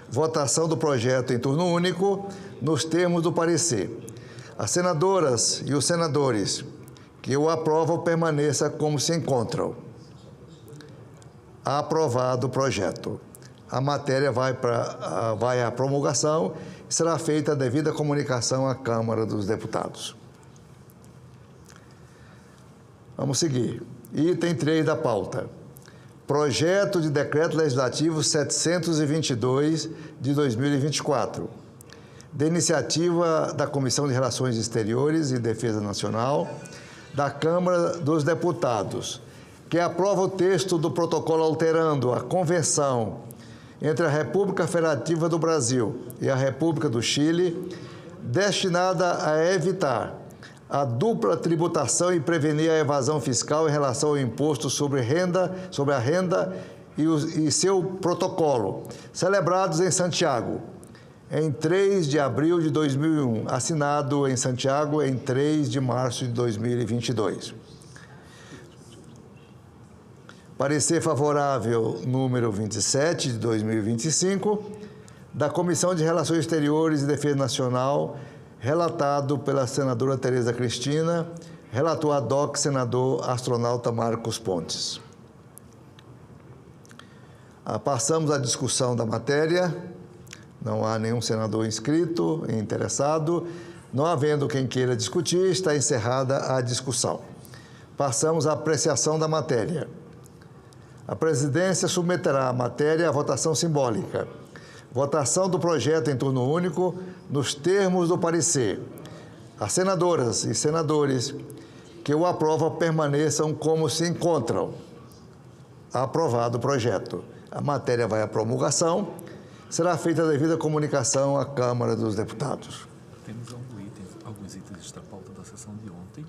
votação do projeto em turno único, nos termos do parecer. As senadoras e os senadores que o aprovam permaneçam como se encontram. Aprovado o projeto. A matéria vai à promulgação e será feita a devida comunicação à Câmara dos Deputados. Vamos seguir. Item 3 da pauta. Projeto de Decreto Legislativo 722 de 2024, de iniciativa da Comissão de Relações Exteriores e Defesa Nacional da Câmara dos Deputados, que aprova o texto do protocolo alterando a Convenção entre a República Federativa do Brasil e a República do Chile, destinada a evitar a dupla tributação e prevenir a evasão fiscal em relação ao imposto sobre a renda e seu protocolo, celebrados em Santiago, em 3 de abril de 2001, assinado em Santiago em 3 de março de 2022. Parecer favorável número 27 de 2025, da Comissão de Relações Exteriores e Defesa Nacional, relatado pela senadora Tereza Cristina, relator ad hoc, senador astronauta Marcos Pontes. Passamos à discussão da matéria. Não há nenhum senador inscrito e interessado. Não havendo quem queira discutir, está encerrada a discussão. Passamos à apreciação da matéria. A presidência submeterá a matéria à votação simbólica. Votação do projeto em turno único, nos termos do parecer. As senadoras e senadores que o aprovam permaneçam como se encontram. Aprovado o projeto. A matéria vai à promulgação. Será feita a devida comunicação à Câmara dos Deputados. Temos alguns itens extra-pauta da sessão de ontem.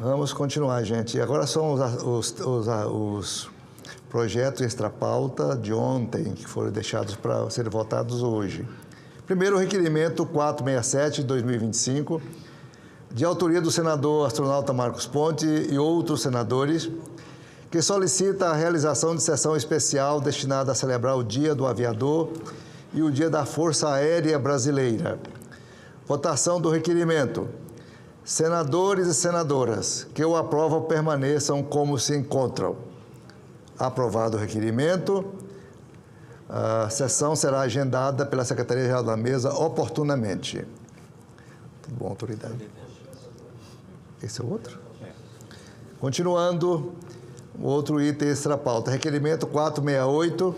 Vamos continuar, gente. Agora são os projetos extra-pauta de ontem, que foram deixados para serem votados hoje. Primeiro, o requerimento 467 de 2025, de autoria do senador astronauta Marcos Pontes e outros senadores, que solicita a realização de sessão especial destinada a celebrar o Dia do Aviador e o Dia da Força Aérea Brasileira. Votação do requerimento. Senadores e senadoras que o aprovam permaneçam como se encontram. Aprovado o requerimento, a sessão será agendada pela Secretaria-Geral da Mesa oportunamente. Tudo bom, autoridade? Esse é o outro? Continuando, o outro item extra-pauta. Requerimento 468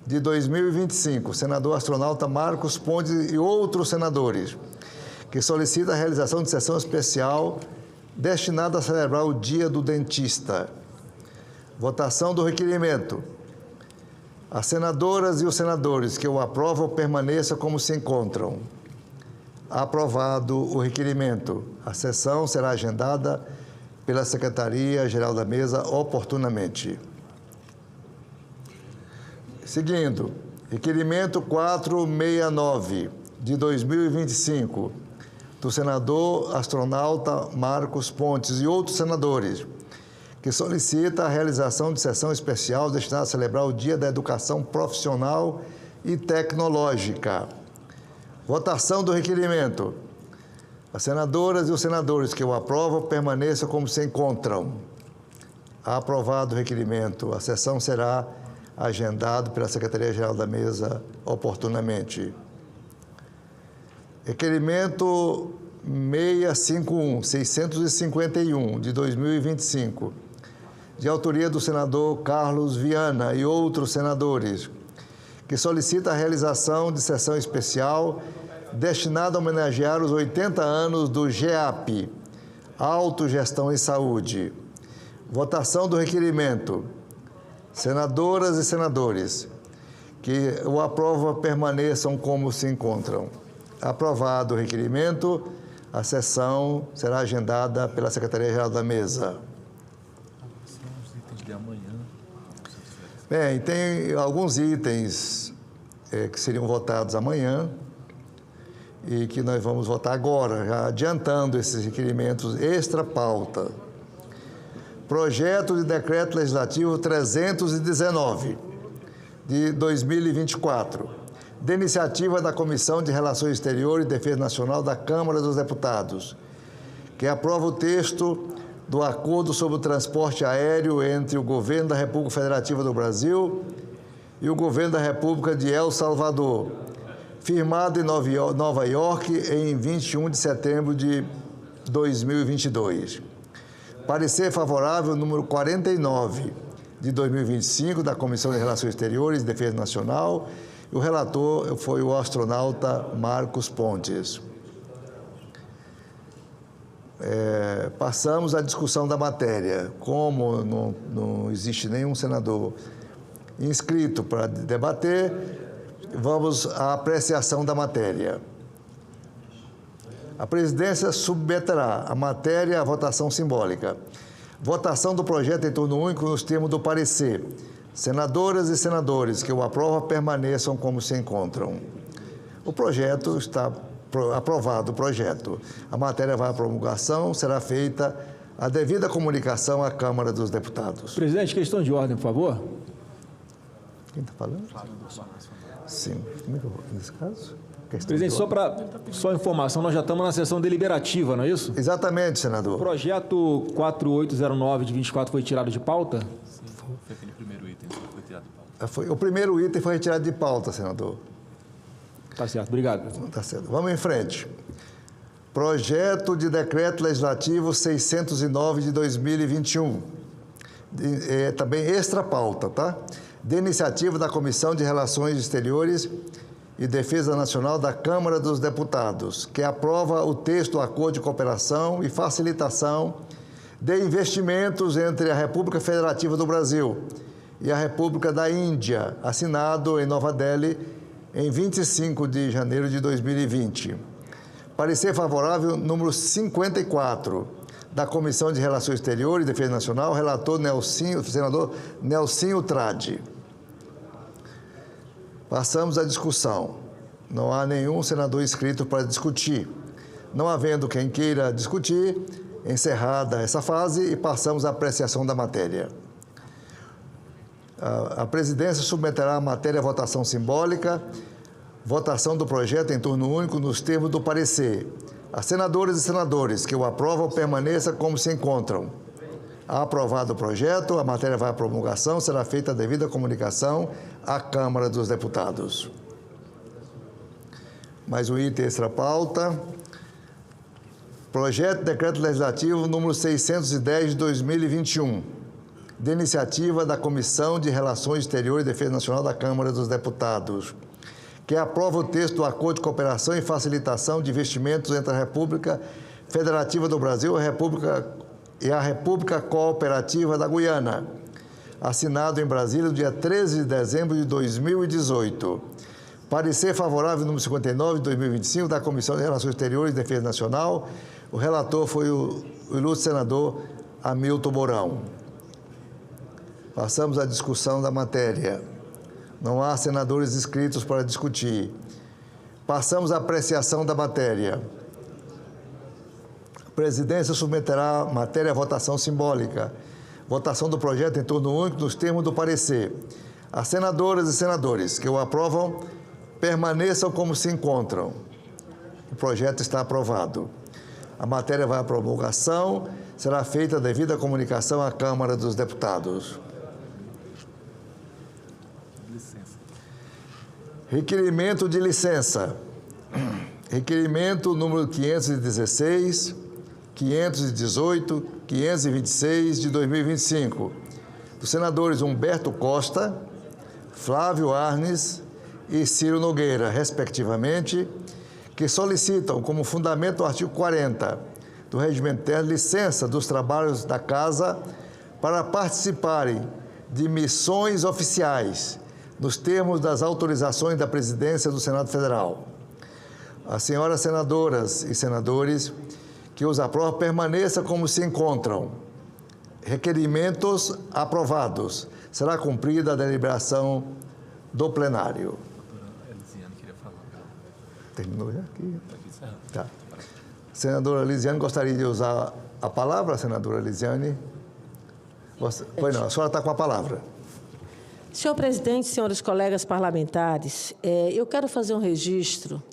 de 2025, senador astronauta Marcos Pontes e outros senadores, que solicita a realização de sessão especial destinada a celebrar o Dia do Dentista. Votação do requerimento. As senadoras e os senadores que o aprovam permaneçam como se encontram. Aprovado o requerimento. A sessão será agendada pela Secretaria-Geral da Mesa oportunamente. Seguindo, requerimento 469 de 2025, do senador astronauta Marcos Pontes e outros senadores, que solicita a realização de sessão especial destinada a celebrar o Dia da Educação Profissional e Tecnológica. Votação do requerimento. As senadoras e os senadores que o aprovam permaneçam como se encontram. Aprovado o requerimento. A sessão será agendada pela Secretaria-Geral da Mesa oportunamente. Requerimento 651 de 2025, de autoria do senador Carlos Viana e outros senadores, que solicita a realização de sessão especial destinada a homenagear os 80 anos do GEAP, Autogestão em Saúde. Votação do requerimento. Senadoras e senadores que o aprovam permaneçam como se encontram. Aprovado o requerimento, a sessão será agendada pela Secretaria-Geral da Mesa. Bem, tem alguns itens que seriam votados amanhã e que nós vamos votar agora, já adiantando esses requerimentos extra-pauta. Projeto de Decreto Legislativo 319, de 2024, de iniciativa da Comissão de Relações Exteriores e Defesa Nacional da Câmara dos Deputados, que aprova o texto do Acordo sobre o Transporte Aéreo entre o Governo da República Federativa do Brasil e o Governo da República de El Salvador, firmado em Nova York em 21 de setembro de 2022. Parecer favorável número 49 de 2025 da Comissão de Relações Exteriores e Defesa Nacional. O relator foi o astronauta Marcos Pontes. Passamos à discussão da matéria. Como não existe nenhum senador inscrito para debater, vamos à apreciação da matéria. A presidência submeterá a matéria à votação simbólica. Votação do projeto em turno único nos termos do parecer. Senadoras e senadores que o aprovam permaneçam como se encontram. O projeto está aprovado. O projeto. A matéria vai à promulgação, será feita a devida comunicação à Câmara dos Deputados. Presidente, questão de ordem, por favor. Quem está falando? Sim. Como é que eu vou nesse caso? Presidente, só informação, nós já estamos na sessão deliberativa, não é isso? Exatamente, senador. O projeto 4809 de 24 foi tirado de pauta? Foi aquele primeiro item que foi tirado de pauta. O primeiro item foi retirado de pauta, senador. Tá certo, obrigado. Tá certo. Vamos em frente. Projeto de Decreto Legislativo 609 de 2021, também extra pauta, tá? De iniciativa da Comissão de Relações Exteriores e Defesa Nacional da Câmara dos Deputados, que aprova o texto do Acordo de Cooperação e Facilitação de Investimentos entre a República Federativa do Brasil e a República da Índia, assinado em Nova Delhi em 25 de janeiro de 2020. Parecer favorável número 54 da Comissão de Relações Exteriores e Defesa Nacional, relator senador Nelsinho Trade. Passamos à discussão. Não há nenhum senador inscrito para discutir. Não havendo quem queira discutir, encerrada essa fase e passamos à apreciação da matéria. A presidência submeterá a matéria à votação simbólica, votação do projeto em turno único nos termos do parecer. As senadoras e senadores que o aprovam permaneçam como se encontram. Aprovado o projeto, a matéria vai à promulgação, será feita a devida comunicação à Câmara dos Deputados. Mais um item extra pauta. Projeto de Decreto Legislativo número 610 de 2021, de iniciativa da Comissão de Relações Exteriores e Defesa Nacional da Câmara dos Deputados, que aprova o texto do Acordo de Cooperação e Facilitação de Investimentos entre a República Federativa do Brasil e a República Cooperativa da Guiana, assinado em Brasília no dia 13 de dezembro de 2018. Parecer favorável número 59 de 2025 da Comissão de Relações Exteriores e Defesa Nacional. O relator foi o ilustre senador Hamilton Mourão. Passamos à discussão da matéria. Não há senadores inscritos para discutir. Passamos à apreciação da matéria. A presidência submeterá a matéria à votação simbólica. Votação do projeto em turno único nos termos do parecer. As senadoras e senadores que o aprovam permaneçam como se encontram. O projeto está aprovado. A matéria vai à promulgação, será feita a devida comunicação à Câmara dos Deputados. Requerimento de licença. Requerimento número 516, 518, 526 de 2025, dos senadores Humberto Costa, Flávio Arnes e Ciro Nogueira, respectivamente, que solicitam como fundamento o artigo 40 do Regimento Interno licença dos trabalhos da Casa para participarem de missões oficiais nos termos das autorizações da Presidência do Senado Federal. As senhoras senadoras e senadores que os aprovam permaneçam como se encontram. Requerimentos aprovados. Será cumprida a deliberação do plenário. Terminou já aqui? Tá. Senadora Lisiane, gostaria de usar a palavra, senadora Lisiane? Pois não, a senhora está com a palavra. Senhor presidente, senhores colegas parlamentares, eu quero fazer um registro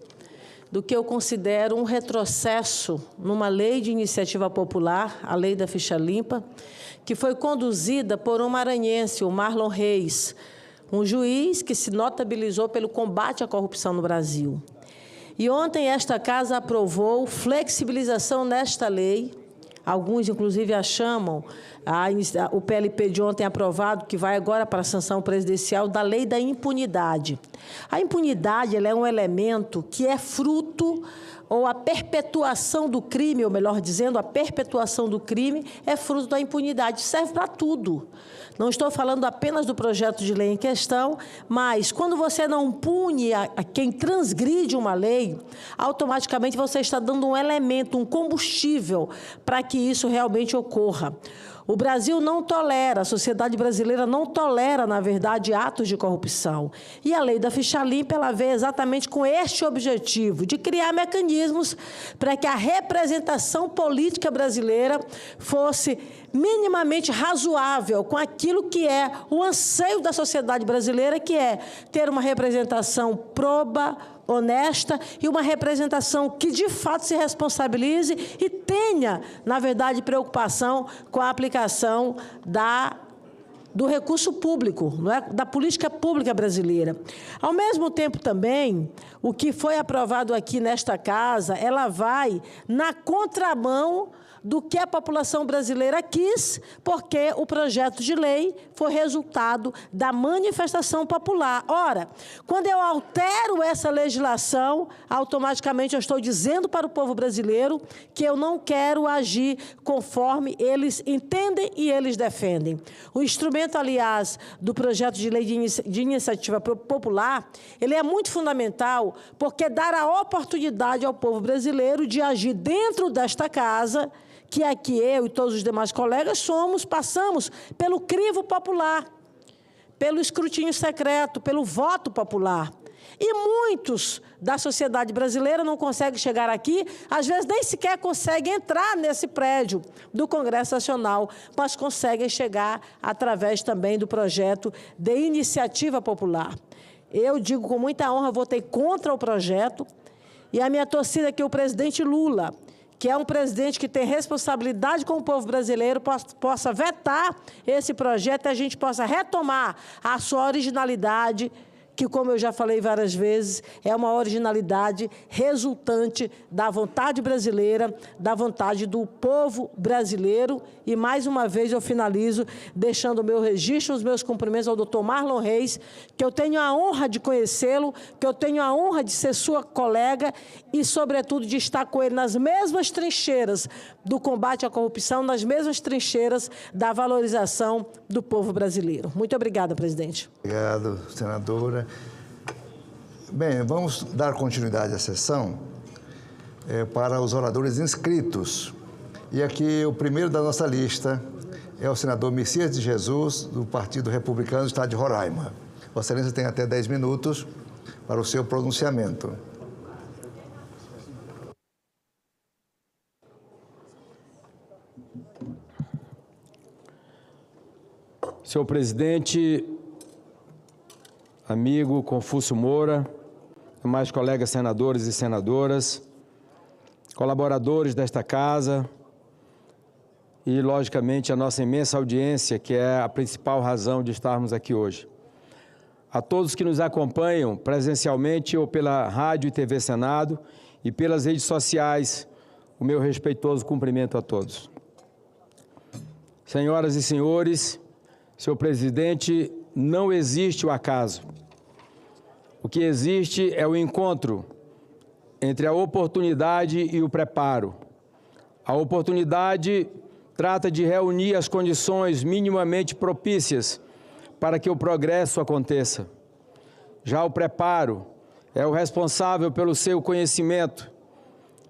do que eu considero um retrocesso numa lei de iniciativa popular, a Lei da Ficha Limpa, que foi conduzida por um maranhense, o Marlon Reis, um juiz que se notabilizou pelo combate à corrupção no Brasil. E ontem esta Casa aprovou flexibilização nesta lei. Alguns, inclusive, a chamam, o PLP de ontem aprovado, que vai agora para a sanção presidencial, da lei da impunidade. A impunidade ela é um elemento que é fruto, ou a perpetuação do crime, ou melhor dizendo, a perpetuação do crime é fruto da impunidade. Serve para tudo. Não estou falando apenas do projeto de lei em questão, mas quando você não pune a quem transgride uma lei, automaticamente você está dando um elemento, um combustível para que isso realmente ocorra. O Brasil não tolera, a sociedade brasileira não tolera, na verdade, atos de corrupção. E a Lei da Ficha Limpa, ela veio exatamente com este objetivo, de criar mecanismos para que a representação política brasileira fosse minimamente razoável com aquilo que é o anseio da sociedade brasileira, que é ter uma representação proba, honesta e uma representação que, de fato, se responsabilize e tenha, na verdade, preocupação com a aplicação do recurso público, não é? Da política pública brasileira. Ao mesmo tempo também, o que foi aprovado aqui nesta casa, ela vai na contramão do que a população brasileira quis, porque o projeto de lei foi resultado da manifestação popular. Ora, quando eu altero essa legislação, automaticamente eu estou dizendo para o povo brasileiro que eu não quero agir conforme eles entendem e eles defendem. O instrumento, aliás, do projeto de lei de iniciativa popular, ele é muito fundamental, porque dá a oportunidade ao povo brasileiro de agir dentro desta casa, que aqui eu e todos os demais colegas passamos pelo crivo popular, pelo escrutínio secreto, pelo voto popular. E muitos da sociedade brasileira não conseguem chegar aqui, às vezes nem sequer conseguem entrar nesse prédio do Congresso Nacional, mas conseguem chegar através também do projeto de iniciativa popular. Eu digo com muita honra, votei contra o projeto, e a minha torcida é que o presidente Lula, que é um presidente que tem responsabilidade com o povo brasileiro, possa vetar esse projeto e a gente possa retomar a sua originalidade, que, como eu já falei várias vezes, é uma originalidade resultante da vontade brasileira, da vontade do povo brasileiro. E, mais uma vez, eu finalizo deixando o meu registro, os meus cumprimentos ao doutor Marlon Reis, que eu tenho a honra de conhecê-lo, que eu tenho a honra de ser sua colega e, sobretudo, de estar com ele nas mesmas trincheiras do combate à corrupção, nas mesmas trincheiras da valorização do povo brasileiro. Muito obrigada, presidente. Obrigado, senadora. Bem, vamos dar continuidade à sessão para os oradores inscritos. E aqui o primeiro da nossa lista é o senador Messias de Jesus, do Partido Republicano do Estado de Roraima. Vossa Excelência tem até 10 minutos para o seu pronunciamento. Senhor presidente, amigo Confúcio Moura, demais colegas senadores e senadoras, colaboradores desta casa e, logicamente, a nossa imensa audiência, que é a principal razão de estarmos aqui hoje. A todos que nos acompanham presencialmente ou pela Rádio e TV Senado e pelas redes sociais, o meu respeitoso cumprimento a todos. Senhoras e senhores, senhor presidente, não existe o acaso. O que existe é o encontro entre a oportunidade e o preparo. A oportunidade trata de reunir as condições minimamente propícias para que o progresso aconteça. Já o preparo é o responsável pelo seu conhecimento,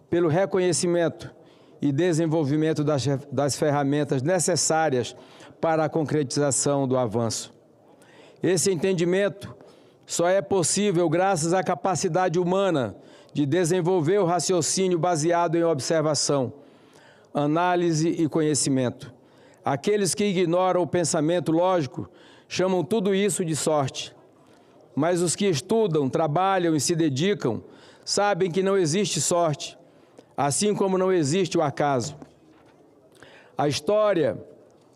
pelo reconhecimento e desenvolvimento das ferramentas necessárias para a concretização do avanço. Esse entendimento só é possível graças à capacidade humana de desenvolver o raciocínio baseado em observação, análise e conhecimento. Aqueles que ignoram o pensamento lógico chamam tudo isso de sorte. Mas os que estudam, trabalham e se dedicam sabem que não existe sorte, assim como não existe o acaso. A história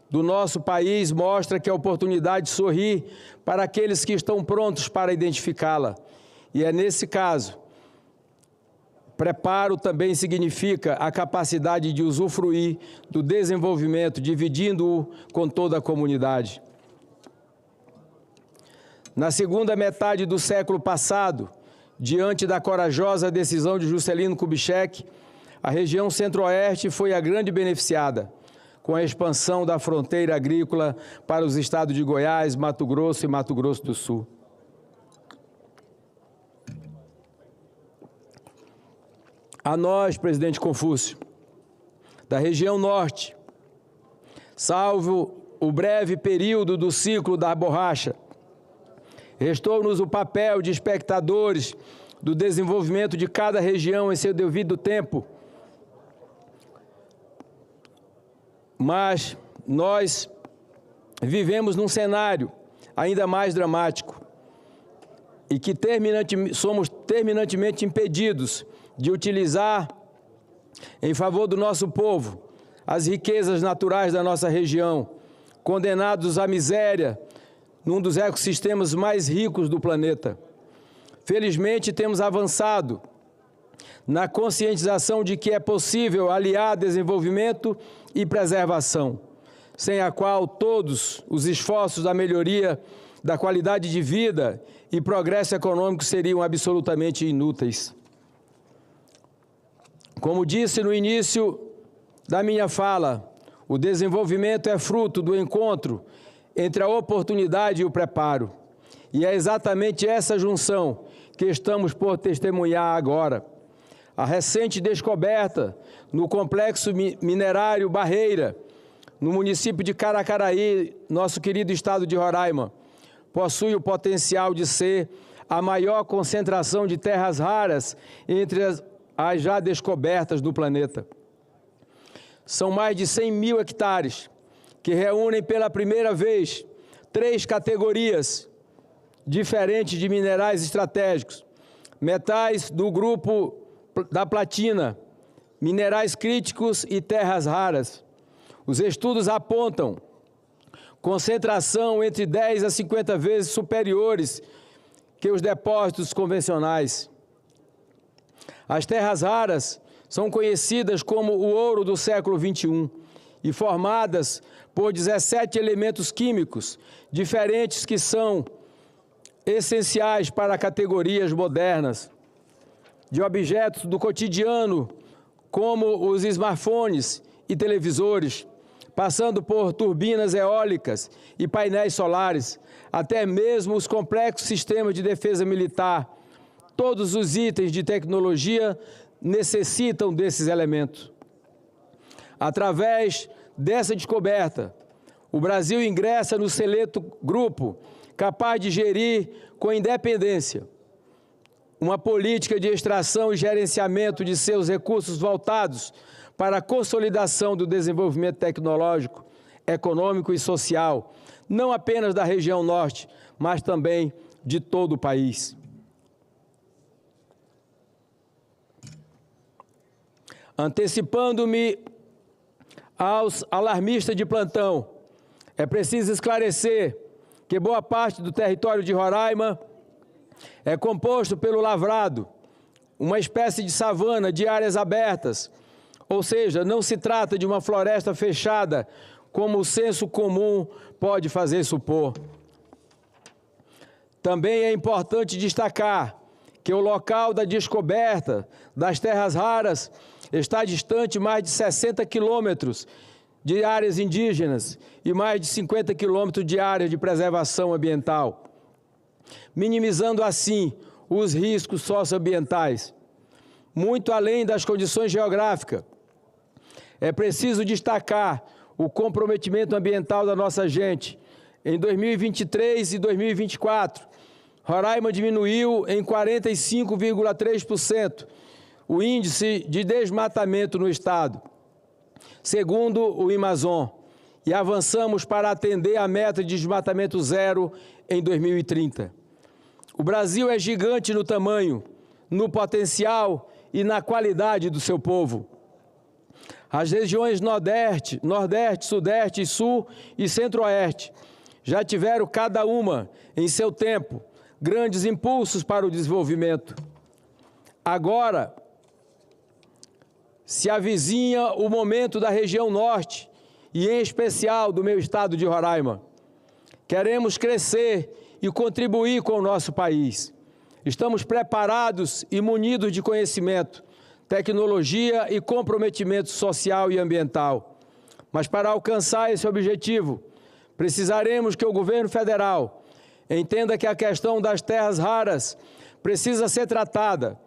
do nosso país mostra que a oportunidade sorri para aqueles que estão prontos para identificá-la. E é nesse caso, preparo também significa a capacidade de usufruir do desenvolvimento, dividindo-o com toda a comunidade. Na segunda metade do século passado, diante da corajosa decisão de Juscelino Kubitschek, a região centro-oeste foi a grande beneficiada, com a expansão da fronteira agrícola para os estados de Goiás, Mato Grosso e Mato Grosso do Sul. A nós, presidente Confúcio, da região norte, salvo o breve período do ciclo da borracha, restou-nos o papel de espectadores do desenvolvimento de cada região em seu devido tempo. Mas nós vivemos num cenário ainda mais dramático e que somos terminantemente impedidos de utilizar em favor do nosso povo as riquezas naturais da nossa região, condenados à miséria, num dos ecossistemas mais ricos do planeta. Felizmente, temos avançado na conscientização de que é possível aliar desenvolvimento e preservação, sem a qual todos os esforços da melhoria da qualidade de vida e progresso econômico seriam absolutamente inúteis. Como disse no início da minha fala, o desenvolvimento é fruto do encontro entre a oportunidade e o preparo. E é exatamente essa junção que estamos por testemunhar agora. A recente descoberta no complexo minerário Barreira, no município de Caracaraí, nosso querido estado de Roraima, possui o potencial de ser a maior concentração de terras raras entre as já descobertas do planeta. São mais de 100 mil hectares que reúnem pela primeira vez 3 categorias diferentes de minerais estratégicos: metais do grupo da platina, minerais críticos e terras raras. Os estudos apontam concentração entre 10 a 50 vezes superiores que os depósitos convencionais. As terras raras são conhecidas como o ouro do século XXI e formadas por 17 elementos químicos diferentes que são essenciais para categorias modernas, de objetos do cotidiano, como os smartphones e televisores, passando por turbinas eólicas e painéis solares, até mesmo os complexos sistemas de defesa militar. Todos os itens de tecnologia necessitam desses elementos. Através dessa descoberta, o Brasil ingressa no seleto grupo capaz de gerir com independência uma política de extração e gerenciamento de seus recursos voltados para a consolidação do desenvolvimento tecnológico, econômico e social, não apenas da região norte, mas também de todo o país. Antecipando-me aos alarmistas de plantão, é preciso esclarecer que boa parte do território de Roraima é composto pelo lavrado, uma espécie de savana de áreas abertas, ou seja, não se trata de uma floresta fechada, como o senso comum pode fazer supor. Também é importante destacar que o local da descoberta das terras raras está distante mais de 60 quilômetros de áreas indígenas e mais de 50 quilômetros de áreas de preservação ambiental, minimizando assim os riscos socioambientais. Muito além das condições geográficas, é preciso destacar o comprometimento ambiental da nossa gente. Em 2023 e 2024, Roraima diminuiu em 45,3% o índice de desmatamento no estado, segundo o Amazon, e avançamos para atender a meta de desmatamento zero em 2030. O Brasil é gigante no tamanho, no potencial e na qualidade do seu povo. As regiões Nordeste, Sudeste, Sul e Centro-Oeste já tiveram cada uma, em seu tempo, grandes impulsos para o desenvolvimento. Agora, se avizinha o momento da região Norte e, em especial, do meu estado de Roraima. Queremos crescer e contribuir com o nosso país. Estamos preparados e munidos de conhecimento, tecnologia e comprometimento social e ambiental. Mas para alcançar esse objetivo, precisaremos que o governo federal entenda que a questão das terras raras precisa ser tratada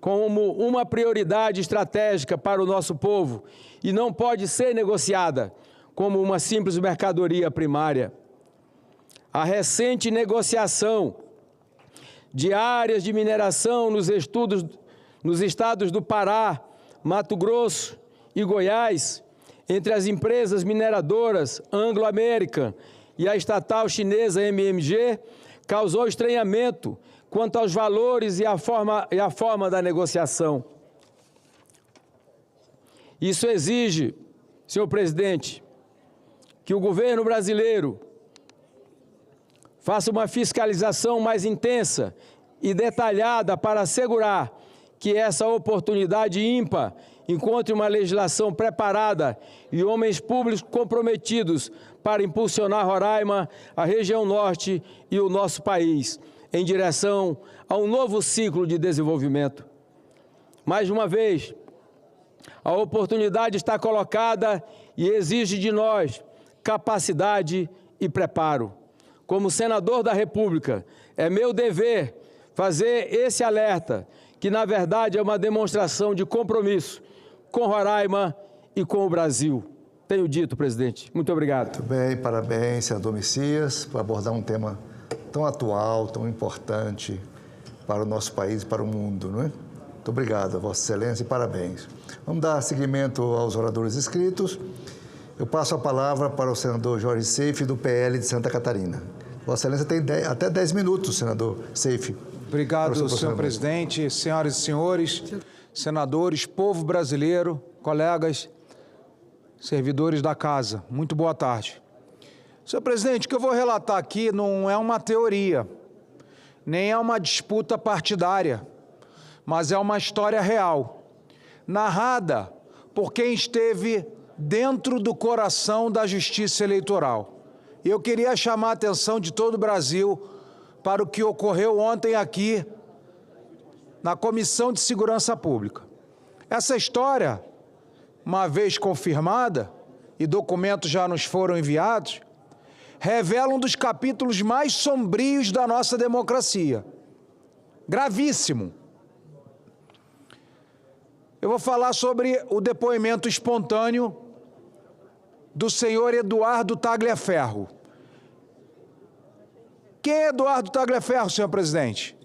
como uma prioridade estratégica para o nosso povo e não pode ser negociada como uma simples mercadoria primária. A recente negociação de áreas de mineração nos estados do Pará, Mato Grosso e Goiás, entre as empresas mineradoras Anglo-American e a estatal chinesa MMG, causou estranhamento quanto aos valores e a forma da negociação. Isso exige, senhor presidente, que o governo brasileiro faça uma fiscalização mais intensa e detalhada para assegurar que essa oportunidade ímpar encontre uma legislação preparada e homens públicos comprometidos para impulsionar Roraima, a região norte e o nosso país em direção a um novo ciclo de desenvolvimento. Mais uma vez, a oportunidade está colocada e exige de nós capacidade e preparo. Como senador da República, é meu dever fazer esse alerta, que na verdade é uma demonstração de compromisso com Roraima e com o Brasil. Tenho dito, presidente. Muito obrigado. Muito bem, parabéns, senador Messias, por abordar um tema tão atual, tão importante para o nosso país e para o mundo, não é? Muito obrigado, Vossa Excelência, e parabéns. Vamos dar seguimento aos oradores inscritos. Eu passo a palavra para o senador Jorge Seife, do PL de Santa Catarina. Vossa Excelência tem até 10 minutos, senador Seife. Obrigado, senhor presidente, senhoras e senhores, senadores, povo brasileiro, colegas, servidores da casa. Muito boa tarde. Senhor presidente, o que eu vou relatar aqui não é uma teoria, nem é uma disputa partidária, mas é uma história real, narrada por quem esteve dentro do coração da justiça eleitoral. E eu queria chamar a atenção de todo o Brasil para o que ocorreu ontem aqui na Comissão de Segurança Pública. Essa história, uma vez confirmada, e documentos já nos foram enviados, revela um dos capítulos mais sombrios da nossa democracia. Gravíssimo. Eu vou falar sobre o depoimento espontâneo do senhor Eduardo Tagliaferro. Quem é Eduardo Tagliaferro, senhor presidente?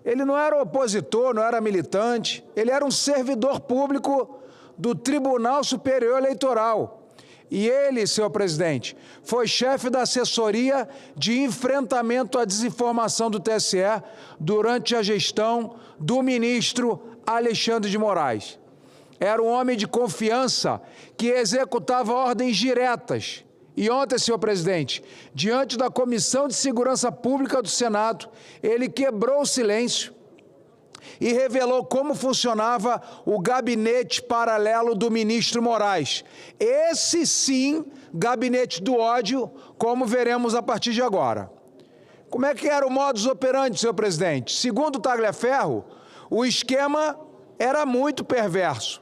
Ele não era opositor, não era militante, ele era um servidor público do Tribunal Superior Eleitoral. E ele, senhor presidente, foi chefe da assessoria de enfrentamento à desinformação do TSE durante a gestão do ministro Alexandre de Moraes. Era um homem de confiança que executava ordens diretas. E ontem, senhor presidente, diante da Comissão de Segurança Pública do Senado, ele quebrou o silêncio e revelou como funcionava o gabinete paralelo do ministro Moraes. Esse sim, gabinete do ódio, como veremos a partir de agora. Como é que era o modus operandi, senhor presidente? Segundo o Tagliaferro, o esquema era muito perverso.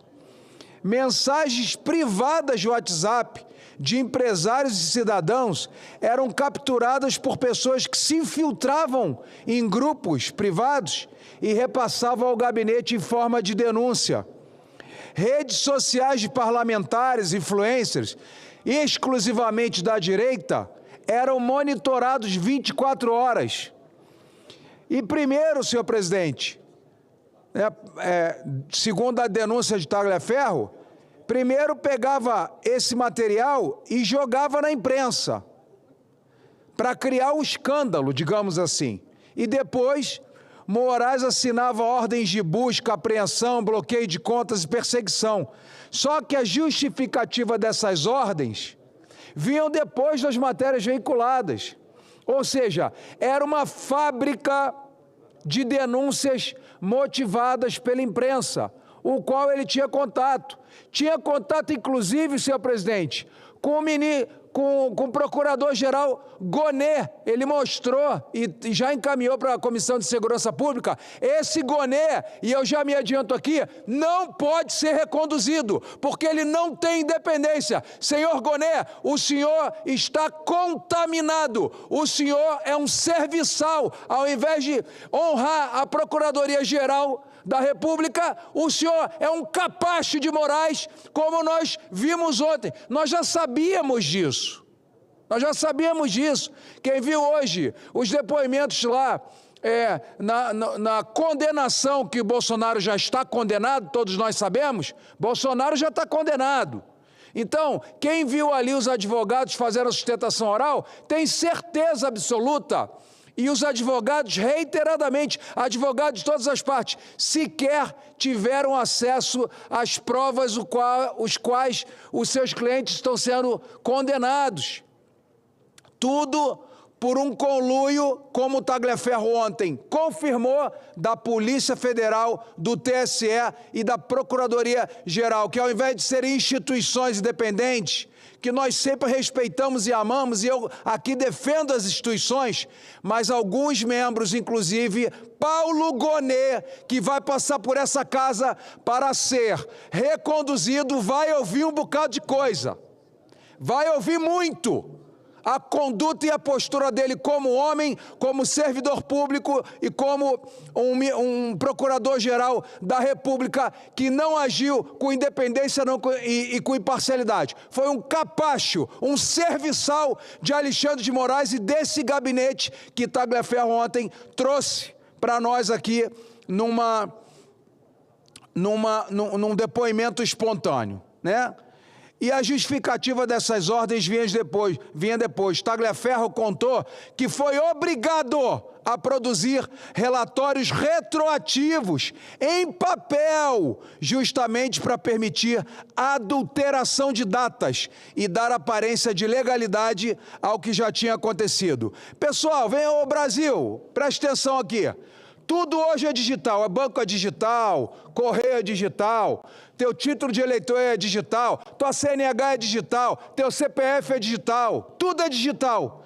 Mensagens privadas de WhatsApp de empresários e cidadãos eram capturadas por pessoas que se infiltravam em grupos privados e repassavam ao gabinete em forma de denúncia. Redes sociais de parlamentares, influencers, exclusivamente da direita, eram monitorados 24 horas. E primeiro, senhor presidente, segundo a denúncia de Tagliaferro, primeiro pegava esse material e jogava na imprensa, para criar um escândalo, digamos assim. E depois, Moraes assinava ordens de busca, apreensão, bloqueio de contas e perseguição. Só que a justificativa dessas ordens vinham depois das matérias veiculadas. Ou seja, era uma fábrica de denúncias motivadas pela imprensa, o qual ele tinha contato. Tinha contato, inclusive, senhor presidente, com o procurador-geral Gonet. Ele mostrou e já encaminhou para a Comissão de Segurança Pública. Esse Gonet, e eu já me adianto aqui, não pode ser reconduzido, porque ele não tem independência. Senhor Gonet, o senhor está contaminado. O senhor é um serviçal. Ao invés de honrar a Procuradoria-Geral da República, o senhor é um capacho de Moraes, como nós vimos ontem. Nós já sabíamos disso. Nós já sabíamos disso. Quem viu hoje os depoimentos lá, na condenação que Bolsonaro já está condenado, todos nós sabemos, Bolsonaro já está condenado. Então, quem viu ali os advogados fazendo a sustentação oral, tem certeza absoluta. e os advogados, reiteradamente, advogados de todas as partes, sequer tiveram acesso às provas os quais os seus clientes estão sendo condenados. Tudo por um conluio, como o Tagliaferro ontem confirmou, da Polícia Federal, do TSE e da Procuradoria-Geral, que ao invés de serem instituições independentes, que nós sempre respeitamos e amamos, e eu aqui defendo as instituições, mas alguns membros, inclusive Paulo Gonet, que vai passar por essa casa para ser reconduzido, vai ouvir um bocado de coisa, vai ouvir muito. A conduta e a postura dele como homem, como servidor público e como um procurador-geral da República que não agiu com independência e com imparcialidade. Foi um capacho, um serviçal de Alexandre de Moraes e desse gabinete que Tagliaferro ontem trouxe para nós aqui num depoimento espontâneo, né? E a justificativa dessas ordens vinha depois. Tagliaferro contou que foi obrigado a produzir relatórios retroativos em papel, justamente para permitir a adulteração de datas e dar aparência de legalidade ao que já tinha acontecido. Pessoal, vem ao Brasil, preste atenção aqui. Tudo hoje é digital, a banca é digital, correio é digital, teu título de eleitor é digital, tua CNH é digital, teu CPF é digital, tudo é digital.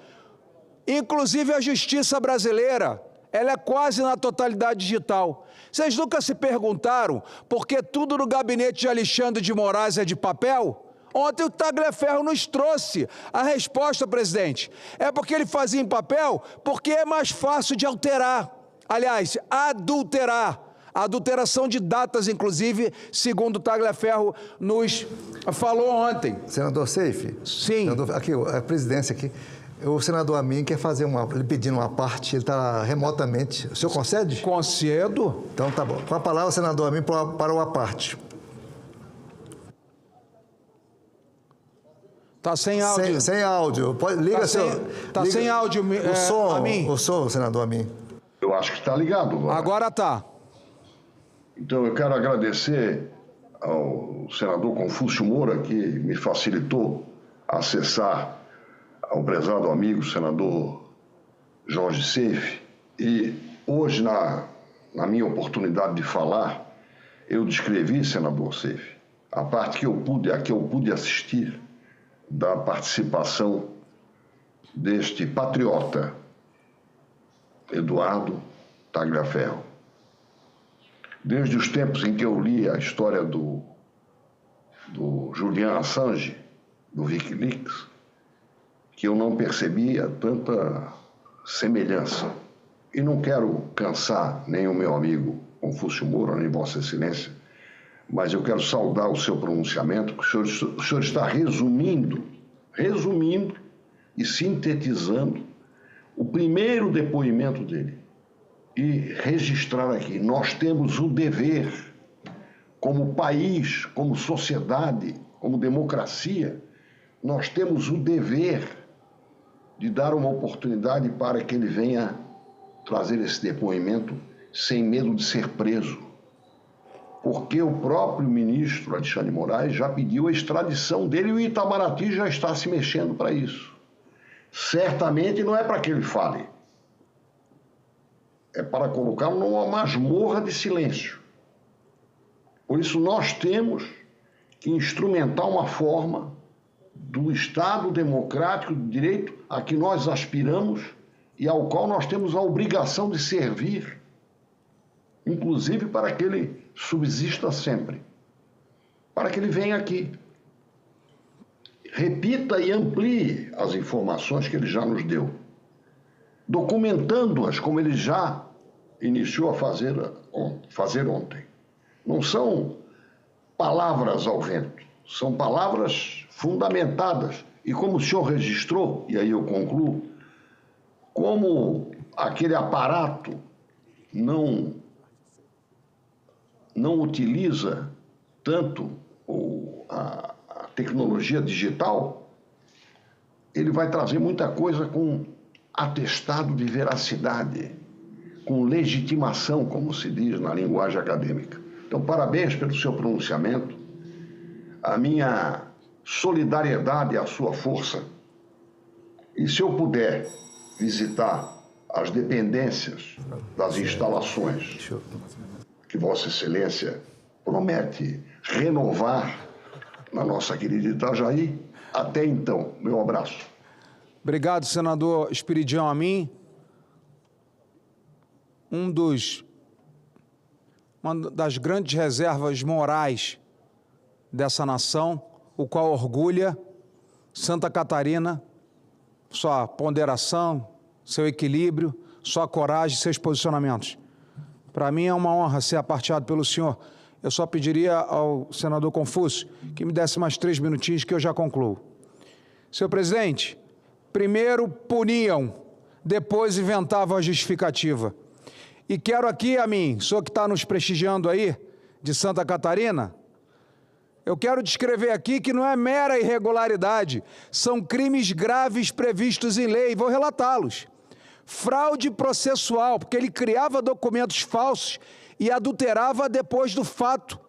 Inclusive a justiça brasileira, ela é quase na totalidade digital. Vocês nunca se perguntaram por que tudo no gabinete de Alexandre de Moraes é de papel? Ontem o Tagliaferro nos trouxe a resposta, presidente. É porque ele fazia em papel, porque é mais fácil de alterar. Aliás, adulterar. Adulteração de datas, inclusive, segundo o Tagliaferro nos falou ontem. Senador Seife? Sim. Senador, aqui, a presidência aqui. O senador Amin quer fazer ele pedindo uma parte, ele está remotamente. O senhor concede? Concedo. Então tá bom. Com a palavra, senador Amin, para o à parte. Está sem áudio. Sem áudio. Liga Está sem áudio, Amin. O som, senador Amin. Eu acho que está ligado. Agora está. Então, eu quero agradecer ao senador Confúcio Moura, que me facilitou acessar ao prezado amigo senador Jorge Seife. E hoje, na minha oportunidade de falar, eu descrevi, senador Seife, a parte a que eu pude assistir da participação deste patriota, Eduardo Tagliaferro. Desde os tempos em que eu li a história do Julian Assange, do Wikileaks, que eu não percebia tanta semelhança. E não quero cansar nem o meu amigo Confúcio Moura, nem Vossa Excelência, mas eu quero saudar o seu pronunciamento, que o senhor está resumindo e sintetizando o primeiro depoimento dele. E registrar aqui, nós temos o dever, como país, como sociedade, como democracia, nós temos o dever de dar uma oportunidade para que ele venha trazer esse depoimento sem medo de ser preso. Porque o próprio ministro Alexandre de Moraes já pediu a extradição dele e o Itamaraty já está se mexendo para isso. Certamente não é para que ele fale. É para colocá-lo numa masmorra de silêncio. Por isso, nós temos que instrumentar uma forma do Estado democrático de direito a que nós aspiramos e ao qual nós temos a obrigação de servir, inclusive para que ele subsista sempre, para que ele venha aqui, repita e amplie as informações que ele já nos deu, documentando-as como ele já iniciou a fazer ontem. Não são palavras ao vento, são palavras fundamentadas. E como o senhor registrou, e aí eu concluo, como aquele aparato não utiliza tanto a tecnologia digital, ele vai trazer muita coisa com atestado de veracidade, com legitimação, como se diz na linguagem acadêmica. Então, parabéns pelo seu pronunciamento, a minha solidariedade à sua força. E se eu puder visitar as dependências das instalações que Vossa Excelência promete renovar na nossa querida Itajaí, até então, meu abraço. Obrigado, senador Espiridião Amin. Uma das grandes reservas morais dessa nação, o qual orgulha Santa Catarina, sua ponderação, seu equilíbrio, sua coragem, seus posicionamentos. Para mim é uma honra ser aparteado pelo senhor. Eu só pediria ao senador Confúcio que me desse mais 3 minutinhos que eu já concluo. Senhor presidente, primeiro puniam, depois inventavam a justificativa. E quero aqui, Amin, senhor que está nos prestigiando aí, de Santa Catarina, eu quero descrever aqui que não é mera irregularidade, são crimes graves previstos em lei, vou relatá-los. Fraude processual, porque ele criava documentos falsos e adulterava depois do fato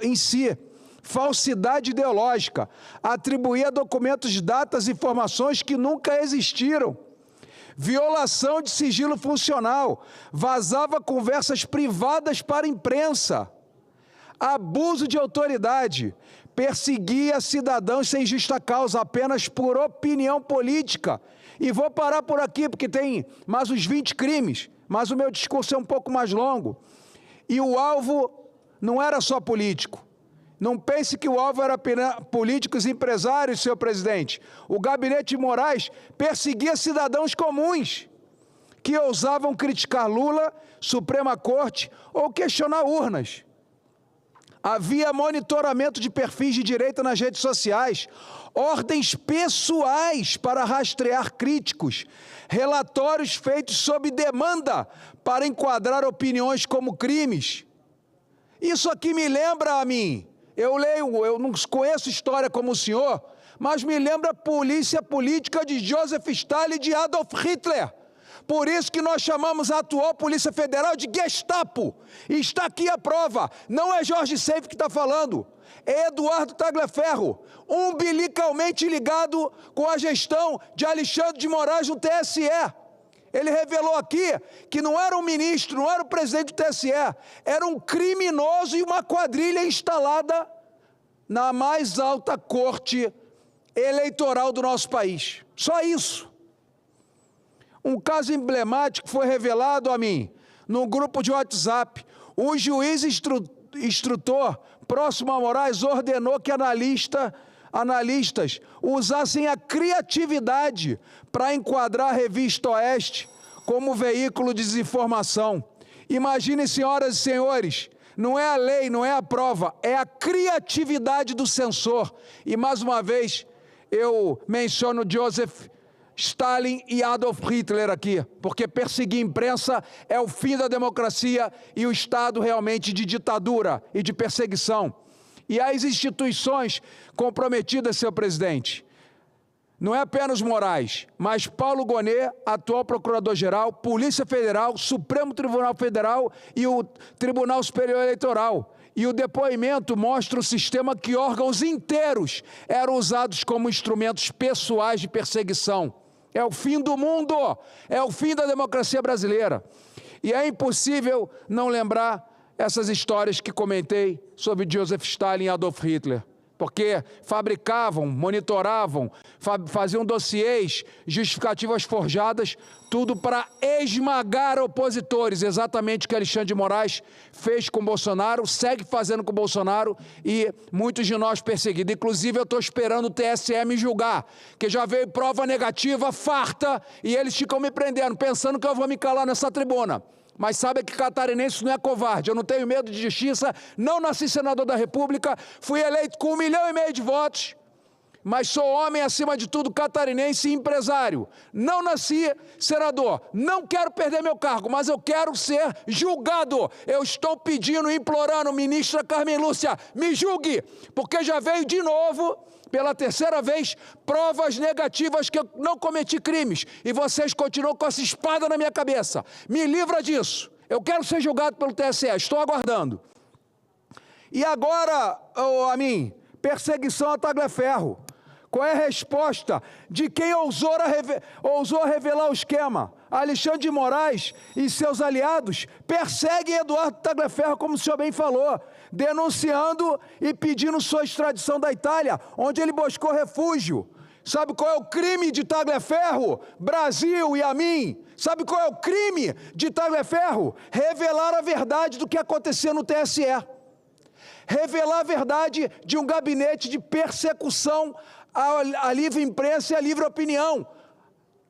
em si. Falsidade ideológica, atribuía documentos, datas e informações que nunca existiram. Violação de sigilo funcional, vazava conversas privadas para a imprensa. Abuso de autoridade, perseguia cidadãos sem justa causa, apenas por opinião política. E vou parar por aqui, porque tem mais uns 20 crimes, mas o meu discurso é um pouco mais longo. E o alvo não era só político. Não pense que o alvo era políticos e empresários, senhor presidente. O gabinete de Moraes perseguia cidadãos comuns que ousavam criticar Lula, Suprema Corte ou questionar urnas. Havia monitoramento de perfis de direita nas redes sociais, ordens pessoais para rastrear críticos, relatórios feitos sob demanda para enquadrar opiniões como crimes. Isso aqui me lembra a mim. Eu não conheço história como o senhor, mas me lembra a polícia política de Joseph Stalin e de Adolf Hitler. Por isso que nós chamamos a atual Polícia Federal de Gestapo. E está aqui a prova. Não é Jorge Seif que está falando. É Eduardo Tagliaferro, umbilicalmente ligado com a gestão de Alexandre de Moraes no TSE. Ele revelou aqui que não era um ministro, não era o presidente do TSE, era um criminoso e uma quadrilha instalada na mais alta corte eleitoral do nosso país. Só isso. Um caso emblemático foi revelado a mim, num grupo de WhatsApp. O juiz instrutor próximo a Moraes ordenou que analistas usassem a criatividade para enquadrar a Revista Oeste como veículo de desinformação. Imaginem, senhoras e senhores, não é a lei, não é a prova, é a criatividade do censor. E, mais uma vez, eu menciono Joseph Stalin e Adolf Hitler aqui, porque perseguir a imprensa é o fim da democracia e o Estado realmente de ditadura e de perseguição. E as instituições comprometidas, senhor presidente, não é apenas Moraes, mas Paulo Gonet, atual Procurador-Geral, Polícia Federal, Supremo Tribunal Federal e o Tribunal Superior Eleitoral. E o depoimento mostra o sistema que órgãos inteiros eram usados como instrumentos pessoais de perseguição. É o fim do mundo, é o fim da democracia brasileira. E é impossível não lembrar essas histórias que comentei sobre Joseph Stalin e Adolf Hitler, porque fabricavam, monitoravam, faziam dossiês, justificativas forjadas, tudo para esmagar opositores, exatamente o que Alexandre de Moraes fez com Bolsonaro, segue fazendo com Bolsonaro e muitos de nós perseguidos. Inclusive, eu estou esperando o TSE me julgar, que já veio prova negativa, farta, e eles ficam me prendendo, pensando que eu vou me calar nessa tribuna. Mas sabe que catarinense não é covarde, eu não tenho medo de justiça, não nasci senador da República, fui eleito com 1,5 milhão de votos, mas sou homem, acima de tudo, catarinense e empresário. Não nasci senador, não quero perder meu cargo, mas eu quero ser julgado. Eu estou pedindo, implorando, ministra Carmen Lúcia, me julgue, porque já veio de novo pela terceira vez, provas negativas que eu não cometi crimes. E vocês continuam com essa espada na minha cabeça. Me livra disso. Eu quero ser julgado pelo TSE, estou aguardando. E agora, Amin, perseguição a Tagliaferro. Qual é a resposta de quem ousou revelar o esquema? Alexandre de Moraes e seus aliados perseguem Eduardo Tagliaferro, como o senhor bem falou, denunciando e pedindo sua extradição da Itália, onde ele buscou refúgio. Sabe qual é o crime de Tagliaferro? Brasil e Amin. Sabe qual é o crime de Tagliaferro? Revelar a verdade do que acontecia no TSE. Revelar a verdade de um gabinete de persecução à livre imprensa e à livre opinião,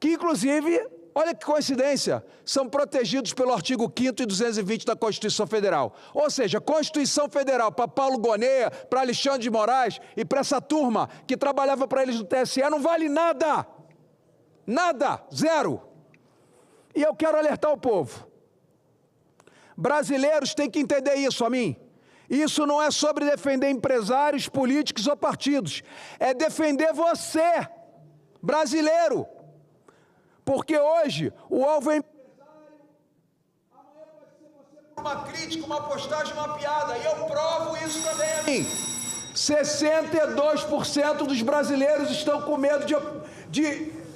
que inclusive, olha que coincidência, são protegidos pelo artigo 5º e 220 da Constituição Federal. Ou seja, Constituição Federal para Paulo Gonet, para Alexandre de Moraes e para essa turma que trabalhava para eles no TSE não vale nada. Nada, zero. E eu quero alertar o povo. Brasileiros têm que entender isso, Amin. Isso não é sobre defender empresários, políticos ou partidos. É defender você, brasileiro. Porque hoje o alvo é empresário, amanhã pode ser você por uma crítica, uma postagem, uma piada. E eu provo isso também, Amin. 62% dos brasileiros estão com medo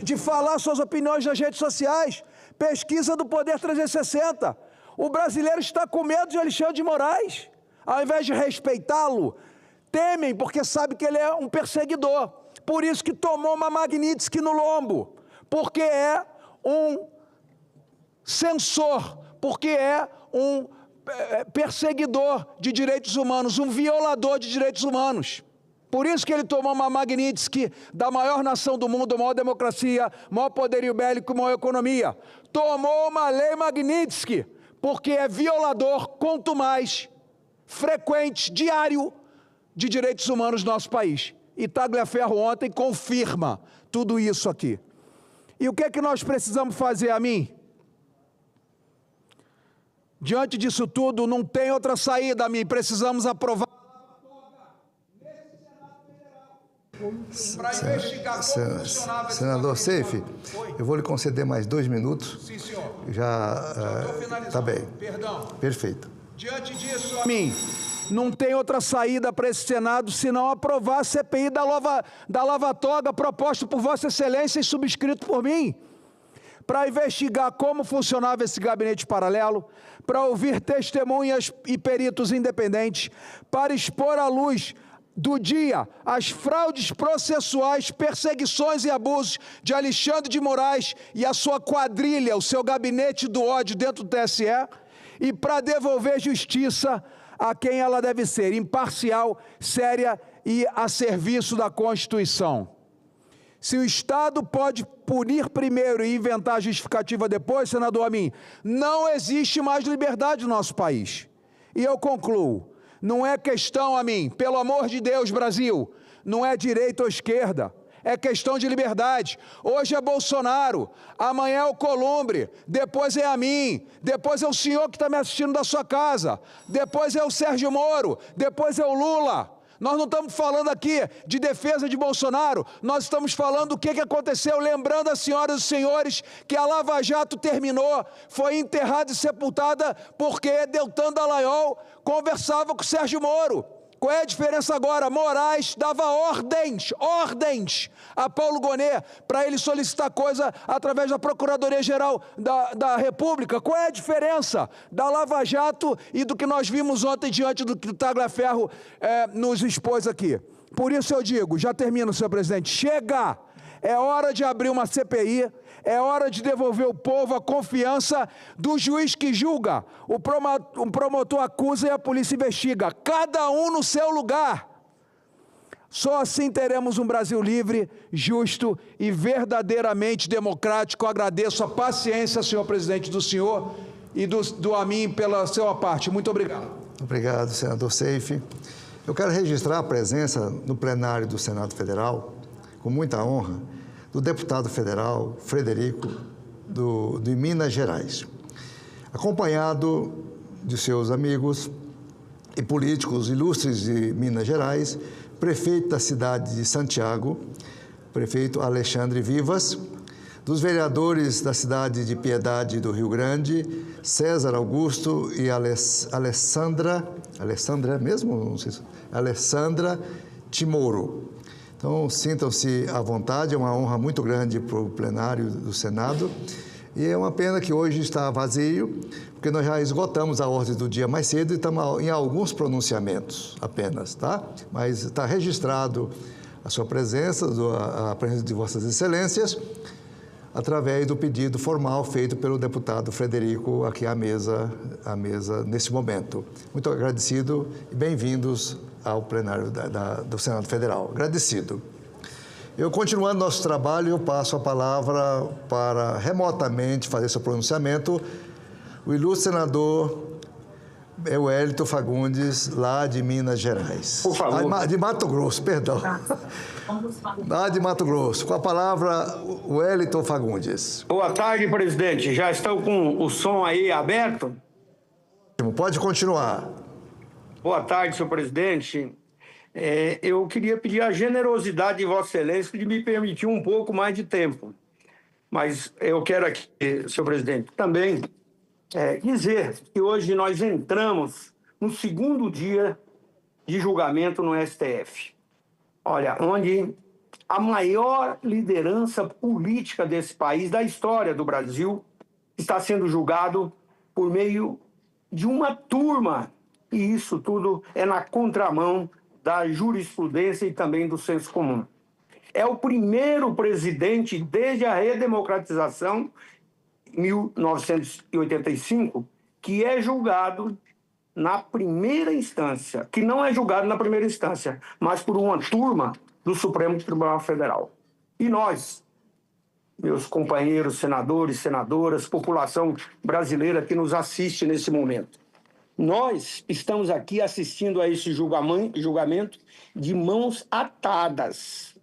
de falar suas opiniões nas redes sociais. Pesquisa do Poder 360. O brasileiro está com medo de Alexandre de Moraes. Ao invés de respeitá-lo, temem porque sabe que ele é um perseguidor. Por isso que tomou uma Magnitsky no lombo. Porque é um censor, porque é um perseguidor de direitos humanos, um violador de direitos humanos. Por isso que ele tomou uma Magnitsky da maior nação do mundo, maior democracia, maior poderio bélico, maior economia. Tomou uma lei Magnitsky, porque é violador, quanto mais frequente, diário, de direitos humanos no nosso país. E Tagliaferro ontem confirma tudo isso aqui. E o que é que nós precisamos fazer, Amin? Diante disso tudo, não tem outra saída, Amin. Precisamos aprovar para investigar como funcionava esse Senador Seif, eu vou lhe conceder mais 2 minutos. Sim, senhor. Já estou finalizando. Tá bem. Perdão. Perfeito. Diante disso, Amin, não tem outra saída para esse Senado senão aprovar a CPI da Lava Toga, proposta por Vossa Excelência e subscrito por mim, para investigar como funcionava esse gabinete paralelo, para ouvir testemunhas e peritos independentes, para expor à luz do dia as fraudes processuais, perseguições e abusos de Alexandre de Moraes e a sua quadrilha, o seu gabinete do ódio dentro do TSE, e para devolver justiça a quem ela deve ser, imparcial, séria e a serviço da Constituição. Se o Estado pode punir primeiro e inventar justificativa depois, senador Amin, não existe mais liberdade no nosso país. E eu concluo, não é questão, Amin, pelo amor de Deus, Brasil, não é direita ou esquerda. É questão de liberdade. Hoje é Bolsonaro, amanhã é o Columbre, depois é a mim, depois é o senhor que está me assistindo da sua casa, depois é o Sérgio Moro, depois é o Lula. Nós não estamos falando aqui de defesa de Bolsonaro, nós estamos falando do que aconteceu, lembrando as senhoras e os senhores que a Lava Jato terminou, foi enterrada e sepultada porque Deltan Dallagnol conversava com o Sérgio Moro. Qual é a diferença agora? Moraes dava ordens a Paulo Gonet para ele solicitar coisa através da Procuradoria-Geral da República. Qual é a diferença da Lava Jato e do que nós vimos ontem diante do que o Tagliaferro nos expôs aqui? Por isso eu digo, já termino, senhor presidente, chega! É hora de abrir uma CPI, é hora de devolver ao povo a confiança do juiz que julga. O promotor acusa e a polícia investiga, cada um no seu lugar. Só assim teremos um Brasil livre, justo e verdadeiramente democrático. Eu agradeço a paciência, senhor presidente, do senhor e do Amin pela sua parte. Muito obrigado. Obrigado, senador Seif. Eu quero registrar a presença no plenário do Senado Federal, com muita honra, do deputado federal Frederico, de Minas Gerais, acompanhado de seus amigos e políticos ilustres de Minas Gerais, prefeito da cidade de Santiago, prefeito Alexandre Vivas, dos vereadores da cidade de Piedade do Rio Grande, César Augusto e Alessandra Timoro. Então, sintam-se à vontade, é uma honra muito grande para o plenário do Senado. E é uma pena que hoje está vazio, porque nós já esgotamos a ordem do dia mais cedo e estamos em alguns pronunciamentos apenas, tá? Mas está registrado a sua presença, a presença de Vossas Excelências, através do pedido formal feito pelo deputado Frederico aqui à mesa nesse momento. Muito agradecido e bem-vindos ao plenário do Senado Federal. Agradecido. Eu, continuando nosso trabalho, eu passo a palavra para remotamente fazer seu pronunciamento o ilustre senador Wellington Fagundes, lá de Minas Gerais. Por favor. De Mato Grosso, perdão. Lá de Mato Grosso. Com a palavra, Wellington Fagundes. Boa tarde, presidente. Já estão com o som aí aberto? Pode continuar. Boa tarde, senhor presidente. Eu queria pedir a generosidade de Vossa Excelência de me permitir um pouco mais de tempo. Mas eu quero aqui, senhor presidente, também dizer que hoje nós entramos no segundo dia de julgamento no STF. Olha, onde a maior liderança política desse país, da história do Brasil, está sendo julgado por meio de uma turma. E isso tudo é na contramão da jurisprudência e também do senso comum. É o primeiro presidente desde a redemocratização, em 1985, que é julgado na primeira instância, que não é julgado na primeira instância, mas por uma turma do Supremo Tribunal Federal. E nós, meus companheiros senadores, senadoras, população brasileira que nos assiste nesse momento, nós estamos aqui assistindo a esse julgamento de mãos atadas.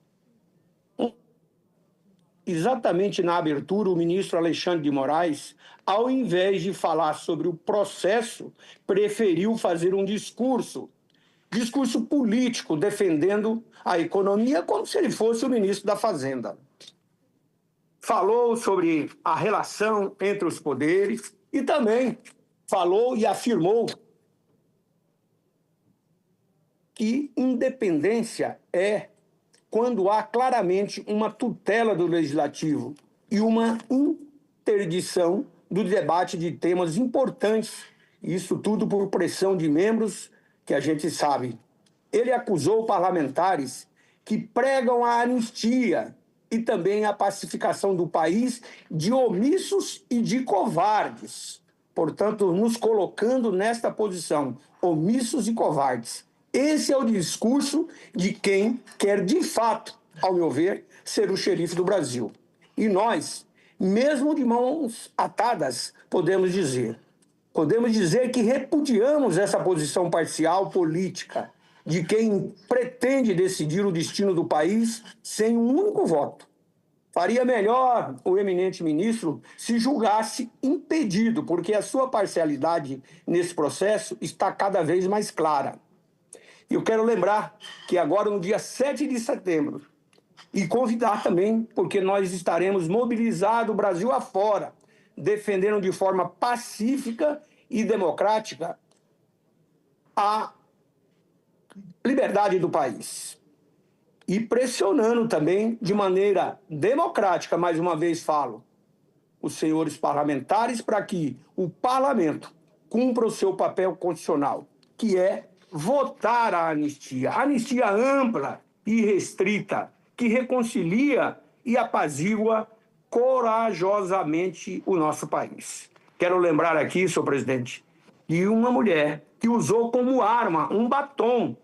Exatamente na abertura, o ministro Alexandre de Moraes, ao invés de falar sobre o processo, preferiu fazer um discurso político, defendendo a economia como se ele fosse o ministro da Fazenda. Falou sobre a relação entre os poderes e também falou e afirmou que independência é quando há claramente uma tutela do legislativo e uma interdição do debate de temas importantes, isso tudo por pressão de membros que a gente sabe. Ele acusou parlamentares que pregam a anistia e também a pacificação do país de omissos e de covardes. Portanto, nos colocando nesta posição, omissos e covardes. Esse é o discurso de quem quer, de fato, ao meu ver, ser o xerife do Brasil. E nós, mesmo de mãos atadas, podemos dizer que repudiamos essa posição parcial política de quem pretende decidir o destino do país sem um único voto. Faria melhor o eminente ministro se julgasse impedido, porque a sua parcialidade nesse processo está cada vez mais clara. E eu quero lembrar que agora, no dia 7 de setembro, e convidar também, porque nós estaremos mobilizados Brasil afora, defendendo de forma pacífica e democrática a liberdade do país. E pressionando também de maneira democrática, mais uma vez falo, os senhores parlamentares para que o parlamento cumpra o seu papel constitucional, que é votar a anistia. Anistia ampla e restrita, que reconcilia e apazigua corajosamente o nosso país. Quero lembrar aqui, senhor presidente, de uma mulher que usou como arma um batom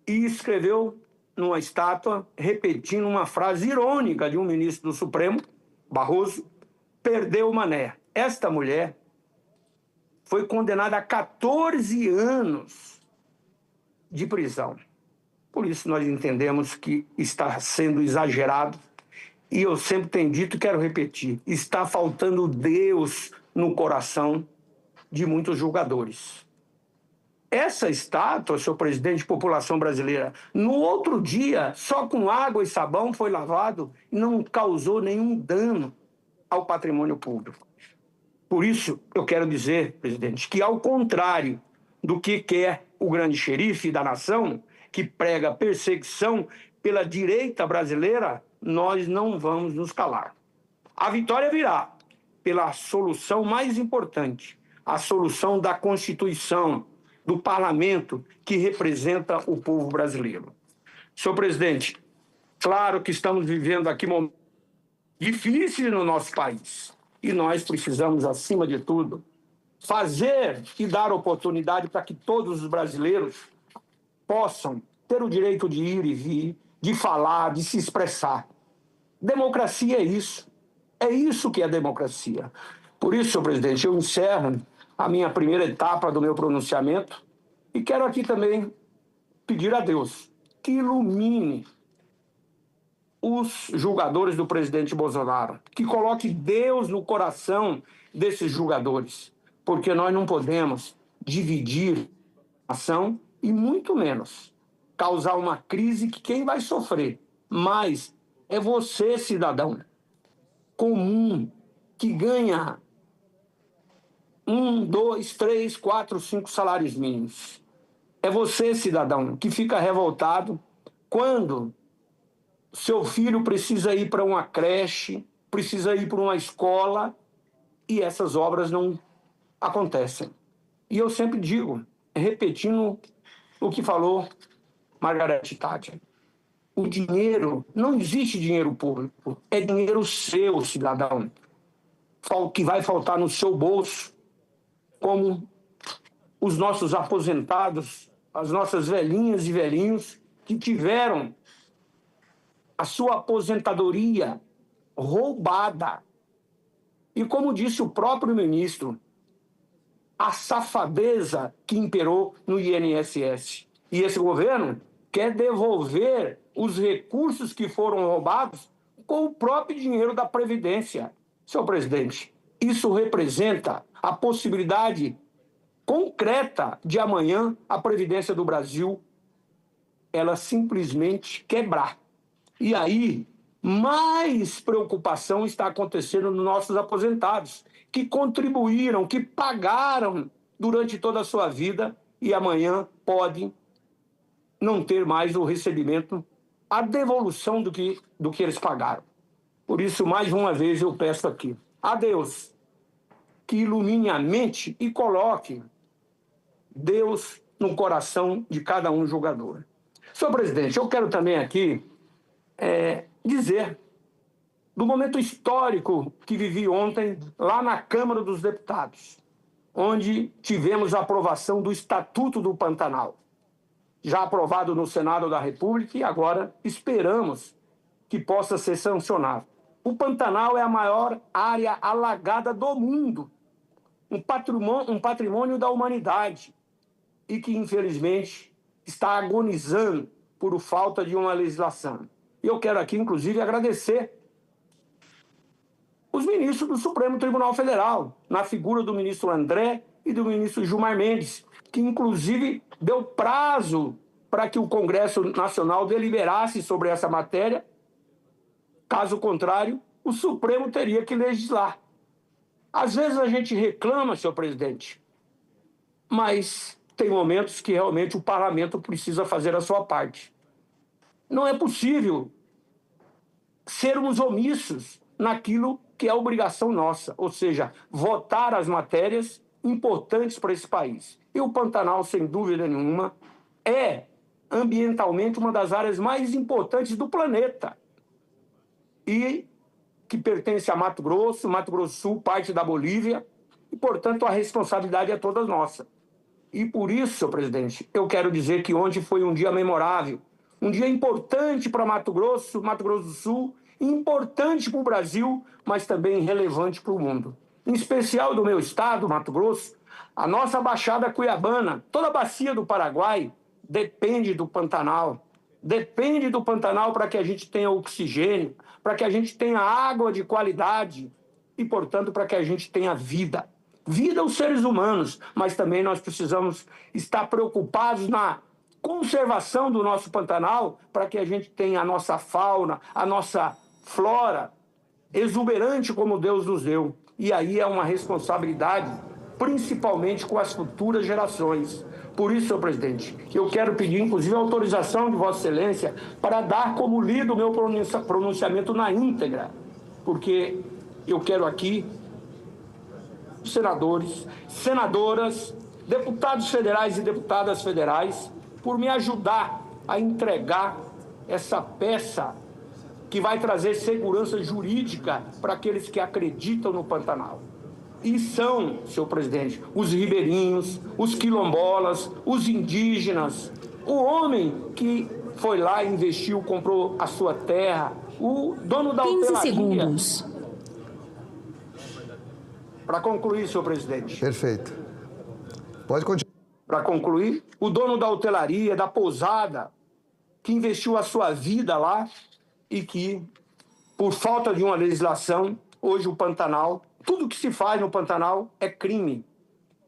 e escreveu numa estátua, repetindo uma frase irônica de um ministro do Supremo, Barroso, perdeu o mané. Esta mulher foi condenada a 14 anos de prisão. Por isso nós entendemos que está sendo exagerado. E eu sempre tenho dito e quero repetir, está faltando Deus no coração de muitos julgadores. essa estátua, senhor presidente, de população brasileira, no outro dia, só com água e sabão foi lavado e não causou nenhum dano ao patrimônio público. Por isso, eu quero dizer, presidente, que ao contrário do que quer o grande xerife da nação, que prega perseguição pela direita brasileira, nós não vamos nos calar. A vitória virá pela solução mais importante, a solução da Constituição, do parlamento que representa o povo brasileiro. Senhor presidente, claro que estamos vivendo aqui momentos difíceis no nosso país e nós precisamos, acima de tudo, fazer e dar oportunidade para que todos os brasileiros possam ter o direito de ir e vir, de falar, de se expressar. Democracia é isso. É isso que é democracia. Por isso, senhor presidente, eu encerro a minha primeira etapa do meu pronunciamento e quero aqui também pedir a Deus que ilumine os julgadores do presidente Bolsonaro, que coloque Deus no coração desses julgadores, porque nós não podemos dividir a ação e muito menos causar uma crise que quem vai sofrer mais é você, cidadão comum, que ganha 1, 2, 3, 4, 5 salários mínimos. É você, cidadão, que fica revoltado quando seu filho precisa ir para uma creche, precisa ir para uma escola e essas obras não acontecem. E eu sempre digo, repetindo o que falou Margaret Thatcher, o dinheiro, não existe dinheiro público, é dinheiro seu, cidadão, que vai faltar no seu bolso, como os nossos aposentados, as nossas velhinhas e velhinhos que tiveram a sua aposentadoria roubada. E como disse o próprio ministro, a safadeza que imperou no INSS. E esse governo quer devolver os recursos que foram roubados com o próprio dinheiro da Previdência. Senhor presidente, isso representa a possibilidade concreta de amanhã a Previdência do Brasil ela simplesmente quebrar. E aí, mais preocupação está acontecendo nos nossos aposentados, que contribuíram, que pagaram durante toda a sua vida e amanhã podem não ter mais o recebimento, a devolução do que eles pagaram. Por isso, mais uma vez, eu peço aqui a Deus que ilumine a mente e coloque Deus no coração de cada um julgador. Senhor presidente, eu quero também aqui dizer do momento histórico que vivi ontem lá na Câmara dos Deputados, onde tivemos a aprovação do Estatuto do Pantanal, já aprovado no Senado da República e agora esperamos que possa ser sancionado. O Pantanal é a maior área alagada do mundo, um patrimônio da humanidade e que, infelizmente, está agonizando por falta de uma legislação. E eu quero aqui, inclusive, agradecer os ministros do Supremo Tribunal Federal, na figura do ministro André e do ministro Gilmar Mendes, que, inclusive, deu prazo para que o Congresso Nacional deliberasse sobre essa matéria. Caso contrário, o Supremo teria que legislar. Às vezes a gente reclama, senhor presidente, mas tem momentos que realmente o parlamento precisa fazer a sua parte. Não é possível sermos omissos naquilo que é obrigação nossa, ou seja, votar as matérias importantes para esse país. E o Pantanal, sem dúvida nenhuma, é ambientalmente uma das áreas mais importantes do planeta e que pertence a Mato Grosso do Sul, parte da Bolívia, e, portanto, a responsabilidade é toda nossa. E por isso, senhor presidente, eu quero dizer que ontem foi um dia memorável, um dia importante para Mato Grosso do Sul, importante para o Brasil, mas também relevante para o mundo. Em especial do meu estado, Mato Grosso, a nossa Baixada Cuiabana, toda a bacia do Paraguai, depende do Pantanal. Depende do Pantanal para que a gente tenha oxigênio, para que a gente tenha água de qualidade e, portanto, para que a gente tenha vida. vida aos seres humanos, mas também nós precisamos estar preocupados na conservação do nosso Pantanal para que a gente tenha a nossa fauna, a nossa flora exuberante como Deus nos deu. E aí é uma responsabilidade, principalmente com as futuras gerações. Por isso, senhor presidente, eu quero pedir, inclusive, a autorização de Vossa Excelência para dar como lido o meu pronunciamento na íntegra, porque eu quero aqui senadores, senadoras, deputados federais e deputadas federais, por me ajudar a entregar essa peça que vai trazer segurança jurídica para aqueles que acreditam no Pantanal. E são, senhor presidente, os ribeirinhos, os quilombolas, os indígenas, o homem que foi lá e investiu, comprou a sua terra, o dono da 15 hotelaria. segundos. Para concluir, senhor presidente. Perfeito. Pode continuar. Para concluir, o dono da hotelaria, da pousada, que investiu a sua vida lá e que, por falta de uma legislação, hoje o Pantanal, tudo que se faz no Pantanal é crime.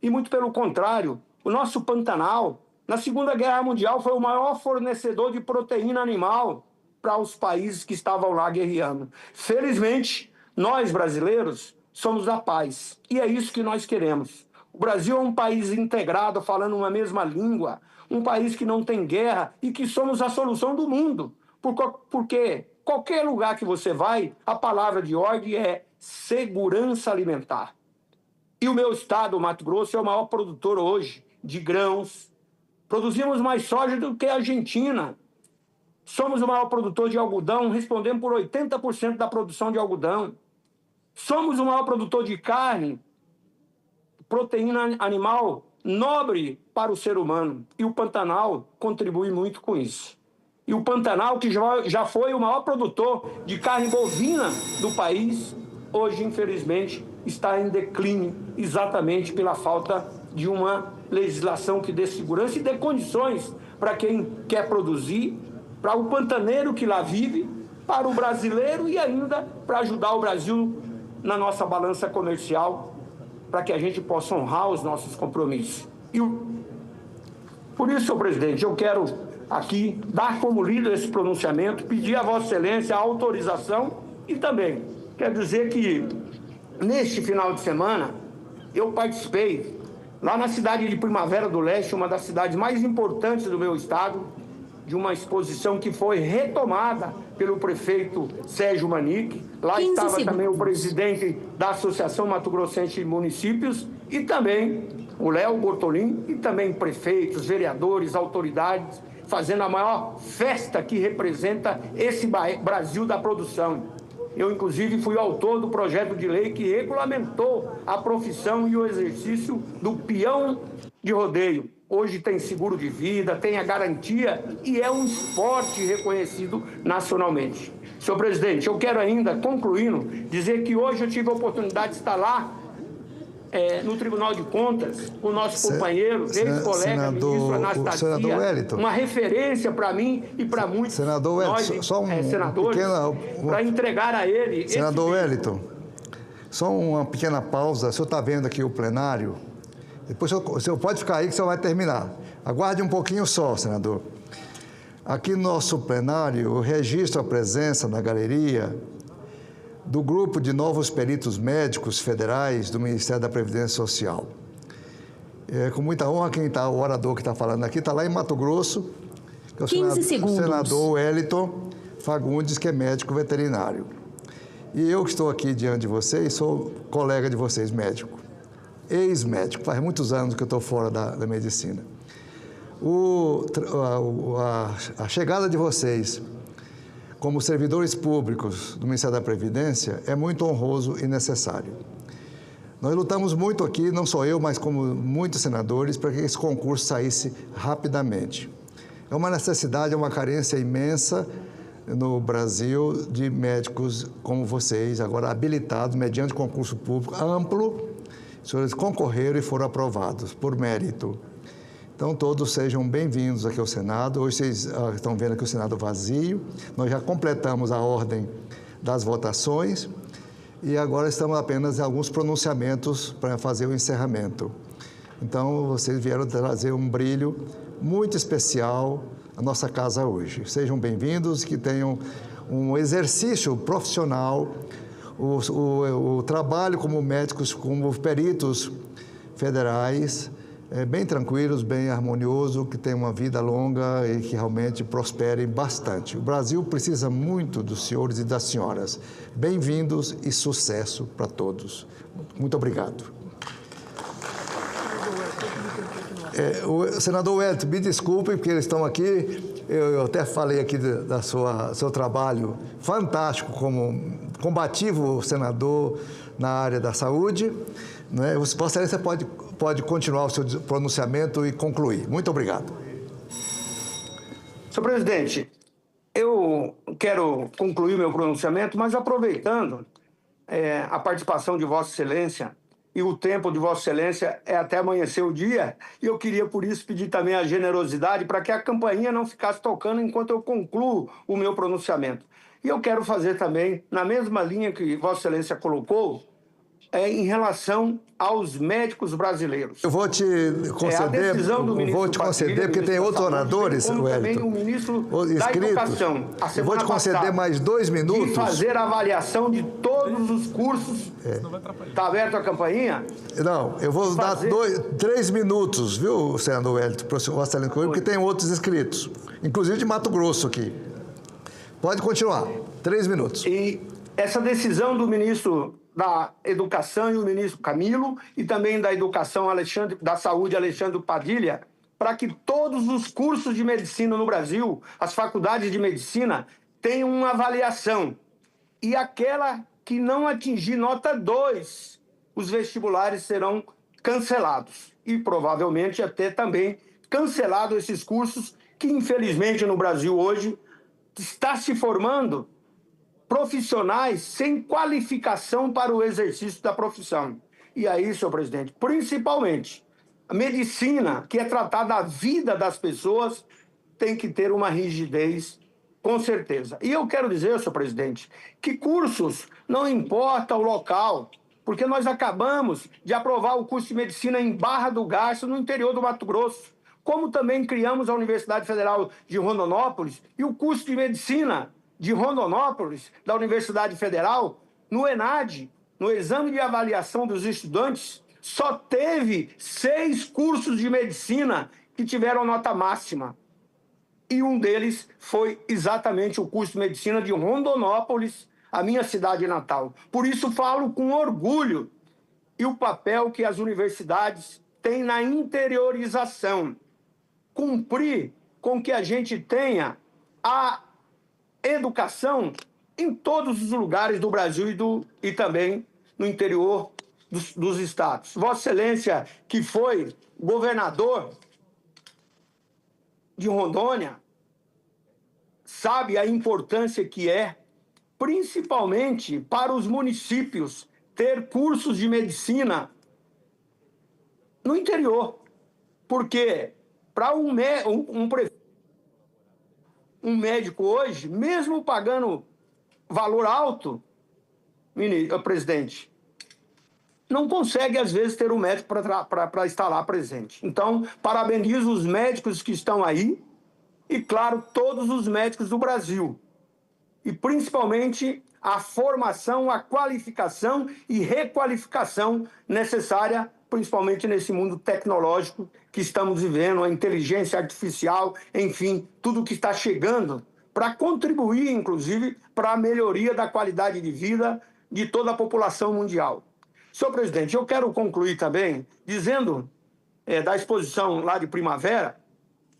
E muito pelo contrário, o nosso Pantanal, na Segunda Guerra Mundial, foi o maior fornecedor de proteína animal para os países que estavam lá guerreando. Felizmente, nós brasileiros somos da paz. E é isso que nós queremos. O Brasil é um país integrado, falando uma mesma língua, um país que não tem guerra e que somos a solução do mundo. Porque qualquer lugar que você vai, a palavra de ordem é segurança alimentar. E o meu estado, o Mato Grosso, é o maior produtor hoje de grãos. Produzimos mais soja do que a Argentina. Somos o maior produtor de algodão, respondemos por 80% da produção de algodão. Somos o maior produtor de carne, proteína animal nobre para o ser humano. E o Pantanal contribui muito com isso. E o Pantanal, que já foi o maior produtor de carne bovina do país, hoje, infelizmente, está em declínio, exatamente pela falta de uma legislação que dê segurança e dê condições para quem quer produzir, para o pantaneiro que lá vive, para o brasileiro e ainda para ajudar o Brasil na nossa balança comercial, para que a gente possa honrar os nossos compromissos. Por isso, senhor presidente, eu quero aqui dar como lido esse pronunciamento, pedir a Vossa Excelência a autorização e também quero dizer que neste final de semana eu participei lá na cidade de Primavera do Leste, uma das cidades mais importantes do meu estado, de uma exposição que foi retomada pelo prefeito Sérgio Manique. Lá estava também o presidente da Associação Mato Grossense de Municípios e também o Léo Bortolin e também prefeitos, vereadores, autoridades, fazendo a maior festa que representa esse Brasil da produção. Eu, inclusive, fui autor do projeto de lei que regulamentou a profissão e o exercício do peão de rodeio. Hoje tem seguro de vida, tem a garantia e é um esporte reconhecido nacionalmente. Senhor presidente, eu quero ainda, concluindo, dizer que hoje eu tive a oportunidade de estar lá no Tribunal de Contas, com o nosso companheiro, ex-colega, ministro Anastasia, uma referência para mim e para muitos senador Wellington, nós, só senadores, para entregar a ele... Senador Wellington, só uma pequena pausa. O senhor está vendo aqui o plenário? Depois o senhor pode ficar aí que o senhor vai terminar. Aguarde um pouquinho só, senador. Aqui no nosso plenário, eu registro a presença na galeria do grupo de novos peritos médicos federais do Ministério da Previdência Social. Com muita honra, o orador que está falando aqui está lá em Mato Grosso, que é o senador Wellington Fagundes, que é médico veterinário. E eu que estou aqui diante de vocês, sou colega de vocês, médico, ex-médico, faz muitos anos que eu estou fora da medicina. A chegada de vocês como servidores públicos do Ministério da Previdência é muito honroso e necessário. Nós lutamos muito aqui, não só eu, mas como muitos senadores, para que esse concurso saísse rapidamente. É uma necessidade, é uma carência imensa no Brasil de médicos como vocês, agora habilitados mediante concurso público amplo. Os senhores concorreram e foram aprovados por mérito. Então, todos sejam bem-vindos aqui ao Senado. Hoje vocês estão vendo aqui o Senado vazio. Nós já completamos a ordem das votações. e agora estamos apenas em alguns pronunciamentos para fazer o encerramento. Então, vocês vieram trazer um brilho muito especial à nossa casa hoje. Sejam bem-vindos, que tenham um exercício profissional, o trabalho como médicos, como peritos federais, bem tranquilos, bem harmonioso, que tenham uma vida longa e que realmente prosperem bastante. O Brasil precisa muito dos senhores e das senhoras. Bem-vindos e sucesso para todos. Muito obrigado. O senador Wellington, me desculpe, porque eles estão aqui. Eu até falei aqui da seu trabalho fantástico como combativo senador na área da saúde. Né? Vossa Excelência pode continuar o seu pronunciamento e concluir. Muito obrigado. Senhor presidente, eu quero concluir meu pronunciamento, mas aproveitando a participação de Vossa Excelência, e o tempo de Vossa Excelência é até amanhecer o dia, e eu queria, por isso, pedir também a generosidade para que a campainha não ficasse tocando enquanto eu concluo o meu pronunciamento. E eu quero fazer também, na mesma linha que Vossa Excelência colocou, em relação aos médicos brasileiros. Eu vou te conceder, porque tem outros oradores, também o ministro da Educação, eu vou te conceder mais 2 minutos. De fazer a avaliação de todos os cursos. Está aberto a campainha? Não, eu vou dar 3 minutos, viu, senador Wellington, para o senhor Vossa Excelência, porque tem outros inscritos, inclusive de Mato Grosso aqui. Pode continuar, 3 minutos. E essa decisão do ministro da Educação e o ministro Camilo, e também da Educação da Saúde, Alexandre Padilha, para que todos os cursos de medicina no Brasil, as faculdades de medicina, tenham uma avaliação. E aquela que não atingir nota 2, os vestibulares serão cancelados. E provavelmente até também cancelados esses cursos que, infelizmente, no Brasil hoje, está se formando profissionais sem qualificação para o exercício da profissão. E aí, senhor presidente, principalmente, a medicina, que é tratar da vida das pessoas, tem que ter uma rigidez, com certeza. E eu quero dizer, senhor presidente, que cursos, não importa o local, porque nós acabamos de aprovar o curso de medicina em Barra do Garça, no interior do Mato Grosso, como também criamos a Universidade Federal de Rondonópolis e o curso de medicina de Rondonópolis, da Universidade Federal, no ENAD, no Exame de Avaliação dos Estudantes, só teve 6 cursos de medicina que tiveram nota máxima. E um deles foi exatamente o curso de medicina de Rondonópolis, a minha cidade natal. Por isso falo com orgulho e o papel que as universidades têm na interiorização. Cumprir com que a gente tenha a educação em todos os lugares do Brasil e também no interior dos estados. Vossa Excelência, que foi governador de Rondônia, sabe a importância que é, principalmente para os municípios, ter cursos de medicina no interior. Porque para um médico hoje, mesmo pagando valor alto, presidente, não consegue, às vezes, ter um médico para estar lá presente. Então, parabenizo os médicos que estão aí e, claro, todos os médicos do Brasil. E, principalmente, a formação, a qualificação e requalificação necessária, principalmente nesse mundo tecnológico que estamos vivendo, a inteligência artificial, enfim, tudo que está chegando para contribuir, inclusive, para a melhoria da qualidade de vida de toda a população mundial. Senhor presidente, eu quero concluir também dizendo da exposição lá de primavera,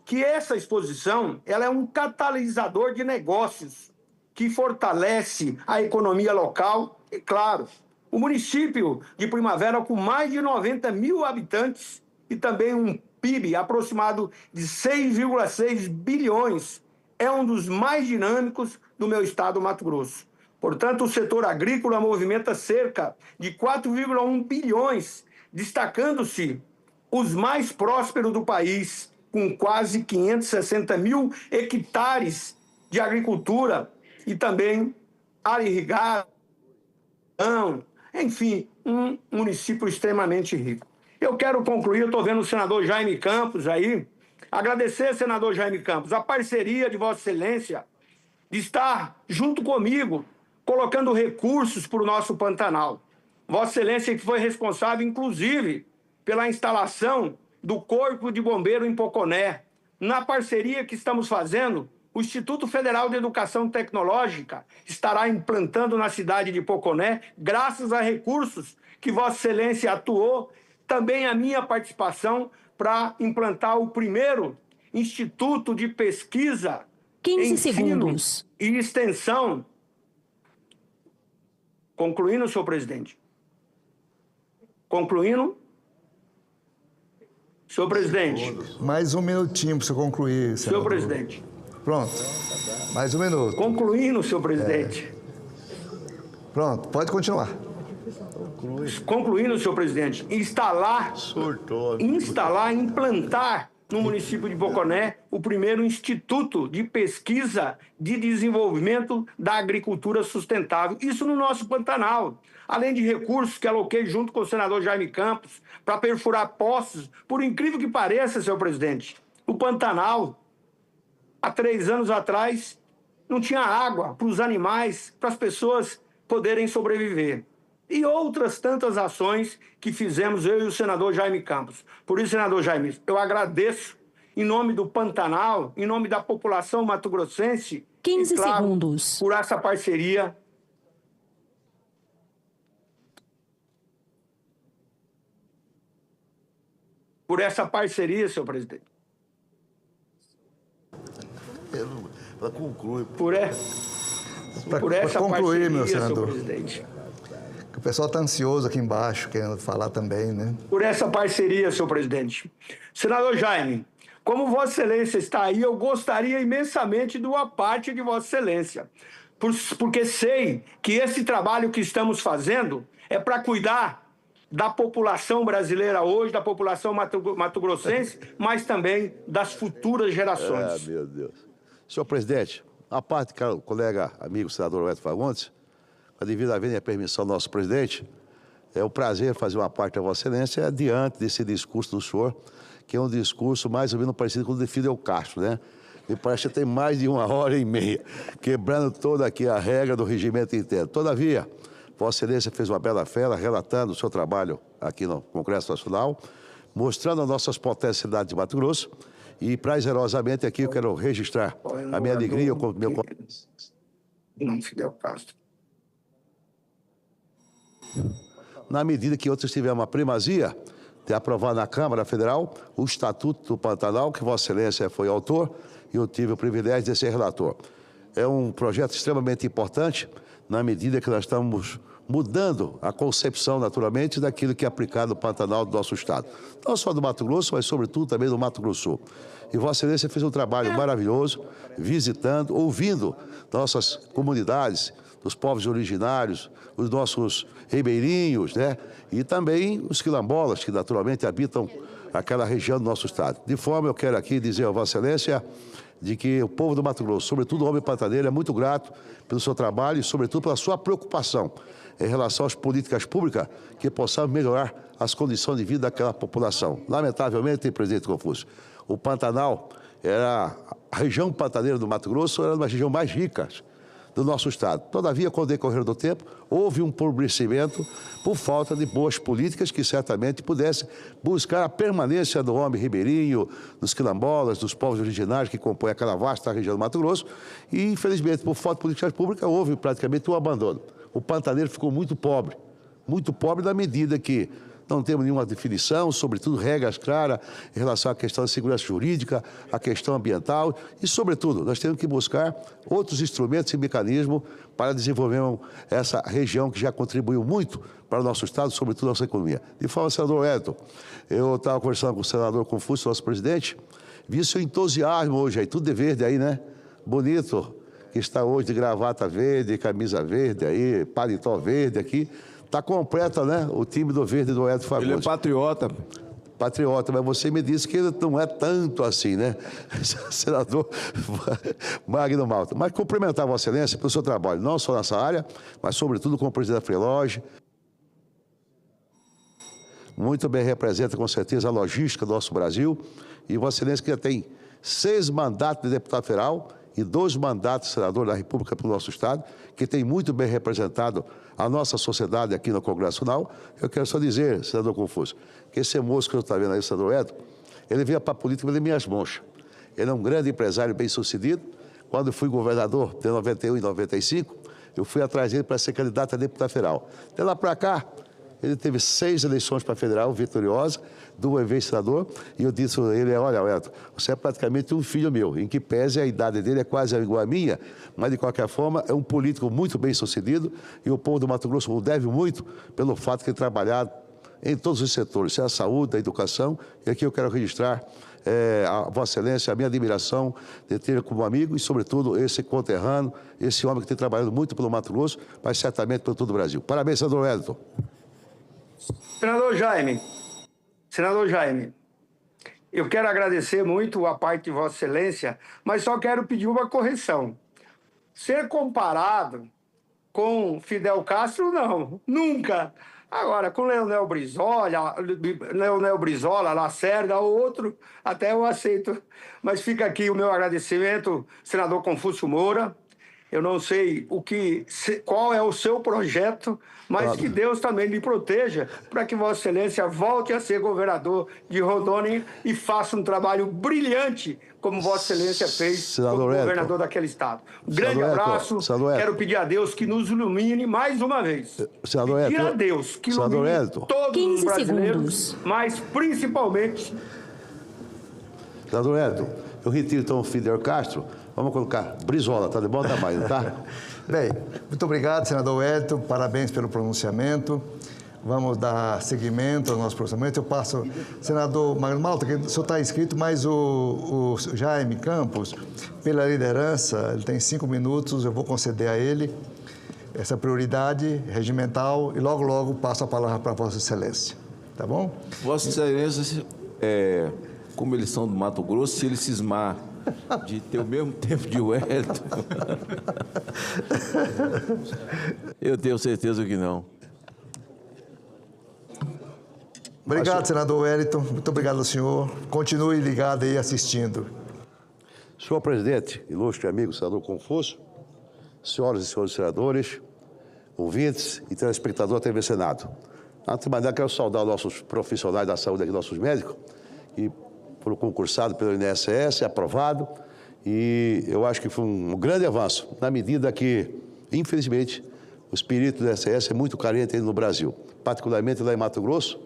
que essa exposição ela é um catalisador de negócios que fortalece a economia local e, claro, o município de Primavera, com mais de 90 mil habitantes e também um PIB aproximado de 6,6 bilhões, é um dos mais dinâmicos do meu estado, Mato Grosso. Portanto, o setor agrícola movimenta cerca de 4,1 bilhões, destacando-se os mais prósperos do país, com quase 560 mil hectares de agricultura e também área irrigada, enfim, um município extremamente rico. Eu quero concluir, eu estou vendo o senador Jaime Campos aí, agradecer, senador Jaime Campos, a parceria de Vossa Excelência de estar junto comigo, colocando recursos para o nosso Pantanal. Vossa Excelência que foi responsável, inclusive, pela instalação do Corpo de Bombeiro em Poconé. Na parceria que estamos fazendo, o Instituto Federal de Educação Tecnológica estará implantando na cidade de Poconé, graças a recursos que Vossa Excelência atuou, também a minha participação para implantar o primeiro Instituto de Pesquisa, 15 Ensino segundos. e Extensão. Concluindo, senhor presidente. Concluindo. Senhor presidente. Mais um minutinho para você concluir, senador. Senhor presidente. Pronto. Mais um minuto. Concluindo, senhor presidente. Pronto, pode continuar. Concluindo, senhor presidente, implantar no município de Poconé o primeiro Instituto de Pesquisa de Desenvolvimento da Agricultura Sustentável. Isso no nosso Pantanal. Além de recursos que aloquei junto com o senador Jaime Campos para perfurar poços, por incrível que pareça, senhor presidente, o Pantanal, há 3 anos atrás, não tinha água para os animais, para as pessoas poderem sobreviver. E outras tantas ações que fizemos eu e o senador Jaime Campos. Por isso, senador Jaime, eu agradeço em nome do Pantanal, em nome da população mato-grossense, 15 claro, segundos. por essa parceria. Por essa parceria, senhor presidente. Conclui. Por essa concluir, parceria, meu senador. senhor presidente. O pessoal está ansioso aqui embaixo, querendo falar também, né? Por essa parceria, senhor presidente. Senador Jaime, como Vossa Excelência está aí, eu gostaria imensamente de uma parte de Vossa Excelência, porque sei que esse trabalho que estamos fazendo é para cuidar da população brasileira hoje, da população mato-grossense, mas também das futuras gerações. Meu Deus. Senhor presidente, a parte que o colega, amigo senador Roberto Fagundes, com a devida vênia e a permissão do nosso presidente, é um prazer fazer uma parte da Vossa Excelência diante desse discurso do senhor, que é um discurso mais ou menos parecido com o de Fidel Castro, né? Me parece que tem mais de 1h30, quebrando toda aqui a regra do regimento interno. Todavia, Vossa Excelência fez uma bela fala relatando o seu trabalho aqui no Congresso Nacional, mostrando as nossas potencialidades de Mato Grosso, e prazerosamente aqui eu quero registrar a minha alegria com o meu... Não, Fidel Castro. Na medida que outros tiveram uma primazia, de aprovar na Câmara Federal o Estatuto do Pantanal, que Vossa Excelência foi autor, e eu tive o privilégio de ser relator. É um projeto extremamente importante, na medida que nós estamos mudando a concepção, naturalmente, daquilo que é aplicado no Pantanal do nosso Estado. Não só do Mato Grosso, mas, sobretudo, também do Mato Grosso Sul. E Vossa Excelência fez um trabalho maravilhoso, visitando, ouvindo nossas comunidades, dos povos originários, os nossos ribeirinhos, né? E também os quilombolas, que naturalmente habitam aquela região do nosso Estado. De forma, eu quero aqui dizer a Vossa Excelência de que o povo do Mato Grosso, sobretudo o homem pantaneiro, é muito grato pelo seu trabalho e, sobretudo, pela sua preocupação em relação às políticas públicas que possam melhorar as condições de vida daquela população. Lamentavelmente, presidente Confúcio, o Pantanal era a região pantaneira do Mato Grosso, era uma das regiões mais ricas do nosso Estado. Todavia, com o decorrer do tempo, houve um empobrecimento por falta de boas políticas que certamente pudessem buscar a permanência do homem ribeirinho, dos quilombolas, dos povos originários que compõem aquela vasta região do Mato Grosso e, infelizmente, por falta de políticas públicas, houve praticamente um abandono. O pantaneiro ficou muito pobre na medida que não temos nenhuma definição, sobretudo regras claras em relação à questão da segurança jurídica, à questão ambiental e, sobretudo, nós temos que buscar outros instrumentos e mecanismos para desenvolver essa região que já contribuiu muito para o nosso Estado, sobretudo a nossa economia. De forma, senador Edson, eu estava conversando com o senador Confúcio, nosso presidente, vi seu entusiasmo hoje aí, tudo de verde aí, né? Bonito, que está hoje de gravata verde, camisa verde aí, paletó verde aqui. Está completa, né? O time do Verde do Edson Fagundes. Ele é patriota. patriota, mas você me disse que ele não é tanto assim, né? Senador Magno Malta. Mas cumprimentar Vossa Excelência pelo seu trabalho, não só nessa área, mas sobretudo como presidente da Freelog. Muito bem representa, com certeza, a logística do nosso Brasil. E Vossa Excelência que já tem 6 mandatos de deputado federal e 2 mandatos de senador da República pelo nosso Estado, que tem muito bem representado a nossa sociedade aqui no Congresso Nacional. Eu quero só dizer, senador Confúcio, que esse moço que eu estou vendo aí, senador Edson, ele veio para a política pelas minhas mãos. Ele é um grande empresário bem-sucedido. Quando eu fui governador, de 91 e 95, eu fui atrás dele para ser candidato a deputado federal. De lá para cá, ele teve 6 eleições para federal, vitoriosa, 2 vezes senador, e eu disse a ele, olha, Edson, você é praticamente um filho meu, em que pese a idade dele é quase igual à minha, mas de qualquer forma é um político muito bem sucedido, e o povo do Mato Grosso o deve muito pelo fato de ter trabalhado em todos os setores, seja a saúde, a educação, e aqui eu quero registrar a Vossa Excelência, a minha admiração de ter como amigo e, sobretudo, esse conterrâneo, esse homem que tem trabalhado muito pelo Mato Grosso, mas certamente por todo o Brasil. Parabéns, senador Wellington. Senador Jaime, eu quero agradecer muito a parte de Vossa Excelência, mas só quero pedir uma correção. Ser comparado com Fidel Castro, não, nunca. Agora, com Leonel Brizola, Lacerda ou outro, até eu aceito. Mas fica aqui o meu agradecimento, senador Confúcio Moura. Eu não sei qual é o seu projeto, mas que Deus também lhe proteja para que Vossa Excelência volte a ser governador de Rondônia e faça um trabalho brilhante, como Vossa Excelência fez como governador daquele estado. Um grande abraço. Quero pedir a Deus que nos ilumine mais uma vez. Pedir a Deus que ilumine todos os brasileiros, mas principalmente... Senador Edson, eu retiro então o Fidel Castro. Vamos colocar Brizola, tá de bom tamanho, tá? Bem, muito obrigado, senador Edson, parabéns pelo pronunciamento. Vamos dar seguimento ao nosso pronunciamento. Eu passo, senador Magno Malta, que o senhor está inscrito, mas o Jaime Campos, pela liderança, ele tem 5 minutos, eu vou conceder a ele essa prioridade regimental e logo, logo passo a palavra para Vossa Excelência. Tá bom? Vossa Excelência, como eles são do Mato Grosso, se ele cismar de ter o mesmo tempo de Wellington, eu tenho certeza que não. Obrigado, senador Wellington. Muito obrigado ao senhor. Continue ligado aí assistindo. Senhor presidente, ilustre amigo senador Confúcio, senhoras e senhores senadores, ouvintes e telespectadores da TV Senado. Antes de mais nada, quero saudar os nossos profissionais da saúde aqui, nossos médicos, que foram concursados pelo INSS, aprovado, e eu acho que foi um grande avanço, na medida que, infelizmente, o espírito do INSS é muito carente ainda no Brasil, particularmente lá em Mato Grosso.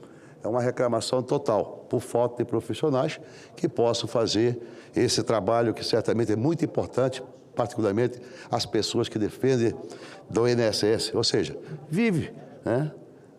É uma reclamação total, por falta de profissionais que possam fazer esse trabalho que certamente é muito importante, particularmente as pessoas que defendem do INSS, ou seja, vive, né,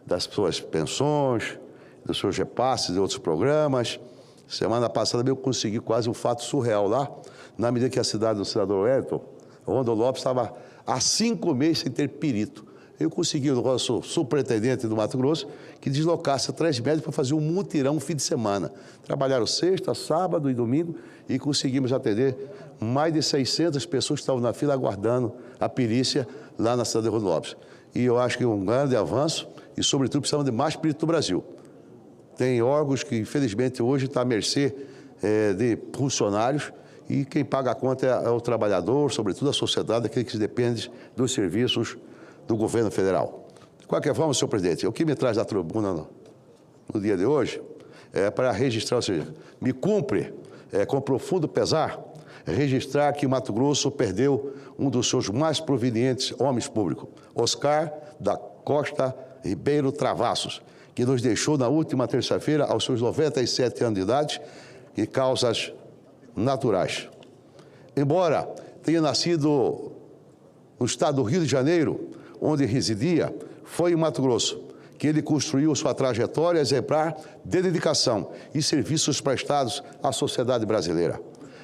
das suas pensões, dos seus repasses de outros programas. Semana passada eu consegui quase um fato surreal lá, na medida que a cidade do senador Wellington, Rondon Lopes, estava há 5 meses sem ter perito. Eu consegui o nosso superintendente do Mato Grosso que deslocasse 3 médicos para fazer um mutirão no fim de semana. Trabalharam sexta, sábado e domingo e conseguimos atender mais de 600 pessoas que estavam na fila aguardando a perícia lá na cidade de Rondon Lopes. E eu acho que é um grande avanço e, sobretudo, precisamos de mais perito no Brasil. Tem órgãos que, infelizmente, hoje estão à mercê de funcionários e quem paga a conta é o trabalhador, sobretudo a sociedade, aquele que depende dos serviços do governo federal. De qualquer forma, senhor presidente, o que me traz da tribuna no dia de hoje é para registrar, ou seja, me cumpre com profundo pesar registrar que o Mato Grosso perdeu um dos seus mais provenientes homens públicos, Oscar da Costa Ribeiro Travassos, que nos deixou na última terça-feira aos seus 97 anos de idade e causas naturais. Embora tenha nascido no estado do Rio de Janeiro, onde residia, foi em Mato Grosso que ele construiu sua trajetória exemplar de dedicação e serviços prestados à sociedade brasileira.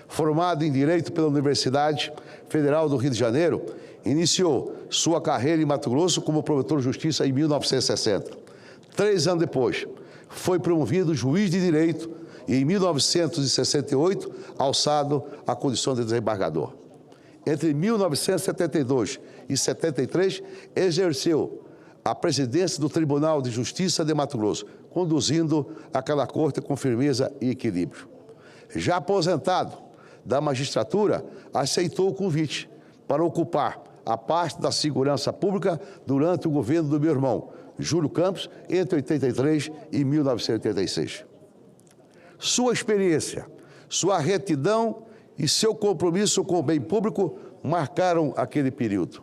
Formado em Direito pela Universidade Federal do Rio de Janeiro, iniciou sua carreira em Mato Grosso como promotor de justiça em 1960. 3 anos depois, Foi promovido juiz de direito e, em 1968, alçado à condição de desembargador. Entre 1972 e 73, exerceu a presidência do Tribunal de Justiça de Mato Grosso, conduzindo aquela corte com firmeza e equilíbrio. Já aposentado da magistratura, aceitou o convite para ocupar a parte da segurança pública durante o governo do meu irmão, Júlio Campos, entre 83 e 1986. Sua experiência, sua retidão e seu compromisso com o bem público marcaram aquele período.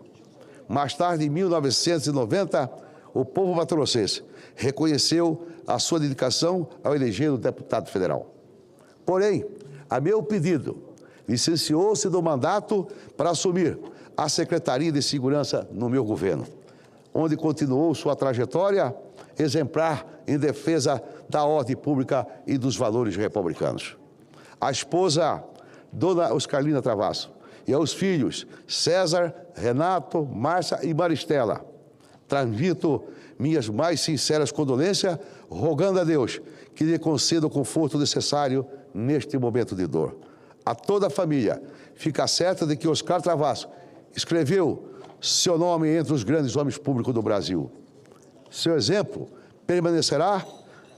Mais tarde, em 1990, o povo mato-grossense reconheceu a sua dedicação ao eleger deputado federal. Porém, a meu pedido, licenciou-se do mandato para assumir a Secretaria de Segurança no meu governo, onde continuou sua trajetória exemplar em defesa da ordem pública e dos valores republicanos. A esposa, Dona Oscarlina Travasso, e aos filhos César, Renato, Márcia e Maristela, transmito minhas mais sinceras condolências, rogando a Deus que lhe conceda o conforto necessário neste momento de dor. A toda a família fica certa de que Oscar Travasso escreveu seu nome entre os grandes homens públicos do Brasil. Seu exemplo permanecerá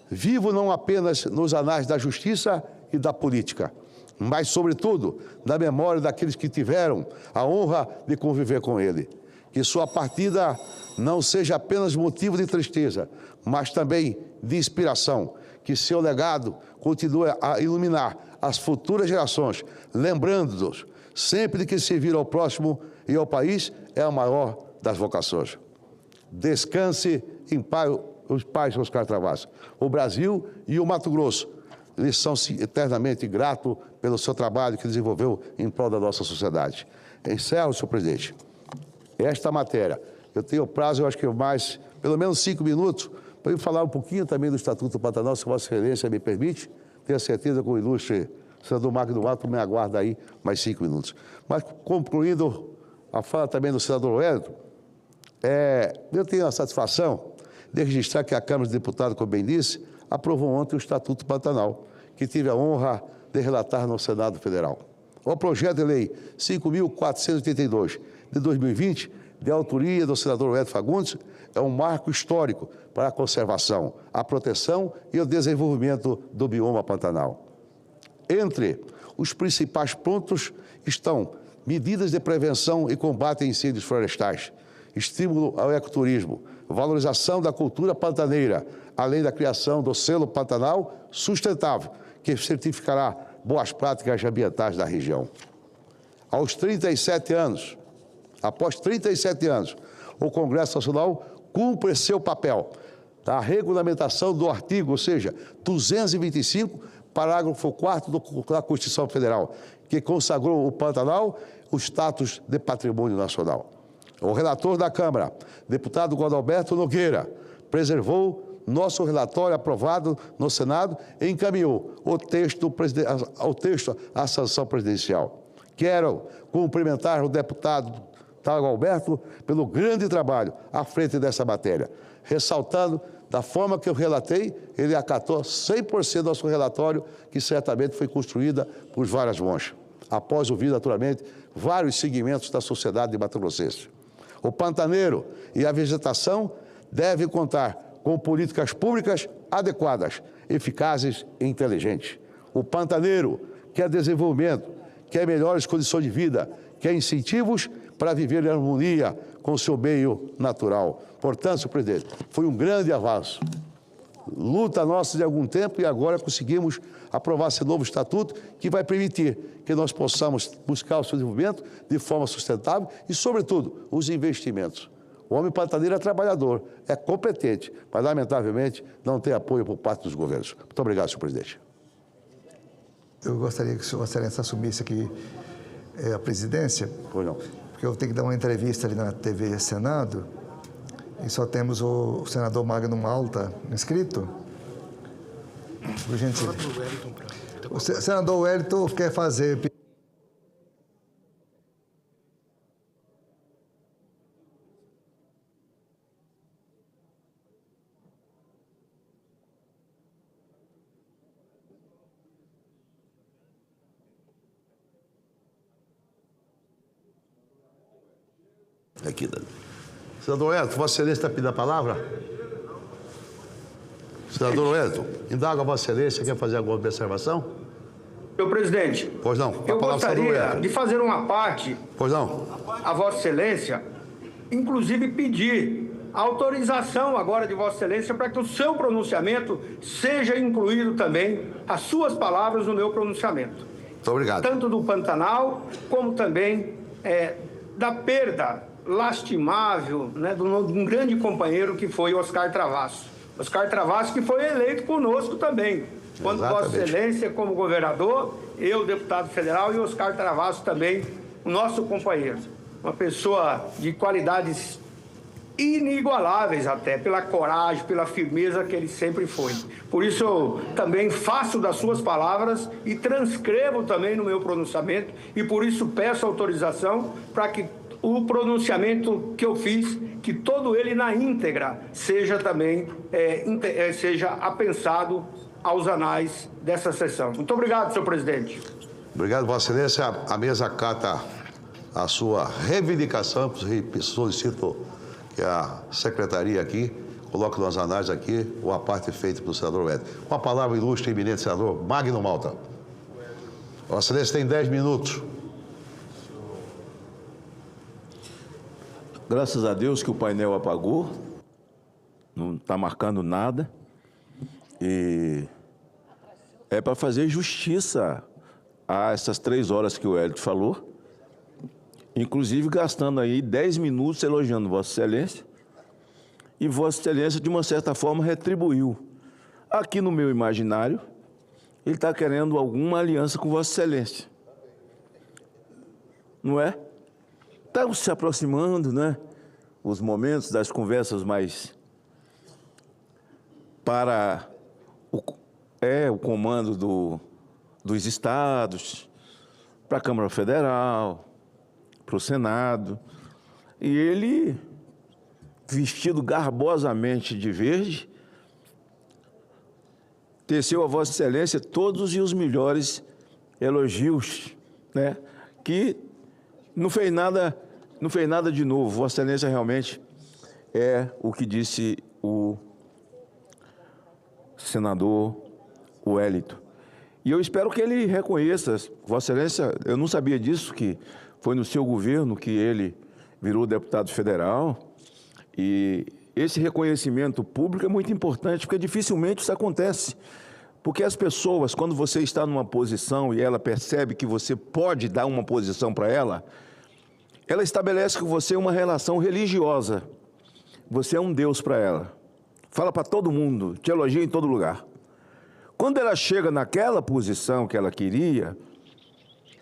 vivo não apenas nos anais da justiça e da política, mas, sobretudo, na memória daqueles que tiveram a honra de conviver com ele. Que sua partida não seja apenas motivo de tristeza, mas também de inspiração. Que seu legado continue a iluminar as futuras gerações, lembrando-nos sempre de que servir ao próximo e ao país é a maior das vocações. Descanse em paz, os pais Oscar Travasso. O Brasil e o Mato Grosso lhes são eternamente gratos pelo seu trabalho que desenvolveu em prol da nossa sociedade. Encerro, senhor presidente, esta matéria. Eu tenho prazo, eu acho que mais, pelo menos 5 minutos, para eu falar um pouquinho também do Estatuto Pantanal, se Vossa Excelência me permite. Tenho certeza que o ilustre senador Magno Mato me aguarda aí mais 5 minutos. Mas, concluindo a fala também do senador Wellington, eu tenho a satisfação de registrar que a Câmara dos Deputados, como bem disse, aprovou ontem o Estatuto Pantanal, que tive a honra de relatar no Senado Federal. O projeto de lei 5.482 de 2020, de autoria do senador Wellington Fagundes, é um marco histórico para a conservação, a proteção e o desenvolvimento do bioma Pantanal. Entre os principais pontos estão medidas de prevenção e combate a incêndios florestais, estímulo ao ecoturismo, valorização da cultura pantaneira, além da criação do selo Pantanal Sustentável, que certificará boas práticas ambientais da região. Aos 37 anos, após 37 anos, o Congresso Nacional cumpre seu papel da regulamentação do artigo, ou seja, 225, parágrafo 4º da Constituição Federal, que consagrou o Pantanal o status de patrimônio nacional. O relator da Câmara, deputado Godalberto Nogueira, preservou nosso relatório aprovado no Senado e encaminhou o texto à sanção presidencial. Quero cumprimentar o deputado Alberto pelo grande trabalho à frente dessa matéria, ressaltando da forma que eu relatei, ele acatou 100% do nosso relatório, que certamente foi construída por várias mãos, após ouvir, naturalmente, vários segmentos da sociedade de Mato Grossense. O pantaneiro e a vegetação devem contar com políticas públicas adequadas, eficazes e inteligentes. O pantaneiro quer desenvolvimento, quer melhores condições de vida, quer incentivos para viver em harmonia com o seu meio natural. Portanto, senhor presidente, foi um grande avanço. Luta nossa de algum tempo e agora conseguimos aprovar esse novo estatuto que vai permitir que nós possamos buscar o seu desenvolvimento de forma sustentável e, sobretudo, os investimentos. O homem pantaneiro é trabalhador, é competente, mas, lamentavelmente, não tem apoio por parte dos governos. Muito obrigado, senhor presidente. Eu gostaria que o senhor Excelência assumisse aqui a presidência. Pois não. Porque eu tenho que dar uma entrevista ali na TV Senado e só temos o senador Magno Malta inscrito. Por gentileza. O senador Wellington quer fazer... aqui, Dani. Senador Wellington, Vossa Excelência está pedindo a palavra? Senador Wellington, indaga a Vossa Excelência, quer fazer alguma observação? Senhor presidente, Pois não. eu gostaria de fazer uma parte Pois não. a Vossa Excelência, inclusive pedir autorização agora de Vossa Excelência para que o seu pronunciamento seja incluído também as suas palavras no meu pronunciamento. Muito obrigado. Tanto do Pantanal, como também da perda lastimável, né, de um grande companheiro que foi Oscar Travasso. Oscar Travasso que foi eleito conosco também. Quando Vossa Excelência, como governador, eu, deputado federal, e Oscar Travasso também, o nosso companheiro. Uma pessoa de qualidades inigualáveis até, pela coragem, pela firmeza que ele sempre foi. Por isso eu também faço das suas palavras e transcrevo também no meu pronunciamento, e por isso peço autorização para que o pronunciamento que eu fiz, que todo ele na íntegra, seja também seja apensado aos anais dessa sessão. Muito obrigado, senhor presidente. Obrigado, Vossa Excelência. A mesa acata a sua reivindicação. Solicito que a secretaria aqui coloque nas análises aqui a parte feita pelo senador Wellington. Com a palavra, ilustre e eminente senador Magno Malta. Vossa Excelência tem 10 minutos. Graças a Deus que o painel apagou, não está marcando nada, e é para fazer justiça a essas 3 horas que o Wellington falou, inclusive gastando aí 10 minutos elogiando Vossa Excelência, e Vossa Excelência, de uma certa forma, retribuiu. Aqui no meu imaginário, ele está querendo alguma aliança com Vossa Excelência. Não é? Está se aproximando, né? Os momentos das conversas mais para o comando dos estados, para a Câmara Federal, para o Senado. E ele, vestido garbosamente de verde, teceu a Vossa Excelência todos os melhores elogios, né? Que não fez nada de novo. Vossa Excelência realmente é o que disse o senador Wellington. E eu espero que ele reconheça, Vossa Excelência, eu não sabia disso, que foi no seu governo que ele virou deputado federal, e esse reconhecimento público é muito importante, porque dificilmente isso acontece. Porque as pessoas, quando você está numa posição e ela percebe que você pode dar uma posição para ela estabelece com você uma relação religiosa. Você é um Deus para ela. Fala para todo mundo, te elogia em todo lugar. Quando ela chega naquela posição que ela queria,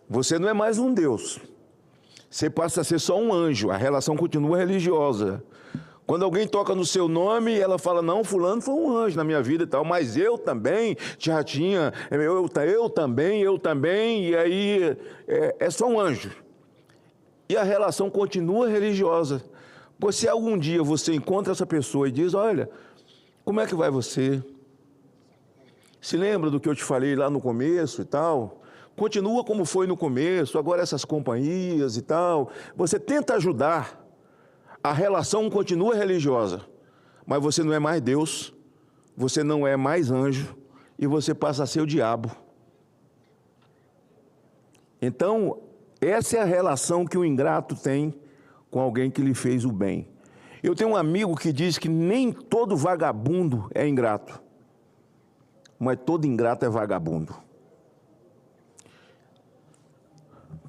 você não é mais um Deus. Você passa a ser só um anjo, a relação continua religiosa. Quando alguém toca no seu nome, ela fala, não, fulano foi um anjo na minha vida e tal, mas eu também, já tinha, eu também, e aí é só um anjo. E a relação continua religiosa. Pois se algum dia você encontra essa pessoa e diz, olha, como é que vai você? Se lembra do que eu te falei lá no começo e tal? Continua como foi no começo, agora essas companhias e tal. Você tenta ajudar. A relação continua religiosa, mas você não é mais Deus, você não é mais anjo e você passa a ser o diabo. Então, essa é a relação que o ingrato tem com alguém que lhe fez o bem. Eu tenho um amigo que diz que nem todo vagabundo é ingrato, mas todo ingrato é vagabundo.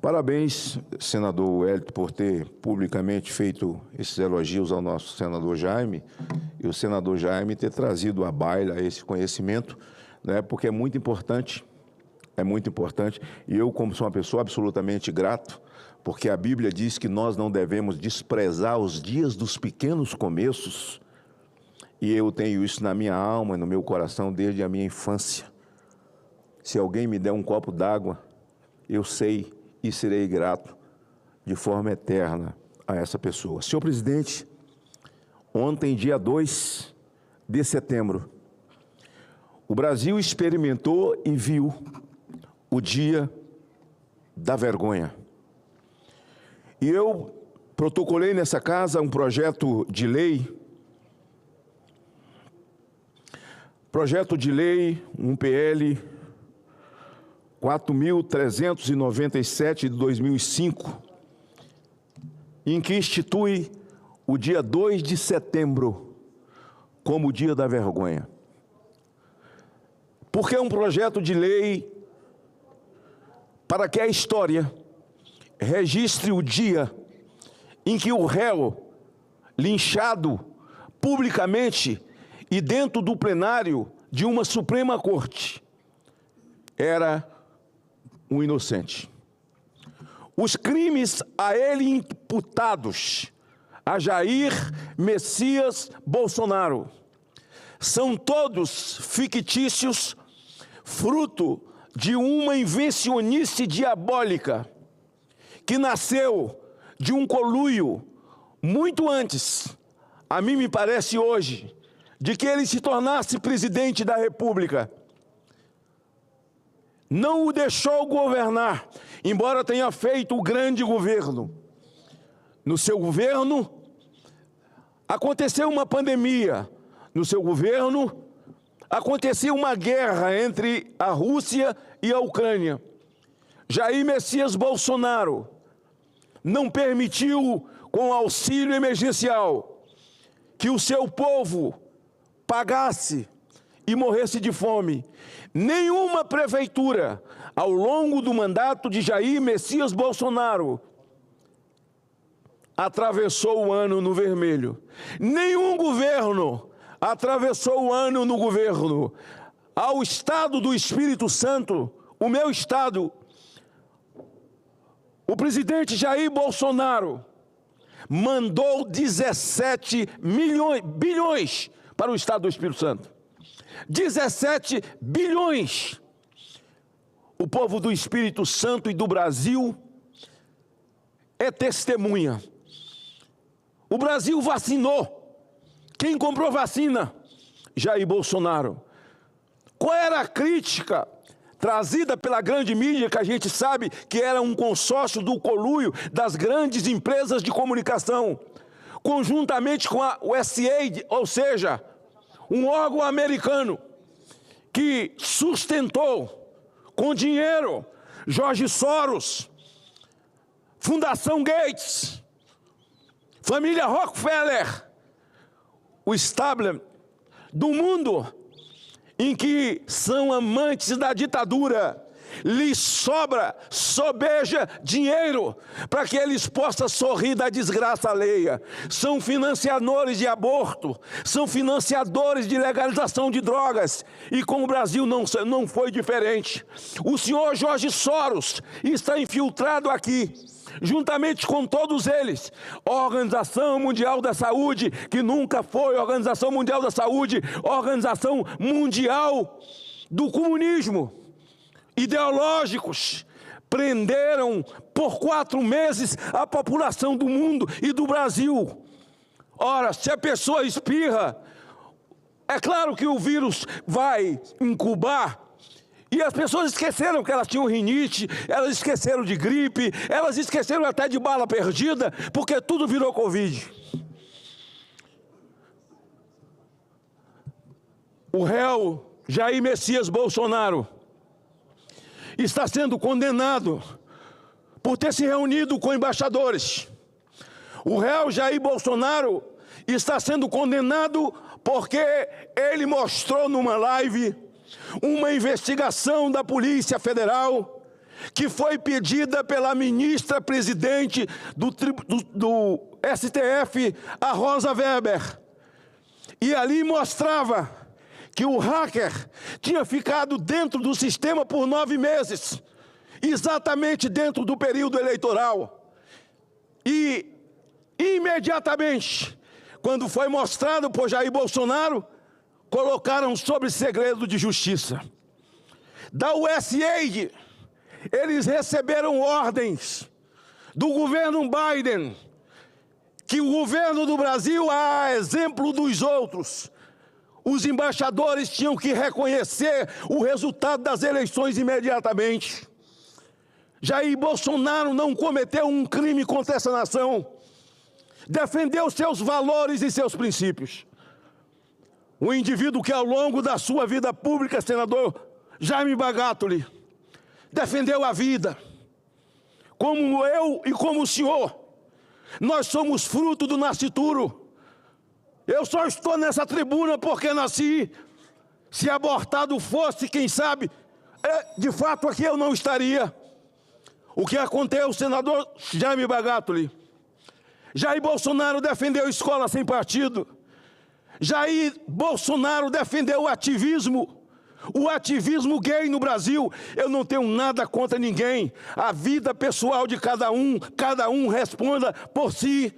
Parabéns, senador Wellington, por ter publicamente feito esses elogios ao nosso senador Jaime, e o senador Jaime ter trazido à baila esse conhecimento, né, porque é muito importante, e eu, como sou uma pessoa absolutamente grato, porque a Bíblia diz que nós não devemos desprezar os dias dos pequenos começos, e eu tenho isso na minha alma e no meu coração desde a minha infância. Se alguém me der um copo d'água, eu sei e serei grato de forma eterna a essa pessoa. Senhor presidente, ontem, dia 2 de setembro, o Brasil experimentou e viu o dia da vergonha. E eu protocolei nessa casa um projeto de lei, um PL 4.397 de 2005, em que institui o dia 2 de setembro como o dia da vergonha. Porque é um projeto de lei para que a história registre o dia em que o réu, linchado publicamente e dentro do plenário de uma Suprema Corte, era um inocente. Os crimes a ele imputados, a Jair Messias Bolsonaro, são todos fictícios, fruto de uma invencionice diabólica que nasceu de um conluio muito antes, a mim me parece hoje, de que ele se tornasse presidente da República. Não o deixou governar, embora tenha feito o grande governo. No seu governo, aconteceu uma pandemia. No seu governo, aconteceu uma guerra entre a Rússia e a Ucrânia. Jair Messias Bolsonaro não permitiu, com auxílio emergencial, que o seu povo pagasse e morresse de fome. Nenhuma prefeitura, ao longo do mandato de Jair Messias Bolsonaro, atravessou o ano no vermelho. Nenhum governo atravessou o ano no governo. Ao estado do Espírito Santo, o meu estado, o presidente Jair Bolsonaro mandou 17 bilhões para o estado do Espírito Santo. 17 bilhões. O povo do Espírito Santo e do Brasil é testemunha. O Brasil vacinou. Quem comprou vacina? Jair Bolsonaro. Qual era a crítica trazida pela grande mídia, que a gente sabe que era um consórcio do conluio das grandes empresas de comunicação, conjuntamente com a USAID, ou seja, um órgão americano que sustentou com dinheiro George Soros, Fundação Gates, família Rockefeller, o establishment do mundo em que são amantes da ditadura, lhes sobeja dinheiro para que eles possam sorrir da desgraça alheia. São financiadores de aborto, são financiadores de legalização de drogas, e com o Brasil não foi diferente. O senhor George Soros está infiltrado aqui, juntamente com todos eles, Organização Mundial da Saúde, que nunca foi Organização Mundial da Saúde, Organização Mundial do Comunismo, ideológicos, prenderam por 4 meses a população do mundo e do Brasil. Ora, se a pessoa espirra, é claro que o vírus vai incubar. E as pessoas esqueceram que elas tinham rinite, elas esqueceram de gripe, elas esqueceram até de bala perdida, porque tudo virou Covid. O réu Jair Messias Bolsonaro está sendo condenado por ter se reunido com embaixadores. O réu Jair Bolsonaro está sendo condenado porque ele mostrou numa live uma investigação da Polícia Federal que foi pedida pela ministra-presidente do STF, a Rosa Weber. E ali mostrava que o hacker tinha ficado dentro do sistema por 9 meses, exatamente dentro do período eleitoral. E, imediatamente, quando foi mostrado por Jair Bolsonaro, colocaram sob segredo de justiça. Da USAID, eles receberam ordens do governo Biden, que o governo do Brasil, a exemplo dos outros, os embaixadores tinham que reconhecer o resultado das eleições imediatamente. Jair Bolsonaro não cometeu um crime contra essa nação. defendeu seus valores e seus princípios. Um indivíduo que ao longo da sua vida pública, senador Jaime Bagatoli, defendeu a vida. Como eu e como o senhor, nós somos fruto do nascituro. Eu só estou nessa tribuna porque nasci. Se abortado fosse, quem sabe, de fato aqui eu não estaria. O que aconteceu, senador Jaime Bagatoli? Jair Bolsonaro defendeu escola sem partido. Jair Bolsonaro defendeu o ativismo gay no Brasil. Eu não tenho nada contra ninguém. A vida pessoal de cada um responda por si.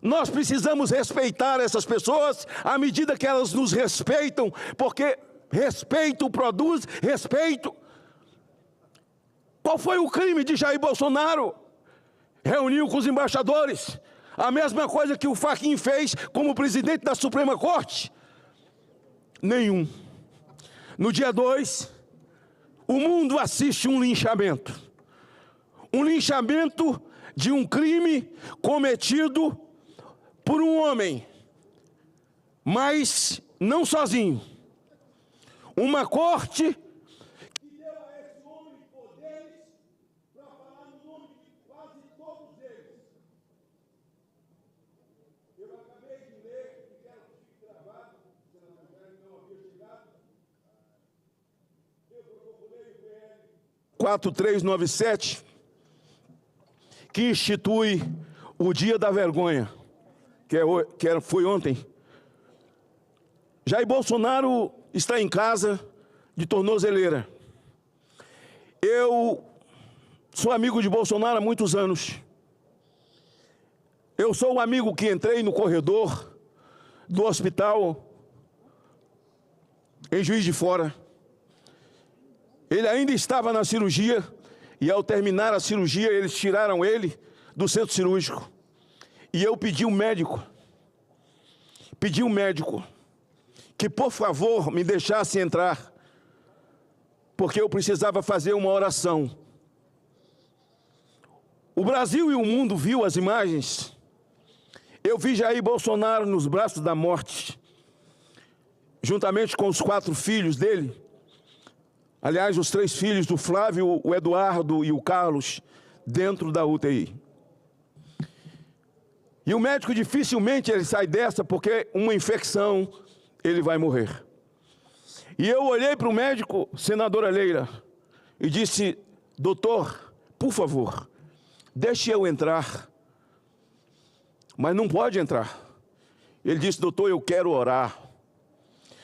Nós precisamos respeitar essas pessoas à medida que elas nos respeitam, porque respeito produz respeito. Qual foi o crime de Jair Bolsonaro? Reuniu com os embaixadores. A mesma coisa que o Fachin fez como presidente da Suprema Corte? Nenhum. No dia 2, o mundo assiste um linchamento. Um linchamento de um crime cometido por um homem, mas não sozinho. Uma corte que deu a esse homem poderes para falar no nome de quase todos eles. Eu acabei de ler, e quero que fique gravado, se não havia chegado, eu procurei o PL 4397, que institui o Dia da Vergonha, foi ontem. Jair Bolsonaro está em casa de tornozeleira. Eu sou amigo de Bolsonaro há muitos anos. Eu sou o amigo que entrei no corredor do hospital em Juiz de Fora. Ele ainda estava na cirurgia e, ao terminar a cirurgia, eles tiraram ele do centro cirúrgico. E eu pedi um médico que, por favor, me deixasse entrar, porque eu precisava fazer uma oração. O Brasil e o mundo viu as imagens. Eu vi Jair Bolsonaro nos braços da morte, juntamente com os 4 filhos dele. Aliás, os 3 filhos do Flávio, o Eduardo e o Carlos, dentro da UTI. E o médico dificilmente ele sai dessa, porque uma infecção, ele vai morrer. E eu olhei para o médico, senadora Leila, e disse: doutor, por favor, deixe eu entrar. Mas não pode entrar. Ele disse: doutor, eu quero orar.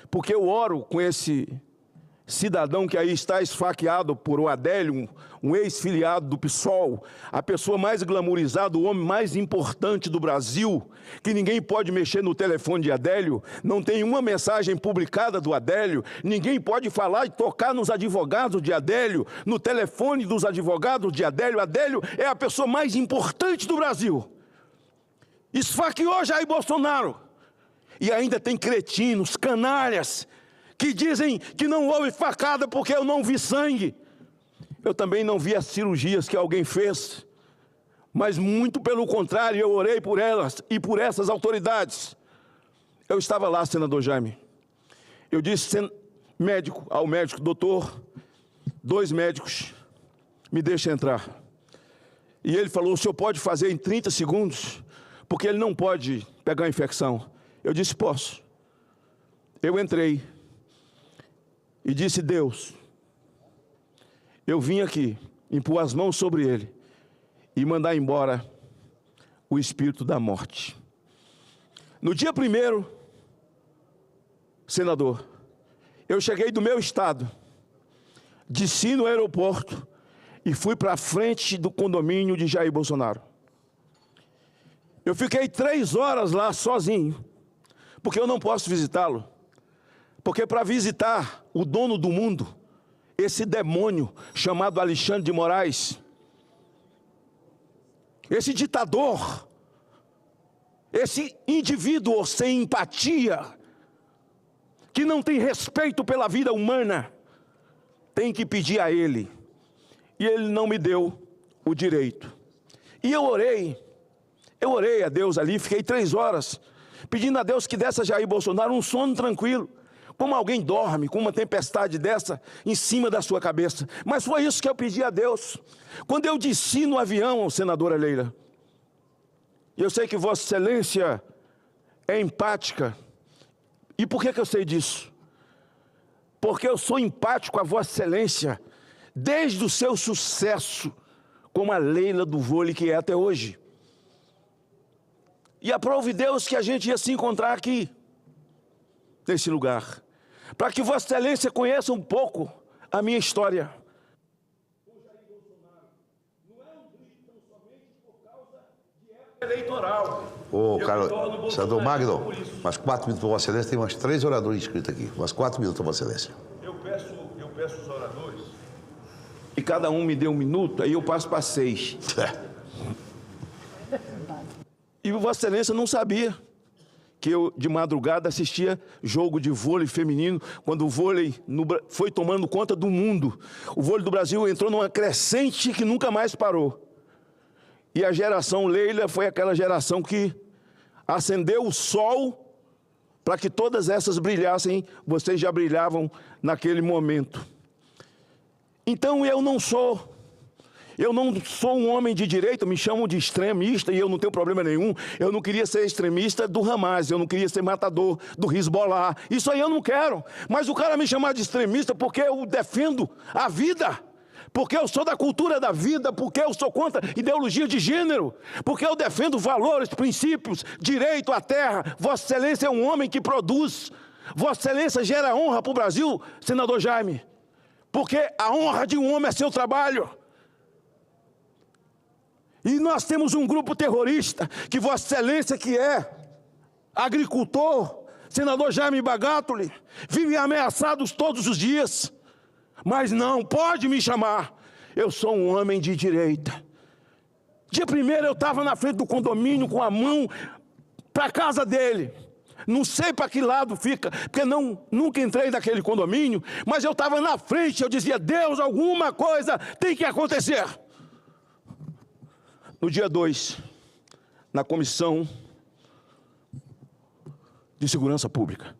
Porque eu oro com esse cidadão que aí está esfaqueado por o Adélio, um ex-filiado do PSOL, a pessoa mais glamourizada, o homem mais importante do Brasil, que ninguém pode mexer no telefone de Adélio, não tem uma mensagem publicada do Adélio, ninguém pode falar e tocar nos advogados de Adélio, no telefone dos advogados de Adélio. Adélio é a pessoa mais importante do Brasil. Esfaqueou Jair Bolsonaro. E ainda tem cretinos, canalhas, que dizem que não houve facada porque eu não vi sangue. Eu também não vi as cirurgias que alguém fez, mas muito pelo contrário, eu orei por elas e por essas autoridades. Eu estava lá, senador Jaime. Eu disse ao médico: doutor, 2 médicos, me deixa entrar. E ele falou: o senhor pode fazer em 30 segundos, porque ele não pode pegar a infecção. Eu disse: posso. Eu entrei e disse: Deus, eu vim aqui impor as mãos sobre ele e mandar embora o espírito da morte. No dia 1º, senador, eu cheguei do meu estado, desci no aeroporto e fui para a frente do condomínio de Jair Bolsonaro. Eu fiquei 3 horas lá sozinho, porque eu não posso visitá-lo. Porque para visitar o dono do mundo, esse demônio chamado Alexandre de Moraes, esse ditador, esse indivíduo sem empatia, que não tem respeito pela vida humana, tem que pedir a ele. E ele não me deu o direito. E eu orei, Eu orei a Deus ali, fiquei 3 horas, pedindo a Deus que desse a Jair Bolsonaro um sono tranquilo, como alguém dorme com uma tempestade dessa em cima da sua cabeça. Mas foi isso que eu pedi a Deus. Quando eu desci no avião, senadora Leila, eu sei que Vossa Excelência é empática. E por que eu sei disso? Porque eu sou empático a Vossa Excelência desde o seu sucesso como a Leila do vôlei que é até hoje. E aprove Deus que a gente ia se encontrar aqui, nesse lugar, para que Vossa Excelência conheça um pouco a minha história. Eleitoral. Ô, Carlos, senador Magno, mais 4 minutos para Vossa Excelência, tem umas 3 oradores inscritos aqui, umas 4 minutos para Vossa Excelência. Eu peço os oradores, e cada um me dê 1 minuto, aí eu passo para 6. E Vossa Excelência não sabia que eu, de madrugada, assistia jogo de vôlei feminino, quando o vôlei foi tomando conta do mundo. O vôlei do Brasil entrou numa crescente que nunca mais parou. E a geração Leila foi aquela geração que acendeu o sol para que todas essas brilhassem, vocês já brilhavam naquele momento. Então eu não sou um homem de direita, me chamam de extremista e eu não tenho problema nenhum. Eu não queria ser extremista do Hamas, eu não queria ser matador do Hezbollah. Isso aí eu não quero. Mas o cara me chamar de extremista porque eu defendo a vida, porque eu sou da cultura da vida, porque eu sou contra ideologia de gênero, porque eu defendo valores, princípios, direito à terra. Vossa Excelência é um homem que produz. Vossa Excelência gera honra para o Brasil, senador Jaime, porque a honra de um homem é seu trabalho. E nós temos um grupo terrorista, que Vossa Excelência, que é agricultor, senador Jaime Bagatoli, vivem ameaçados todos os dias. Mas não, pode me chamar, eu sou um homem de direita. Dia 1º eu estava na frente do condomínio com a mão para a casa dele. Não sei para que lado fica, porque nunca entrei naquele condomínio, mas eu estava na frente, eu dizia, Deus, alguma coisa tem que acontecer. No dia 2, na Comissão de Segurança Pública,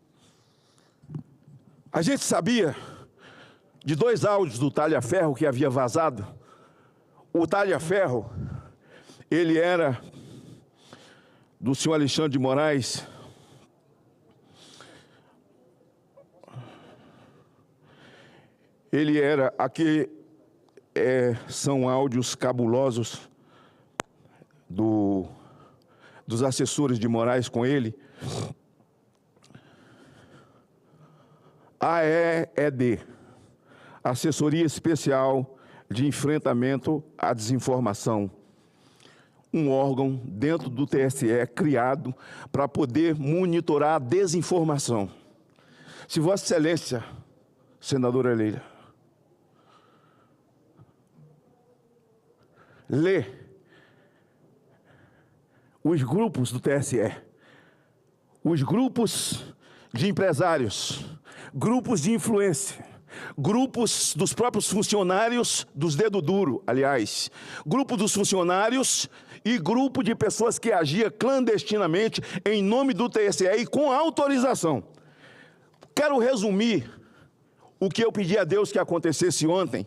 a gente sabia de 2 áudios do Talhaferro que havia vazado. O Talhaferro, ele era do senhor Alexandre de Moraes. Ele era, aqui são áudios cabulosos dos assessores de Moraes com ele. AED, Assessoria Especial de Enfrentamento à Desinformação. Um órgão dentro do TSE criado para poder monitorar a desinformação. Se Vossa Excelência, senadora Leila, lê os grupos do TSE, os grupos de empresários, grupos de influência, grupos dos próprios funcionários dos dedo duro, aliás, grupo dos funcionários e grupo de pessoas que agia clandestinamente em nome do TSE e com autorização. Quero resumir o que eu pedi a Deus que acontecesse ontem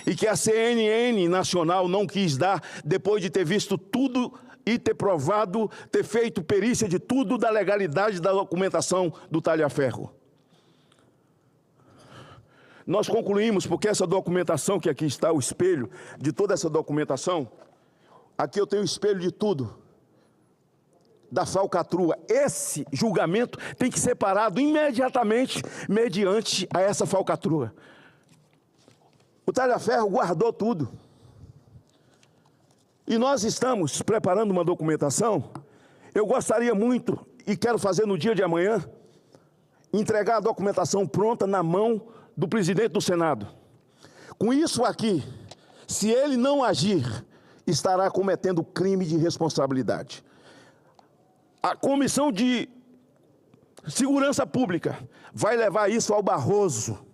e que a CNN Nacional não quis dar, depois de ter visto tudo e ter provado, ter feito perícia de tudo da legalidade da documentação do Talhaferro. Nós concluímos, porque essa documentação, que aqui está o espelho de toda essa documentação, aqui eu tenho o espelho de tudo, da falcatrua. Esse julgamento tem que ser parado imediatamente mediante a essa falcatrua. O Talhaferro guardou tudo. E nós estamos preparando uma documentação. Eu gostaria muito, e quero fazer no dia de amanhã, entregar a documentação pronta na mão do presidente do Senado. Com isso aqui, se ele não agir, estará cometendo crime de responsabilidade. A Comissão de Segurança Pública vai levar isso ao Barroso,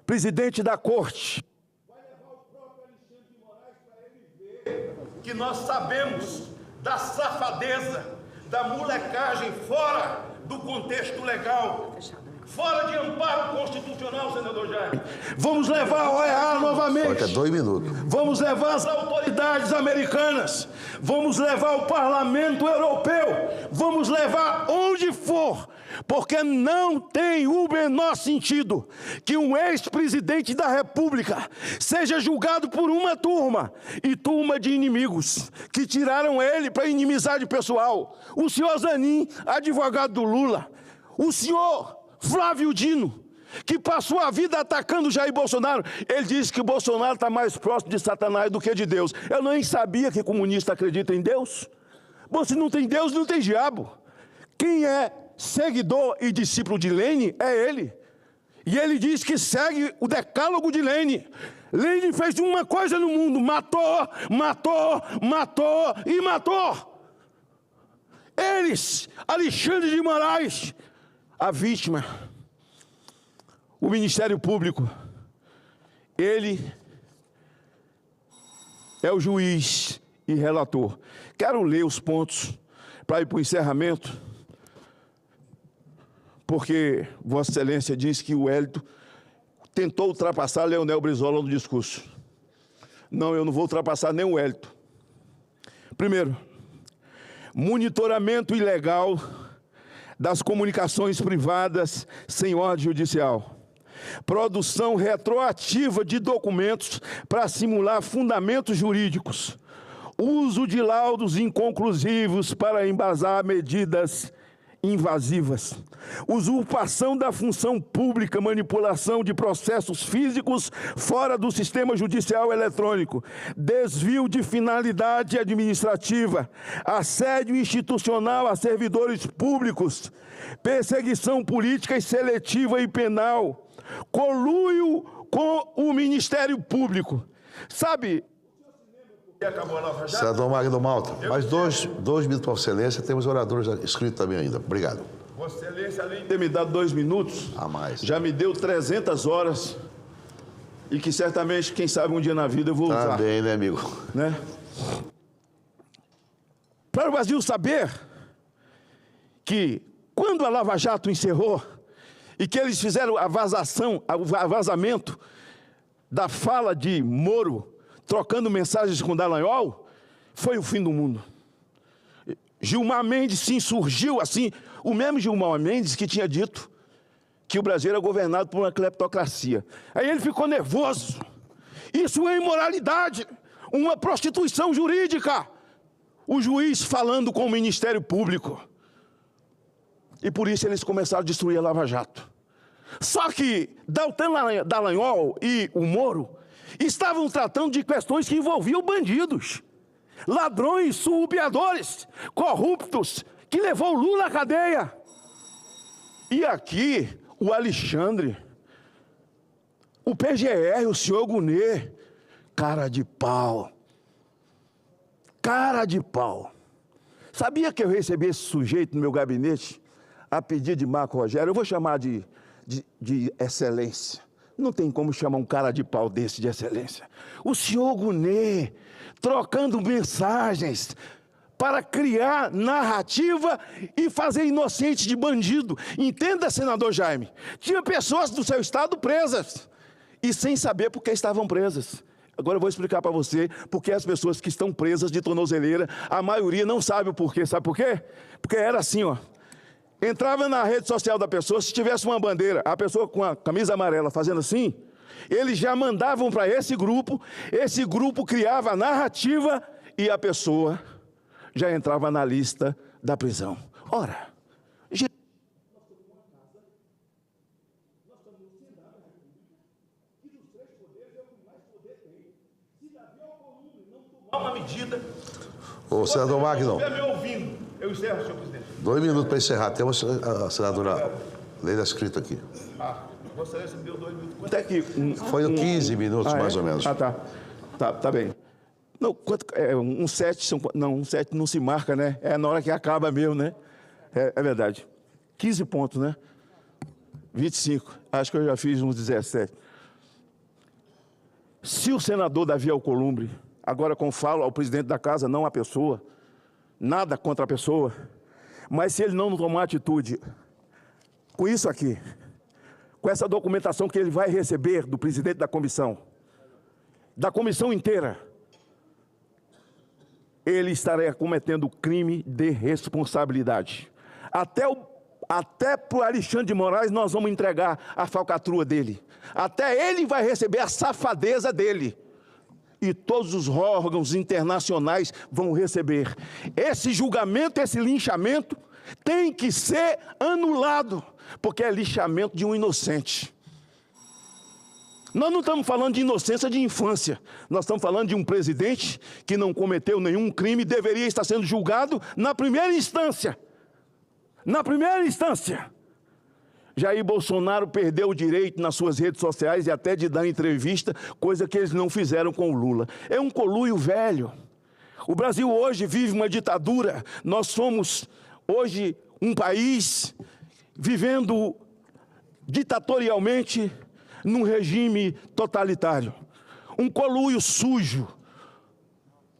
presidente da Corte. Vai levar o próprio Alexandre de Moraes para ele ver que nós sabemos da safadeza, da molecagem fora do contexto legal, fora de amparo constitucional, senador Jaime. Vamos levar a OEA novamente. Falta 2 minutos. Vamos levar as autoridades americanas. Vamos levar o parlamento europeu. Vamos levar onde for. Porque não tem o menor sentido que um ex-presidente da República seja julgado por uma turma e turma de inimigos que tiraram ele para inimizade pessoal. O senhor Zanin, advogado do Lula. O senhor Flávio Dino, que passou a vida atacando Jair Bolsonaro. Ele disse que o Bolsonaro está mais próximo de Satanás do que de Deus. Eu nem sabia que comunista acredita em Deus. Bom, se não tem Deus, não tem diabo. Quem é seguidor e discípulo de Lênin é ele. E ele diz que segue o decálogo de Lênin. Lênin fez uma coisa no mundo: matou, matou, matou e matou. Eles, Alexandre de Moraes, a vítima, o Ministério Público, ele é o juiz e relator. Quero ler os pontos para ir para o encerramento, porque Vossa Excelência disse que o Wellington tentou ultrapassar Leonel Brizola no discurso. Não, eu não vou ultrapassar nem o Wellington. Primeiro, monitoramento ilegal das comunicações privadas sem ordem judicial. Produção retroativa de documentos para simular fundamentos jurídicos. Uso de laudos inconclusivos para embasar medidas invasivas. Usurpação da função pública, manipulação de processos físicos fora do sistema judicial eletrônico, desvio de finalidade administrativa, assédio institucional a servidores públicos, perseguição política e seletiva e penal, conluio com o Ministério Público. Sabe... Senador Magno Malta, mais dois minutos para Vossa Excelência. Temos oradores inscritos também ainda. Obrigado. Vossa Excelência, além de ter me dado 2 minutos, a mais, já me deu 300 horas e que certamente, quem sabe, um dia na vida eu vou usar. Tá bem, né, amigo? Né? Para o Brasil saber que, quando a Lava Jato encerrou e que eles fizeram o vazamento da fala de Moro, trocando mensagens com Dallagnol, foi o fim do mundo. Gilmar Mendes se insurgiu assim, o mesmo Gilmar Mendes que tinha dito que o Brasil era governado por uma cleptocracia. Aí ele ficou nervoso. Isso é imoralidade, uma prostituição jurídica. O juiz falando com o Ministério Público. E por isso eles começaram a destruir a Lava Jato. Só que Dallagnol e o Moro estavam tratando de questões que envolviam bandidos, ladrões, surupiadores, corruptos, que levou Lula à cadeia. E aqui, o Alexandre, o PGR, o senhor Gunê, cara de pau. Cara de pau. Sabia que eu recebi esse sujeito no meu gabinete, a pedido de Marco Rogério? Eu vou chamar de excelência. Não tem como chamar um cara de pau desse de excelência. O senhor Gunê, trocando mensagens para criar narrativa e fazer inocente de bandido. Entenda, senador Jaime, tinha pessoas do seu estado presas e sem saber por que estavam presas. Agora eu vou explicar para você porque as pessoas que estão presas de tornozeleira, a maioria não sabe o porquê. Sabe por quê? Porque era assim, ó. Entrava na rede social da pessoa, se tivesse uma bandeira, a pessoa com a camisa amarela fazendo assim, eles já mandavam para esse grupo criava a narrativa e a pessoa já entrava na lista da prisão. Ora, uma medida. Ô, senador Magno. Se estiver me ouvindo, eu encerro, senhor presidente. 2 minutos para encerrar. Temos a senadora Leila escrita aqui. Vossa Excelência me deu 2 minutos. Quanto é que... Foi 15 minutos, mais ou menos. Tá bem. Não, um 7 não se marca, né? É na hora que acaba mesmo, né? É verdade. 15 pontos, né? 25. Acho que eu já fiz uns 17. Se o senador Davi Alcolumbre, agora como falo ao presidente da casa, não à pessoa, nada contra a pessoa, mas se ele não tomar atitude com isso aqui, com essa documentação que ele vai receber do presidente da comissão inteira, ele estará cometendo crime de responsabilidade. Até para o Alexandre de Moraes nós vamos entregar a falcatrua dele. Até ele vai receber a safadeza dele. E todos os órgãos internacionais vão receber. Esse julgamento, esse linchamento, tem que ser anulado, porque é linchamento de um inocente. Nós não estamos falando de inocência de infância. Nós estamos falando de um presidente que não cometeu nenhum crime e deveria estar sendo julgado na primeira instância. Na primeira instância. Jair Bolsonaro perdeu o direito nas suas redes sociais e até de dar entrevista, coisa que eles não fizeram com o Lula. É um conluio velho. O Brasil hoje vive uma ditadura. Nós somos hoje um país vivendo ditatorialmente num regime totalitário. Um conluio sujo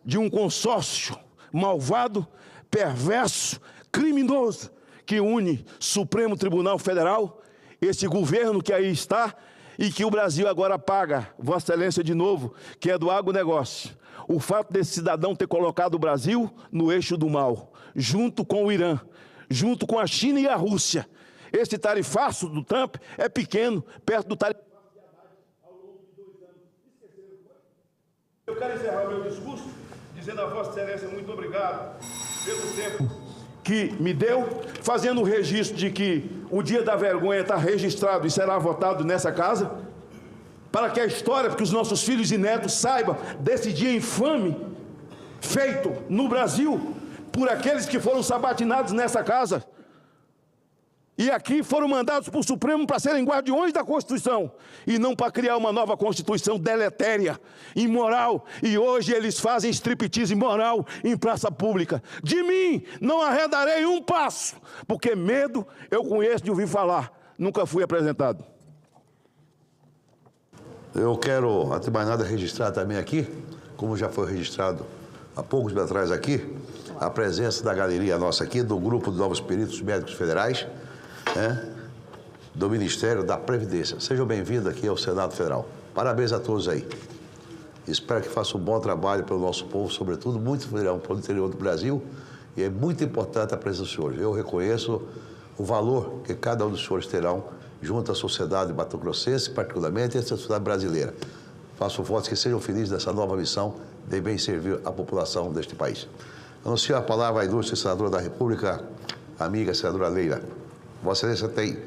de um consórcio malvado, perverso, criminoso, que une Supremo Tribunal Federal, esse governo que aí está, e que o Brasil agora paga, Vossa Excelência de novo, que é do agronegócio. O fato desse cidadão ter colocado o Brasil no eixo do mal, junto com o Irã, junto com a China e a Rússia. Esse tarifaço do Trump é pequeno, perto do tarifaço ao longo de 2 anos. Eu quero encerrar o meu discurso dizendo a Vossa Excelência muito obrigado pelo tempo que me deu, fazendo o registro de que o dia da vergonha está registrado e será votado nessa casa, para que a história, porque os nossos filhos e netos saibam desse dia infame feito no Brasil por aqueles que foram sabatinados nessa casa e aqui foram mandados para o Supremo para serem guardiões da Constituição e não para criar uma nova Constituição deletéria, imoral, e hoje eles fazem striptease imoral em praça pública. De mim não arredarei um passo, porque medo eu conheço de ouvir falar, nunca fui apresentado. Eu quero, antes de mais nada, registrar também aqui, como já foi registrado há poucos dias atrás aqui, a presença da galeria nossa aqui, do grupo de novos peritos médicos federais, do Ministério da Previdência. Sejam bem-vindos aqui ao Senado Federal. Parabéns a todos aí. Espero que façam um bom trabalho pelo nosso povo, sobretudo, muito pelo interior do Brasil, e é muito importante a presença dos senhores. Eu reconheço o valor que cada um dos senhores terão junto à sociedade mato-grossense, particularmente, e à sociedade brasileira. Faço votos que sejam felizes nessa nova missão de bem servir a população deste país. Anuncio a palavra à ilustre senadora da República, amiga senadora Leila. Vossa Excelência tem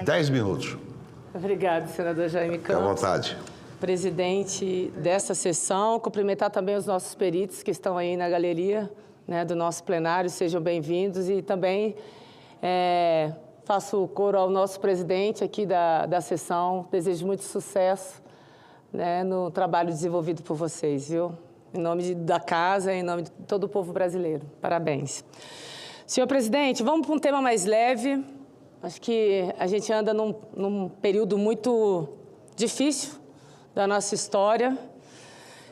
10 minutos. Obrigada, senador Jaime Campos. Fique à vontade. Presidente dessa sessão, cumprimentar também os nossos peritos que estão aí na galeria, né, do nosso plenário, sejam bem-vindos, e também faço coro ao nosso presidente aqui da sessão, desejo muito sucesso, né, no trabalho desenvolvido por vocês, viu? Em nome da casa, em nome de todo o povo brasileiro. Parabéns. Senhor presidente, vamos para um tema mais leve. Acho que a gente anda num período muito difícil da nossa história.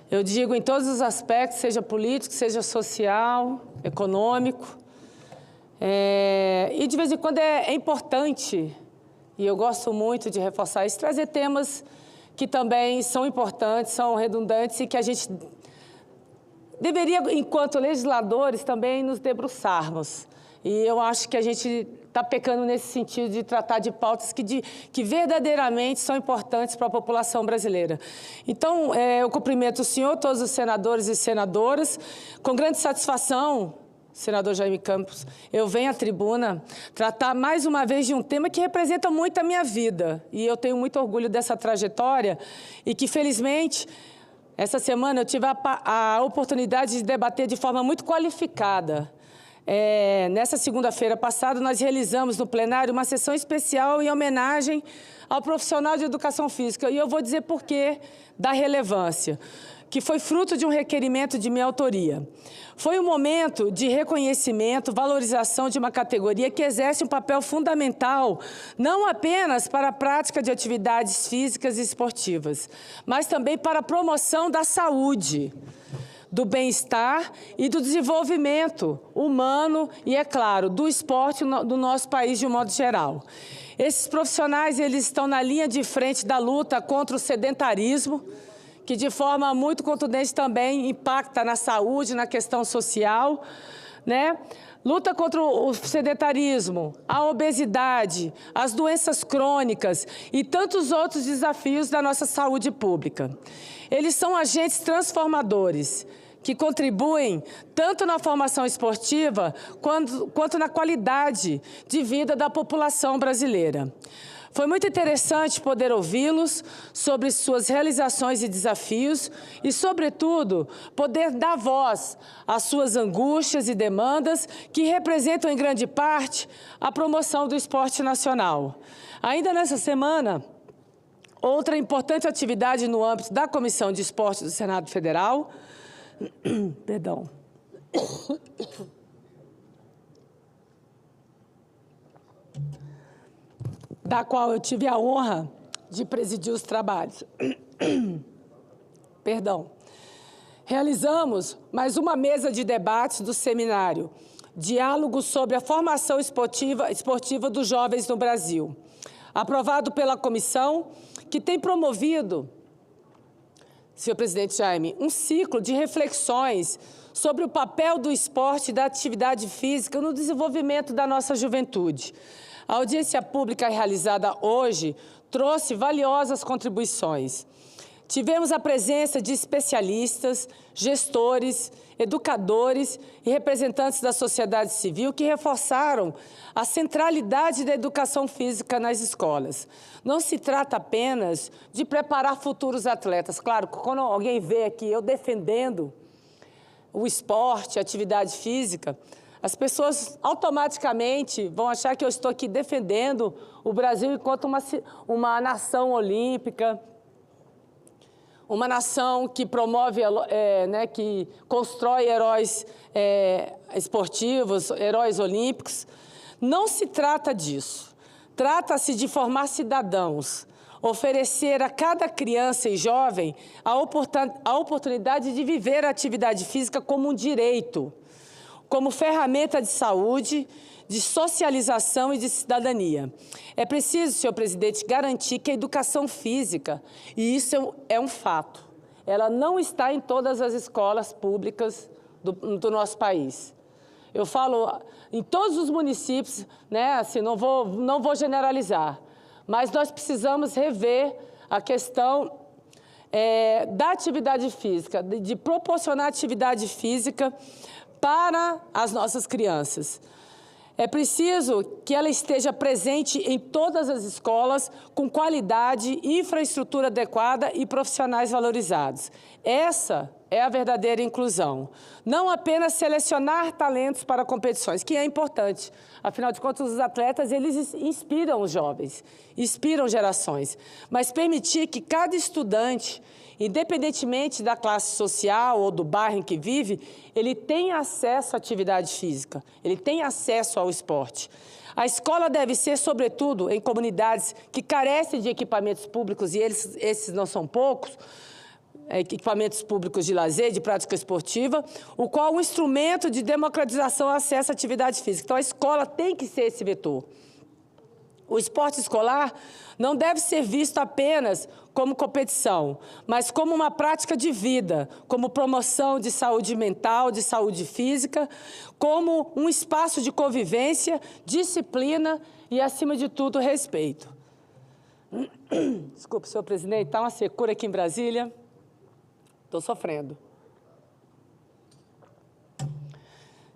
Eu digo em todos os aspectos, seja político, seja social, econômico. E de vez em quando é importante, e eu gosto muito de reforçar isso, trazer temas que também são importantes, são redundantes e que a gente deveria, enquanto legisladores, também nos debruçarmos. E eu acho que a gente está pecando nesse sentido de tratar de pautas que verdadeiramente são importantes para a população brasileira. Então, eu cumprimento o senhor, todos os senadores e senadoras. Com grande satisfação, senador Jaime Campos, eu venho à tribuna tratar mais uma vez de um tema que representa muito a minha vida. E eu tenho muito orgulho dessa trajetória e que, felizmente, essa semana eu tive a oportunidade de debater de forma muito qualificada. Nessa segunda-feira passada, nós realizamos no plenário uma sessão especial em homenagem ao profissional de educação física. E eu vou dizer por quê da relevância, que foi fruto de um requerimento de minha autoria. Foi um momento de reconhecimento, valorização de uma categoria que exerce um papel fundamental, não apenas para a prática de atividades físicas e esportivas, mas também para a promoção da saúde. do bem-estar e do desenvolvimento humano e, é claro, do esporte do nosso país de um modo geral. Esses profissionais, eles estão na linha de frente da luta contra o sedentarismo, que de forma muito contundente também impacta na saúde, na questão social, né? Luta contra o sedentarismo, a obesidade, as doenças crônicas e tantos outros desafios da nossa saúde pública. Eles são agentes transformadores que contribuem tanto na formação esportiva quanto na qualidade de vida da população brasileira. Foi muito interessante poder ouvi-los sobre suas realizações e desafios e, sobretudo, poder dar voz às suas angústias e demandas que representam, em grande parte, a promoção do esporte nacional. Ainda nessa semana, outra importante atividade no âmbito da Comissão de Esporte do Senado Federal, perdão, da qual eu tive a honra de presidir os trabalhos. Perdão. Realizamos mais uma mesa de debates do seminário Diálogo sobre a Formação Esportiva dos Jovens no Brasil, aprovado pela comissão, que tem promovido, senhor presidente Jaime, um ciclo de reflexões sobre o papel do esporte e da atividade física no desenvolvimento da nossa juventude. A audiência pública realizada hoje trouxe valiosas contribuições. Tivemos a presença de especialistas, gestores, educadores e representantes da sociedade civil que reforçaram a centralidade da educação física nas escolas. Não se trata apenas de preparar futuros atletas. Claro, quando alguém vê aqui eu defendendo o esporte, a atividade física, as pessoas automaticamente vão achar que eu estou aqui defendendo o Brasil enquanto uma nação olímpica, uma nação que promove, que constrói heróis esportivos, heróis olímpicos. Não se trata disso. Trata-se de formar cidadãos, oferecer a cada criança e jovem a oportunidade de viver a atividade física como um direito, como ferramenta de saúde, de socialização e de cidadania. É preciso, senhor presidente, garantir que a educação física, e isso é um fato, ela não está em todas as escolas públicas do nosso país. Eu falo em todos os municípios, né, assim, não vou generalizar, mas nós precisamos rever a questão da atividade física, de proporcionar atividade física para as nossas crianças. É preciso que ela esteja presente em todas as escolas, com qualidade, infraestrutura adequada e profissionais valorizados. Essa é a verdadeira inclusão. Não apenas selecionar talentos para competições, que é importante. Afinal de contas, os atletas, eles inspiram os jovens, inspiram gerações. Mas permitir que cada estudante, independentemente da classe social ou do bairro em que vive, ele tem acesso à atividade física, ele tem acesso ao esporte. A escola deve ser, sobretudo, em comunidades que carecem de equipamentos públicos, e esses não são poucos, equipamentos públicos de lazer, de prática esportiva, o qual é um instrumento de democratização ao acesso à atividade física. Então, a escola tem que ser esse vetor. O esporte escolar não deve ser visto apenas como competição, mas como uma prática de vida, como promoção de saúde mental, de saúde física, como um espaço de convivência, disciplina e, acima de tudo, respeito. Desculpe, senhor presidente, está uma secura aqui em Brasília. Estou sofrendo.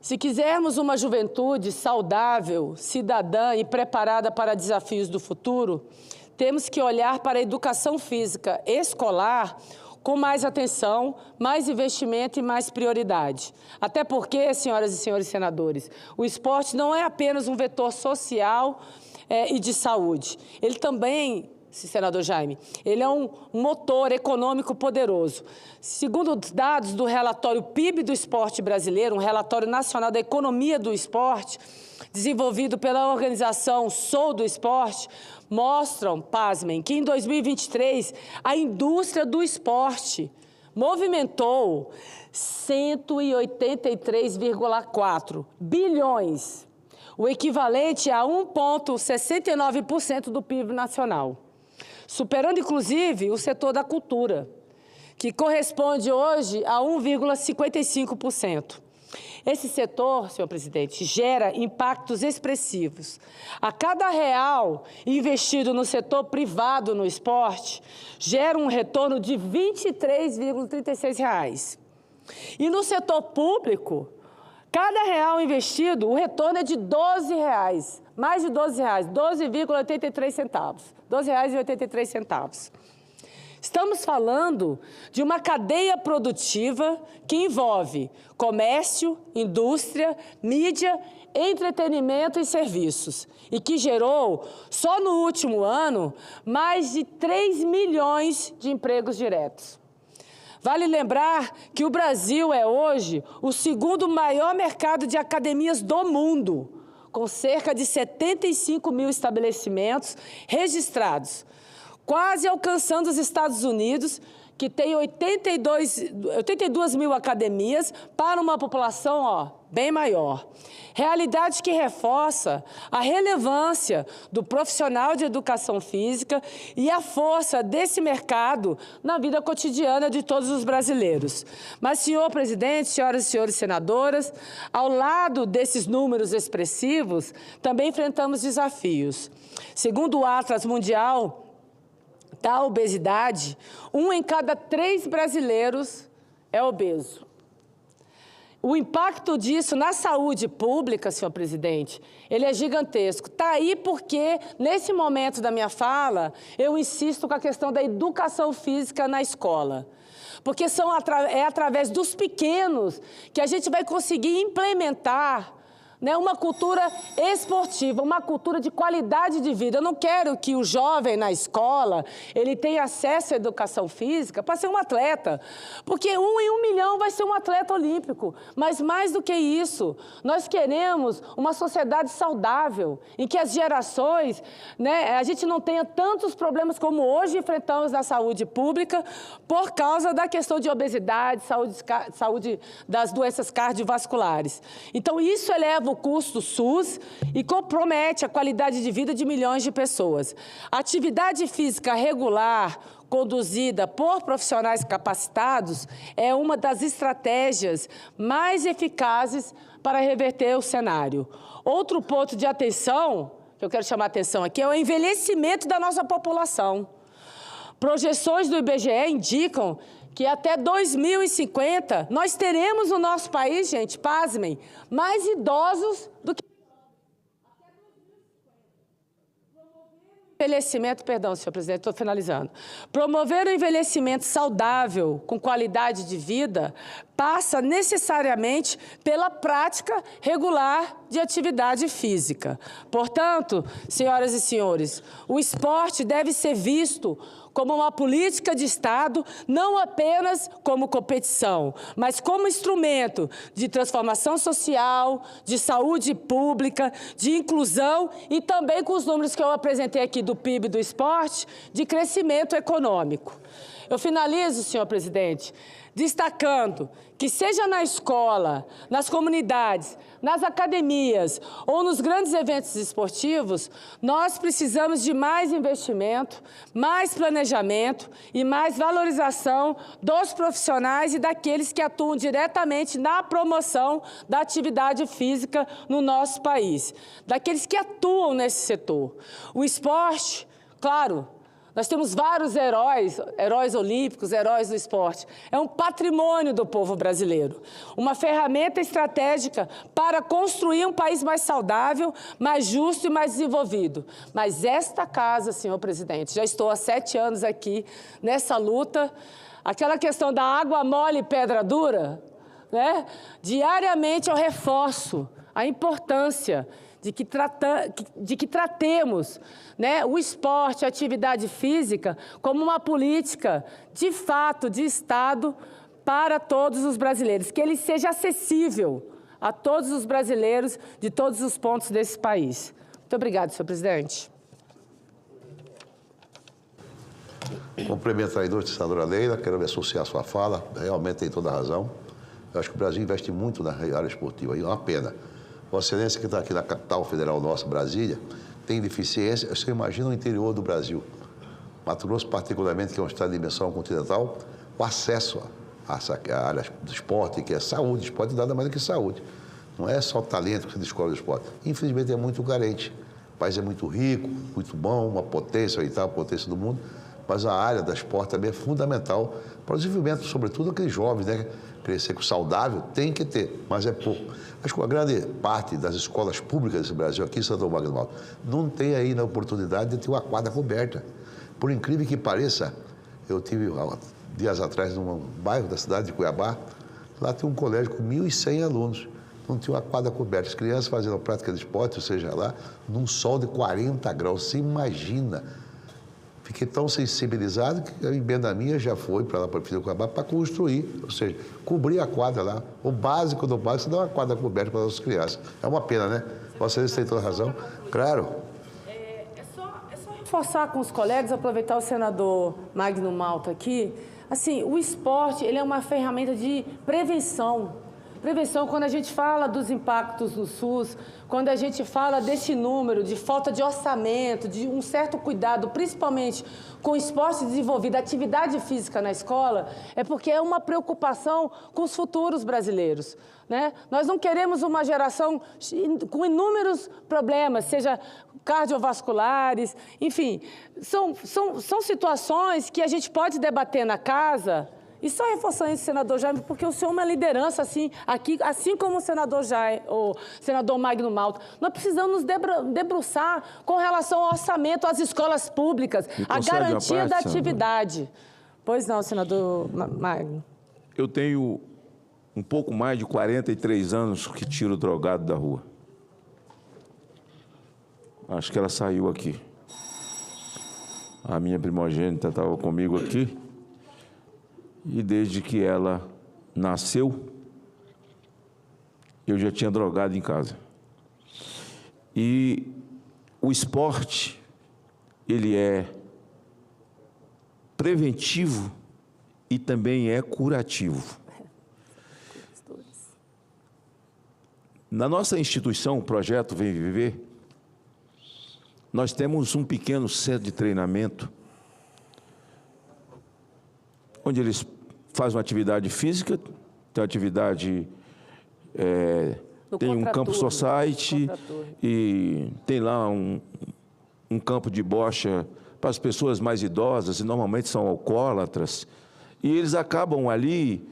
Se quisermos uma juventude saudável, cidadã e preparada para desafios do futuro, temos que olhar para a educação física escolar com mais atenção, mais investimento e mais prioridade. Até porque, senhoras e senhores senadores, o esporte não é apenas um vetor social e de saúde. Ele também, senador Jaime, ele é um motor econômico poderoso. Segundo os dados do relatório PIB do esporte brasileiro, um relatório nacional da economia do esporte, desenvolvido pela organização Sou do Esporte, mostram, pasmem, que em 2023 a indústria do esporte movimentou 183,4 bilhões, o equivalente a 1,69% do PIB nacional, superando, inclusive, o setor da cultura, que corresponde hoje a 1,55%. Esse setor, senhor presidente, gera impactos expressivos. A cada real investido no setor privado no esporte, gera um retorno de R$ 23,36. E no setor público, cada real investido, o retorno é de R$ 12, mais de R$ 12, 12,83 centavos, R$ 12,83. Estamos falando de uma cadeia produtiva que envolve comércio, indústria, mídia, entretenimento e serviços, e que gerou, só no último ano, mais de 3 milhões de empregos diretos. Vale lembrar que o Brasil é hoje o segundo maior mercado de academias do mundo, com cerca de 75 mil estabelecimentos registrados, quase alcançando os Estados Unidos, que tem 82 mil academias para uma população bem maior. Realidade que reforça a relevância do profissional de educação física e a força desse mercado na vida cotidiana de todos os brasileiros. Mas, senhor presidente, senhoras e senhores senadoras, ao lado desses números expressivos, também enfrentamos desafios. Segundo o Atlas Mundial da Obesidade, 1 em cada 3 brasileiros é obeso. O impacto disso na saúde pública, senhor presidente, ele é gigantesco. Está aí porque, nesse momento da minha fala, eu insisto com a questão da educação física na escola. Porque é através dos pequenos que a gente vai conseguir implementar uma cultura esportiva, uma cultura de qualidade de vida. Eu não quero que o jovem na escola ele tenha acesso à educação física para ser um atleta, porque 1 em 1 milhão vai ser um atleta olímpico. Mas mais do que isso, nós queremos uma sociedade saudável, em que as gerações, a gente não tenha tantos problemas como hoje enfrentamos na saúde pública, por causa da questão de obesidade, saúde das doenças cardiovasculares. Então, isso eleva o custo do SUS e compromete a qualidade de vida de milhões de pessoas. A atividade física regular, conduzida por profissionais capacitados, é uma das estratégias mais eficazes para reverter o cenário. Outro ponto de atenção, que eu quero chamar a atenção aqui, é o envelhecimento da nossa população. Projeções do IBGE indicam que até 2050, nós teremos no nosso país, gente, pasmem, mais idosos do que... senhor presidente, estou finalizando. Promover o envelhecimento saudável, com qualidade de vida, passa necessariamente pela prática regular de atividade física. Portanto, senhoras e senhores, o esporte deve ser visto como uma política de Estado, não apenas como competição, mas como instrumento de transformação social, de saúde pública, de inclusão e também com os números que eu apresentei aqui do PIB do esporte, de crescimento econômico. Eu finalizo, senhor presidente, destacando que seja na escola, nas comunidades, nas academias ou nos grandes eventos esportivos, nós precisamos de mais investimento, mais planejamento e mais valorização dos profissionais e daqueles que atuam diretamente na promoção da atividade física no nosso país, daqueles que atuam nesse setor. O esporte, claro, nós temos vários heróis olímpicos, heróis do esporte. É um patrimônio do povo brasileiro. Uma ferramenta estratégica para construir um país mais saudável, mais justo e mais desenvolvido. Mas esta casa, senhor presidente, já estou há 7 anos aqui nessa luta. Aquela questão da água mole e pedra dura, diariamente eu reforço a importância de que tratemos o esporte, a atividade física, como uma política, de fato, de Estado para todos os brasileiros, que ele seja acessível a todos os brasileiros de todos os pontos desse país. Muito obrigada, senhor presidente. Cumprimento a ilustre senadora Leila, quero me associar à sua fala, realmente tem toda a razão. Eu acho que o Brasil investe muito na área esportiva, e é uma pena. Vossa Excelência, que está aqui na capital federal nossa, Brasília, tem deficiência, você imagina o interior do Brasil. Mato Grosso, particularmente, que é um estado de dimensão continental, o acesso à área do esporte, que é saúde, esporte nada mais do que saúde. Não é só talento que se descobre do esporte. Infelizmente, é muito carente. O país é muito rico, muito bom, uma potência, a oitava potência do mundo, mas a área do esporte também é fundamental para o desenvolvimento, sobretudo aqueles jovens, né? Crescer com saudável, tem que ter, mas é pouco. Acho que uma grande parte das escolas públicas desse Brasil, aqui em Santo Magno do Malta, não tem ainda a oportunidade de ter uma quadra coberta. Por incrível que pareça, eu tive dias atrás num bairro da cidade de Cuiabá, lá tem um colégio com 1.100 alunos, não tinha uma quadra coberta. As crianças fazendo prática de esporte, ou seja, lá, num sol de 40 graus, você imagina. Fiquei tão sensibilizado que a emenda minha já foi para lá, para o Filho Cuiabá, para construir, ou seja, cobrir a quadra lá. O básico do básico, dá uma quadra coberta para as nossas crianças. É uma pena, né? Vocês têm toda a razão. Claro. É só reforçar com os colegas, aproveitar o senador Magno Malta aqui. Assim, o esporte, ele é uma ferramenta de prevenção. Prevenção, quando a gente fala dos impactos no SUS, quando a gente fala desse número de falta de orçamento, de um certo cuidado, principalmente com o esporte desenvolvido, atividade física na escola, é porque é uma preocupação com os futuros brasileiros, né? Nós não queremos uma geração com inúmeros problemas, seja cardiovasculares, enfim, são situações que a gente pode debater na casa. E só reforçando isso, senador Jaime, porque o senhor é uma liderança, assim, aqui, assim como o senador Jaime, o senador Magno Malta. Nós precisamos nos debruçar com relação ao orçamento, às escolas públicas, a garantia da atividade. Pois não, senador Magno. Eu tenho um pouco mais de 43 anos que tiro drogado da rua. Acho que ela saiu aqui. A minha primogênita estava comigo aqui. E desde que ela nasceu, eu já tinha drogado em casa. E o esporte, ele é preventivo e também é curativo. Na nossa instituição, o Projeto Vem Viver, nós temos um pequeno centro de treinamento onde eles fazem uma atividade física, tem uma atividade, tem um campo society e tem lá um campo de bocha para as pessoas mais idosas, e normalmente são alcoólatras, e eles acabam ali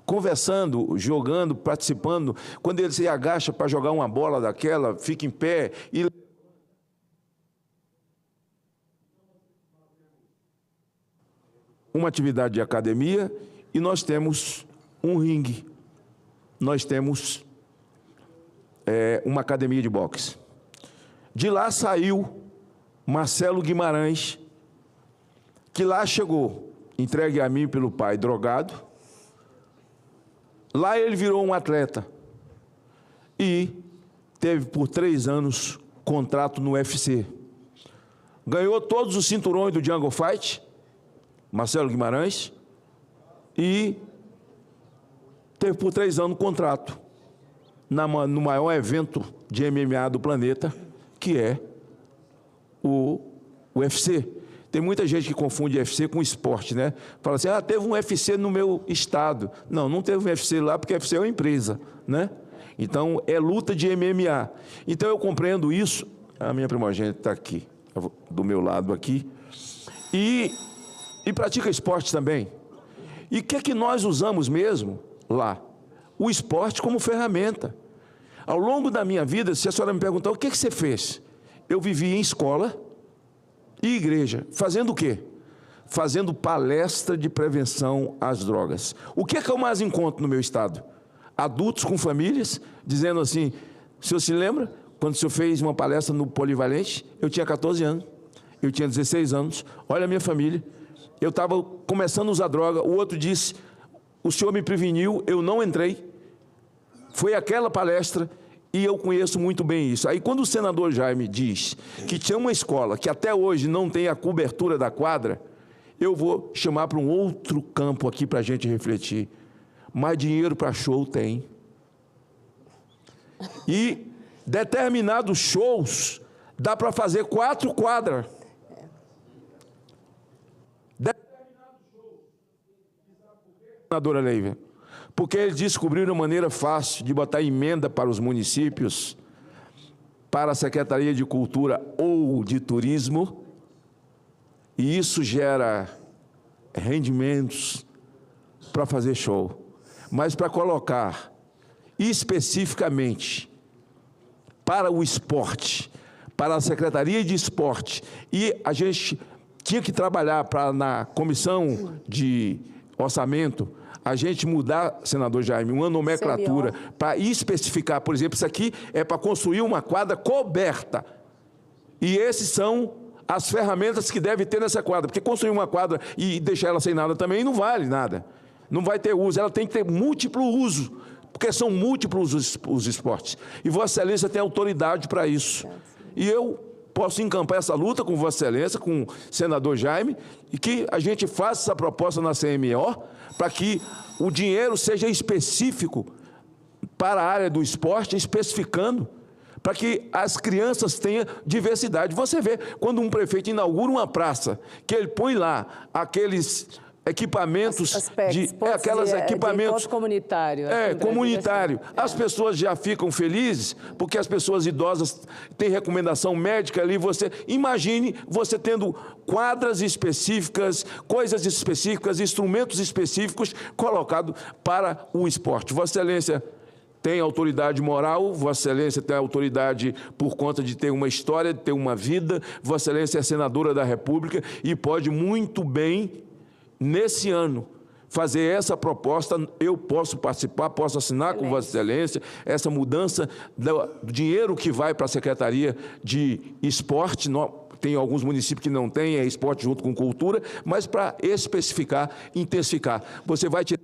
conversando, jogando, participando. Quando ele se agacha para jogar uma bola daquela, fica em pé e uma atividade de academia, e nós temos um ringue, nós temos uma academia de boxe. De lá saiu Marcelo Guimarães, que lá chegou, entregue a mim pelo pai, drogado. Lá ele virou um atleta e teve por 3 anos contrato no UFC. Ganhou todos os cinturões do Jungle Fight, Marcelo Guimarães, e teve por 3 anos contrato no maior evento de MMA do planeta, que é o UFC. Tem muita gente que confunde UFC com esporte, né? Fala assim, teve um UFC no meu estado. Não, não teve um UFC lá, porque UFC é uma empresa, né? Então, é luta de MMA. Então, eu compreendo isso. A minha primogênita está aqui, do meu lado aqui. E pratica esporte também. E o que é que nós usamos mesmo lá? O esporte como ferramenta. Ao longo da minha vida, se a senhora me perguntar, o que é que você fez? Eu vivi em escola e igreja. Fazendo o quê? Fazendo palestra de prevenção às drogas. O que é que eu mais encontro no meu estado? Adultos com famílias, dizendo assim, o senhor se lembra? Quando o senhor fez uma palestra no Polivalente, eu tinha 14 anos, eu tinha 16 anos, olha a minha família. Eu estava começando a usar droga, o outro disse, o senhor me preveniu, eu não entrei. Foi aquela palestra E eu conheço muito bem isso. Aí, quando o senador Jaime diz que tinha uma escola que até hoje não tem a cobertura da quadra, eu vou chamar para um outro campo aqui para a gente refletir. Mais dinheiro para show tem. E determinados shows dá para fazer 4 quadras. Senadora Lívia, porque eles descobriram uma maneira fácil de botar emenda para os municípios, para a Secretaria de Cultura ou de Turismo, e isso gera rendimentos para fazer show. Mas para colocar especificamente para o esporte, para a Secretaria de Esporte, e a gente tinha que trabalhar para, na Comissão de Orçamento, a gente mudar, senador Jaime, uma nomenclatura para especificar, por exemplo, isso aqui é para construir uma quadra coberta. E esses são as ferramentas que deve ter nessa quadra, porque construir uma quadra e deixar ela sem nada também não vale nada. Não vai ter uso, ela tem que ter múltiplo uso, porque são múltiplos os esportes. E Vossa Excelência tem autoridade para isso. E eu posso encampar essa luta com Vossa Excelência, com o senador Jaime, e que a gente faça essa proposta na CMO, para que o dinheiro seja específico para a área do esporte, especificando, para que as crianças tenham diversidade. Você vê, quando um prefeito inaugura uma praça, que ele põe lá aqueles equipamentos equipamentos comunitário. Comunitário. As pessoas já ficam felizes, porque as pessoas idosas têm recomendação médica ali. Você imagine você tendo quadras específicas, coisas específicas, instrumentos específicos colocados para o esporte. Vossa Excelência tem autoridade moral, Vossa Excelência tem autoridade por conta de ter uma história, de ter uma vida. Vossa Excelência é senadora da República e pode muito bem, nesse ano, fazer essa proposta. Eu posso participar, posso assinar com Vossa Excelência essa mudança do dinheiro que vai para a Secretaria de Esporte. Tem alguns municípios que não têm, é esporte junto com cultura, mas para especificar, intensificar. Você vai tirar...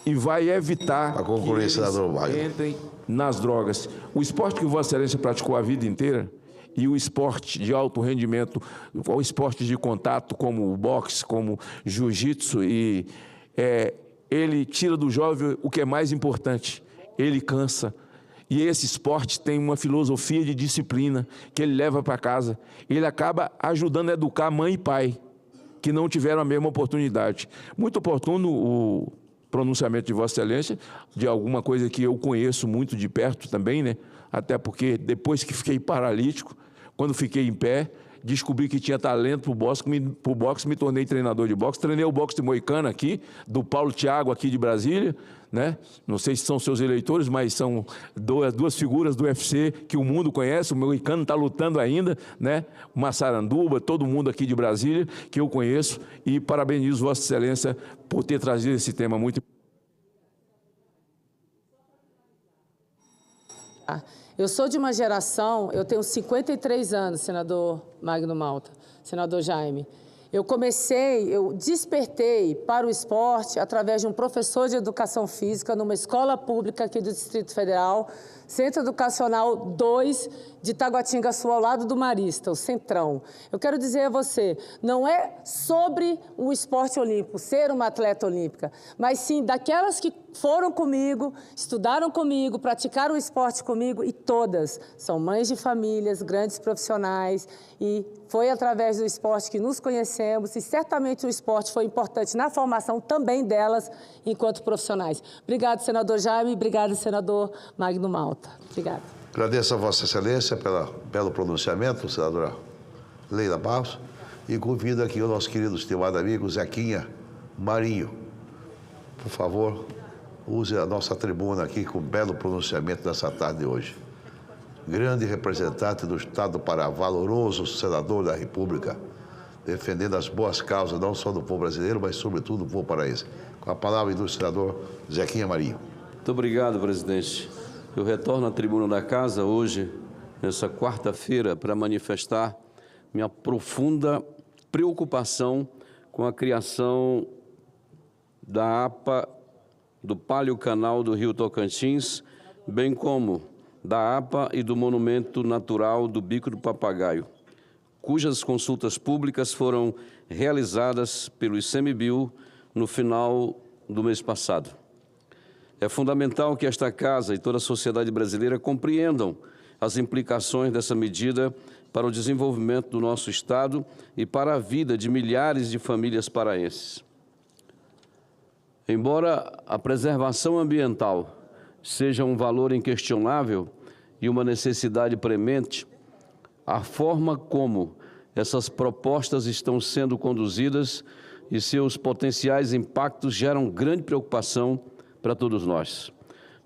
E vai evitar que eles entrem nas drogas. O esporte que Vossa Excelência praticou a vida inteira, e o esporte de alto rendimento, o esporte de contato, como o boxe, como jiu-jitsu, ele tira do jovem o que é mais importante, ele cansa. E esse esporte tem uma filosofia de disciplina que ele leva para casa. Ele acaba ajudando a educar mãe e pai, que não tiveram a mesma oportunidade. Muito oportuno o pronunciamento de Vossa Excelência, de alguma coisa que eu conheço muito de perto também, né? Até porque depois que fiquei paralítico, quando fiquei em pé, descobri que tinha talento para o boxe, me tornei treinador de boxe. Treinei o boxe de Moicano aqui, do Paulo Thiago aqui de Brasília, né? Não sei se são seus eleitores, mas são duas figuras do UFC que o mundo conhece. O Moicano está lutando ainda, né? O Massaranduba, todo mundo aqui de Brasília que eu conheço, e parabenizo Vossa Excelência por ter trazido esse tema muito importante. Eu sou de uma geração, eu tenho 53 anos, senador Magno Malta, senador Jaime. Eu despertei para o esporte através de um professor de educação física numa escola pública aqui do Distrito Federal, Centro Educacional 2 de Taguatinga-Sul, ao lado do Marista, o Centrão. Eu quero dizer a você, não é sobre o esporte olímpico, ser uma atleta olímpica, mas sim daquelas que foram comigo, estudaram comigo, praticaram o esporte comigo, e todas são mães de famílias, grandes profissionais, e foi através do esporte que nos conhecemos, e certamente o esporte foi importante na formação também delas enquanto profissionais. Obrigado, senador Jaime, obrigado, senador Magno Malta. Obrigada. Agradeço a Vossa Excelência pelo pronunciamento, senadora Leila Barros, e convido aqui o nosso querido estimado amigo Zequinha Marinho. Por favor, use a nossa tribuna aqui com um belo pronunciamento nessa tarde de hoje. Grande representante do Estado do Pará, valoroso senador da República, defendendo as boas causas, não só do povo brasileiro, mas sobretudo do povo paraense. Com a palavra do senador Zequinha Marinho. Muito obrigado, presidente. Eu retorno à tribuna da Casa hoje, nessa quarta-feira, para manifestar minha profunda preocupação com a criação da APA do Palio Canal do Rio Tocantins, bem como da APA e do Monumento Natural do Bico do Papagaio, cujas consultas públicas foram realizadas pelo ICMBio no final do mês passado. É fundamental que esta Casa e toda a sociedade brasileira compreendam as implicações dessa medida para o desenvolvimento do nosso Estado e para a vida de milhares de famílias paraenses. Embora a preservação ambiental seja um valor inquestionável e uma necessidade premente, a forma como essas propostas estão sendo conduzidas e seus potenciais impactos geram grande preocupação para todos nós.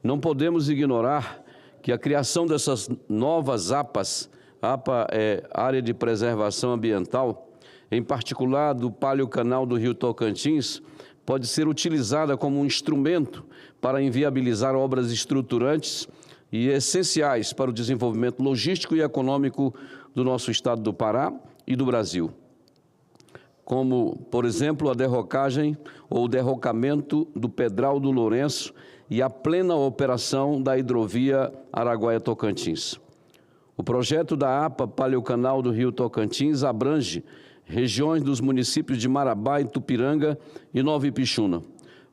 Não podemos ignorar que a criação dessas novas APAs, APA é Área de Preservação Ambiental, em particular do Palio Canal do Rio Tocantins, pode ser utilizada como um instrumento para inviabilizar obras estruturantes e essenciais para o desenvolvimento logístico e econômico do nosso estado do Pará e do Brasil, como, por exemplo, a derrocagem ou derrocamento do Pedral do Lourenço e a plena operação da hidrovia Araguaia-Tocantins. O projeto da APA Palio Canal do Rio Tocantins abrange regiões dos municípios de Marabá, Itupiranga e Nova Ipixuna,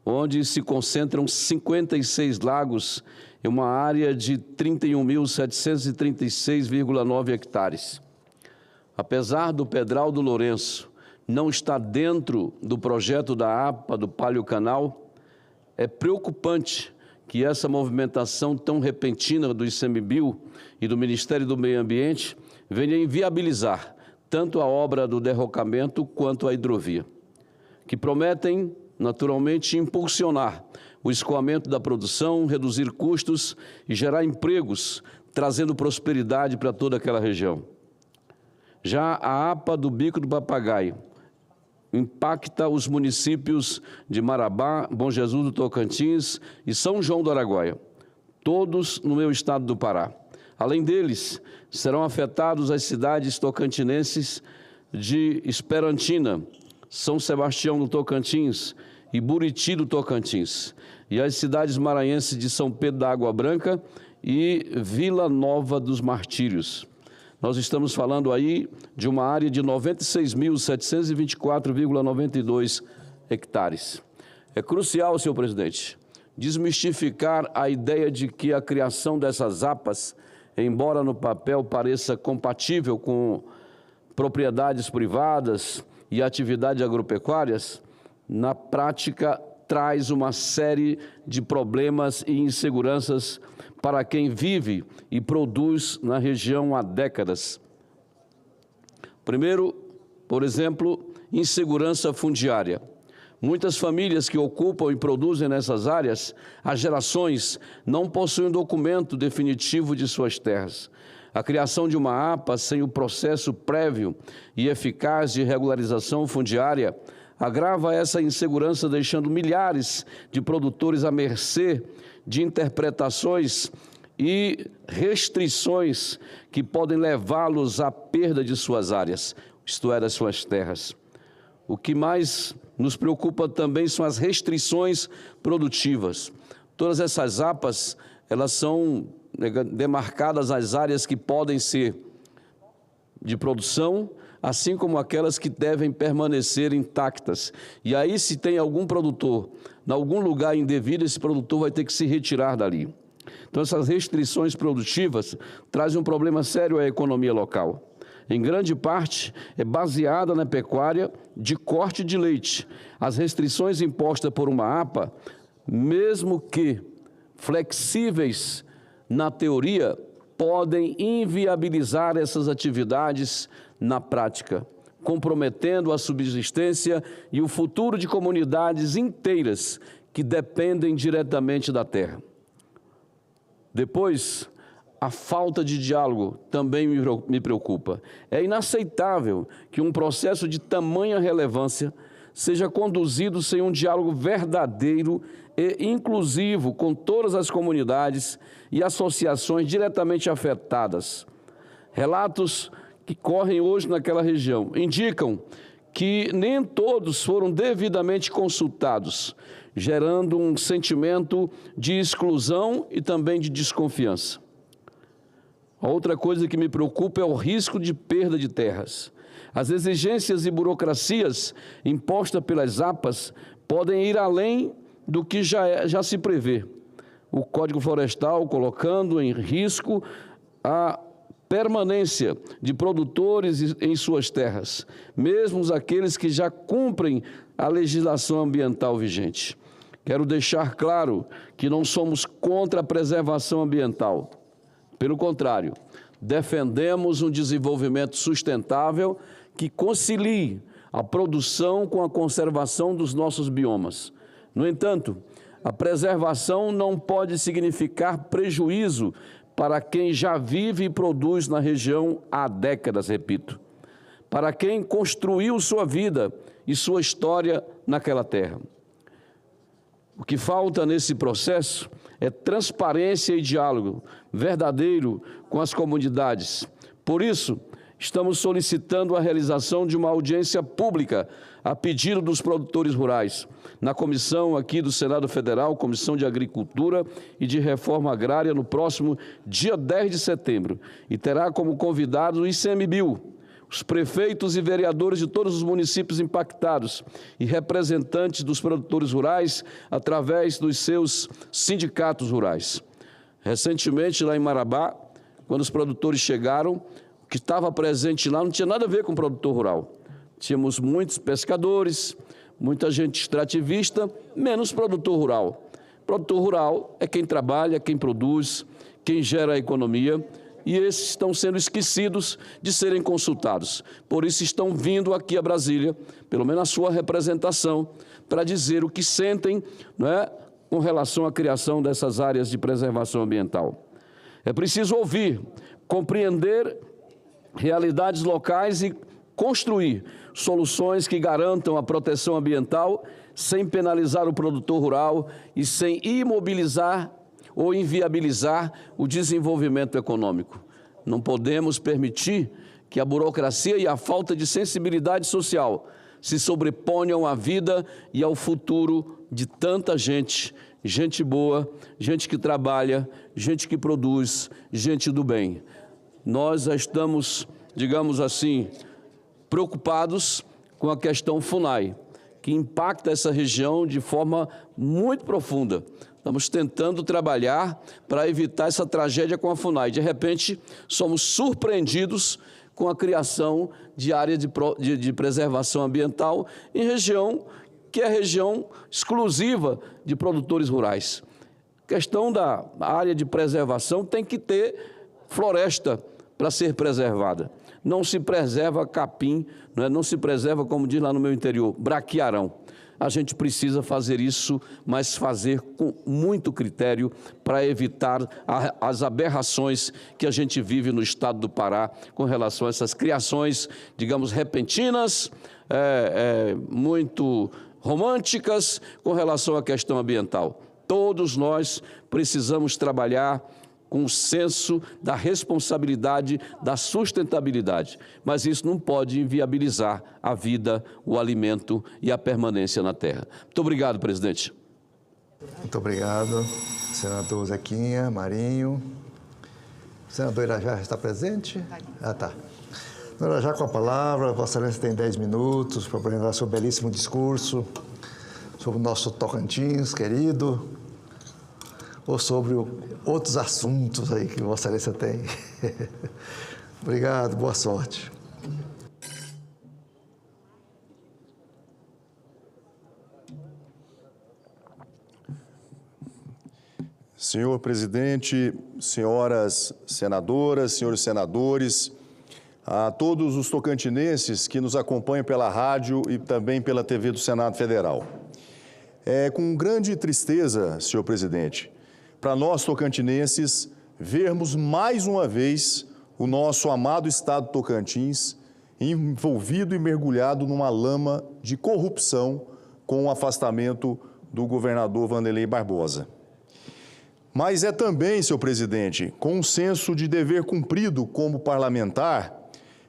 onde se concentram 56 lagos em uma área de 31.736,9 hectares. Apesar do Pedral do Lourenço não estar dentro do projeto da APA do Palio Canal, é preocupante que essa movimentação tão repentina do ICMBio e do Ministério do Meio Ambiente venha inviabilizar tanto a obra do derrocamento quanto a hidrovia, que prometem, naturalmente, impulsionar o escoamento da produção, reduzir custos e gerar empregos, trazendo prosperidade para toda aquela região. Já a APA do Bico do Papagaio impacta os municípios de Marabá, Bom Jesus do Tocantins e São João do Araguaia, todos no meu estado do Pará. Além deles, serão afetados as cidades tocantinenses de Esperantina, São Sebastião do Tocantins e Buriti do Tocantins, e as cidades maranhenses de São Pedro da Água Branca e Vila Nova dos Martírios. Nós estamos falando aí de uma área de 96.724,92 hectares. É crucial, senhor presidente, desmistificar a ideia de que a criação dessas APAs, embora no papel pareça compatível com propriedades privadas e atividades agropecuárias, na prática traz uma série de problemas e inseguranças para quem vive e produz na região há décadas. Primeiro, por exemplo, insegurança fundiária. Muitas famílias que ocupam e produzem nessas áreas há gerações não possuem documento definitivo de suas terras. A criação de uma APA sem o processo prévio e eficaz de regularização fundiária agrava essa insegurança, deixando milhares de produtores à mercê de interpretações e restrições que podem levá-los à perda de suas áreas, isto é, das suas terras. O que mais nos preocupa também são as restrições produtivas. Todas essas APAs, elas são demarcadas as áreas que podem ser de produção, assim como aquelas que devem permanecer intactas. E aí, se tem algum produtor em algum lugar indevido, esse produtor vai ter que se retirar dali. Então, essas restrições produtivas trazem um problema sério à economia local. Em grande parte, é baseada na pecuária de corte de leite. As restrições impostas por uma APA, mesmo que flexíveis na teoria, podem inviabilizar essas atividades na prática, comprometendo a subsistência e o futuro de comunidades inteiras que dependem diretamente da terra. Depois, a falta de diálogo também me preocupa. É inaceitável que um processo de tamanha relevância seja conduzido sem um diálogo verdadeiro e inclusivo com todas as comunidades e associações diretamente afetadas. Relatos que correm hoje naquela região indicam que nem todos foram devidamente consultados, gerando um sentimento de exclusão e também de desconfiança. A outra coisa que me preocupa é o risco de perda de terras. As exigências e burocracias impostas pelas APAs podem ir além do que já se prevê. O Código Florestal colocando em risco a permanência de produtores em suas terras, mesmo aqueles que já cumprem a legislação ambiental vigente. Quero deixar claro que não somos contra a preservação ambiental. Pelo contrário, defendemos um desenvolvimento sustentável que concilie a produção com a conservação dos nossos biomas. No entanto, a preservação não pode significar prejuízo para quem já vive e produz na região há décadas, repito. Para quem construiu sua vida e sua história naquela terra. O que falta nesse processo é transparência e diálogo verdadeiro com as comunidades. Por isso, estamos solicitando a realização de uma audiência pública a pedido dos produtores rurais, na comissão aqui do Senado Federal, Comissão de Agricultura e de Reforma Agrária, no próximo dia 10 de setembro, e terá como convidado o ICMBio, os prefeitos e vereadores de todos os municípios impactados e representantes dos produtores rurais através dos seus sindicatos rurais. Recentemente, lá em Marabá, quando os produtores chegaram, o que estava presente lá não tinha nada a ver com o produtor rural. Tínhamos muitos pescadores, muita gente extrativista, menos produtor rural. Produtor rural é quem trabalha, quem produz, quem gera a economia, e esses estão sendo esquecidos de serem consultados. Por isso estão vindo aqui a Brasília, pelo menos a sua representação, para dizer o que sentem, não é, com relação à criação dessas áreas de preservação ambiental. É preciso ouvir, compreender realidades locais e construir soluções que garantam a proteção ambiental sem penalizar o produtor rural e sem imobilizar ou inviabilizar o desenvolvimento econômico. Não podemos permitir que a burocracia e a falta de sensibilidade social se sobreponham à vida e ao futuro de tanta gente, gente boa, gente que trabalha, gente que produz, gente do bem. Nós já estamos, digamos assim, preocupados com a questão FUNAI, que impacta essa região de forma muito profunda. Estamos tentando trabalhar para evitar essa tragédia com a FUNAI. De repente, somos surpreendidos com a criação de área de preservação ambiental em região que é região exclusiva de produtores rurais. A questão da área de preservação tem que ter floresta para ser preservada. Não se preserva capim, não se preserva, como diz lá no meu interior, braquiarão. A gente precisa fazer isso, mas fazer com muito critério para evitar as aberrações que a gente vive no estado do Pará com relação a essas criações, digamos, repentinas, muito românticas com relação à questão ambiental. Todos nós precisamos trabalhar com o senso da responsabilidade, da sustentabilidade. Mas isso não pode inviabilizar a vida, o alimento e a permanência na terra. Muito obrigado, presidente. Muito obrigado, senador Zequinha, Marinho. O senador Irajá está presente? Ah, tá. Senador Irajá, com a palavra, Vossa Excelência tem 10 minutos para apresentar seu belíssimo discurso sobre o nosso Tocantins querido, ou sobre outros assuntos aí que Vossa Excelência tem. Obrigado, boa sorte. Senhor presidente, senhoras senadoras, senhores senadores, a todos os tocantinenses que nos acompanham pela rádio e também pela TV do Senado Federal. É com grande tristeza, senhor presidente, para nós tocantinenses vermos mais uma vez o nosso amado estado Tocantins envolvido e mergulhado numa lama de corrupção com o afastamento do governador Wanderlei Barbosa. Mas é também, senhor presidente, com um senso de dever cumprido como parlamentar,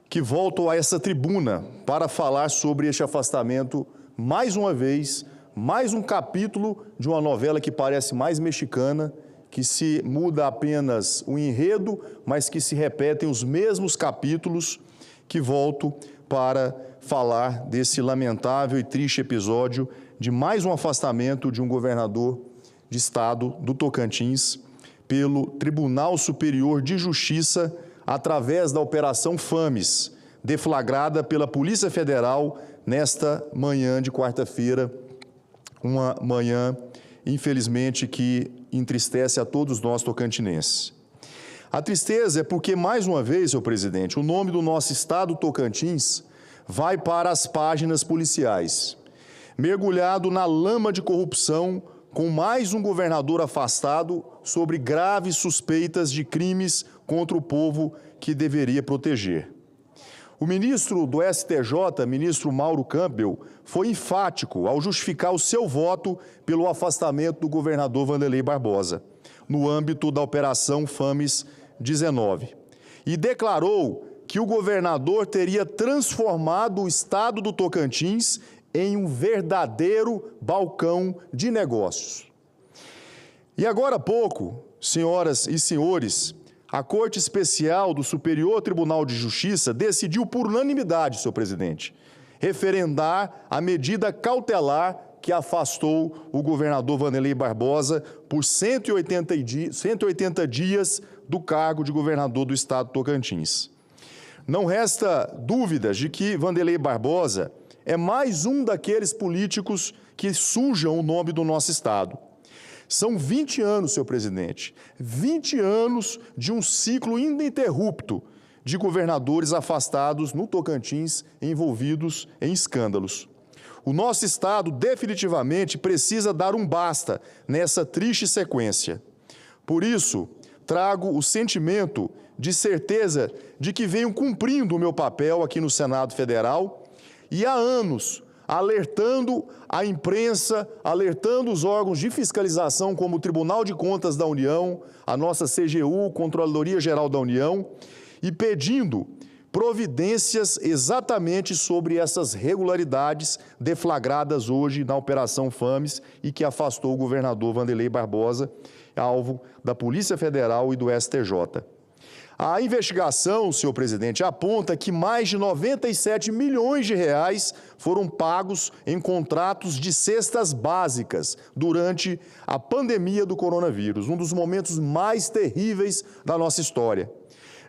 que volto a essa tribuna para falar sobre este afastamento mais uma vez, mais um capítulo de uma novela que parece mais mexicana, que se muda apenas o enredo, mas que se repetem os mesmos capítulos, que volto para falar desse lamentável e triste episódio de mais um afastamento de um governador de estado do Tocantins pelo Tribunal Superior de Justiça através da Operação Fames, deflagrada pela Polícia Federal nesta manhã de quarta-feira, uma manhã, infelizmente, que entristece a todos nós tocantinenses. A tristeza é porque, mais uma vez, senhor presidente, o nome do nosso estado Tocantins vai para as páginas policiais, mergulhado na lama de corrupção, com mais um governador afastado sobre graves suspeitas de crimes contra o povo que deveria proteger. O ministro do STJ, ministro Mauro Campbell, foi enfático ao justificar o seu voto pelo afastamento do governador Wanderley Barbosa, no âmbito da Operação Fames 19, e declarou que o governador teria transformado o estado do Tocantins em um verdadeiro balcão de negócios. E agora há pouco, senhoras e senhores, a Corte Especial do Superior Tribunal de Justiça decidiu por unanimidade, senhor presidente, referendar a medida cautelar que afastou o governador Wanderley Barbosa por 180 dias do cargo de governador do estado do Tocantins. Não resta dúvidas de que Wanderley Barbosa é mais um daqueles políticos que sujam o nome do nosso estado. São 20 anos, senhor presidente, 20 anos de um ciclo ininterrupto de governadores afastados no Tocantins envolvidos em escândalos. O nosso estado definitivamente precisa dar um basta nessa triste sequência. Por isso, trago o sentimento de certeza de que venho cumprindo o meu papel aqui no Senado Federal e há anos alertando a imprensa, alertando os órgãos de fiscalização como o Tribunal de Contas da União, a nossa CGU, Controladoria Geral da União, e pedindo providências exatamente sobre essas regularidades deflagradas hoje na Operação Fames e que afastou o governador Wanderley Barbosa, alvo da Polícia Federal e do STJ. A investigação, senhor presidente, aponta que mais de 97 milhões de reais foram pagos em contratos de cestas básicas durante a pandemia do coronavírus, um dos momentos mais terríveis da nossa história.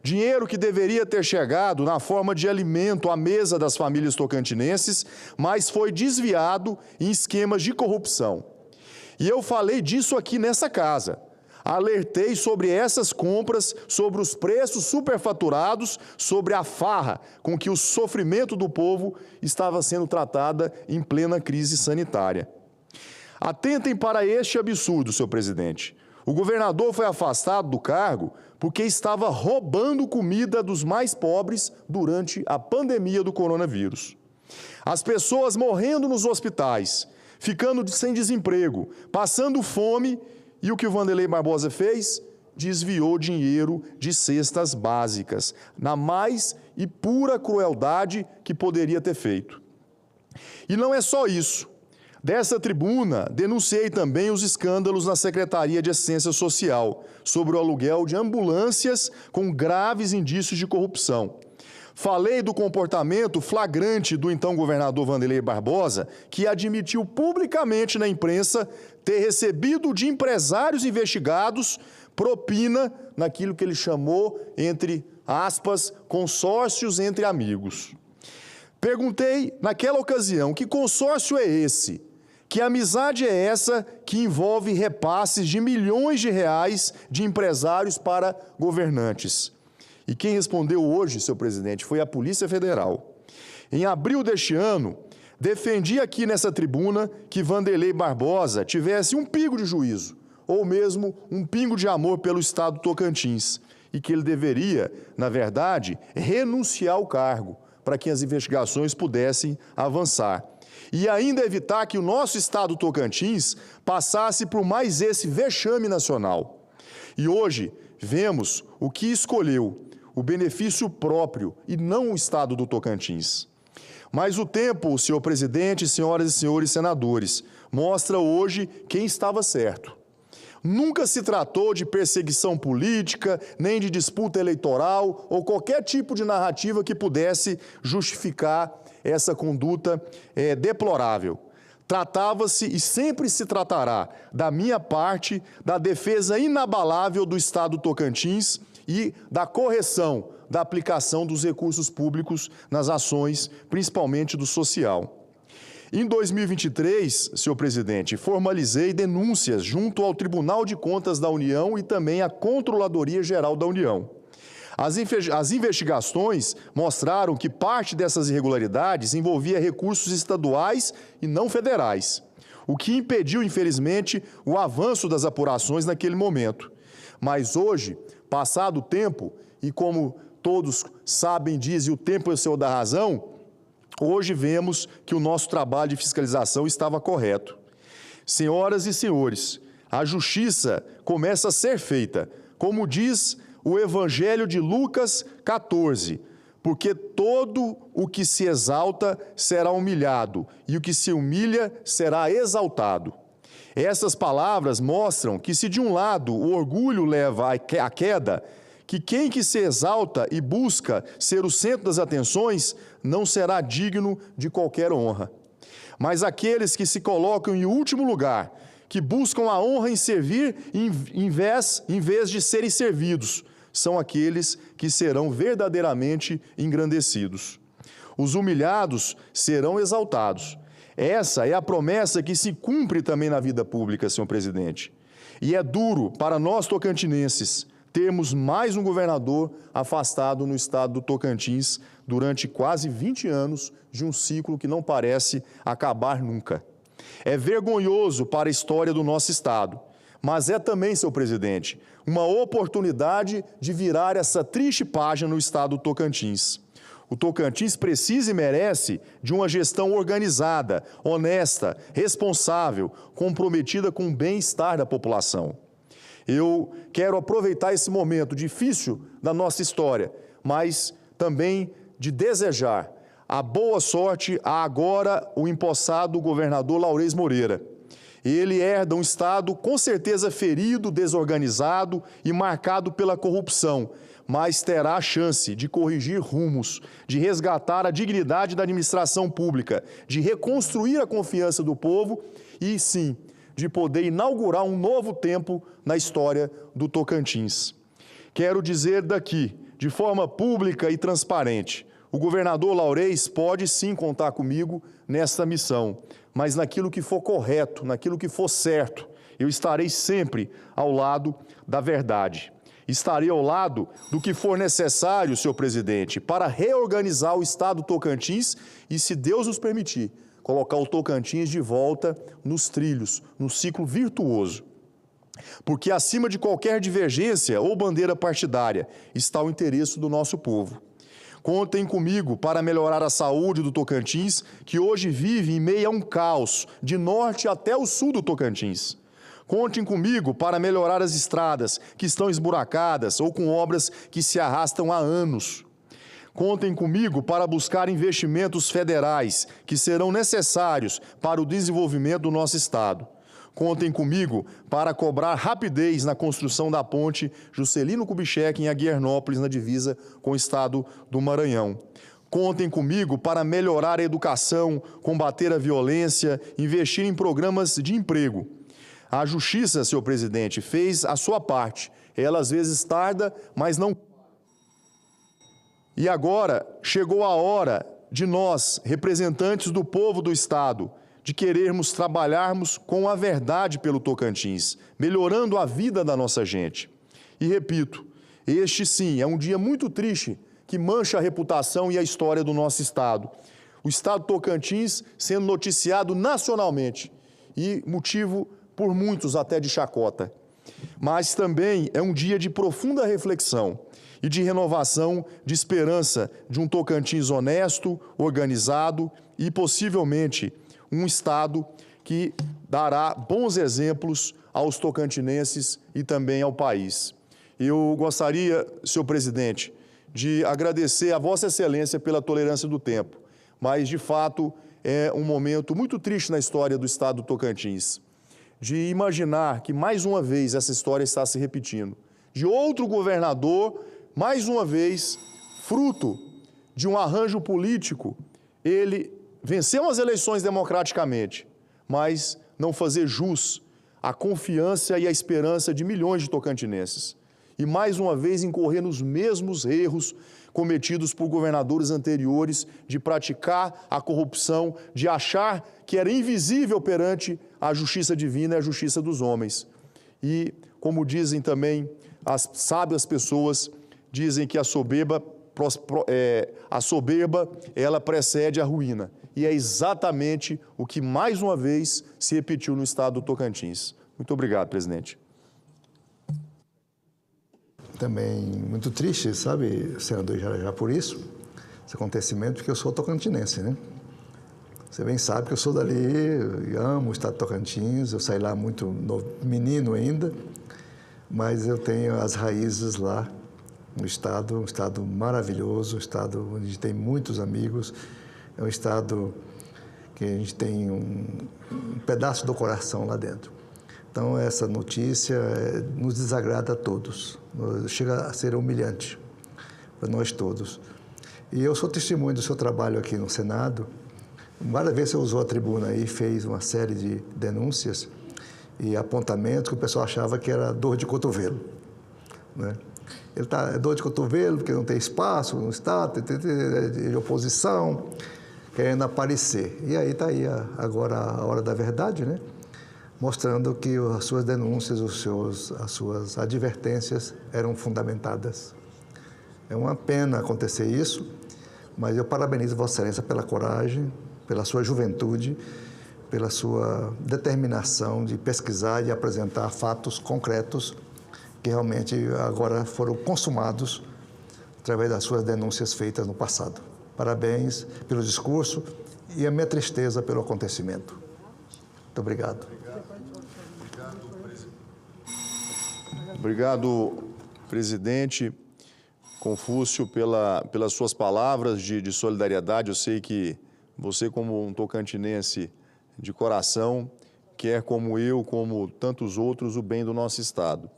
Dinheiro que deveria ter chegado na forma de alimento à mesa das famílias tocantinenses, mas foi desviado em esquemas de corrupção. E eu falei disso aqui nessa casa. Alertei sobre essas compras, sobre os preços superfaturados, sobre a farra com que o sofrimento do povo estava sendo tratada em plena crise sanitária. Atentem para este absurdo, senhor presidente. O governador foi afastado do cargo porque estava roubando comida dos mais pobres durante a pandemia do coronavírus. As pessoas morrendo nos hospitais, ficando sem desemprego, passando fome. E o que o Wanderley Barbosa fez? Desviou dinheiro de cestas básicas, na mais e pura crueldade que poderia ter feito. E não é só isso. Dessa tribuna, denunciei também os escândalos na Secretaria de Assistência Social, sobre o aluguel de ambulâncias com graves indícios de corrupção. Falei do comportamento flagrante do então governador Wanderley Barbosa, que admitiu publicamente na imprensa ter recebido de empresários investigados propina naquilo que ele chamou, entre aspas, consórcios entre amigos. Perguntei naquela ocasião, que consórcio é esse? Que amizade é essa que envolve repasses de milhões de reais de empresários para governantes? E quem respondeu hoje, senhor presidente, foi a Polícia Federal. Em abril deste ano, defendi aqui nessa tribuna que Wanderley Barbosa tivesse um pingo de juízo, ou mesmo um pingo de amor pelo estado do Tocantins, e que ele deveria, na verdade, renunciar ao cargo, para que as investigações pudessem avançar. E ainda evitar que o nosso estado do Tocantins passasse por mais esse vexame nacional. E hoje, vemos o que escolheu o benefício próprio e não o Estado do Tocantins. Mas o tempo, senhor presidente, senhoras e senhores senadores, mostra hoje quem estava certo. Nunca se tratou de perseguição política, nem de disputa eleitoral ou qualquer tipo de narrativa que pudesse justificar essa conduta deplorável. Tratava-se e sempre se tratará, da minha parte, da defesa inabalável do Estado Tocantins e da correção da aplicação dos recursos públicos nas ações, principalmente do social. Em 2023, senhor presidente, formalizei denúncias junto ao Tribunal de Contas da União e também à Controladoria Geral da União. As investigações mostraram que parte dessas irregularidades envolvia recursos estaduais e não federais, o que impediu, infelizmente, o avanço das apurações naquele momento. Mas hoje, passado o tempo, e como todos sabem, dizem, o tempo é o senhor da razão, hoje vemos que o nosso trabalho de fiscalização estava correto. Senhoras e senhores, a justiça começa a ser feita, como diz o Evangelho de Lucas 14, porque todo o que se exalta será humilhado, e o que se humilha será exaltado. Essas palavras mostram que se de um lado o orgulho leva à queda, que quem que se exalta e busca ser o centro das atenções não será digno de qualquer honra. Mas aqueles que se colocam em último lugar, que buscam a honra em servir em vez de serem servidos, são aqueles que serão verdadeiramente engrandecidos. Os humilhados serão exaltados. Essa é a promessa que se cumpre também na vida pública, senhor presidente. E é duro para nós tocantinenses termos mais um governador afastado no estado do Tocantins durante quase 20 anos de um ciclo que não parece acabar nunca. É vergonhoso para a história do nosso estado, mas é também, senhor presidente, uma oportunidade de virar essa triste página no estado do Tocantins. O Tocantins precisa e merece de uma gestão organizada, honesta, responsável, comprometida com o bem-estar da população. Eu quero aproveitar esse momento difícil da nossa história, mas também de desejar a boa sorte a agora o empossado governador Laurez Moreira. Ele herda um estado com certeza ferido, desorganizado e marcado pela corrupção, mas terá a chance de corrigir rumos, de resgatar a dignidade da administração pública, de reconstruir a confiança do povo e, sim, de poder inaugurar um novo tempo na história do Tocantins. Quero dizer daqui, de forma pública e transparente, o governador Laurez pode sim contar comigo nesta missão, mas naquilo que for correto, naquilo que for certo, eu estarei sempre ao lado da verdade. Estarei ao lado do que for necessário, senhor presidente, para reorganizar o estado do Tocantins e, se Deus nos permitir, colocar o Tocantins de volta nos trilhos, no ciclo virtuoso. Porque acima de qualquer divergência ou bandeira partidária está o interesse do nosso povo. Contem comigo para melhorar a saúde do Tocantins, que hoje vive em meio a um caos, de norte até o sul do Tocantins. Contem comigo para melhorar as estradas que estão esburacadas ou com obras que se arrastam há anos. Contem comigo para buscar investimentos federais que serão necessários para o desenvolvimento do nosso estado. Contem comigo para cobrar rapidez na construção da ponte Juscelino Kubitschek em Aguiernópolis, na divisa com o estado do Maranhão. Contem comigo para melhorar a educação, combater a violência, investir em programas de emprego. A Justiça, senhor presidente, fez a sua parte. Ela às vezes tarda, mas não. E agora chegou a hora de nós, representantes do povo do estado, de querermos trabalharmos com a verdade pelo Tocantins, melhorando a vida da nossa gente. E repito, este sim é um dia muito triste que mancha a reputação e a história do nosso estado. O estado do Tocantins sendo noticiado nacionalmente e motivo por muitos até de chacota. Mas também é um dia de profunda reflexão e de renovação de esperança de um Tocantins honesto, organizado e possivelmente um estado que dará bons exemplos aos tocantinenses e também ao país. Eu gostaria, senhor presidente, de agradecer a Vossa Excelência pela tolerância do tempo, mas, de fato, é um momento muito triste na história do Estado do Tocantins, de imaginar que, mais uma vez, essa história está se repetindo, de outro governador, mais uma vez, fruto de um arranjo político, ele venceu as eleições democraticamente, mas não fazer jus à confiança e à esperança de milhões de tocantinenses. E, mais uma vez, incorrer nos mesmos erros cometidos por governadores anteriores de praticar a corrupção, de achar que era invisível perante a justiça divina e a justiça dos homens. E, como dizem também as sábias pessoas, dizem que a soberba ela precede a ruína. E é exatamente o que, mais uma vez, se repetiu no estado do Tocantins. Muito obrigado, presidente. Também muito triste, sabe, senador, já por isso, esse acontecimento, porque eu sou tocantinense, né? Você bem sabe que eu sou dali, amo o estado de Tocantins, eu saí lá muito novo, menino ainda, mas eu tenho as raízes lá no estado, um estado maravilhoso, um estado onde a gente tem muitos amigos, é um estado que a gente tem um pedaço do coração lá dentro. Então, essa notícia nos desagrada a todos, chega a ser humilhante para nós todos. E eu sou testemunho do seu trabalho aqui no Senado. Várias vezes você usou a tribuna e fez uma série de denúncias e apontamentos que o pessoal achava que era dor de cotovelo, né? É dor de cotovelo porque não tem espaço no Estado, de oposição, querendo aparecer. E aí está aí agora a hora da verdade, né? Mostrando que as suas denúncias, as suas advertências eram fundamentadas. É uma pena acontecer isso, mas eu parabenizo Vossa Excelência pela coragem, pela sua juventude, pela sua determinação de pesquisar e apresentar fatos concretos que realmente agora foram consumados através das suas denúncias feitas no passado. Parabéns pelo discurso e a minha tristeza pelo acontecimento. Muito obrigado. Obrigado, presidente Confúcio, pelas suas palavras de solidariedade. Eu sei que você, como um tocantinense de coração, quer, como eu, como tantos outros, o bem do nosso Estado.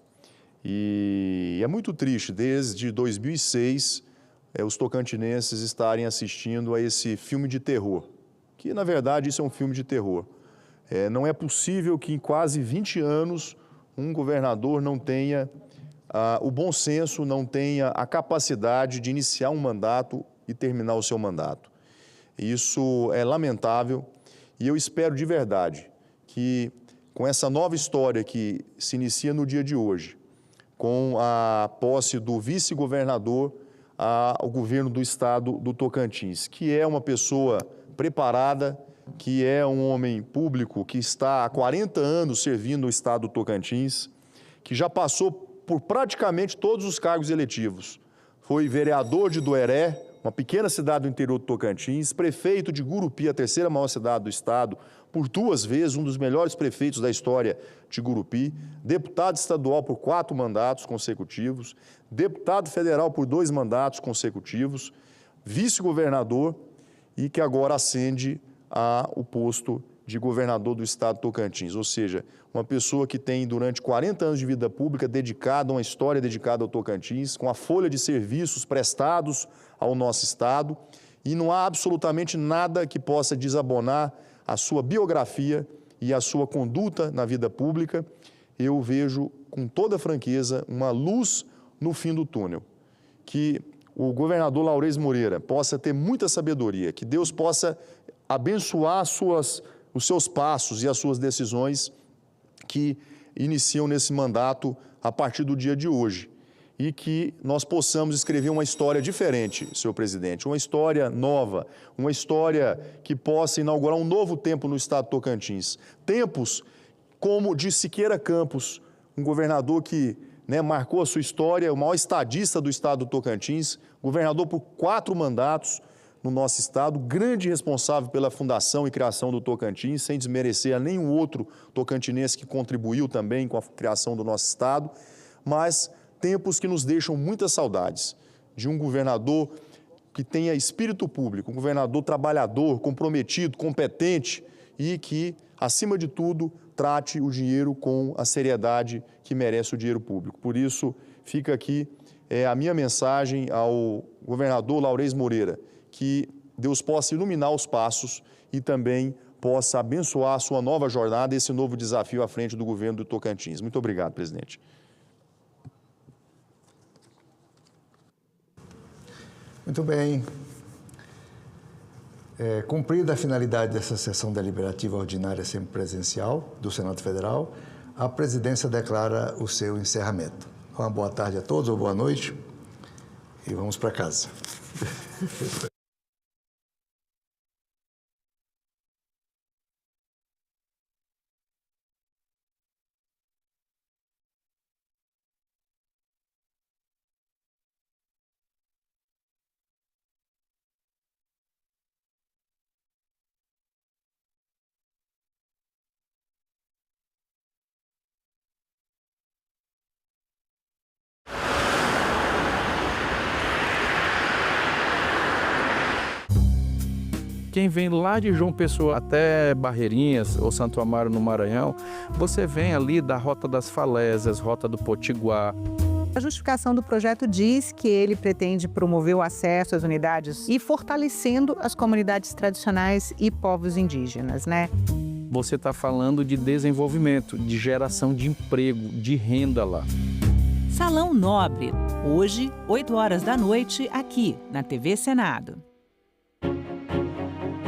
E é muito triste, desde 2006, os tocantinenses estarem assistindo a esse filme de terror, que, na verdade, isso é um filme de terror. Não é possível que, em quase 20 anos, um governador não tenha o bom senso, não tenha a capacidade de iniciar um mandato e terminar o seu mandato. Isso é lamentável e eu espero de verdade que, com essa nova história que se inicia no dia de hoje, com a posse do vice-governador ao governo do estado do Tocantins, que é uma pessoa preparada, que é um homem público que está há 40 anos servindo o estado do Tocantins, que já passou por praticamente todos os cargos eletivos. Foi vereador de Dueré, uma pequena cidade do interior do Tocantins, prefeito de Gurupi, a terceira maior cidade do estado, por 2 vezes, um dos melhores prefeitos da história de Gurupi, deputado estadual por 4 mandatos consecutivos, deputado federal por 2 mandatos consecutivos, vice-governador e que agora ascende ao posto de governador do estado do Tocantins, ou seja, uma pessoa que tem durante 40 anos de vida pública dedicada, uma história dedicada ao Tocantins, com a folha de serviços prestados ao nosso estado, e não há absolutamente nada que possa desabonar a sua biografia e a sua conduta na vida pública. Eu vejo com toda franqueza uma luz no fim do túnel, que o governador Laurez Moreira possa ter muita sabedoria, que Deus possa abençoar os seus passos e as suas decisões que iniciam nesse mandato a partir do dia de hoje. E que nós possamos escrever uma história diferente, senhor presidente, uma história nova, uma história que possa inaugurar um novo tempo no estado do Tocantins. Tempos como de Siqueira Campos, um governador que marcou a sua história, o maior estadista do estado do Tocantins, governador por 4 mandatos no nosso estado, grande responsável pela fundação e criação do Tocantins, sem desmerecer a nenhum outro tocantinense que contribuiu também com a criação do nosso estado, mas tempos que nos deixam muitas saudades de um governador que tenha espírito público, um governador trabalhador, comprometido, competente e que, acima de tudo, trate o dinheiro com a seriedade que merece o dinheiro público. Por isso, fica aqui a minha mensagem ao governador Laurez Moreira, que Deus possa iluminar os passos e também possa abençoar a sua nova jornada, esse novo desafio à frente do governo do Tocantins. Muito obrigado, presidente. Muito bem. Cumprida a finalidade dessa sessão deliberativa ordinária semipresencial do Senado Federal, a presidência declara o seu encerramento. Uma boa tarde a todos, ou boa noite, e vamos para casa. Quem vem lá de João Pessoa até Barreirinhas ou Santo Amaro no Maranhão, você vem ali da Rota das Falésias, Rota do Potiguar. A justificação do projeto diz que ele pretende promover o acesso às unidades e fortalecendo as comunidades tradicionais e povos indígenas, né? Você está falando de desenvolvimento, de geração de emprego, de renda lá. Salão Nobre, hoje, 8 horas da noite, aqui na TV Senado.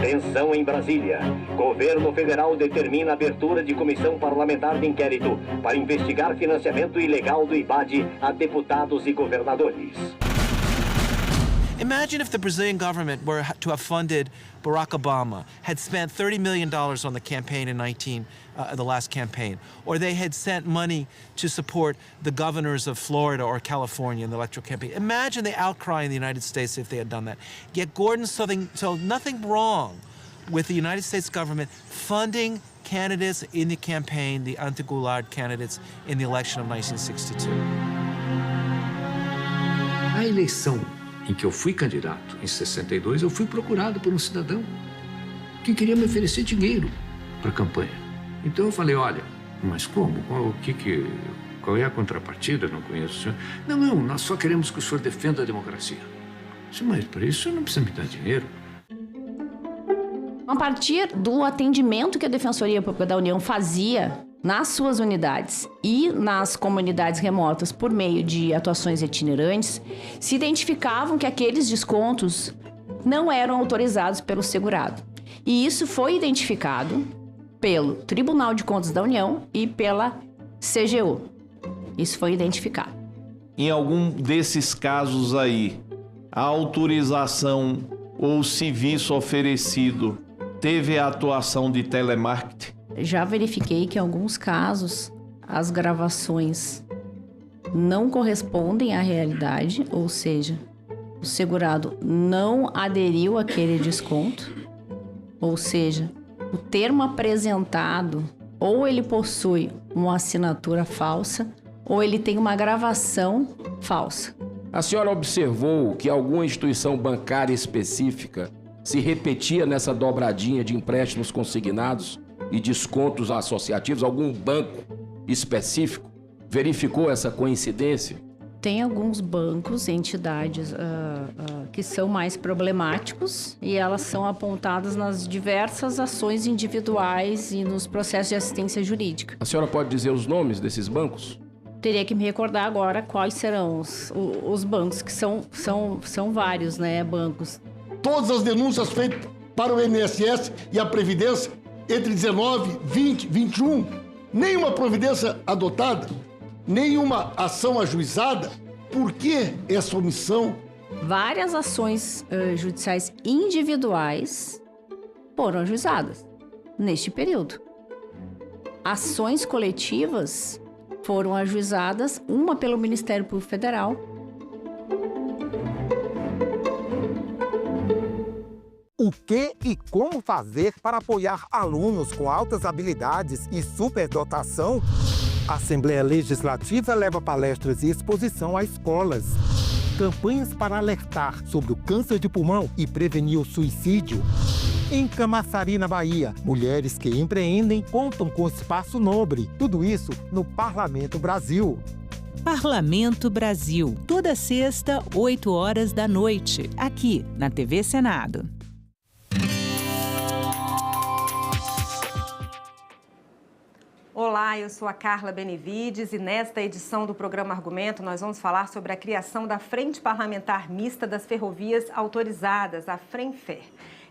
Tensão em Brasília. Governo federal determina a abertura de comissão parlamentar de inquérito para investigar financiamento ilegal do IBAD a deputados e governadores. Imagine if the Brazilian government were to have funded Barack Obama, had spent $30 million on the campaign in the last campaign, or they had sent money to support the governors of Florida or California in the electoral campaign. Imagine the outcry in the United States if they had done that. Yet Gordon saw nothing wrong with the United States government funding candidates in the campaign, the anti-Goulart candidates in the election of 1962. A eleição em que eu fui candidato, em 62, eu fui procurado por um cidadão que queria me oferecer dinheiro para a campanha. Então eu falei, olha, mas como? Qual é a contrapartida? Não conheço o senhor. Não, nós só queremos que o senhor defenda a democracia. Eu disse, mas para isso o senhor não precisa me dar dinheiro. A partir do atendimento que a Defensoria Pública da União fazia nas suas unidades e nas comunidades remotas por meio de atuações itinerantes, se identificavam que aqueles descontos não eram autorizados pelo segurado. E isso foi identificado pelo Tribunal de Contas da União e pela CGU. Isso foi identificado. Em algum desses casos aí, a autorização ou o serviço oferecido teve a atuação de telemarketing? Já verifiquei que em alguns casos as gravações não correspondem à realidade, ou seja, o segurado não aderiu àquele desconto, ou seja, o termo apresentado ou ele possui uma assinatura falsa ou ele tem uma gravação falsa. A senhora observou que alguma instituição bancária específica se repetia nessa dobradinha de empréstimos consignados e descontos associativos? Algum banco específico verificou essa coincidência? Tem alguns bancos, entidades que são mais problemáticos e elas são apontadas nas diversas ações individuais e nos processos de assistência jurídica. A senhora pode dizer os nomes desses bancos? Teria que me recordar agora quais serão os bancos, que são vários, né, bancos. Todas as denúncias feitas para o INSS e a Previdência entre 19, 20, 21, nenhuma providência adotada, nenhuma ação ajuizada. Por que essa omissão? Várias ações judiciais individuais foram ajuizadas neste período. Ações coletivas foram ajuizadas, uma pelo Ministério Público Federal. O que e como fazer para apoiar alunos com altas habilidades e superdotação? A Assembleia Legislativa leva palestras e exposição a escolas. campanhas para alertar sobre o câncer de pulmão e prevenir o suicídio. Em Camaçari, na Bahia, mulheres que empreendem contam com espaço nobre. Tudo isso no Parlamento Brasil. Parlamento Brasil, toda sexta, 8 horas da noite, aqui na TV Senado. Olá, eu sou a Carla Benevides e nesta edição do programa Argumento nós vamos falar sobre a criação da Frente Parlamentar Mista das Ferrovias Autorizadas, a FRENFER.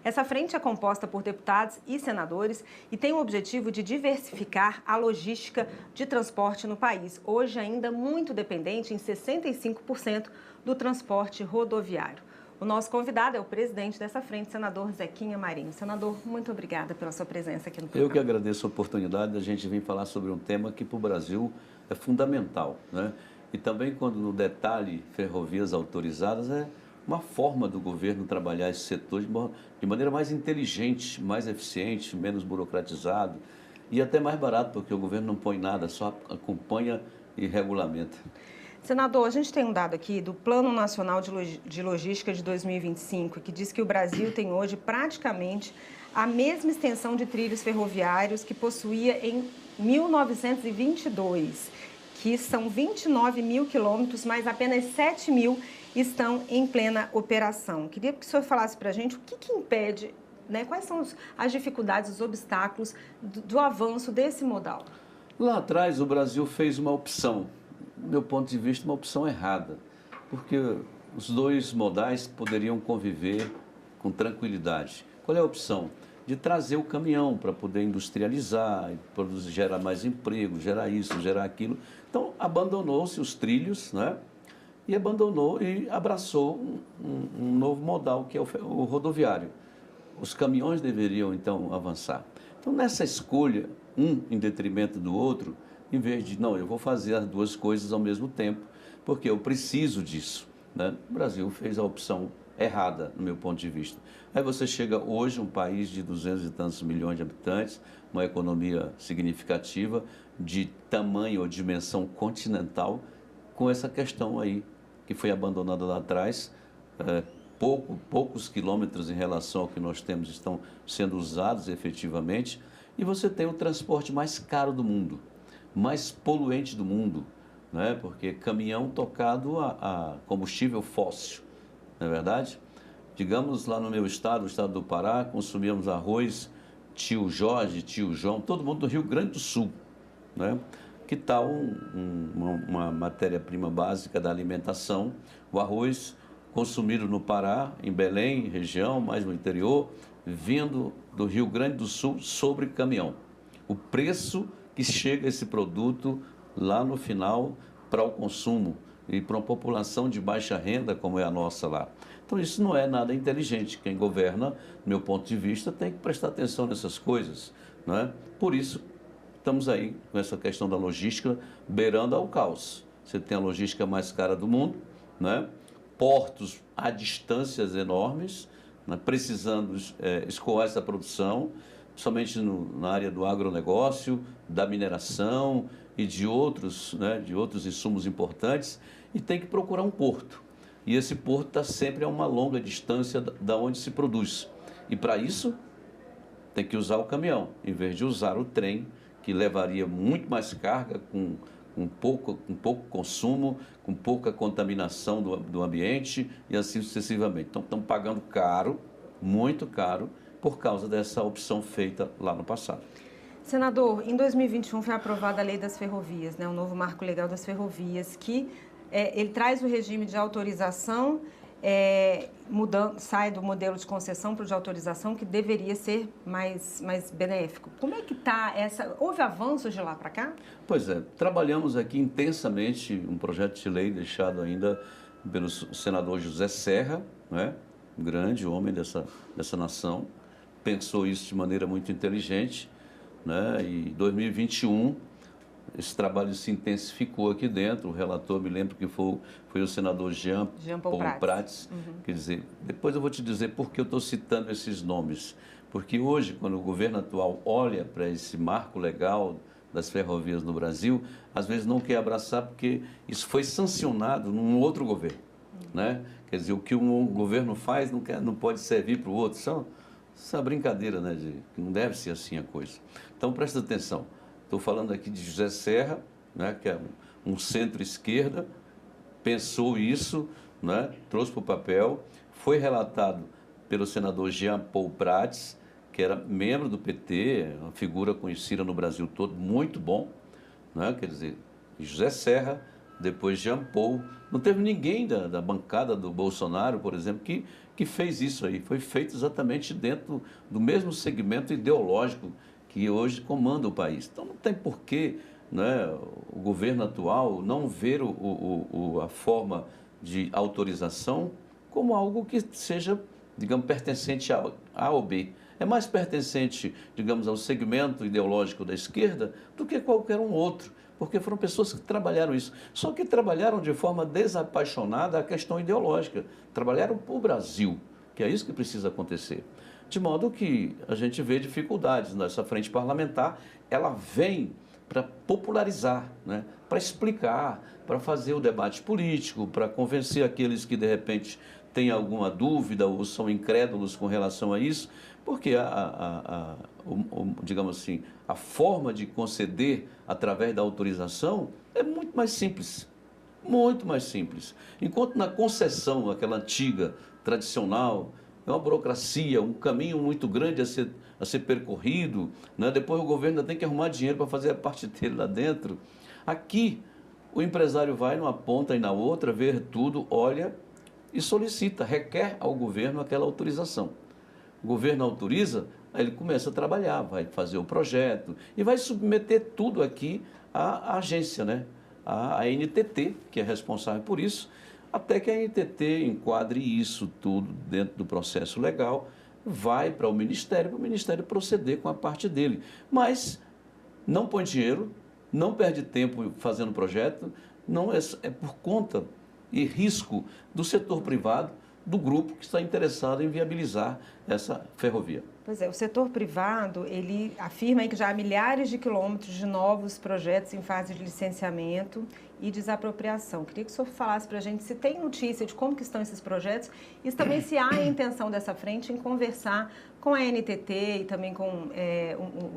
Essa frente é composta por deputados e senadores e tem o objetivo de diversificar a logística de transporte no país, hoje ainda muito dependente em 65% do transporte rodoviário. O nosso convidado é o presidente dessa frente, senador Zequinha Marinho. Senador, muito obrigada pela sua presença aqui no programa. Eu que agradeço a oportunidade da gente vir falar sobre um tema que para o Brasil é fundamental, né? E também quando no detalhe ferrovias autorizadas é uma forma do governo trabalhar esse setor de maneira mais inteligente, mais eficiente, menos burocratizado e até mais barato, porque o governo não põe nada, só acompanha e regulamenta. Senador, a gente tem um dado aqui do Plano Nacional de Logística de 2025, que diz que o Brasil tem hoje praticamente a mesma extensão de trilhos ferroviários que possuía em 1922, que são 29 mil quilômetros, mas apenas 7 mil estão em plena operação. Queria que o senhor falasse para a gente o que impede, né, quais são as dificuldades, os obstáculos do avanço desse modal. Lá atrás o Brasil fez uma opção, do meu ponto de vista, uma opção errada, porque os dois modais poderiam conviver com tranquilidade. Qual é a opção? De trazer o caminhão para poder industrializar, produzir, gerar mais emprego, gerar isso, gerar aquilo. Então, abandonou-se os trilhos, né? E abandonou e abraçou um novo modal, que é o rodoviário. Os caminhões deveriam, então, avançar. Então, nessa escolha, um em detrimento do outro, em vez de, não, eu vou fazer as duas coisas ao mesmo tempo, porque eu preciso disso, né? O Brasil fez a opção errada, no meu ponto de vista. Aí você chega hoje, um país de 200 e tantos milhões de habitantes, uma economia significativa, de tamanho ou dimensão continental, com essa questão aí, que foi abandonada lá atrás, poucos quilômetros em relação ao que nós temos estão sendo usados efetivamente, e você tem o transporte mais caro do mundo, mais poluente do mundo, né? Porque caminhão tocado a combustível fóssil, não é verdade? Digamos, lá no meu estado, o estado do Pará, consumíamos arroz, tio Jorge, tio João, todo mundo do Rio Grande do Sul, né? Que tal uma matéria-prima básica da alimentação, o arroz consumido no Pará, em Belém, região, mais no interior, vindo do Rio Grande do Sul sobre caminhão. O preço que chega esse produto lá no final para o consumo e para uma população de baixa renda como é a nossa lá. Então isso não é nada inteligente. Quem governa, do meu ponto de vista, tem que prestar atenção nessas coisas, não é? Por isso, estamos aí com essa questão da logística beirando ao caos. Você tem a logística mais cara do mundo, né? Portos a distâncias enormes, né? Precisando escoar essa produção, somente na área do agronegócio, da mineração e de outros, né? De outros insumos importantes, e tem que procurar um porto. E esse porto está sempre a uma longa distância da onde se produz. E para isso, tem que usar o caminhão, em vez de usar o trem, que levaria muito mais carga, com pouco consumo, com pouca contaminação do ambiente e assim sucessivamente. Então, estamos pagando caro, muito caro, por causa dessa opção feita lá no passado. Senador, em 2021 foi aprovada a Lei das Ferrovias, né, o novo Marco Legal das Ferrovias, que ele traz o regime de autorização, sai do modelo de concessão para o de autorização, que deveria ser mais benéfico. Como é que está essa... Houve avanços de lá para cá? Pois é, trabalhamos aqui intensamente um projeto de lei deixado ainda pelo senador José Serra, né, um grande homem dessa nação, pensou isso de maneira muito inteligente, né, e em 2021 esse trabalho se intensificou aqui dentro. O relator, me lembro que foi o senador Jean Paul Prats. Uhum. Quer dizer, depois eu vou te dizer por que eu estou citando esses nomes. Porque hoje, quando o governo atual olha para esse marco legal das ferrovias no Brasil, às vezes não quer abraçar porque isso foi sancionado num outro governo. né? Quer dizer, o que um governo faz não pode servir para o outro. Essa brincadeira, né? Que não deve ser assim a coisa. Então, presta atenção. Estou falando aqui de José Serra, né? Que é um centro-esquerda, pensou isso, né? Trouxe para o papel, foi relatado pelo senador Jean Paul Prats, que era membro do PT, uma figura conhecida no Brasil todo, muito bom, né? Quer dizer, José Serra, depois Jean Paul. Não teve ninguém da bancada do Bolsonaro, por exemplo, que fez isso aí. Foi feito exatamente dentro do mesmo segmento ideológico que hoje comanda o país. Então não tem porquê, né, o governo atual não ver a forma de autorização como algo que seja, digamos, pertencente a A ou B. É mais pertencente, digamos, ao segmento ideológico da esquerda do que qualquer um outro, porque foram pessoas que trabalharam isso. Só que trabalharam de forma desapaixonada a questão ideológica. Trabalharam para o Brasil, que é isso que precisa acontecer. De modo que a gente vê dificuldades nessa frente parlamentar, ela vem para popularizar, né? Para explicar, para fazer o debate político, para convencer aqueles que, de repente, têm alguma dúvida ou são incrédulos com relação a isso, porque, digamos assim, a forma de conceder através da autorização é muito mais simples, muito mais simples. Enquanto na concessão, aquela antiga, tradicional, é uma burocracia, um caminho muito grande a ser percorrido, né? Depois o governo ainda tem que arrumar dinheiro para fazer a parte dele lá dentro. Aqui, o empresário vai numa ponta e na outra, vê tudo, olha e solicita, requer ao governo aquela autorização. O governo autoriza, aí ele começa a trabalhar, vai fazer o projeto e vai submeter tudo aqui à agência, né? A NTT, que é responsável por isso, até que a NTT enquadre isso tudo dentro do processo legal, vai para o Ministério proceder com a parte dele. Mas não põe dinheiro, não perde tempo fazendo projeto, não é por conta e risco do setor privado, do grupo que está interessado em viabilizar essa ferrovia. Pois é, o setor privado, ele afirma aí que já há milhares de quilômetros de novos projetos em fase de licenciamento e desapropriação. Queria que o senhor falasse para a gente se tem notícia de como que estão esses projetos e também se há a intenção dessa frente em conversar com a NTT e também com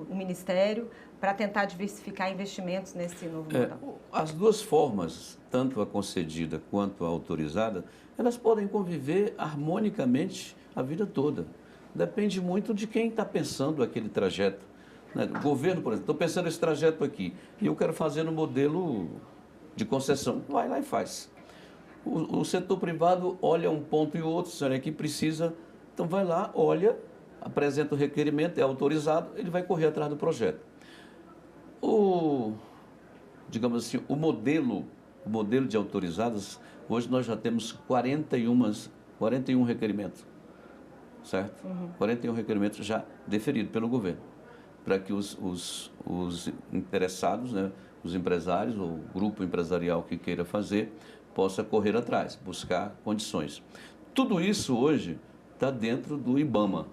o Ministério para tentar diversificar investimentos nesse novo modal. As duas formas, tanto a concedida quanto a autorizada, elas podem conviver harmonicamente a vida toda. Depende muito de quem está pensando aquele trajeto. Né? O governo, por exemplo, estou pensando esse trajeto aqui e eu quero fazer no modelo de concessão. Vai lá e faz. O setor privado olha um ponto e o outro, senhor, aqui precisa, então vai lá, olha, apresenta o requerimento, é autorizado, ele vai correr atrás do projeto. Digamos assim, o modelo de autorizadas, hoje nós já temos 41 requerimentos, certo? 41 requerimentos já deferidos pelo governo, para que os interessados, né, os empresários ou o grupo empresarial que queira fazer, possa correr atrás, buscar condições. Tudo isso hoje está dentro do IBAMA.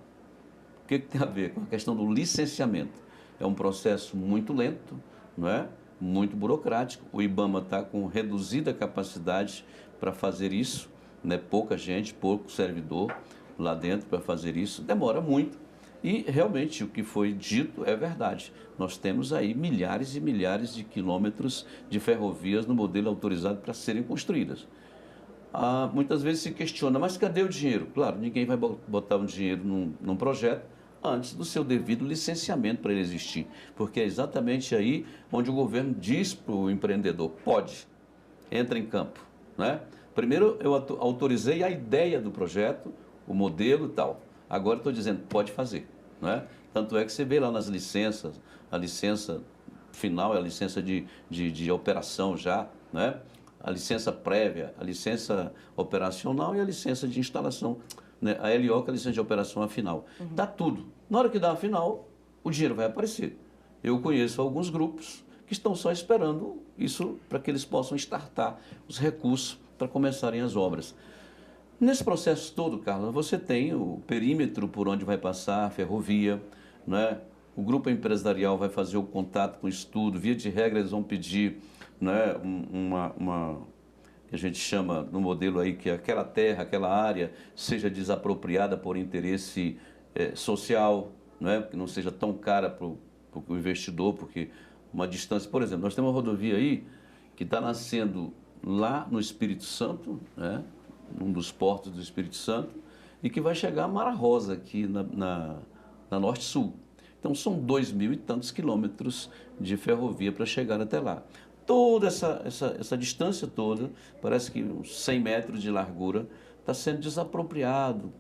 O que tem a ver com a questão do licenciamento? É um processo muito lento, não é? Muito burocrático. O IBAMA está com reduzida capacidade para fazer isso, né? Pouca gente, pouco servidor lá dentro para fazer isso. Demora muito. E realmente o que foi dito é verdade. Nós temos aí milhares e milhares de quilômetros de ferrovias no modelo autorizado para serem construídas. Muitas vezes se questiona, mas cadê o dinheiro? Claro, ninguém vai botar um dinheiro num projeto antes do seu devido licenciamento para ele existir. Porque é exatamente aí onde o governo diz para o empreendedor, pode, entra em campo. Né? Primeiro eu autorizei a ideia do projeto, o modelo e tal. Agora estou dizendo, pode fazer. Né? Tanto é que você vê lá nas licenças, a licença final é a licença de operação já, né? A licença prévia, a licença operacional e a licença de instalação, né? A LO, que é a licença de operação, a final. Dá tudo. Na hora que dá a final, o dinheiro vai aparecer. Eu conheço alguns grupos que estão só esperando isso para que eles possam startar os recursos para começarem as obras. Nesse processo todo, Carla, você tem o perímetro por onde vai passar a ferrovia, né? O grupo empresarial vai fazer o contato com o estudo, via de regra eles vão pedir, né, que a gente chama no modelo aí que aquela terra, aquela área seja desapropriada por interesse social, não é? Que não seja tão cara para o investidor, porque uma distância, por exemplo, nós temos uma rodovia aí que está nascendo lá no Espírito Santo, né? Num dos portos do Espírito Santo, e que vai chegar a Mara Rosa aqui na Norte-Sul. Então são 2.000 e tantos quilômetros de ferrovia para chegar até lá. Toda essa distância toda, parece que uns 100 metros de largura, está sendo desapropriado,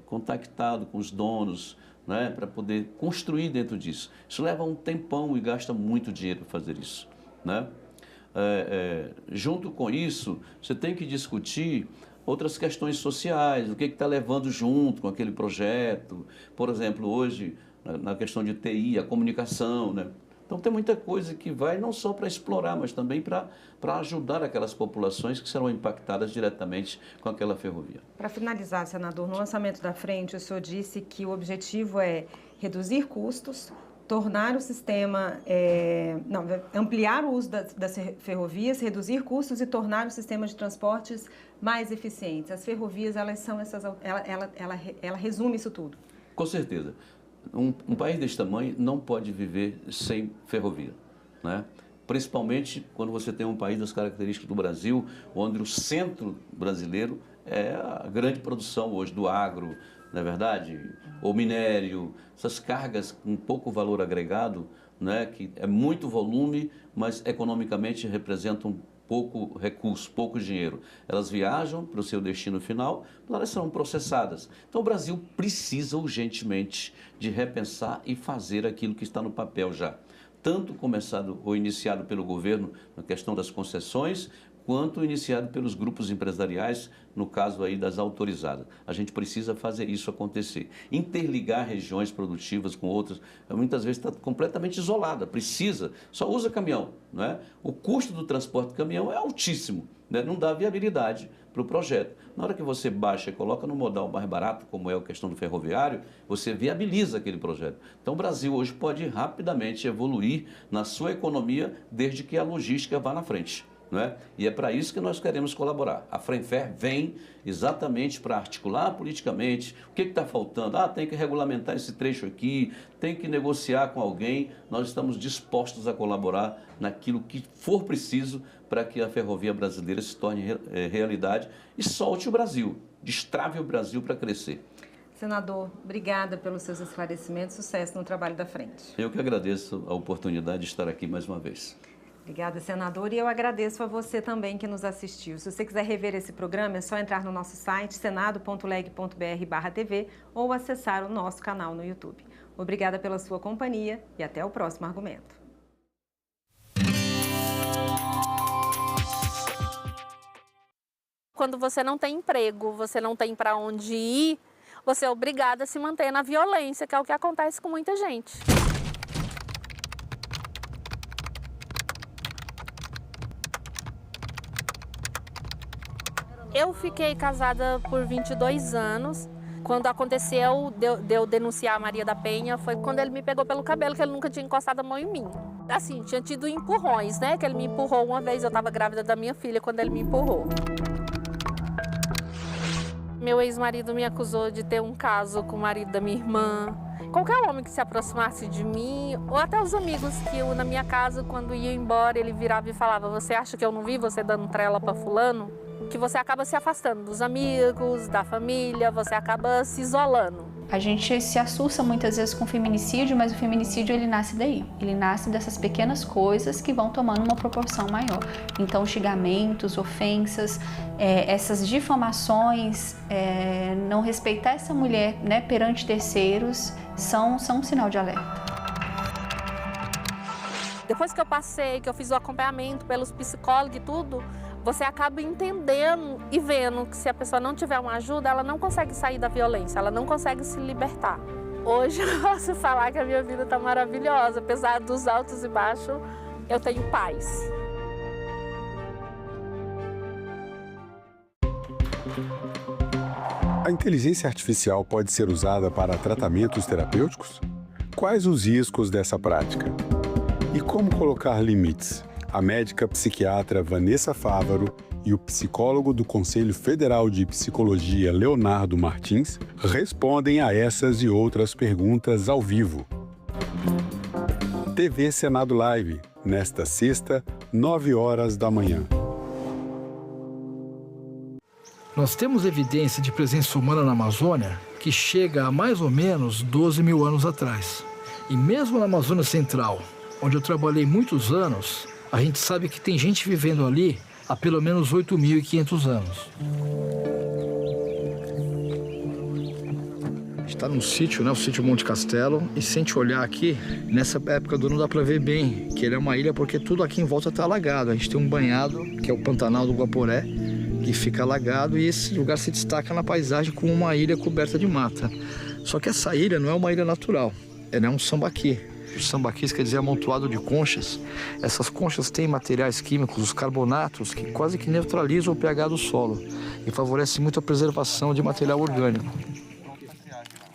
contactado com os donos, né, para poder construir dentro disso. Isso leva um tempão e gasta muito dinheiro para fazer isso, né? Junto com isso, você tem que discutir outras questões sociais, o que está levando junto com aquele projeto. Por exemplo, hoje, na questão de TI, a comunicação, né? Então tem muita coisa que vai não só para explorar, mas também para ajudar aquelas populações que serão impactadas diretamente com aquela ferrovia. Para finalizar, senador, no lançamento da frente, o senhor disse que o objetivo é reduzir custos, tornar o sistema, ampliar o uso das ferrovias, reduzir custos e tornar o sistema de transportes mais eficientes. As ferrovias, elas são ela resume isso tudo. Com certeza. Um país desse tamanho não pode viver sem ferrovia, né? Principalmente quando você tem um país das características do Brasil, onde o centro brasileiro é a grande produção hoje do agro, não é verdade? O minério, essas cargas com pouco valor agregado, né? Que é muito volume, mas economicamente representam pouco recurso, pouco dinheiro. Elas viajam para o seu destino final, elas serão processadas. Então o Brasil precisa urgentemente de repensar e fazer aquilo que está no papel já. Tanto começado ou iniciado pelo governo na questão das concessões, quanto iniciado pelos grupos empresariais, no caso aí das autorizadas. A gente precisa fazer isso acontecer. Interligar regiões produtivas com outras, muitas vezes está completamente isolada, só usa caminhão, não é? O custo do transporte de caminhão é altíssimo, né? Não dá viabilidade para o projeto. Na hora que você baixa e coloca no modal mais barato, como é a questão do ferroviário, você viabiliza aquele projeto. Então o Brasil hoje pode rapidamente evoluir na sua economia, desde que a logística vá na frente. Não é? E é para isso que nós queremos colaborar. A FRENFER vem exatamente para articular politicamente o que está faltando. Tem que regulamentar esse trecho aqui, tem que negociar com alguém. Nós estamos dispostos a colaborar naquilo que for preciso para que a ferrovia brasileira se torne realidade e solte o Brasil, destrave o Brasil para crescer. Senador, obrigada pelos seus esclarecimentos, sucesso no trabalho da frente. Eu que agradeço a oportunidade de estar aqui mais uma vez. Obrigada, senador. E eu agradeço a você também que nos assistiu. Se você quiser rever esse programa, é só entrar no nosso site, senado.leg.br/tv ou acessar o nosso canal no YouTube. Obrigada pela sua companhia e até o próximo argumento. Quando você não tem emprego, você não tem para onde ir, você é obrigado a se manter na violência, que é o que acontece com muita gente. Eu fiquei casada por 22 anos. Quando aconteceu de eu denunciar a Maria da Penha, foi quando ele me pegou pelo cabelo, que ele nunca tinha encostado a mão em mim. Assim, tinha tido empurrões, né? Que ele me empurrou uma vez, eu estava grávida da minha filha quando ele me empurrou. Meu ex-marido me acusou de ter um caso com o marido da minha irmã. Qualquer homem que se aproximasse de mim, ou até os amigos que eu, na minha casa, quando ia embora, ele virava e falava: você acha que eu não vi você dando trela para fulano? Que você acaba se afastando dos amigos, da família, você acaba se isolando. A gente se assusta muitas vezes com o feminicídio, mas o feminicídio ele nasce daí. Ele nasce dessas pequenas coisas que vão tomando uma proporção maior. Então, xingamentos, ofensas, essas difamações, não respeitar essa mulher, né, perante terceiros, são um sinal de alerta. Depois que eu passei, que eu fiz o acompanhamento pelos psicólogos e tudo, você acaba entendendo e vendo que se a pessoa não tiver uma ajuda, ela não consegue sair da violência, ela não consegue se libertar. Hoje eu posso falar que a minha vida está maravilhosa, apesar dos altos e baixos, eu tenho paz. A inteligência artificial pode ser usada para tratamentos terapêuticos? Quais os riscos dessa prática? E como colocar limites? A médica psiquiatra Vanessa Fávaro e o psicólogo do Conselho Federal de Psicologia, Leonardo Martins, respondem a essas e outras perguntas ao vivo. TV Senado Live, nesta sexta, 9 horas da manhã. Nós temos evidência de presença humana na Amazônia que chega a mais ou menos 12 mil anos atrás. E mesmo na Amazônia Central, onde eu trabalhei muitos anos, a gente sabe que tem gente vivendo ali há pelo menos 8.500 anos. A gente está num sítio, né, o sítio Monte Castelo, e se a gente olhar aqui, nessa época do ano dá para ver bem que ele é uma ilha porque tudo aqui em volta está alagado. A gente tem um banhado, que é o Pantanal do Guaporé, que fica alagado, e esse lugar se destaca na paisagem como uma ilha coberta de mata. Só que essa ilha não é uma ilha natural, ela é um sambaqui. Os sambaquis quer dizer amontoado de conchas. Essas conchas têm materiais químicos, os carbonatos, que quase que neutralizam o pH do solo e favorecem muito a preservação de material orgânico.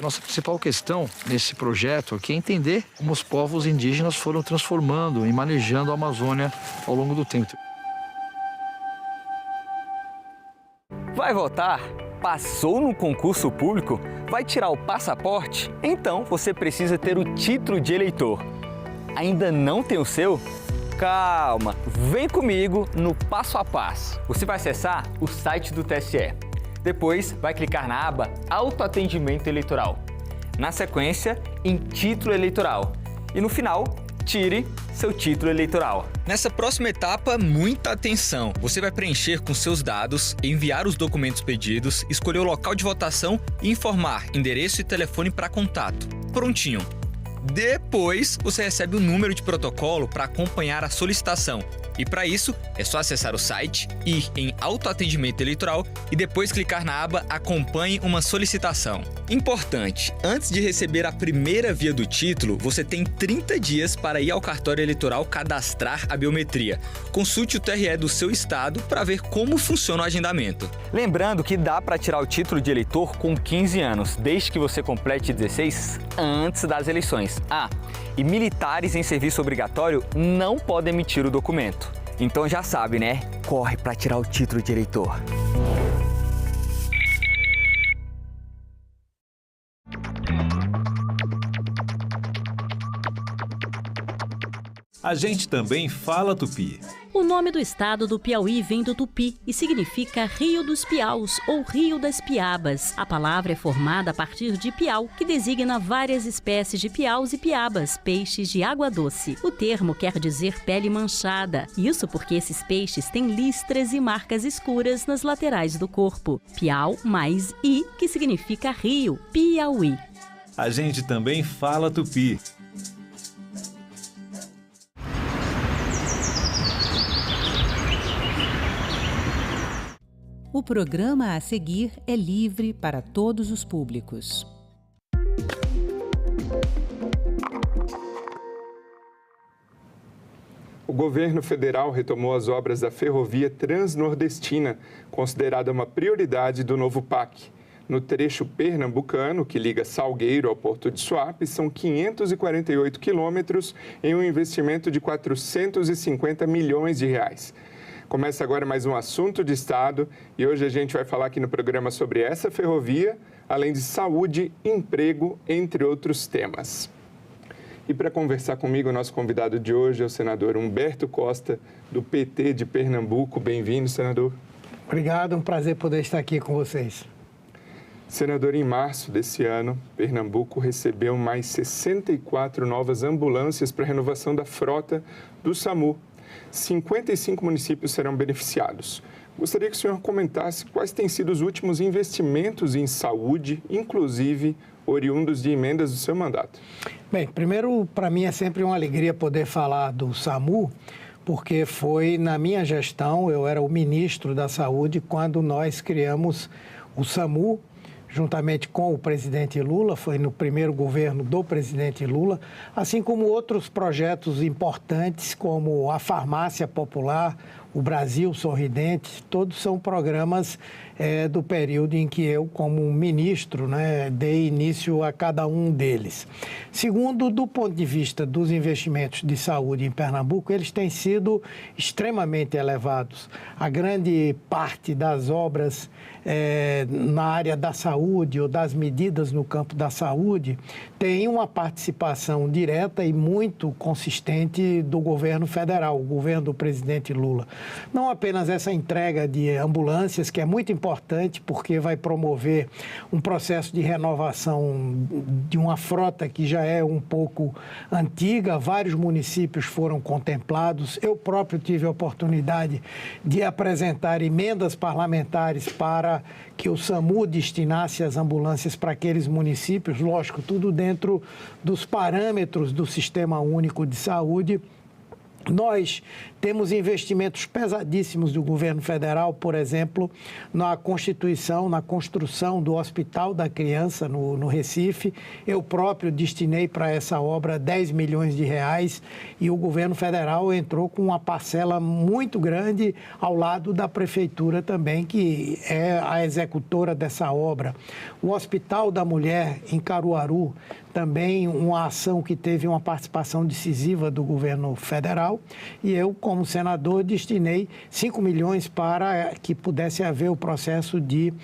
Nossa principal questão nesse projeto aqui é entender como os povos indígenas foram transformando e manejando a Amazônia ao longo do tempo. Vai votar? Passou no concurso público? Vai tirar o passaporte? Então você precisa ter o título de eleitor. Ainda não tem o seu? Calma, vem comigo no passo a passo. Você vai acessar o site do TSE. Depois vai clicar na aba Autoatendimento Eleitoral. Na sequência, em Título Eleitoral. E no final, tire seu título eleitoral. Nessa próxima etapa, muita atenção. Você vai preencher com seus dados, enviar os documentos pedidos, escolher o local de votação e informar endereço e telefone para contato. Prontinho. Depois, você recebe o número de protocolo para acompanhar a solicitação. E para isso, é só acessar o site, ir em Autoatendimento Eleitoral e depois clicar na aba Acompanhe uma solicitação. Importante, antes de receber a primeira via do título, você tem 30 dias para ir ao cartório eleitoral cadastrar a biometria. Consulte o TRE do seu estado para ver como funciona o agendamento. Lembrando que dá para tirar o título de eleitor com 15 anos, desde que você complete 16 antes das eleições. E militares em serviço obrigatório não podem emitir o documento. Então já sabe, né? Corre para tirar o título de eleitor. A gente também fala tupi. O nome do estado do Piauí vem do tupi e significa Rio dos Piaus ou Rio das Piabas. A palavra é formada a partir de piau, que designa várias espécies de piaus e piabas, peixes de água doce. O termo quer dizer pele manchada, isso porque esses peixes têm listras e marcas escuras nas laterais do corpo. Piau mais I, que significa rio, Piauí. A gente também fala tupi. O programa a seguir é livre para todos os públicos. O governo federal retomou as obras da ferrovia Transnordestina, considerada uma prioridade do novo PAC. No trecho pernambucano, que liga Salgueiro ao Porto de Suape, são 548 quilômetros em um investimento de 450 milhões de reais. Começa agora mais um assunto de Estado e hoje a gente vai falar aqui no programa sobre essa ferrovia, além de saúde, emprego, entre outros temas. E para conversar comigo, o nosso convidado de hoje é o senador Humberto Costa, do PT de Pernambuco. Bem-vindo, senador. Obrigado, um prazer poder estar aqui com vocês. Senador, em março desse ano, Pernambuco recebeu mais 64 novas ambulâncias para a renovação da frota do SAMU. 55 municípios serão beneficiados. Gostaria que o senhor comentasse quais têm sido os últimos investimentos em saúde, inclusive oriundos de emendas do seu mandato. Bem, primeiro, para mim é sempre uma alegria poder falar do SAMU, porque foi na minha gestão, eu era o ministro da Saúde, quando nós criamos o SAMU, juntamente com o presidente Lula, foi no primeiro governo do presidente Lula, assim como outros projetos importantes, como a farmácia popular, o Brasil Sorridente, todos são programas do período em que eu, como ministro, né, dei início a cada um deles. Segundo, do ponto de vista dos investimentos de saúde em Pernambuco, eles têm sido extremamente elevados. A grande parte das obras na área da saúde ou das medidas no campo da saúde tem uma participação direta e muito consistente do governo federal, o governo do presidente Lula. Não apenas essa entrega de ambulâncias, que é muito importante porque vai promover um processo de renovação de uma frota que já é um pouco antiga, vários municípios foram contemplados. Eu próprio tive a oportunidade de apresentar emendas parlamentares para que o SAMU destinasse as ambulâncias para aqueles municípios, lógico, tudo dentro dos parâmetros do Sistema Único de Saúde. Nós temos investimentos pesadíssimos do governo federal, por exemplo, na constituição, na construção do Hospital da Criança no Recife. Eu próprio destinei para essa obra 10 milhões de reais e o governo federal entrou com uma parcela muito grande ao lado da prefeitura também, que é a executora dessa obra. O Hospital da Mulher em Caruaru, também uma ação que teve uma participação decisiva do governo federal, e eu, como senador, destinei 5 milhões para que pudesse haver o processo de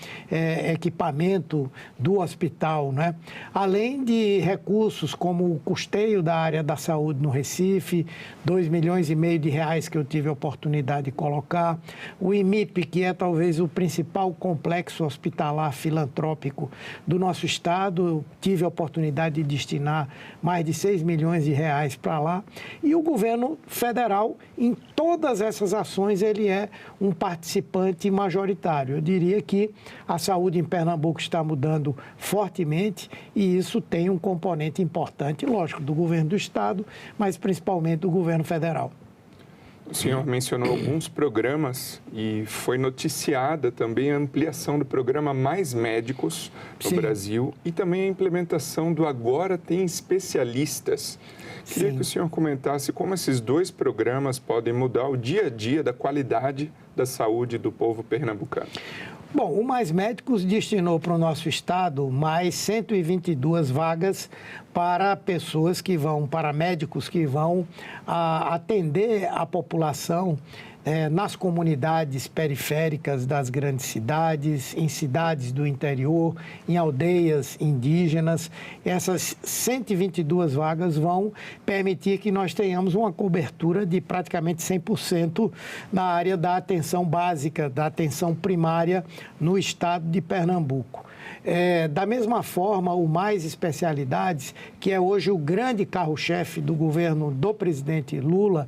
equipamento do hospital, né? Além de recursos como o custeio da área da saúde no Recife, 2 milhões e meio de reais que eu tive a oportunidade de colocar, o IMIP, que é talvez o principal complexo hospitalar filantrópico do nosso estado, eu tive a oportunidade de destinar mais de 6 milhões de reais para lá. E o governo federal, em todas essas ações, ele é um participante majoritário. Eu diria que a saúde em Pernambuco está mudando fortemente e isso tem um componente importante, lógico, do governo do estado, mas principalmente do governo federal. O senhor mencionou alguns programas e foi noticiada também a ampliação do programa Mais Médicos no Brasil e também a implementação do Agora Tem Especialistas. Queria que o senhor comentasse como esses dois programas podem mudar o dia a dia da qualidade da saúde do povo pernambucano. Bom, o Mais Médicos destinou para o nosso estado mais 122 vagas para pessoas que vão, para médicos que vão atender a população nas comunidades periféricas das grandes cidades, em cidades do interior, em aldeias indígenas. Essas 122 vagas vão permitir que nós tenhamos uma cobertura de praticamente 100% na área da atenção básica, da atenção primária no estado de Pernambuco. Da mesma forma, o Mais Especialidades, que é hoje o grande carro-chefe do governo do presidente Lula,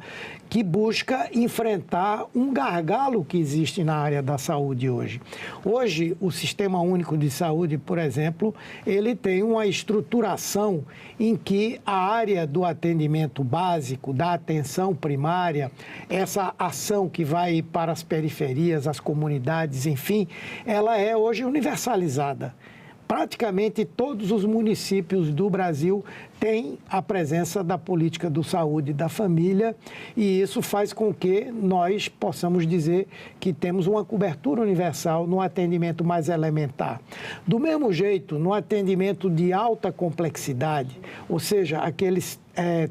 que busca enfrentar um gargalo que existe na área da saúde hoje. Hoje, o Sistema Único de Saúde, por exemplo, ele tem uma estruturação em que a área do atendimento básico, da atenção primária, essa ação que vai para as periferias, as comunidades, enfim, ela é hoje universalizada. Praticamente todos os municípios do Brasil têm a presença da política do saúde e da família e isso faz com que nós possamos dizer que temos uma cobertura universal no atendimento mais elementar. Do mesmo jeito, no atendimento de alta complexidade, ou seja, aqueles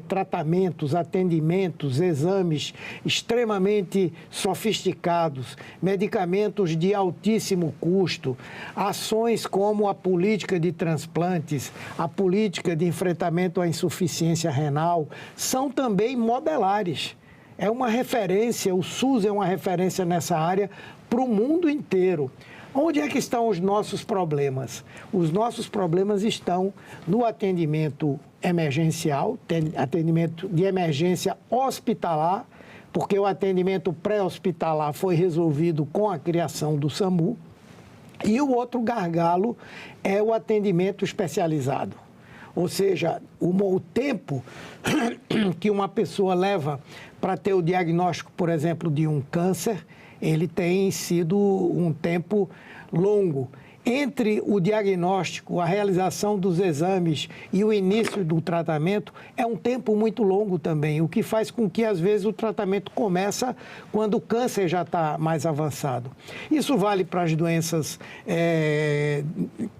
tratamentos, atendimentos, exames extremamente sofisticados, medicamentos de altíssimo custo, ações como a política de transplantes, a política de enfrentamento à insuficiência renal, são também modelares. É uma referência, o SUS é uma referência nessa área para o mundo inteiro. Onde é que estão os nossos problemas? Os nossos problemas estão no atendimento emergencial, atendimento de emergência hospitalar, porque o atendimento pré-hospitalar foi resolvido com a criação do SAMU. E o outro gargalo é o atendimento especializado. Ou seja, o tempo que uma pessoa leva para ter o diagnóstico, por exemplo, de um câncer, ele tem sido um tempo longo. entre o diagnóstico, a realização dos exames e o início do tratamento é um tempo muito longo também, o que faz com que, às vezes, o tratamento começa quando o câncer já está mais avançado. Isso vale para as doenças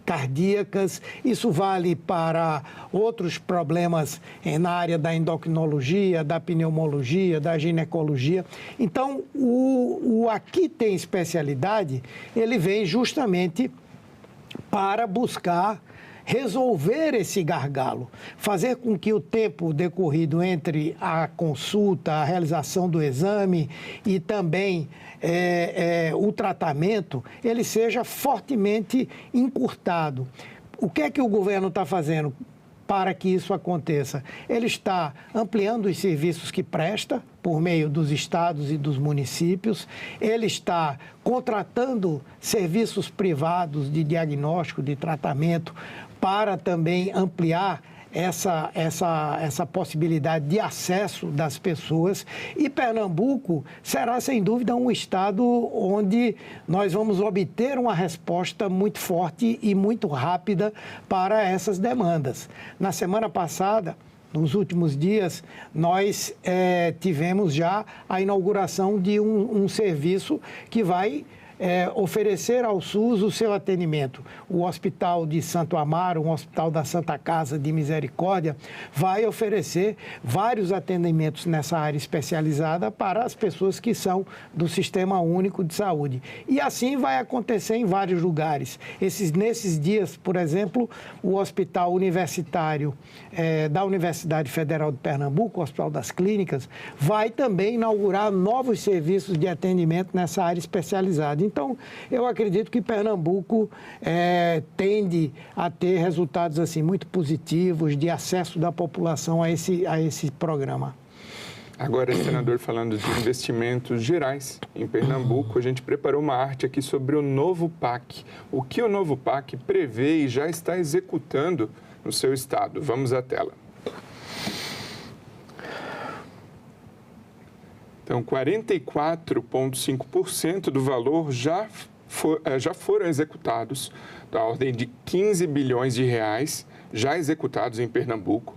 cardíacas, isso vale para outros problemas na área da endocrinologia, da pneumologia, da ginecologia. Então, o Aqui Tem Especialidade, ele vem justamente para buscar resolver esse gargalo, fazer com que o tempo decorrido entre a consulta, a realização do exame e também o tratamento, ele seja fortemente encurtado. O que é que o governo está fazendo para que isso aconteça? Ele está ampliando os serviços que presta por meio dos estados e dos municípios, ele está contratando serviços privados de diagnóstico, de tratamento, para também ampliar essa possibilidade de acesso das pessoas. E Pernambuco será, sem dúvida, um estado onde nós vamos obter uma resposta muito forte e muito rápida para essas demandas. Na semana passada, nos últimos dias, nós tivemos já a inauguração de um serviço que vai oferecer ao SUS o seu atendimento. O Hospital de Santo Amaro, um hospital da Santa Casa de Misericórdia, vai oferecer vários atendimentos nessa área especializada para as pessoas que são do Sistema Único de Saúde. E assim vai acontecer em vários lugares. Nesses dias, por exemplo, o Hospital Universitário da Universidade Federal de Pernambuco, o Hospital das Clínicas, vai também inaugurar novos serviços de atendimento nessa área especializada. Então, eu acredito que Pernambuco tende a ter resultados assim, muito positivos de acesso da população a esse programa. Agora, senador, falando de investimentos gerais em Pernambuco, a gente preparou uma arte aqui sobre o novo PAC. O que o novo PAC prevê e já está executando no seu estado? Vamos à tela. Então, 44,5% do valor já foram executados, da ordem de 15 bilhões de reais já executados em Pernambuco.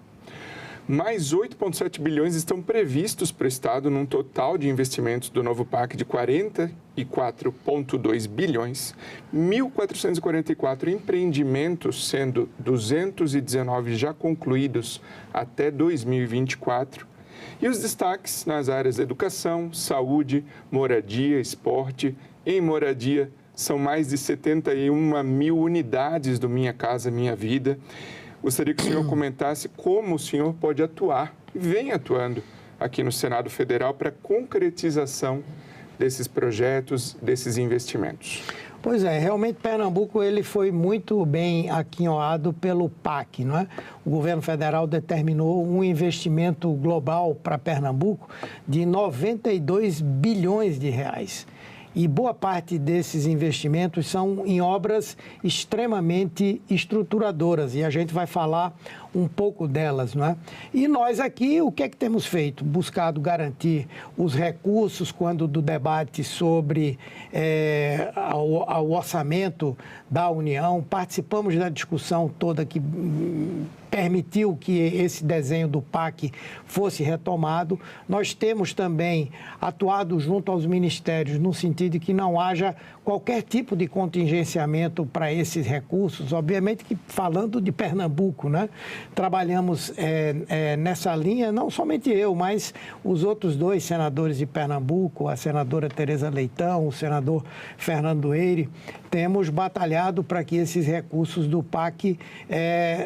Mais 8,7 bilhões estão previstos para o Estado, num total de investimentos do novo PAC de 44,2 bilhões, 1.444 empreendimentos, sendo 219 já concluídos até 2024. E os destaques nas áreas educação, saúde, moradia, esporte. Em moradia, são mais de 71 mil unidades do Minha Casa Minha Vida. Gostaria que o senhor comentasse como o senhor pode atuar, e vem atuando aqui no Senado Federal, para a concretização desses projetos, desses investimentos. Pois é, realmente Pernambuco ele foi muito bem aquinhoado pelo PAC, não é? O governo federal determinou um investimento global para Pernambuco de 92 bilhões de reais. E boa parte desses investimentos são em obras extremamente estruturadoras, e a gente vai falar um pouco delas, não é? E nós aqui, o que é que temos feito? Buscado garantir os recursos quando do debate sobre o orçamento da União, participamos da discussão toda que permitiu que esse desenho do PAC fosse retomado. Nós temos também atuado junto aos ministérios no sentido de que não haja qualquer tipo de contingenciamento para esses recursos. Obviamente que falando de Pernambuco, né? Trabalhamos nessa linha, não somente eu, mas os outros dois senadores de Pernambuco, a senadora Tereza Leitão, o senador Fernando Eire, temos batalhado para que esses recursos do PAC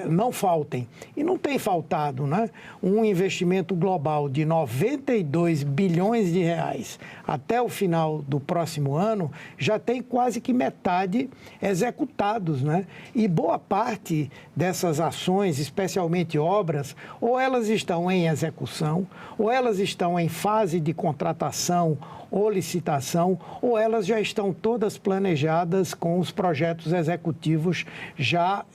não faltem. E não tem faltado, né? Um investimento global de 92 bilhões de reais até o final do próximo ano, já tem quase que metade executados, né? E boa parte dessas ações, especialmente obras, ou elas estão em execução, ou elas estão em fase de contratação ou licitação, ou elas já estão todas planejadas com os projetos executivos já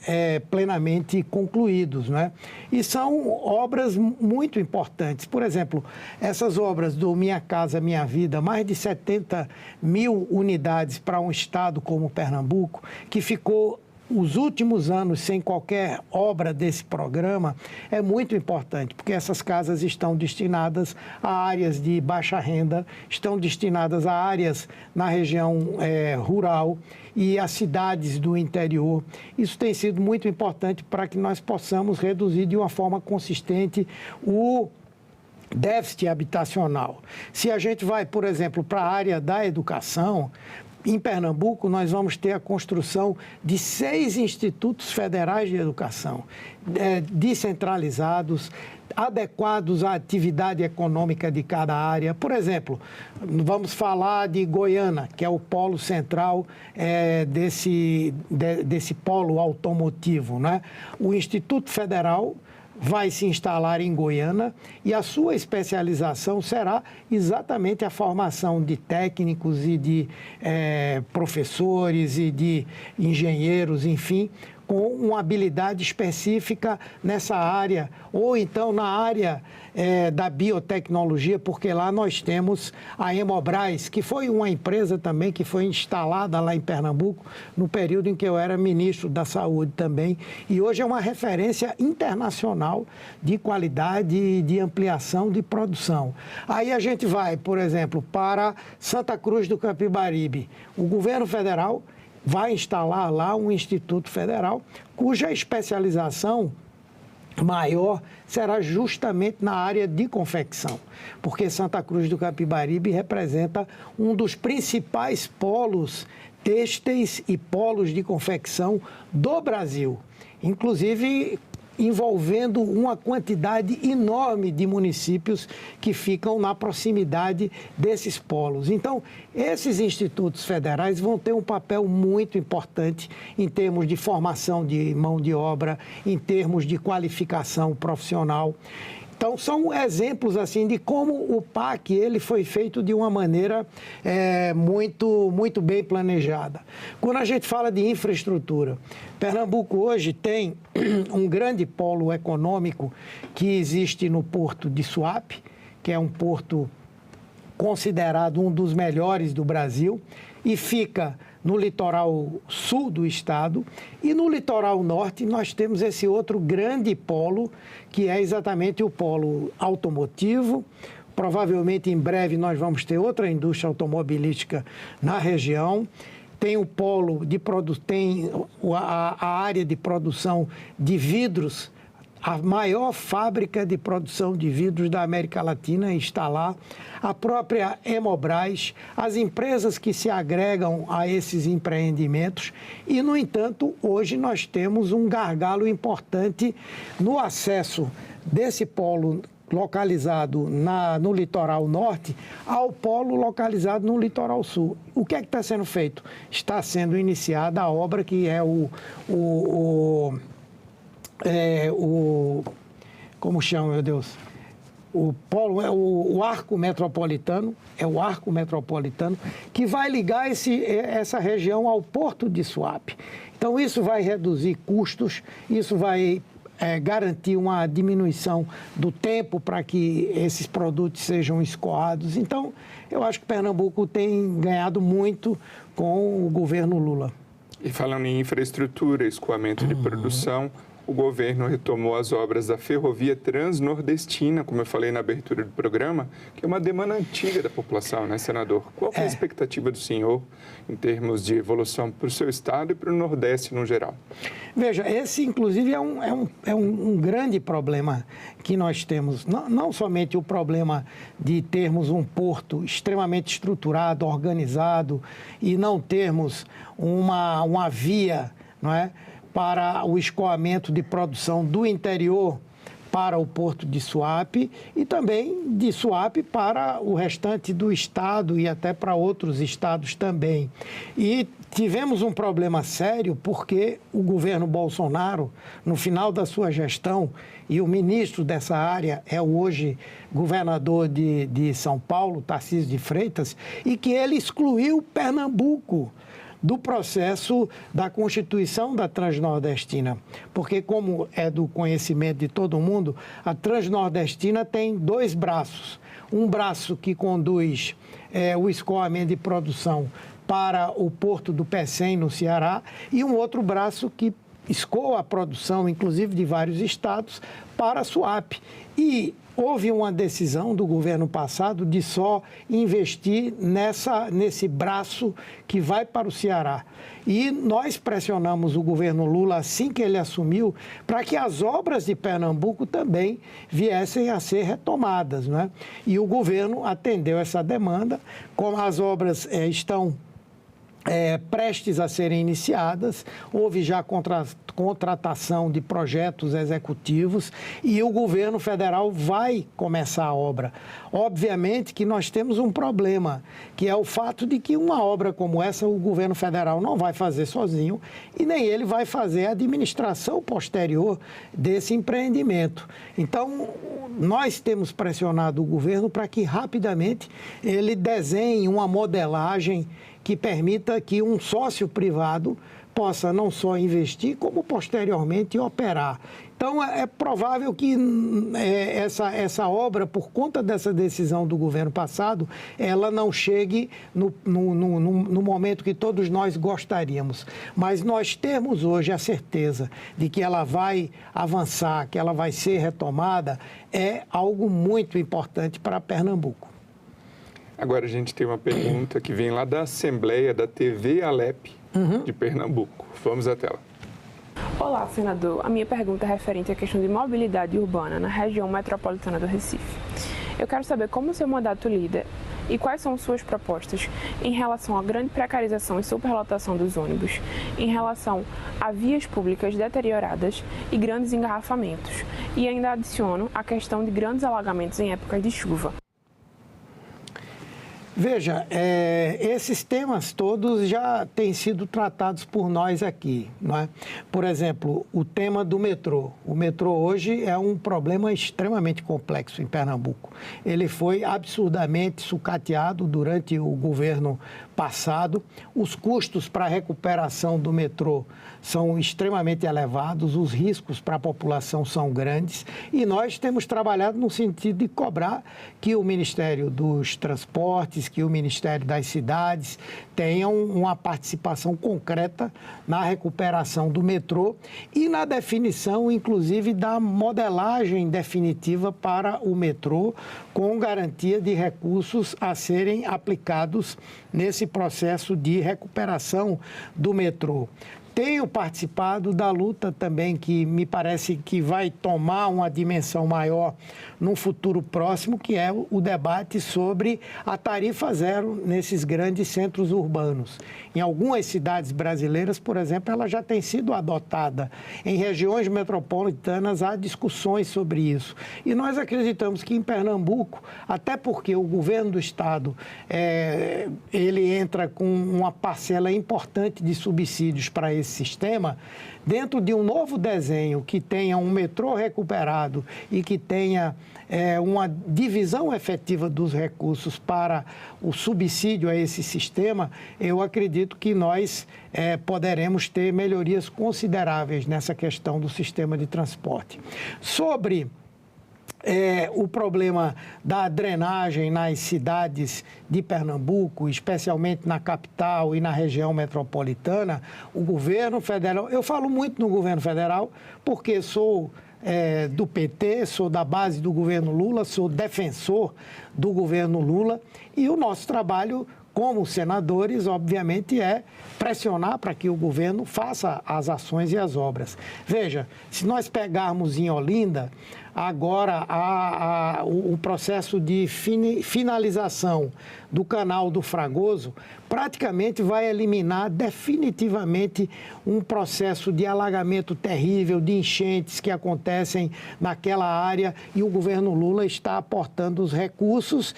plenamente concluídos, né? E são obras muito importantes. Por exemplo, essas obras do Minha Casa Minha Vida, mais de 70 mil unidades para um estado como Pernambuco, que ficou os últimos anos sem qualquer obra desse programa, é muito importante, porque essas casas estão destinadas a áreas de baixa renda, estão destinadas a áreas na região rural e a cidades do interior. Isso tem sido muito importante para que nós possamos reduzir de uma forma consistente o déficit habitacional. Se a gente vai, por exemplo, para a área da educação, em Pernambuco, nós vamos ter a construção de 6 institutos federais de educação, descentralizados, adequados à atividade econômica de cada área. Por exemplo, vamos falar de Goiânia, que é o polo central desse polo automotivo, né? O Instituto Federal vai se instalar em Goiânia e a sua especialização será exatamente a formação de técnicos e de professores e de engenheiros, enfim, com uma habilidade específica nessa área, ou então na área da biotecnologia, porque lá nós temos a Hemobras, que foi uma empresa também que foi instalada lá em Pernambuco no período em que eu era ministro da Saúde também, e hoje é uma referência internacional de qualidade e de ampliação de produção. Aí a gente vai, por exemplo, para Santa Cruz do Capibaribe. O governo federal vai instalar lá um Instituto Federal, cuja especialização maior será justamente na área de confecção, porque Santa Cruz do Capibaribe representa um dos principais polos têxteis e polos de confecção do Brasil, inclusive envolvendo uma quantidade enorme de municípios que ficam na proximidade desses polos. Então, esses institutos federais vão ter um papel muito importante em termos de formação de mão de obra, em termos de qualificação profissional. Então, são exemplos assim de como o PAC ele foi feito de uma maneira muito bem planejada. Quando a gente fala de infraestrutura, Pernambuco hoje tem um grande polo econômico que existe no Porto de Suape, que é um porto considerado um dos melhores do Brasil, e fica no litoral sul do estado, e no litoral norte nós temos esse outro grande polo, que é exatamente o polo automotivo. Provavelmente em breve nós vamos ter outra indústria automobilística na região. Tem o polo de tem a área de produção de vidros. A maior fábrica de produção de vidros da América Latina está lá, a própria Hemobras, as empresas que se agregam a esses empreendimentos e, no entanto, hoje nós temos um gargalo importante no acesso desse polo localizado no litoral norte ao polo localizado no litoral sul. O que é que está sendo feito? Está sendo iniciada a obra que é como chama, meu Deus? O polo é o arco metropolitano, que vai ligar essa região ao Porto de Suape. Então, isso vai reduzir custos, isso vai garantir uma diminuição do tempo para que esses produtos sejam escoados. Então, eu acho que Pernambuco tem ganhado muito com o governo Lula. E falando em infraestrutura, escoamento de produção, o governo retomou as obras da ferrovia transnordestina, como eu falei na abertura do programa, que é uma demanda antiga da população, né, senador? Qual é a expectativa do senhor em termos de evolução para o seu estado e para o Nordeste no geral? Veja, esse, inclusive, é um grande problema que nós temos. Não somente o problema de termos um porto extremamente estruturado, organizado, e não termos uma via, não é, para o escoamento de produção do interior para o Porto de Suape e também de Suape para o restante do estado e até para outros estados também. E tivemos um problema sério porque o governo Bolsonaro, no final da sua gestão, e o ministro dessa área é o hoje governador de São Paulo, Tarcísio de Freitas, e que ele excluiu Pernambuco do processo da constituição da Transnordestina. Porque, como é do conhecimento de todo mundo, a Transnordestina tem 2 braços. Um braço que conduz o escoamento de produção para o porto do Pecém, no Ceará, e um outro braço que escoa a produção, inclusive de vários estados, para a Suape. E houve uma decisão do governo passado de só investir nesse braço que vai para o Ceará. E nós pressionamos o governo Lula, assim que ele assumiu, para que as obras de Pernambuco também viessem a ser retomadas, né? E o governo atendeu essa demanda. Como as obras estão prestes a serem iniciadas, houve já contratação de projetos executivos e o governo federal vai começar a obra. Obviamente que nós temos um problema, que é o fato de que uma obra como essa o governo federal não vai fazer sozinho e nem ele vai fazer a administração posterior desse empreendimento. Então, nós temos pressionado o governo para que rapidamente ele desenhe uma modelagem que permita que um sócio privado possa não só investir, como posteriormente operar. Então, é provável que essa obra, por conta dessa decisão do governo passado, ela não chegue no momento que todos nós gostaríamos. Mas nós temos hoje a certeza de que ela vai avançar, que ela vai ser retomada, é algo muito importante para Pernambuco. Agora a gente tem uma pergunta que vem lá da Assembleia da TV Alep de Pernambuco. Vamos à tela. Olá, senador. A minha pergunta é referente à questão de mobilidade urbana na região metropolitana do Recife. Eu quero saber como o seu mandato lida e quais são suas propostas em relação à grande precarização e superlotação dos ônibus, em relação a vias públicas deterioradas e grandes engarrafamentos. E ainda adiciono a questão de grandes alagamentos em épocas de chuva. Veja, esses temas todos já têm sido tratados por nós aqui, não é? Por exemplo, o tema do metrô. O metrô hoje é um problema extremamente complexo em Pernambuco. Ele foi absurdamente sucateado durante o governo passado. Os custos para a recuperação do metrô são extremamente elevados, os riscos para a população são grandes e nós temos trabalhado no sentido de cobrar que o Ministério dos Transportes, que o Ministério das Cidades tenham uma participação concreta na recuperação do metrô e na definição, inclusive, da modelagem definitiva para o metrô, com garantia de recursos a serem aplicados nesse processo de recuperação do metrô. Tenho participado da luta também, que me parece que vai tomar uma dimensão maior num futuro próximo, que é o debate sobre a tarifa zero nesses grandes centros urbanos. Em algumas cidades brasileiras, por exemplo, ela já tem sido adotada. Em regiões metropolitanas há discussões sobre isso. E nós acreditamos que em Pernambuco, até porque o governo do estado ele entra com uma parcela importante de subsídios para esse sistema, dentro de um novo desenho que tenha um metrô recuperado e que tenha uma divisão efetiva dos recursos para o subsídio a esse sistema, eu acredito que nós poderemos ter melhorias consideráveis nessa questão do sistema de transporte. Sobre o problema da drenagem nas cidades de Pernambuco, especialmente na capital e na região metropolitana, o governo federal, eu falo muito no governo federal porque sou do PT, sou da base do governo Lula, sou defensor do governo Lula e o nosso trabalho como senadores, obviamente, é pressionar para que o governo faça as ações e as obras. Veja, se nós pegarmos em Olinda, agora o processo de finalização do canal do Fragoso praticamente vai eliminar definitivamente um processo de alagamento terrível, de enchentes que acontecem naquela área e o governo Lula está aportando os recursos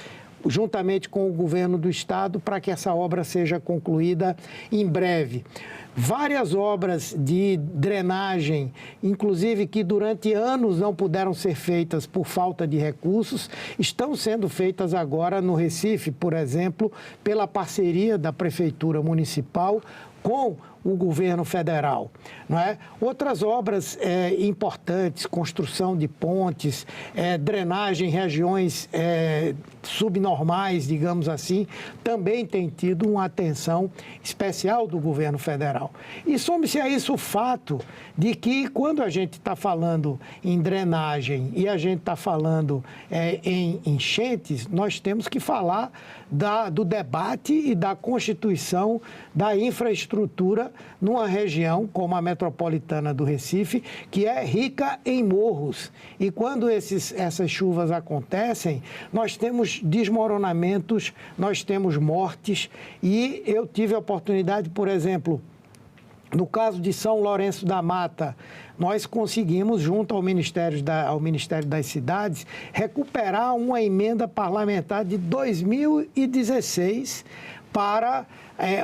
juntamente com o governo do estado, para que essa obra seja concluída em breve. várias obras de drenagem, inclusive que durante anos não puderam ser feitas por falta de recursos, estão sendo feitas agora no Recife, por exemplo, pela parceria da Prefeitura Municipal com o governo federal, não é? Outras obras importantes, construção de pontes, drenagem em regiões subnormais, digamos assim, também tem tido uma atenção especial do governo federal. E some-se a isso o fato de que quando a gente está falando em drenagem e a gente está falando em enchentes, nós temos que falar do debate e da constituição da infraestrutura numa região como a metropolitana do Recife, que é rica em morros. E quando essas chuvas acontecem, nós temos desmoronamentos, nós temos mortes. E eu tive a oportunidade, por exemplo, no caso de São Lourenço da Mata, nós conseguimos, junto ao Ministério das Cidades, recuperar uma emenda parlamentar de 2016 para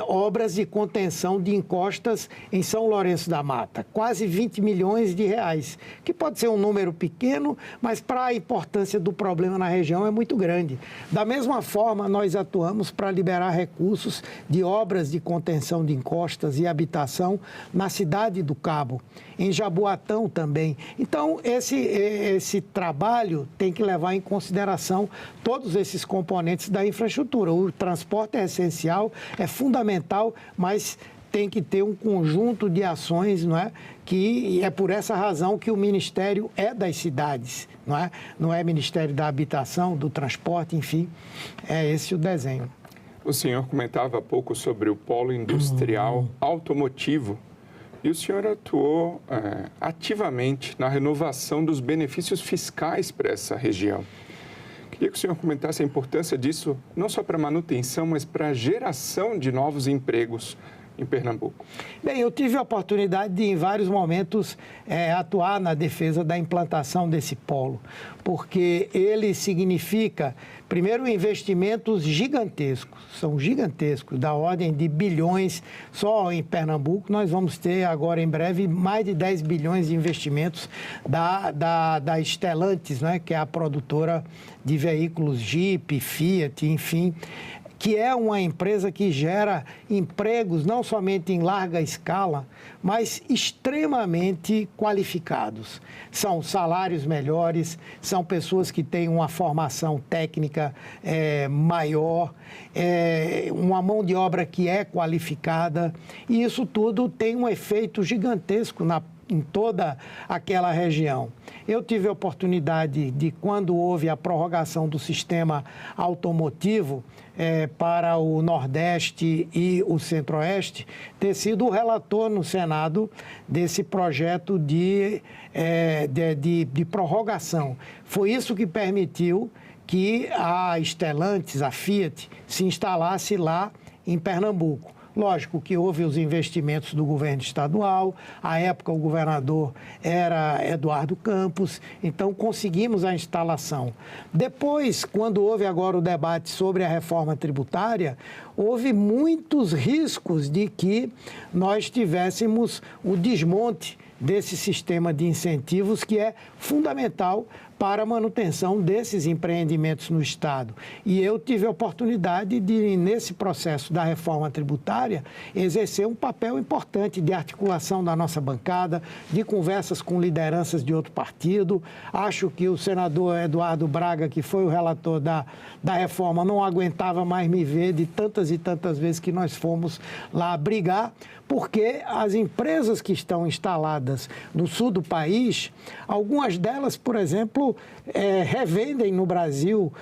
obras de contenção de encostas em São Lourenço da Mata. Quase 20 milhões de reais, que pode ser um número pequeno, mas para a importância do problema na região é muito grande. Da mesma forma, nós atuamos para liberar recursos de obras de contenção de encostas e habitação na cidade do Cabo, em Jaboatão também. Então, esse trabalho tem que levar em consideração todos esses componentes da infraestrutura. O transporte é essencial, é fundamental, mas tem que ter um conjunto de ações, não é? Que é por essa razão que o Ministério é das cidades, não é? Não é Ministério da Habitação, do Transporte, enfim, é esse o desenho. O senhor comentava há pouco sobre o polo industrial automotivo e o senhor atuou ativamente na renovação dos benefícios fiscais para essa região. Queria que o senhor comentasse a importância disso, não só para a manutenção, mas para a geração de novos empregos em Pernambuco. Bem, eu tive a oportunidade de, em vários momentos, atuar na defesa da implantação desse polo, porque ele significa, primeiro, investimentos gigantescos, são gigantescos, da ordem de bilhões. Só em Pernambuco nós vamos ter agora, em breve, mais de 10 bilhões de investimentos da Stellantis, né, que é a produtora de veículos Jeep, Fiat, enfim, que é uma empresa que gera empregos não somente em larga escala, mas extremamente qualificados. São salários melhores, são pessoas que têm uma formação técnica maior, uma mão de obra que é qualificada, e isso tudo tem um efeito gigantesco em toda aquela região. Eu tive a oportunidade de, quando houve a prorrogação do sistema automotivo para o Nordeste e o Centro-Oeste, ter sido o relator no Senado desse projeto de prorrogação. Foi isso que permitiu que a Stellantis, a Fiat, se instalasse lá em Pernambuco. Lógico que houve os investimentos do governo estadual, à época o governador era Eduardo Campos, então conseguimos a instalação. Depois, quando houve agora o debate sobre a reforma tributária, houve muitos riscos de que nós tivéssemos o desmonte desse sistema de incentivos que é fundamental para a manutenção desses empreendimentos no Estado. E eu tive a oportunidade de, nesse processo da reforma tributária, exercer um papel importante de articulação da nossa bancada, de conversas com lideranças de outro partido. Acho que o senador Eduardo Braga, que foi o relator da reforma, não aguentava mais me ver de tantas e tantas vezes que nós fomos lá brigar, porque as empresas que estão instaladas no sul do país, algumas delas, por exemplo, revendem no Brasil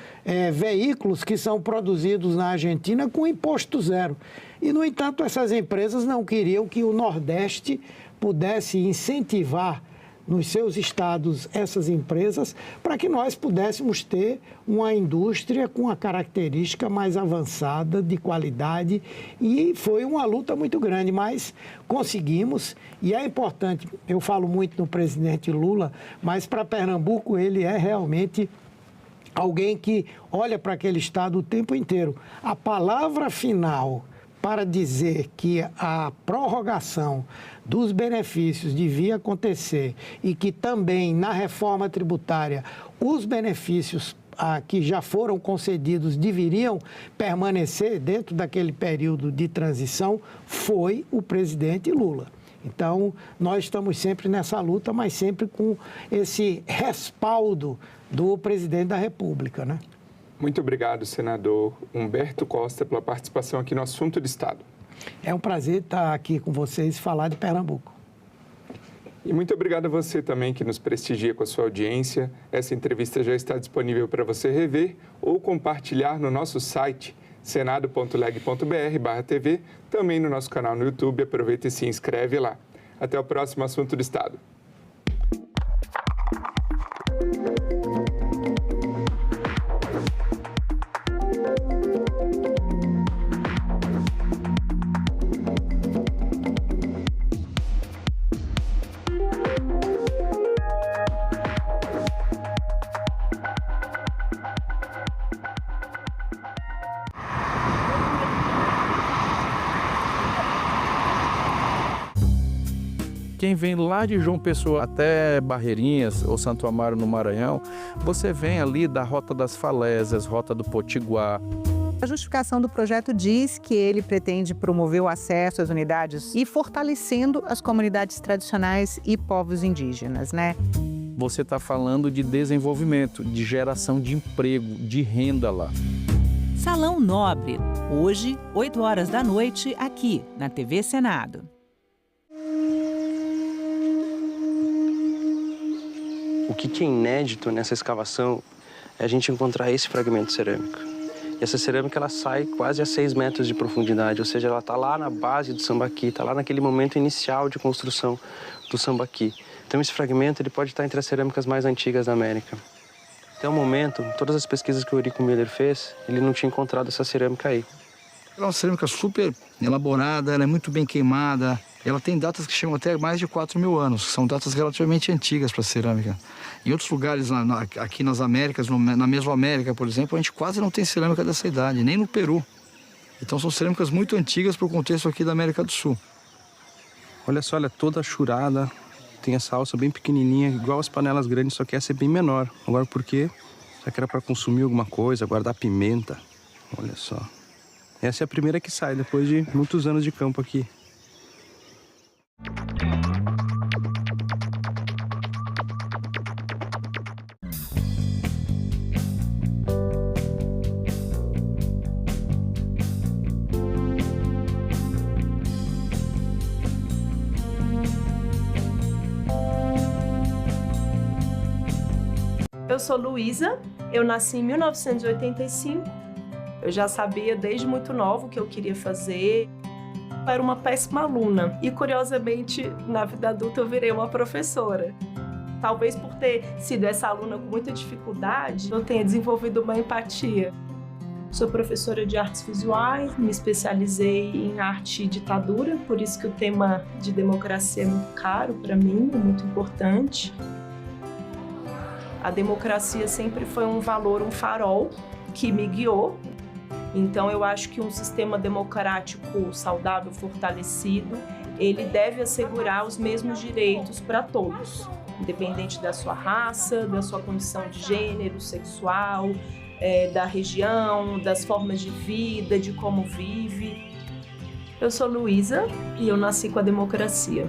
veículos que são produzidos na Argentina com imposto zero. E, no entanto, essas empresas não queriam que o Nordeste pudesse incentivar nos seus estados essas empresas para que nós pudéssemos ter uma indústria com a característica mais avançada de qualidade, e foi uma luta muito grande, mas conseguimos. E é importante, eu falo muito no presidente Lula, mas para Pernambuco ele é realmente alguém que olha para aquele estado o tempo inteiro. A palavra final para dizer que a prorrogação dos benefícios devia acontecer e que também na reforma tributária os benefícios que já foram concedidos deveriam permanecer dentro daquele período de transição, foi o presidente Lula. Então, nós estamos sempre nessa luta, mas sempre com esse respaldo do presidente da República, né? Muito obrigado, senador Humberto Costa, pela participação aqui no Assunto do Estado. É um prazer estar aqui com vocês e falar de Pernambuco. E muito obrigado a você também que nos prestigia com a sua audiência. Essa entrevista já está disponível para você rever ou compartilhar no nosso site senado.leg.br/tv, também no nosso canal no YouTube. Aproveita e se inscreve lá. Até o próximo Assunto do Estado. Quem vem lá de João Pessoa até Barreirinhas ou Santo Amaro no Maranhão, você vem ali da Rota das Falésias, Rota do Potiguar. A justificação do projeto diz que ele pretende promover o acesso às unidades e fortalecendo as comunidades tradicionais e povos indígenas, né? Você está falando de desenvolvimento, de geração de emprego, de renda lá. Salão Nobre, hoje, 8 horas da noite, aqui na TV Senado. O que é inédito nessa escavação é a gente encontrar esse fragmento cerâmico. E essa cerâmica ela sai quase a 6 metros de profundidade, ou seja, ela está lá na base do sambaqui, está lá naquele momento inicial de construção do sambaqui. Então esse fragmento ele pode estar entre as cerâmicas mais antigas da América. Até o momento, todas as pesquisas que o Eurico Miller fez, ele não tinha encontrado essa cerâmica aí. Ela é uma cerâmica super elaborada, ela é muito bem queimada. Ela tem datas que chegam até mais de 4.000 anos, que são datas relativamente antigas para a cerâmica. Em outros lugares, aqui nas Américas, na Mesoamérica, por exemplo, a gente quase não tem cerâmica dessa idade, nem no Peru. Então são cerâmicas muito antigas para o contexto aqui da América do Sul. Olha só, ela é toda achurada, tem essa alça bem pequenininha, igual as panelas grandes, só que essa é bem menor. Agora por quê? Será que era para consumir alguma coisa, guardar pimenta? Olha só. Essa é a primeira que sai, depois de muitos anos de campo aqui. Eu sou Luísa, eu nasci em 1985. Eu já sabia desde muito nova o que eu queria fazer. Eu era uma péssima aluna e, curiosamente, na vida adulta eu virei uma professora. Talvez por ter sido essa aluna com muita dificuldade, eu tenha desenvolvido uma empatia. Sou professora de artes visuais, me especializei em arte e ditadura, por isso que o tema de democracia é muito caro para mim, é muito importante. A democracia sempre foi um valor, um farol que me guiou. Então, eu acho que um sistema democrático saudável, fortalecido, ele deve assegurar os mesmos direitos para todos, independente da sua raça, da sua condição de gênero, sexual, da região, das formas de vida, de como vive. Eu sou Luísa e eu nasci com a democracia.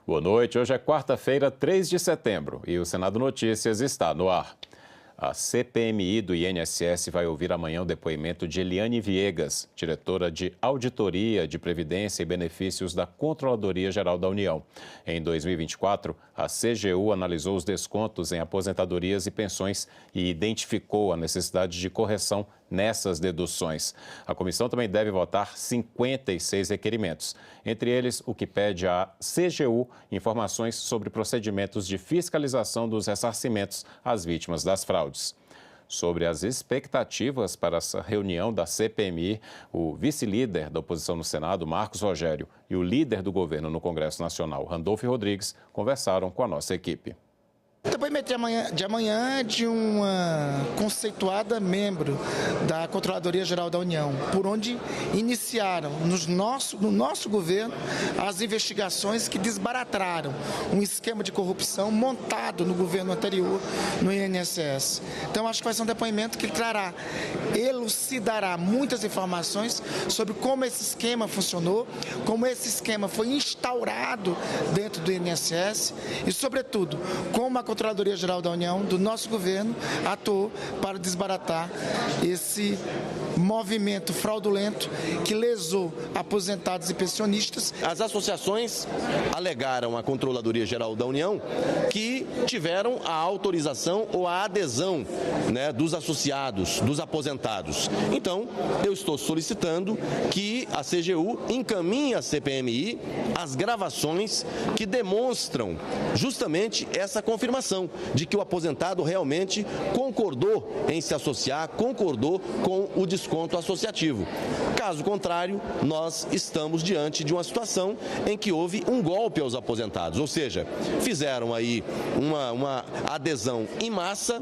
Boa noite, hoje é quarta-feira, 3 de setembro e o Senado Notícias está no ar. A CPMI do INSS vai ouvir amanhã o depoimento de Eliane Viegas, diretora de Auditoria de Previdência e Benefícios da Controladoria Geral da União. Em 2024, a CGU analisou os descontos em aposentadorias e pensões e identificou a necessidade de correção nessas deduções. A comissão também deve votar 56 requerimentos, entre eles o que pede à CGU informações sobre procedimentos de fiscalização dos ressarcimentos às vítimas das fraudes. Sobre as expectativas para essa reunião da CPMI, o vice-líder da oposição no Senado, Marcos Rogério, e o líder do governo no Congresso Nacional, Randolfo Rodrigues, conversaram com a nossa equipe. O depoimento de amanhã é de uma conceituada membro da Controladoria Geral da União, por onde iniciaram no nosso governo as investigações que desbarataram um esquema de corrupção montado no governo anterior no INSS. Então acho que vai ser um depoimento que elucidará muitas informações sobre como esse esquema funcionou, como esse esquema foi instaurado dentro do INSS e, sobretudo, como a Controladoria Geral da União, do nosso governo, atuou para desbaratar esse movimento fraudulento que lesou aposentados e pensionistas. As associações alegaram à Controladoria Geral da União que tiveram a autorização ou a adesão, dos associados, dos aposentados. Então, eu estou solicitando que a CGU encaminhe à CPMI as gravações que demonstram justamente essa confirmação de que o aposentado realmente concordou em se associar, concordou com o desconto associativo. Caso contrário, nós estamos diante de uma situação em que houve um golpe aos aposentados, ou seja, fizeram aí uma adesão em massa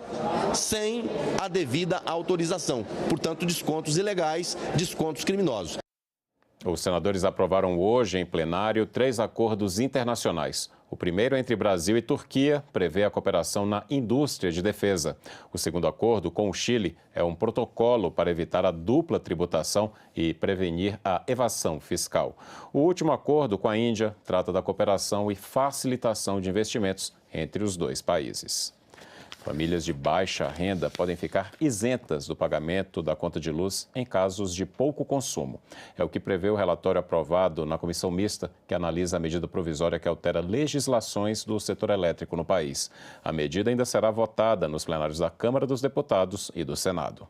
sem a devida autorização. Portanto, descontos ilegais, descontos criminosos. Os senadores aprovaram hoje em plenário 3 acordos internacionais. O primeiro, entre Brasil e Turquia, prevê a cooperação na indústria de defesa. O segundo acordo, com o Chile, é um protocolo para evitar a dupla tributação e prevenir a evasão fiscal. O último acordo, com a Índia, trata da cooperação e facilitação de investimentos entre os dois países. Famílias de baixa renda podem ficar isentas do pagamento da conta de luz em casos de pouco consumo. É o que prevê o relatório aprovado na comissão mista que analisa a medida provisória que altera legislações do setor elétrico no país. A medida ainda será votada nos plenários da Câmara dos Deputados e do Senado.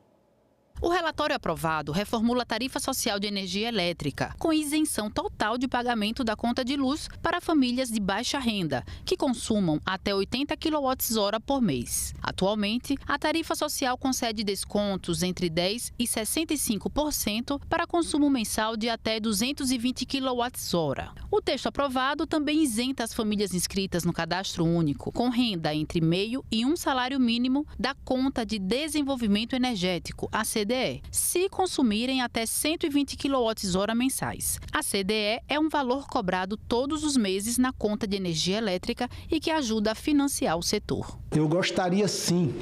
O relatório aprovado reformula a tarifa social de energia elétrica, com isenção total de pagamento da conta de luz para famílias de baixa renda, que consumam até 80 kWh por mês. Atualmente, a tarifa social concede descontos entre 10% e 65% para consumo mensal de até 220 kWh. O texto aprovado também isenta as famílias inscritas no Cadastro Único, com renda entre meio e um salário mínimo, da conta de desenvolvimento energético, a CDE, se consumirem até 120 kWh mensais. A CDE é um valor cobrado todos os meses na conta de energia elétrica e que ajuda a financiar o setor. Eu gostaria sim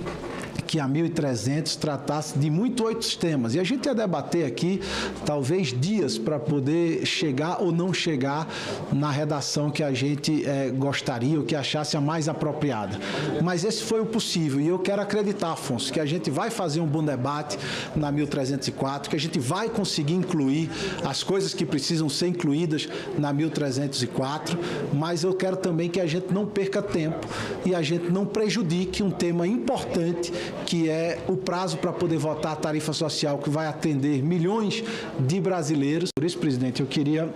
que a 1.300 tratasse de muitos outros temas. E a gente ia debater aqui, talvez, dias para poder chegar ou não chegar na redação que a gente gostaria ou que achasse a mais apropriada. Mas esse foi o possível. E eu quero acreditar, Afonso, que a gente vai fazer um bom debate na 1.304, que a gente vai conseguir incluir as coisas que precisam ser incluídas na 1.304, mas eu quero também que a gente não perca tempo e a gente não prejudique um tema importante, que é o prazo para poder votar a tarifa social, que vai atender milhões de brasileiros. Por isso, presidente, eu queria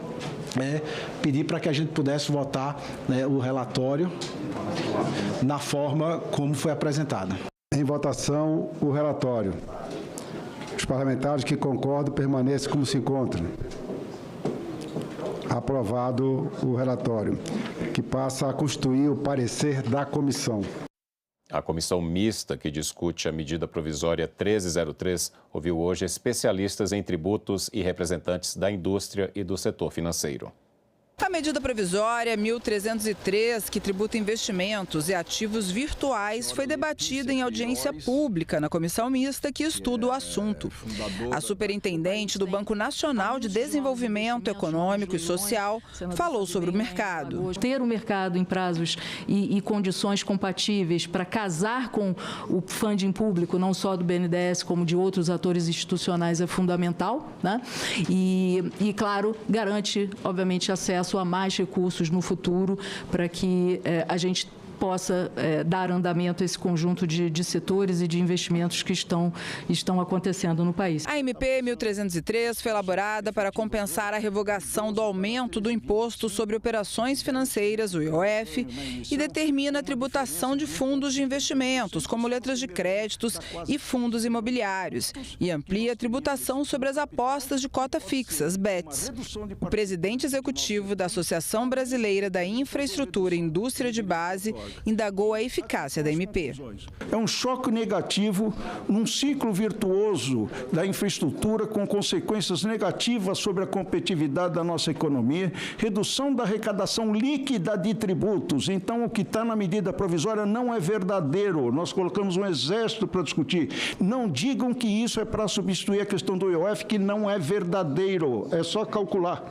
pedir para que a gente pudesse votar o relatório na forma como foi apresentada. Em votação, o relatório. Os parlamentares que concordam permanecem como se encontram. Aprovado o relatório, que passa a constituir o parecer da comissão. A comissão mista que discute a medida provisória 1303 ouviu hoje especialistas em tributos e representantes da indústria e do setor financeiro. A medida provisória 1303, que tributa investimentos e ativos virtuais, foi debatida em audiência pública na comissão mista que estuda o assunto. A superintendente do Banco Nacional de Desenvolvimento Econômico e Social falou sobre o mercado. Ter o mercado em prazos e condições compatíveis para casar com o funding público, não só do BNDES, como de outros atores institucionais, é fundamental, né? E claro, garante, obviamente, acesso a mais recursos no futuro para que a gente possa dar andamento a esse conjunto de setores e de investimentos que estão acontecendo no país. A MP 1303 foi elaborada para compensar a revogação do aumento do Imposto sobre Operações Financeiras, o IOF, e determina a tributação de fundos de investimentos, como letras de créditos e fundos imobiliários, e amplia a tributação sobre as apostas de cota fixa, as BETs. O presidente executivo da Associação Brasileira da Infraestrutura e Indústria de Base indagou a eficácia da MP. É um choque negativo num ciclo virtuoso da infraestrutura com consequências negativas sobre a competitividade da nossa economia, redução da arrecadação líquida de tributos. Então, o que está na medida provisória não é verdadeiro. Nós colocamos um exército para discutir. Não digam que isso é para substituir a questão do IOF, que não é verdadeiro. É só calcular.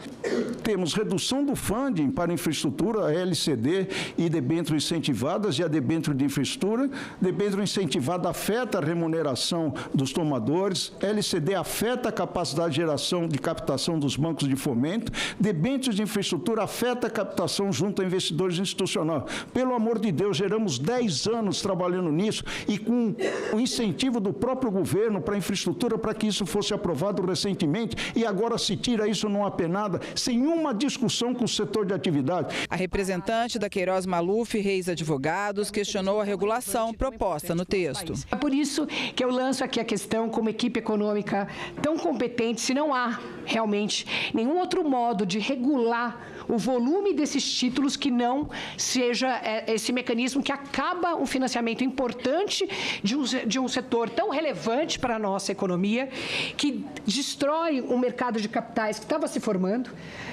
Temos redução do funding para infraestrutura, a LCD e debêntures incentivadas e a debênture de infraestrutura. Debênture incentivada afeta a remuneração dos tomadores, LCD afeta a capacidade de geração de captação dos bancos de fomento, debêntures de infraestrutura afeta a captação junto a investidores institucionais. Pelo amor de Deus, geramos 10 anos trabalhando nisso e com o incentivo do próprio governo para a infraestrutura para que isso fosse aprovado recentemente e agora se tira isso numa penada sem uma discussão com o setor de atividade. A representante da Queiroz Maluf Reis Advogados questionou a regulação proposta no texto. É por isso que eu lanço aqui a questão, como equipe econômica tão competente, se não há realmente nenhum outro modo de regular o volume desses títulos que não seja esse mecanismo que acaba um financiamento importante de um setor tão relevante para a nossa economia, que destrói um mercado de capitais que estava se formando,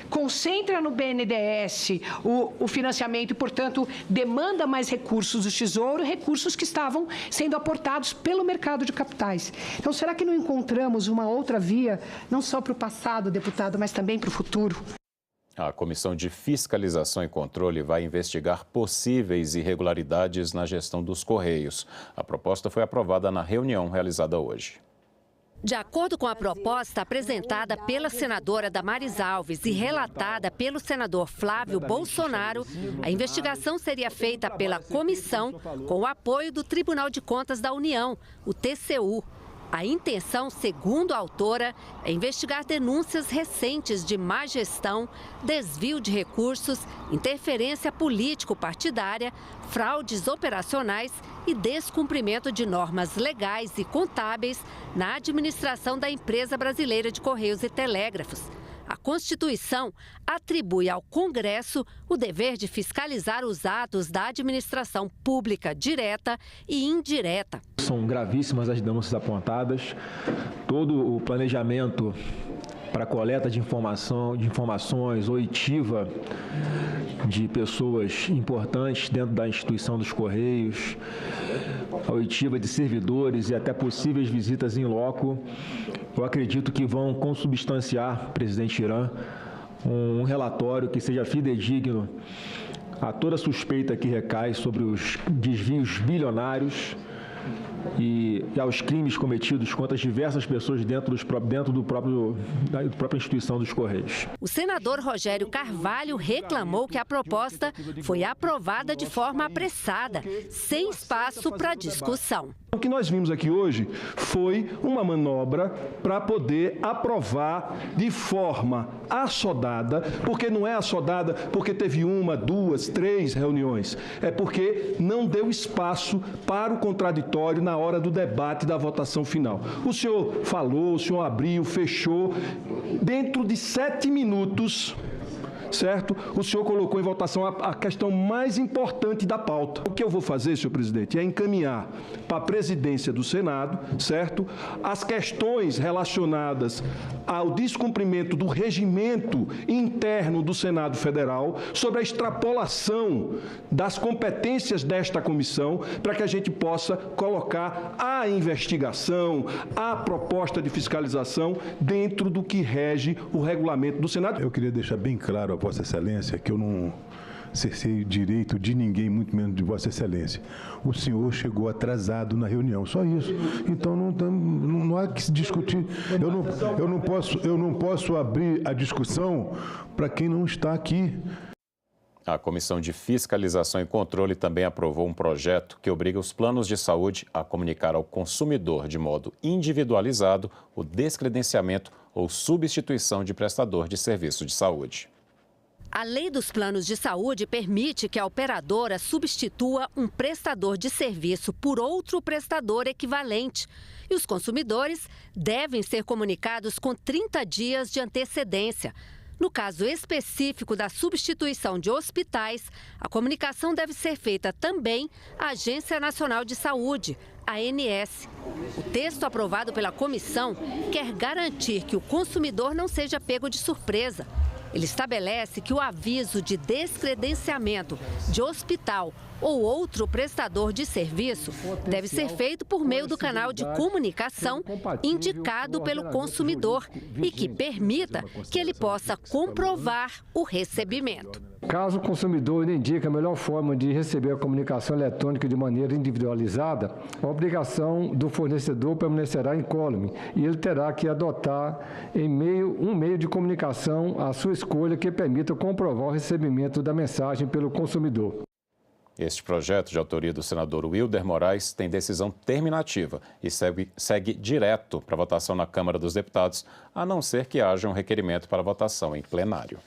concentra no BNDES o financiamento e, portanto, demanda mais recursos do Tesouro, recursos que estavam sendo aportados pelo mercado de capitais. Então, será que não encontramos uma outra via, não só para o passado, deputado, mas também para o futuro? A Comissão de Fiscalização e Controle vai investigar possíveis irregularidades na gestão dos Correios. A proposta foi aprovada na reunião realizada hoje. De acordo com a proposta apresentada pela senadora Damares Alves e relatada pelo senador Flávio Bolsonaro, a investigação seria feita pela comissão com o apoio do Tribunal de Contas da União, o TCU. A intenção, segundo a autora, é investigar denúncias recentes de má gestão, desvio de recursos, interferência político-partidária, fraudes operacionais e descumprimento de normas legais e contábeis na administração da Empresa Brasileira de Correios e Telégrafos. A Constituição atribui ao Congresso o dever de fiscalizar os atos da administração pública direta e indireta. São gravíssimas as denúncias apontadas. Todo o planejamento para coleta de informações oitiva de pessoas importantes dentro da instituição dos Correios, a oitiva de servidores e até possíveis visitas em loco, eu acredito que vão consubstanciar, presidente Irã, um relatório que seja fidedigno a toda suspeita que recai sobre os desvios bilionários e aos crimes cometidos contra as diversas pessoas dentro da própria instituição dos Correios. O senador Rogério Carvalho reclamou que a proposta foi aprovada de forma apressada, sem espaço para discussão. O que nós vimos aqui hoje foi uma manobra para poder aprovar de forma assodada, porque não é assodada porque teve 1, 2, 3 reuniões, é porque não deu espaço para o contraditório na hora do debate da votação final. O senhor falou, o senhor abriu, fechou, dentro de 7 minutos... certo? O senhor colocou em votação a questão mais importante da pauta. O que eu vou fazer, senhor presidente, é encaminhar para a presidência do Senado, certo? As questões relacionadas ao descumprimento do regimento interno do Senado Federal sobre a extrapolação das competências desta comissão para que a gente possa colocar a investigação, a proposta de fiscalização dentro do que rege o regulamento do Senado. Eu queria deixar bem claro a Vossa Excelência que eu não cerceio direito de ninguém, muito menos de Vossa Excelência. O senhor chegou atrasado na reunião, só isso. Então não há que se discutir. Eu não posso abrir a discussão para quem não está aqui. A Comissão de Fiscalização e Controle também aprovou um projeto que obriga os planos de saúde a comunicar ao consumidor de modo individualizado o descredenciamento ou substituição de prestador de serviço de saúde. A lei dos planos de saúde permite que a operadora substitua um prestador de serviço por outro prestador equivalente. E os consumidores devem ser comunicados com 30 dias de antecedência. No caso específico da substituição de hospitais, a comunicação deve ser feita também à Agência Nacional de Saúde, ANS. O texto aprovado pela comissão quer garantir que o consumidor não seja pego de surpresa. Ele estabelece que o aviso de descredenciamento de hospital ou outro prestador de serviço deve ser feito por meio do canal de comunicação indicado pelo consumidor e que permita que ele possa comprovar o recebimento. Caso o consumidor não indique a melhor forma de receber a comunicação eletrônica de maneira individualizada, a obrigação do fornecedor permanecerá incólume e ele terá que adotar um meio de comunicação à sua escolha que permita comprovar o recebimento da mensagem pelo consumidor. Este projeto, de autoria do senador Wilder Moraes, tem decisão terminativa e segue direto para votação na Câmara dos Deputados, a não ser que haja um requerimento para votação em plenário.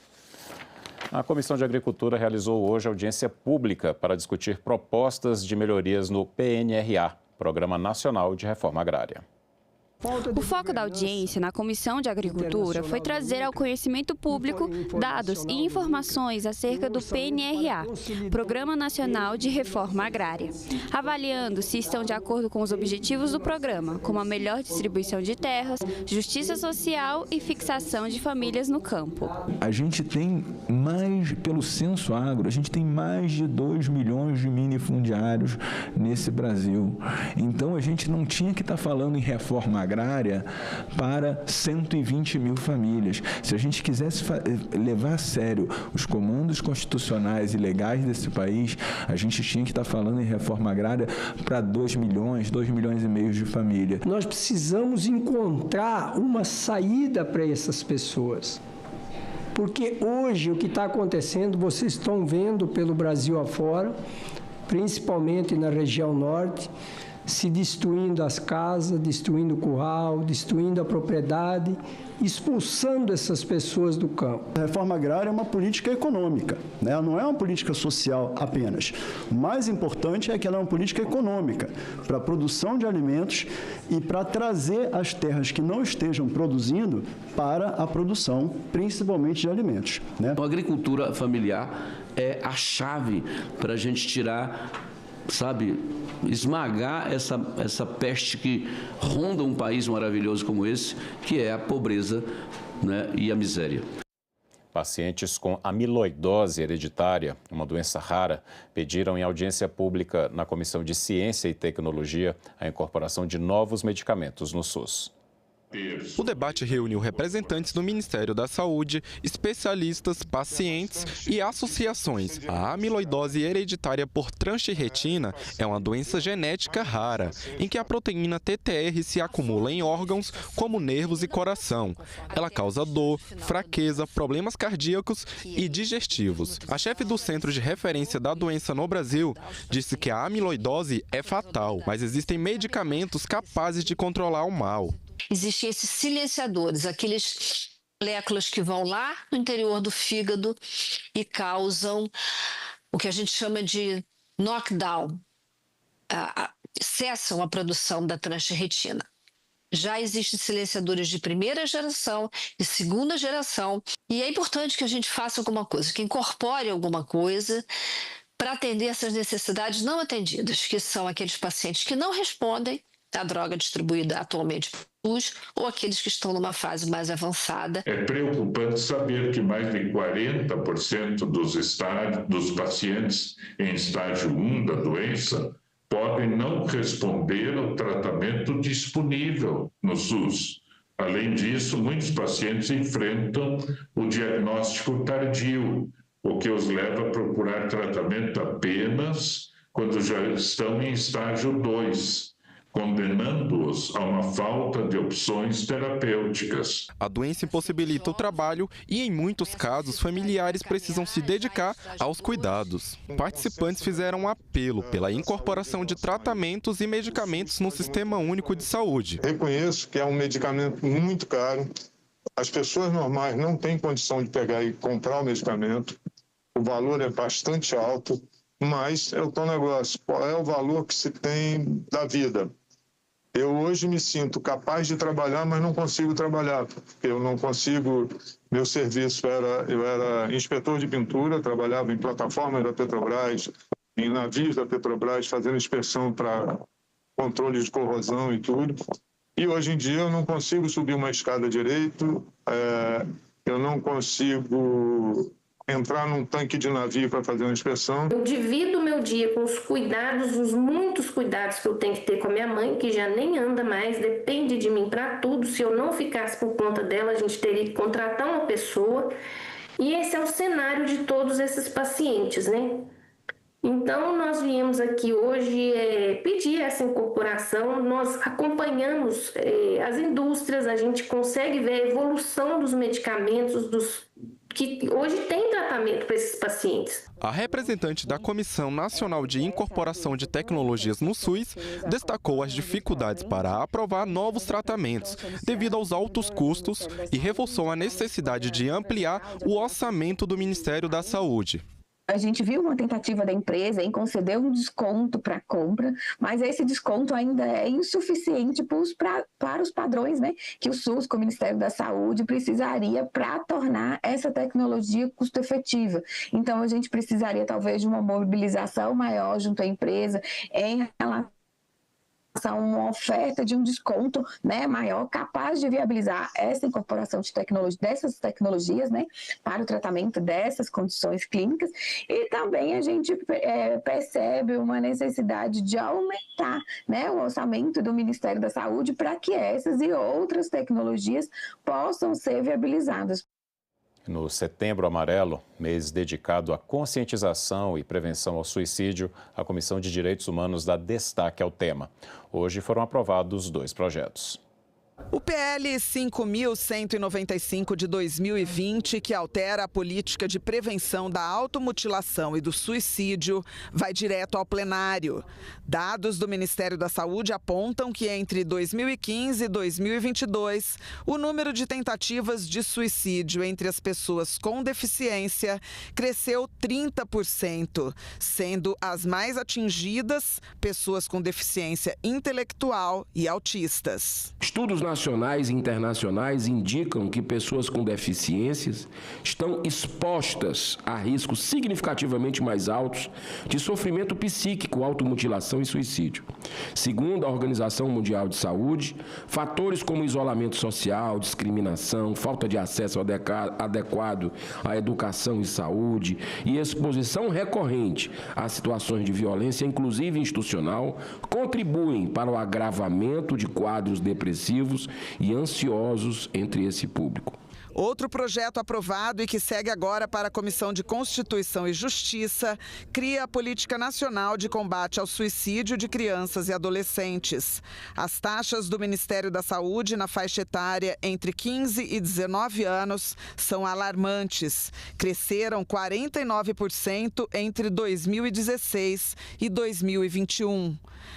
A Comissão de Agricultura realizou hoje audiência pública para discutir propostas de melhorias no PNRA, Programa Nacional de Reforma Agrária. O foco da audiência na Comissão de Agricultura foi trazer ao conhecimento público dados e informações acerca do PNRA, Programa Nacional de Reforma Agrária, avaliando se estão de acordo com os objetivos do programa, como a melhor distribuição de terras, justiça social e fixação de famílias no campo. A gente tem mais, pelo Censo Agro, a gente tem mais de 2 milhões de minifundiários nesse Brasil. Então a gente não tinha que estar falando em reforma agrária para 120 mil famílias. Se a gente quisesse levar a sério os comandos constitucionais e legais desse país, a gente tinha que estar falando em reforma agrária para 2 milhões e meio de famílias. Nós precisamos encontrar uma saída para essas pessoas. Porque hoje o que está acontecendo, vocês estão vendo pelo Brasil afora, principalmente na região norte, se destruindo as casas, destruindo o curral, destruindo a propriedade, expulsando essas pessoas do campo. A reforma agrária é uma política econômica, né? Não é uma política social apenas. O mais importante é que ela é uma política econômica para a produção de alimentos e para trazer as terras que não estejam produzindo para a produção, principalmente de alimentos, né? A agricultura familiar é a chave para a gente tirar, esmagar essa peste que ronda um país maravilhoso como esse, que é a pobreza, né, e a miséria. Pacientes com amiloidose hereditária, uma doença rara, pediram em audiência pública na Comissão de Ciência e Tecnologia a incorporação de novos medicamentos no SUS. O debate reuniu representantes do Ministério da Saúde, especialistas, pacientes e associações. A amiloidose hereditária por transtirretina é uma doença genética rara, em que a proteína TTR se acumula em órgãos como nervos e coração. Ela causa dor, fraqueza, problemas cardíacos e digestivos. A chefe do Centro de Referência da Doença no Brasil disse que a amiloidose é fatal, mas existem medicamentos capazes de controlar o mal. Existem esses silenciadores, aqueles moléculas que vão lá no interior do fígado e causam o que a gente chama de knockdown, cessam a produção da transtirretina. Já existem silenciadores de primeira geração e segunda geração, e é importante que a gente faça alguma coisa, que incorpore alguma coisa para atender essas necessidades não atendidas, que são aqueles pacientes que não respondem à droga distribuída atualmente pelo SUS ou aqueles que estão numa fase mais avançada. É preocupante saber que mais de 40% dos pacientes em estágio 1 da doença podem não responder ao tratamento disponível no SUS. Além disso, muitos pacientes enfrentam o diagnóstico tardio, o que os leva a procurar tratamento apenas quando já estão em estágio 2. condenando-os a uma falta de opções terapêuticas. A doença impossibilita o trabalho e, em muitos casos, familiares precisam se dedicar aos cuidados. Participantes fizeram um apelo pela incorporação de tratamentos e medicamentos no Sistema Único de Saúde. Reconheço que é um medicamento muito caro. As pessoas normais não têm condição de pegar e comprar o medicamento. O valor é bastante alto, mas é o tal negócio. Qual é o valor que se tem da vida? Eu hoje me sinto capaz de trabalhar, mas não consigo trabalhar, porque eu não consigo. Meu serviço eu era inspetor de pintura, trabalhava em plataformas da Petrobras, em navios da Petrobras, fazendo inspeção para controle de corrosão e tudo. E hoje em dia eu não consigo subir uma escada direito, eu não consigo entrar num tanque de navio para fazer uma inspeção. Eu divido o meu dia com os cuidados, os muitos cuidados que eu tenho que ter com a minha mãe, que já nem anda mais, depende de mim para tudo. Se eu não ficasse por conta dela, a gente teria que contratar uma pessoa. E esse é o cenário de todos esses pacientes, né? Então, nós viemos aqui hoje pedir essa incorporação, nós acompanhamos as indústrias, a gente consegue ver a evolução dos medicamentos, que hoje tem tratamento para esses pacientes. A representante da Comissão Nacional de Incorporação de Tecnologias no SUS destacou as dificuldades para aprovar novos tratamentos devido aos altos custos e reforçou a necessidade de ampliar o orçamento do Ministério da Saúde. A gente viu uma tentativa da empresa em conceder um desconto para a compra, mas esse desconto ainda é insuficiente para os padrões, né, que o SUS, com o Ministério da Saúde, precisaria para tornar essa tecnologia custo-efetiva. Então, a gente precisaria talvez de uma mobilização maior junto à empresa em relação a uma oferta de um desconto, né, maior, capaz de viabilizar essa incorporação de dessas tecnologias, né, para o tratamento dessas condições clínicas. E também a gente percebe uma necessidade de aumentar, né, o orçamento do Ministério da Saúde para que essas e outras tecnologias possam ser viabilizadas. No Setembro Amarelo, mês dedicado à conscientização e prevenção ao suicídio, a Comissão de Direitos Humanos dá destaque ao tema. Hoje foram aprovados 2 projetos. O PL 5.195 de 2020, que altera a política de prevenção da automutilação e do suicídio, vai direto ao plenário. Dados do Ministério da Saúde apontam que entre 2015 e 2022, o número de tentativas de suicídio entre as pessoas com deficiência cresceu 30%, sendo as mais atingidas pessoas com deficiência intelectual e autistas. Estudos nacionais e internacionais indicam que pessoas com deficiências estão expostas a riscos significativamente mais altos de sofrimento psíquico, automutilação e suicídio. Segundo a Organização Mundial de Saúde, fatores como isolamento social, discriminação, falta de acesso adequado à educação e saúde e exposição recorrente a situações de violência, inclusive institucional, contribuem para o agravamento de quadros depressivos e ansiosos entre esse público. Outro projeto aprovado e que segue agora para a Comissão de Constituição e Justiça cria a Política Nacional de Combate ao Suicídio de Crianças e Adolescentes. As taxas do Ministério da Saúde na faixa etária entre 15 e 19 anos são alarmantes. Cresceram 49% entre 2016 e 2021.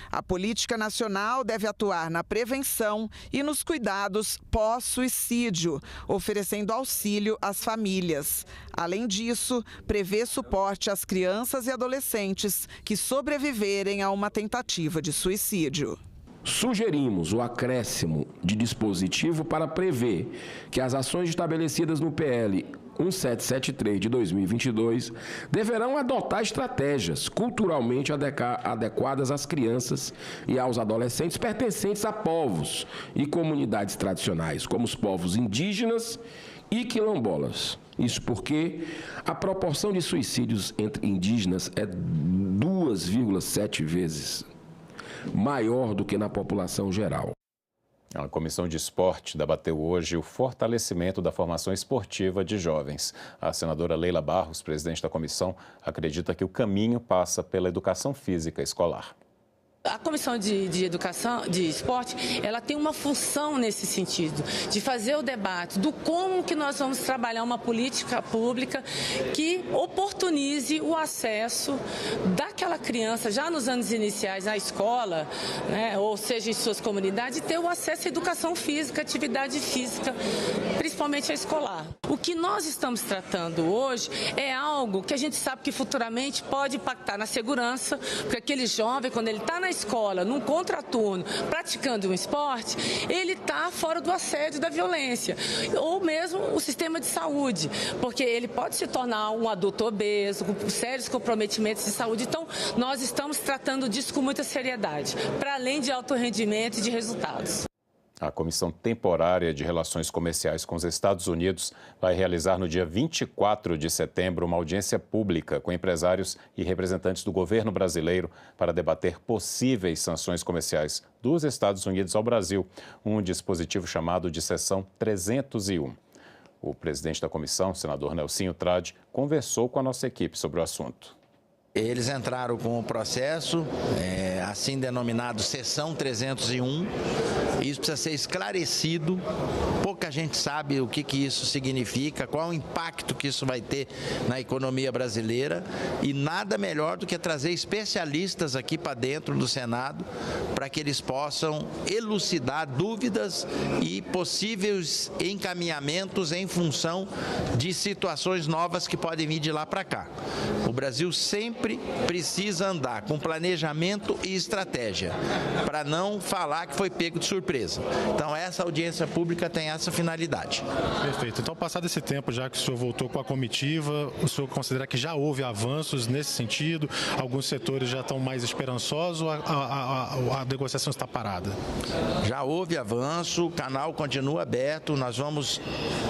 A Política Nacional deve atuar na prevenção e nos cuidados pós-suicídio, oferecendo auxílio às famílias. Além disso, prevê suporte às crianças e adolescentes que sobreviverem a uma tentativa de suicídio. Sugerimos o acréscimo de dispositivo para prever que as ações estabelecidas no PL 1773 de 2022 deverão adotar estratégias culturalmente adequadas às crianças e aos adolescentes pertencentes a povos e comunidades tradicionais, como os povos indígenas e quilombolas. Isso porque a proporção de suicídios entre indígenas é 2,7 vezes maior do que na população geral. A Comissão de Esporte debateu hoje o fortalecimento da formação esportiva de jovens. A senadora Leila Barros, presidente da comissão, acredita que o caminho passa pela educação física escolar. A Comissão de Educação, de Esporte, ela tem uma função nesse sentido, de fazer o debate do como que nós vamos trabalhar uma política pública que oportunize o acesso daquela criança, já nos anos iniciais, na escola, né, ou seja, em suas comunidades, ter o acesso à educação física, atividade física, principalmente a escolar. O que nós estamos tratando hoje é algo que a gente sabe que futuramente pode impactar na segurança, porque aquele jovem, quando ele está na escola, num contraturno, praticando um esporte, ele está fora do assédio da violência, ou mesmo o sistema de saúde, porque ele pode se tornar um adulto obeso, com sérios comprometimentos de saúde. Então, nós estamos tratando disso com muita seriedade, para além de alto rendimento e de resultados. A Comissão Temporária de Relações Comerciais com os Estados Unidos vai realizar no dia 24 de setembro uma audiência pública com empresários e representantes do governo brasileiro para debater possíveis sanções comerciais dos Estados Unidos ao Brasil, um dispositivo chamado de Seção 301. O presidente da comissão, senador Nelsinho Trade, conversou com a nossa equipe sobre o assunto. Eles entraram com o processo, assim denominado Seção 301. Isso precisa ser esclarecido. Pouca gente sabe o que isso significa, qual o impacto que isso vai ter na economia brasileira. E nada melhor do que trazer especialistas aqui para dentro do Senado para que eles possam elucidar dúvidas e possíveis encaminhamentos em função de situações novas que podem vir de lá para cá. O Brasil sempre precisa andar com planejamento e estratégia, para não falar que foi pego de surpresa. Então, essa audiência pública tem essa finalidade. Perfeito. Então, passado esse tempo, já que o senhor voltou com a comitiva, o senhor considera que já houve avanços nesse sentido? Alguns setores já estão mais esperançosos ou a negociação está parada? Já houve avanço, o canal continua aberto, nós vamos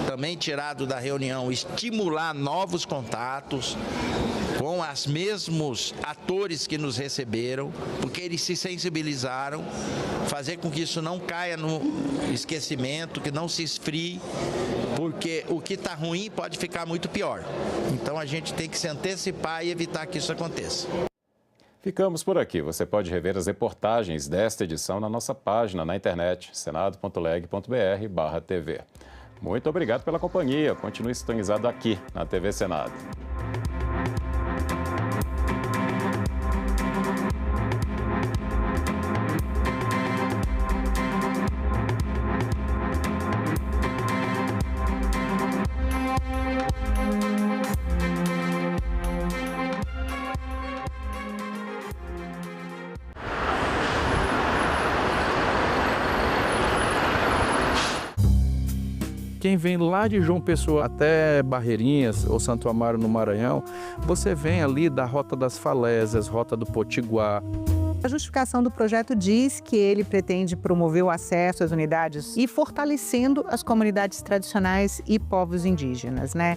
também, tirado da reunião, estimular novos contatos com os mesmos atores que nos receberam, porque eles se sensibilizaram, fazer com que isso não caia no esquecimento, que não se esfrie, porque o que está ruim pode ficar muito pior. Então a gente tem que se antecipar e evitar que isso aconteça. Ficamos por aqui. Você pode rever as reportagens desta edição na nossa página na internet, senado.leg.br/TV. Muito obrigado pela companhia. Continue sintonizado aqui na TV Senado. Quem vem lá de João Pessoa até Barreirinhas ou Santo Amaro no Maranhão, você vem ali da Rota das Falésias, Rota do Potiguar. A justificação do projeto diz que ele pretende promover o acesso às unidades e fortalecendo as comunidades tradicionais e povos indígenas, né?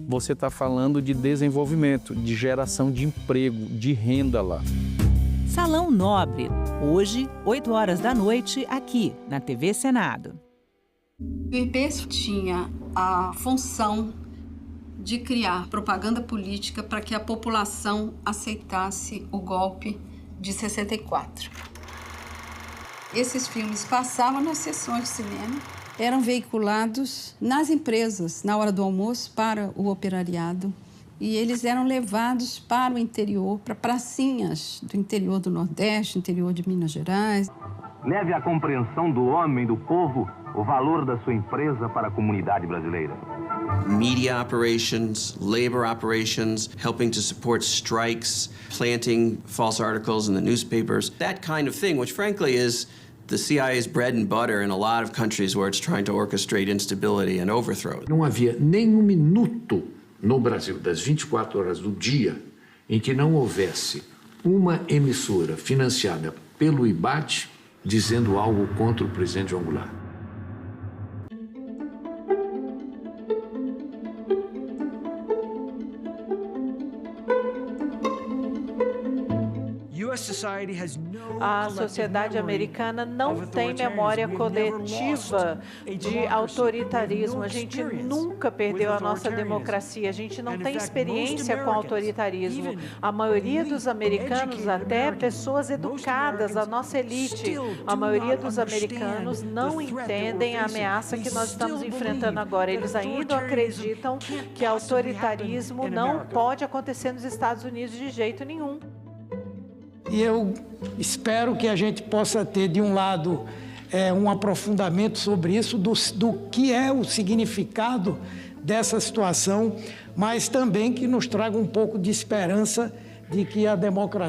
Você está falando de desenvolvimento, de geração de emprego, de renda lá. Salão Nobre, hoje, 8 horas da noite, aqui na TV Senado. O IPES tinha a função de criar propaganda política para que a população aceitasse o golpe de 64. Esses filmes passavam nas sessões de cinema, eram veiculados nas empresas na hora do almoço para o operariado e eles eram levados para o interior, para pracinhas do interior do Nordeste, interior de Minas Gerais. Leve à compreensão do homem, do povo, o valor da sua empresa para a comunidade brasileira. Media operations, labor operations, helping to support strikes, planting false articles in the newspapers, that kind of thing, which frankly is the CIA's bread and butter in a lot of countries where it's trying to orchestrate instability and overthrow. Não havia nem um minuto no Brasil, das 24 horas do dia, em que não houvesse uma emissora financiada pelo IBAT dizendo algo contra o presidente João Goulart. A sociedade americana não tem memória coletiva de autoritarismo. A gente nunca perdeu a nossa democracia. A gente não tem experiência com autoritarismo. A maioria dos americanos, até pessoas educadas, a nossa elite, a maioria dos americanos não entendem a ameaça que nós estamos enfrentando agora. Eles ainda acreditam que autoritarismo não pode acontecer nos Estados Unidos de jeito nenhum. E eu espero que a gente possa ter, de um lado, um aprofundamento sobre isso, do que é o significado dessa situação, mas também que nos traga um pouco de esperança de que a democracia